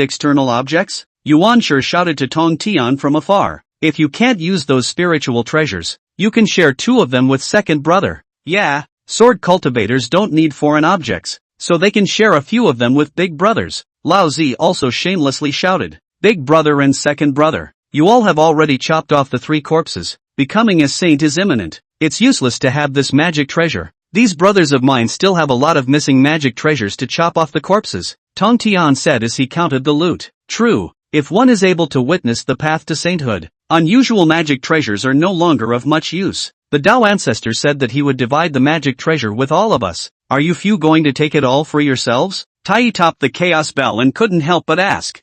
external objects?" Yuanshi shouted to Tong Tian from afar, "If you can't use those spiritual treasures, you can share 2 of them with second brother." Yeah, sword cultivators don't need foreign objects, so they can share a few of them with big brothers. Lao Zi also shamelessly shouted, "Big brother and second brother, you all have already chopped off the 3 corpses. Becoming a saint is imminent. It's useless to have this magic treasure. These brothers of mine still have a lot of missing magic treasures to chop off the corpses," Tong Tian said as he counted the loot. True, if one is able to witness the path to sainthood, unusual magic treasures are no longer of much use. The Tao ancestor said that he would divide the magic treasure with all of us. Are you few going to take it all for yourselves? Tai topped the chaos bell and couldn't help but ask.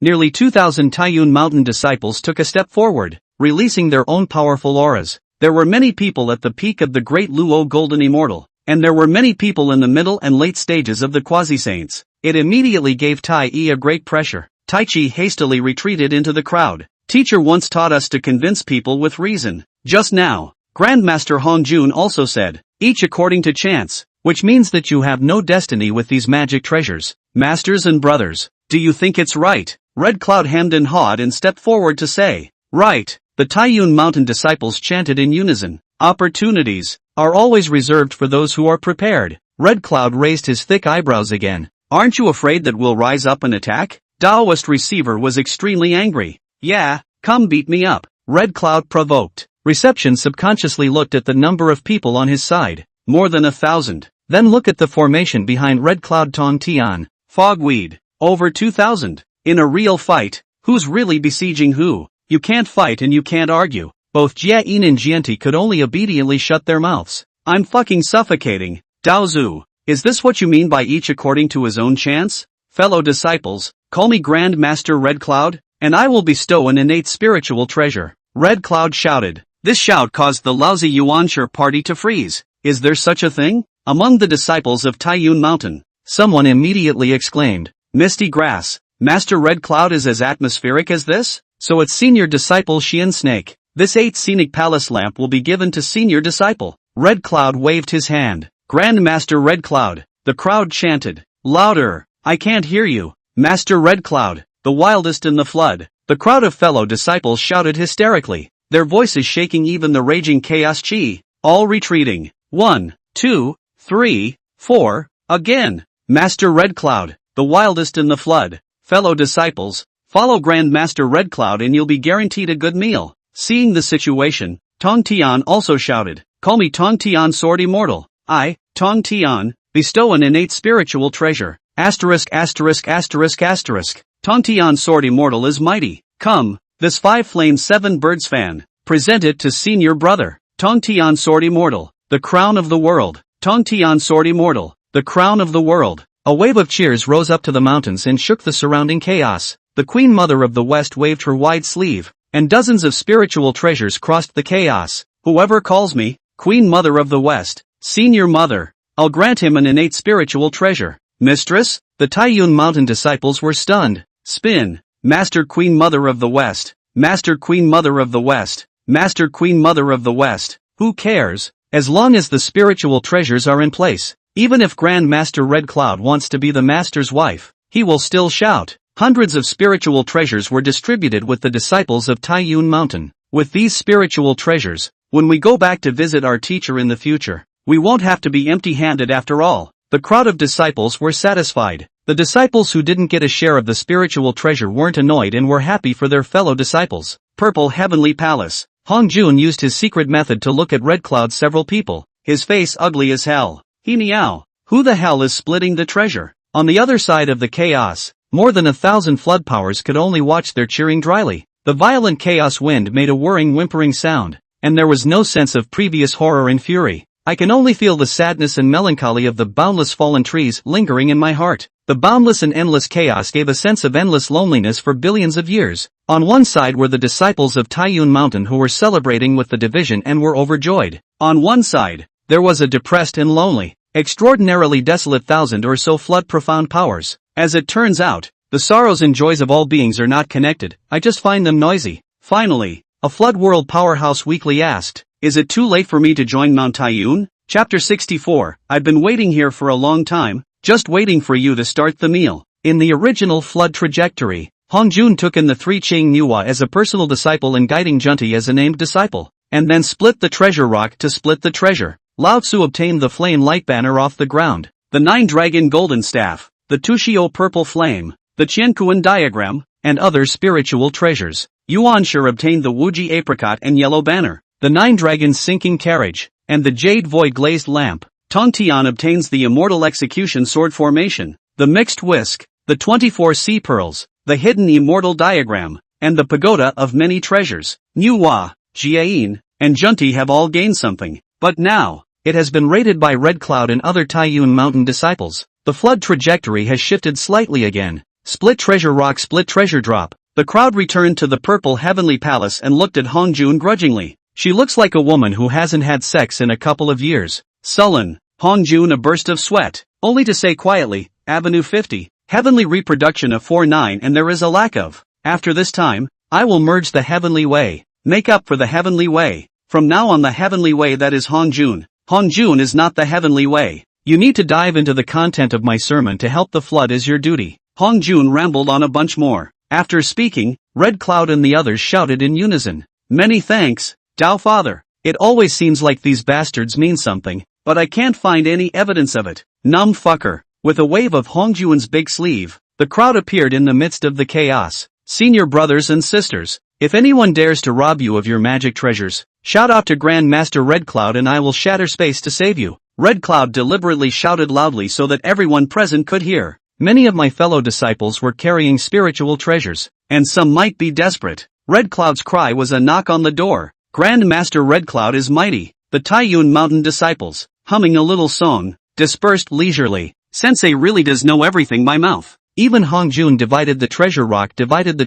Nearly 2,000 Taiyun Mountain disciples took a step forward, releasing their own powerful auras. There were many people at the peak of the Great Luo Golden Immortal, and there were many people in the middle and late stages of the Quasi-Saints. It immediately gave Tai Yi a great pressure. Tai Chi hastily retreated into the crowd. Teacher once taught us to convince people with reason. Just now, Grandmaster Hong Jun also said, each according to chance, which means that you have no destiny with these magic treasures. Masters and brothers, do you think it's right? Red Cloud hemmed and hawed and stepped forward to say, right. The Taiyun Mountain disciples chanted in unison. Opportunities are always reserved for those who are prepared. Red Cloud raised his thick eyebrows again. Aren't you afraid that we'll rise up and attack? Taoist receiver was extremely angry. Yeah, come beat me up. Red Cloud provoked. Reception subconsciously looked at the number of people on his side. More than 1,000. Then look at the formation behind Red Cloud. Tong Tian. Fogweed. Over 2,000. In a real fight, who's really besieging who? You can't fight and you can't argue. Both Jia Yin and Jianti could only obediently shut their mouths. I'm fucking suffocating. Dao Zhu, is this what you mean by each according to his own chance? Fellow disciples, call me Grand Master Red Cloud, and I will bestow an innate spiritual treasure. Red Cloud shouted. This shout caused the lousy Yuanshi party to freeze. Is there such a thing? Among the disciples of Taiyun Mountain, someone immediately exclaimed, Misty Grass, Master Red Cloud is as atmospheric as this? So it's senior disciple Xian Snake. This 8 scenic palace lamp will be given to senior disciple. Red Cloud waved his hand. Grand Master Red Cloud. The crowd chanted. Louder. I can't hear you. Master Red Cloud, the wildest in the flood. The crowd of fellow disciples shouted hysterically, their voices shaking even the raging chaos chi. All retreating. 1, 2, 3, 4, again. Master Red Cloud, the wildest in the flood. Fellow disciples, follow Grand Master Red Cloud and you'll be guaranteed a good meal. Seeing the situation, Tong Tian also shouted, call me Tong Tian Sword Immortal. I, Tong Tian, bestow an innate spiritual treasure. Asterisk asterisk asterisk asterisk. Tong Tian Sword Immortal is mighty. Come, this 5-flame 7 birds fan. Present it to senior brother. Tong Tian Sword Immortal, the crown of the world. Tong Tian Sword Immortal, the crown of the world. A wave of cheers rose up to the mountains and shook the surrounding chaos. The Queen Mother of the West waved her wide sleeve, and dozens of spiritual treasures crossed the chaos. Whoever calls me, Queen Mother of the West, Senior Mother, I'll grant him an innate spiritual treasure. Mistress? The Taiyun Mountain disciples were stunned. Spin. Master Queen Mother of the West, Master Queen Mother of the West, Master Queen Mother of the West. Who cares? As long as the spiritual treasures are in place. Even if Grand Master Red Cloud wants to be the Master's wife, he will still shout. Hundreds of spiritual treasures were distributed with the disciples of Taiyun Mountain. With these spiritual treasures, when we go back to visit our teacher in the future, we won't have to be empty-handed after all. The crowd of disciples were satisfied. The disciples who didn't get a share of the spiritual treasure weren't annoyed and were happy for their fellow disciples. Purple Heavenly Palace. Hong Jun used his secret method to look at Red Cloud several people. His face ugly as hell. He meow. Who the hell is splitting the treasure? On the other side of the chaos, more than 1,000 flood powers could only watch their cheering dryly. The violent chaos wind made a whirring whimpering sound, and there was no sense of previous horror and fury. I can only feel the sadness and melancholy of the boundless fallen trees lingering in my heart. The boundless and endless chaos gave a sense of endless loneliness for billions of years. On one side were the disciples of Taiyun Mountain who were celebrating with the division and were overjoyed. On one side, there was a depressed and lonely, extraordinarily desolate 1,000 or so flood profound powers. As it turns out, the sorrows and joys of all beings are not connected, I just find them noisy. Finally, a Flood World Powerhouse Weekly asked, "Is it too late for me to join Mount Taiyun?" Chapter 64, I've been waiting here for a long time, just waiting for you to start the meal. In the original Flood trajectory, Hongjun took in the three Qing Nuwa as a personal disciple and guiding Junti as a named disciple, and then split the treasure rock to split the treasure. Lao Tzu obtained the flame light banner off the ground, the 9-dragon golden staff, the Tushio purple flame, the Qiankuan diagram, and other spiritual treasures. Yuan Shi obtained the Wuji apricot and yellow banner, the 9-dragons sinking carriage, and the jade void glazed lamp. Tong Tian obtains the immortal execution sword formation, the mixed whisk, the 24 sea pearls, the hidden immortal diagram, and the pagoda of many treasures. Nuwa, Jiayin, and Junti have all gained something, but now, it has been raided by Red Cloud and other Taiyun Mountain disciples. The flood trajectory has shifted slightly again. Split treasure rock, split treasure drop. The crowd returned to the purple heavenly palace and looked at Hongjun grudgingly. She looks like a woman who hasn't had sex in a couple of years. Sullen, Hongjun a burst of sweat, only to say quietly, Avenue 50, heavenly reproduction of 4-9 and there is a lack of. After this time, I will merge the heavenly way. Make up for the heavenly way. From now on the heavenly way that is Hongjun. Hongjun is not the heavenly way. You need to dive into the content of my sermon to help the flood is your duty. Hongjun rambled on a bunch more. After speaking, Red Cloud and the others shouted in unison. Many thanks, Tao Father. It always seems like these bastards mean something, but I can't find any evidence of it. Numb fucker. With a wave of Hongjun's big sleeve, the crowd appeared in the midst of the chaos. Senior brothers and sisters, if anyone dares to rob you of your magic treasures, shout out to Grand Master Red Cloud and I will shatter space to save you. Red Cloud deliberately shouted loudly so that everyone present could hear. Many of my fellow disciples were carrying spiritual treasures, and some might be desperate. Red Cloud's cry was a knock on the door. Grand Master Red Cloud is mighty. The Taiyun Mountain disciples, humming a little song, dispersed leisurely. Sensei really does know everything by mouth. Even Hongjun divided the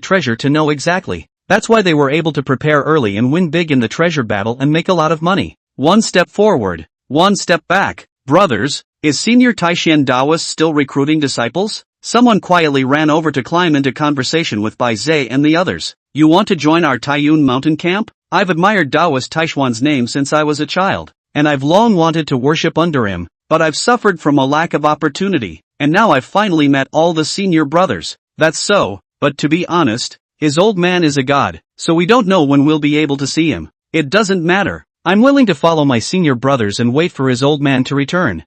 treasure to know exactly. That's why they were able to prepare early and win big in the treasure battle and make a lot of money. One step forward, one step back. Brothers, is Senior Taishan Taoist still recruiting disciples? Someone quietly ran over to climb into conversation with Bai Zhe and the others. You want to join our Taiyun Mountain camp? I've admired Taoist Taishuan's name since I was a child, and I've long wanted to worship under him, but I've suffered from a lack of opportunity, and now I've finally met all the senior brothers. That's so, but to be honest, his old man is a god, so we don't know when we'll be able to see him. It doesn't matter. I'm willing to follow my senior brothers and wait for his old man to return.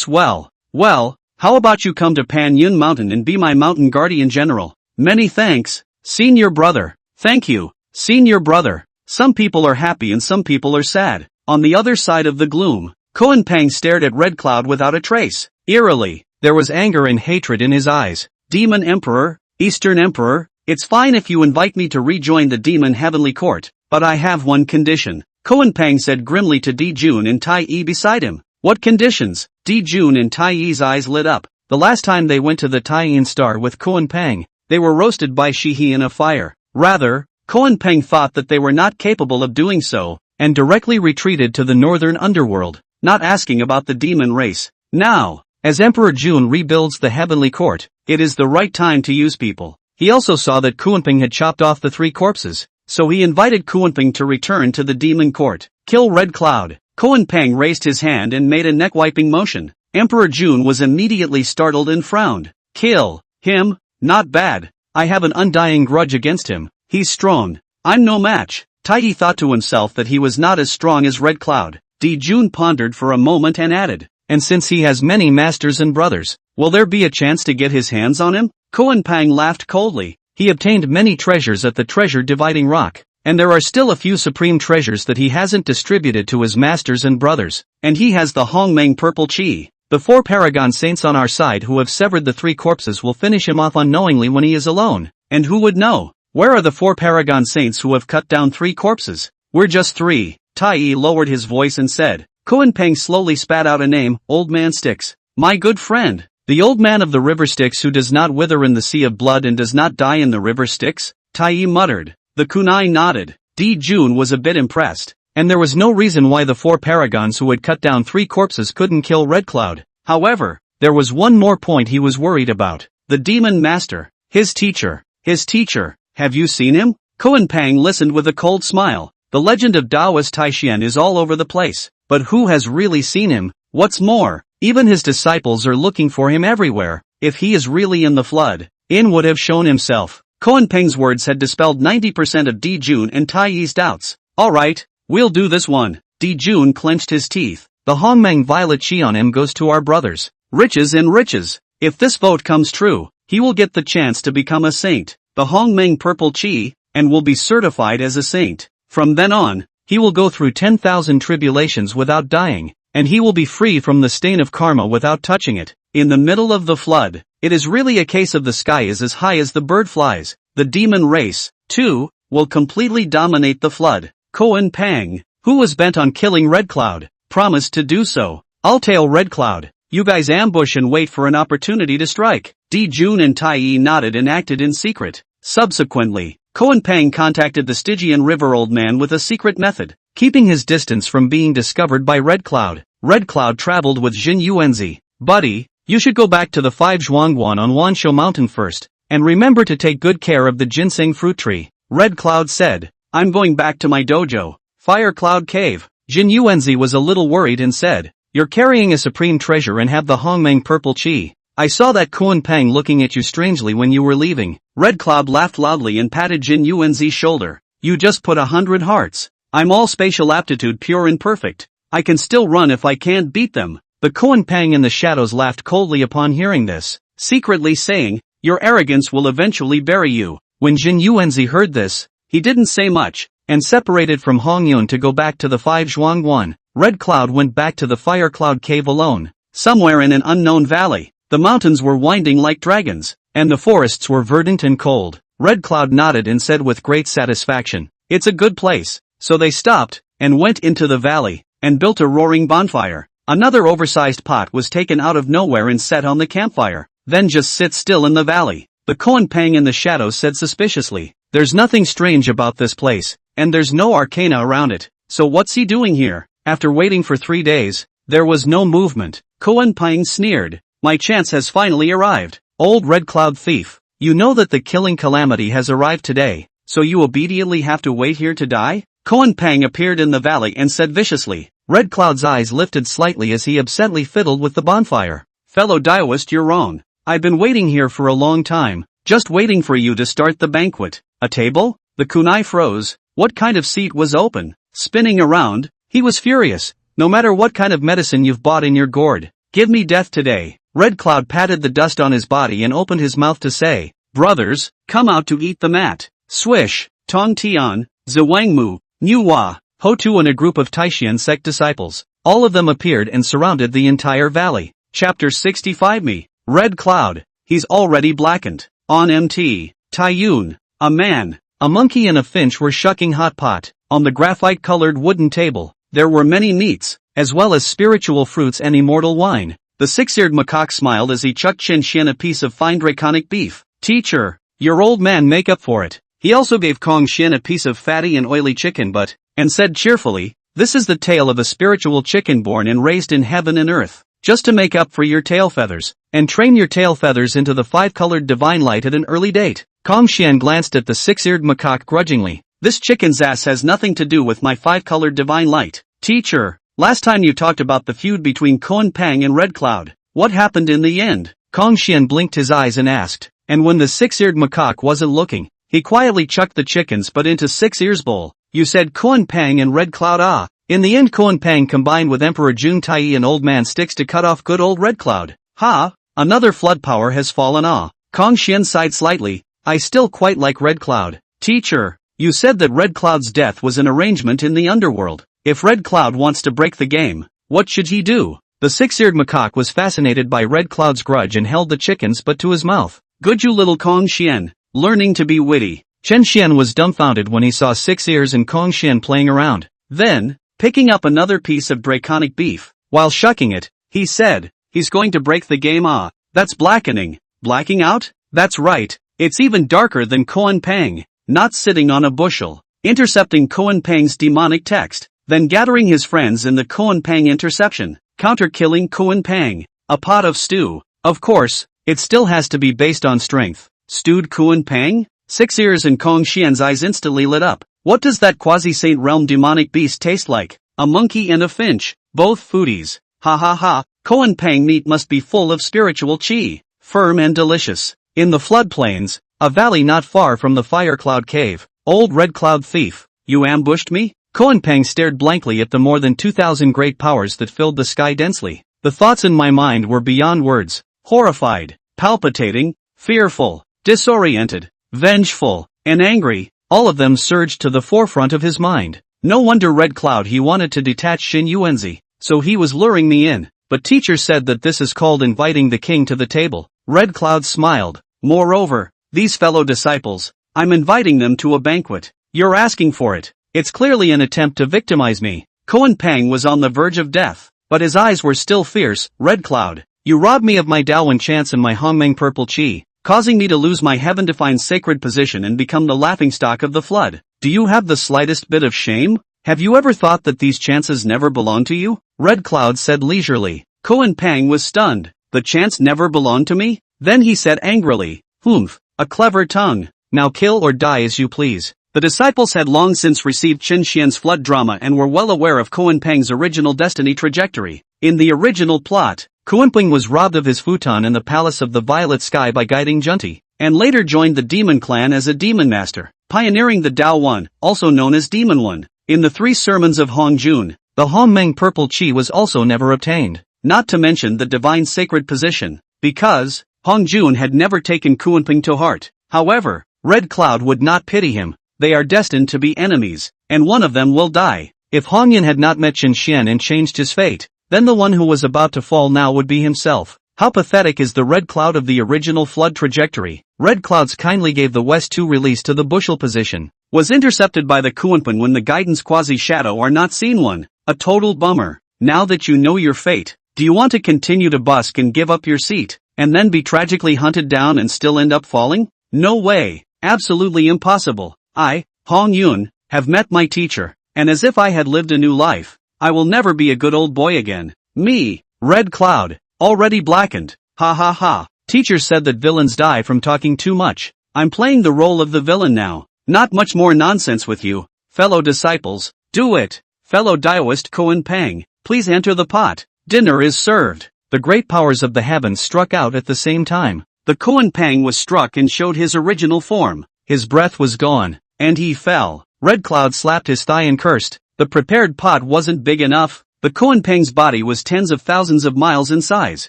Well, how about you come to Panyun Mountain and be my mountain guardian general? Many thanks, senior brother. Thank you, senior brother. Some people are happy and some people are sad. On the other side of the gloom, Koan Pang stared at Red Cloud without a trace. Eerily, there was anger and hatred in his eyes. Demon Emperor, Eastern Emperor, it's fine if you invite me to rejoin the Demon Heavenly Court, but I have one condition. Koan Pang said grimly to Di Jun and Tai Yi beside him. What conditions? Di Jun and Tai Yi's eyes lit up. The last time they went to the Taiyin Star with Koan Pang, they were roasted by Shihi in a fire. Rather, Koan Pang thought that they were not capable of doing so, and directly retreated to the northern underworld, not asking about the demon race. Now, as Emperor Jun rebuilds the heavenly court, it is the right time to use people. He also saw that Kuanping had chopped off the 3 corpses, so he invited Kuanping to return to the demon court. Kill Red Cloud. Koan Pang raised his hand and made a neck-wiping motion. Emperor Jun was immediately startled and frowned. Kill him? Not bad. I have an undying grudge against him. He's strong. I'm no match. Taiyi thought to himself that he was not as strong as Red Cloud. Di Jun pondered for a moment and added, and since he has many masters and brothers, will there be a chance to get his hands on him? Koan Pang laughed coldly. He obtained many treasures at the treasure dividing rock, and there are still a few supreme treasures that he hasn't distributed to his masters and brothers, and he has the Hongmeng purple chi. The 4 paragon saints on our side who have severed the 3 corpses will finish him off unknowingly when he is alone. And who would know? Where are the 4 paragon saints who have cut down 3 corpses? We're just 3. Tai lowered his voice and said. Koan Peng slowly spat out a name, Old Man Styx. My good friend. The old man of the river Styx who does not wither in the sea of blood and does not die in the river Styx? Tai muttered. The kunai nodded. Di Jun was a bit impressed. And there was no reason why the 4 paragons who had cut down 3 corpses couldn't kill Red Cloud. However, there was one more point he was worried about. The demon master. His teacher. His teacher. Have you seen him? Koan Peng listened with a cold smile. The legend of Taoist Taishian is all over the place. But who has really seen him? What's more, even his disciples are looking for him everywhere. If he is really in the flood, In would have shown himself. Koan Peng's words had dispelled 90% of Di Jun and Tai Yi's doubts. Alright, we'll do this one. Di Jun clenched his teeth. The Hongmeng Violet Chi on him goes to our brothers. Riches and riches. If this vote comes true, he will get the chance to become a saint. The Hongmeng Purple Chi, and will be certified as a saint. From then on, he will go through 10,000 tribulations without dying, and he will be free from the stain of karma without touching it. In the middle of the flood, it is really a case of the sky is as high as the bird flies. The demon race, too, will completely dominate the flood. Koan Peng, who was bent on killing Red Cloud, promised to do so. I'll tail Red Cloud. You guys ambush and wait for an opportunity to strike. Di Jun and Tai Yi nodded and acted in secret. Subsequently, Koan Peng contacted the Stygian River Old Man with a secret method, keeping his distance from being discovered by Red Cloud. Red Cloud traveled with Jin Yuanzi. Buddy, you should go back to the 5 Zhuangguan on Wanshou Mountain first, and remember to take good care of the ginseng fruit tree. Red Cloud said, I'm going back to my dojo, Fire Cloud Cave. Jin Yuanzi was a little worried and said, you're carrying a supreme treasure and have the Hongmeng Purple Chi. I saw that Koan Peng looking at you strangely when you were leaving. Red Cloud laughed loudly and patted Jin Yuanzi's shoulder. You just put 100 hearts. I'm all spatial aptitude pure and perfect. I can still run if I can't beat them. The Koan Peng in the shadows laughed coldly upon hearing this, secretly saying, your arrogance will eventually bury you. When Jin Yuanzi heard this, he didn't say much, and separated from Hong Yun to go back to the 5 Zhuangguan. Red Cloud went back to the Fire Cloud Cave alone. Somewhere in an unknown valley, the mountains were winding like dragons, and the forests were verdant and cold. Red Cloud nodded and said with great satisfaction, it's a good place. So they stopped, and went into the valley, and built a roaring bonfire. Another oversized pot was taken out of nowhere and set on the campfire. Then just sit still in the valley. The Koan Peng in the shadows said suspiciously, there's nothing strange about this place, and there's no arcana around it. So what's he doing here? After waiting for 3 days, there was no movement. Koan Peng sneered, my chance has finally arrived. Old Red Cloud thief, you know that the killing calamity has arrived today, so you obediently have to wait here to die? Koan Peng appeared in the valley and said viciously. Red Cloud's eyes lifted slightly as he absently fiddled with the bonfire. Fellow Taoist, you're wrong. I've been waiting here for a long time, just waiting for you to start the banquet. A table? The kunai froze. What kind of seat was open? Spinning around? He was furious. No matter what kind of medicine you've bought in your gourd, give me death today. Red Cloud patted the dust on his body and opened his mouth to say, brothers, come out to eat the mat. Swish, Tong Tian, Zhuangmu, Niu Hua, Ho Tu and a group of Taishian sect disciples. All of them appeared and surrounded the entire valley. Chapter 65 Me. Red Cloud. He's already blackened. On MT. Taiyun. A man, a monkey and a finch were shucking hot pot. On the graphite-colored wooden table, there were many meats, as well as spiritual fruits and immortal wine. The six-eared macaque smiled as he chucked Chen Xian a piece of fine draconic beef. Teacher, your old man make up for it. He also gave Kong Xian a piece of fatty and oily chicken butt, and said cheerfully, this is the tale of a spiritual chicken born and raised in heaven and earth, just to make up for your tail feathers, and train your tail feathers into the 5-colored divine light at an early date. Kong Xian glanced at the 6-eared macaque grudgingly. This chicken's ass has nothing to do with my 5-colored divine light. Teacher, last time you talked about the feud between Koan Peng and Red Cloud. What happened in the end? Kong Xian blinked his eyes and asked, and when the 6-eared macaque wasn't looking, he quietly chucked the chicken's butt into 6 Ears' bowl. You said Koan Peng and Red Cloud ah. In the end Koan Peng combined with Emperor Jun Tai and Old Man Styx to cut off good old Red Cloud. Ha! Another flood power has fallen ah. Kong Xian sighed slightly. I still quite like Red Cloud. Teacher, you said that Red Cloud's death was an arrangement in the underworld. If Red Cloud wants to break the game, what should he do? The six-eared macaque was fascinated by Red Cloud's grudge and held the chickens but to his mouth. Good you little Kong Xian, learning to be witty. Chen Xian was dumbfounded when he saw Six Ears and Kong Xian playing around. Then, picking up another piece of draconic beef, while shucking it, he said, he's going to break the game. Ah, that's blackening. Blacking out? That's right, it's even darker than Koan Pang, not sitting on a bushel, intercepting Koan Pang's demonic text, then gathering his friends in the Koan Pang interception, counter-killing Koan Pang, a pot of stew. Of course, it still has to be based on strength. Stewed Koan Pang? Six Ears and Kong Xian's eyes instantly lit up. What does that quasi-saint realm demonic beast taste like? A monkey and a finch, both foodies. Ha ha ha, Koan Pang meat must be full of spiritual chi, firm and delicious. In the floodplains, a valley not far from the Fire Cloud Cave, old Red Cloud Thief, you ambushed me? Koan Pang stared blankly at the more than 2,000 great powers that filled the sky densely. The thoughts in my mind were beyond words, horrified, palpitating, fearful, disoriented, vengeful, and angry, all of them surged to the forefront of his mind. No wonder Red Cloud he wanted to detach Xin Yuanzi, so he was luring me in, but teacher said that this is called inviting the king to the table. Red Cloud smiled. Moreover, these fellow disciples, I'm inviting them to a banquet. You're asking for it. It's clearly an attempt to victimize me. Koan Pang was on the verge of death, but his eyes were still fierce. Red Cloud, you robbed me of my Daowen chance and my Hongmeng purple chi, causing me to lose my heaven-defined sacred position and become the laughingstock of the flood. Do you have the slightest bit of shame? Have you ever thought that these chances never belonged to you? Red Cloud said leisurely. Koan Pang was stunned. The chance never belonged to me? Then he said angrily, "Humph, a clever tongue. Now kill or die as you please." The disciples had long since received Chen Xian's flood drama and were well aware of Koan Pang's original destiny trajectory. In the original plot, Koan Pang was robbed of his futon in the Palace of the Violet Sky by guiding Junti, and later joined the Demon Clan as a Demon Master, pioneering the Dao One, also known as Demon One. In the 3 sermons of Hong Jun, the Hongmeng purple chi was also never obtained, not to mention the divine sacred position, because Hong Jun had never taken Koan Pang to heart. However, Red Cloud would not pity him. They are destined to be enemies, and one of them will die. If Hong Yin had not met Chen Xian and changed his fate, then the one who was about to fall now would be himself. How pathetic is the Red Cloud of the original flood trajectory. Red Clouds kindly gave the West 2 release to the bushel position. Was intercepted by the Koan Pang when the guidance quasi-shadow are not seen one. A total bummer. Now that you know your fate, do you want to continue to busk and give up your seat, and then be tragically hunted down and still end up falling? No way. Absolutely impossible. I, Hong Yun, have met my teacher, and as if I had lived a new life, I will never be a good old boy again. Me, Red Cloud, already blackened. Ha ha ha. Teacher said that villains die from talking too much. I'm playing the role of the villain now. Not much more nonsense with you, fellow disciples. Do it. Fellow Daoist Koan Pang, please enter the pot. Dinner is served. The great powers of the heavens struck out at the same time. The Koan Pang was struck and showed his original form. His breath was gone, and he fell. Red Cloud slapped his thigh and cursed. The prepared pot wasn't big enough. The Koan Pang's body was tens of thousands of miles in size.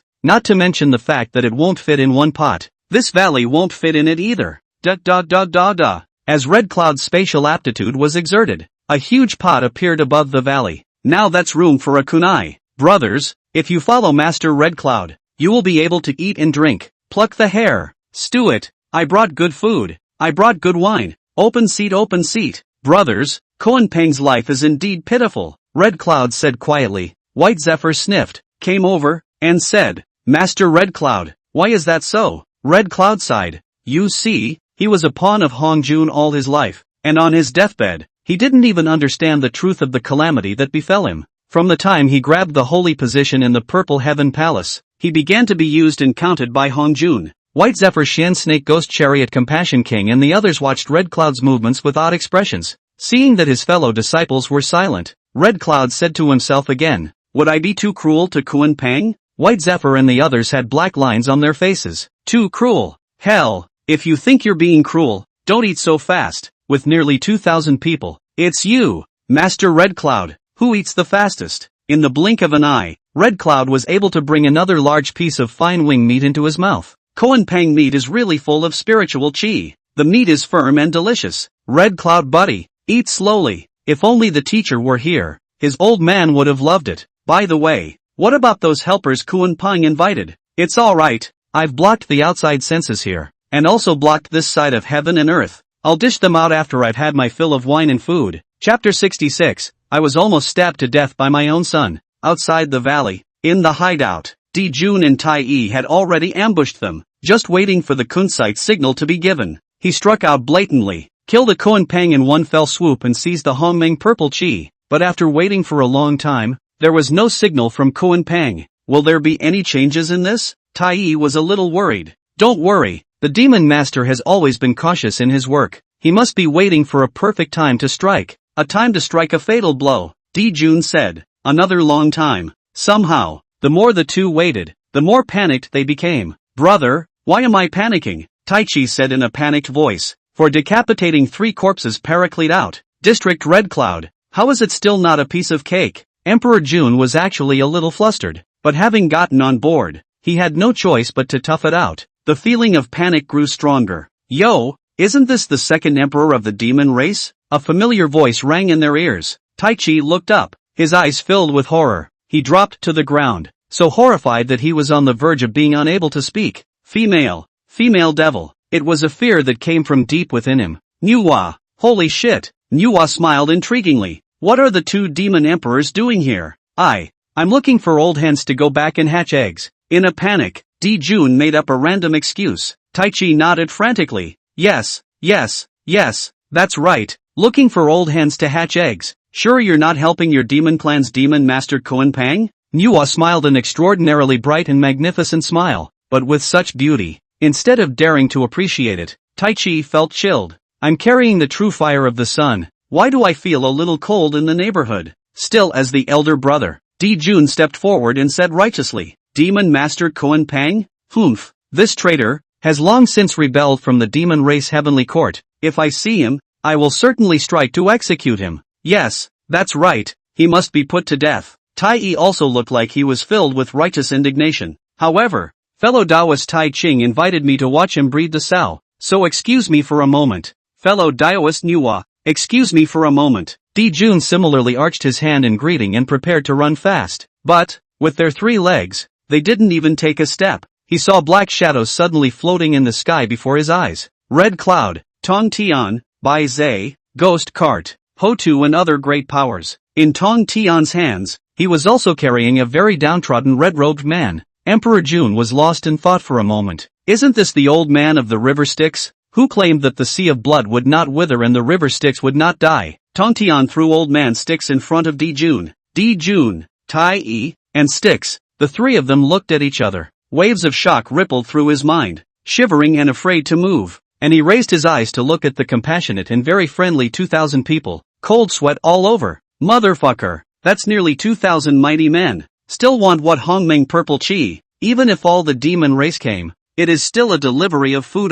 Not to mention the fact that it won't fit in one pot. This valley won't fit in it either. As Red Cloud's spatial aptitude was exerted, a huge pot appeared above the valley. Now that's room for a kunai. Brothers, if you follow Master Red Cloud, you will be able to eat and drink. Pluck the hair. Stew it. I brought good food. I brought good wine. Open seat, open seat. Brothers, Koan Pang's life is indeed pitiful. Red Cloud said quietly. White Zephyr sniffed, came over, and said, Master Red Cloud, why is that so? Red Cloud sighed. You see, he was a pawn of Hong Jun all his life, and on his deathbed, he didn't even understand the truth of the calamity that befell him. From the time he grabbed the holy position in the Purple Heaven Palace, he began to be used and counted by Hong Jun. White Zephyr, Shan Snake, Ghost Chariot, Compassion King and the others watched Red Cloud's movements with odd expressions. Seeing that his fellow disciples were silent, Red Cloud said to himself again, would I be too cruel to Koan Pang? White Zephyr and the others had black lines on their faces. Too cruel. Hell, if you think you're being cruel, don't eat so fast. With nearly 2,000 people, it's you, Master Red Cloud, who eats the fastest. In the blink of an eye, Red Cloud was able to bring another large piece of fine wing meat into his mouth. Koan Pang meat is really full of spiritual chi. The meat is firm and delicious. Red Cloud buddy, eat slowly. If only the teacher were here, his old man would have loved it. By the way, What about those helpers Kuan Pang invited? It's alright, I've blocked the outside senses here, and also blocked this side of heaven and earth. I'll dish them out after I've had my fill of wine and food. Chapter 66, I was almost stabbed to death by my own son. Outside the valley, in the hideout, Jun and Tai Yi had already ambushed them, just waiting for the kunsight signal to be given. He struck out blatantly, killed a Kuan Pang in one fell swoop and seized the Hongmeng purple chi, but after waiting for a long time, there was no signal from Kuan Pang. Will there be any changes in this? Tai Yi was a little worried. Don't worry, the demon master has always been cautious in his work. He must be waiting for a perfect time to strike. A time to strike a fatal blow, Jun said. Another long time. Somehow, the more the two waited, the more panicked they became. Brother, why am I panicking? Tai Chi said in a panicked voice. For decapitating 3 corpses paraclete out. District Red Cloud. How is it still not a piece of cake? Emperor Jun was actually a little flustered, but having gotten on board, he had no choice but to tough it out. The feeling of panic grew stronger. Yo, isn't this the second emperor of the demon race? A familiar voice rang in their ears. Tai Chi looked up, his eyes filled with horror. He dropped to the ground, so horrified that he was on the verge of being unable to speak. Female devil. It was a fear that came from deep within him. Manhwa, holy shit. Manhwa smiled intriguingly. What are the 2 demon emperors doing here? I'm looking for old hens to go back and hatch eggs. In a panic, Jun made up a random excuse. Tai Chi nodded frantically. Yes, that's right. Looking for old hens to hatch eggs. Sure you're not helping your demon clan's demon master Kuan Pang? Manhwa smiled an extraordinarily bright and magnificent smile, but with such beauty. Instead of daring to appreciate it, Tai Chi felt chilled. I'm carrying the true fire of the sun. Why do I feel a little cold in the neighborhood? Still as the elder brother, Jun stepped forward and said righteously, Demon Master Kuan Pang? Humph, this traitor has long since rebelled from the demon race heavenly court. If I see him, I will certainly strike to execute him. Yes, that's right, he must be put to death. Tai Yi also looked like he was filled with righteous indignation. However, fellow Taoist Tai Ching invited me to watch him breed the sow, so excuse me for a moment. Fellow Taoist Manhwa, excuse me for a moment. Jun similarly arched his hand in greeting and prepared to run fast. But, with their 3 legs, they didn't even take a step. He saw black shadows suddenly floating in the sky before his eyes. Red Cloud, Tong Tian, Bai Zhe, Ghost Cart, Ho-Tu and other great powers. In Tong Tian's hands, he was also carrying a very downtrodden red-robed man. Emperor Jun was lost in thought for a moment. Isn't this the old man of the river Styx, who claimed that the sea of blood would not wither and the river Styx would not die? Tong Tian threw old man Styx in front of Jun. Jun, Tai Yi, and Styx, the 3 of them looked at each other. Waves of shock rippled through his mind, shivering and afraid to move, and he raised his eyes to look at the compassionate and very friendly 2,000 people. Cold sweat all over. Motherfucker, that's nearly 2,000 mighty men. Still want what Hongmeng purple chi? Even if all the demon race came, it is still a delivery of food.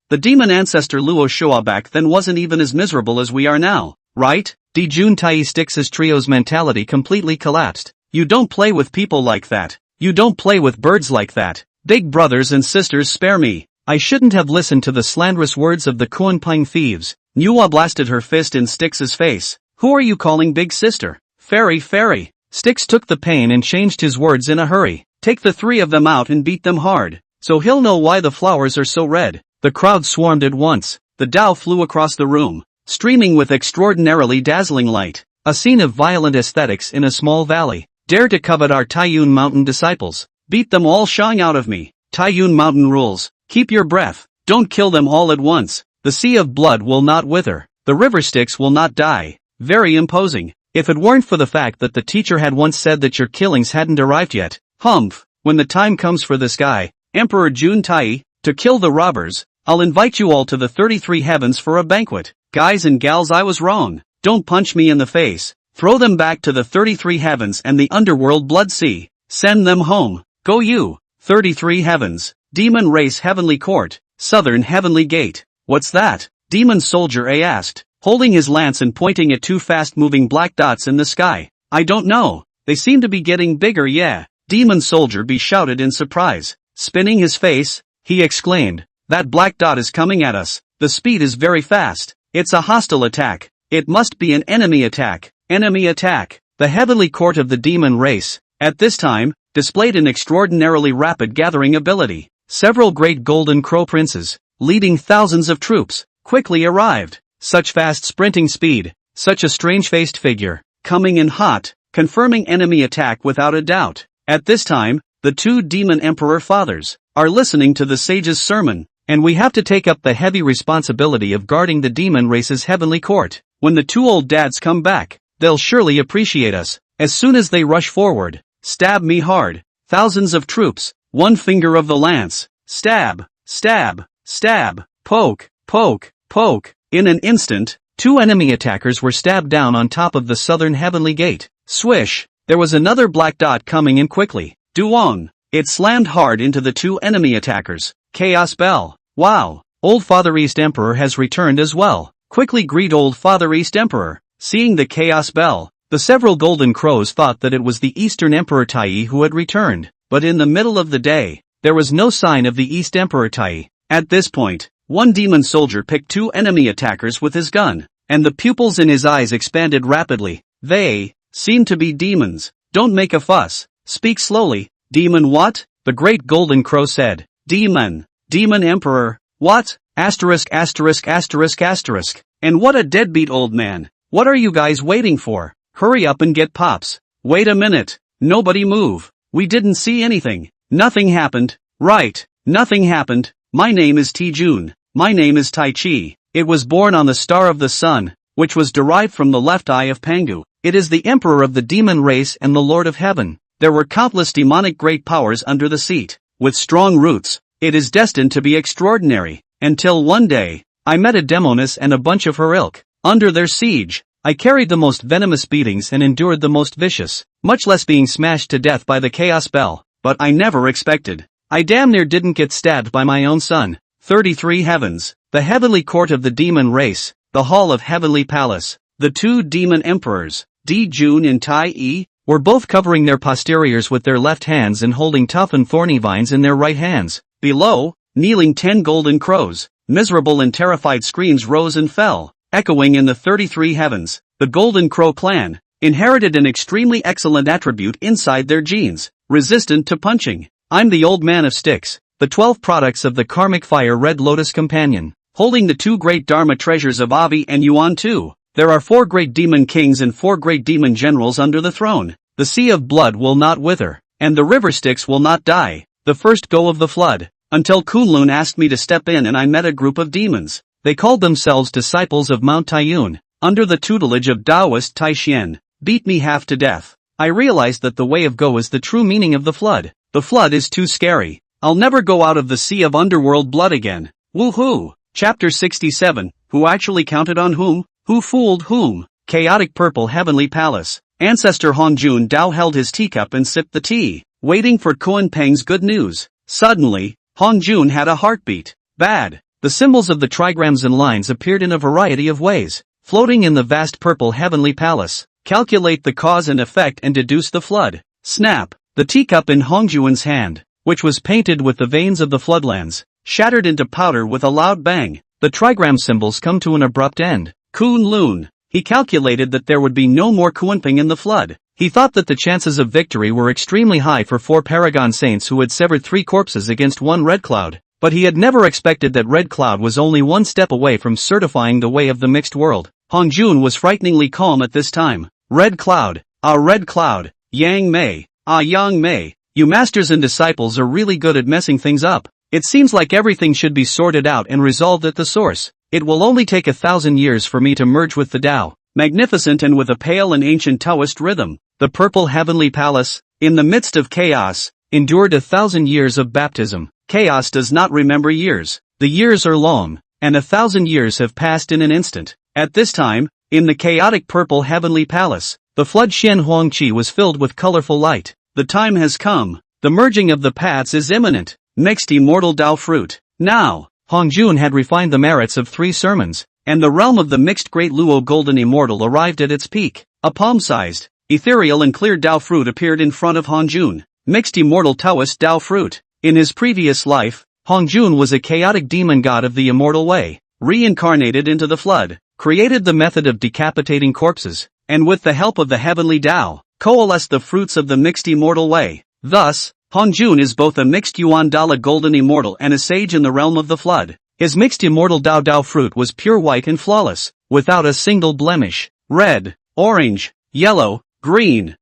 The demon ancestor Luo Shua back then wasn't even as miserable as we are now, right? Jun Tai Styx's trio's mentality completely collapsed. You don't play with people like that. You don't play with birds like that. Big brothers and sisters, spare me. I shouldn't have listened to the slanderous words of the Kuan Pang thieves. Manhwa blasted her fist in Styx's face. Who are you calling big sister? Fairy. Styx took the pain and changed his words in a hurry. Take the 3 of them out and beat them hard, so he'll know why the flowers are so red. The crowd swarmed at once. The Tao flew across the room, streaming with extraordinarily dazzling light. A scene of violent aesthetics in a small valley. Dare to covet our Taiyun Mountain disciples. Beat them all shang out of me. Taiyun Mountain rules. Keep your breath. Don't kill them all at once. The sea of blood will not wither. The river Styx will not die. Very imposing. If it weren't for the fact that the teacher had once said that your killings hadn't arrived yet. Humph. When the time comes for this guy, Emperor Jun Tai, to kill the robbers, I'll invite you all to the 33 heavens for a banquet. Guys and gals, I was wrong. Don't punch me in the face. Throw them back to the 33 heavens and the underworld blood sea. Send them home. Go you. 33 heavens. Demon race heavenly court. Southern heavenly gate. What's that? Demon soldier A asked, holding his lance and pointing at 2 fast-moving black dots in the sky. I don't know. They seem to be getting bigger, yeah. Demon soldier B shouted in surprise. Spinning his face, he exclaimed, that black dot is coming at us. The speed is very fast. It's a hostile attack. It must be an enemy attack. Enemy attack. The heavenly court of the demon race. At this time, displayed an extraordinarily rapid gathering ability. Several great golden crow princes, leading thousands of troops, quickly arrived. Such fast sprinting speed, such a strange-faced figure, coming in hot, confirming enemy attack without a doubt. At this time, the two demon emperor fathers are listening to the sage's sermon, and we have to take up the heavy responsibility of guarding the demon race's heavenly court. When the two old dads come back, they'll surely appreciate us. As soon as they rush forward, stab me hard. Thousands of troops, one finger of the lance, stab, stab, stab, poke, poke, poke. In an instant, two enemy attackers were stabbed down on top of the southern heavenly gate. Swish, there was another black dot coming in quickly. Duong. It slammed hard into the two enemy attackers. Chaos Bell. Wow, Old Father East Emperor has returned as well. Quickly greet Old Father East Emperor. Seeing the Chaos Bell, the several golden crows thought that it was the Eastern Emperor Tai who had returned, but in the middle of the day, there was no sign of the East Emperor Tai. At this point, one demon soldier picked two enemy attackers with his gun, and the pupils in his eyes expanded rapidly. They seem to be demons. Don't make a fuss. Speak slowly. Demon what? The great golden crow said. Demon. Demon Emperor. What? Asterisk asterisk asterisk asterisk. And what a deadbeat old man. What are you guys waiting for? Hurry up and get pops. Wait a minute. Nobody move. We didn't see anything. Nothing happened. Right. Nothing happened. My name is T-Jun. My name is Tai Chi. It was born on the star of the sun, which was derived from the left eye of Pangu. It is the emperor of the demon race and the lord of heaven. There were countless demonic great powers under the seat. With strong roots, it is destined to be extraordinary. Until one day, I met a demoness and a bunch of her ilk. Under their siege, I carried the most venomous beatings and endured the most vicious, much less being smashed to death by the Chaos Bell. But I never expected. I damn near didn't get stabbed by my own son. 33 Heavens, the heavenly court of the demon race, the hall of heavenly palace. The two demon emperors, Di-Jun and Tai-E, were both covering their posteriors with their left hands and holding tough and thorny vines in their right hands. Below, kneeling 10 golden crows, miserable and terrified screams rose and fell, echoing in the 33 heavens. The Golden Crow clan inherited an extremely excellent attribute inside their genes, resistant to punching. I'm the old man of sticks, the 12 products of the karmic fire Red Lotus companion, holding the two great Dharma treasures of Avi and Yuan too. There are 4 great demon kings and 4 great demon generals under the throne. The sea of blood will not wither, and the river Styx will not die. The first go of the flood, until Kunlun asked me to step in and I met a group of demons. They called themselves disciples of Mount Taiyun, under the tutelage of Taoist Tai Xian, beat me half to death. I realized that the way of go is the true meaning of the flood. The flood is too scary. I'll never go out of the sea of underworld blood again. Woohoo! Chapter 67, Who actually counted on whom? Who fooled whom? Chaotic purple heavenly palace. Ancestor Hongjun Dao held his teacup and sipped the tea, waiting for Kuan Peng's good news. Suddenly, Hongjun had a heartbeat. Bad. The symbols of the trigrams and lines appeared in a variety of ways, floating in the vast purple heavenly palace. Calculate the cause and effect and deduce the flood. Snap. The teacup in Hongjun's hand, which was painted with the veins of the floodlands, shattered into powder with a loud bang. The trigram symbols come to an abrupt end. Kunlun. He calculated that there would be no more Kunpeng in the flood. He thought that the chances of victory were extremely high for 4 paragon saints who had severed 3 corpses against 1 red cloud. But he had never expected that Red Cloud was only 1 step away from certifying the way of the mixed world. Hongjun was frighteningly calm at this time. Red Cloud. Ah, Red Cloud. Yang Mei. Ah, Yang Mei. You masters and disciples are really good at messing things up. It seems like everything should be sorted out and resolved at the source. It will only take 1,000 years for me to merge with the Tao. Magnificent and with a pale and ancient Taoist rhythm. The purple heavenly palace, in the midst of chaos, endured 1,000 years of baptism. Chaos does not remember years. The years are long, and 1,000 years have passed in an instant. At this time, in the chaotic purple heavenly palace, the flood Xian Huangqi was filled with colorful light. The time has come. The merging of the paths is imminent. Mixed immortal Tao fruit. Now, Hongjun had refined the merits of 3 sermons, and the realm of the mixed great Luo golden immortal arrived at its peak. A palm-sized, ethereal and clear Tao fruit appeared in front of Hongjun. Mixed immortal Taoist Tao fruit. In his previous life, Hongjun was a chaotic demon god of the immortal way, reincarnated into the flood, created the method of decapitating corpses, and with the help of the heavenly Tao, coalesced the fruits of the mixed immortal way. Thus, Hongjun is both a mixed Yuan Dala golden immortal and a sage in the realm of the flood. His mixed immortal Dao Dao fruit was pure white and flawless, without a single blemish. Red, orange, yellow, green,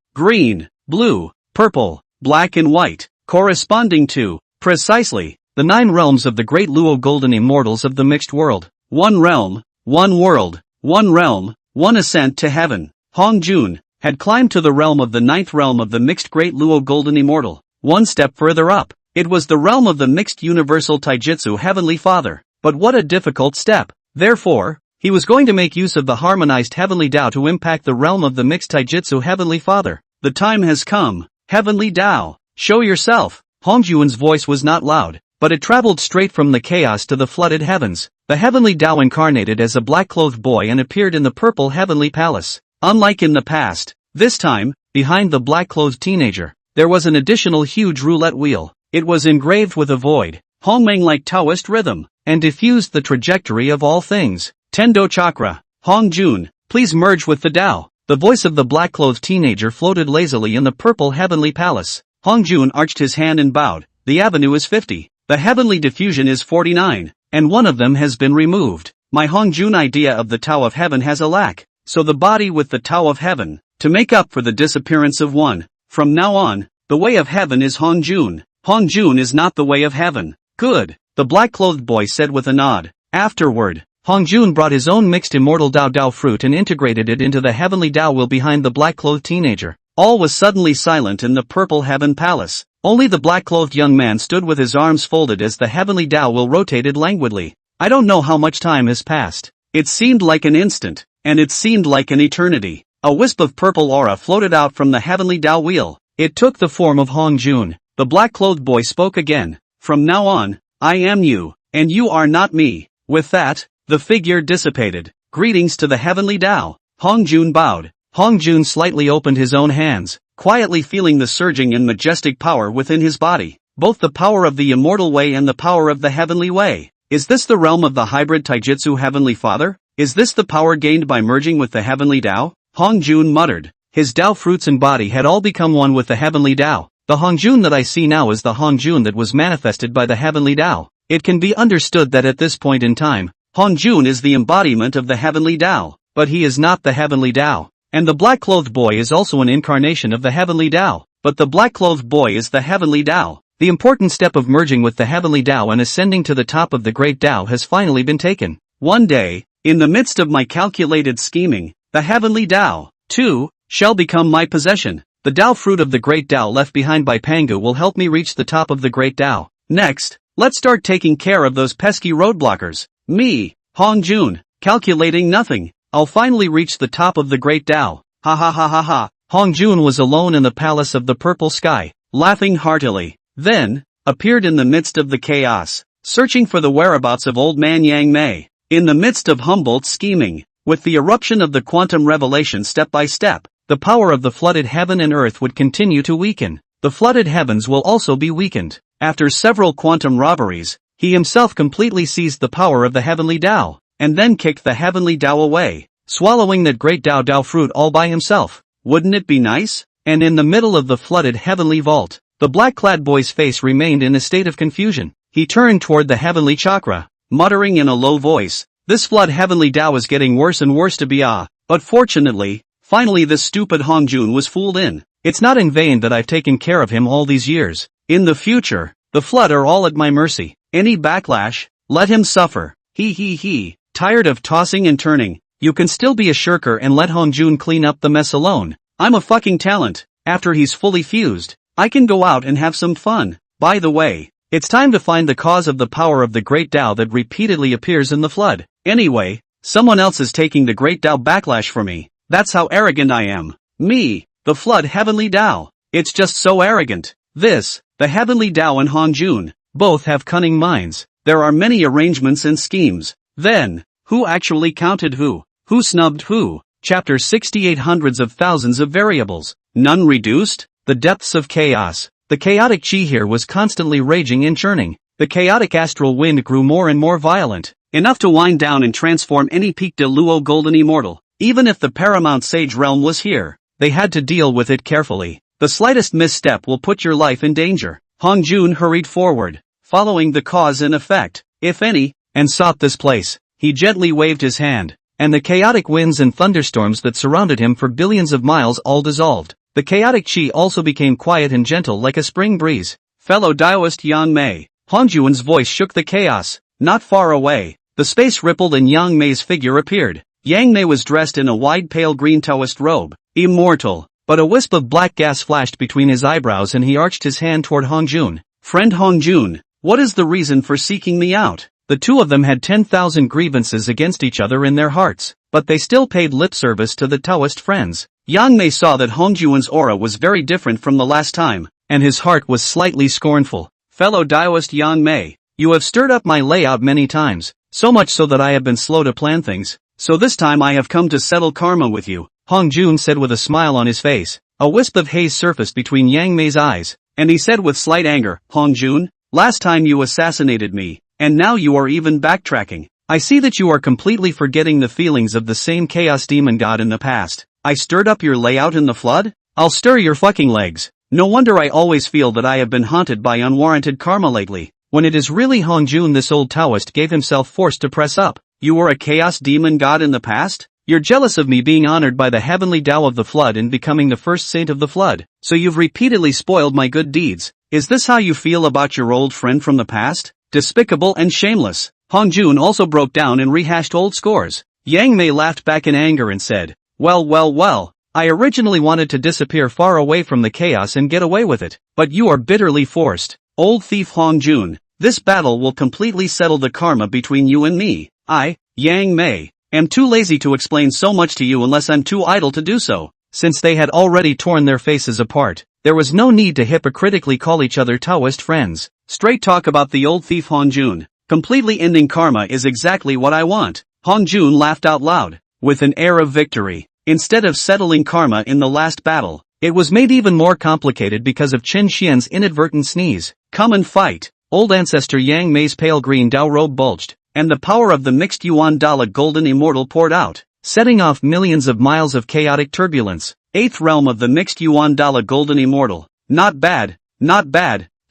blue, purple, black and white, corresponding to, precisely, the 9 realms of the great Luo golden immortals of the mixed world. One realm, one world, one realm, one ascent to heaven. Hongjun had climbed to the realm of the 9th realm of the mixed great Luo golden immortal. One step further up, it was the realm of the mixed universal taijutsu heavenly father. But what a difficult step. Therefore, he was going to make use of the harmonized heavenly Tao to impact the realm of the mixed taijutsu heavenly father. The time has come. Heavenly Tao, show yourself. Hongjun's voice was not loud, but it traveled straight from the chaos to the flooded heavens. The heavenly Tao incarnated as a black-clothed boy and appeared in the purple heavenly palace. Unlike in the past, this time, behind the black-clothed teenager, there was an additional huge roulette wheel. It was engraved with a void, Hongmeng-like Taoist rhythm, and diffused the trajectory of all things. Tendo Chakra. Hongjun, please merge with the Tao. The voice of the black-clothed teenager floated lazily in the purple heavenly palace. Hongjun arched his hand and bowed. The avenue is 50. The heavenly diffusion is 49, and one of them has been removed. My Hongjun idea of the Tao of Heaven has a lack, so the body with the Tao of Heaven, to make up for the disappearance of one. From now on, the way of heaven is Hongjun. Hongjun is not the way of heaven. Good, the black-clothed boy said with a nod. Afterward, Hongjun brought his own mixed immortal Dao Dao fruit and integrated it into the heavenly Tao will behind the black-clothed teenager. All was suddenly silent in the purple heaven palace. Only the black-clothed young man stood with his arms folded as the heavenly Tao will rotated languidly. I don't know how much time has passed. It seemed like an instant, and it seemed like an eternity. A wisp of purple aura floated out from the heavenly Tao wheel. It took the form of Hongjun. The black-clothed boy spoke again. From now on, I am you, and you are not me. With that, the figure dissipated. Greetings to the heavenly Tao. Hongjun bowed. Hongjun slightly opened his own hands, quietly feeling the surging and majestic power within his body. Both the power of the immortal way and the power of the heavenly way. Is this the realm of the hybrid taijutsu heavenly father? Is this the power gained by merging with the heavenly Tao? Hongjun muttered. His Tao fruits and body had all become one with the heavenly Tao. The Hongjun that I see now is the Hongjun that was manifested by the heavenly Tao. It can be understood that at this point in time, Hongjun is the embodiment of the heavenly Tao, but he is not the heavenly Tao. And the black-clothed boy is also an incarnation of the heavenly Tao, but the black-clothed boy is the heavenly Tao. The important step of merging with the heavenly Tao and ascending to the top of the great Tao has finally been taken. One day, in the midst of my calculated scheming, the heavenly Tao, too, shall become my possession. The Tao fruit of the great Tao left behind by Pangu will help me reach the top of the great Tao. Next, let's start taking care of those pesky roadblockers. Me, Hongjun, calculating nothing. I'll finally reach the top of the great Tao. Ha ha ha ha ha. Hongjun was alone in the palace of the purple sky, laughing heartily. Then, appeared in the midst of the chaos, searching for the whereabouts of old man Yang Mei. In the midst of Humboldt's scheming, with the eruption of the quantum revelation step by step, the power of the flooded heaven and earth would continue to weaken. The flooded heavens will also be weakened. After several quantum robberies, he himself completely seized the power of the heavenly Tao, and then kicked the heavenly Tao away, swallowing that great Tao Tao fruit all by himself. Wouldn't it be nice? And in the middle of the flooded heavenly vault, the black-clad boy's face remained in a state of confusion. He turned toward the heavenly chakra, muttering in a low voice, "This flood heavenly Tao is getting worse and worse to be But fortunately, finally this stupid Hongjun was fooled in. It's not in vain that I've taken care of him all these years. In the future, the flood are all at my mercy. Any backlash, let him suffer. He. Tired of tossing and turning, you can still be a shirker and let Hongjun clean up the mess alone. I'm a fucking talent. After he's fully fused, I can go out and have some fun. By the way, it's time to find the cause of the power of the great Tao that repeatedly appears in the flood. Anyway, someone else is taking the great Tao backlash for me. That's how arrogant I am. Me, the flood heavenly Tao. It's just so arrogant. This, the heavenly Tao and Hongjun, both have cunning minds. There are many arrangements and schemes. Then, who actually counted who? Who snubbed who? Chapter 68. Hundreds of thousands of variables. None reduced? The depths of chaos. The chaotic chi here was constantly raging and churning. The chaotic astral wind grew more and more violent, enough to wind down and transform any peak de luo golden immortal. Even if the paramount sage realm was here, they had to deal with it carefully. The slightest misstep will put your life in danger. Hongjun hurried forward, following the cause and effect, if any, and sought this place. He gently waved his hand, and the chaotic winds and thunderstorms that surrounded him for billions of miles all dissolved. The chaotic chi also became quiet and gentle like a spring breeze. Fellow Daoist Yang Mei. Hongjun's voice shook the chaos. Not far away, the space rippled and Yang Mei's figure appeared. Yang Mei was dressed in a wide pale green Taoist robe. Immortal. But a wisp of black gas flashed between his eyebrows and he arched his hand toward Hongjun. Friend Hongjun, what is the reason for seeking me out? The two of them had 10,000 grievances against each other in their hearts, but they still paid lip service to the Taoist friends. Yang Mei saw that Hongjun's aura was very different from the last time, and his heart was slightly scornful. Fellow Daoist Yang Mei, you have stirred up my layout many times, so much so that I have been slow to plan things, so this time I have come to settle karma with you, Hongjun said with a smile on his face. A wisp of haze surfaced between Yang Mei's eyes, and he said with slight anger, Hongjun, last time you assassinated me, and now you are even backtracking. I see that you are completely forgetting the feelings of the same chaos demon god in the past. I stirred up your layout in the flood? I'll stir your fucking legs. No wonder I always feel that I have been haunted by unwarranted karma lately, when it is really Hongjun this old Taoist gave himself force to press up. You were a chaos demon god in the past? You're jealous of me being honored by the heavenly Tao of the flood and becoming the first saint of the flood, so you've repeatedly spoiled my good deeds. Is this how you feel about your old friend from the past? Despicable and shameless. Hongjun also broke down and rehashed old scores. Yang Mei laughed back in anger and said, well, I originally wanted to disappear far away from the chaos and get away with it, but you are bitterly forced. Old thief Hongjun, this battle will completely settle the karma between you and me. I, Yang Mei, am too lazy to explain so much to you unless I'm too idle to do so. Since they had already torn their faces apart, there was no need to hypocritically call each other Taoist friends. Straight talk about the old thief Hongjun. Completely ending karma is exactly what I want. Hongjun laughed out loud, with an air of victory. Instead of settling karma in the last battle, it was made even more complicated because of Chen Xian's inadvertent sneeze. Come and fight. Old ancestor Yang Mei's pale green Dao robe bulged, and the power of the mixed Yuan Dala golden immortal poured out, setting off millions of miles of chaotic turbulence. Eighth realm of the mixed Yuan Dala golden immortal. Not bad.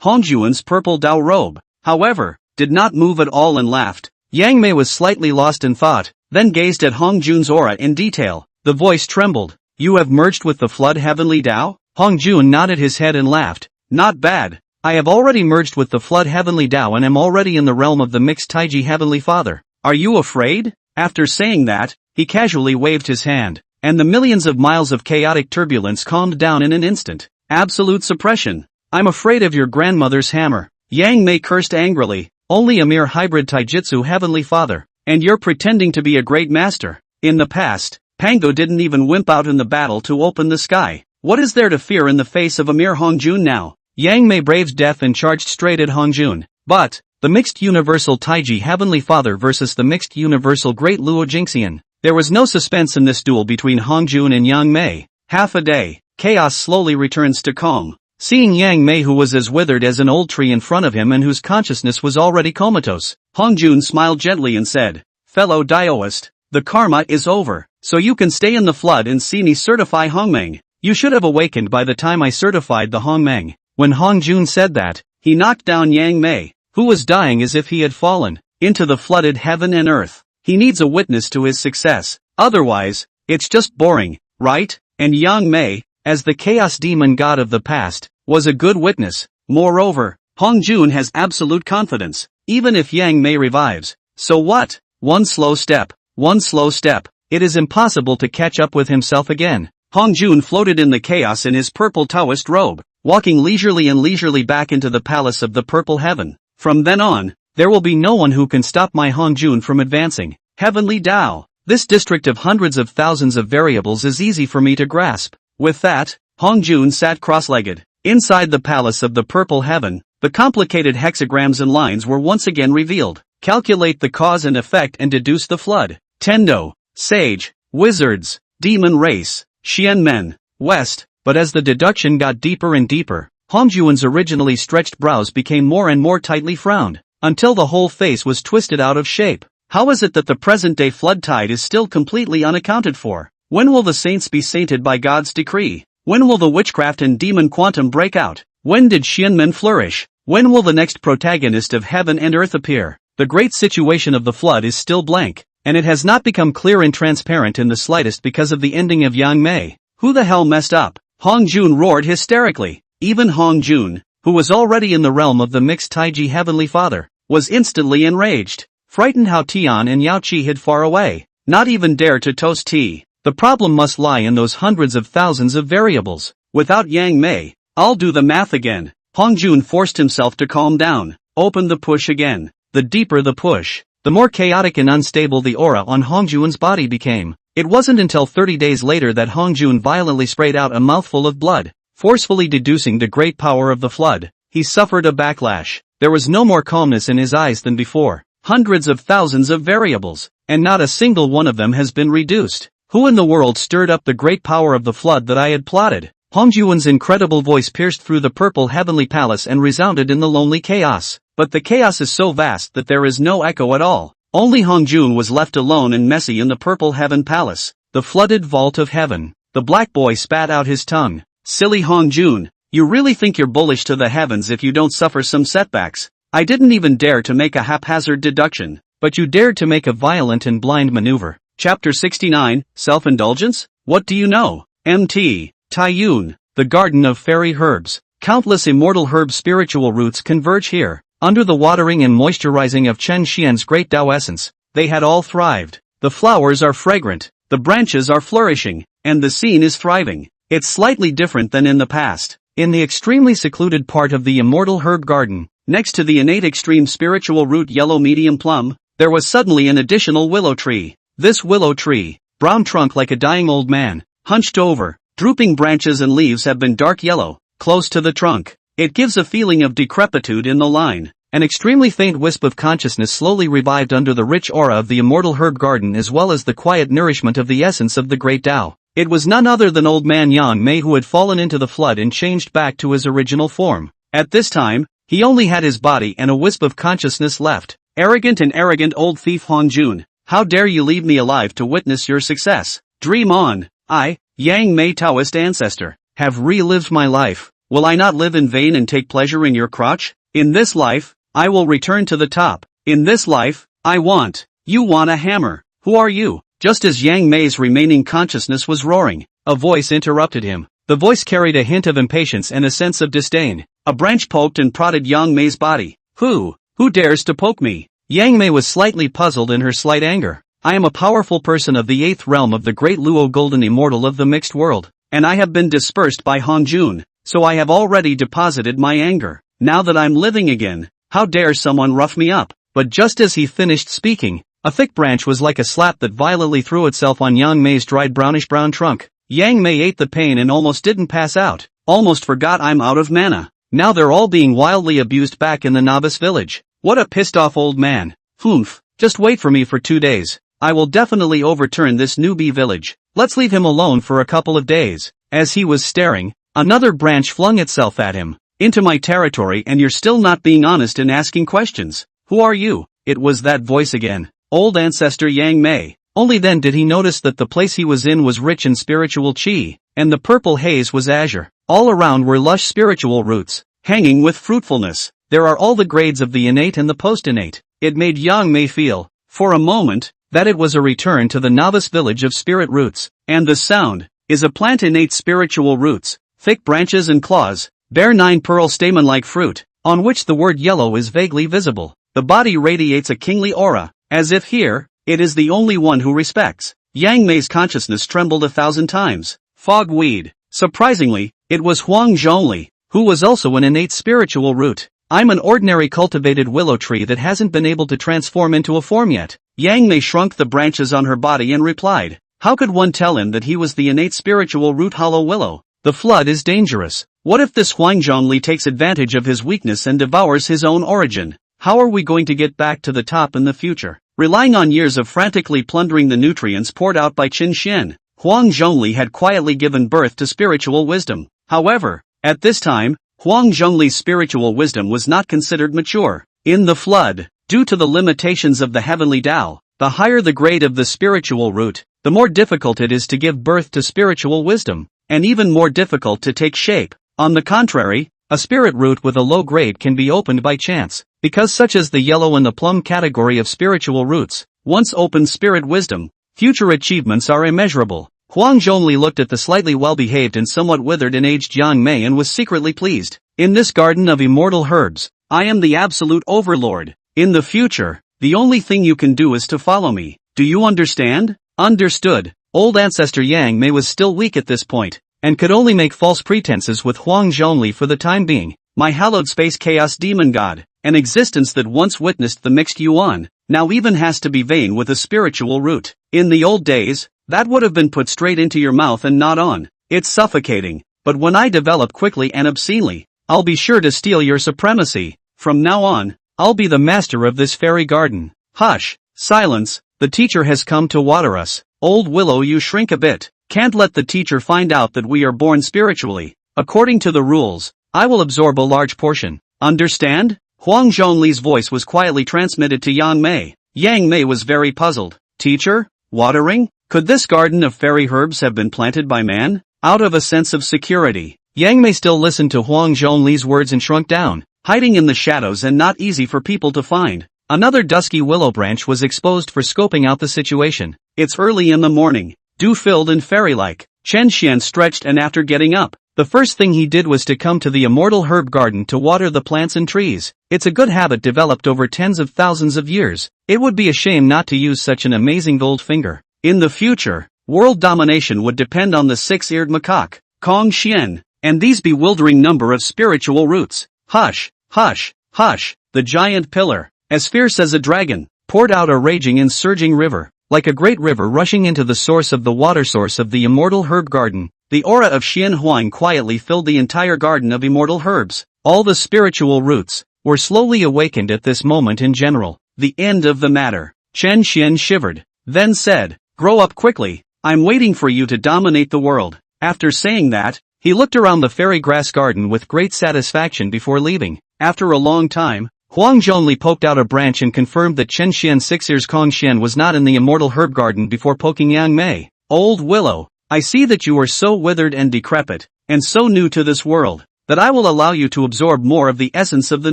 Hongjun's purple Dao robe, however, did not move at all and laughed. Yang Mei was slightly lost in thought, then gazed at Hongjun's aura in detail. The voice trembled. You have merged with the flood heavenly Dao? Hongjun nodded his head and laughed. Not bad. I have already merged with the flood heavenly Dao and am already in the realm of the mixed Taiji heavenly father. Are you afraid? After saying that, he casually waved his hand, and the millions of miles of chaotic turbulence calmed down in an instant. Absolute suppression. I'm afraid of your grandmother's hammer. Yang Mei cursed angrily. Only a mere hybrid taijutsu heavenly father, and you're pretending to be a great master. In the past, Pango didn't even wimp out in the battle to open the sky. What is there to fear in the face of a mere Hongjun now? Yang Mei braved death and charged straight at Hongjun. But, the mixed universal Taiji heavenly father versus the mixed universal great Luo Jingxian. There was no suspense in this duel between Hongjun and Yang Mei. Half a day, chaos slowly returns to calm. Seeing Yang Mei who was as withered as an old tree in front of him and whose consciousness was already comatose, Hongjun smiled gently and said, Fellow Daoist, the karma is over, so you can stay in the flood and see me certify Hongmeng. You should have awakened by the time I certified the Hongmeng. When Hongjun said that, he knocked down Yang Mei, who was dying as if he had fallen into the flooded heaven and earth. He needs a witness to his success, otherwise, it's just boring, right? And Yang Mei, as the chaos demon god of the past, was a good witness. Moreover, Hongjun has absolute confidence, even if Yang Mei revives. So what? One slow step. It is impossible to catch up with himself again. Hongjun floated in the chaos in his purple Taoist robe, walking leisurely back into the palace of the purple heaven. From then on, there will be no one who can stop my Hongjun from advancing. Heavenly Tao. This district of hundreds of thousands of variables is easy for me to grasp. With that, Hongjun sat cross-legged. Inside the palace of the purple heaven, the complicated hexagrams and lines were once again revealed. Calculate the cause and effect and deduce the flood. Tendo, Sage, Wizards, Demon Race, Xian Men, West. But as the deduction got deeper and deeper, Hongjun's originally stretched brows became more and more tightly frowned, until the whole face was twisted out of shape. How is it that the present-day flood tide is still completely unaccounted for? When will the saints be sainted by God's decree? When will the witchcraft and demon quantum break out? When did Xianmen flourish? When will the next protagonist of heaven and earth appear? The great situation of the flood is still blank, and it has not become clear and transparent in the slightest because of the ending of Yang Mei. Who the hell messed up? Hong Jun roared hysterically. Even Hong Jun, who was already in the realm of the mixed Taiji Heavenly Father, was instantly enraged. Frightened how Tian and Yao Qi hid far away, not even dare to toast tea. The problem must lie in those hundreds of thousands of variables. Without Yang Mei, I'll do the math again. Hong Jun forced himself to calm down. Open the push again. The deeper the push, the more chaotic and unstable the aura on Hong Jun's body became. It wasn't until 30 days later that Hong Jun violently sprayed out a mouthful of blood, forcefully deducing the great power of the flood. He suffered a backlash. There was no more calmness in his eyes than before. Hundreds of thousands of variables, and not a single one of them has been reduced. Who in the world stirred up the great power of the flood that I had plotted? Hong Jun's incredible voice pierced through the purple heavenly palace and resounded in the lonely chaos. But the chaos is so vast that there is no echo at all. Only Hong Jun was left alone and messy in the purple heaven palace, the flooded vault of heaven. The black boy spat out his tongue. Silly Hong Jun, you really think you're bullish to the heavens if you don't suffer some setbacks? I didn't even dare to make a haphazard deduction, but you dared to make a violent and blind maneuver. Chapter 69, Self-Indulgence? What do you know? MT. Taiyun, the Garden of Fairy Herbs. Countless immortal herb spiritual roots converge here. Under the watering and moisturizing of Chen Xian's great Tao essence, they had all thrived. The flowers are fragrant, the branches are flourishing, and the scene is thriving. It's slightly different than in the past. In the extremely secluded part of the immortal herb garden, next to the innate extreme spiritual root yellow medium plum, there was suddenly an additional willow tree. This willow tree, brown trunk like a dying old man, hunched over, drooping branches and leaves have been dark yellow, close to the trunk. It gives a feeling of decrepitude in the line. An extremely faint wisp of consciousness slowly revived under the rich aura of the immortal herb garden as well as the quiet nourishment of the essence of the great Tao. It was none other than old man Yang Mei who had fallen into the flood and changed back to his original form. At this time, he only had his body and a wisp of consciousness left. Arrogant and arrogant old thief Hong Jun, how dare you leave me alive to witness your success? Dream on. I, Yang Mei Taoist ancestor, have relived my life. Will I not live in vain and take pleasure in your crotch? In this life, I will return to the top. In this life, I want. You want a hammer. Who are you? Just as Yang Mei's remaining consciousness was roaring, a voice interrupted him. The voice carried a hint of impatience and a sense of disdain. A branch poked and prodded Yang Mei's body. Who dares to poke me? Yang Mei was slightly puzzled in her slight anger. I am a powerful person of the 8th realm of the great Luo Golden Immortal of the mixed world, and I have been dispersed by Hong Jun, so I have already deposited my anger. Now that I'm living again, how dare someone rough me up? But just as he finished speaking, a thick branch was like a slap that violently threw itself on Yang Mei's dried brownish-brown trunk. Yang Mei ate the pain and almost didn't pass out. Almost forgot I'm out of mana. Now they're all being wildly abused back in the novice village. What a pissed-off old man. Humph, just wait for me for 2 days. I will definitely overturn this newbie village. Let's leave him alone for a couple of days. As he was staring, another branch flung itself at him. Into my territory and you're still not being honest in asking questions. Who are you? It was that voice again. Old ancestor Yang Mei. Only then did he notice that the place he was in was rich in spiritual qi, and the purple haze was azure. All around were lush spiritual roots, hanging with fruitfulness. There are all the grades of the innate and the post-innate. It made Yang Mei feel, for a moment, that it was a return to the novice village of spirit roots. And the sound is a plant innate spiritual roots, thick branches and claws, bear 9-pearl stamen-like fruit, on which the word yellow is vaguely visible. The body radiates a kingly aura, as if here, it is the only one who respects. Yang Mei's consciousness trembled 1,000 times. Fogweed. Surprisingly, it was Huang Zhongli, who was also an innate spiritual root. I'm an ordinary cultivated willow tree that hasn't been able to transform into a form yet. Yang Mei shrunk the branches on her body and replied. How could one tell him that he was the innate spiritual root hollow willow? The flood is dangerous. What if this Huang Zhongli takes advantage of his weakness and devours his own origin? How are we going to get back to the top in the future? Relying on years of frantically plundering the nutrients poured out by Qin Xian, Huang Zhongli had quietly given birth to spiritual wisdom. However, at this time, Huang Zhongli's spiritual wisdom was not considered mature. In the flood, due to the limitations of the heavenly Tao, the higher the grade of the spiritual root, the more difficult it is to give birth to spiritual wisdom. and even more difficult to take shape. On the contrary, a spirit root with a low grade can be opened by chance, because such as the yellow and the plum category of spiritual roots, once opened spirit wisdom, future achievements are immeasurable. Huang Zhongli looked at the slightly well-behaved and somewhat withered and aged Yang Mei and was secretly pleased. In this garden of immortal herbs, I am the absolute overlord. In the future, the only thing you can do is to follow me. Do you understand? Understood. Old ancestor Yang Mei was still weak at this point, and could only make false pretenses with Huang Zhongli for the time being. My hallowed space chaos demon god, an existence that once witnessed the mixed yuan, now even has to be vain with a spiritual root. In the old days, that would have been put straight into your mouth and not on. It's suffocating, but when I develop quickly and obscenely, I'll be sure to steal your supremacy. From now on, I'll be the master of this fairy garden. Hush, silence, the teacher has come to water us. Old willow, you shrink a bit. Can't let the teacher find out that we are born spiritually. According to the rules, I will absorb a large portion. Understand? Huang Zhongli's voice was quietly transmitted to Yang Mei. Yang Mei was very puzzled. Teacher? Watering? Could this garden of fairy herbs have been planted by man? Out of a sense of security, Yang Mei still listened to Huang Zhongli's words and shrunk down, hiding in the shadows and not easy for people to find. Another dusky willow branch was exposed for scoping out the situation. It's early in the morning, dew-filled and fairy-like. Chen Xian stretched, and after getting up, the first thing he did was to come to the immortal herb garden to water the plants and trees. It's a good habit developed over tens of thousands of years. It would be a shame not to use such an amazing gold finger. In the future, world domination would depend on the six-eared macaque, Kong Xian, and these bewildering number of spiritual roots. Hush, hush, hush, the giant pillar, as fierce as a dragon, poured out a raging and surging river, like a great river rushing into the source of the water source of the immortal herb garden. The aura of Xian Huang quietly filled the entire garden of immortal herbs. All the spiritual roots were slowly awakened at this moment in general. The end of the matter. Chen Xian shivered, then said, "Grow up quickly, I'm waiting for you to dominate the world." After saying that, he looked around the fairy grass garden with great satisfaction before leaving. After a long time, Huang Zhongli poked out a branch and confirmed that Chen Xian Six Ears Kong Xian was not in the immortal herb garden before poking Yang Mei. Old willow, I see that you are so withered and decrepit, and so new to this world, that I will allow you to absorb more of the essence of the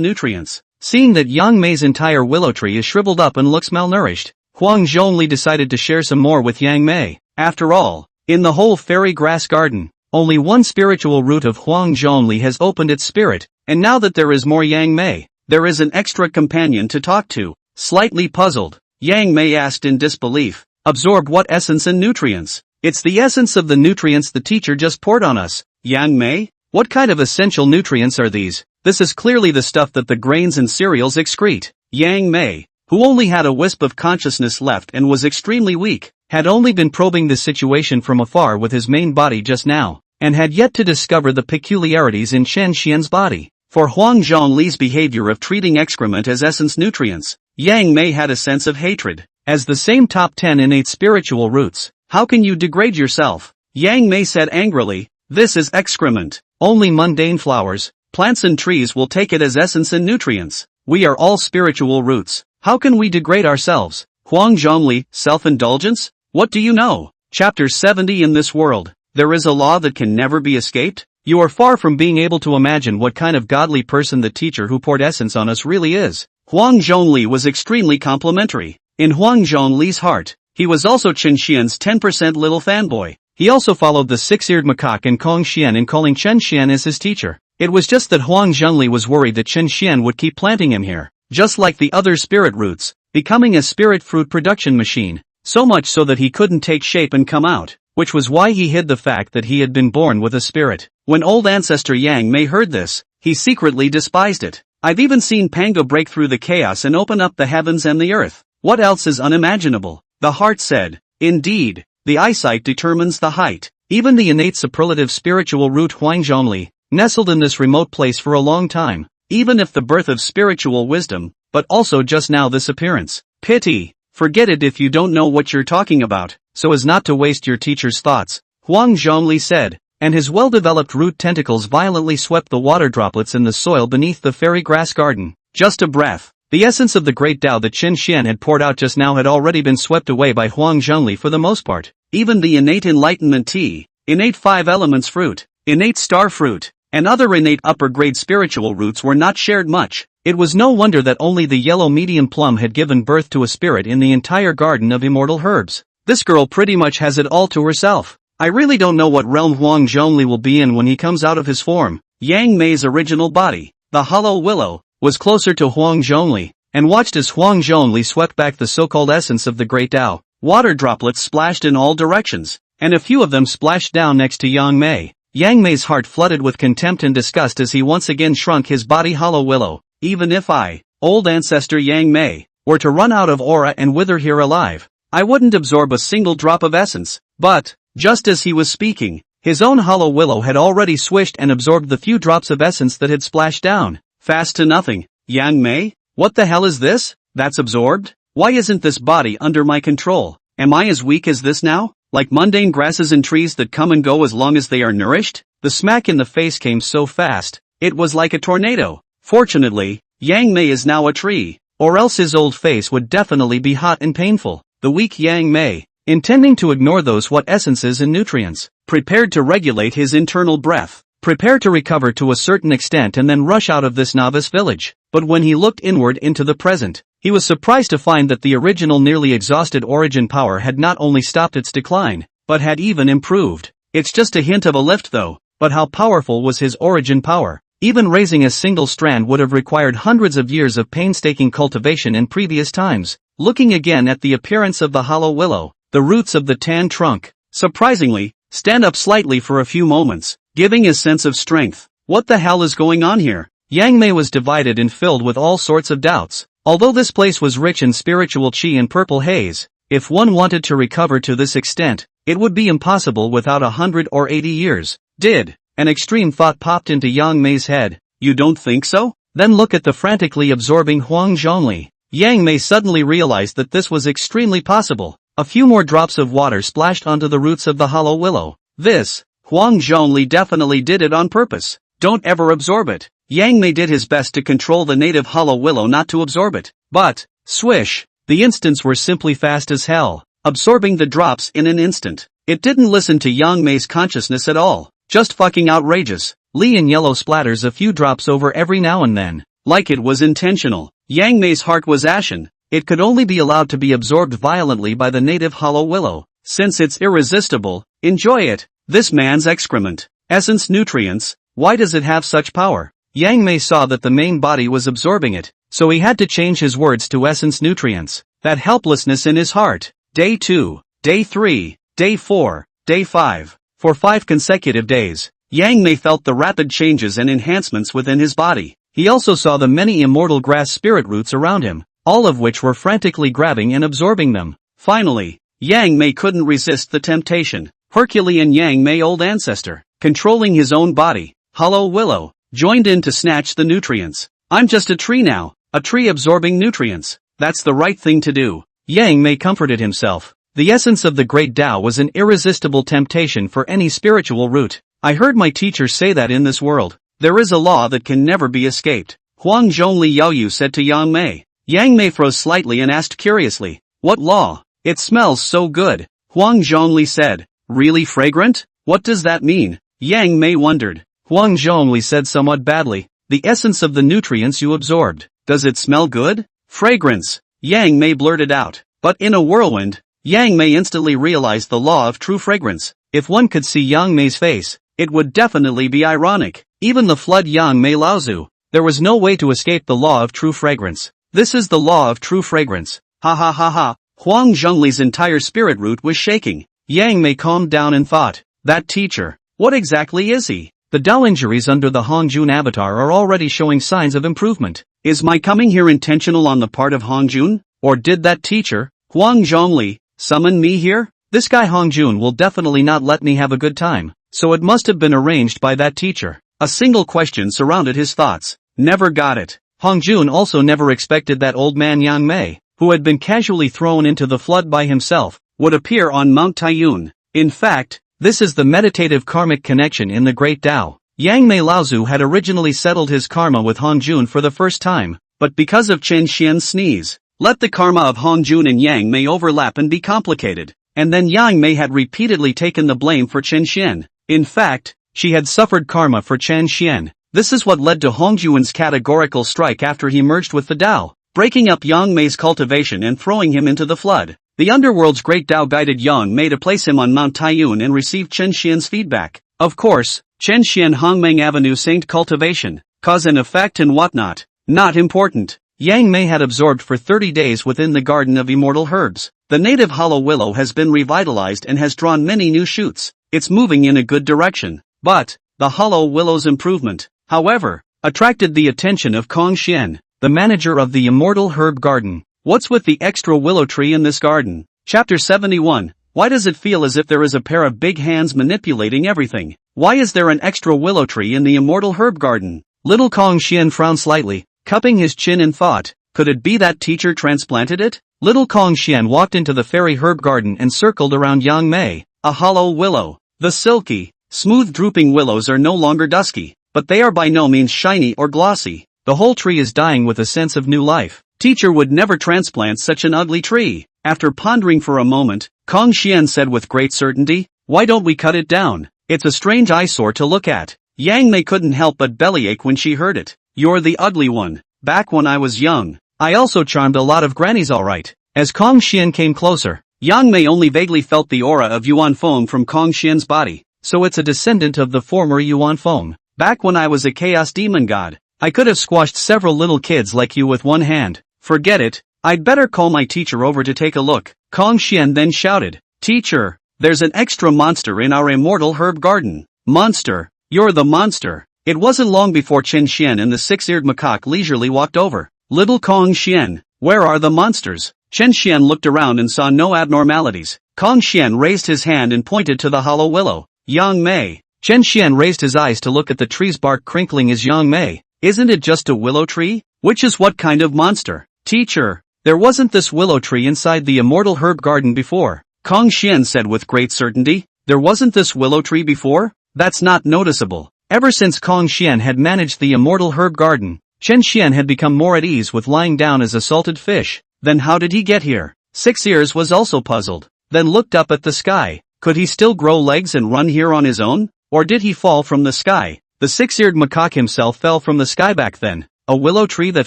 nutrients. Seeing that Yang Mei's entire willow tree is shriveled up and looks malnourished, Huang Zhongli decided to share some more with Yang Mei. After all, in the whole fairy grass garden, only one spiritual root of Huang Zhongli has opened its spirit, and now that there is more Yang Mei, there is an extra companion to talk to. Slightly puzzled, Yang Mei asked in disbelief, "Absorb what essence and nutrients?" "It's the essence of the nutrients the teacher just poured on us." "Yang Mei? What kind of essential nutrients are these?" "This is clearly the stuff that the grains and cereals excrete." Yang Mei, who only had a wisp of consciousness left and was extremely weak, had only been probing the situation from afar with his main body just now, and had yet to discover the peculiarities in Chen Xian's body. For Huang Zhongli's behavior of treating excrement as essence nutrients, Yang Mei had a sense of hatred. As the same top 10 innate spiritual roots, how can you degrade yourself? Yang Mei said angrily, "This is excrement. Only mundane flowers, plants and trees will take it as essence and nutrients. We are all spiritual roots. How can we degrade ourselves?" Huang Zhongli, self-indulgence? What do you know? Chapter 70. In this world, there is a law that can never be escaped? You are far from being able to imagine what kind of godly person the teacher who poured essence on us really is. Huang Zhongli was extremely complimentary. In Huang Zhongli's heart, he was also Chen Xian's 10% little fanboy. He also followed the six-eared macaque and Kong Xian in calling Chen Xian as his teacher. It was just that Huang Zhongli was worried that Chen Xian would keep planting him here, just like the other spirit roots, becoming a spirit fruit production machine, so much so that he couldn't take shape and come out, which was why he hid the fact that he had been born with a spirit. When old ancestor Yang Mei heard this, he secretly despised it. "I've even seen Pango break through the chaos and open up the heavens and the earth. What else is unimaginable?" The heart said, "Indeed, the eyesight determines the height." Even the innate superlative spiritual root Huang Zhongli, nestled in this remote place for a long time, even if the birth of spiritual wisdom, but also just now this appearance. Pity. Forget it if you don't know what you're talking about, so as not to waste your teacher's thoughts, Huang Zhongli said, and his well-developed root tentacles violently swept the water droplets in the soil beneath the fairy grass garden. Just a breath. The essence of the great Tao that Chen Xian had poured out just now had already been swept away by Huang Zhongli for the most part. Even the innate enlightenment tea, innate 5 elements fruit, innate star fruit, and other innate upper-grade spiritual roots were not shared much. It was no wonder that only the yellow medium plum had given birth to a spirit in the entire garden of immortal herbs. This girl pretty much has it all to herself. I really don't know what realm Huang Zhongli will be in when he comes out of his form. Yang Mei's original body, the hollow willow, was closer to Huang Zhongli, and watched as Huang Zhongli swept back the so-called essence of the great Tao. Water droplets splashed in all directions, and a few of them splashed down next to Yang Mei. Yang Mei's heart flooded with contempt and disgust as he once again shrunk his body. Hollow willow, even if I, old ancestor Yang Mei, were to run out of aura and wither here alive, I wouldn't absorb a single drop of essence. But, just as he was speaking, his own hollow willow had already swished and absorbed the few drops of essence that had splashed down, fast to nothing. Yang Mei? What the hell is this? That's absorbed? Why isn't this body under my control? Am I as weak as this now? Like mundane grasses and trees that come and go as long as they are nourished? The smack in the face came so fast, it was like a tornado. Fortunately, Yang Mei is now a tree, or else his old face would definitely be hot and painful. The weak Yang Mei, intending to ignore those what essences and nutrients, prepared to regulate his internal breath, prepare to recover to a certain extent and then rush out of this novice village. But when he looked inward into the present, he was surprised to find that the original nearly exhausted origin power had not only stopped its decline, but had even improved. It's just a hint of a lift though, but how powerful was his origin power? Even raising a single strand would have required hundreds of years of painstaking cultivation in previous times. Looking again at the appearance of the hollow willow, the roots of the tan trunk, surprisingly, stand up slightly for a few moments, giving a sense of strength. What the hell is going on here? Yang Mei was divided and filled with all sorts of doubts. Although this place was rich in spiritual qi and purple haze, if one wanted to recover to this extent, it would be impossible without 100 or 80 years. Did an extreme thought popped into Yang Mei's head? You don't think so? Then look at the frantically absorbing Huang Zhongli. Yang Mei suddenly realized that this was extremely possible. A few more drops of water splashed onto the roots of the hollow willow. Huang Zhongli definitely did it on purpose. Don't ever absorb it. Yang Mei did his best to control the native hollow willow not to absorb it. But, swish, the instants were simply fast as hell, absorbing the drops in an instant. It didn't listen to Yang Mei's consciousness at all. Just fucking outrageous. Li in yellow splatters a few drops over every now and then, like it was intentional. Yang Mei's heart was ashen. It could only be allowed to be absorbed violently by the native hollow willow. Since it's irresistible, enjoy it. This man's excrement, essence nutrients, why does it have such power? Yang Mei saw that the main body was absorbing it, so he had to change his words to essence nutrients. That helplessness in his heart. Day 2, Day 3, Day 4, Day 5. For 5 consecutive days, Yang Mei felt the rapid changes and enhancements within his body. He also saw the many immortal grass spirit roots around him, all of which were frantically grabbing and absorbing them. Finally, Yang Mei couldn't resist the temptation. Herculean Yang Mei, old ancestor, controlling his own body, hollow willow, joined in to snatch the nutrients. I'm just a tree now, a tree absorbing nutrients. That's the right thing to do. Yang Mei comforted himself. The essence of the great Tao was an irresistible temptation for any spiritual root. I heard my teacher say that in this world, there is a law that can never be escaped. Huang Zhongli Yaoyu said to Yang Mei. Yang Mei froze slightly and asked curiously, what law? It smells so good. Huang Zhongli said, really fragrant? What does that mean? Yang Mei wondered. Huang Zhongli said somewhat badly, the essence of the nutrients you absorbed. Does it smell good? Fragrance. Yang Mei blurted out. But in a whirlwind, Yang Mei instantly realized the law of true fragrance. If one could see Yang Mei's face, it would definitely be ironic. Even the flood Yang Mei Laozu. There was no way to escape the law of true fragrance. This is the law of true fragrance. Ha ha ha ha. Huang Zhongli's entire spirit root was shaking. Yang Mei calmed down and thought, that teacher, what exactly is he? The Dao injuries under the Hongjun avatar are already showing signs of improvement. Is my coming here intentional on the part of Hongjun? Or did that teacher, Huang Zhongli, summon me here? This guy Hongjun will definitely not let me have a good time, so it must have been arranged by that teacher. A single question surrounded his thoughts. Never got it. Hongjun also never expected that old man Yang Mei, who had been casually thrown into the flood by himself, would appear on Mount Taiyun. In fact, this is the meditative karmic connection in the Great Tao. Yang Mei Laozu had originally settled his karma with Hongjun for the first time, but because of Chen Xian's sneeze, let the karma of Hongjun and Yang Mei overlap and be complicated. and then Yang Mei had repeatedly taken the blame for Chen Xian. In fact, she had suffered karma for Chen Xian. This is what led to Hongjuan's categorical strike after he merged with the Dao, breaking up Yang Mei's cultivation and throwing him into the flood. The underworld's great Dao guided Yang Mei to place him on Mount Taiyun and receive Chen Xian's feedback. Of course, Chen Xian Hongmeng Avenue Saint cultivation, cause and effect and whatnot. Not important. Yang Mei had absorbed for 30 days within the Garden of Immortal Herbs. The native hollow willow has been revitalized and has drawn many new shoots. It's moving in a good direction. But, the hollow willow's improvement, however, attracted the attention of Kong Xian, the manager of the Immortal Herb Garden. What's with the extra willow tree in this garden? Chapter 71. Why does it feel as if there is a pair of big hands manipulating everything? Why is there an extra willow tree in the Immortal Herb Garden? Little Kong Xian frowned slightly, cupping his chin in thought. Could it be that teacher transplanted it? Little Kong Xian walked into the fairy herb garden and circled around Yang Mei. A hollow willow. The silky, smooth drooping willows are no longer dusky, but they are by no means shiny or glossy. The whole tree is dying with a sense of new life. Teacher would never transplant such an ugly tree. After pondering for a moment, Kong Xian said with great certainty, "Why don't we cut it down? It's a strange eyesore to look at." Yang Mei couldn't help but bellyache when she heard it. "You're the ugly one. Back when I was young, I also charmed a lot of grannies alright." As Kong Xian came closer, Yang Mei only vaguely felt the aura of Yuan Feng from Kong Xian's body, so it's a descendant of the former Yuan Feng. "Back when I was a chaos demon god, I could have squashed several little kids like you with one hand." "Forget it, I'd better call my teacher over to take a look." Kong Xian then shouted, "Teacher, there's an extra monster in our immortal herb garden." "Monster? You're the monster." It wasn't long before Chen Xian and the six-eared macaque leisurely walked over. "Little Kong Xian, where are the monsters?" Chen Xian looked around and saw no abnormalities. Kong Xian raised his hand and pointed to the hollow willow. "Yang Mei." Chen Xian raised his eyes to look at the tree's bark crinkling as Yang Mei. "Isn't it just a willow tree? Which is what kind of monster?" "Teacher, there wasn't this willow tree inside the immortal herb garden before." Kong Xian said with great certainty. "There wasn't this willow tree before? That's not noticeable." Ever since Kong Xian had managed the immortal herb garden, Chen Xian had become more at ease with lying down as a salted fish. Then how did he get here? Six Ears was also puzzled, then looked up at the sky. Could he still grow legs and run here on his own? Or did he fall from the sky? The six-eared macaque himself fell from the sky back then. A willow tree that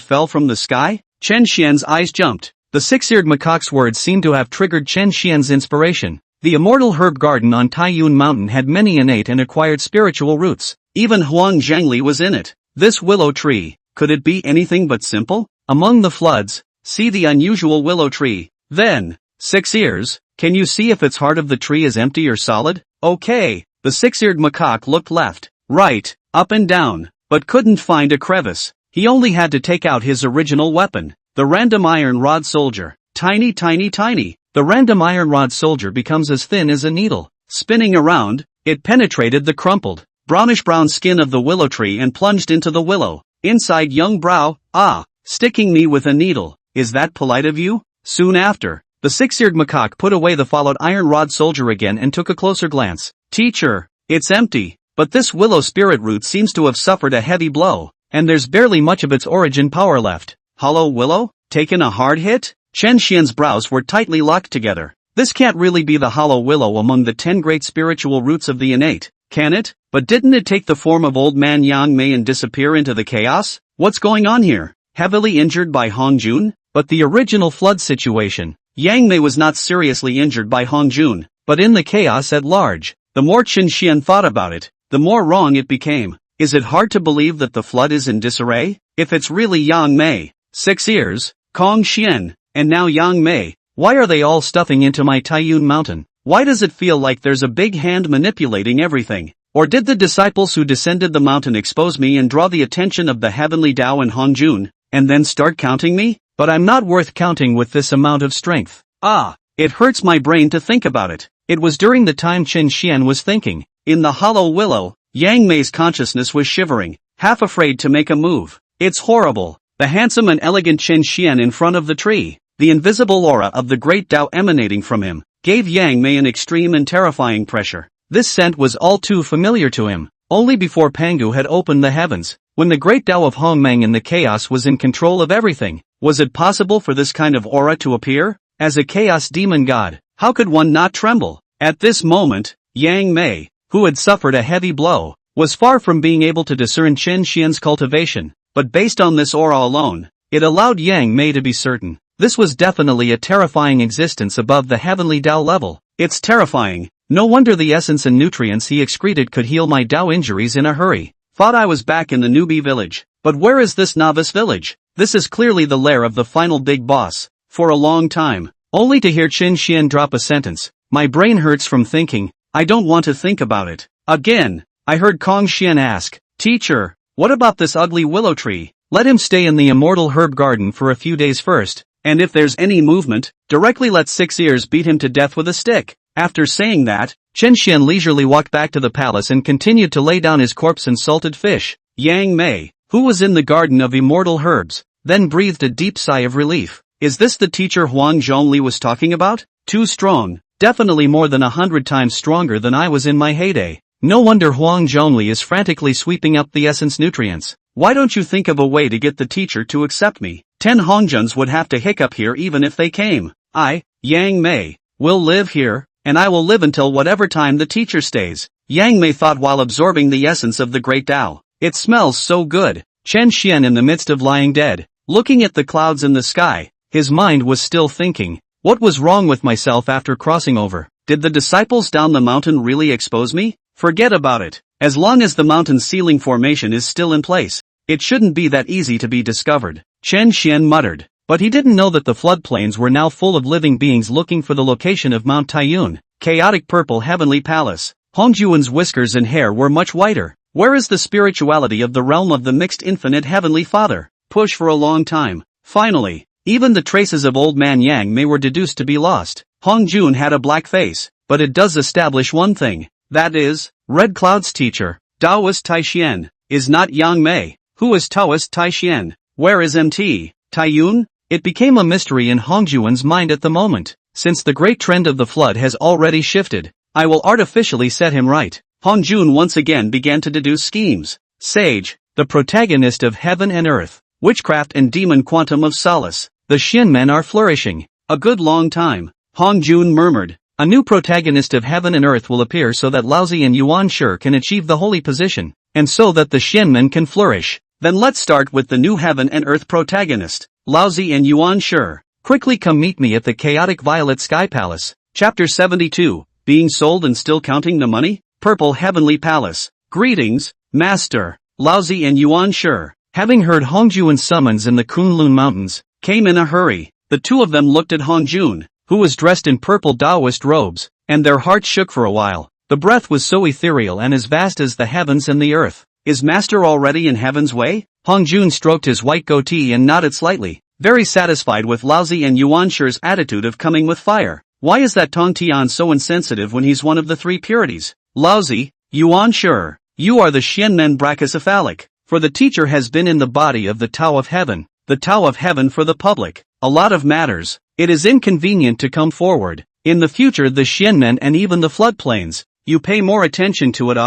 fell from the sky? Chen Xian's eyes jumped. The six-eared macaque's words seemed to have triggered Chen Xian's inspiration. The immortal herb garden on Taiyun Mountain had many innate and acquired spiritual roots. Even Huang Zhangli was in it. This willow tree, could it be anything but simple? Among the floods, see the unusual willow tree. Then, Six Ears, can you see if its heart of the tree is empty or solid? Okay. The six-eared macaque looked left, right, up and down, but couldn't find a crevice. He only had to take out his original weapon, the random iron rod soldier. Tiny, tiny, tiny. The random iron rod soldier becomes as thin as a needle. Spinning around, it penetrated the crumpled, brownish-brown skin of the willow tree and plunged into the willow. Inside young brow, "Ah, sticking me with a needle. Is that polite of you?" Soon after, the six-eared macaque put away the followed iron rod soldier again and took a closer glance. "Teacher, it's empty, but this willow spirit root seems to have suffered a heavy blow, and there's barely much of its origin power left." Hollow willow? Taken a hard hit? Chen Xian's brows were tightly locked together. This can't really be the hollow willow among the 10 great spiritual roots of the innate, can it? But didn't it take the form of old man Yang Mei and disappear into the chaos? What's going on here? Heavily injured by Hongjun? But the original flood situation, Yang Mei was not seriously injured by Hongjun, but in the chaos at large. The more Chen Xian thought about it, the more wrong it became. Is it hard to believe that the flood is in disarray? If it's really Yang Mei, Six Ears, Kong Xian, and now Yang Mei, why are they all stuffing into my Taiyun mountain? Why does it feel like there's a big hand manipulating everything? Or did the disciples who descended the mountain expose me and draw the attention of the heavenly Tao and Hongjun, and then start counting me? But I'm not worth counting with this amount of strength. Ah, it hurts my brain to think about it. It was during the time Chen Xian was thinking. In the hollow willow, Yang Mei's consciousness was shivering, half afraid to make a move. It's horrible. The handsome and elegant Chen Xian in front of the tree, the invisible aura of the great Tao emanating from him, gave Yang Mei an extreme and terrifying pressure. This scent was all too familiar to him. Only before Pangu had opened the heavens, when the great Tao of Hongmeng in the chaos was in control of everything, was it possible for this kind of aura to appear? As a chaos demon god, How could one not tremble? At this moment, Yang Mei, who had suffered a heavy blow, was far from being able to discern Chen Xian's cultivation, but based on this aura alone, it allowed Yang Mei to be certain. This was definitely a terrifying existence above the heavenly Tao level. It's terrifying. No wonder the essence and nutrients he excreted could heal my Tao injuries in a hurry. Thought I was back in the newbie village. But where is this novice village? This is clearly the lair of the final big boss. For a long time, only to hear Chen Xian drop a sentence. My brain hurts from thinking. I don't want to think about it. Again, I heard Kong Xian ask, "Teacher, what about this ugly willow tree? Let him stay in the immortal herb garden for a few days first, and if there's any movement, directly let 6 Ears beat him to death with a stick." After saying that, Chen Xian leisurely walked back to the palace and continued to lay down his corpse in salted fish. Yang Mei, who was in the garden of immortal herbs, then breathed a deep sigh of relief. Is this the teacher Huang Zhongli was talking about? Too strong, definitely more than 100 times stronger than I was in my heyday. No wonder Huang Zhongli is frantically sweeping up the essence nutrients. Why don't you think of a way to get the teacher to accept me? 10 Hongjuns would have to hiccup here even if they came. I, Yang Mei, will live here, and I will live until whatever time the teacher stays. Yang Mei thought while absorbing the essence of the great Tao. It smells so good. Chen Xian in the midst of lying dead, looking at the clouds in the sky, his mind was still thinking, what was wrong with myself after crossing over? Did the disciples down the mountain really expose me? Forget about it. As long as the mountain ceiling formation is still in place, it shouldn't be that easy to be discovered. Chen Xian muttered. But he didn't know that the floodplains were now full of living beings looking for the location of Mount Taiyun, chaotic purple heavenly palace. Hongjuan's whiskers and hair were much whiter. Where is the spirituality of the realm of the mixed infinite heavenly father? Push for a long time. Finally, even the traces of old man Yang Mei were deduced to be lost. Hongjun had a black face, but it does establish one thing. That is, Red Cloud's teacher, Taoist Taixian, is not Yang Mei. Who is Taoist Taixian? Where is MT Taiyun? It became a mystery in Hongjuan's mind at the moment. Since the great trend of the flood has already shifted, I will artificially set him right. Hongjun once again began to deduce schemes. Sage, the protagonist of Heaven and Earth, Witchcraft and Demon Quantum of Solace. The Xianmen are flourishing. A good long time. Hongjun murmured. A new protagonist of Heaven and Earth will appear so that Laozi and Yuan Shi can achieve the holy position, and so that the Xianmen can flourish. Then let's start with the new Heaven and Earth protagonist, Laozi and Yuan Shi. Quickly come meet me at the chaotic Violet Sky Palace. Chapter 72, Being Sold and Still Counting the Money? Purple Heavenly Palace. Greetings, Master. Laozi and Yuan Shi, having heard Hongjuan's summons in the Kunlun Mountains, came in a hurry. The two of them looked at Hongjun, who was dressed in purple Taoist robes, and their hearts shook for a while. The breath was so ethereal and as vast as the heavens and the earth. Is Master already in Heaven's way? Hongjun stroked his white goatee and nodded slightly, very satisfied with Laozi and Yuan Shi's attitude of coming with fire. Why is that Tong Tian so insensitive when he's one of the three purities? Laozi, Yuan Shi, you are the Xianmen brachycephalic, for the teacher has been in the body of the Tao of Heaven, the Tao of Heaven for the public. A lot of matters. It is inconvenient to come forward. In the future the Xianmen and even the floodplains, you pay more attention to it.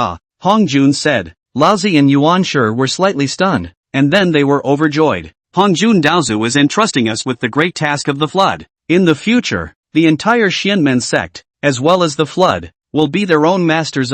Hongjun said. Laozi and Yuan Shi were slightly stunned, and then they were overjoyed. Hongjun Daozu is entrusting us with the great task of the flood. In the future, the entire Xianmen sect, as well as the flood, will be their own masters.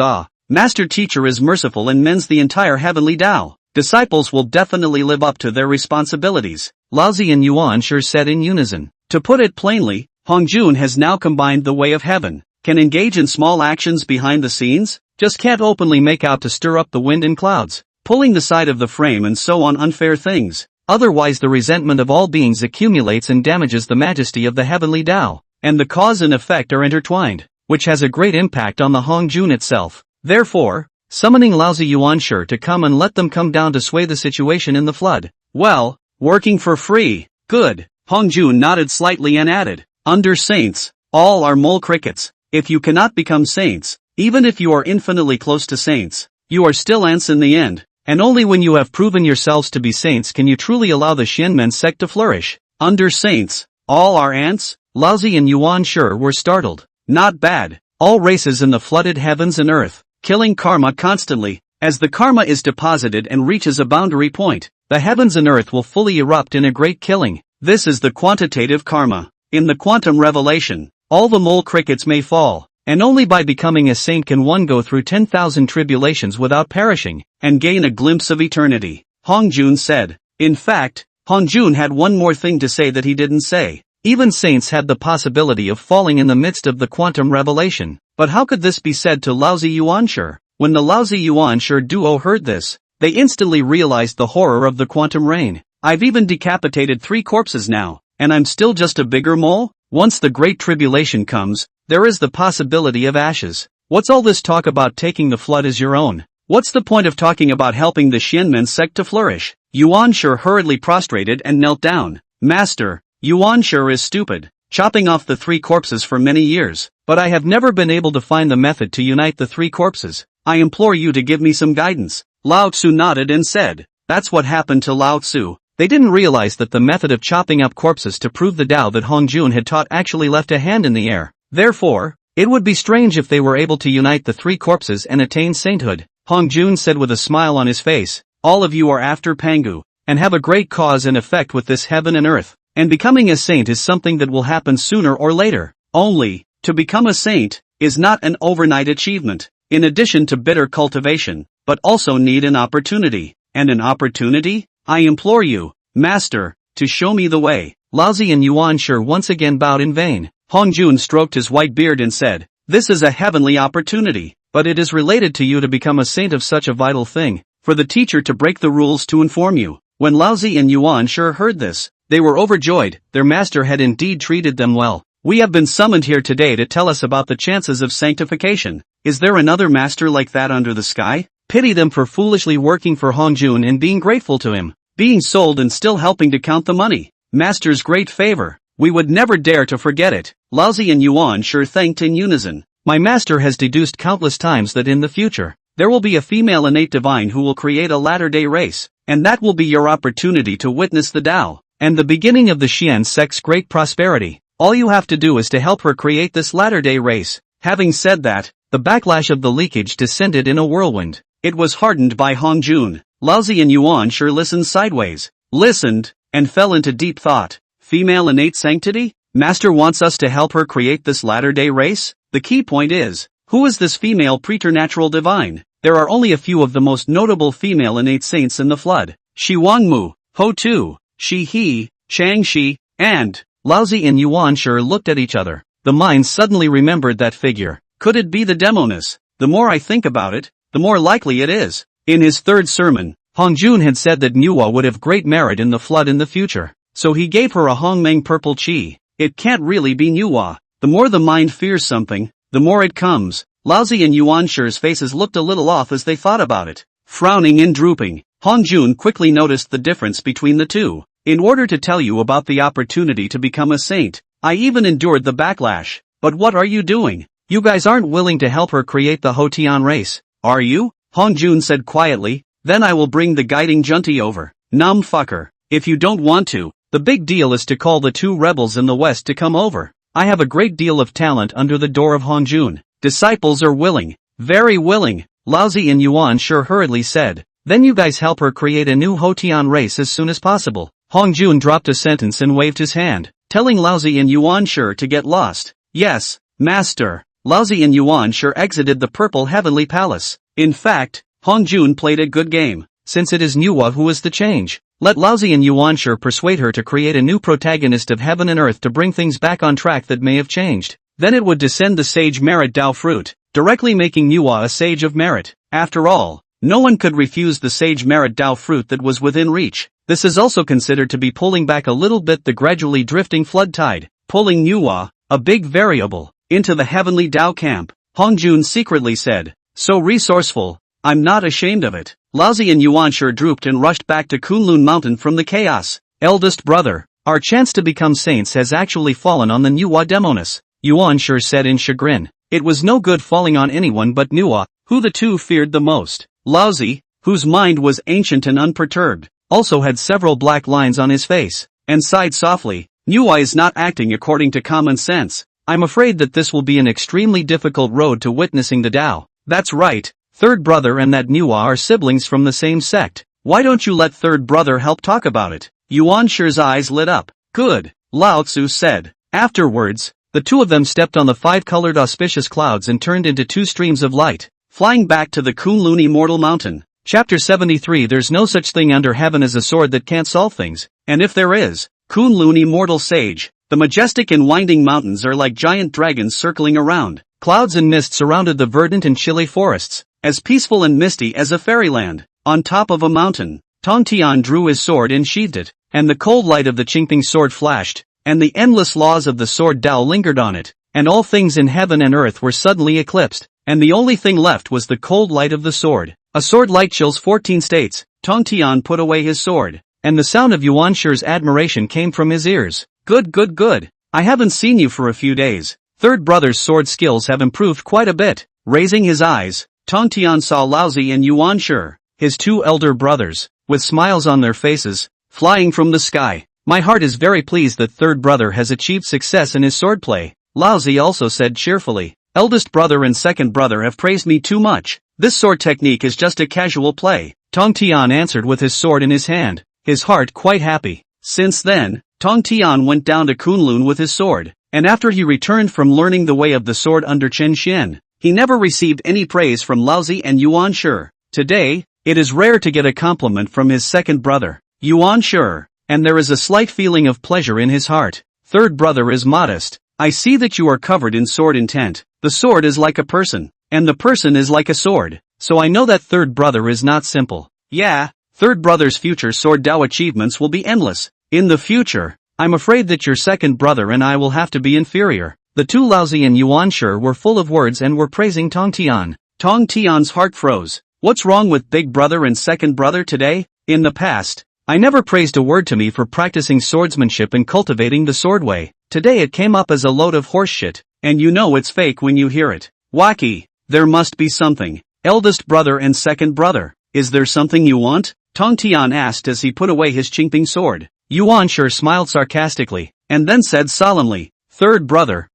Master teacher is merciful and mends the entire heavenly Tao. Disciples will definitely live up to their responsibilities, Laozi and Yuan Shi said in unison. To put it plainly, Hongjun has now combined the way of heaven, can engage in small actions behind the scenes, just can't openly make out to stir up the wind and clouds, pulling the side of the frame and so on unfair things. Otherwise the resentment of all beings accumulates and damages the majesty of the heavenly Tao, and the cause and effect are intertwined, which has a great impact on the Hongjun itself. Therefore, summoning Laozi Yuan Shi to come and let them come down to sway the situation in the flood. Well, working for free. Good. Hongjun nodded slightly and added, under saints, all are mole crickets. If you cannot become saints, even if you are infinitely close to saints, you are still ants in the end, and only when you have proven yourselves to be saints can you truly allow the Xianmen sect to flourish. Under saints, all are ants? Laozi and Yuan Shi were startled. Not bad. All races in the flooded heavens and earth, killing karma constantly. As the karma is deposited and reaches a boundary point, the heavens and earth will fully erupt in a great killing. This is the quantitative karma. In the quantum revelation, All the mole crickets may fall, and only by becoming a saint can one go through 10,000 tribulations without perishing, and gain a glimpse of eternity, Hongjun said. In fact, Hongjun had one more thing to say that he didn't say. Even saints had the possibility of falling in the midst of the quantum revelation. But how could this be said to lousy Yuanshi? When the lousy Yuanshi duo heard this, they instantly realized the horror of the quantum rain. I've even decapitated 3 corpses now, and I'm still just a bigger mole? Once the great tribulation comes, there is the possibility of ashes. What's all this talk about taking the flood as your own? What's the point of talking about helping the Xianmen sect to flourish? Yuanshi hurriedly prostrated and knelt down. Master, Yuanshi is stupid, chopping off the 3 corpses for many years, but I have never been able to find the method to unite the 3 corpses. I implore you to give me some guidance. Lao Tzu nodded and said, that's what happened to Lao Tzu. They didn't realize that the method of chopping up corpses to prove the Tao that Hongjun had taught actually left a hand in the air. Therefore, it would be strange if they were able to unite the 3 corpses and attain sainthood. Hongjun said with a smile on his face, all of you are after Pangu, and have a great cause and effect with this heaven and earth, and becoming a saint is something that will happen sooner or later. Only, to become a saint, is not an overnight achievement, in addition to bitter cultivation, but also need an opportunity. And an opportunity? I implore you, Master, to show me the way. Laozi and Yuanshi once again bowed in vain. Hongjun stroked his white beard and said, this is a heavenly opportunity, but it is related to you to become a saint of such a vital thing, for the teacher to break the rules to inform you. When Laozi and Yuanshi heard this, they were overjoyed. Their master had indeed treated them well. We have been summoned here today to tell us about the chances of sanctification. Is there another master like that under the sky? Pity them for foolishly working for Hongjun and being grateful to him, being sold and still helping to count the money. Master's great favor. We would never dare to forget it. Laozi and Yuanshi thanked in unison. My master has deduced countless times that in the future, there will be a female innate divine who will create a latter-day race, and that will be your opportunity to witness the Tao, and the beginning of the Xian sect's great prosperity. All you have to do is to help her create this latter-day race. Having said that, the backlash of the leakage descended in a whirlwind. It was hardened by Hongjun. Laozi and Yuanshi listened sideways, listened, and fell into deep thought. Female innate sanctity? Master wants us to help her create this latter-day race? The key point is, who is this female preternatural divine? There are only a few of the most notable female innate saints in the flood. Shi Wangmu, Ho Tu, Shi He, Shang Shi, and Laozi and Yuanshi looked at each other. The minds suddenly remembered that figure. Could it be the demoness? The more I think about it, the more likely it is. In his 3rd sermon, Hongjun had said that Manhwa would have great merit in the flood in the future, so he gave her a Hongmeng purple chi. It can't really be Manhwa. The more the mind fears something, the more it comes. Laozi and Yuanshi's faces looked a little off as they thought about it. Frowning and drooping, Hongjun quickly noticed the difference between the two. In order to tell you about the opportunity to become a saint, I even endured the backlash. But what are you doing? You guys aren't willing to help her create the Hotian race, are you? Hongjun said quietly, then I will bring the guiding junti over. Numb fucker. If you don't want to, the big deal is to call the 2 rebels in the west to come over. I have a great deal of talent under the door of Hongjun. Disciples are willing. Very willing. Laozi and Yuanshi hurriedly said. Then you guys help her create a new Hotian race as soon as possible. Hongjun dropped a sentence and waved his hand, telling Laozi and Yuanshi to get lost. Yes, master. Laozi and Yuanshi exited the purple heavenly palace. In fact, Hongjun played a good game, since it is Manhwa who is the change. Let Laozi and Yuanshi persuade her to create a new protagonist of heaven and earth to bring things back on track that may have changed. Then it would descend the sage merit Tao fruit, directly making Manhwa a sage of merit. After all, no one could refuse the sage merit Tao fruit that was within reach. This is also considered to be pulling back a little bit the gradually drifting flood tide, pulling Manhwa, a big variable, into the heavenly Tao camp. Hongjun secretly said, so resourceful, I'm not ashamed of it. Laozi and Yuanshi drooped and rushed back to Kunlun Mountain from the chaos. Eldest brother, our chance to become saints has actually fallen on the Manhwa demoness, Yuanshi said in chagrin. It was no good falling on anyone but Manhwa, who the two feared the most. Laozi, whose mind was ancient and unperturbed, also had several black lines on his face, and sighed softly. Manhwa is not acting according to common sense. I'm afraid that this will be an extremely difficult road to witnessing the Tao. That's right, third brother and that Manhwa are siblings from the same sect. Why don't you let third brother help talk about it? Yuanshi's eyes lit up. Good, Lao Tzu said. Afterwards, The two of them stepped on the 5-colored auspicious clouds and turned into 2 streams of light, flying back to the Kunlun Immortal Mountain. Chapter 73. There's no such thing under heaven as a sword that can't solve things, and if there is, Kunlun Immortal Sage. The majestic and winding mountains are like giant dragons circling around. Clouds and mist surrounded the verdant and chilly forests, as peaceful and misty as a fairyland. On top of a mountain, Tong Tian drew his sword and sheathed it, and the cold light of the Qingping sword flashed, and the endless laws of the sword Tao lingered on it, and all things in heaven and earth were suddenly eclipsed, and the only thing left was the cold light of the sword. A sword light chills 14 states. Tong Tian put away his sword, and the sound of Yuan Shi's admiration came from his ears. Good, good, good. I haven't seen you for a few days. Third brother's sword skills have improved quite a bit. Raising his eyes, Tong Tian saw Laozi and Yuan Shi, his 2 elder brothers, with smiles on their faces, flying from the sky. My heart is very pleased that third brother has achieved success in his swordplay, Laozi also said cheerfully. Eldest brother and second brother have praised me too much. This sword technique is just a casual play, Tong Tian answered with his sword in his hand, his heart quite happy. Since then, Tong Tian went down to Kunlun with his sword, and after he returned from learning the way of the sword under Chen Xian, he never received any praise from Laozi and Yuan Shi. Today, it is rare to get a compliment from his second brother, Yuan Shi, and there is a slight feeling of pleasure in his heart. Third brother is modest. I see that you are covered in sword intent. The sword is like a person, and the person is like a sword, so I know that third brother is not simple. Yeah, third brother's future sword Dao achievements will be endless. In the future, I'm afraid that your second brother and I will have to be inferior. The 2 Laozi and Yuan Shi were full of words and were praising Tong Tian. Tong Tian's heart froze. What's wrong with big brother and second brother today? In the past, I never praised a word to me for practicing swordsmanship and cultivating the sword way. Today it came up as a load of horseshit, and you know it's fake when you hear it. Wacky. There must be something. Eldest brother and second brother, is there something you want? Tong Tian asked as he put away his Qingping sword. Yuan Shi smiled sarcastically, and then said solemnly, Third brother,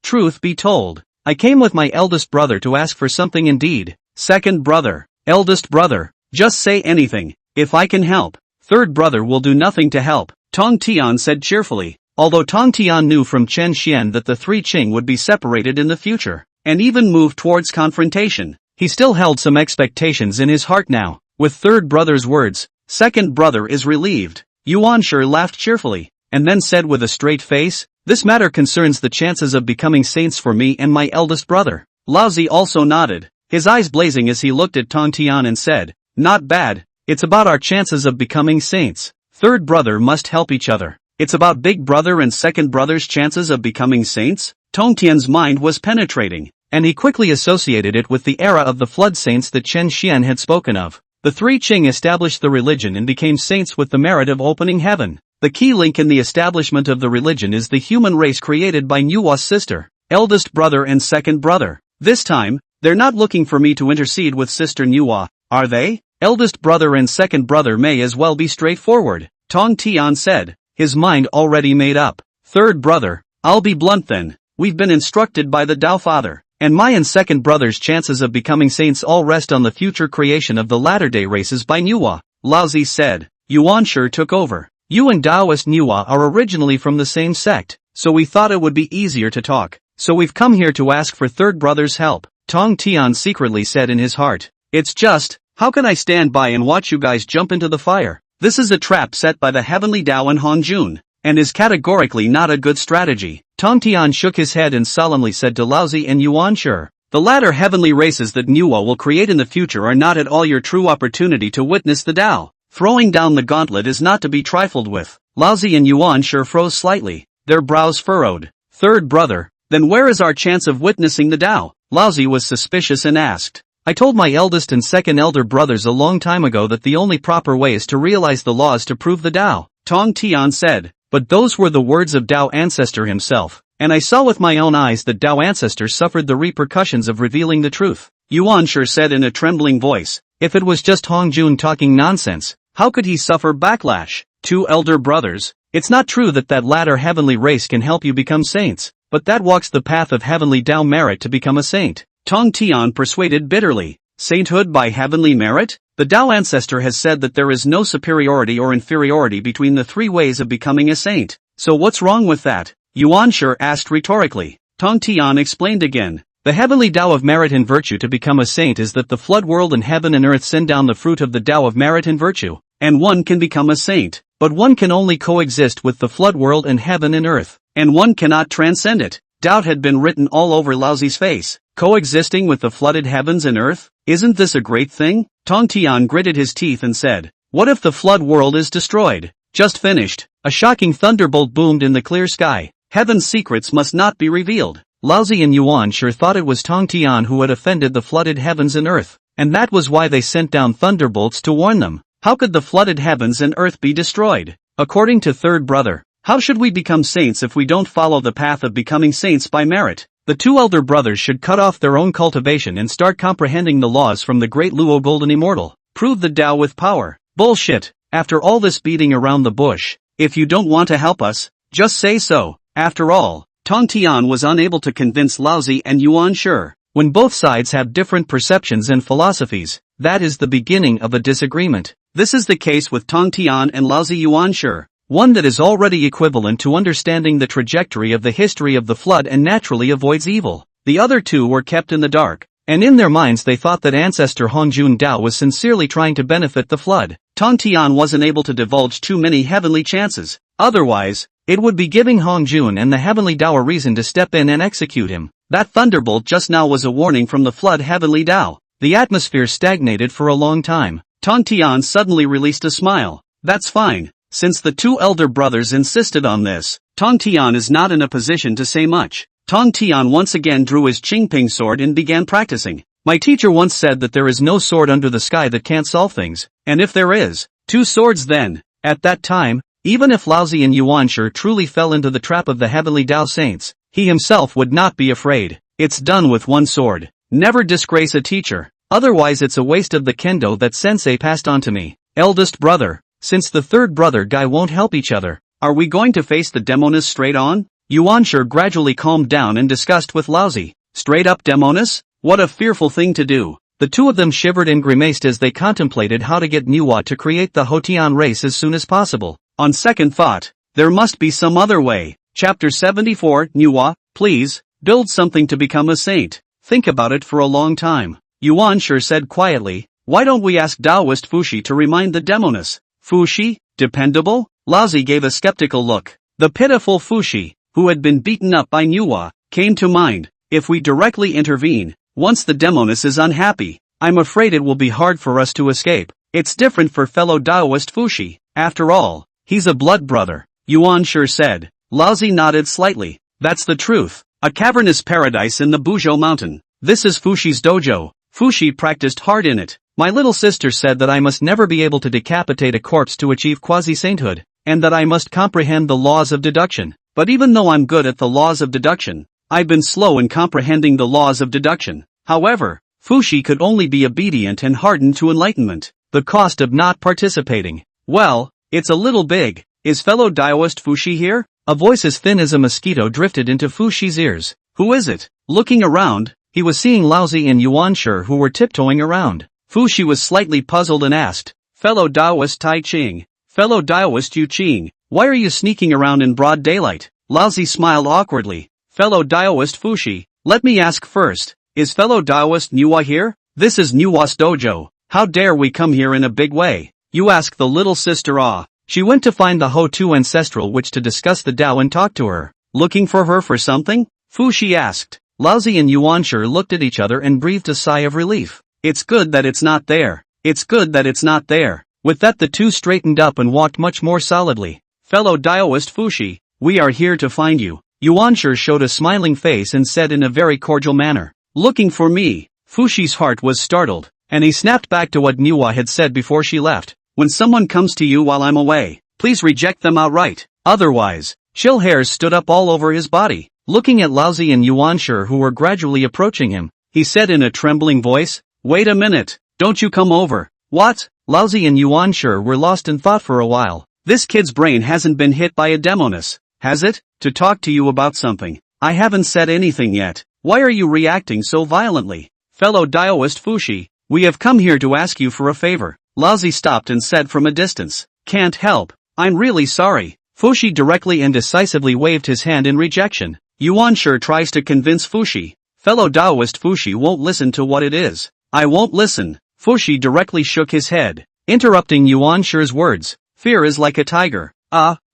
truth be told, I came with my eldest brother to ask for something indeed. Second brother, eldest brother, just say anything, if I can help. Third brother will do nothing to help, Tong Tian said cheerfully. Although Tong Tian knew from Chen Xian that the 3 Qing would be separated in the future, and even moved towards confrontation, he still held some expectations in his heart now. With third brother's words, second brother is relieved. Yuan Shi laughed cheerfully, and then said with a straight face, This matter concerns the chances of becoming saints for me and my eldest brother. Laozi also nodded, his eyes blazing as he looked at Tong Tian and said, Not bad, it's about our chances of becoming saints. Third brother must help each other. It's about big brother and second brother's chances of becoming saints? Tong Tian's mind was penetrating, and he quickly associated it with the era of the flood saints that Chen Xian had spoken of. The 3 Qing established the religion and became saints with the merit of opening heaven. The key link in the establishment of the religion is the human race created by Nuwa's sister, eldest brother and second brother. This time, they're not looking for me to intercede with sister Nuwa, are they? Eldest brother and second brother may as well be straightforward, Tong Tian said, his mind already made up. Third brother, I'll be blunt then, we've been instructed by the Tao Father, and my and second brother's chances of becoming saints all rest on the future creation of the latter-day races by Nuwa, Laozi said. Yuan Shi took over. You and Taoist Nuwa are originally from the same sect, so we thought it would be easier to talk, so we've come here to ask for third brother's help, Tong Tian secretly said in his heart. It's just, how can I stand by and watch you guys jump into the fire? This is a trap set by the heavenly Tao and Hongjun, and is categorically not a good strategy. Tong Tian shook his head and solemnly said to Laozi and Yuan Shi, the latter heavenly races that Nuwa will create in the future are not at all your true opportunity to witness the Tao. Throwing down the gauntlet is not to be trifled with. Laozi and Yuan Shi froze slightly, their brows furrowed. Third brother, then where is our chance of witnessing the Tao? Laozi was suspicious and asked. I told my eldest and second elder brothers a long time ago that the only proper way is to realize the laws to prove the Tao, Tong Tian said, but those were the words of Tao Ancestor himself, and I saw with my own eyes that Tao Ancestor suffered the repercussions of revealing the truth. Yuan Shi said in a trembling voice, if it was just Hongjun talking nonsense, how could he suffer backlash? 2 elder brothers, it's not true that that latter heavenly race can help you become saints, but that walks the path of heavenly Tao merit to become a saint. Tong Tian persuaded bitterly, sainthood by heavenly merit? The Tao Ancestor has said that there is no superiority or inferiority between the 3 ways of becoming a saint, so what's wrong with that? Yuanshi asked rhetorically. Tong Tian explained again. The heavenly Tao of merit and virtue to become a saint is that the flood world and heaven and earth send down the fruit of the Tao of merit and virtue, and one can become a saint, but one can only coexist with the flood world and heaven and earth, and one cannot transcend it. Doubt had been written all over Laozi's face. Coexisting with the flooded heavens and earth? Isn't this a great thing? Tong Tian gritted his teeth and said, what if the flood world is destroyed? Just finished. A shocking thunderbolt boomed in the clear sky. Heaven's secrets must not be revealed. Laozi and Yuanshi thought it was Tong Tian who had offended the flooded heavens and earth, and that was why they sent down thunderbolts to warn them. How could the flooded heavens and earth be destroyed? According to third brother, how should we become saints if we don't follow the path of becoming saints by merit? The two elder brothers should cut off their own cultivation and start comprehending the laws from the great Luo Golden Immortal. Prove the Tao with power. Bullshit. After all this beating around the bush, if you don't want to help us, just say so. After all, Tong Tian was unable to convince Laozi and Yuanshi. When both sides have different perceptions and philosophies, that is the beginning of a disagreement. This is the case with Tong Tian and Laozi Yuanshi, one that is already equivalent to understanding the trajectory of the history of the flood and naturally avoids evil. The other two were kept in the dark, and in their minds they thought that ancestor Hongjun Dao was sincerely trying to benefit the flood. Tong Tian wasn't able to divulge too many heavenly chances, otherwise, it would be giving Hongjun and the heavenly Tao a reason to step in and execute him. That thunderbolt just now was a warning from the flood heavenly Tao. The atmosphere stagnated for a long time. Tong Tian suddenly released a smile. That's fine. Since the two elder brothers insisted on this, Tong Tian is not in a position to say much. Tong Tian once again drew his Qingping sword and began practicing. My teacher once said that there is no sword under the sky that can't solve things, and if there is, two swords then. At that time, even if Laozi and Yuanshi truly fell into the trap of the heavenly Tao saints, he himself would not be afraid. It's done with one sword. Never disgrace a teacher, otherwise it's a waste of the kendo that sensei passed on to me. Eldest brother, since the third brother guy won't help each other, are we going to face the demoness straight on? Yuanshi gradually calmed down and discussed with Laozi. Straight up demoness? What a fearful thing to do. The two of them shivered and grimaced as they contemplated how to get Manhwa to create the Hotian race as soon as possible. On second thought, there must be some other way. Chapter 74, Manhwa, please, build something to become a saint. Think about it for a long time. Yuanshi said quietly, why don't we ask Taoist Fushi to remind the demoness? Fushi? Dependable? Laozi gave a skeptical look. The pitiful Fushi, who had been beaten up by Manhwa, came to mind. If we directly intervene, once the demoness is unhappy, I'm afraid it will be hard for us to escape. It's different for fellow Taoist Fushi. After all, he's a blood brother. Yuanshi said. Laozi nodded slightly. That's the truth. A cavernous paradise in the Buzhou mountain. This is Fushi's dojo. Fushi practiced hard in it. My little sister said that I must never be able to decapitate a corpse to achieve quasi-sainthood, and that I must comprehend the laws of deduction. But even though I'm good at the laws of deduction, I've been slow in comprehending the laws of deduction. However, Fushi could only be obedient and hardened to enlightenment. The cost of not participating. Well, it's a little big. Is fellow Taoist Fushi here? A voice as thin as a mosquito drifted into Fushi's ears. Who is it? Looking around, he was seeing Laozi and Yuanshi who were tiptoeing around. Fushi was slightly puzzled and asked, fellow Taoist Tai Ching, fellow Taoist Yu Qing, why are you sneaking around in broad daylight? Laozi smiled awkwardly. Fellow Taoist Fushi, let me ask first, is fellow Taoist Manhwa here? This is Manhwa's dojo. How dare we come here in a big way? You ask the little sister Ah. She went to find the Ho-Tu ancestral witch to discuss the Tao and talk to her. Looking for her for something? Fushi asked. Laozi and Yuanshi looked at each other and breathed a sigh of relief. It's good that it's not there. It's good that it's not there. With that the two straightened up and walked much more solidly. Fellow Taoist Fushi, we are here to find you. Yuanshi showed a smiling face and said in a very cordial manner, looking for me. Fushi's heart was startled, and he snapped back to what Manhwa had said before she left. When someone comes to you while I'm away, please reject them outright. Otherwise, chill hairs stood up all over his body. Looking at Laozi and Yuanshi who were gradually approaching him, he said in a trembling voice, wait a minute, don't you come over. What? Laozi and Yuanshi were lost in thought for a while. This kid's brain hasn't been hit by a demoness, has it? To talk to you about something. I haven't said anything yet. Why are you reacting so violently? Fellow Taoist Fushi, we have come here to ask you for a favor. Laozi stopped and said from a distance, can't help. I'm really sorry. Fushi directly and decisively waved his hand in rejection. Yuanshi tries to convince Fushi. Fellow Taoist Fushi won't listen to what it is. I won't listen. Fushi directly shook his head, interrupting Yuanshi's words. Fear is like a tiger.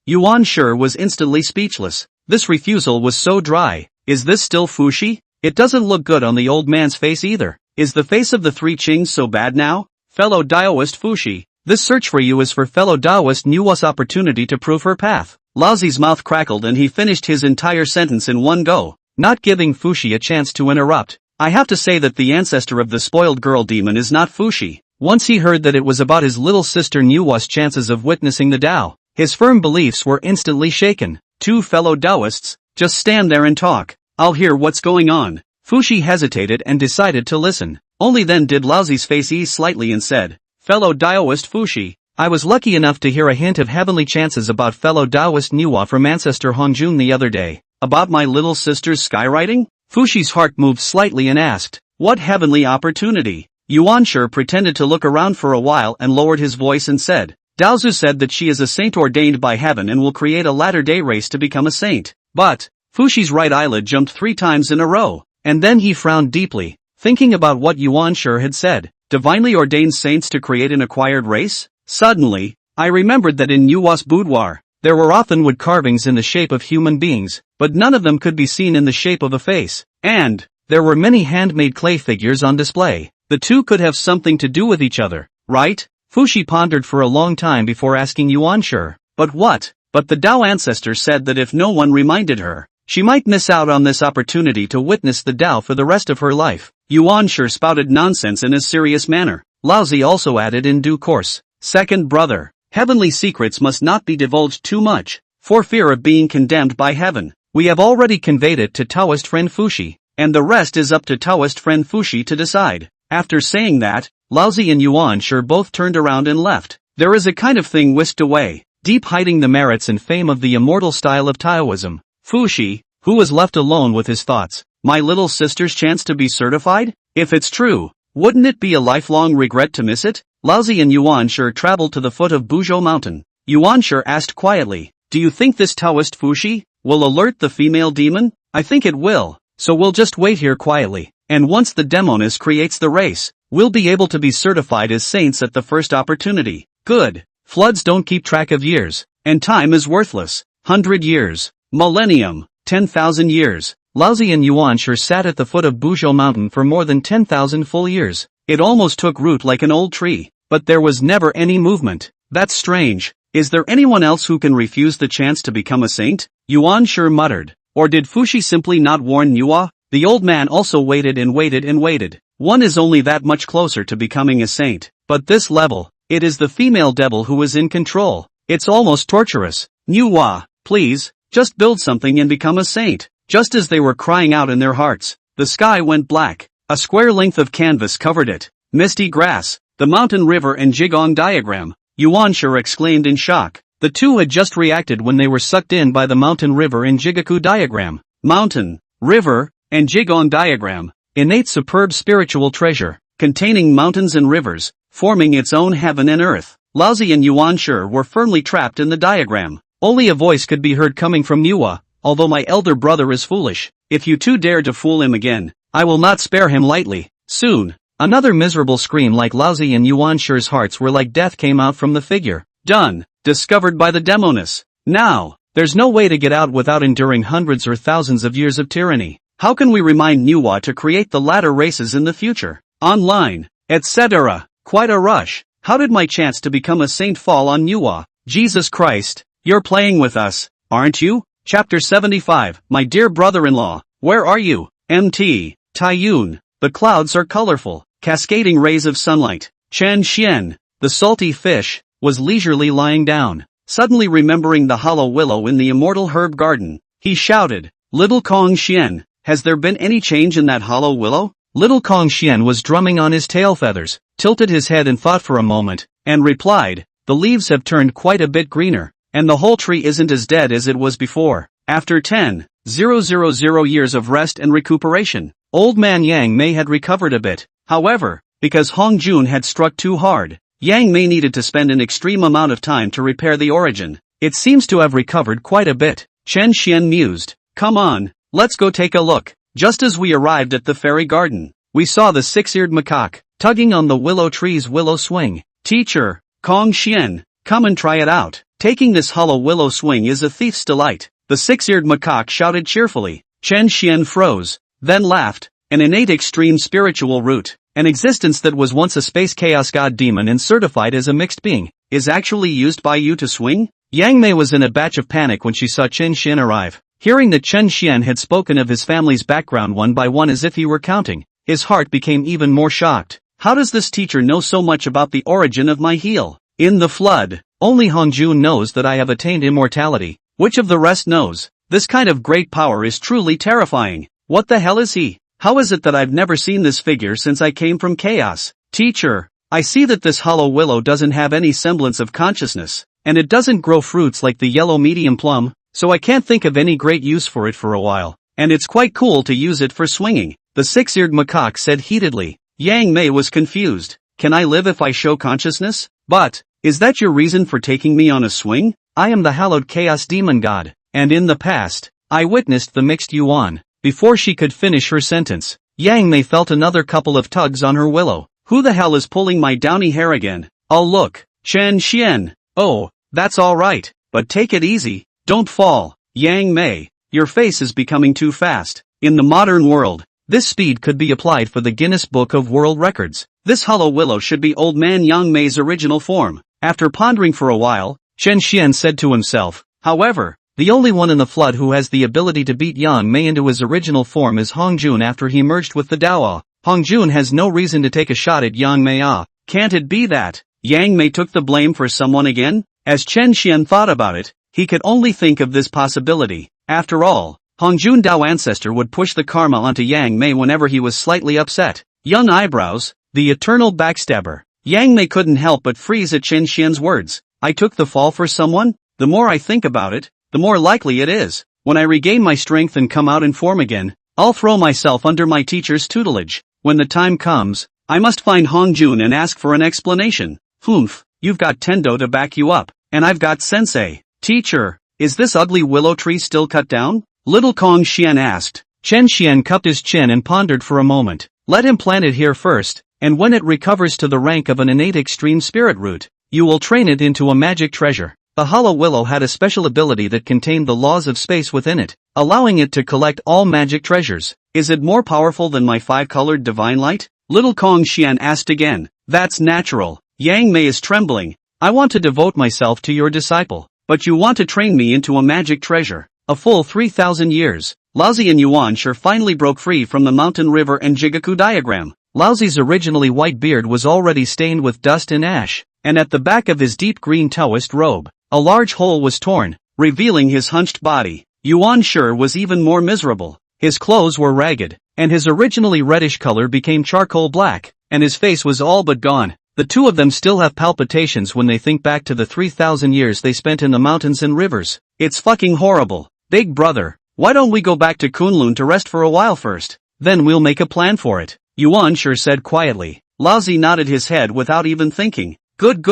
Yuanshi was instantly speechless. This refusal was so dry. Is this still Fushi? It doesn't look good on the old man's face either. Is the face of the three Qings so bad now? Fellow Taoist Fushi, this search for you is for fellow Taoist Nuwa's opportunity to prove her path. Laozi's mouth crackled and he finished his entire sentence in one go, not giving Fushi a chance to interrupt. I have to say that the ancestor of the spoiled girl demon is not Fushi. Once he heard that it was about his little sister Nuwa's chances of witnessing the Tao, his firm beliefs were instantly shaken. Two fellow Taoists, just stand there and talk. I'll hear what's going on. Fushi hesitated and decided to listen. Only then did Laozi's face ease slightly and said, Fellow Taoist Fushi, I was lucky enough to hear a hint of heavenly chances about fellow Taoist Nuwa from ancestor Hongjun the other day. About my little sister's skywriting? Fushi's heart moved slightly and asked, what heavenly opportunity? Yuanshi pretended to look around for a while and lowered his voice and said, Daozu said that she is a saint ordained by heaven and will create a latter-day race to become a saint. But, Fushi's right eyelid jumped 3 times in a row, and then he frowned deeply, thinking about what Yuanshi had said. Divinely ordained saints to create an acquired race? Suddenly, I remembered that in Nuwa's boudoir, there were often wood carvings in the shape of human beings, but none of them could be seen in the shape of a face. And, there were many handmade clay figures on display. The two could have something to do with each other, right? Fushi pondered for a long time before asking Yuanshi, but what? But the Tao ancestor said that if no one reminded her, she might miss out on this opportunity to witness the Tao for the rest of her life. Yuanshi spouted nonsense in a serious manner. Laozi also added in due course, second brother, heavenly secrets must not be divulged too much, for fear of being condemned by heaven. We have already conveyed it to Taoist friend Fushi, and the rest is up to Taoist friend Fushi to decide. After saying that, Laozi and Yuanshi both turned around and left. There is a kind of thing whisked away, deep hiding the merits and fame of the immortal style of Taoism. Fushi, who was left alone with his thoughts, my little sister's chance to be certified? If it's true, wouldn't it be a lifelong regret to miss it? Laozi and Yuanshi traveled to the foot of Buzhou Mountain. Yuanshi asked quietly, do you think this Taoist Fushi will alert the female demon? I think it will, so we'll just wait here quietly. And once the demoness creates the race, we'll be able to be certified as saints at the first opportunity. Good. Floods don't keep track of years, and time is worthless. 100 years. Millennium. 10,000 years. Laozi and Yuanshi sat at the foot of Buzhou Mountain for more than 10,000 full years. It almost took root like an old tree, but there was never any movement. That's strange. Is there anyone else who can refuse the chance to become a saint? Yuanshi muttered. Or did Fushi simply not warn Nuwa? The old man also waited and waited and waited. One is only that much closer to becoming a saint, but this level, it is the female devil who is in control. It's almost torturous. Nuwa, please, just build something and become a saint. Just as they were crying out in their hearts, the sky went black. A square length of canvas covered it. Misty grass, the mountain river and Jigong diagram. Yuanshi exclaimed in shock. The two had just reacted when they were sucked in by the mountain river and Jigaku diagram. Mountain, river, and Jigong diagram, innate superb spiritual treasure, containing mountains and rivers, forming its own heaven and earth. Laozi and Yuanshi were firmly trapped in the diagram. Only a voice could be heard coming from Nuwa, although my elder brother is foolish. If you two dare to fool him again, I will not spare him lightly. Soon, another miserable scream like Laozi and Yuanshi's hearts were like death came out from the figure. Done. Discovered by the demoness. Now, there's no way to get out without enduring hundreds or thousands of years of tyranny. How can we remind Nuwa to create the latter races in the future? Online, etc. Quite a rush. How did my chance to become a saint fall on Nuwa? Jesus Christ, you're playing with us, aren't you? Chapter 75, my dear brother-in-law, where are you? MT, Taiyun, the clouds are colorful, cascading rays of sunlight. Chen Xian, the salty fish, was leisurely lying down. Suddenly remembering the hollow willow in the immortal herb garden, he shouted, Little Kong Xian, has there been any change in that hollow willow? Little Kong Xian was drumming on his tail feathers, tilted his head and thought for a moment, and replied, the leaves have turned quite a bit greener, and the whole tree isn't as dead as it was before. After 10,000 years of rest and recuperation, Old Man Yang Mei had recovered a bit. However, because Hongjun had struck too hard, Yang Mei needed to spend an extreme amount of time to repair the origin. It seems to have recovered quite a bit. Chen Xian mused. Come on, let's go take a look. Just as we arrived at the fairy garden, we saw the six-eared macaque, tugging on the willow tree's willow swing. Teacher, Kong Xian, come and try it out. Taking this hollow willow swing is a thief's delight. The six-eared macaque shouted cheerfully. Chen Xian froze, then laughed. An innate extreme spiritual root, an existence that was once a space chaos god demon and certified as a mixed being, is actually used by you to swing? Yang Mei was in a batch of panic when she saw Chen Xian arrive. Hearing that Chen Xian had spoken of his family's background one by one as if he were counting, his heart became even more shocked. How does this teacher know so much about the origin of my heel? In the flood, only Hongjun knows that I have attained immortality. Which of the rest knows? This kind of great power is truly terrifying. What the hell is he? How is it that I've never seen this figure since I came from chaos? Teacher, I see that this hollow willow doesn't have any semblance of consciousness, and it doesn't grow fruits like the yellow medium plum, so I can't think of any great use for it for a while, and it's quite cool to use it for swinging, the six-eared macaque said heatedly. Yang Mei was confused. Can I live if I show consciousness? But, is that your reason for taking me on a swing? I am the hallowed chaos demon god, and in the past, I witnessed the mixed yuan. Before she could finish her sentence, Yang Mei felt another couple of tugs on her willow. Who the hell is pulling my downy hair again? Oh look, Chen Xian. Oh, that's alright, but take it easy, don't fall. Yang Mei, your face is becoming too fast. In the modern world, this speed could be applied for the Guinness Book of World Records. This hollow willow should be old man Yang Mei's original form. After pondering for a while, Chen Xian said to himself, however, the only one in the flood who has the ability to beat Yang Mei into his original form is Hongjun after he merged with the Dao. Hongjun has no reason to take a shot at Yang Mei. Can't it be that Yang Mei took the blame for someone again? As Chen Xian thought about it, he could only think of this possibility. After all, Hongjun Dao ancestor would push the karma onto Yang Mei whenever he was slightly upset. Young eyebrows, the eternal backstabber. Yang Mei couldn't help but freeze at Chen Xian's words. I took the fall for someone? The more I think about it, the more likely it is. When I regain my strength and come out in form again, I'll throw myself under my teacher's tutelage. When the time comes, I must find Hongjun and ask for an explanation. Humph, you've got Tendo to back you up, and I've got Sensei. Teacher, is this ugly willow tree still cut down? Little Kong Xian asked. Chen Xian cupped his chin and pondered for a moment. Let him plant it here first, and when it recovers to the rank of an innate extreme spirit root, you will train it into a magic treasure. The hollow willow had a special ability that contained the laws of space within it, allowing it to collect all magic treasures. Is it more powerful than my five-colored divine light? Little Kong Xian asked again. That's natural. Yang Mei is trembling. I want to devote myself to your disciple, but you want to train me into a magic treasure. A full 3,000 years. Laozi and Yuan sure finally broke free from the mountain river and Jigaku diagram. Laozi's originally white beard was already stained with dust and ash, and at the back of his deep green Taoist robe, a large hole was torn, revealing his hunched body. Yuan Shi was even more miserable. His clothes were ragged, and his originally reddish color became charcoal black, and his face was all but gone. The two of them still have palpitations when they think back to the 3,000 years they spent in the mountains and rivers. It's fucking horrible. Big brother, why don't we go back to Kunlun to rest for a while first? Then we'll make a plan for it. Yuan Shi said quietly. Laozi nodded his head without even thinking. Good.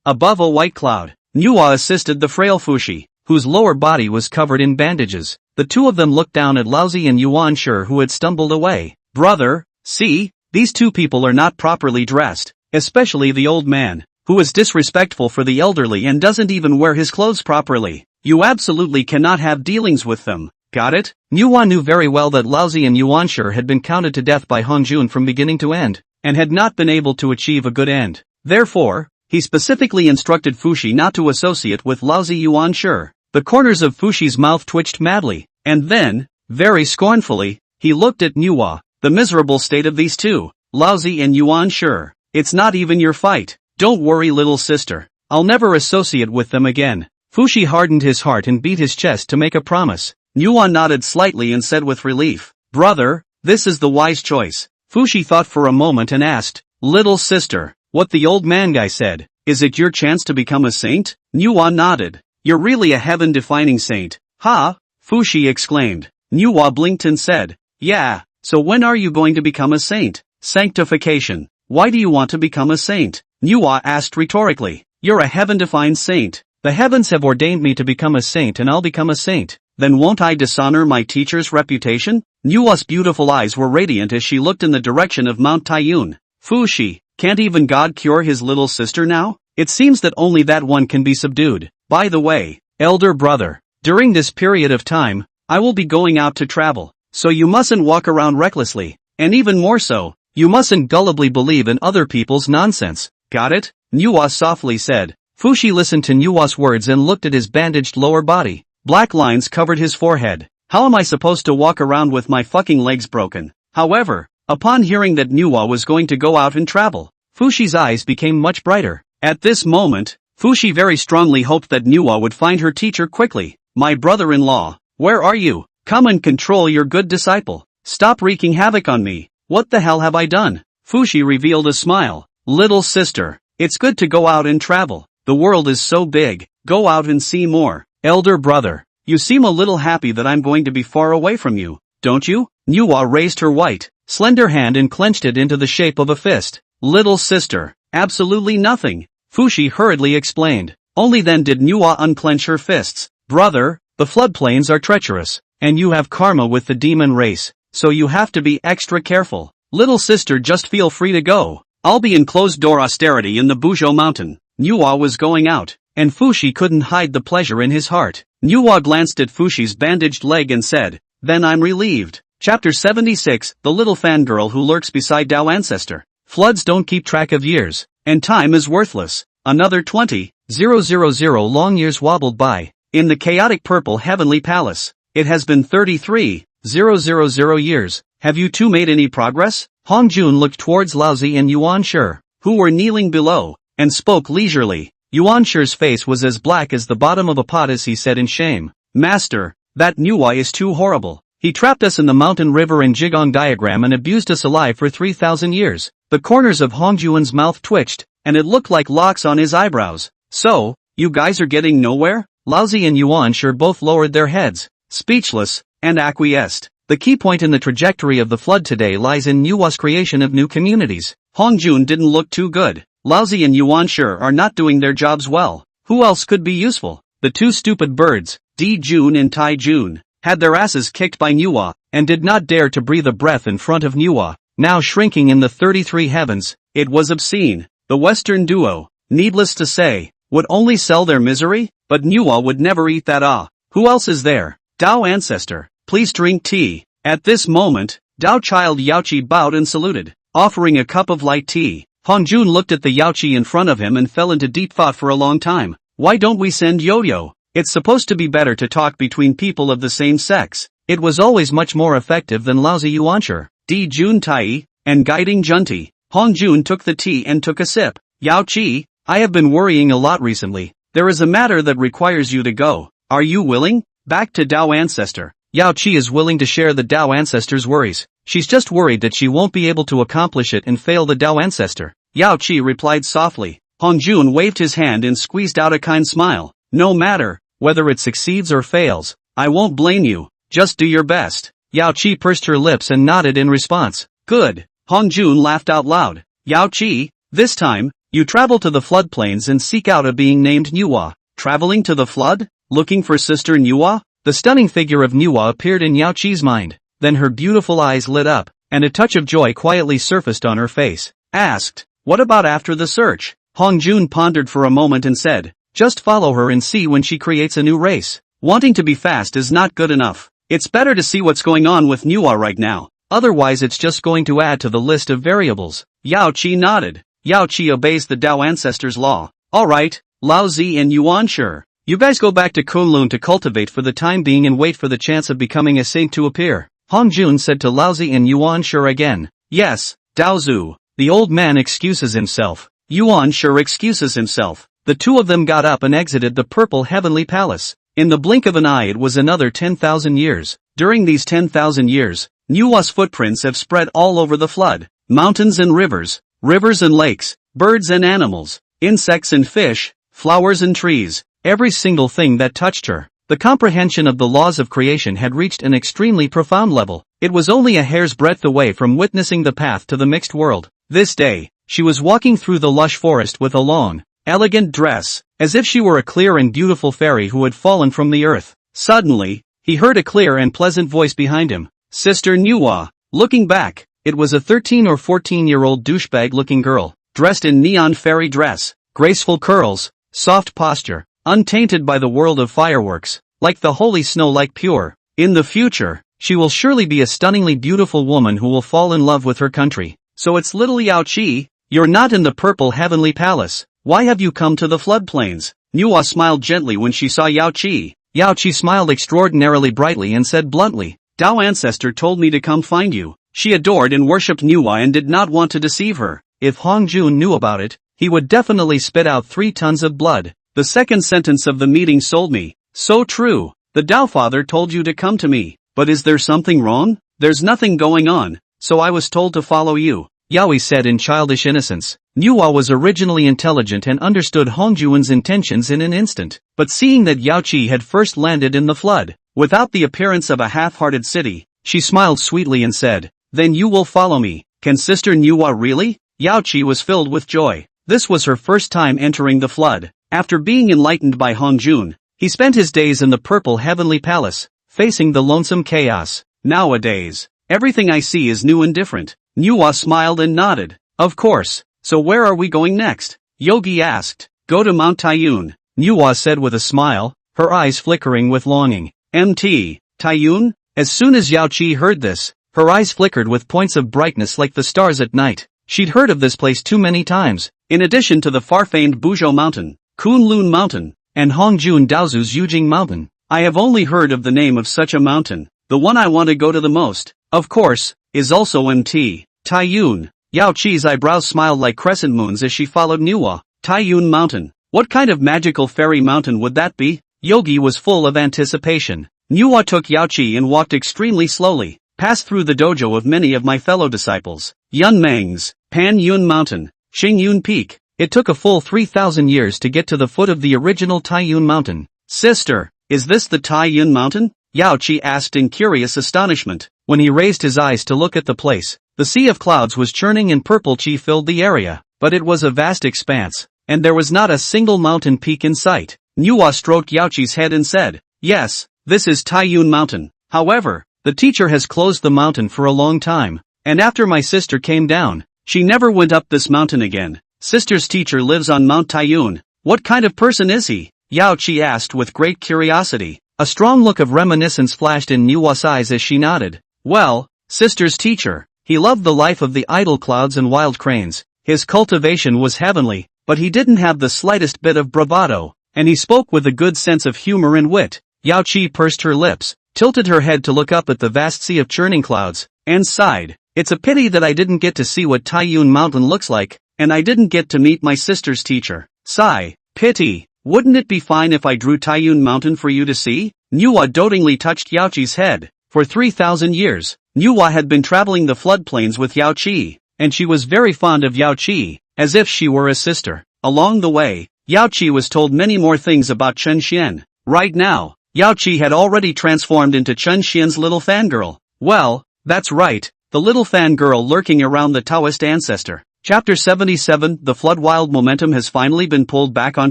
Above a white cloud, Manhwa assisted the frail Fushi, whose lower body was covered in bandages. The two of them looked down at Laozi and Yuan Shi who had stumbled away. Brother, see, these two people are not properly dressed, especially the old man, who is disrespectful for the elderly and doesn't even wear his clothes properly. You absolutely cannot have dealings with them. Got it? Manhwa knew very well that Laozi and Yuan Shi had been counted to death by Hongjun from beginning to end, and had not been able to achieve a good end. Therefore, he specifically instructed Fushi not to associate with Laozi Yuan Shi. The corners of Fushi's mouth twitched madly, and then, very scornfully, he looked at Manhwa. The miserable state of these two, Laozi and Yuan Shi. It's not even your fight. Don't worry, little sister. I'll never associate with them again. Fushi hardened his heart and beat his chest to make a promise. Manhwa nodded slightly and said with relief, Brother, this is the wise choice. Fushi thought for a moment and asked, Little sister, what the old man guy said, is it your chance to become a saint? Manhwa nodded. You're really a heaven-defining saint. Ha! Fushi exclaimed. Manhwa blinked and said, Yeah, so when are you going to become a saint? Sanctification. Why do you want to become a saint? Manhwa asked rhetorically. You're a heaven-defined saint. The heavens have ordained me to become a saint and I'll become a saint. Then won't I dishonor my teacher's reputation? Nuwa's beautiful eyes were radiant as she looked in the direction of Mount Taiyun. Fushi, can't even God cure his little sister now? It seems that only that one can be subdued. By the way, elder brother, during this period of time, I will be going out to travel, so you mustn't walk around recklessly, and even more so, you mustn't gullibly believe in other people's nonsense. Got it? Nuwa softly said. Fushi listened to Nuwa's words and looked at his bandaged lower body. Black lines covered his forehead. How am I supposed to walk around with my fucking legs broken? However, upon hearing that Nuwa was going to go out and travel, Fushi's eyes became much brighter. At this moment, Fushi very strongly hoped that Nuwa would find her teacher quickly. My brother-in-law, where are you? Come and control your good disciple. Stop wreaking havoc on me. What the hell have I done? Fushi revealed a smile. Little sister, it's good to go out and travel. The world is so big, go out and see more. Elder brother, you seem a little happy that I'm going to be far away from you, don't you? Nuwa raised her white, slender hand and clenched it into the shape of a fist. Little sister, absolutely nothing, Fushi hurriedly explained. Only then did Nuwa unclench her fists. Brother, the floodplains are treacherous, and you have karma with the demon race, so you have to be extra careful. Little sister, just feel free to go. I'll be in closed-door austerity in the Bujo Mountain. Nuwa was going out, and Fushi couldn't hide the pleasure in his heart. Nuwa glanced at Fushi's bandaged leg and said, then I'm relieved. Chapter 76, The Little Fangirl Who Lurks Beside Tao Ancestor. Floods don't keep track of years, and time is worthless. Another 20,000 long years wobbled by. In the chaotic purple heavenly palace, it has been 33,000 years. Have you two made any progress? Hongjun looked towards Laozi and Yuan Shi, who were kneeling below, and spoke leisurely. Yuan Shi's face was as black as the bottom of a pot as he said in shame, Master, that Nuwa is too horrible. He trapped us in the mountain river and Jigong diagram and abused us alive for 3,000 years. The corners of Hongjun's mouth twitched, and it looked like locks on his eyebrows. So, you guys are getting nowhere? Laozi and Yuan Shi both lowered their heads, speechless, and acquiesced. The key point in the trajectory of the flood today lies in Nuwa's creation of new communities. Hongjun didn't look too good. Laozi and Yuan Shi are not doing their jobs well. Who else could be useful? The two stupid birds, Di Jun and Tai Jun, had their asses kicked by Nuwa, and did not dare to breathe a breath in front of Nuwa, now shrinking in the 33 heavens. It was obscene. The Western duo, needless to say, would only sell their misery, but Nuwa would never eat that. Who else is there? Tao ancestor, please drink tea. At this moment, Tao child Yaoqi bowed and saluted, offering a cup of light tea. Hongjun looked at the Yaoqi in front of him and fell into deep thought for a long time. Why don't we send Yo-Yo? It's supposed to be better to talk between people of the same sex. It was always much more effective than lousy Yuanshi, Di Jun Tai, and guiding Junti. Hongjun took the tea and took a sip. Yaoqi, I have been worrying a lot recently. There is a matter that requires you to go. Are you willing? Back to Tao Ancestor. Yaoqi is willing to share the Tao Ancestor's worries. She's just worried that she won't be able to accomplish it and fail the Tao Ancestor. Yaoqi replied softly. Hongjun waved his hand and squeezed out a kind smile. No matter, whether it succeeds or fails, I won't blame you. Just do your best. Yaoqi pursed her lips and nodded in response. Good. Hongjun laughed out loud. Yaoqi, this time, you travel to the floodplains and seek out a being named Nuwa. Traveling to the flood? Looking for Sister Nuwa? The stunning figure of Nuwa appeared in Yaoqi's mind. Then her beautiful eyes lit up, and a touch of joy quietly surfaced on her face. Asked, what about after the search? Hongjun pondered for a moment and said, just follow her and see when she creates a new race. Wanting to be fast is not good enough. It's better to see what's going on with Nuwa right now. Otherwise it's just going to add to the list of variables. Yaoqi nodded. Yaoqi obeys the Tao Ancestor's law. Alright, Laozi and Yuanshi. You guys go back to Kunlun to cultivate for the time being and wait for the chance of becoming a saint to appear. Hongjun said to Laozi and Yuanshi again. Yes, Daozu. The old man excuses himself. Yuanshi excuses himself. The two of them got up and exited the purple heavenly palace. In the blink of an eye it was another 10,000 years. During these 10,000 years, Nuwa's footprints have spread all over the flood. Mountains and rivers and lakes, birds and animals, insects and fish, flowers and trees, every single thing that touched her. The comprehension of the laws of creation had reached an extremely profound level. It was only a hair's breadth away from witnessing the path to the mixed world. This day, she was walking through the lush forest with a long, elegant dress, as if she were a clear and beautiful fairy who had fallen from the earth. Suddenly, he heard a clear and pleasant voice behind him. Sister Manhwa. Looking back, it was a 13 or 14-year-old douchebag-looking girl, dressed in neon fairy dress, graceful curls, soft posture, untainted by the world of fireworks, like the holy snow, like pure. In the future, she will surely be a stunningly beautiful woman who will fall in love with her country. So it's little Yao Qi, you're not in the purple heavenly palace. Why have you come to the floodplains? Manhwa smiled gently when she saw Yao Qi. Yao Qi smiled extraordinarily brightly and said bluntly, Dao ancestor told me to come find you. She adored and worshipped Manhwa and did not want to deceive her. If Hong Jun knew about it, he would definitely spit out 3 tons of blood. The second sentence of the meeting sold me. So true. The Dao father told you to come to me. But is there something wrong? There's nothing going on. So I was told to follow you. Yaoi said in childish innocence. Manhwa was originally intelligent and understood Hong Jun's intentions in an instant. But seeing that Yao Qi had first landed in the flood, without the appearance of a half-hearted city, she smiled sweetly and said, Then you will follow me. Can Sister Manhwa really? Yao Qi was filled with joy. This was her first time entering the flood. After being enlightened by Hong Jun, he spent his days in the purple heavenly palace, facing the lonesome chaos. Nowadays, everything I see is new and different. Manhwa smiled and nodded. Of course. So where are we going next? Yogi asked. Go to Mount Taiyun, Manhwa said with a smile, her eyes flickering with longing. MT, Taiyun? As soon as Yao Qi heard this, her eyes flickered with points of brightness like the stars at night. She'd heard of this place too many times. In addition to the far-famed Buzhou Mountain, Kunlun Mountain, and Hongjun Daozu's Yujing Mountain, I have only heard of the name of such a mountain. The one I want to go to the most, of course, is also MT, Taiyun. Yao Qi's eyebrows smiled like crescent moons as she followed Manhwa. Taiyun Mountain. What kind of magical fairy mountain would that be? Yogi was full of anticipation. Manhwa took Yao Qi and walked extremely slowly, passed through the dojo of many of my fellow disciples. Yun Meng's, Pan Yun Mountain, Xing Yun Peak. It took a full 3,000 years to get to the foot of the original Taiyun Mountain. Sister, is this the Taiyun Mountain? Yao Qi asked in curious astonishment. When he raised his eyes to look at the place, the sea of clouds was churning and purple qi filled the area, but it was a vast expanse, and there was not a single mountain peak in sight. Manhwa stroked Yao Qi's head and said, Yes, this is Taiyun Mountain. However, the teacher has closed the mountain for a long time, and after my sister came down, she never went up this mountain again. Sister's teacher lives on Mount Taiyun. What kind of person is he? Yao Qi asked with great curiosity. A strong look of reminiscence flashed in Manhwa's eyes as she nodded. Well, sister's teacher. He loved the life of the idle clouds and wild cranes. His cultivation was heavenly, but he didn't have the slightest bit of bravado, and he spoke with a good sense of humor and wit. Yao Qi pursed her lips, tilted her head to look up at the vast sea of churning clouds, and sighed. It's a pity that I didn't get to see what Taiyun Mountain looks like, and I didn't get to meet my sister's teacher. Sigh. Pity. Wouldn't it be fine if I drew Taiyun Mountain for you to see? Manhwa dotingly touched Yao Qi's head. For 3,000 years, Manhwa had been traveling the floodplains with Yao Qi, and she was very fond of Yao Qi, as if she were a sister. Along the way, Yao Qi was told many more things about Chen Xian. Right now, Yao Qi had already transformed into Chen Xian's little fangirl. Well, that's right, the little fangirl lurking around the Taoist ancestor. Chapter 77. The flood wild momentum has finally been pulled back on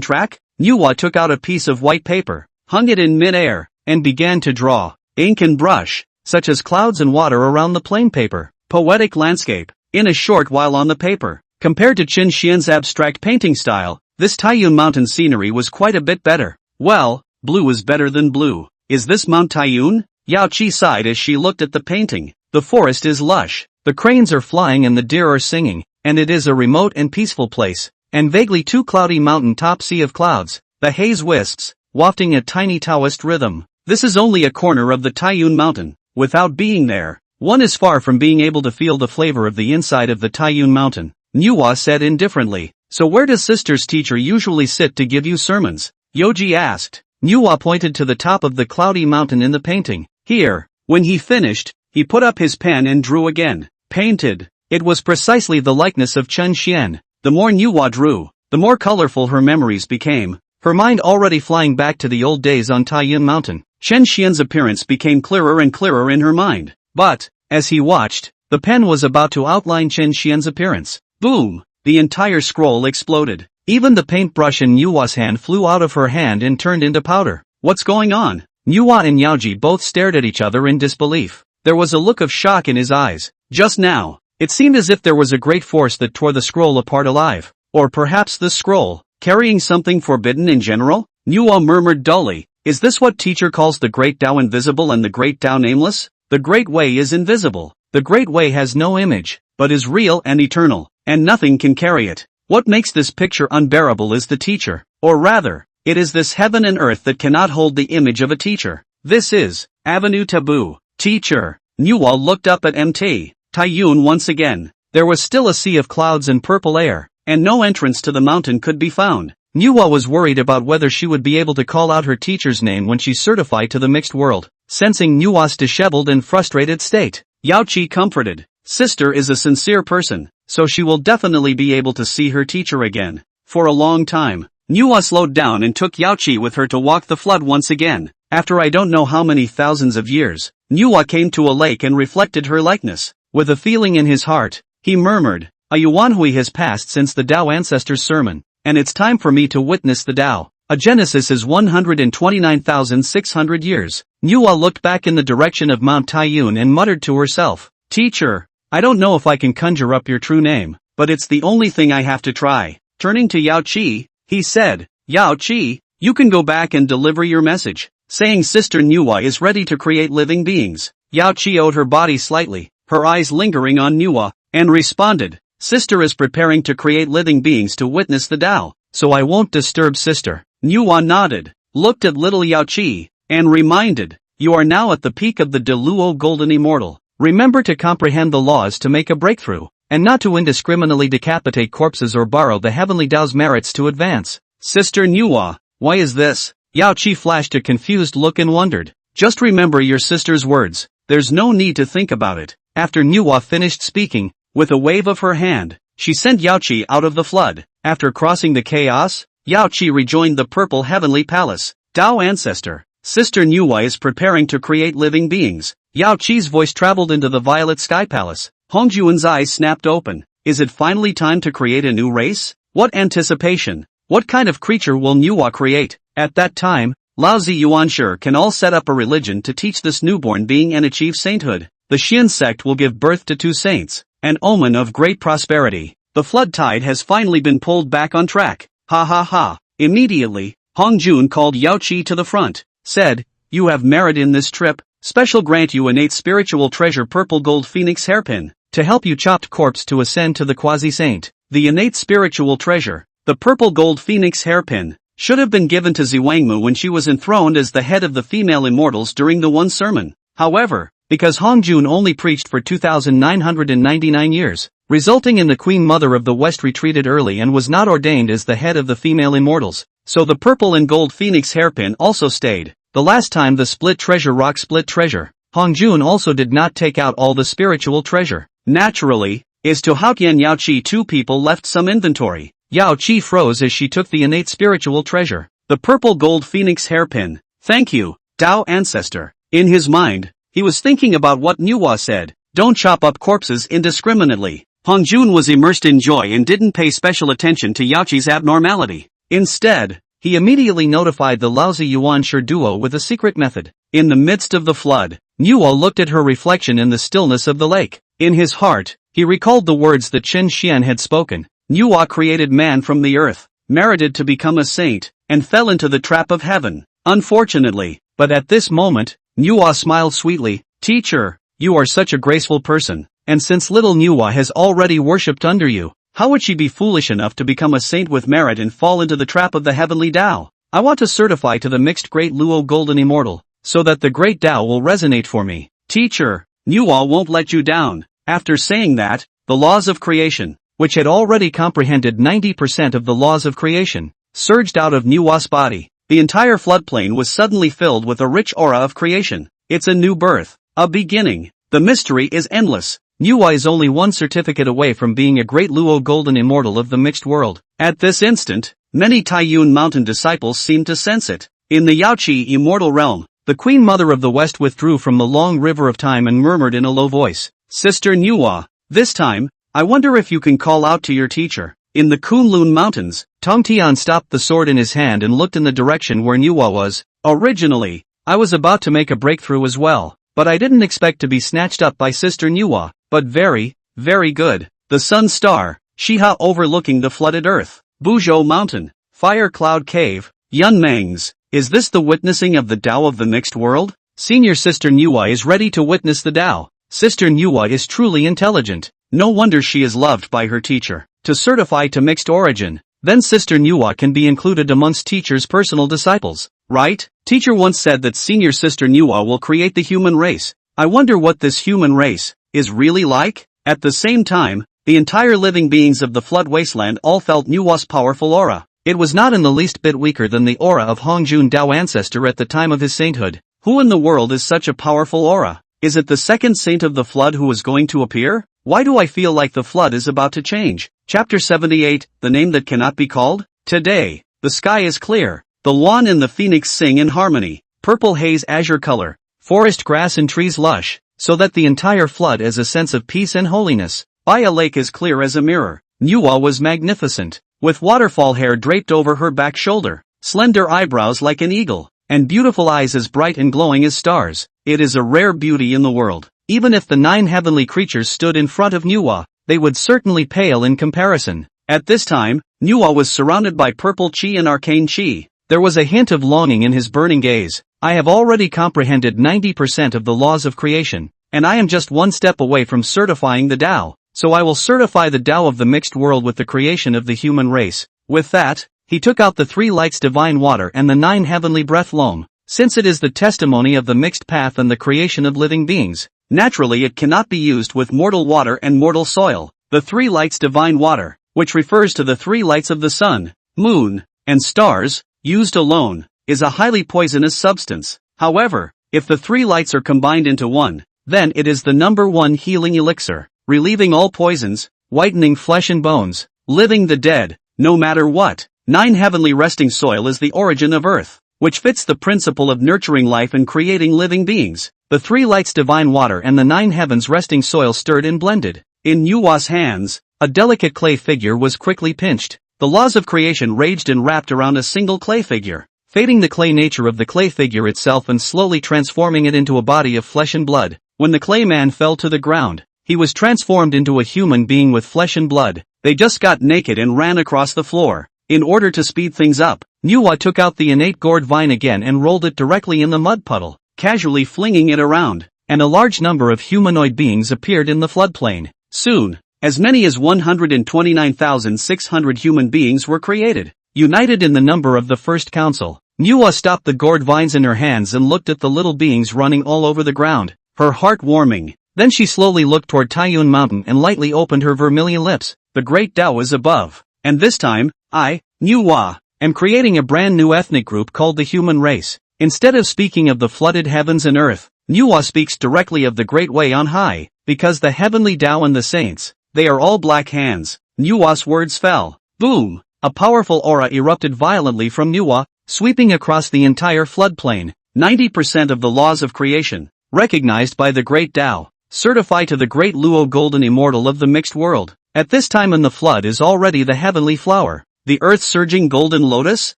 track? Manhwa took out a piece of white paper, hung it in mid-air, and began to draw. Ink and brush, such as clouds and water around the plain paper. Poetic landscape. In a short while on the paper, compared to Chen Xian's abstract painting style, this Taiyun Mountain scenery was quite a bit better. Well, blue is better than blue. Is this Mount Taiyun? Yao Qi sighed as she looked at the painting. The forest is lush, the cranes are flying and the deer are singing, and it is a remote and peaceful place. And vaguely too cloudy mountain top sea of clouds, the haze wisps, wafting a tiny Taoist rhythm. This is only a corner of the Taiyun Mountain. Without being there, one is far from being able to feel the flavor of the inside of the Taiyun Mountain. Manhwa said indifferently. So where does sister's teacher usually sit to give you sermons? Yoji asked. Manhwa pointed to the top of the cloudy mountain in the painting. Here. When he finished, he put up his pen and drew again. Painted. It was precisely the likeness of Chen Xian. The more Manhwa drew, the more colorful her memories became, her mind already flying back to the old days on Taiyun Mountain. Chen Xian's appearance became clearer and clearer in her mind. But, as he watched, the pen was about to outline Chen Xian's appearance. Boom! The entire scroll exploded. Even the paintbrush in Nuwa's hand flew out of her hand and turned into powder. What's going on? Nuwa and Yaoji both stared at each other in disbelief. There was a look of shock in his eyes. Just now, it seemed as if there was a great force that tore the scroll apart alive. Or perhaps the scroll, carrying something forbidden in general? Nuwa murmured dully, is this what teacher calls the Great Tao invisible and the Great Tao nameless? The Great Way is invisible. The Great Way has no image, but is real and eternal, and nothing can carry it. What makes this picture unbearable is the teacher. Or rather, it is this heaven and earth that cannot hold the image of a teacher. This is Avenue Taboo. Teacher. Nuwa looked up at MT. Taiyun once again. There was still a sea of clouds and purple air, and no entrance to the mountain could be found. Nuwa was worried about whether she would be able to call out her teacher's name when she certified to the mixed world, sensing Nuwa's disheveled and frustrated state. Yaoji comforted. Sister is a sincere person, so she will definitely be able to see her teacher again. For a long time, Nuwa slowed down and took Yaoji with her to walk the flood once again. After I don't know how many thousands of years, Nuwa came to a lake and reflected her likeness. With a feeling in his heart, he murmured, a Yuanhui has passed since the Tao ancestor's sermon, and it's time for me to witness the Tao. A Genesis is 129,600 years. Nuwa looked back in the direction of Mount Taiyun and muttered to herself, Teacher, I don't know if I can conjure up your true name, but it's the only thing I have to try. Turning to Yao Qi, he said, Yao Qi, you can go back and deliver your message, saying Sister Nuwa is ready to create living beings. Yao Qi owed her body slightly, her eyes lingering on Nuwa, and responded, Sister is preparing to create living beings to witness the Tao, so I won't disturb Sister. Nuwa nodded, looked at little Yao Qi, and reminded, you are now at the peak of the Deluo Golden Immortal. Remember to comprehend the laws to make a breakthrough, and not to indiscriminately decapitate corpses or borrow the heavenly Tao's merits to advance. Sister Nuwa, why is this? Yao Qi flashed a confused look and wondered. Just remember your sister's words, there's no need to think about it. After Nuwa finished speaking, with a wave of her hand, she sent Yao Qi out of the flood. After crossing the chaos, Yao Qi rejoined the purple heavenly palace. Tao ancestor, Sister Nuwa is preparing to create living beings. Yao Qi's voice traveled into the violet sky palace. Hongjuan's eyes snapped open. Is it finally time to create a new race? What anticipation? What kind of creature will Nuwa create? At that time, Laozi Yuanshi can all set up a religion to teach this newborn being and achieve sainthood. The Xian sect will give birth to 2 saints, an omen of great prosperity. The flood tide has finally been pulled back on track. Ha ha ha. Immediately, Hongjun called Yao Qi to the front, said, you have merit in this trip. Special grant you innate spiritual treasure purple gold phoenix hairpin, to help you chopped corpse to ascend to the quasi-saint. The innate spiritual treasure, the purple gold phoenix hairpin, should have been given to Ziwangmu when she was enthroned as the head of the female immortals during the one sermon. However, because Hongjun only preached for 2,999 years, resulting in the Queen Mother of the West retreated early and was not ordained as the head of the female immortals, so the purple and gold phoenix hairpin also stayed. The last time the split treasure rock split treasure, Hongjun also did not take out all the spiritual treasure. Naturally, as to Haoqian and Yao Qi, 2 people left some inventory. Yao Qi froze as she took the innate spiritual treasure, the purple gold phoenix hairpin. Thank you, Tao ancestor. In his mind, he was thinking about what Nuwa said, don't chop up corpses indiscriminately. Hongjun was immersed in joy and didn't pay special attention to Yao Qi's abnormality. Instead, he immediately notified the Laozi Yuanshi duo with a secret method. In the midst of the flood, Nuwa looked at her reflection in the stillness of the lake. In his heart, he recalled the words that Chen Xian had spoken. Nuwa created man from the earth, merited to become a saint, and fell into the trap of heaven. Unfortunately, but at this moment, Nuwa smiled sweetly. Teacher, you are such a graceful person, and since little Nuwa has already worshipped under you, how would she be foolish enough to become a saint with merit and fall into the trap of the heavenly Tao? I want to certify to the mixed great Luo Golden Immortal, so that the great Tao will resonate for me. Teacher, Nuwa won't let you down. After saying that, the laws of creation, which had already comprehended 90% of the laws of creation, surged out of Nuwa's body. The entire floodplain was suddenly filled with a rich aura of creation. It's a new birth, a beginning. The mystery is endless. Nuwa is only one certificate away from being a great Luo Golden Immortal of the mixed world. At this instant, many Taiyun Mountain disciples seemed to sense it. In the Yaoqi immortal realm, the Queen Mother of the West withdrew from the long river of time and murmured in a low voice, Sister Nuwa, this time, I wonder if you can call out to your teacher. In the Kunlun Mountains, Tongtian stopped the sword in his hand and looked in the direction where Nuwa was. Originally, I was about to make a breakthrough as well, but I didn't expect to be snatched up by Sister Nuwa, but very, very good. The Sun Star, Shiha overlooking the flooded earth. Buzhou Mountain, Fire Cloud Cave, Yunmangs. Is this the witnessing of the Tao of the mixed world? Senior Sister Nuwa is ready to witness the Tao. Sister Nuwa is truly intelligent. No wonder she is loved by her teacher. To certify to mixed origin, then Sister Nuwa can be included amongst teacher's personal disciples, right? Teacher once said that Senior Sister Nuwa will create the human race. I wonder what this human race is really like? At the same time, the entire living beings of the flood wasteland all felt Nuwa's powerful aura. It was not in the least bit weaker than the aura of Hongjun Dao ancestor at the time of his sainthood. Who in the world is such a powerful aura? Is it the second saint of the flood who is going to appear? Why do I feel like the flood is about to change? Chapter 78, The Name That Cannot Be Called? Today, the sky is clear. The Luan and the phoenix sing in harmony. Purple haze azure color. Forest grass and trees lush. So that the entire flood is a sense of peace and holiness. By a lake as clear as a mirror. Nuwa was magnificent. With waterfall hair draped over her back shoulder. Slender eyebrows like an eagle. And beautiful eyes as bright and glowing as stars. It is a rare beauty in the world. Even if the 9 heavenly creatures stood in front of Nuwa, they would certainly pale in comparison. At this time, Nuwa was surrounded by purple chi and arcane chi. There was a hint of longing in his burning gaze. I have already comprehended 90% of the laws of creation, and I am just one step away from certifying the Tao, so I will certify the Tao of the mixed world with the creation of the human race. With that, he took out the 3 lights divine water and the 9 heavenly breath loam. Since it is the testimony of the mixed path and the creation of living beings, naturally it cannot be used with mortal water and mortal soil. The 3 lights divine water, which refers to the 3 lights of the sun, moon, and stars, used alone, is a highly poisonous substance. However, if the 3 lights are combined into one, then it is the number 1 healing elixir, relieving all poisons, whitening flesh and bones, living the dead, no matter what. 9 heavenly resting soil is the origin of earth, which fits the principle of nurturing life and creating living beings. The 3 lights divine water and the 9 heavens resting soil stirred and blended. In Nuwa's hands, a delicate clay figure was quickly pinched. The laws of creation raged and wrapped around a single clay figure, fading the clay nature of the clay figure itself and slowly transforming it into a body of flesh and blood. When the clay man fell to the ground, he was transformed into a human being with flesh and blood. They just got naked and ran across the floor. In order to speed things up, Nuwa took out the innate gourd vine again and rolled it directly in the mud puddle, casually flinging it around, and a large number of humanoid beings appeared in the floodplain. Soon, as many as 129,600 human beings were created, united in the number of the first council. Nuwa stopped the gourd vines in her hands and looked at the little beings running all over the ground, her heart warming. Then she slowly looked toward Taiyun Mountain and lightly opened her vermilion lips. The great Tao is above, and this time, I, Nuwa, am creating a brand new ethnic group called the human race. Instead of speaking of the flooded heavens and earth, Nuwa speaks directly of the great way on high, because the heavenly Tao and the saints, they are all black hands. Nuwa's words fell. Boom! A powerful aura erupted violently from Nuwa, sweeping across the entire floodplain. 90% of the laws of creation, recognized by the great Tao, certify to the great Luo golden immortal of the mixed world. At this time in the flood is already the heavenly flower, the earth's surging golden lotus.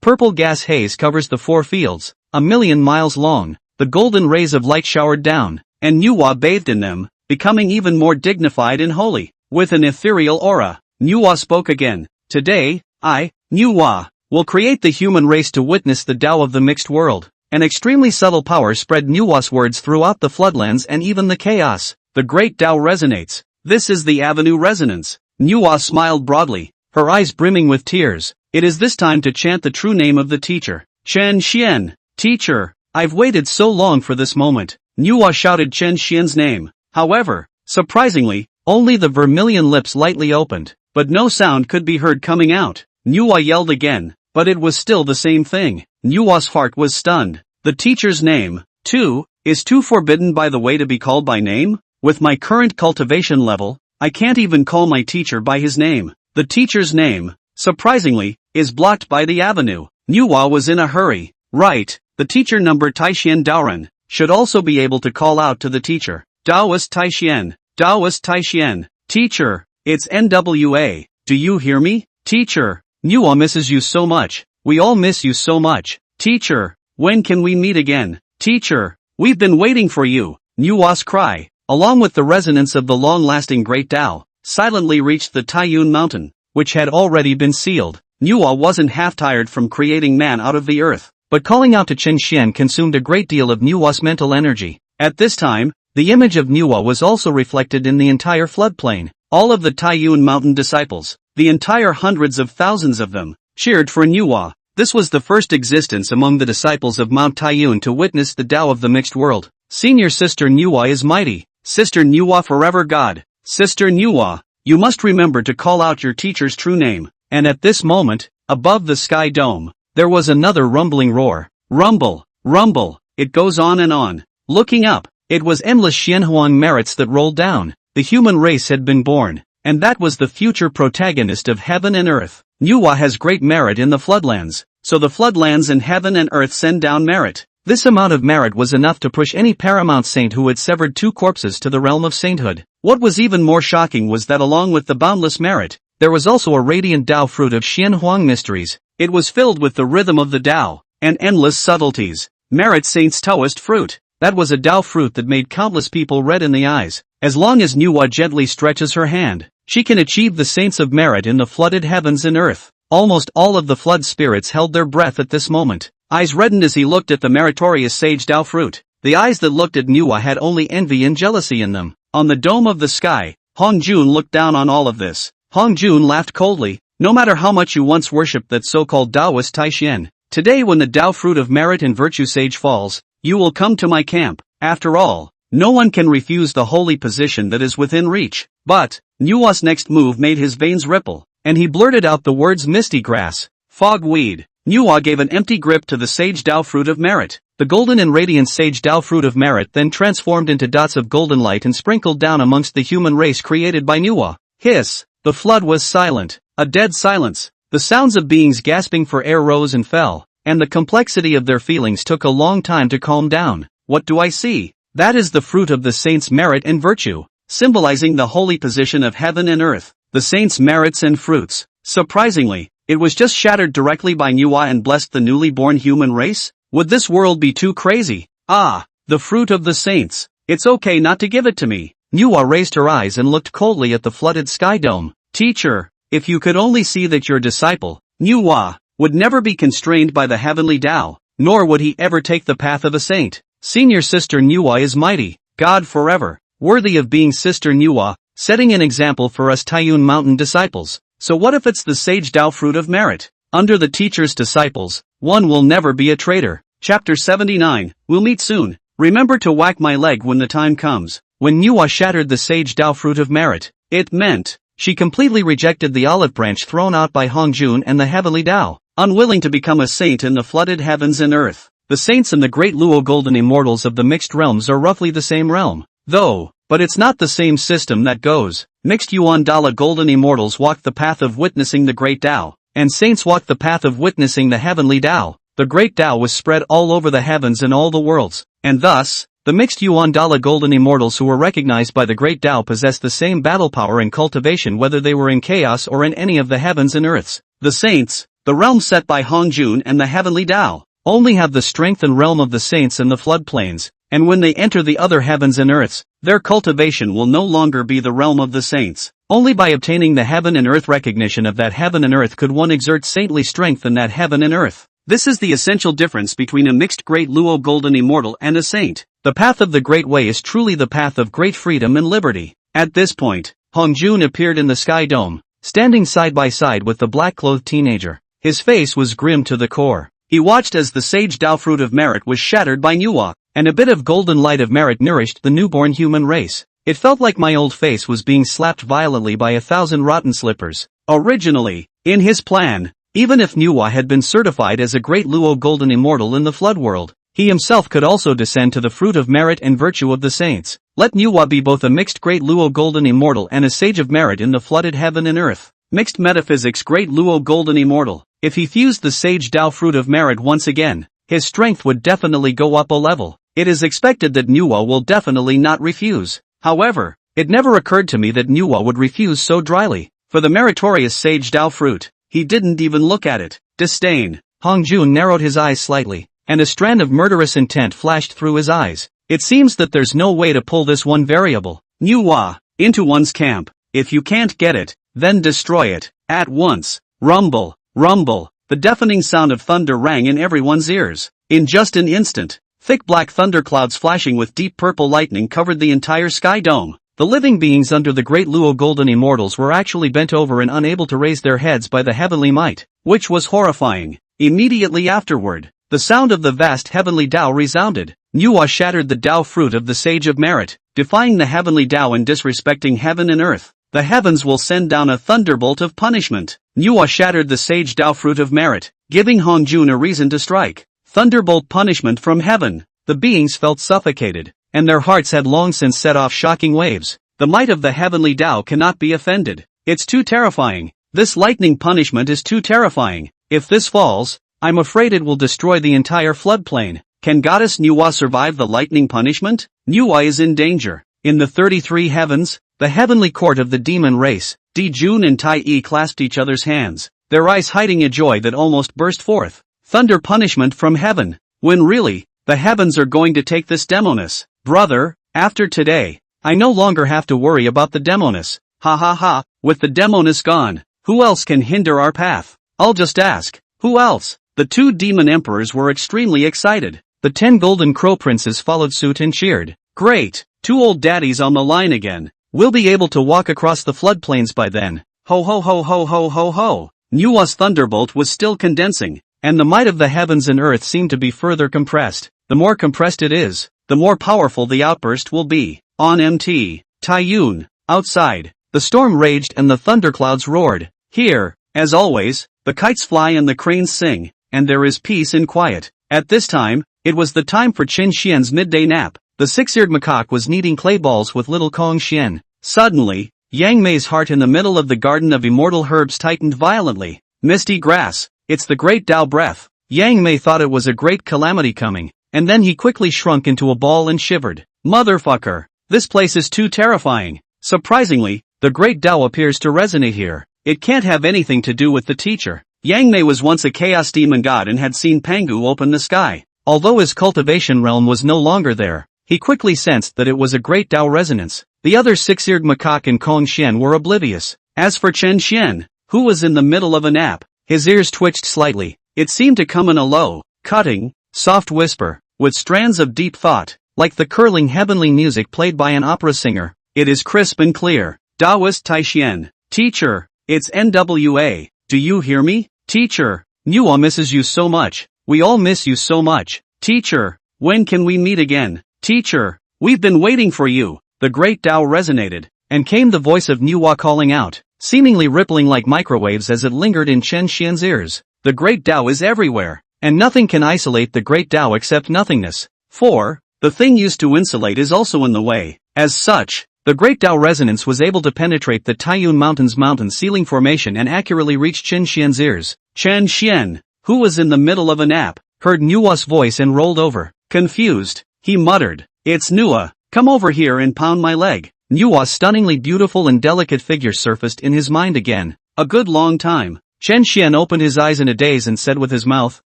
Purple gas haze covers the 4 fields, 1,000,000 miles long. The golden rays of light showered down, and Nuwa bathed in them, becoming even more dignified and holy. With an ethereal aura, Nuwa spoke again. Today, I, Nuwa, will create the human race to witness the Tao of the mixed world. An extremely subtle power spread Nuwa's words throughout the floodlands and even the chaos. The great Tao resonates. This is the avenue resonance. Nuwa smiled broadly, her eyes brimming with tears. It is this time to chant the true name of the teacher. Chen Xian. Teacher, I've waited so long for this moment. Nuwa shouted Chen Xian's name. However, surprisingly, only the vermilion lips lightly opened, but no sound could be heard coming out. Nuwa yelled again, but it was still the same thing. Nuwa's heart was stunned. The teacher's name, too, is too forbidden by the way to be called by name? With my current cultivation level, I can't even call my teacher by his name. The teacher's name, surprisingly, is blocked by the avenue. Nuwa was in a hurry. Right, the teacher number Taixian Daoren should also be able to call out to the teacher. Daoist Taixian, Daoist Taixian, teacher, it's NWA. do you hear me? Teacher, Manhwa misses you so much, we all miss you so much. Teacher, when can we meet again? Teacher, we've been waiting for you. Manhwa's cry, along with the resonance of the long-lasting Great Tao, silently reached the Taiyun Mountain, which had already been sealed. Manhwa wasn't half-tired from creating man out of the earth, but calling out to Chen Xian consumed a great deal of Manhwa's mental energy. At this time, the image of Manhwa was also reflected in the entire floodplain. All of the Taiyun Mountain disciples, the entire hundreds of thousands of them, cheered for Manhwa. This was the first existence among the disciples of Mount Taiyun to witness the Tao of the mixed world. Senior Sister Manhwa is mighty. Sister Manhwa forever God. Sister Manhwa, you must remember to call out your teacher's true name. And at this moment, above the sky dome, there was another rumbling roar. Rumble, rumble, it goes on and on. Looking up, it was endless Xianhuang merits that rolled down. The human race had been born, and that was the future protagonist of heaven and earth. Manhwa has great merit in the floodlands, so the floodlands and heaven and earth send down merit. This amount of merit was enough to push any paramount saint who had severed 2 corpses to the realm of sainthood. What was even more shocking was that along with the boundless merit, there was also a radiant Tao fruit of Xianhuang mysteries. It was filled with the rhythm of the Tao, and endless subtleties. Merit Saint's Taoist fruit. That was a Tao fruit that made countless people red in the eyes. As long as Manhwa gently stretches her hand, she can achieve the saints of merit in the flooded heavens and earth. Almost all of the flood spirits held their breath at this moment. Eyes reddened as he looked at the meritorious sage Tao fruit. The eyes that looked at Manhwa had only envy and jealousy in them. On the dome of the sky, Hong Jun looked down on all of this. Hong Jun laughed coldly. No matter how much you once worshipped that so-called Taoist Taishian, today when the Tao fruit of merit and virtue sage falls, you will come to my camp. After all, no one can refuse the holy position that is within reach. But, Manhwa's next move made his veins ripple, and he blurted out the words misty grass, fogweed. Manhwa gave an empty grip to the sage Tao fruit of merit. The golden and radiant sage Tao fruit of merit then transformed into dots of golden light and sprinkled down amongst the human race created by Manhwa. Hiss! The flood was silent. A dead silence. The sounds of beings gasping for air rose and fell, and the complexity of their feelings took a long time to calm down. What do I see? That is the fruit of the saints' merit and virtue, symbolizing the holy position of heaven and earth. The saints' merits and fruits. Surprisingly, it was just shattered directly by Manhwa and blessed the newly born human race? Would this world be too crazy? Ah, the fruit of the saints. It's okay not to give it to me. Manhwa raised her eyes and looked coldly at the flooded sky dome. Teacher, if you could only see that your disciple, Manhwa, would never be constrained by the heavenly Tao, nor would he ever take the path of a saint. Senior Sister Manhwa is mighty, God forever, worthy of being Sister Manhwa, setting an example for us Taiyun Mountain disciples. So what if it's the sage Tao fruit of merit? Under the teacher's disciples, one will never be a traitor. Chapter 79, we'll meet soon. Remember to whack my leg when the time comes. When Manhwa shattered the sage Tao fruit of merit, it meant she completely rejected the olive branch thrown out by Hong Jun and the heavenly Tao, unwilling to become a saint in the flooded heavens and earth. The saints and the great Luo golden immortals of the mixed realms are roughly the same realm, though, but it's not the same system that goes. Mixed Yuan Dala golden immortals walk the path of witnessing the great Tao, and saints walk the path of witnessing the heavenly Tao. The great Tao was spread all over the heavens and all the worlds, and thus, the mixed Yuan Dala golden immortals who were recognized by the great Tao possessed the same battle power and cultivation whether they were in chaos or in any of the heavens and earths. The saints, the realm set by Hong Jun and the heavenly Tao, only have the strength and realm of the saints in the floodplains, and when they enter the other heavens and earths, their cultivation will no longer be the realm of the saints. Only by obtaining the heaven and earth recognition of that heaven and earth could one exert saintly strength in that heaven and earth. This is the essential difference between a mixed great Luo golden immortal and a saint. The path of the Great Way is truly the path of great freedom and liberty. At this point, Hong Jun appeared in the sky dome, standing side by side with the black-clothed teenager. His face was grim to the core. He watched as the sage Tao fruit of merit was shattered by Manhwa, and a bit of golden light of merit nourished the newborn human race. It felt like my old face was being slapped violently by 1,000 rotten slippers. Originally, in his plan, even if Manhwa had been certified as a great Luo golden immortal in the flood world, he himself could also descend to the fruit of merit and virtue of the saints. Let Manhwa be both a mixed great Luo golden immortal and a sage of merit in the flooded heaven and earth. Mixed metaphysics great Luo golden immortal. If he fused the sage Tao fruit of merit once again, his strength would definitely go up a level. It is expected that Manhwa will definitely not refuse. However, it never occurred to me that Manhwa would refuse so dryly. For the meritorious sage Dao fruit, he didn't even look at it. Disdain. Hong Jun narrowed his eyes slightly, and a strand of murderous intent flashed through his eyes. It seems that there's no way to pull this one variable. Manhwa. Into one's camp. If you can't get it, then destroy it. At once. Rumble. Rumble. The deafening sound of thunder rang in everyone's ears. In just an instant, thick black thunderclouds flashing with deep purple lightning covered the entire sky dome. The living beings under the great Luo golden immortals were actually bent over and unable to raise their heads by the heavenly might, which was horrifying. Immediately afterward, the sound of the vast heavenly Tao resounded. Manhwa shattered the Tao fruit of the Sage of Merit, defying the heavenly Tao and disrespecting heaven and earth. The heavens will send down a thunderbolt of punishment. Manhwa shattered the Sage Tao fruit of merit, giving Hong Jun a reason to strike. Thunderbolt punishment from heaven. The beings felt suffocated, and their hearts had long since set off shocking waves. The might of the heavenly Tao cannot be offended. It's too terrifying. This lightning punishment is too terrifying. If this falls, I'm afraid it will destroy the entire floodplain. Can Goddess Manhwa survive the lightning punishment? Manhwa is in danger. In the 33 heavens, the heavenly court of the demon race, Di Jun and Tai Yi clasped each other's hands, their eyes hiding a joy that almost burst forth. Thunder punishment from heaven. When really, the heavens are going to take this demoness. Brother, after today, I no longer have to worry about the demoness. Ha ha ha, with the demoness gone, who else can hinder our path? I'll just ask, who else? The two demon emperors were extremely excited. The 10 golden crow princes followed suit and cheered. Great, 2 old daddies on the line again. We'll be able to walk across the floodplains by then. Ho ho ho ho ho ho ho. Manhwa's thunderbolt was still condensing, and the might of the heavens and earth seemed to be further compressed. The more compressed it is, the more powerful the outburst will be. On MT. Taiyun. Outside, the storm raged and the thunderclouds roared. Here, as always, the kites fly and the cranes sing, and there is peace and quiet. At this time, it was the time for Qin Xian's midday nap. The six-eared macaque was kneading clay balls with little Kong Xian. Suddenly, Yang Mei's heart in the middle of the garden of immortal herbs tightened violently. Misty grass, it's the great Tao breath. Yang Mei thought it was a great calamity coming, and then he quickly shrunk into a ball and shivered. Motherfucker, this place is too terrifying. Surprisingly, the great Tao appears to resonate here. It can't have anything to do with the teacher. Yang Mei was once a chaos demon god and had seen Pangu open the sky. Although his cultivation realm was no longer there, he quickly sensed that it was a great Tao resonance. The other six-eared macaque and Kong Xian were oblivious. As for Chen Xian, who was in the middle of a nap, his ears twitched slightly. It seemed to come in a low, cutting, soft whisper, with strands of deep thought, like the curling heavenly music played by an opera singer. It is crisp and clear. Taoist Taixian. Teacher, it's NWA. Do you hear me? Teacher, Manhwa misses you so much. We all miss you so much. Teacher, when can we meet again? Teacher, we've been waiting for you. The great Tao resonated, and came the voice of Manhwa calling out, seemingly rippling like microwaves as it lingered in Chen Xian's ears. The great Tao is everywhere, and nothing can isolate the great Tao except nothingness. For, the thing used to insulate is also in the way. As such, the great Tao resonance was able to penetrate the Taiyun Mountain's mountain ceiling formation and accurately reach Chen Xian's ears. Chen Xian, who was in the middle of a nap, heard Manhwa's voice and rolled over. Confused, he muttered, "It's Manhwa, come over here and pound my leg." Manhwa's stunningly beautiful and delicate figure surfaced in his mind again. A good long time. Chen Xian opened his eyes in a daze and said with his mouth,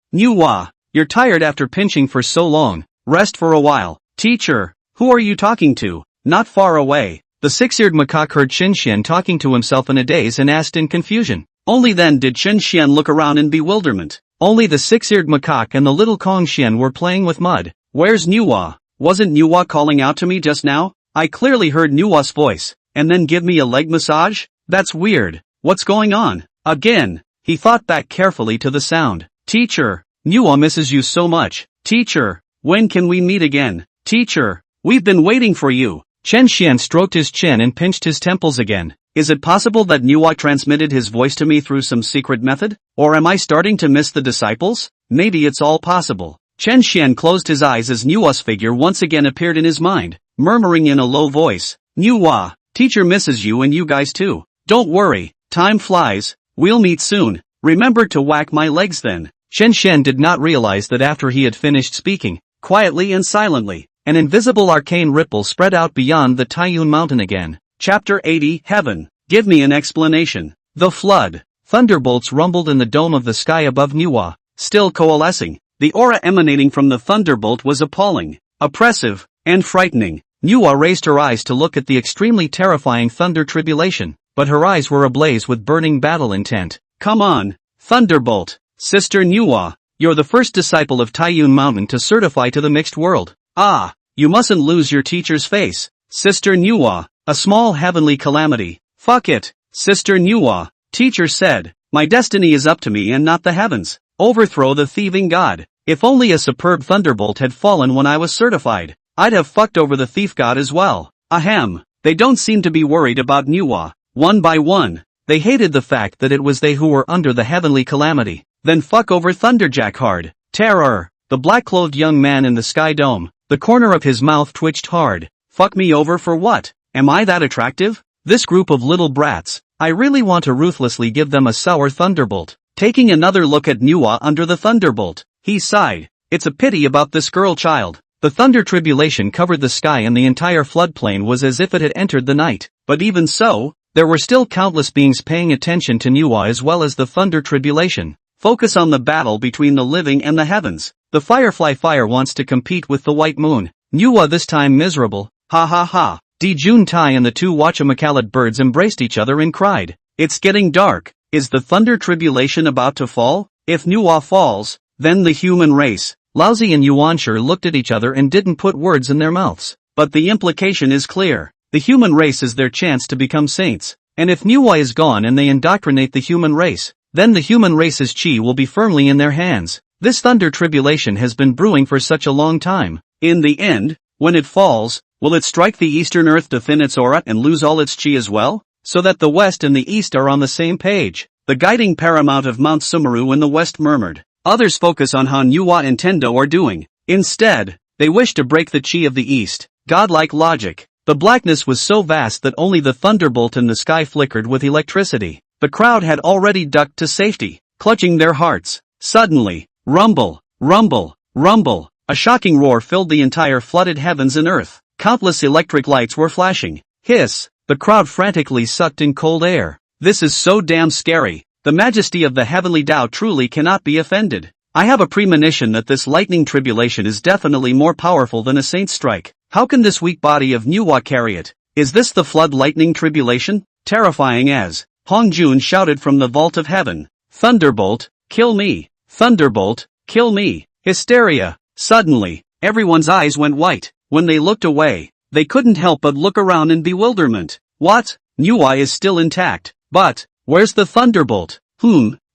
"Manhwa, you're tired after pinching for so long. Rest for a while." Teacher, who are you talking to? Not far away. The six-eared macaque heard Chen Xian talking to himself in a daze and asked in confusion. Only then did Chen Xian look around in bewilderment. Only the six-eared macaque and the little Kong Xian were playing with mud. Where's Manhwa? Wasn't Manhwa calling out to me just now? I clearly heard Manhwa's voice, and then give me a leg massage? That's weird. What's going on? Again, he thought back carefully to the sound. Teacher, Manhwa misses you so much. Teacher, when can we meet again? Teacher, we've been waiting for you. Chen Xian stroked his chin and pinched his temples again. Is it possible that Manhwa transmitted his voice to me through some secret method? Or am I starting to miss the disciples? Maybe it's all possible. Chen Xian closed his eyes as Manhwa's figure once again appeared in his mind, murmuring in a low voice, "Manhwa, teacher misses you and you guys too. Don't worry, time flies, we'll meet soon. Remember to whack my legs then." Chen Xian did not realize that after he had finished speaking, quietly and silently, an invisible arcane ripple spread out beyond the Taiyun mountain again. Chapter 80 Heaven. Give me an explanation. The flood. Thunderbolts rumbled in the dome of the sky above Manhwa, still coalescing. The aura emanating from the thunderbolt was appalling, oppressive, and frightening. Manhwa raised her eyes to look at the extremely terrifying thunder tribulation, but her eyes were ablaze with burning battle intent. Come on, Thunderbolt. Sister Manhwa, you're the first disciple of Taiyun Mountain to certify to the mixed world. Ah, you mustn't lose your teacher's face. Sister Manhwa, a small heavenly calamity. Fuck it, Sister Manhwa. Teacher said, my destiny is up to me and not the heavens. Overthrow the thieving god. If only a superb thunderbolt had fallen when I was certified, I'd have fucked over the thief god as well. Ahem. They don't seem to be worried about Manhwa. One by one, they hated the fact that it was they who were under the heavenly calamity. Then fuck over Thunderjack hard. Terror. The black-clothed young man in the sky dome, the corner of his mouth twitched hard. Fuck me over for what? Am I that attractive? This group of little brats, I really want to ruthlessly give them a sour thunderbolt. Taking another look at Manhwa under the thunderbolt, he sighed. It's a pity about this girl child. The thunder tribulation covered the sky and the entire floodplain was as if it had entered the night. But even so, there were still countless beings paying attention to Manhwa as well as the thunder tribulation. Focus on the battle between the living and the heavens. The firefly fire wants to compete with the white moon. Manhwa this time miserable. Ha ha ha. Jun Tai and the two Wachamacalet birds embraced each other and cried. It's getting dark. Is the thunder tribulation about to fall? If Manhwa falls, then the human race. Laozi and Yuanshir looked at each other and didn't put words in their mouths. But the implication is clear. The human race is their chance to become saints. And if Manhwa is gone and they indoctrinate the human race, then the human race's chi will be firmly in their hands. This thunder tribulation has been brewing for such a long time. In the end, when it falls, will it strike the eastern earth to thin its aura and lose all its chi as well? So that the west and the east are on the same page. The guiding paramount of Mount Sumeru in the west murmured. Others focus on how Manhwa and Tendo are doing. Instead, they wish to break the chi of the east. Godlike logic. The blackness was so vast that only the thunderbolt in the sky flickered with electricity. The crowd had already ducked to safety, clutching their hearts. Suddenly, rumble, rumble, rumble. A shocking roar filled the entire flooded heavens and earth. Countless electric lights were flashing. Hiss. The crowd frantically sucked in cold air. This is so damn scary. The majesty of the heavenly Tao truly cannot be offended. I have a premonition that this lightning tribulation is definitely more powerful than a saint's strike. How can this weak body of Manhwa carry it? Is this the flood lightning tribulation? Terrifying as Hong Jun shouted from the vault of heaven. Thunderbolt, kill me. Thunderbolt, kill me. Hysteria. Suddenly, everyone's eyes went white. When they looked away, they couldn't help but look around in bewilderment. What? Manhwa is still intact. But, where's the thunderbolt?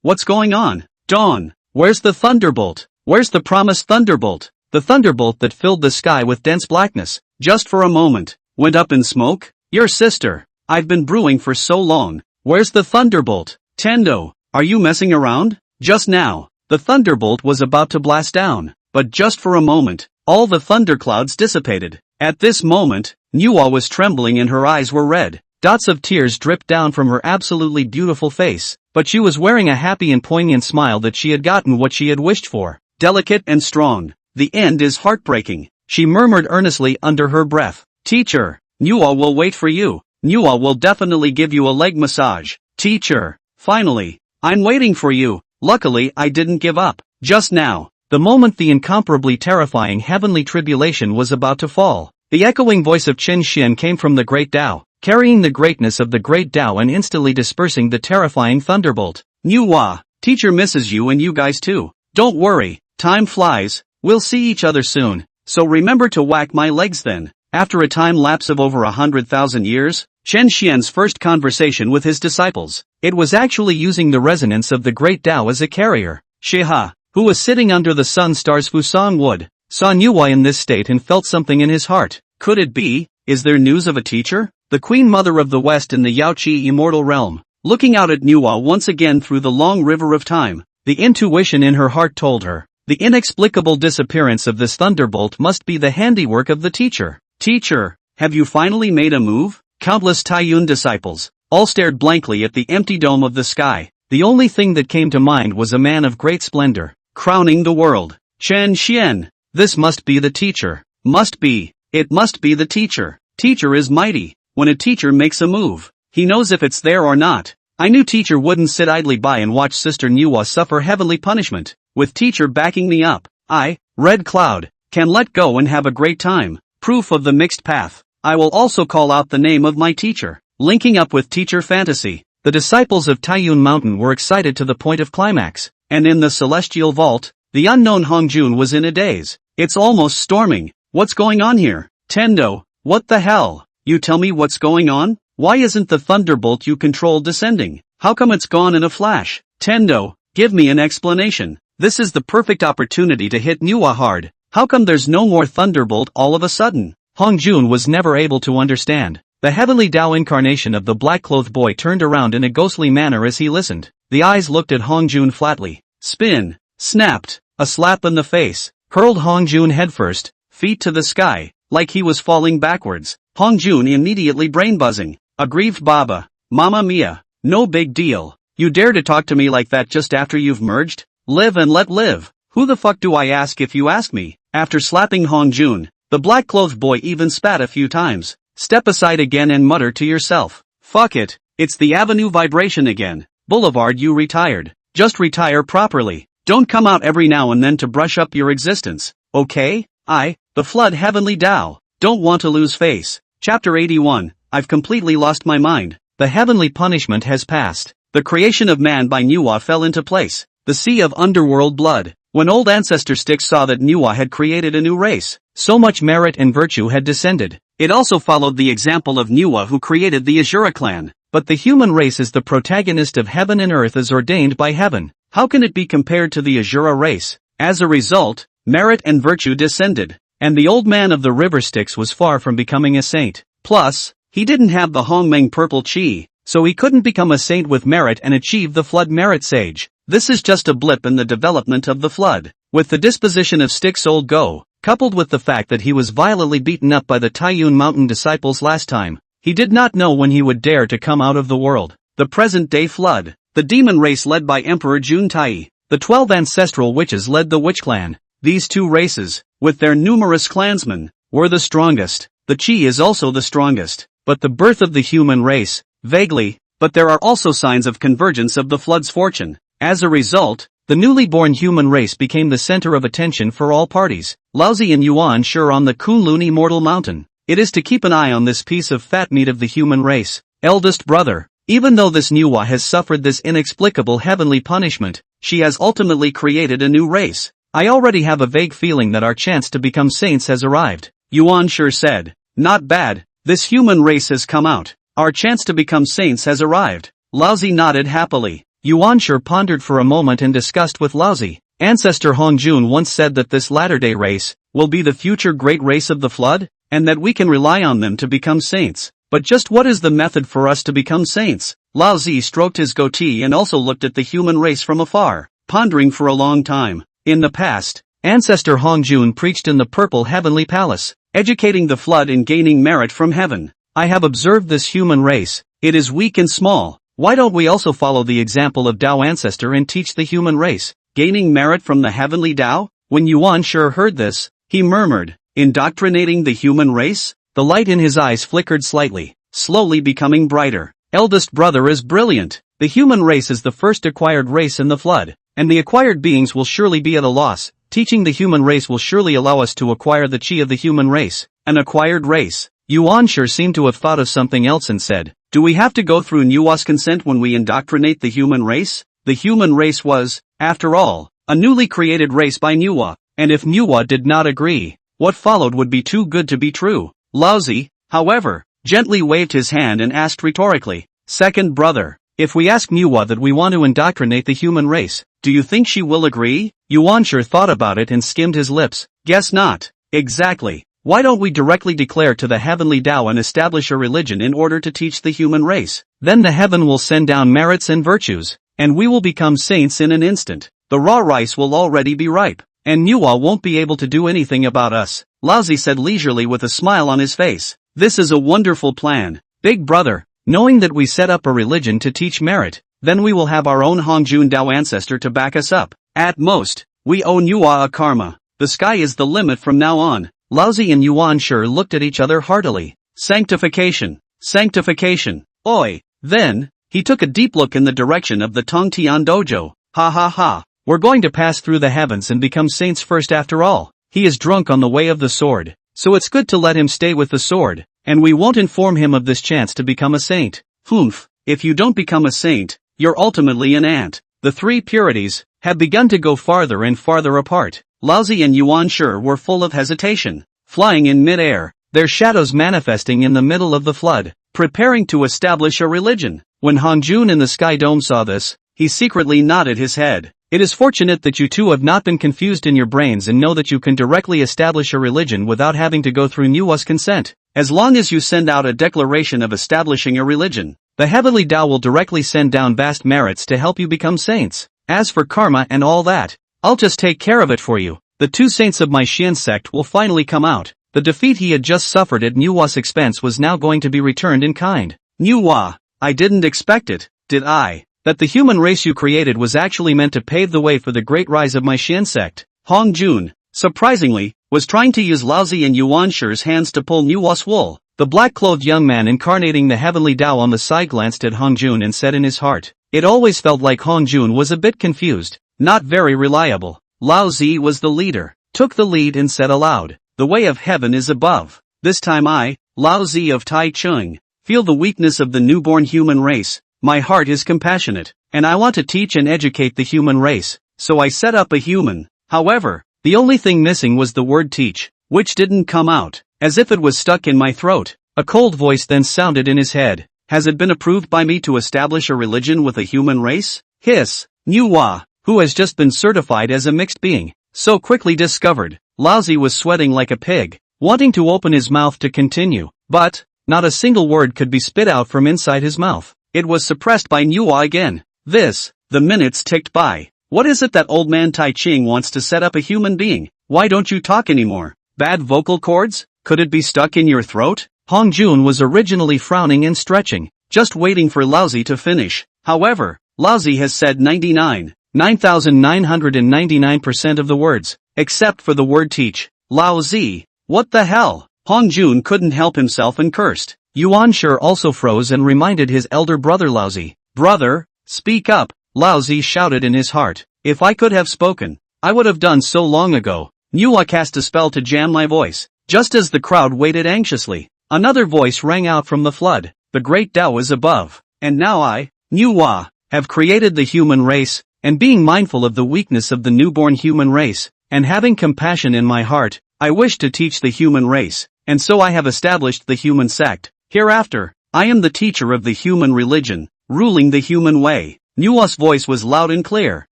What's going on? Dawn. Where's the thunderbolt? Where's the promised thunderbolt? The thunderbolt that filled the sky with dense blackness, just for a moment, went up in smoke? Your sister. I've been brewing for so long. Where's the thunderbolt? Tendo, are you messing around? Just now, the thunderbolt was about to blast down, but just for a moment, all the thunderclouds dissipated. At this moment, Manhwa was trembling and her eyes were red. Dots of tears dripped down from her absolutely beautiful face, but she was wearing a happy and poignant smile that she had gotten what she had wished for. Delicate and strong. The end is heartbreaking, she murmured earnestly under her breath. Teacher, Manhwa will wait for you. Manhwa will definitely give you a leg massage. Teacher, finally, I'm waiting for you. Luckily I didn't give up. Just now, the moment the incomparably terrifying heavenly tribulation was about to fall, the echoing voice of Chen Xian came from the great Tao, carrying the greatness of the great Tao and instantly dispersing the terrifying thunderbolt. Manhwa, teacher misses you and you guys too. Don't worry, time flies, we'll see each other soon, so remember to whack my legs then. After a time lapse of over 100,000 years, Chen Xian's first conversation with his disciples, it was actually using the resonance of the great Tao as a carrier. Shiha, who was sitting under the sun star's Fusang Wood, saw Manhwa in this state and felt something in his heart. Could it be? Is there news of a teacher? The Queen Mother of the West in the Yaoqi immortal realm, looking out at Manhwa once again through the long river of time, the intuition in her heart told her, the inexplicable disappearance of this thunderbolt must be the handiwork of the teacher. Teacher, have you finally made a move? Countless Taiyun disciples, all stared blankly at the empty dome of the sky. The only thing that came to mind was a man of great splendor, crowning the world. Chen Xian. This must be the teacher. Must be. It must be the teacher. Teacher is mighty. When a teacher makes a move, he knows if it's there or not. I knew teacher wouldn't sit idly by and watch sister Nuwa suffer heavenly punishment. With teacher backing me up, I, Red Cloud, can let go and have a great time. Proof of the mixed path. I will also call out the name of my teacher. Linking up with teacher fantasy. The disciples of Taiyun Mountain were excited to the point of climax, and in the celestial vault, the unknown Hongjun was in a daze. It's almost storming. What's going on here? Tendo, what the hell? You tell me what's going on? Why isn't the thunderbolt you control descending? How come it's gone in a flash? Tendo, give me an explanation. This is the perfect opportunity to hit Nuwa hard. How come there's no more thunderbolt all of a sudden? Hongjun was never able to understand. The heavenly Tao incarnation of the black-clothed boy turned around in a ghostly manner as he listened. The eyes looked at Hongjun flatly. Spin. Snapped. A slap in the face. Hurled Hongjun headfirst, feet to the sky, like he was falling backwards. Hongjun immediately brain-buzzing. Aggrieved Baba. Mamma mia. No big deal. You dare to talk to me like that just after you've merged? Live and let live. Who the fuck do I ask if you ask me? After slapping Hongjun, the black-clothed boy even spat a few times. Step aside again and mutter to yourself. Fuck it. It's the avenue vibration again. Boulevard, you retired. Just retire properly. Don't come out every now and then to brush up your existence. Okay? The flood heavenly Tao. Don't want to lose face. Chapter 81. I've completely lost my mind. The heavenly punishment has passed. The creation of man by Nuwa fell into place. The sea of underworld blood. When old ancestor Styx saw that Nuwa had created a new race, so much merit and virtue had descended. It also followed the example of Nuwa who created the Azura clan. But the human race is the protagonist of heaven and earth as ordained by heaven. How can it be compared to the Azura race? As a result, merit and virtue descended. And the old man of the river Styx was far from becoming a saint. Plus, he didn't have the Hongmeng purple chi, so he couldn't become a saint with merit and achieve the flood merit sage. This is just a blip in the development of the flood. With the disposition of Styx old Go, coupled with the fact that he was violently beaten up by the Taiyun Mountain disciples last time, he did not know when he would dare to come out of the world. The present-day flood. The demon race led by Emperor Juntai. The 12 ancestral witches led the witch clan. These two races, with their numerous clansmen, were the strongest. The chi is also the strongest. But the birth of the human race, vaguely, but there are also signs of convergence of the flood's fortune. As a result, the newly born human race became the center of attention for all parties. Laozi and Yuan Sure on the Kunlun immortal mountain. It is to keep an eye on this piece of fat meat of the human race. Eldest brother. Even though this Nuwa has suffered this inexplicable heavenly punishment, she has ultimately created a new race. I already have a vague feeling that our chance to become saints has arrived. Yuan Sure said. Not bad. This human race has come out. Our chance to become saints has arrived. Laozi nodded happily. Yuan Sure pondered for a moment and discussed with Laozi. Ancestor Hongjun once said that this latter-day race will be the future great race of the flood, and that we can rely on them to become saints. But just what is the method for us to become saints? Laozi stroked his goatee and also looked at the human race from afar, pondering for a long time. In the past, Ancestor Hongjun preached in the Purple Heavenly Palace, educating the flood in gaining merit from heaven. I have observed this human race. It is weak and small. Why don't we also follow the example of Tao Ancestor and teach the human race, gaining merit from the heavenly Tao? When Yuan Sure heard this, he murmured, indoctrinating the human race? The light in his eyes flickered slightly, slowly becoming brighter. Eldest brother is brilliant. The human race is the first acquired race in the flood, and the acquired beings will surely be at a loss. Teaching the human race will surely allow us to acquire the chi of the human race. An acquired race. Yuan Sure seemed to have thought of something else and said, do we have to go through Nuwa's consent when we indoctrinate the human race? The human race was, after all, a newly created race by Nuwa, and if Nuwa did not agree, what followed would be too good to be true. Laozi, however, gently waved his hand and asked rhetorically, second brother, if we ask Nuwa that we want to indoctrinate the human race, do you think she will agree? Yuan Sure thought about it and skimmed his lips. Guess not. Exactly. Why don't we directly declare to the heavenly Tao and establish a religion in order to teach the human race? Then the heaven will send down merits and virtues, and we will become saints in an instant. The raw rice will already be ripe, and Nuwa won't be able to do anything about us. Laozi said leisurely with a smile on his face. This is a wonderful plan, big brother. Knowing that we set up a religion to teach merit, then we will have our own Hongjun Tao ancestor to back us up. At most, we owe Nuwa a karma. The sky is the limit from now on. Laozi and Yuan Sure looked at each other heartily. Sanctification. Sanctification. Oi! Then, he took a deep look in the direction of the Tongtian dojo. Ha ha ha. We're going to pass through the heavens and become saints first after all. He is drunk on the way of the sword, so it's good to let him stay with the sword, and we won't inform him of this chance to become a saint. Humph, if you don't become a saint, you're ultimately an ant. The three purities had begun to go farther and farther apart. Laozi and Yuan Shi were full of hesitation, flying in mid-air, their shadows manifesting in the middle of the flood, preparing to establish a religion. When Hongjun in the Sky Dome saw this, he secretly nodded his head. It is fortunate that you two have not been confused in your brains and know that you can directly establish a religion without having to go through Nuwa's consent. As long as you send out a declaration of establishing a religion, the heavenly Tao will directly send down vast merits to help you become saints. As for karma and all that, I'll just take care of it for you. The two saints of my Xian sect will finally come out. The defeat he had just suffered at Nuwa's expense was now going to be returned in kind. Nuwa, I didn't expect it, did I? That the human race you created was actually meant to pave the way for the great rise of my Xian sect. Hongjun, surprisingly, was trying to use Laozi and Yuan Shi's hands to pull Nuwa's wool. The black-clothed young man incarnating the heavenly Tao on the side glanced at Hongjun and said in his heart, it always felt like Hongjun was a bit confused, not very reliable. Laozi was the leader, took the lead and said aloud, the way of heaven is above. This time I, Laozi of Tai Chung, feel the weakness of the newborn human race. My heart is compassionate, and I want to teach and educate the human race, so I set up a human. However, the only thing missing was the word teach, which didn't come out, as if it was stuck in my throat. A cold voice then sounded in his head. Has it been approved by me to establish a religion with a human race? Hiss. Nuwa, who has just been certified as a mixed being, so quickly discovered. Laozi was sweating like a pig, wanting to open his mouth to continue, but not a single word could be spit out from inside his mouth. It was suppressed by Nuwa again. The minutes ticked by. What is it that old man Tai Ching wants to set up a human being? Why don't you talk anymore? Bad vocal cords? Could it be stuck in your throat? Hongjun was originally frowning and stretching, just waiting for Laozi to finish. However, Laozi has said 9,999% of the words, except for the word teach. Laozi, what the hell? Hongjun couldn't help himself and cursed. Yuan Shi also froze and reminded his elder brother Laozi. Brother, speak up, Laozi shouted in his heart. If I could have spoken, I would have done so long ago. Nuwa cast a spell to jam my voice. Just as the crowd waited anxiously, another voice rang out from the flood. The great Tao is above, and now I, Nuwa, have created the human race, and being mindful of the weakness of the newborn human race, and having compassion in my heart, I wish to teach the human race, and so I have established the human sect. Hereafter, I am the teacher of the human religion, ruling the human way. Nuwa's voice was loud and clear,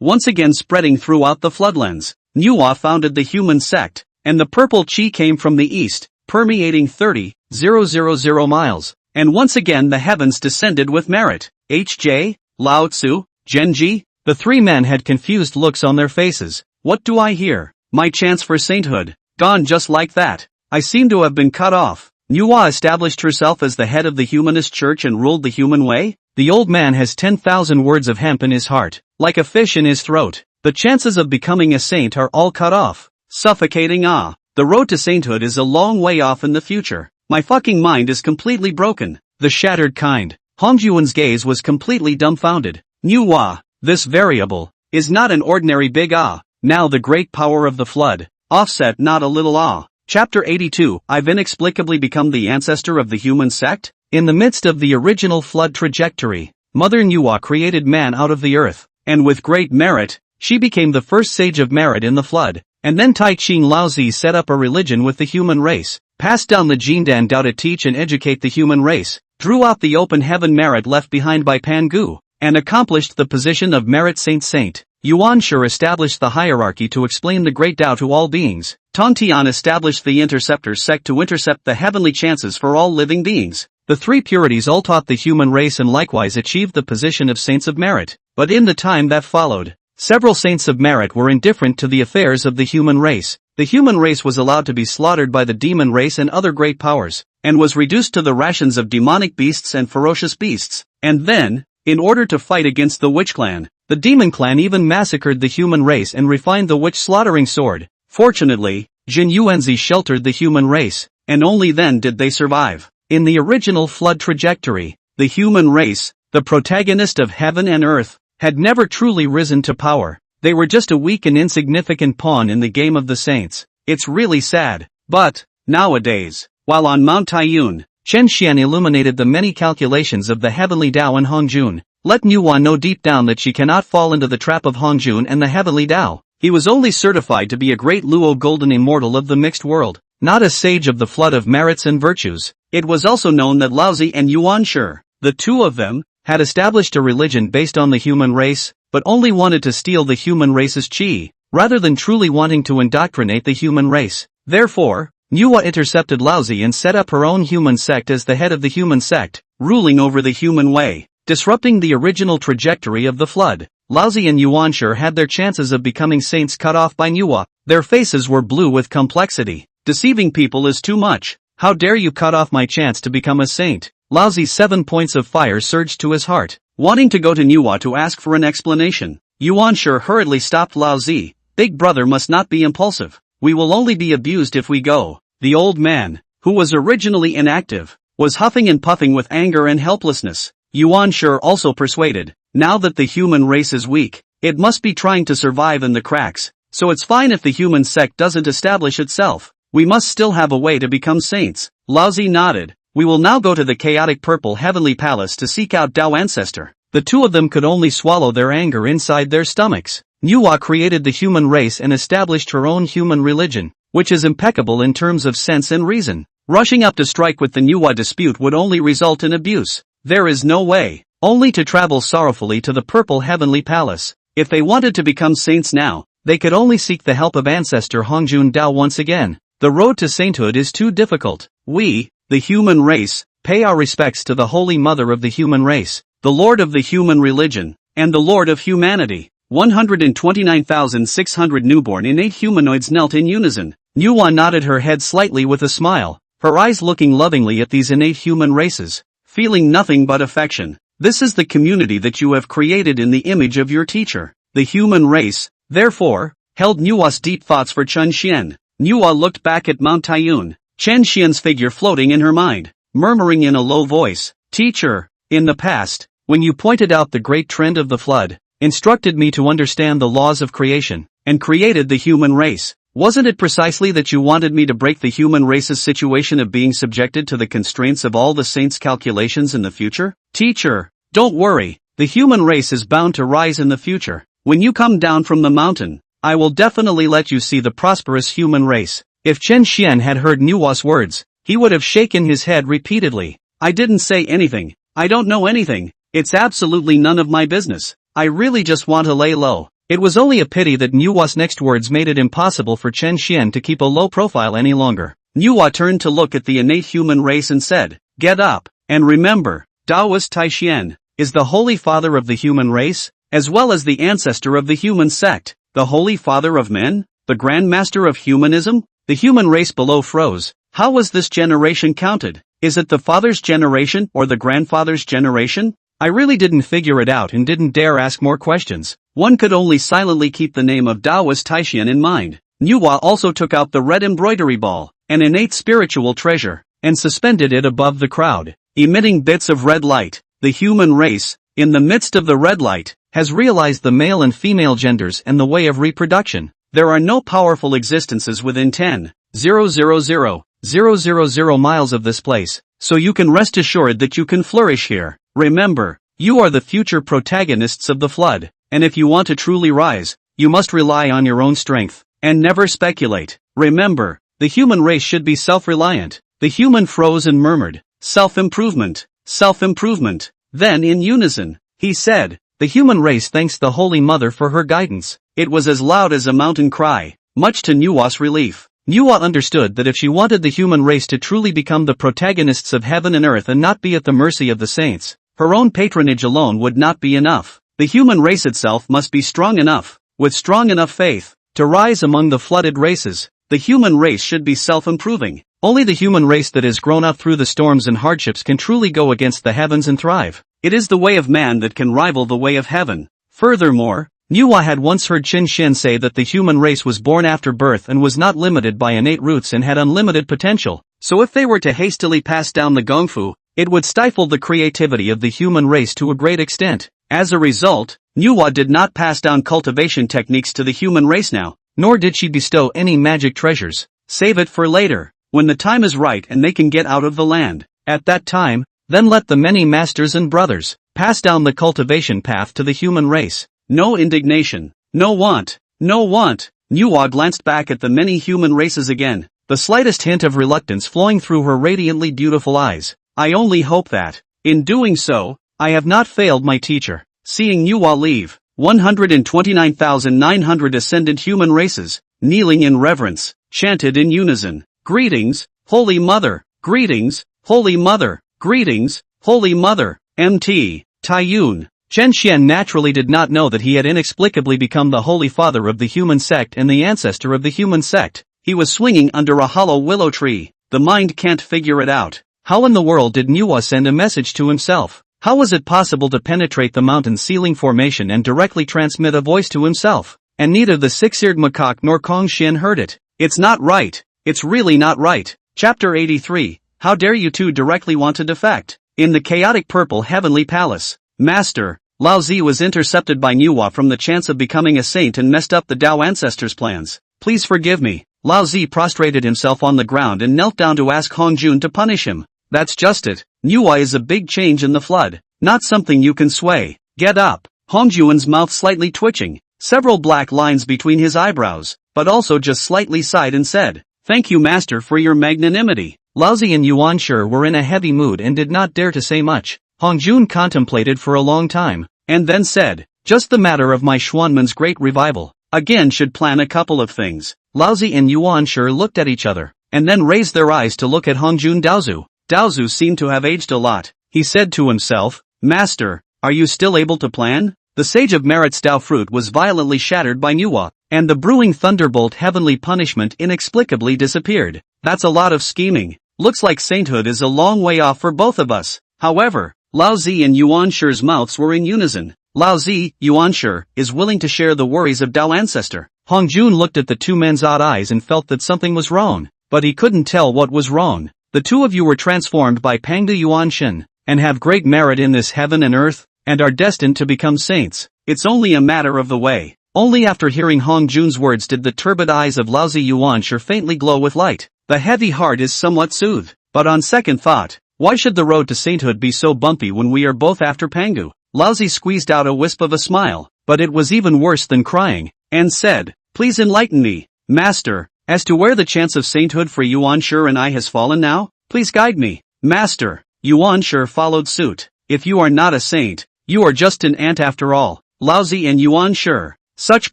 once again spreading throughout the floodlands. Nuwa founded the human sect, and the purple chi came from the east, permeating 30,000 miles, and once again the heavens descended with merit. H.J., Lao Tzu, Genji, the three men had confused looks on their faces. What do I hear? My chance for sainthood, gone just like that. I seem to have been cut off. Nuwa established herself as the head of the humanist church and ruled the human way? The old man has 10,000 words of hemp in his heart, like a fish in his throat. The chances of becoming a saint are all cut off. Suffocating ah. The road to sainthood is a long way off in the future. My fucking mind is completely broken. The shattered kind. Hongjun's gaze was completely dumbfounded. Nuwa, this variable, is not an ordinary big ah. Now the great power of the flood. Offset not a little ah. Chapter 82, I've inexplicably become the ancestor of the human sect? In the midst of the original flood trajectory, Mother Nuwa created man out of the earth, and with great merit, she became the first sage of merit in the flood, and then Tai Ching Laozi set up a religion with the human race, passed down the Jindan Dao to teach and educate the human race, drew out the open heaven merit left behind by Pangu, and accomplished the position of merit saint. Yuan Shi established the hierarchy to explain the great Tao to all beings. Tongtian established the interceptor sect to intercept the heavenly chances for all living beings. The three purities all taught the human race and likewise achieved the position of saints of merit. But in the time that followed, several saints of merit were indifferent to the affairs of the human race. The human race was allowed to be slaughtered by the demon race and other great powers, and was reduced to the rations of demonic beasts and ferocious beasts. And then, in order to fight against the witch clan, the demon clan even massacred the human race and refined the witch slaughtering sword. Fortunately, Jin Yuanzi sheltered the human race, and only then did they survive. In the original flood trajectory, the human race, the protagonist of heaven and earth, had never truly risen to power. They were just a weak and insignificant pawn in the game of the saints. It's really sad. But, nowadays, while on Mount Taiyun, Chen Xian illuminated the many calculations of the heavenly Tao and Hongjun. Let Manhwa know deep down that she cannot fall into the trap of Hongjun and the heavenly Tao. He was only certified to be a great Luo golden immortal of the mixed world, not a sage of the flood of merits and virtues. It was also known that Laozi and Yuan Shi, the two of them, had established a religion based on the human race, but only wanted to steal the human race's qi, rather than truly wanting to indoctrinate the human race. Therefore, Manhwa intercepted Laozi and set up her own human sect as the head of the human sect, ruling over the human way, disrupting the original trajectory of the flood. Laozi and Yuan Shi had their chances of becoming saints cut off by Manhwa. Their faces were blue with complexity. Deceiving people is too much. How dare you cut off my chance to become a saint? Laozi's 7 points of fire surged to his heart, wanting to go to Manhwa to ask for an explanation. Yuan Shi hurriedly stopped Laozi. Big brother must not be impulsive. We will only be abused if we go. The old man, who was originally inactive, was huffing and puffing with anger and helplessness. Yuan Shi also persuaded, now that the human race is weak, it must be trying to survive in the cracks, so it's fine if the human sect doesn't establish itself. We must still have a way to become saints. Laozi nodded. We will now go to the chaotic purple heavenly palace to seek out Tao ancestor. The two of them could only swallow their anger inside their stomachs. Manhwa created the human race and established her own human religion, which is impeccable in terms of sense and reason. Rushing up to strike with the Manhwa dispute would only result in abuse. There is no way, only to travel sorrowfully to the purple heavenly palace. If they wanted to become saints now, they could only seek the help of ancestor Hongjun Tao once again. The road to sainthood is too difficult. We, the human race, pay our respects to the Holy Mother of the human race, the Lord of the human religion, and the Lord of humanity. 129,600 newborn innate humanoids knelt in unison. Manhwa nodded her head slightly with a smile, her eyes looking lovingly at these innate human races, feeling nothing but affection. This is the community that you have created in the image of your teacher. The human race, therefore, held Manhwa's deep thoughts for Chen Xian. Manhwa looked back at Mount Taiyun, Chen Xian's figure floating in her mind, murmuring in a low voice, Teacher, in the past, when you pointed out the great trend of the flood, instructed me to understand the laws of creation, and created the human race. Wasn't it precisely that you wanted me to break the human race's situation of being subjected to the constraints of all the saints' calculations in the future? Teacher, don't worry, the human race is bound to rise in the future. When you come down from the mountain, I will definitely let you see the prosperous human race. If Chen Xian had heard Manhwa's words, he would have shaken his head repeatedly. I didn't say anything. I don't know anything. It's absolutely none of my business. I really just want to lay low. It was only a pity that Manhwa's next words made it impossible for Chen Xian to keep a low profile any longer. Manhwa turned to look at the innate human race and said, Get up, and remember, Taoist Taishian is the Holy Father of the human race, as well as the ancestor of the human sect, the Holy Father of men, the Grand Master of humanism. The human race below froze. How was this generation counted? Is it the father's generation or the grandfather's generation? I really didn't figure it out and didn't dare ask more questions. One could only silently keep the name of Taoist Taishian in mind. Manhwa also took out the red embroidery ball, an innate spiritual treasure, and suspended it above the crowd, emitting bits of red light. The human race, in the midst of the red light, has realized the male and female genders and the way of reproduction. There are no powerful existences within 10,000,000 miles of this place, so you can rest assured that you can flourish here. Remember, you are the future protagonists of the flood, and if you want to truly rise, you must rely on your own strength, and never speculate. Remember, the human race should be self-reliant. The human froze and murmured, self-improvement, self-improvement. Then in unison, he said, the human race thanks the Holy Mother for her guidance. It was as loud as a mountain cry, much to Manhwa's relief. Manhwa understood that if she wanted the human race to truly become the protagonists of heaven and earth and not be at the mercy of the saints, her own patronage alone would not be enough. The human race itself must be strong enough, with strong enough faith, to rise among the flooded races. The human race should be self-improving. Only the human race that has grown up through the storms and hardships can truly go against the heavens and thrive. It is the way of man that can rival the way of heaven. Furthermore, Manhwa had once heard Chen Xian say that the human race was born after birth and was not limited by innate roots and had unlimited potential. So if they were to hastily pass down the gongfu, It would stifle the creativity of the human race to a great extent. As a result, Manhwa did not pass down cultivation techniques to the human race now, nor did she bestow any magic treasures. Save it for later, when the time is right and they can get out of the land. At that time, then let the many masters and brothers pass down the cultivation path to the human race. No indignation, no want, no want. Manhwa glanced back at the many human races again, the slightest hint of reluctance flowing through her radiantly beautiful eyes. I only hope that, in doing so, I have not failed my teacher. Seeing Manhwa leave, 129,900 ascendant human races, kneeling in reverence, chanted in unison, "Greetings, Holy Mother! Greetings, Holy Mother! Greetings, Holy Mother!" Mt. Taiyun. Chen Xian naturally did not know that he had inexplicably become the holy father of the human sect and the ancestor of the human sect. He was swinging under a hollow willow tree. The mind can't figure it out. How in the world did Manhwa send a message to himself? How was it possible to penetrate the mountain ceiling formation and directly transmit a voice to himself? And neither the six-eared macaque nor Kong Xian heard it. It's not right. It's really not right. Chapter 83. How dare you two directly want to defect? In the chaotic purple heavenly palace, Master Lao Zi was intercepted by Manhwa from the chance of becoming a saint and messed up the Tao ancestors' plans. Please forgive me. Lao Zi prostrated himself on the ground and knelt down to ask Hongjun to punish him. That's just it. Manhwa is a big change in the flood, not something you can sway. Get up. Hongjun's mouth slightly twitching, several black lines between his eyebrows, but also just slightly sighed and said, "Thank you, Master, for your magnanimity." Lao Zi and Yuanshi were in a heavy mood and did not dare to say much. Hongjun contemplated for a long time, and then said, "Just the matter of my Xuanmen's great revival. Again should plan a couple of things." Lao Zi and Yuanshi looked at each other, and then raised their eyes to look at Hongjun Daozu. Daozu seemed to have aged a lot. He said to himself, "Master, are you still able to plan?" The Sage of Merit's Tao fruit was violently shattered by Manhwa, and the brewing thunderbolt heavenly punishment inexplicably disappeared. That's a lot of scheming. Looks like sainthood is a long way off for both of us. However, Lao Zi and Yuanshi's mouths were in unison. Lao Zi, Yuanshi, is willing to share the worries of Tao ancestor. Hongjun looked at the two men's odd eyes and felt that something was wrong, but he couldn't tell what was wrong. The two of you were transformed by Pangda Yuanshin, and have great merit in this heaven and earth, and are destined to become saints. It's only a matter of the way. Only after hearing Hongjun's words did the turbid eyes of Lao Zi Yuanshi faintly glow with light. The heavy heart is somewhat soothed, but on second thought, why should the road to sainthood be so bumpy when we are both after Pangu? Lao Zi squeezed out a wisp of a smile, but it was even worse than crying, and said, "Please enlighten me, Master, as to where the chance of sainthood for Yuanshi and I has fallen now? Please guide me." Master, Yuanshi followed suit. "If you are not a saint, you are just an ant after all." Lao Zi and Yuanshi, such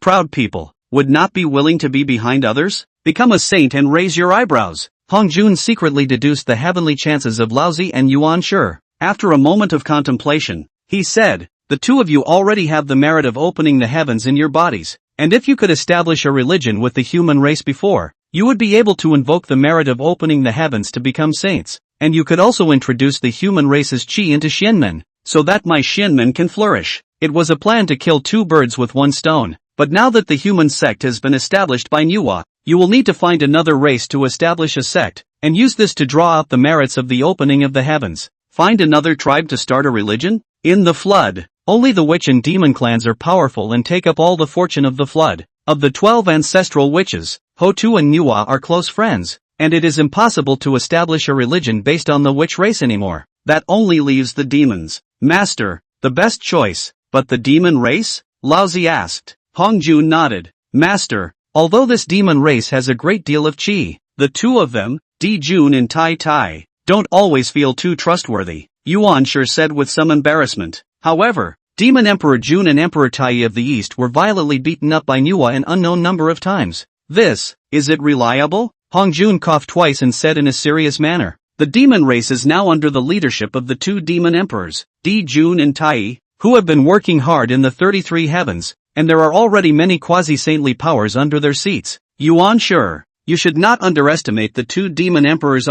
proud people, would not be willing to be behind others? Become a saint and raise your eyebrows. Hongjun secretly deduced the heavenly chances of Lao Zi and Yuanshi. After a moment of contemplation, he said, "The two of you already have the merit of opening the heavens in your bodies, and if you could establish a religion with the human race before, you would be able to invoke the merit of opening the heavens to become saints, and you could also introduce the human race's qi into Xianmen, so that my Xianmen can flourish." It was a plan to kill two birds with one stone, but now that the human sect has been established by Manhwa, you will need to find another race to establish a sect, and use this to draw out the merits of the opening of the heavens. Find another tribe to start a religion? In the flood, only the witch and demon clans are powerful and take up all the fortune of the flood. Of the 12 ancestral witches, Hotu and Manhwa are close friends, and it is impossible to establish a religion based on the witch race anymore. That only leaves the demons. Master, the best choice, but the demon race? Lao Zi asked. Hongjun nodded. Master, although this demon race has a great deal of qi, the two of them, Di Jun and Tai Tai, don't always feel too trustworthy, Yuanshi said with some embarrassment. However, Demon Emperor Jun and Emperor Tai of the East were violently beaten up by Manhwa an unknown number of times. Is it reliable? Hongjun coughed twice and said in a serious manner. The demon race is now under the leadership of the two demon emperors, Di Jun and Tai, who have been working hard in the 33 heavens, and there are already many quasi-saintly powers under their seats. Yuanshi, you should not underestimate the two demon emperors.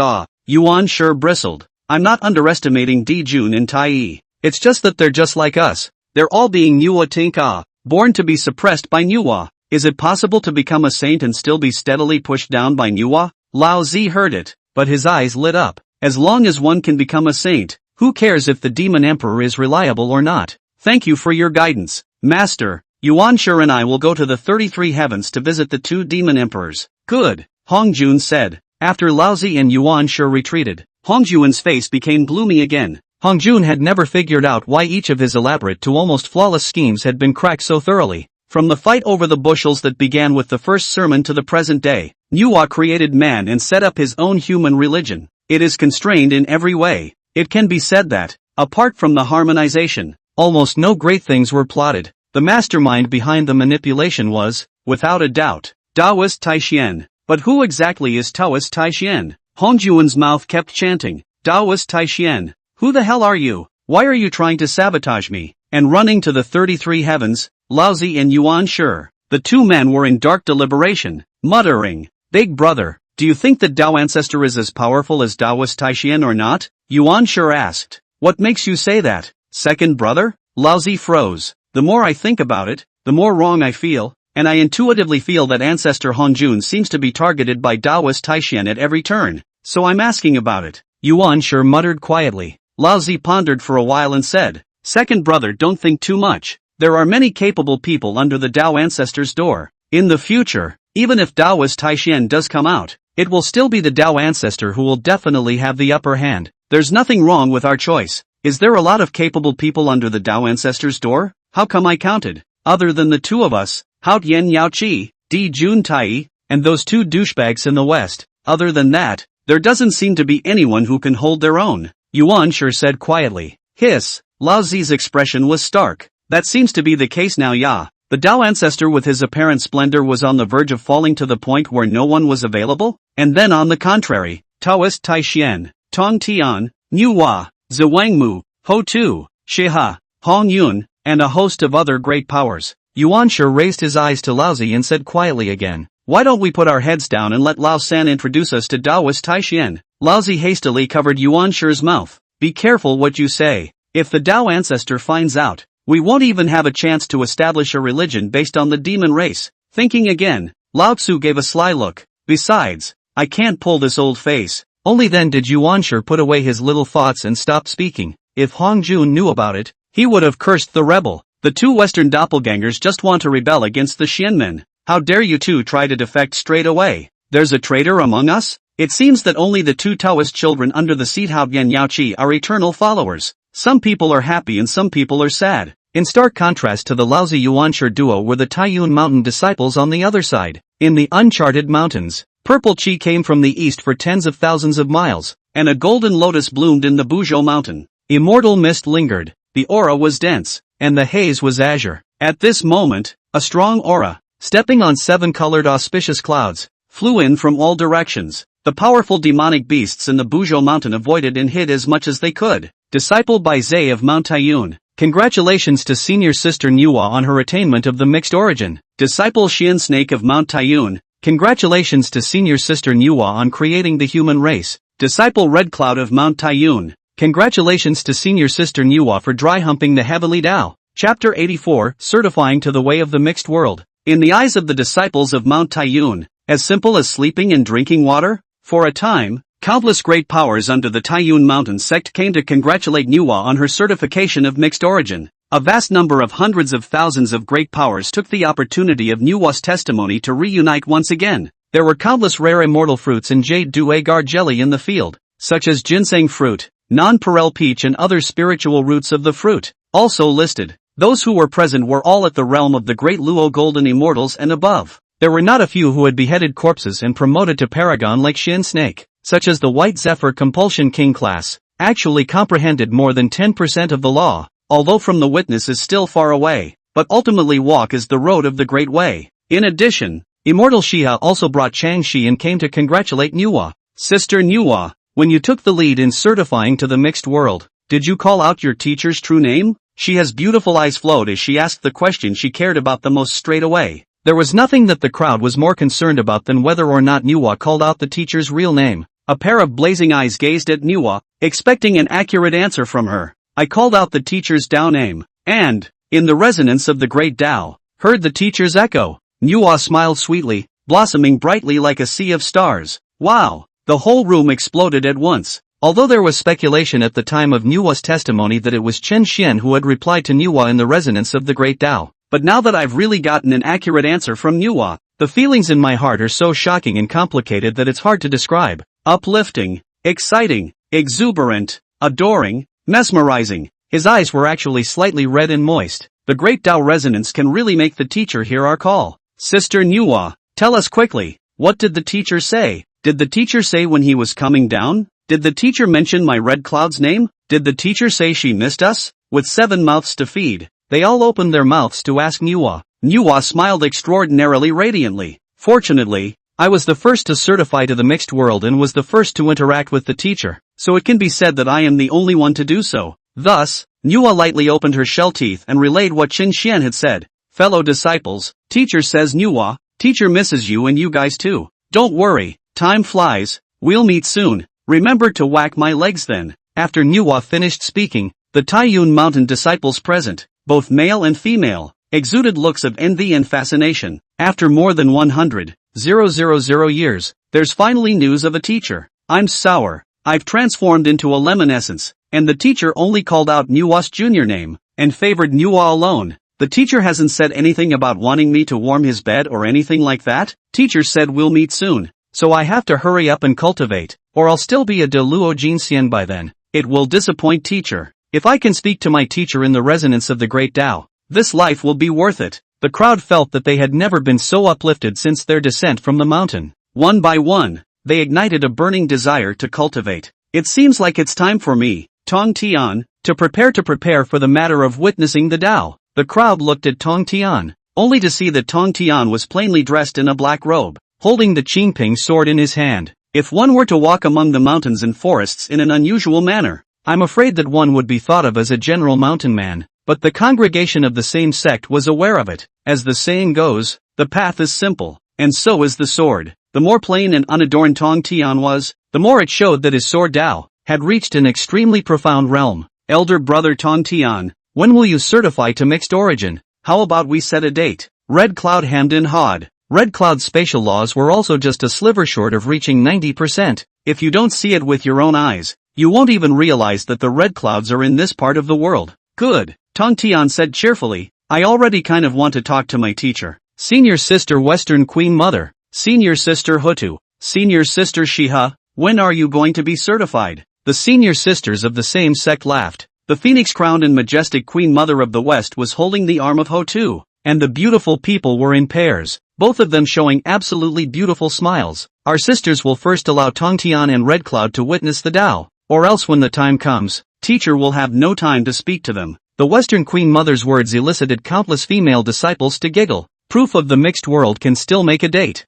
Yuanshi bristled. I'm not underestimating Di Jun and Tai. It's just that they're just like us. They're all being Manhwa Tinka, born to be suppressed by Manhwa. Is it possible to become a saint and still be steadily pushed down by Manhwa? Lao Zi heard it, but his eyes lit up. As long as one can become a saint, Who cares if the demon emperor is reliable or not? Thank you for your guidance, Master. Yuan Shi and I will go to the 33 heavens to visit the 2 demon emperors. Good, Hongjun said. After Laozi and Yuan Shi retreated, Hongjun's face became gloomy again. Hongjun had never figured out why each of his elaborate to almost flawless schemes had been cracked so thoroughly. From the fight over the bushels that began with the first sermon to the present day, Manhwa created man and set up his own human religion. It is constrained in every way. It can be said that, apart from the harmonization, almost no great things were plotted. The mastermind behind the manipulation was, without a doubt, Taoist Taishian. But who exactly is Taoist Taishian? Hongjun's mouth kept chanting, Taoist Taishian. Who the hell are you? Why are you trying to sabotage me? And running to the 33 heavens, Laozi and Yuan Shi. The 2 men were in dark deliberation, muttering, Big brother, do you think that Tao ancestor is as powerful as Taoist Taishian or not? Yuan Shi asked. What makes you say that, second brother? Laozi froze. The more I think about it, the more wrong I feel, and I intuitively feel that ancestor Hongjun seems to be targeted by Taoist Taishian at every turn, so I'm asking about it. Yuan Shi muttered quietly. Laozi pondered for a while and said, Second brother, don't think too much. There are many capable people under the Tao ancestor's door. In the future, even if Taoist Taishian does come out, it will still be the Tao ancestor who will definitely have the upper hand. There's nothing wrong with our choice. Is there a lot of capable people under the Tao ancestor's door? How come I counted? Other than the 2 of us, Hao Tian Yaoqi, Di Jun Tai, and those 2 douchebags in the west. Other than that, there doesn't seem to be anyone who can hold their own. Yuan Shi said quietly. Hiss. Laozi's expression was stark. That seems to be the case now, yeah. The Tao ancestor with his apparent splendor was on the verge of falling to the point where no one was available? And then on the contrary, Taoist Taishian, Tong Tian, Manhwa, Zhuangmu, Ho Tu, Shiha, Hong Yun, and a host of other great powers. Yuan Shi raised his eyes to Laozi and said quietly again, Why don't we put our heads down and let Lao San introduce us to Taoist Taishian? Laozi hastily covered Yuan Shi's mouth. Be careful what you say. If the Tao ancestor finds out, we won't even have a chance to establish a religion based on the demon race. Thinking again, Lao Tzu gave a sly look. Besides, I can't pull this old face. Only then did Yuan Shi put away his little thoughts and stop speaking. If Hongjun knew about it, he would have cursed the rebel. The 2 Western doppelgangers just want to rebel against the Xianmen. How dare you 2 try to defect straight away? There's a traitor among us? It seems that only the 2 Taoist children under the seat Hao Tian Yaoqi are eternal followers. Some people are happy and some people are sad. In stark contrast to the Laozi Yuan Shi duo were the Taiyun mountain disciples on the other side. In the uncharted mountains, purple qi came from the east for tens of thousands of miles, and a golden lotus bloomed in the Buzhou mountain. Immortal mist lingered, the aura was dense, and the haze was azure. At this moment, a strong aura, stepping on 7-colored auspicious clouds, flew in from all directions. The powerful demonic beasts in the Buzhou mountain avoided and hid as much as they could. Disciple by Zhe of Mount Taiyun. Congratulations to senior sister Manhwa on her attainment of the mixed origin. Disciple Xian Snake of Mount Taiyun. Congratulations to senior sister Manhwa on creating the human race. Disciple Red Cloud of Mount Taiyun. Congratulations to senior sister Manhwa for dry humping the heavenly Tao. Chapter 84, Certifying to the Way of the Mixed World. In the eyes of the disciples of Mount Taiyun, as simple as sleeping and drinking water? For a time, countless great powers under the Taiyun mountain sect came to congratulate Manhwa on her certification of mixed origin. A vast number of hundreds of thousands of great powers took the opportunity of Manhwa's testimony to reunite once again. There were countless rare immortal fruits and jade du agar jelly in the field, such as ginseng fruit, nonpareil peach and other spiritual roots of the fruit, also listed. Those who were present were all at the realm of the great Luo golden immortals and above. There were not a few who had beheaded corpses and promoted to paragon like Xian Snake, such as the White Zephyr Compulsion King class, actually comprehended more than 10% of the law, although from the witness is still far away, but ultimately walk is the road of the great way. In addition, Immortal Shiha also brought Chang Shi and came to congratulate Manhwa. Sister Manhwa, when you took the lead in certifying to the mixed world, did you call out your teacher's true name? She has beautiful eyes flowed as she asked the question she cared about the most straight away. There was nothing that the crowd was more concerned about than whether or not Manhwa called out the teacher's real name. A pair of blazing eyes gazed at Manhwa, expecting an accurate answer from her. I called out the teacher's Tao name, and, in the resonance of the great Tao, heard the teacher's echo. Manhwa smiled sweetly, blossoming brightly like a sea of stars. Wow! The whole room exploded at once. Although there was speculation at the time of Nuwa's testimony that it was Chen Xian who had replied to Nuwa in the resonance of the Great Tao. But now that I've really gotten an accurate answer from Nuwa, the feelings in my heart are so shocking and complicated that it's hard to describe. Uplifting, exciting, exuberant, adoring, mesmerizing. His eyes were actually slightly red and moist. The Great Tao resonance can really make the teacher hear our call. Sister Nuwa, tell us quickly, what did the teacher say? Did the teacher say when he was coming down? Did the teacher mention my Red Cloud's name? Did the teacher say she missed us? With 7 mouths to feed, they all opened their mouths to ask Nuwa. Nuwa smiled extraordinarily radiantly. Fortunately, I was the first to certify to the mixed world and was the first to interact with the teacher, so it can be said that I am the only one to do so. Thus, Nuwa lightly opened her shell teeth and relayed what Qin Xian had said. Fellow disciples, teacher says Nuwa, teacher misses you and you guys too. Don't worry, time flies, we'll meet soon. Remember to whack my legs then. After Nuwa finished speaking, the Taiyun Mountain disciples present, both male and female, exuded looks of envy and fascination. After more than 100,000 years, there's finally news of a teacher. I'm sour. I've transformed into a lemon essence, and the teacher only called out Nuwa's junior name, and favored Nuwa alone. The teacher hasn't said anything about wanting me to warm his bed or anything like that. Teacher said we'll meet soon, so I have to hurry up and cultivate, or I'll still be a Deluo Jinxian by then. It will disappoint teacher. If I can speak to my teacher in the resonance of the Great Tao, this life will be worth it. The crowd felt that they had never been so uplifted since their descent from the mountain. One by one, they ignited a burning desire to cultivate. It seems like it's time for me, Tong Tian, to prepare for the matter of witnessing the Tao. The crowd looked at Tong Tian, only to see that Tong Tian was plainly dressed in a black robe, holding the Qingping sword in his hand. If one were to walk among the mountains and forests in an unusual manner, I'm afraid that one would be thought of as a general mountain man. But the congregation of the same sect was aware of it. As the saying goes, the path is simple, and so is the sword. The more plain and unadorned Tong Tian was, the more it showed that his sword Tao had reached an extremely profound realm. Elder brother Tong Tian, when will you certify to mixed origin? How about we set a date? Red Cloud hemmed and hawed. Red Cloud's spatial laws were also just a sliver short of reaching 90%. If you don't see it with your own eyes, you won't even realize that the Red Clouds are in this part of the world. Good, Tong Tian said cheerfully. I already kind of want to talk to my teacher. Senior Sister Western Queen Mother, Senior Sister Hutu, Senior Sister Shiha, when are you going to be certified? The senior sisters of the same sect laughed. The phoenix-crowned and majestic Queen Mother of the West was holding the arm of Hutu, and the beautiful people were in pairs, both of them showing absolutely beautiful smiles. Our sisters will first allow Tong Tian and Red Cloud to witness the Tao, or else when the time comes, teacher will have no time to speak to them. The Western Queen Mother's words elicited countless female disciples to giggle. Proof of the mixed world can still make a date.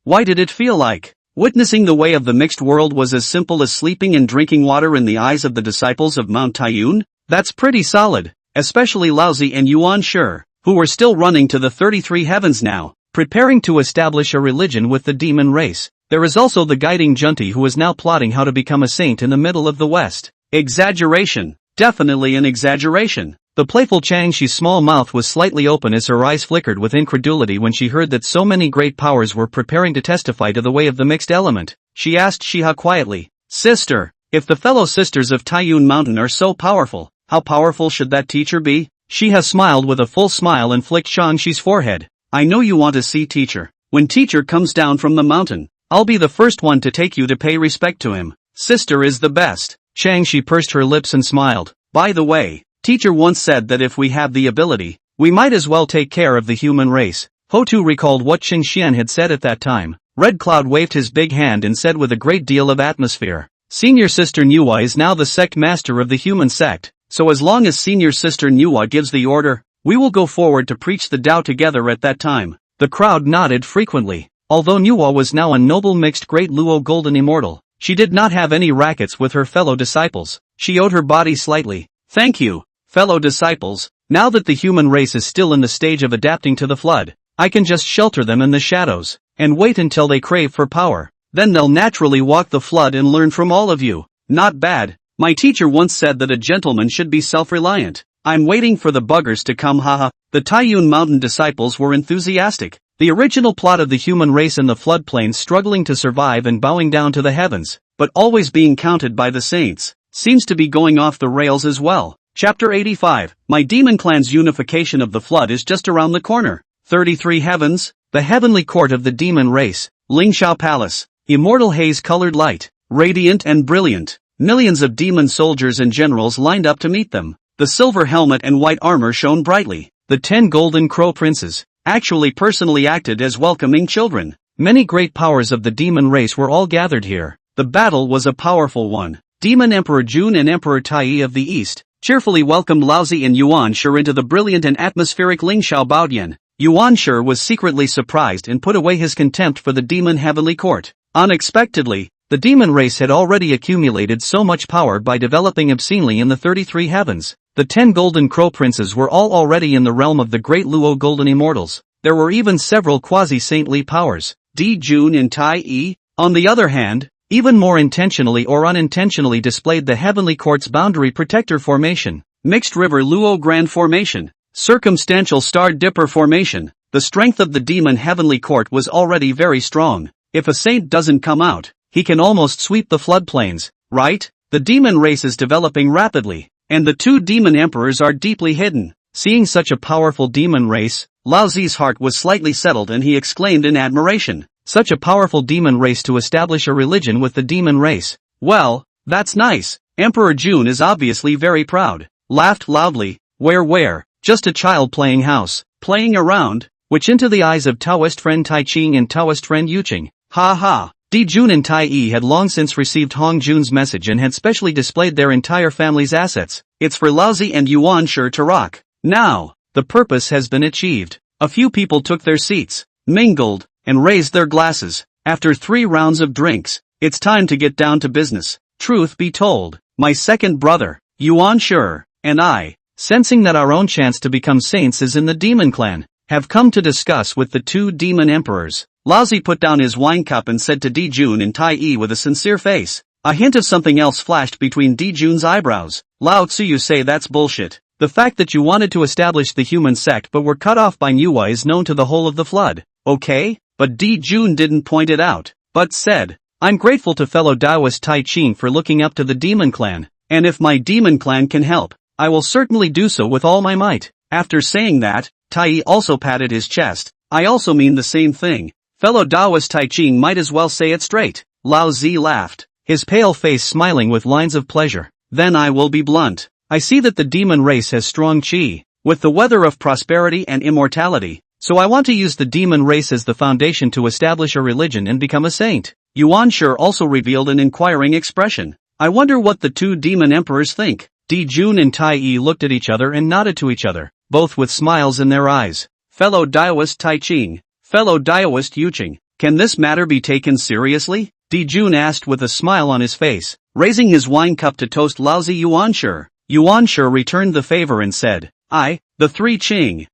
Why did it feel like? Witnessing the way of the mixed world was as simple as sleeping and drinking water in the eyes of the disciples of Mount Taiyun? That's pretty solid, especially Laozi and Yuan Shi, who were still running to the 33 heavens now, preparing to establish a religion with the demon race. There is also the guiding Junti who is now plotting how to become a saint in the middle of the West. Exaggeration. Definitely an exaggeration. The playful Changxi's small mouth was slightly open as her eyes flickered with incredulity when she heard that so many great powers were preparing to testify to the way of the mixed element. She asked Shiha quietly, Sister, if the fellow sisters of Taiyun Mountain are so powerful, how powerful should that teacher be? Shiha smiled with a full smile and flicked Shangxi's forehead. I know you want to see teacher. When teacher comes down from the mountain, I'll be the first one to take you to pay respect to him. Sister is the best. Shangxi pursed her lips and smiled. By the way, teacher once said that if we have the ability, we might as well take care of the human race. Hutu recalled what Qin Xian had said at that time. Red Cloud waved his big hand and said with a great deal of atmosphere. Senior Sister Nuwa is now the sect master of the human sect, so as long as Senior Sister Nuwa gives the order, we will go forward to preach the Tao together at that time. The crowd nodded frequently. Although Nuwa was now a noble mixed great Luo golden immortal, she did not have any rackets with her fellow disciples. She owed her body slightly. Thank you, fellow disciples. Now that the human race is still in the stage of adapting to the flood, I can just shelter them in the shadows, and wait until they crave for power. Then they'll naturally walk the flood and learn from all of you. Not bad. My teacher once said that a gentleman should be self-reliant. I'm waiting for the buggers to come, haha. The Taiyun Mountain disciples were enthusiastic. The original plot of the human race in the floodplains struggling to survive and bowing down to the heavens. but always being counted by the saints, seems to be going off the rails as well. Chapter 85, My Demon Clan's unification of the flood is just around the corner. 33 Heavens, the heavenly court of the demon race, Lingxiao Palace, immortal haze-colored light, radiant and brilliant. Millions of demon soldiers and generals lined up to meet them. The silver helmet and white armor shone brightly. The 10 golden crow princes actually personally acted as welcoming children. Many great powers of the demon race were all gathered here. The battle was a powerful one. Demon Emperor Jun and Emperor Tai of the East cheerfully welcomed Laozi and Yuan Shi into the brilliant and atmospheric Lingxiao Baodian. Yuan Shi was secretly surprised and put away his contempt for the demon heavenly court. Unexpectedly, the demon race had already accumulated so much power by developing obscenely in the 33 heavens. The 10 golden crow princes were all already in the realm of the great Luo golden immortals. There were even several quasi-saintly powers. Di Jun and Tai Yi, on the other hand, even more intentionally or unintentionally displayed the heavenly court's boundary protector formation, mixed river Luo grand formation, circumstantial star dipper formation. The strength of the demon heavenly court was already very strong. If a saint doesn't come out, he can almost sweep the floodplains, right? The demon race is developing rapidly, and the 2 demon emperors are deeply hidden. Seeing such a powerful demon race, Laozi's heart was slightly settled and he exclaimed in admiration. Such a powerful demon race to establish a religion with the demon race. Well, that's nice. Emperor Jun is obviously very proud. Laughed loudly. Where, just a child playing house, playing around, which into the eyes of Taoist friend Tai Ching and Taoist friend Yuqing. Ha ha. Di Jun and Tai Yi had long since received Hong Jun's message and had specially displayed their entire family's assets. It's for Laozi and Yuan Shi to rock. Now, the purpose has been achieved. A few people took their seats, mingled, and raised their glasses. After 3 rounds of drinks, it's time to get down to business. Truth be told, my second brother, Yuan Shi, and I, sensing that our own chance to become saints is in the demon clan, have come to discuss with the 2 demon emperors. Laozi put down his wine cup and said to Di Jun and Tai Yi with a sincere face. A hint of something else flashed between Di Jun's eyebrows. Lao Tzu, you say that's bullshit. The fact that you wanted to establish the human sect but were cut off by Manhwa is known to the whole of the flood, okay? But Di Jun didn't point it out, but said, I'm grateful to fellow Taoist Tai Ching for looking up to the demon clan, and if my demon clan can help, I will certainly do so with all my might. After saying that, Tai Yi also patted his chest. I also mean the same thing. Fellow Taoist Tai Ching might as well say it straight. Lao Zi laughed, his pale face smiling with lines of pleasure. Then I will be blunt. I see that the demon race has strong qi, with the weather of prosperity and immortality, so I want to use the demon race as the foundation to establish a religion and become a saint. Yuan Shi also revealed an inquiring expression. I wonder what the 2 demon emperors think. Di Jun and Tai Yi looked at each other and nodded to each other, both with smiles in their eyes. Fellow Taoist Tai Ching, fellow Taoist Yuqing, can this matter be taken seriously? Di Jun asked with a smile on his face, raising his wine cup to toast Laozi Yuan Shi. Yuan Shi returned the favor and said, the 3 Qing.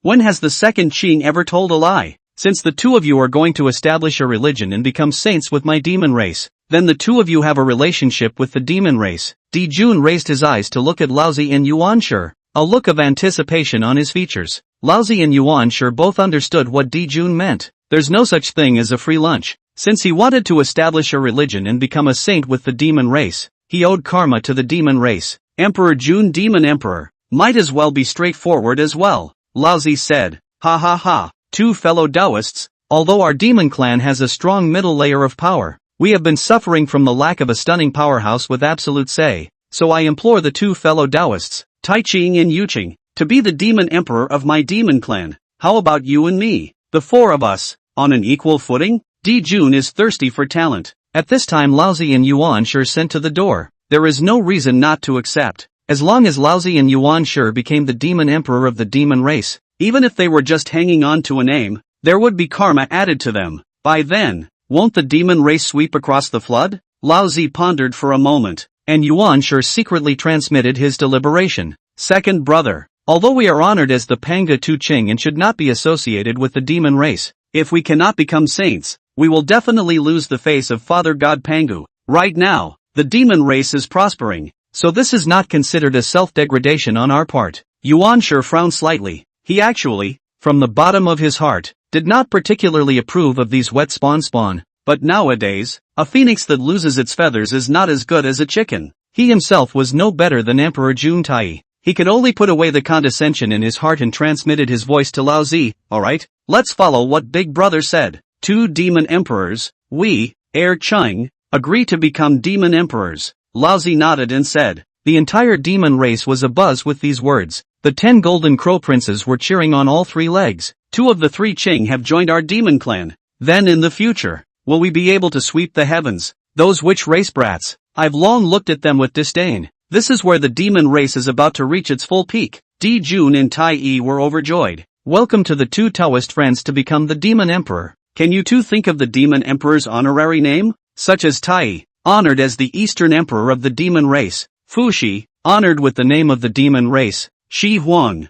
When has the second Qing ever told a lie? Since the 2 of you are going to establish a religion and become saints with my demon race, then the 2 of you have a relationship with the demon race. Di Jun raised his eyes to look at Laozi and Yuan Shi, a look of anticipation on his features. Laozi and Yuan Shi both understood what Di Jun meant. There's no such thing as a free lunch. Since he wanted to establish a religion and become a saint with the demon race, he owed karma to the demon race. Emperor Jun, demon emperor, might as well be straightforward as well. Laozi said, ha ha ha. 2 fellow Taoists, although our demon clan has a strong middle layer of power, we have been suffering from the lack of a stunning powerhouse with absolute say, so I implore the 2 fellow Taoists, Tai Ching and Yuqing, to be the demon emperor of my demon clan. How about you and me, the 4 of us, on an equal footing? Di Jun is thirsty for talent. At this time Laozi and Yuan Shi sent to the door. There is no reason not to accept. As long as Laozi and Yuan Shi became the demon emperor of the demon race, even if they were just hanging on to a name, there would be karma added to them. By then, won't the demon race sweep across the flood? Laozi pondered for a moment, and Yuan Shi secretly transmitted his deliberation. Second brother, although we are honored as the Panga Tu Ching and should not be associated with the demon race, if we cannot become saints, we will definitely lose the face of Father God Pangu. Right now, the demon race is prospering, so this is not considered a self-degradation on our part. Yuan Shi frowned slightly. He actually, from the bottom of his heart, did not particularly approve of these wet spawn But nowadays, a phoenix that loses its feathers is not as good as a chicken. He himself was no better than Emperor Juntai. He could only put away the condescension in his heart and transmitted his voice to Lao Zi. Alright, let's follow what Big Brother said. 2 demon emperors, we, heir Chung, agree to become demon emperors. Lao Zi nodded and said. The entire demon race was abuzz with these words. The 10 golden crow princes were cheering on all 3 legs. 2 of the 3 Qing have joined our demon clan. Then in the future, will we be able to sweep the heavens? Those witch race brats. I've long looked at them with disdain. This is where the demon race is about to reach its full peak. Di Jun and Tai Yi were overjoyed. Welcome to the 2 Taoist friends to become the demon emperor. Can you 2 think of the demon emperor's honorary name? Such as Tai Yi, honored as the eastern emperor of the demon race. Fu Shi, honored with the name of the demon race. Shi Huang,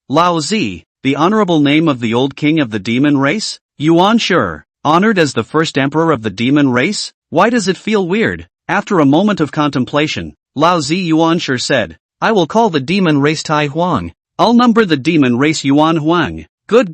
Lao Zi, the honorable name of the old king of the demon race. Yuan Shi, honored as the first emperor of the demon race. Why does it feel weird? After a moment of contemplation, Lao Zi Yuan Shi said, I will call the demon race Tai Huang. I'll number the demon race Yuan Huang. Good.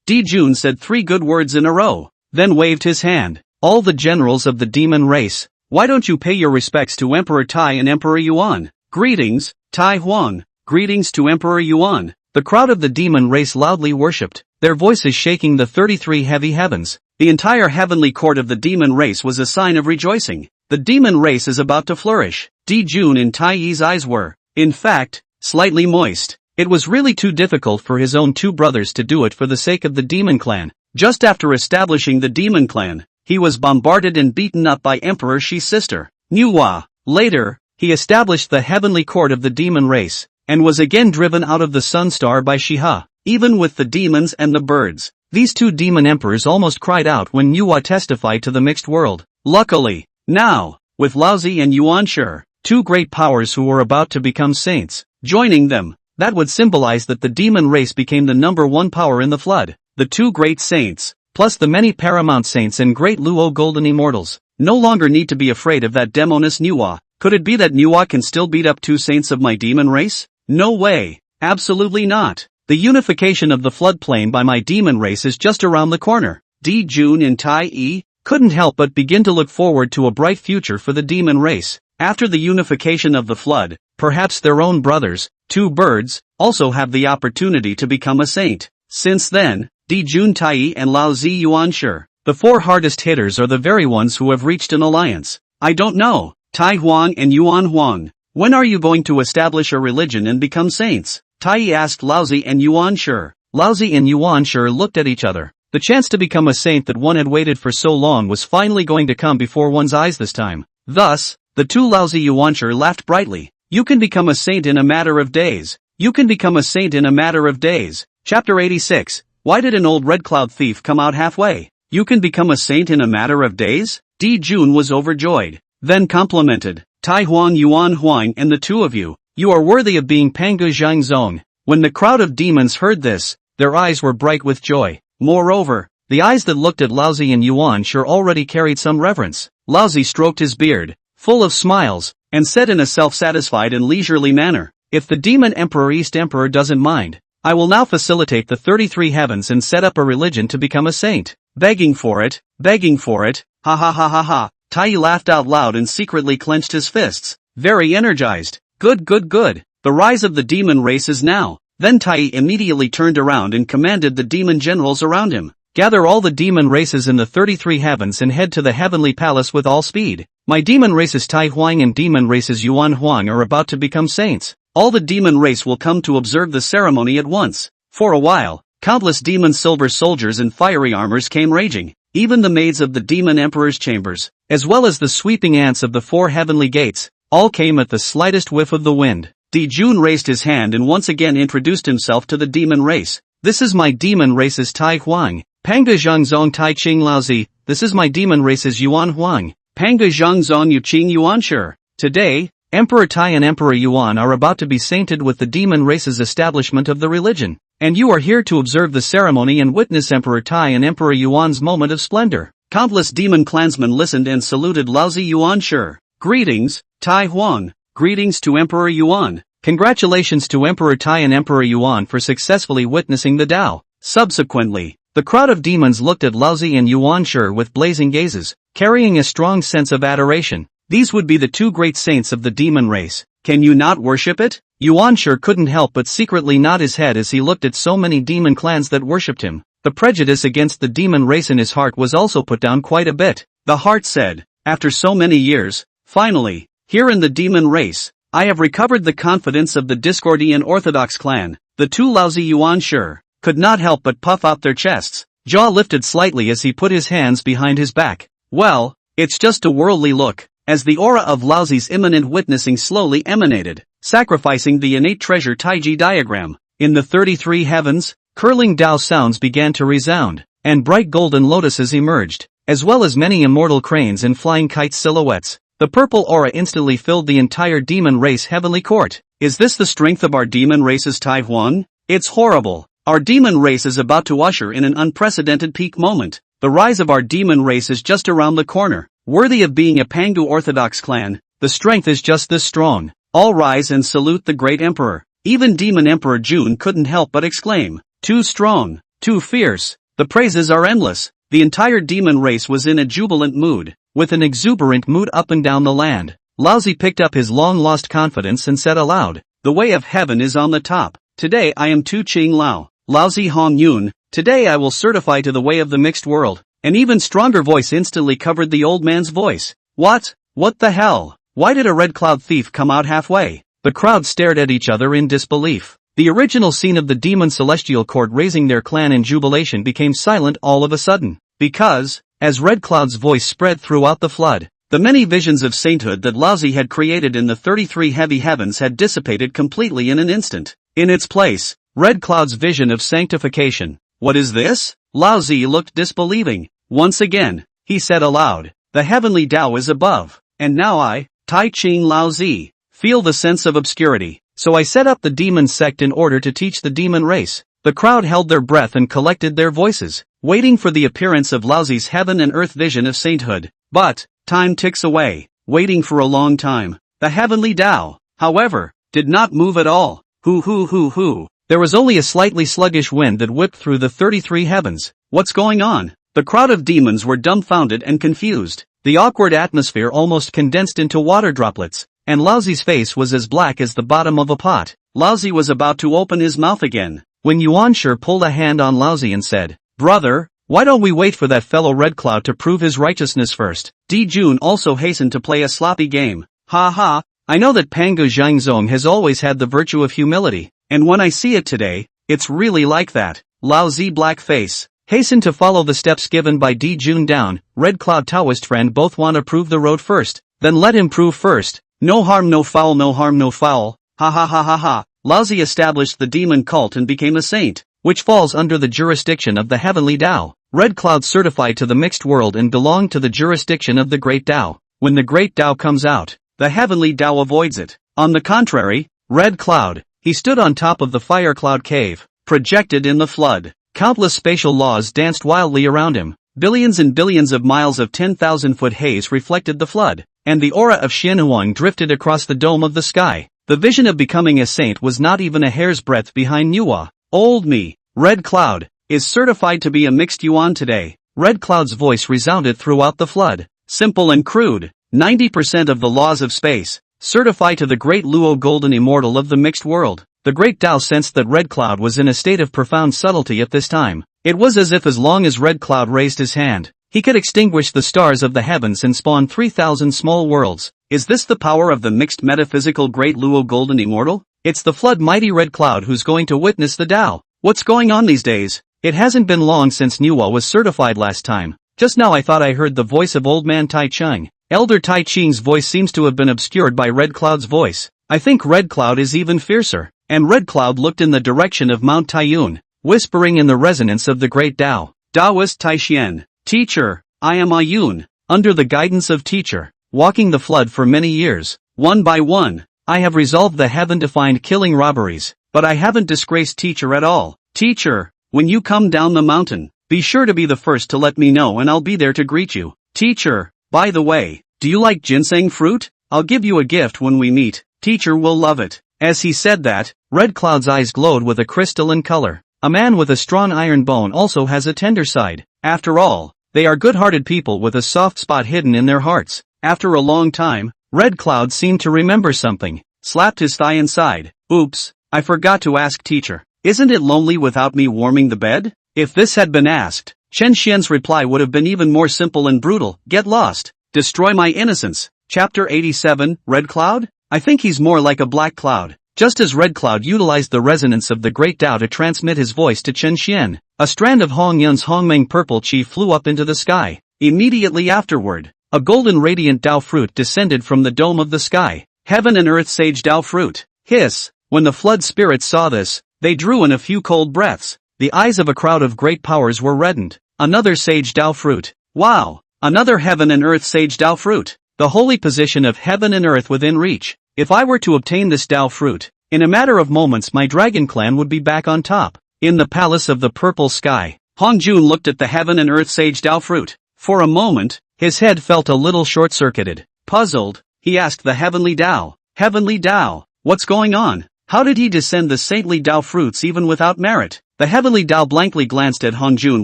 Di Jun said 3 good words in a row, then waved his hand. All the generals of the demon race, why don't you pay your respects to Emperor Tai and Emperor Yuan? Greetings, Tai Huang. Greetings to Emperor Yuan. The crowd of the demon race loudly worshipped, their voices shaking the 33 heavy heavens. The entire heavenly court of the demon race was a sign of rejoicing. The demon race is about to flourish. Di Jun and Tai Yi's eyes were, in fact, slightly moist. It was really too difficult for his own 2 brothers to do it for the sake of the demon clan. Just after establishing the demon clan, he was bombarded and beaten up by Emperor Shi's sister, Manhwa. Later, he established the heavenly court of the demon race, and was again driven out of the sun star by Shiha. Even with the demons and the birds, these 2 demon emperors almost cried out when Manhwa testified to the mixed world. Luckily, now, with Lao Zi and Yuan Shi, 2 great powers who were about to become saints, joining them, that would symbolize that the demon race became the number 1 power in the flood. The 2 great saints, plus the many paramount saints and great Luo golden immortals, no longer need to be afraid of that demoness Manhwa. Could it be that Manhwa can still beat up 2 saints of my demon race? No way. Absolutely not. The unification of the floodplain by my demon race is just around the corner. Di Jun and Tai Yi couldn't help but begin to look forward to a bright future for the demon race. After the unification of the flood, perhaps their own brothers, 2 birds, also have the opportunity to become a saint. Since then, Di Jun Tai Yi and Lao Zi Yuan Shi, the 4 hardest hitters are the very ones who have reached an alliance. I don't know, Tai Huang and Yuan Huang, when are you going to establish a religion and become saints? Tai Yi asked Lao Zi and Yuan Shi. Lao Zi and Yuan Shi looked at each other. The chance to become a saint that one had waited for so long was finally going to come before one's eyes this time. Thus, the 2 Lao Zi Yuan Shi laughed brightly. You can become a saint in a matter of days. You can become a saint in a matter of days. Chapter 86. Why did an old red cloud thief come out halfway? You can become a saint in a matter of days? Di Jun was overjoyed. Then complimented. Tai Huang Yuan Huang and the 2 of you. You are worthy of being Panga Zhang Zong. When the crowd of demons heard this, their eyes were bright with joy. Moreover, the eyes that looked at Lao Zi and Yuan Shi already carried some reverence. Lao Zi stroked his beard, full of smiles, and said in a self-satisfied and leisurely manner, if the demon emperor East Emperor doesn't mind, I will now facilitate the 33 heavens and set up a religion to become a saint. Begging for it, ha ha ha ha ha. Tai Yi laughed out loud and secretly clenched his fists, very energized. Good. The rise of the demon race is now. Then Tai Yi immediately turned around and commanded the demon generals around him, gather all the demon races in the 33 heavens and head to the heavenly palace with all speed. My demon races Tai Huang and demon races Yuan Huang are about to become saints. All the demon race will come to observe the ceremony at once. For a while, countless demon silver soldiers in fiery armors came raging. Even the maids of the demon emperor's chambers, as well as the sweeping ants of the 4 heavenly gates, all came at the slightest whiff of the wind. Di Jun raised his hand and once again introduced himself to the demon race. This is my demon race's Tai Huang. Panga Zhang Zong Tai Ching Lao Zi. This is my demon race's Yuan Huang. Panga Zhang Zong Yu Qing Yuan Shi. Today, Emperor Tai and Emperor Yuan are about to be sainted with the demon race's establishment of the religion. And you are here to observe the ceremony and witness Emperor Tai and Emperor Yuan's moment of splendor. Countless demon clansmen listened and saluted Lao Zi Yuan Shi. Greetings, Tai Huang. Greetings to Emperor Yuan. Congratulations to Emperor Tai and Emperor Yuan for successfully witnessing the Tao. Subsequently, The crowd of demons looked at Laozi and Yuanshi with blazing gazes, carrying a strong sense of adoration. These would be the two great saints of the demon race. Can you not worship it? Yuanshi couldn't help but secretly nod his head as he looked at so many demon clans that worshipped him. The prejudice against the demon race in his heart was also put down quite a bit. The heart said, after so many years, finally, here in the demon race, I have recovered the confidence of the Discordian Orthodox clan. The two Laozi Yuanshi could not help but puff out their chests, jaw lifted slightly as he put his hands behind his back. Well, it's just a worldly look, as the aura of Laozi's imminent witnessing slowly emanated, sacrificing the innate treasure Taiji diagram. In the 33 heavens, curling Tao sounds began to resound, and bright golden lotuses emerged, as well as many immortal cranes and flying kite silhouettes. The purple aura instantly filled the entire demon race heavenly court. Is this the strength of our demon race's Taiwan? It's horrible. Our demon race is about to usher in an unprecedented peak moment. The rise of our demon race is just around the corner. Worthy of being a Pangu Orthodox clan, the strength is just this strong. All rise and salute the great emperor. Even Demon Emperor June couldn't help but exclaim, too strong, too fierce. The praises are endless. The entire demon race was in a jubilant mood, with an exuberant mood up and down the land. Laozi picked up his long-lost confidence and said aloud, the way of heaven is on the top. Today I am Tu Ching Lao, Laozi Hong Yun. Today I will certify to the way of the mixed world. An even stronger voice instantly covered the old man's voice. What? What the hell? Why did a red cloud thief come out halfway? The crowd stared at each other in disbelief. The original scene of the demon celestial court raising their clan in jubilation became silent all of a sudden. Because, as Red Cloud's voice spread throughout the flood, the many visions of sainthood that Laozi had created in the 33 heavy heavens had dissipated completely in an instant. In its place, Red Cloud's vision of sanctification. What is this? Laozi looked disbelieving. Once again, he said aloud, the heavenly Tao is above, and now I, Tai Ching Laozi, feel the sense of obscurity. So I set up the demon sect in order to teach the demon race. The crowd held their breath and collected their voices, waiting for the appearance of Laozi's heaven and earth vision of sainthood. But, time ticks away, waiting for a long time. The heavenly Tao, however, did not move at all. Hoo. There was only a slightly sluggish wind that whipped through the 33 heavens. What's going on? The crowd of demons were dumbfounded and confused. The awkward atmosphere almost condensed into water droplets, and Laozi's face was as black as the bottom of a pot. Laozi was about to open his mouth again, when Yuanshi pulled a hand on Laozi and said, brother, why don't we wait for that fellow Red Cloud to prove his righteousness first? Di Jun also hastened to play a sloppy game. Ha, I know that Pangu Zhangzong has always had the virtue of humility, and when I see it today, it's really like that. Laozi black face hastened to follow the steps given by Di Jun down. Red Cloud Taoist friend both want to prove the road first, then let him prove first. No harm no foul, no harm no foul. Ha. Laozi established the demon cult and became a saint, which falls under the jurisdiction of the heavenly Tao. Red Cloud certified to the mixed world and belonged to the jurisdiction of the great Tao. When the great Tao comes out, the heavenly Tao avoids it. On the contrary, Red Cloud, he stood on top of the fire cloud cave, projected in the flood. Countless spatial laws danced wildly around him. Billions and billions of miles of 10,000-foot haze reflected the flood, and the aura of Xianhuang drifted across the dome of the sky. The vision of becoming a saint was not even a hair's breadth behind Nuwa. Old me, Red Cloud, is certified to be a mixed yuan today. Red Cloud's voice resounded throughout the flood. Simple and crude, 90% of the laws of space, certify to the great Luo golden immortal of the mixed world. The great Tao sensed that Red Cloud was in a state of profound subtlety at this time. It was as if as long as Red Cloud raised his hand, he could extinguish the stars of the heavens and spawn 3,000 small worlds. Is this the power of the mixed metaphysical great Luo golden immortal? It's the flood mighty Red Cloud who's going to witness the Tao. What's going on these days? It hasn't been long since Nuwa was certified last time. Just now I thought I heard the voice of old man Tai Cheng. Elder Tai Ching's voice seems to have been obscured by Red Cloud's voice. I think Red Cloud is even fiercer. And Red Cloud looked in the direction of Mount Taiyun, whispering in the resonance of the great Tao. Taoist Taishian, teacher, I am Ayun, under the guidance of teacher, walking the flood for many years. One by one, I have resolved the heaven-defined killing robberies, but I haven't disgraced teacher at all. Teacher, when you come down the mountain, be sure to be the first to let me know and I'll be there to greet you. Teacher, by the way, do you like ginseng fruit? I'll give you a gift when we meet. Teacher will love it. As he said that, Red Cloud's eyes glowed with a crystalline color. A man with a strong iron bone also has a tender side. After all, they are good-hearted people with a soft spot hidden in their hearts. After a long time, Red Cloud seemed to remember something, slapped his thigh and sighed. Oops, I forgot to ask teacher. Isn't it lonely without me warming the bed? If this had been asked, Chen Xian's reply would have been even more simple and brutal. Get lost. Destroy my innocence. Chapter 87, Red Cloud? I think he's more like a black cloud. Just as Red Cloud utilized the resonance of the Great Tao to transmit his voice to Chen Xian, a strand of Hong Yun's Hongmeng purple chi flew up into the sky. Immediately afterward, a golden radiant Tao fruit descended from the dome of the sky. Heaven and earth sage Tao fruit. Hiss! When the flood spirits saw this, they drew in a few cold breaths. The eyes of a crowd of great powers were reddened. Another sage Tao fruit. Wow! Another heaven and earth sage Tao fruit. The holy position of heaven and earth within reach. If I were to obtain this Tao fruit, in a matter of moments my dragon clan would be back on top. In the palace of the purple sky, Hong Jun looked at the heaven and earth sage Tao fruit. For a moment, his head felt a little short-circuited. Puzzled, he asked the heavenly Tao, Heavenly Tao, what's going on? How did he descend the saintly Tao fruits even without merit? The heavenly Tao blankly glanced at Hong Jun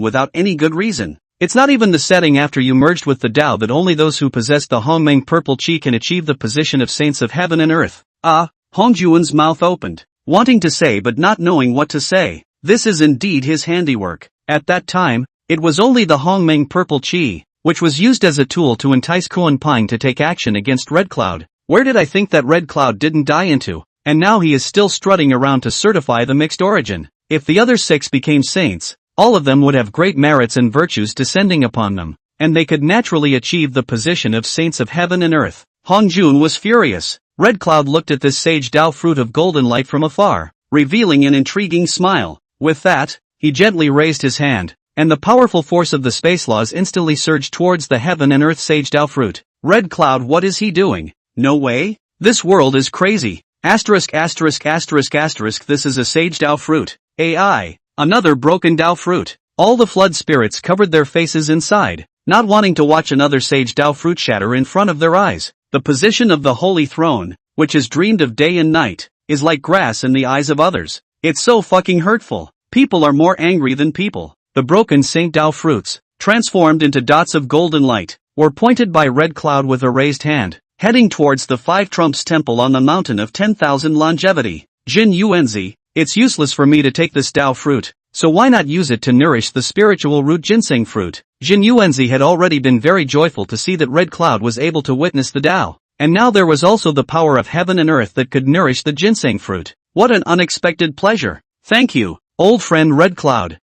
without any good reason. It's not even the setting after you merged with the Tao that only those who possess the Hongmeng purple chi can achieve the position of saints of heaven and earth. Hong Jun's mouth opened, wanting to say but not knowing what to say. This is indeed his handiwork. At that time, it was only the Hongmeng purple chi, which was used as a tool to entice Kuan Pine to take action against Red Cloud. Where did I think that Red Cloud didn't die into? And now he is still strutting around to certify the mixed origin. If the other 6 became saints, all of them would have great merits and virtues descending upon them, and they could naturally achieve the position of saints of heaven and earth. Hong Jun was furious. Red Cloud looked at this sage Tao fruit of golden light from afar, revealing an intriguing smile. With that, he gently raised his hand, and the powerful force of the space laws instantly surged towards the heaven and earth sage Tao fruit. Red Cloud, what is he doing? No way. This world is crazy. Asterisk asterisk asterisk asterisk, this is a sage Tao fruit. AI. Another broken Tao fruit. All the flood spirits covered their faces inside, not wanting to watch another sage Tao fruit shatter in front of their eyes. The position of the holy throne, which is dreamed of day and night, is like grass in the eyes of others. It's so fucking hurtful. People are more angry than people. The broken Saint Tao fruits, transformed into dots of golden light, were pointed by Red Cloud with a raised hand, heading towards the 5 Trumps temple on the mountain of 10,000 longevity. Jin Yuanzi, it's useless for me to take this Tao fruit, so why not use it to nourish the spiritual root ginseng fruit? Jin Yuanzi had already been very joyful to see that Red Cloud was able to witness the Tao, and now there was also the power of heaven and earth that could nourish the ginseng fruit. What an unexpected pleasure. Thank you, old friend Red Cloud.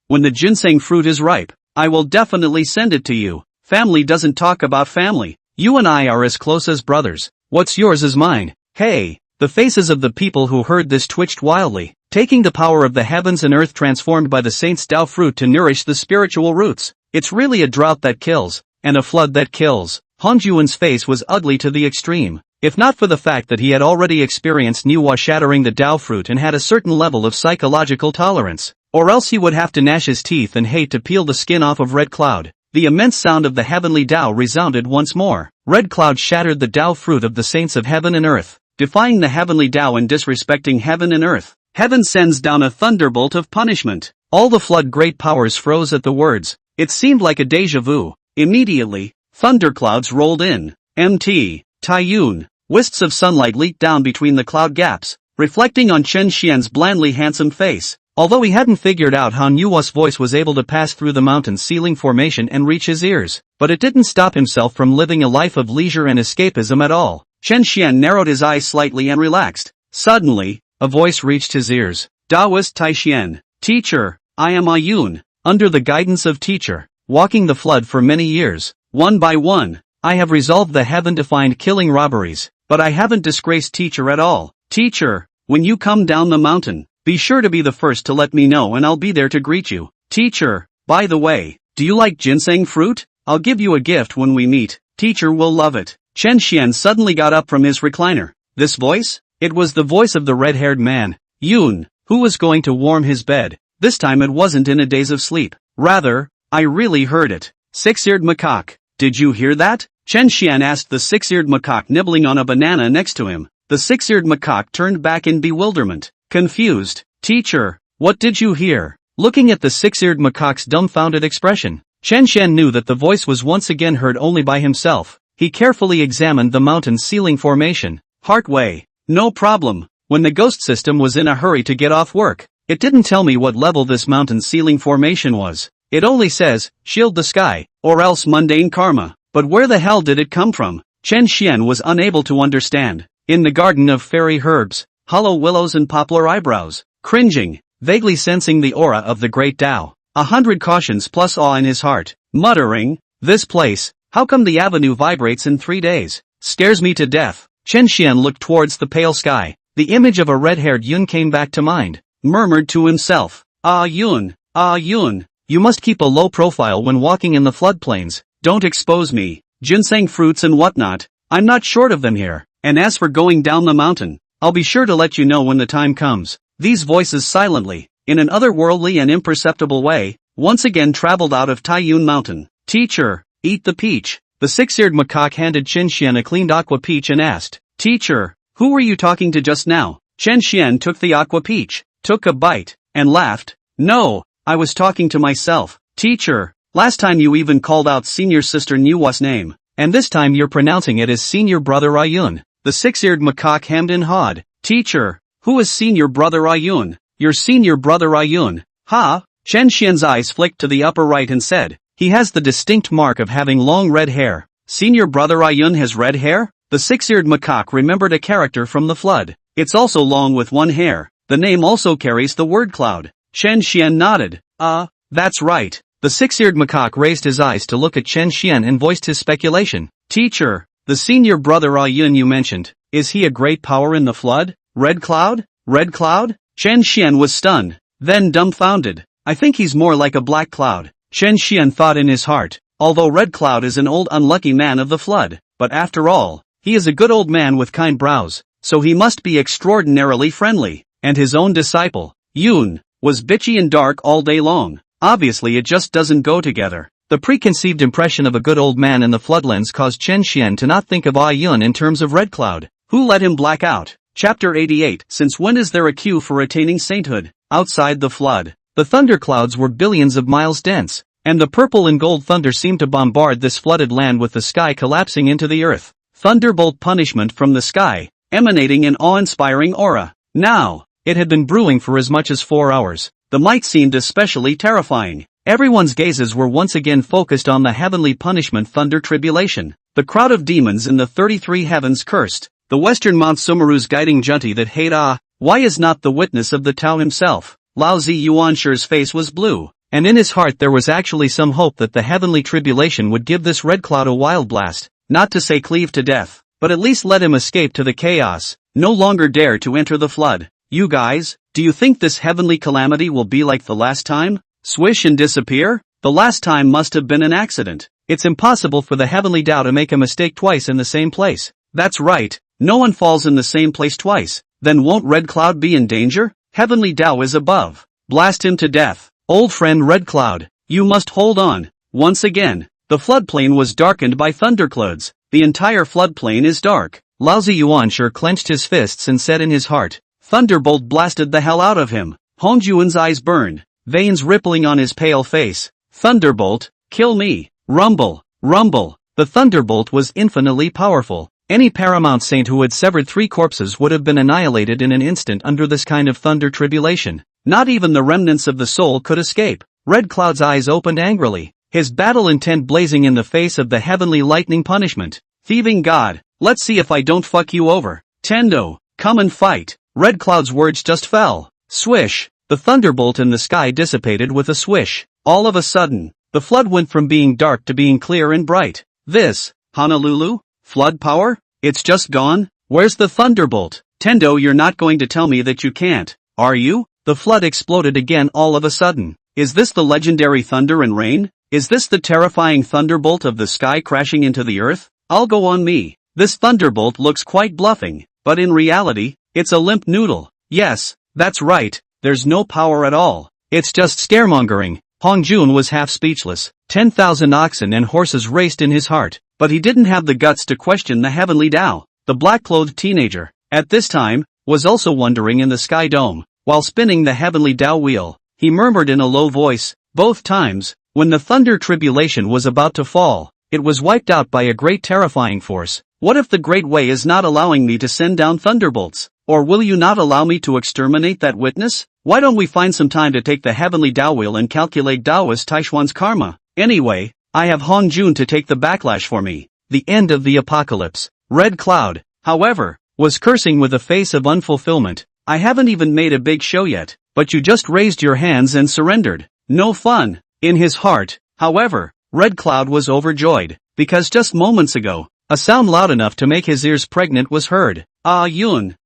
When the ginseng fruit is ripe, I will definitely send it to you. Family doesn't talk about family. You and I are as close as brothers. What's yours is mine. Hey. The faces of the people who heard this twitched wildly, taking the power of the heavens and earth transformed by the saint's Tao fruit to nourish the spiritual roots. It's really a drought that kills, and a flood that kills. Hong Juan's face was ugly to the extreme, if not for the fact that he had already experienced Niwa shattering the Tao fruit and had a certain level of psychological tolerance, or else he would have to gnash his teeth and hate to peel the skin off of Red Cloud. The immense sound of the heavenly Tao resounded once more. Red Cloud shattered the Tao fruit of the saints of heaven and earth, defying the heavenly Tao and disrespecting heaven and earth. Heaven sends down a thunderbolt of punishment. All the flood great powers froze at the words. It seemed like a déjà vu. Immediately, thunderclouds rolled in. Taiyun. Wisps of sunlight leaked down between the cloud gaps, reflecting on Chen Xian's blandly handsome face. Although he hadn't figured out how Nuwa's voice was able to pass through the mountain's ceiling formation and reach his ears, but it didn't stop himself from living a life of leisure and escapism at all. Chen Xian narrowed his eyes slightly and relaxed. Suddenly, a voice reached his ears. Taoist Taixian. Teacher, I am Ayun. Under the guidance of teacher, walking the flood for many years, one by one, I have resolved the heaven-defined killing robberies, but I haven't disgraced teacher at all. Teacher, when you come down the mountain, be sure to be the first to let me know and I'll be there to greet you. Teacher, by the way, do you like ginseng fruit? I'll give you a gift when we meet. Teacher will love it. Chen Xian suddenly got up from his recliner. This voice? It was the voice of the red-haired man, Yun, who was going to warm his bed. This time it wasn't in a daze of sleep. Rather, I really heard it. Six-eared macaque. Did you hear that? Chen Xian asked the six-eared macaque nibbling on a banana next to him. The six-eared macaque turned back in bewilderment. Confused. Teacher, What did you hear? Looking at the six-eared macaque's dumbfounded expression, Chen Xian knew that the voice was once again heard only by himself. He carefully examined the mountain's ceiling formation. Heartway. No problem. When the ghost system was in a hurry to get off work, it didn't tell me what level this mountain's ceiling formation was. It only says, shield the sky, or else mundane karma. But where the hell did it come from? Chen Xian was unable to understand. In the garden of fairy herbs, hollow willows and poplar eyebrows. Cringing, vaguely sensing the aura of the great Tao. 100 cautions plus awe in his heart. Muttering, this place, how come the avenue vibrates in 3 days? Scares me to death. Chen Xian looked towards the pale sky. The image of a red-haired Yun came back to mind. Murmured to himself, Yun, Yun. You must keep a low profile when walking in the floodplains. Don't expose me. Ginseng fruits and whatnot. I'm not short of them here. And as for going down the mountain, I'll be sure to let you know when the time comes. These voices silently, in an otherworldly and imperceptible way, once again traveled out of Taiyun Mountain. Teacher, eat the peach. The six-eared macaque handed Chen Xian a cleaned aqua peach and asked, Teacher, who were you talking to just now? Chen Xian took the aqua peach, took a bite, and laughed. No, I was talking to myself. Teacher, last time you even called out senior sister Nuwa's name, and this time you're pronouncing it as senior brother Ayun. The six-eared macaque hemmed and hawed. Teacher, who is senior brother Ayun? Your senior brother Ayun. Ha? Chen Xian's eyes flicked to the upper right and said, he has the distinct mark of having long red hair. Senior brother Ayun has red hair? The six-eared macaque remembered a character from the flood. It's also long with one hair. The name also carries the word cloud. Chen Xian nodded. That's right. The six-eared macaque raised his eyes to look at Chen Xian and voiced his speculation. Teacher, the senior brother Ayun you mentioned, is he a great power in the flood? Red cloud? Red cloud? Chen Xian was stunned, then dumbfounded. I think he's more like a black cloud. Chen Xian thought in his heart, although Red Cloud is an old unlucky man of the flood, but after all, he is a good old man with kind brows, so he must be extraordinarily friendly, and his own disciple, Yun, was bitchy and dark all day long. Obviously it just doesn't go together. The preconceived impression of a good old man in the floodlands caused Chen Xian to not think of Yun in terms of Red Cloud. Who let him black out? Chapter 88. Since when is there a queue for attaining sainthood? Outside the flood, the thunderclouds were billions of miles dense, and the purple and gold thunder seemed to bombard this flooded land with the sky collapsing into the earth. Thunderbolt punishment from the sky, emanating an awe-inspiring aura. Now, it had been brewing for as much as 4 hours. The might seemed especially terrifying. Everyone's gazes were once again focused on the heavenly punishment thunder tribulation. The crowd of demons in the 33 heavens cursed. The western Mount Sumeru's guiding junti that hate why is not the witness of the Tao himself? Lao Zi Yuanshi's face was blue, and in his heart there was actually some hope that the heavenly tribulation would give this red cloud a wild blast, not to say cleave to death, but at least let him escape to the chaos, no longer dare to enter the flood. You guys, do you think this heavenly calamity will be like the last time? Swish and disappear? The last time must have been an accident. It's impossible for the heavenly Tao to make a mistake twice in the same place. That's right, no one falls in the same place twice. Then won't Red Cloud be in danger? Heavenly Tao is above. Blast him to death. Old friend Red Cloud, you must hold on. Once again, the floodplain was darkened by thunderclouds. The entire floodplain is dark. Laozi Yuanshi clenched his fists and said in his heart, Thunderbolt blasted the hell out of him. Hongjuan's eyes burned, veins rippling on his pale face. Thunderbolt, kill me. Rumble, rumble. The thunderbolt was infinitely powerful. Any paramount saint who had severed 3 corpses would have been annihilated in an instant under this kind of thunder tribulation. Not even the remnants of the soul could escape. Red Cloud's eyes opened angrily, his battle intent blazing in the face of the heavenly lightning punishment. Thieving god, let's see if I don't fuck you over. Tendo, come and fight. Red Cloud's words just fell. Swish, the thunderbolt in the sky dissipated with a swish. All of a sudden, the flood went from being dark to being clear and bright. This, Honolulu? Flood power? It's just gone? Where's the thunderbolt? Tendo, you're not going to tell me that you can't, are you? The flood exploded again all of a sudden. Is this the legendary thunder and rain? Is this the terrifying thunderbolt of the sky crashing into the earth? I'll go on me. This thunderbolt looks quite bluffing, but in reality, it's a limp noodle. Yes, that's right, there's no power at all. It's just scaremongering. Hongjun was half speechless. 10,000 oxen and horses raced in his heart, but he didn't have the guts to question the heavenly Tao. The black-clothed teenager, at this time, was also wondering in the sky dome. while spinning the heavenly Tao wheel. He murmured in a low voice, both times, when the thunder tribulation was about to fall, it was wiped out by a great terrifying force. What if the Great Way is not allowing me to send down thunderbolts? Or will you not allow me to exterminate that witness? Why don't we find some time to take the heavenly Tao wheel and calculate Taoist Taishuan's karma? Anyway, I have Hong Jun to take the backlash for me. The end of the apocalypse. Red Cloud, however, was cursing with a face of unfulfillment. I haven't even made a big show yet, but you just raised your hands and surrendered. No fun. In his heart, however, Red Cloud was overjoyed, because just moments ago, a sound loud enough to make his ears pregnant was heard. Ah Yun,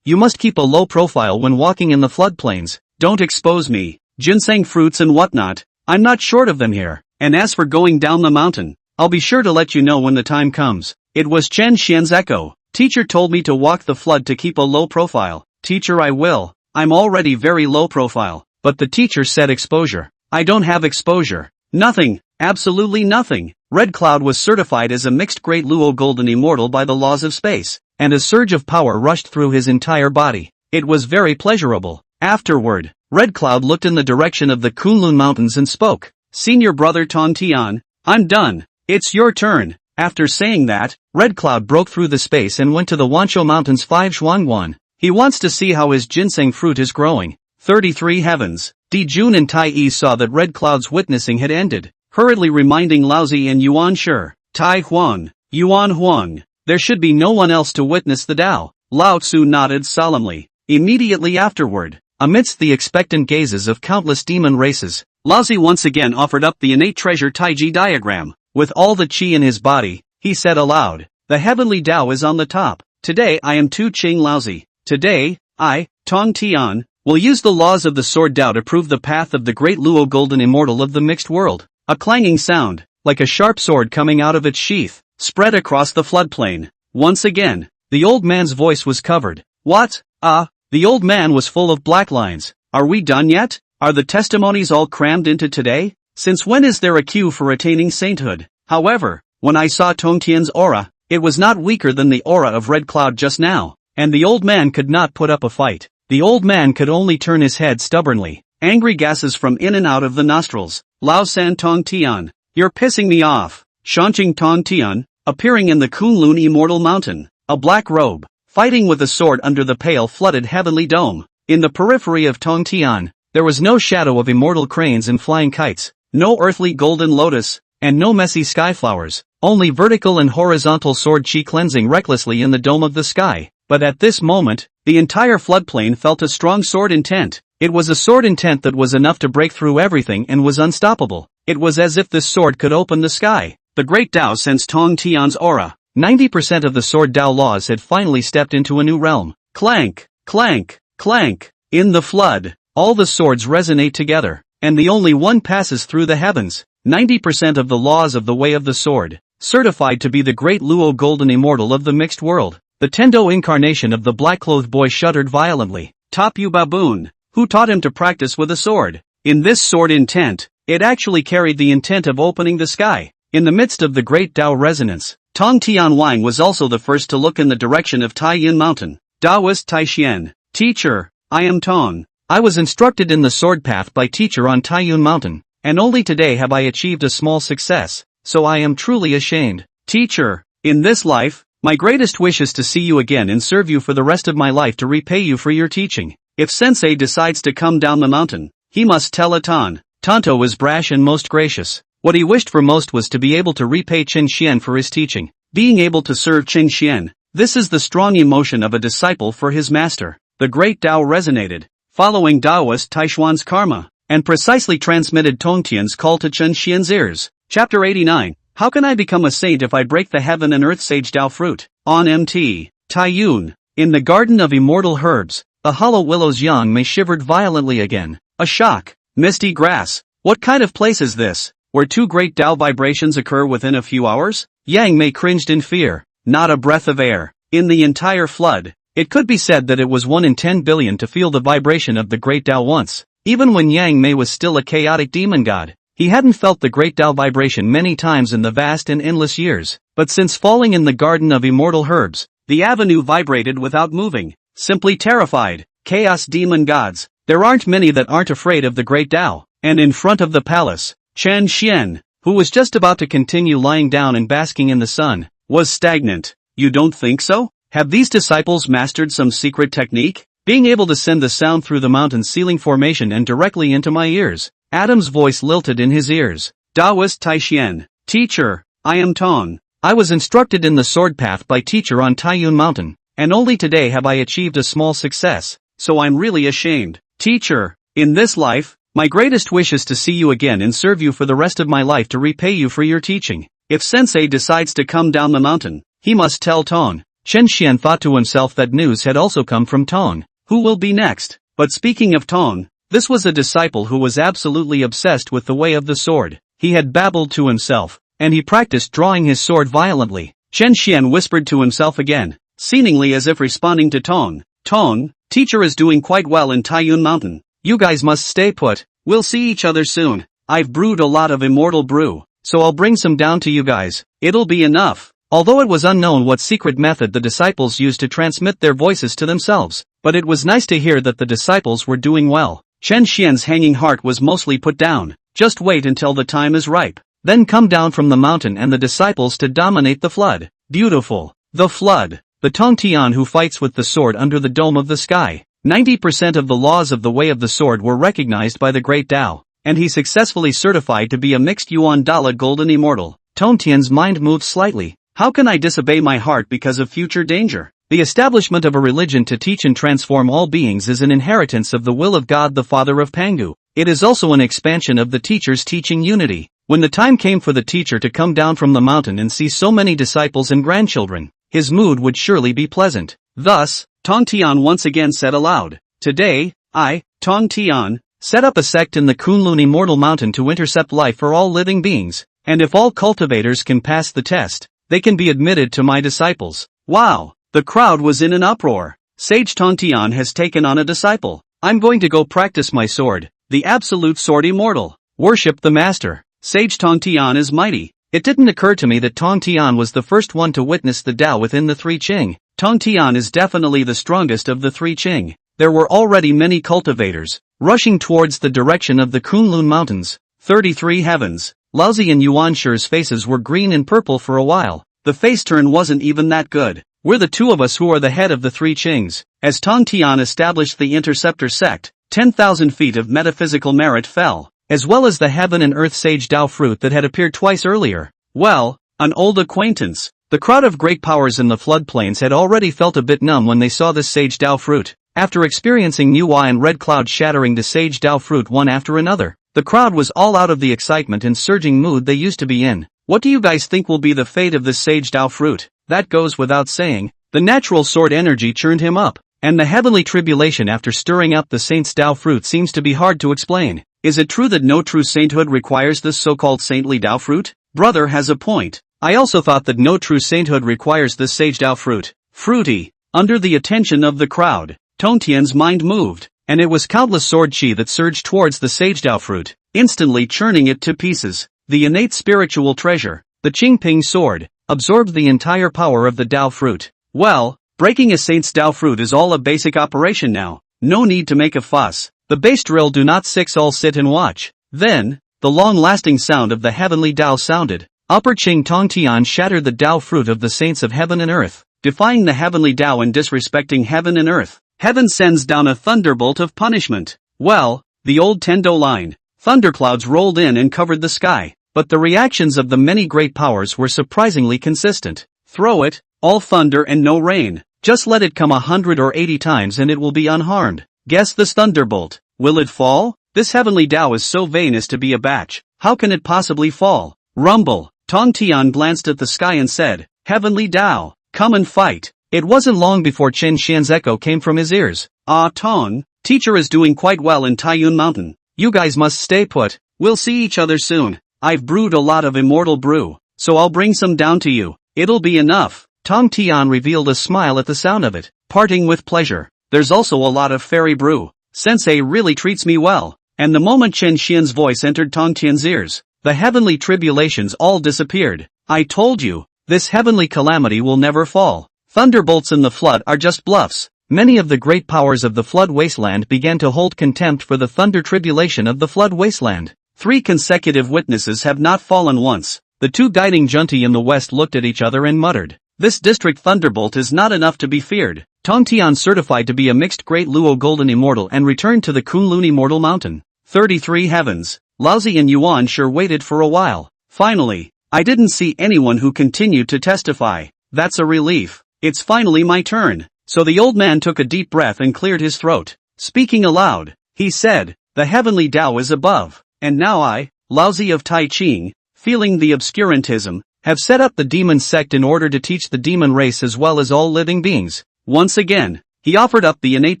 you must keep a low profile when walking in the floodplains. Don't expose me. Ginseng fruits and whatnot, I'm not short of them here. And as for going down the mountain, I'll be sure to let you know when the time comes. It was Chen Xian's echo. Teacher told me to walk the flood to keep a low profile. Teacher, I will. I'm already very low profile. But the teacher said exposure. I don't have exposure. Nothing. Absolutely nothing. Red Cloud was certified as a mixed great Luo golden immortal by the laws of space, and a surge of power rushed through his entire body. It was very pleasurable. Afterward, Red Cloud looked in the direction of the Kunlun Mountains and spoke. Senior brother Tong Tian, I'm done. It's your turn. After saying that, Red Cloud broke through the space and went to the Wanshou Mountains 5 Zhuangguan. He wants to see how his ginseng fruit is growing. 33 heavens. Di Jun and Tai Yi saw that Red Cloud's witnessing had ended, hurriedly reminding Laozi and Yuan Shi, Tai Huang, Yuan Huang, there should be no one else to witness the Tao. Lao Tzu nodded solemnly. Immediately afterward, amidst the expectant gazes of countless demon races, Laozi once again offered up the innate treasure Taiji diagram. With all the qi in his body, he said aloud, the heavenly Tao is on the top. Today I am Tu Ching Laozi. Today, I, Tong Tian, will use the laws of the sword Tao to prove the path of the great Luo golden immortal of the mixed world. A clanging sound, like a sharp sword coming out of its sheath, spread across the floodplain. Once again, the old man's voice was covered. What? The old man was full of black lines. Are we done yet? Are the testimonies all crammed into today? Since when is there a queue for attaining sainthood? However, when I saw Tong Tian's aura, it was not weaker than the aura of Red Cloud just now, and the old man could not put up a fight. The old man could only turn his head stubbornly. Angry gases from in and out of the nostrils. Lao San Tong Tian, you're pissing me off. Shanqing Tong Tian, appearing in the Kunlun Immortal Mountain, a black robe, fighting with a sword under the pale flooded heavenly dome. In the periphery of Tong Tian, there was no shadow of immortal cranes and flying kites, no earthly golden lotus, and no messy skyflowers, only vertical and horizontal sword chi cleansing recklessly in the dome of the sky. But at this moment, the entire floodplain felt a strong sword intent. It was a sword intent that was enough to break through everything and was unstoppable. It was as if this sword could open the sky. The great Tao sensed Tong Tian's aura. 90% of the sword Tao laws had finally stepped into a new realm. Clank, clank, clank. In the flood, all the swords resonate together, and the only one passes through the heavens. 90% of the laws of the way of the sword, certified to be the great Luo golden immortal of the mixed world. The Tendo incarnation of the black-clothed boy shuddered violently. Tapu Baboon, who taught him to practice with a sword. In this sword intent, it actually carried the intent of opening the sky. In the midst of the great Tao resonance, Tong Tian Wang was also the first to look in the direction of Taiyin Mountain. Taoist Taishian, teacher, I am Tong. I was instructed in the sword path by teacher on Taiyun Mountain, and only today have I achieved a small success, so I am truly ashamed. Teacher, in this life, my greatest wish is to see you again and serve you for the rest of my life to repay you for your teaching. If Sensei decides to come down the mountain, he must tell Atan. Tonto was brash and most gracious. What he wished for most was to be able to repay Chen Xian for his teaching. Being able to serve Chen Xian, this is the strong emotion of a disciple for his master. The great Tao resonated, following Taoist Taishuan's karma, and precisely transmitted Tongtian's call to Chen Xian's ears. Chapter 89. How can I become a saint if I break the heaven and earth sage Tao fruit? On MT. Taiyun. In the garden of immortal herbs, the hollow willow's yang mei shivered violently again. A shock. Misty grass. What kind of place is this, where two great Tao vibrations occur within a few hours? Yang Mei cringed in fear. Not a breath of air. In the entire flood, it could be said that it was 1 in 10 billion to feel the vibration of the great Tao once. Even when Yang Mei was still a chaotic demon god, he hadn't felt the great Tao vibration many times in the vast and endless years. But since falling in the garden of immortal herbs, the avenue vibrated without moving. Simply terrified, chaos demon gods. There aren't many that aren't afraid of the great Tao. And in front of the palace, Chen Xian, who was just about to continue lying down and basking in the sun, was stagnant. You don't think so? Have these disciples mastered some secret technique? Being able to send the sound through the mountain ceiling formation and directly into my ears. Adam's voice lilted in his ears. Taoist Taixian. Teacher, I am Tong. I was instructed in the sword path by teacher on Taiyun Mountain, and only today have I achieved a small success, so I'm really ashamed. Teacher, in this life, my greatest wish is to see you again and serve you for the rest of my life to repay you for your teaching. If Sensei decides to come down the mountain, he must tell Tong. Chen Xian thought to himself that news had also come from Tong. Who will be next? But speaking of Tong, this was a disciple who was absolutely obsessed with the way of the sword. He had babbled to himself, and he practiced drawing his sword violently. Chen Xian whispered to himself again, seemingly as if responding to Tong. Tong, teacher is doing quite well in Taiyun Mountain. You guys must stay put. We'll see each other soon. I've brewed a lot of immortal brew, so I'll bring some down to you guys. It'll be enough. Although it was unknown what secret method the disciples used to transmit their voices to themselves, but it was nice to hear that the disciples were doing well. Chen Xian's hanging heart was mostly put down. Just wait until the time is ripe. Then come down from the mountain and the disciples to dominate the flood. Beautiful. The flood. The Tongtian who fights with the sword under the dome of the sky. 90% of the laws of the way of the sword were recognized by the great Tao, and he successfully certified to be a mixed Yuan Dala golden immortal. Tongtian's mind moved slightly. How can I disobey my heart because of future danger? The establishment of a religion to teach and transform all beings is an inheritance of the will of God the Father of Pangu. It is also an expansion of the teacher's teaching unity. When the time came for the teacher to come down from the mountain and see so many disciples and grandchildren, his mood would surely be pleasant. Thus, Tongtian once again said aloud, today, I, Tongtian, set up a sect in the Kunlun Immortal Mountain to intercept life for all living beings, and if all cultivators can pass the test, they can be admitted to my disciples. Wow! The crowd was in an uproar. Sage Tongtian has taken on a disciple. I'm going to go practice my sword, the absolute sword immortal. Worship the master. Sage Tongtian is mighty. It didn't occur to me that Tongtian was the first one to witness the Tao within the three Qing. Tongtian is definitely the strongest of the three Qing. There were already many cultivators, rushing towards the direction of the Kunlun Mountains. 33 heavens. Laozi and Yuanshi's faces were green and purple for a while. The face turn wasn't even that good. We're the two of us who are the head of the three Qings. As Tongtian established the Interceptor sect, 10,000 feet of metaphysical merit fell, as well as the heaven and earth sage Tao fruit that had appeared twice earlier. Well, an old acquaintance. The crowd of great powers in the floodplains had already felt a bit numb when they saw this sage Tao fruit. After experiencing Nuwa and Red Cloud shattering the sage Tao fruit one after another, the crowd was all out of the excitement and surging mood they used to be in. What do you guys think will be the fate of this sage Tao fruit? That goes without saying. The natural sword energy churned him up, and the heavenly tribulation after stirring up the saint's Tao fruit seems to be hard to explain. Is it true that no true sainthood requires this so-called saintly Tao fruit? Brother has a point. I also thought that no true sainthood requires this sage Tao fruit. Fruity. Under the attention of the crowd, Tongtian's mind moved, and it was countless sword chi that surged towards the sage Tao fruit, instantly churning it to pieces. The innate spiritual treasure, the Qingping sword, absorbed the entire power of the Tao fruit. Well, breaking a saint's Tao fruit is all a basic operation now. No need to make a fuss. The bass drill do not six all sit and watch. Then, the long-lasting sound of the heavenly Tao sounded. Upper Qing Tongtian shattered the Tao fruit of the saints of heaven and earth, defying the heavenly Tao and disrespecting heaven and earth. Heaven sends down a thunderbolt of punishment. Well, the old Tendo line. Thunderclouds rolled in and covered the sky, but the reactions of the many great powers were surprisingly consistent. Throw it, all thunder and no rain. Just let it come 100 or 80 times and it will be unharmed. Guess this thunderbolt. Will it fall? This heavenly Tao is so vain as to be a batch. How can it possibly fall? Rumble. Tongtian glanced at the sky and said, Heavenly Tao, come and fight. It wasn't long before Chen Xian's echo came from his ears. Ah Tong, teacher is doing quite well in Taiyun Mountain. You guys must stay put. We'll see each other soon. I've brewed a lot of immortal brew, so I'll bring some down to you. It'll be enough. Tongtian revealed a smile at the sound of it, parting with pleasure. There's also a lot of fairy brew. Sensei really treats me well. And the moment Chen Xian's voice entered Tongtian's ears, the heavenly tribulations all disappeared. I told you, this heavenly calamity will never fall. Thunderbolts in the flood are just bluffs. many of the great powers of the flood wasteland began to hold contempt for the thunder tribulation of the flood wasteland. 3 consecutive witnesses have not fallen once. The 2 guiding junti in the west looked at each other and muttered, "This district thunderbolt is not enough to be feared." Tong Tian certified to be a mixed great Luo golden immortal and returned to the Kunlun immortal mountain. 33 heavens. Laozi and Yuan sure waited for a while. Finally, I didn't see anyone who continued to testify. That's a relief. It's finally my turn. So the old man took a deep breath and cleared his throat. Speaking aloud, he said, "The heavenly Tao is above, and now I, Laozi of Tai Ching, feeling the obscurantism, have set up the demon sect in order to teach the demon race as well as all living beings." Once again, he offered up the innate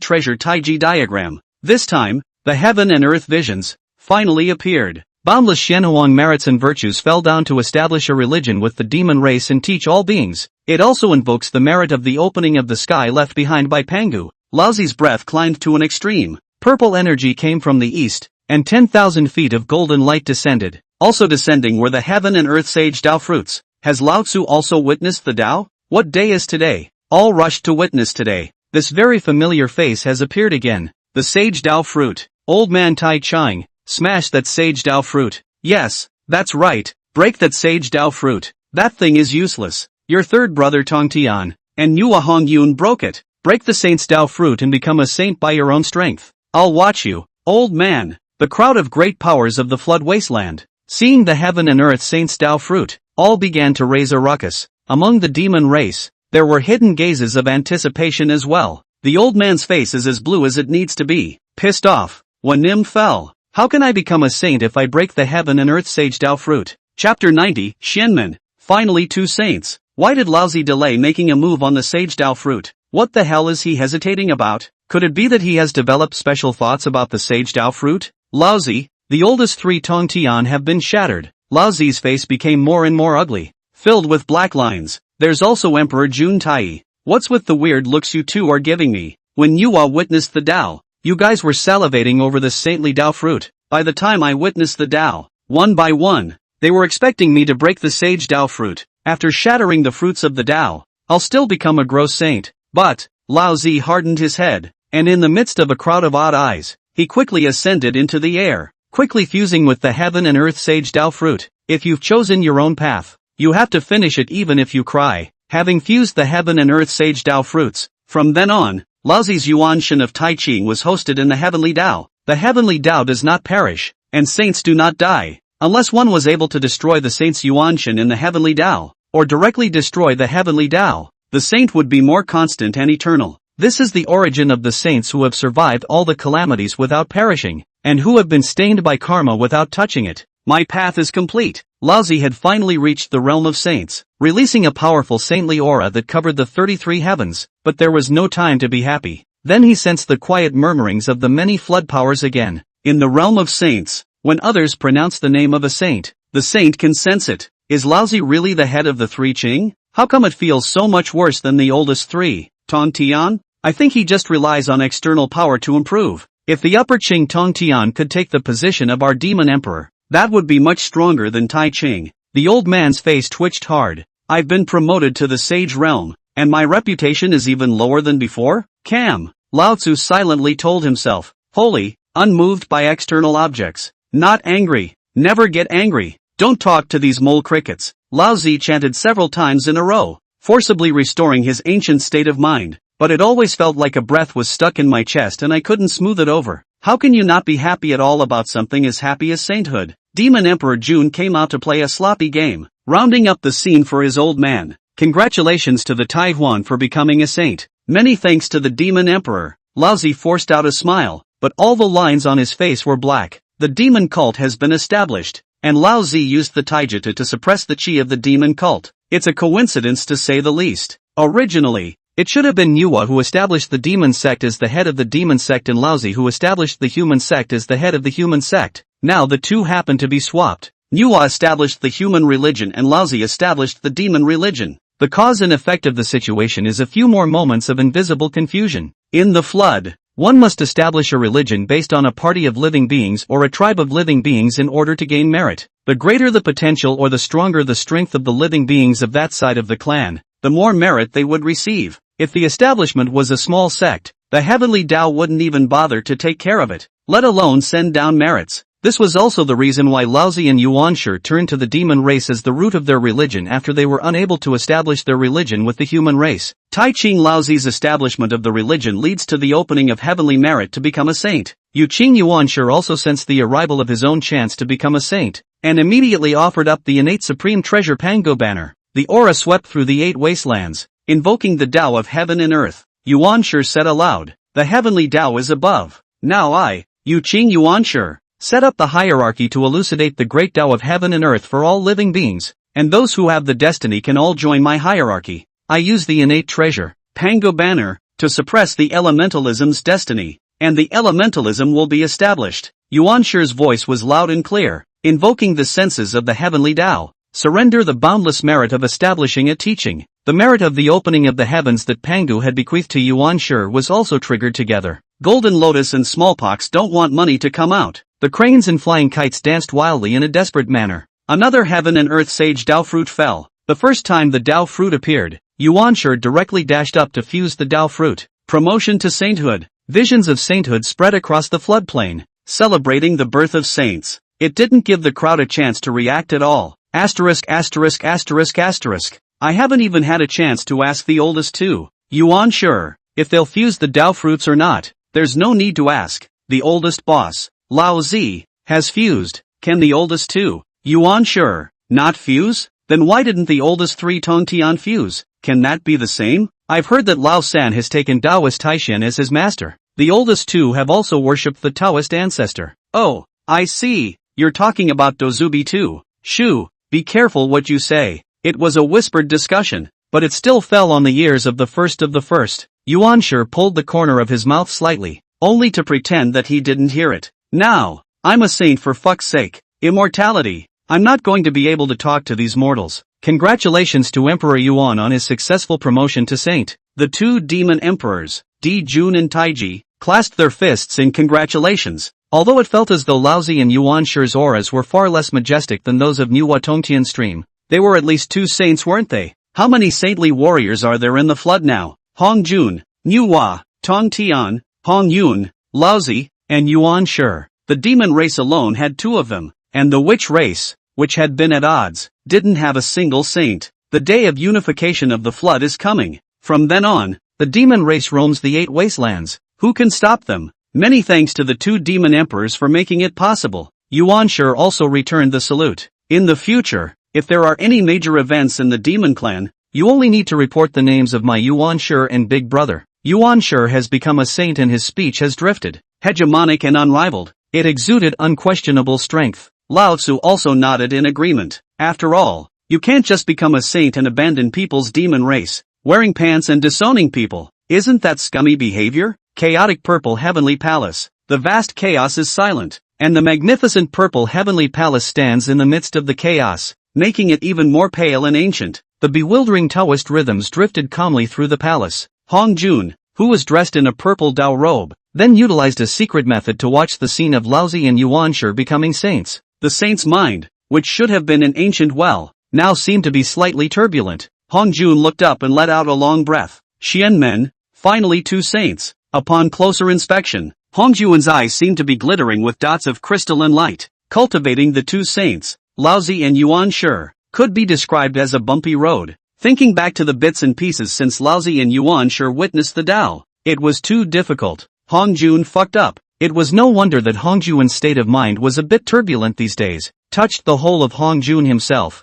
treasure Taiji diagram. This time, the heaven and earth visions finally appeared. Boundless Shenhuang merits and virtues fell down to establish a religion with the demon race and teach all beings. It also invokes the merit of the opening of the sky left behind by Pangu. Laozi's breath climbed to an extreme. Purple energy came from the east, and 10,000 feet of golden light descended. Also descending were the heaven and earth sage Tao fruits. Has Lao Tzu also witnessed the Tao? What day is today? All rushed to witness today. This very familiar face has appeared again. The sage Tao fruit. Old man Tai Chang, smash that sage Tao fruit. Yes, that's right, break that sage Tao fruit. That thing is useless. Your third brother Tong Tian, and Nua Hong Yun broke it. Break the saint's Tao fruit and become a saint by your own strength. I'll watch you, old man. The crowd of great powers of the flood wasteland, seeing the heaven and earth saint's Tao fruit, all began to raise a ruckus. Among the demon race, there were hidden gazes of anticipation as well. The old man's face is as blue as it needs to be. Pissed off. Wan Nim fell. How can I become a saint if I break the heaven and earth sage Tao fruit? Chapter 90, Xianmen. Finally 2 saints. Why did Laozi delay making a move on the sage Tao fruit? What the hell is he hesitating about? Could it be that he has developed special thoughts about the sage Tao fruit? Laozi, the oldest 3 Tong Tian have been shattered. Laozi's face became more and more ugly, filled with black lines. There's also Emperor Jun Tai. What's with the weird looks you two are giving me? When Yua witnessed the Tao, you guys were salivating over the saintly Tao fruit. By the time I witnessed the Tao, one by one, they were expecting me to break the sage Tao fruit. After shattering the fruits of the Tao, I'll still become a gross saint. But, Laozi hardened his head, and in the midst of a crowd of odd eyes, he quickly ascended into the air, quickly fusing with the heaven and earth sage Tao fruit. If you've chosen your own path, you have to finish it even if you cry. Having fused the heaven and earth sage Tao fruits, from then on, Laozi's Yuanshan of Tai Ching was hosted in the heavenly Tao. The heavenly Tao does not perish, and saints do not die, unless one was able to destroy the saint's Yuanshan in the heavenly Tao, or directly destroy the heavenly Tao. The saint would be more constant and eternal. This is the origin of the saints who have survived all the calamities without perishing, and who have been stained by karma without touching it. My path is complete. Laozi had finally reached the realm of saints, releasing a powerful saintly aura that covered the 33 heavens, but there was no time to be happy. Then he sensed the quiet murmurings of the many flood powers again. In the realm of saints, when others pronounce the name of a saint, the saint can sense it. Is Laozi really the head of the 3 Qing? How come it feels so much worse than the oldest 3, Tong Tian? I think he just relies on external power to improve. If the upper Qing Tong Tian could take the position of our demon emperor, that would be much stronger than Tai Ching. The old man's face twitched hard. I've been promoted to the sage realm, and my reputation is even lower than before? Cam. Lao Tzu silently told himself, wholly, unmoved by external objects. Not angry. Never get angry. Don't talk to these mole crickets. Lao Zi chanted several times in a row, forcibly restoring his ancient state of mind. But it always felt like a breath was stuck in my chest and I couldn't smooth it over. How can you not be happy at all about something as happy as sainthood? Demon Emperor Jun came out to play a sloppy game, rounding up the scene for his old man. Congratulations to the Taihuan for becoming a saint. Many thanks to the Demon Emperor. Lao Zi forced out a smile, but all the lines on his face were black. The demon cult has been established, and Lao Zi used the taijita to suppress the chi of the demon cult. It's a coincidence to say the least. Originally, it should have been Nua who established the demon sect as the head of the demon sect and Lao Zi who established the human sect as the head of the human sect. Now the two happen to be swapped. Nua established the human religion and Lao Zi established the demon religion. The cause and effect of the situation is a few more moments of invisible confusion. In the flood, one must establish a religion based on a party of living beings or a tribe of living beings in order to gain merit. The greater the potential or the stronger the strength of the living beings of that side of the clan, the more merit they would receive. If the establishment was a small sect, the heavenly Tao wouldn't even bother to take care of it, let alone send down merits. This was also the reason why Laozi and Yuanshi turned to the demon race as the root of their religion after they were unable to establish their religion with the human race. Tai Ching Laozi's establishment of the religion leads to the opening of heavenly merit to become a saint. Yu Qing Yuanshi also sensed the arrival of his own chance to become a saint, and immediately offered up the innate supreme treasure Pango banner. The aura swept through the 8 wastelands, invoking the Tao of heaven and earth. Yuanshi said aloud, "The heavenly Tao is above. Now I, Yu Qing Yuanshi, set up the hierarchy to elucidate the great Tao of heaven and earth for all living beings, and those who have the destiny can all join my hierarchy. I use the innate treasure, Pango banner, to suppress the elementalism's destiny, and the elementalism will be established." Yuanshi's voice was loud and clear, invoking the senses of the heavenly Tao. Surrender the boundless merit of establishing a teaching. The merit of the opening of the heavens that Pangu had bequeathed to Yuanshi was also triggered together. Golden Lotus and Smallpox don't want money to come out. The cranes and flying kites danced wildly in a desperate manner. Another heaven and earth sage Dao fruit fell. The first time the Dao fruit appeared, Yuanshi directly dashed up to fuse the Dao fruit. Promotion to sainthood. Visions of sainthood spread across the floodplain, celebrating the birth of saints. It didn't give the crowd a chance to react at all. Asterisk asterisk asterisk asterisk. I haven't even had a chance to ask the oldest two, Yuanshi, if they'll fuse the Dao fruits or not. There's no need to ask. The oldest boss, Lao Zi, has fused. Can the oldest two, Yuanshi, not fuse? Then why didn't the oldest 3 Tongtian fuse? Can that be the same? I've heard that Lao San has taken Taoist Taishan as his master. The oldest two have also worshipped the Taoist ancestor. Oh, I see. You're talking about Dozubi too. Shoo, be careful what you say. It was a whispered discussion, but it still fell on the ears of the first of the first. Yuanshi pulled the corner of his mouth slightly, only to pretend that he didn't hear it. Now, I'm a saint for fuck's sake. Immortality. I'm not going to be able to talk to these mortals. Congratulations to Emperor Yuan on his successful promotion to saint. The 2 demon emperors, Di Jun and Taiji, clasped their fists in congratulations. Although it felt as though Laozi and Yuanshi's auras were far less majestic than those of Nuwa Tongtian stream, they were at least 2 saints, weren't they? How many saintly warriors are there in the flood now? Hong Jun, Nuwa, Tongtian, Hong Yun, Laozi, and Yuanshi. The demon race alone had 2 of them, and the witch race, which had been at odds, didn't have a single saint. The day of unification of the flood is coming. From then on, the demon race roams the 8 wastelands. Who can stop them? Many thanks to the 2 demon emperors for making it possible. Yuanshi also returned the salute. In the future, if there are any major events in the demon clan, you only need to report the names of my Yuanshi and big brother. Yuanshi has become a saint and his speech has drifted, hegemonic and unrivaled. It exuded unquestionable strength. Lao Tzu also nodded in agreement. After all, you can't just become a saint and abandon people's demon race, wearing pants and disowning people. Isn't that scummy behavior? Chaotic purple heavenly palace. The vast chaos is silent, and the magnificent purple heavenly palace stands in the midst of the chaos, making it even more pale and ancient. The bewildering Taoist rhythms drifted calmly through the palace. Hong Jun, who was dressed in a purple Dao robe, then utilized a secret method to watch the scene of Laozi and Yuanshi becoming saints. The saint's mind, which should have been an ancient well, now seemed to be slightly turbulent. Hong Jun looked up and let out a long breath. Xianmen, finally 2 saints. Upon closer inspection, Hong Jun's eyes seemed to be glittering with dots of crystalline light. Cultivating the 2 saints, Laozi and Yuanshi, could be described as a bumpy road. Thinking back to the bits and pieces since Laozi and Yuanshi witnessed the Tao, it was too difficult. Hong Jun fucked up. It was no wonder that Hong Jun's state of mind was a bit turbulent these days. Touched the whole of Hong Jun himself.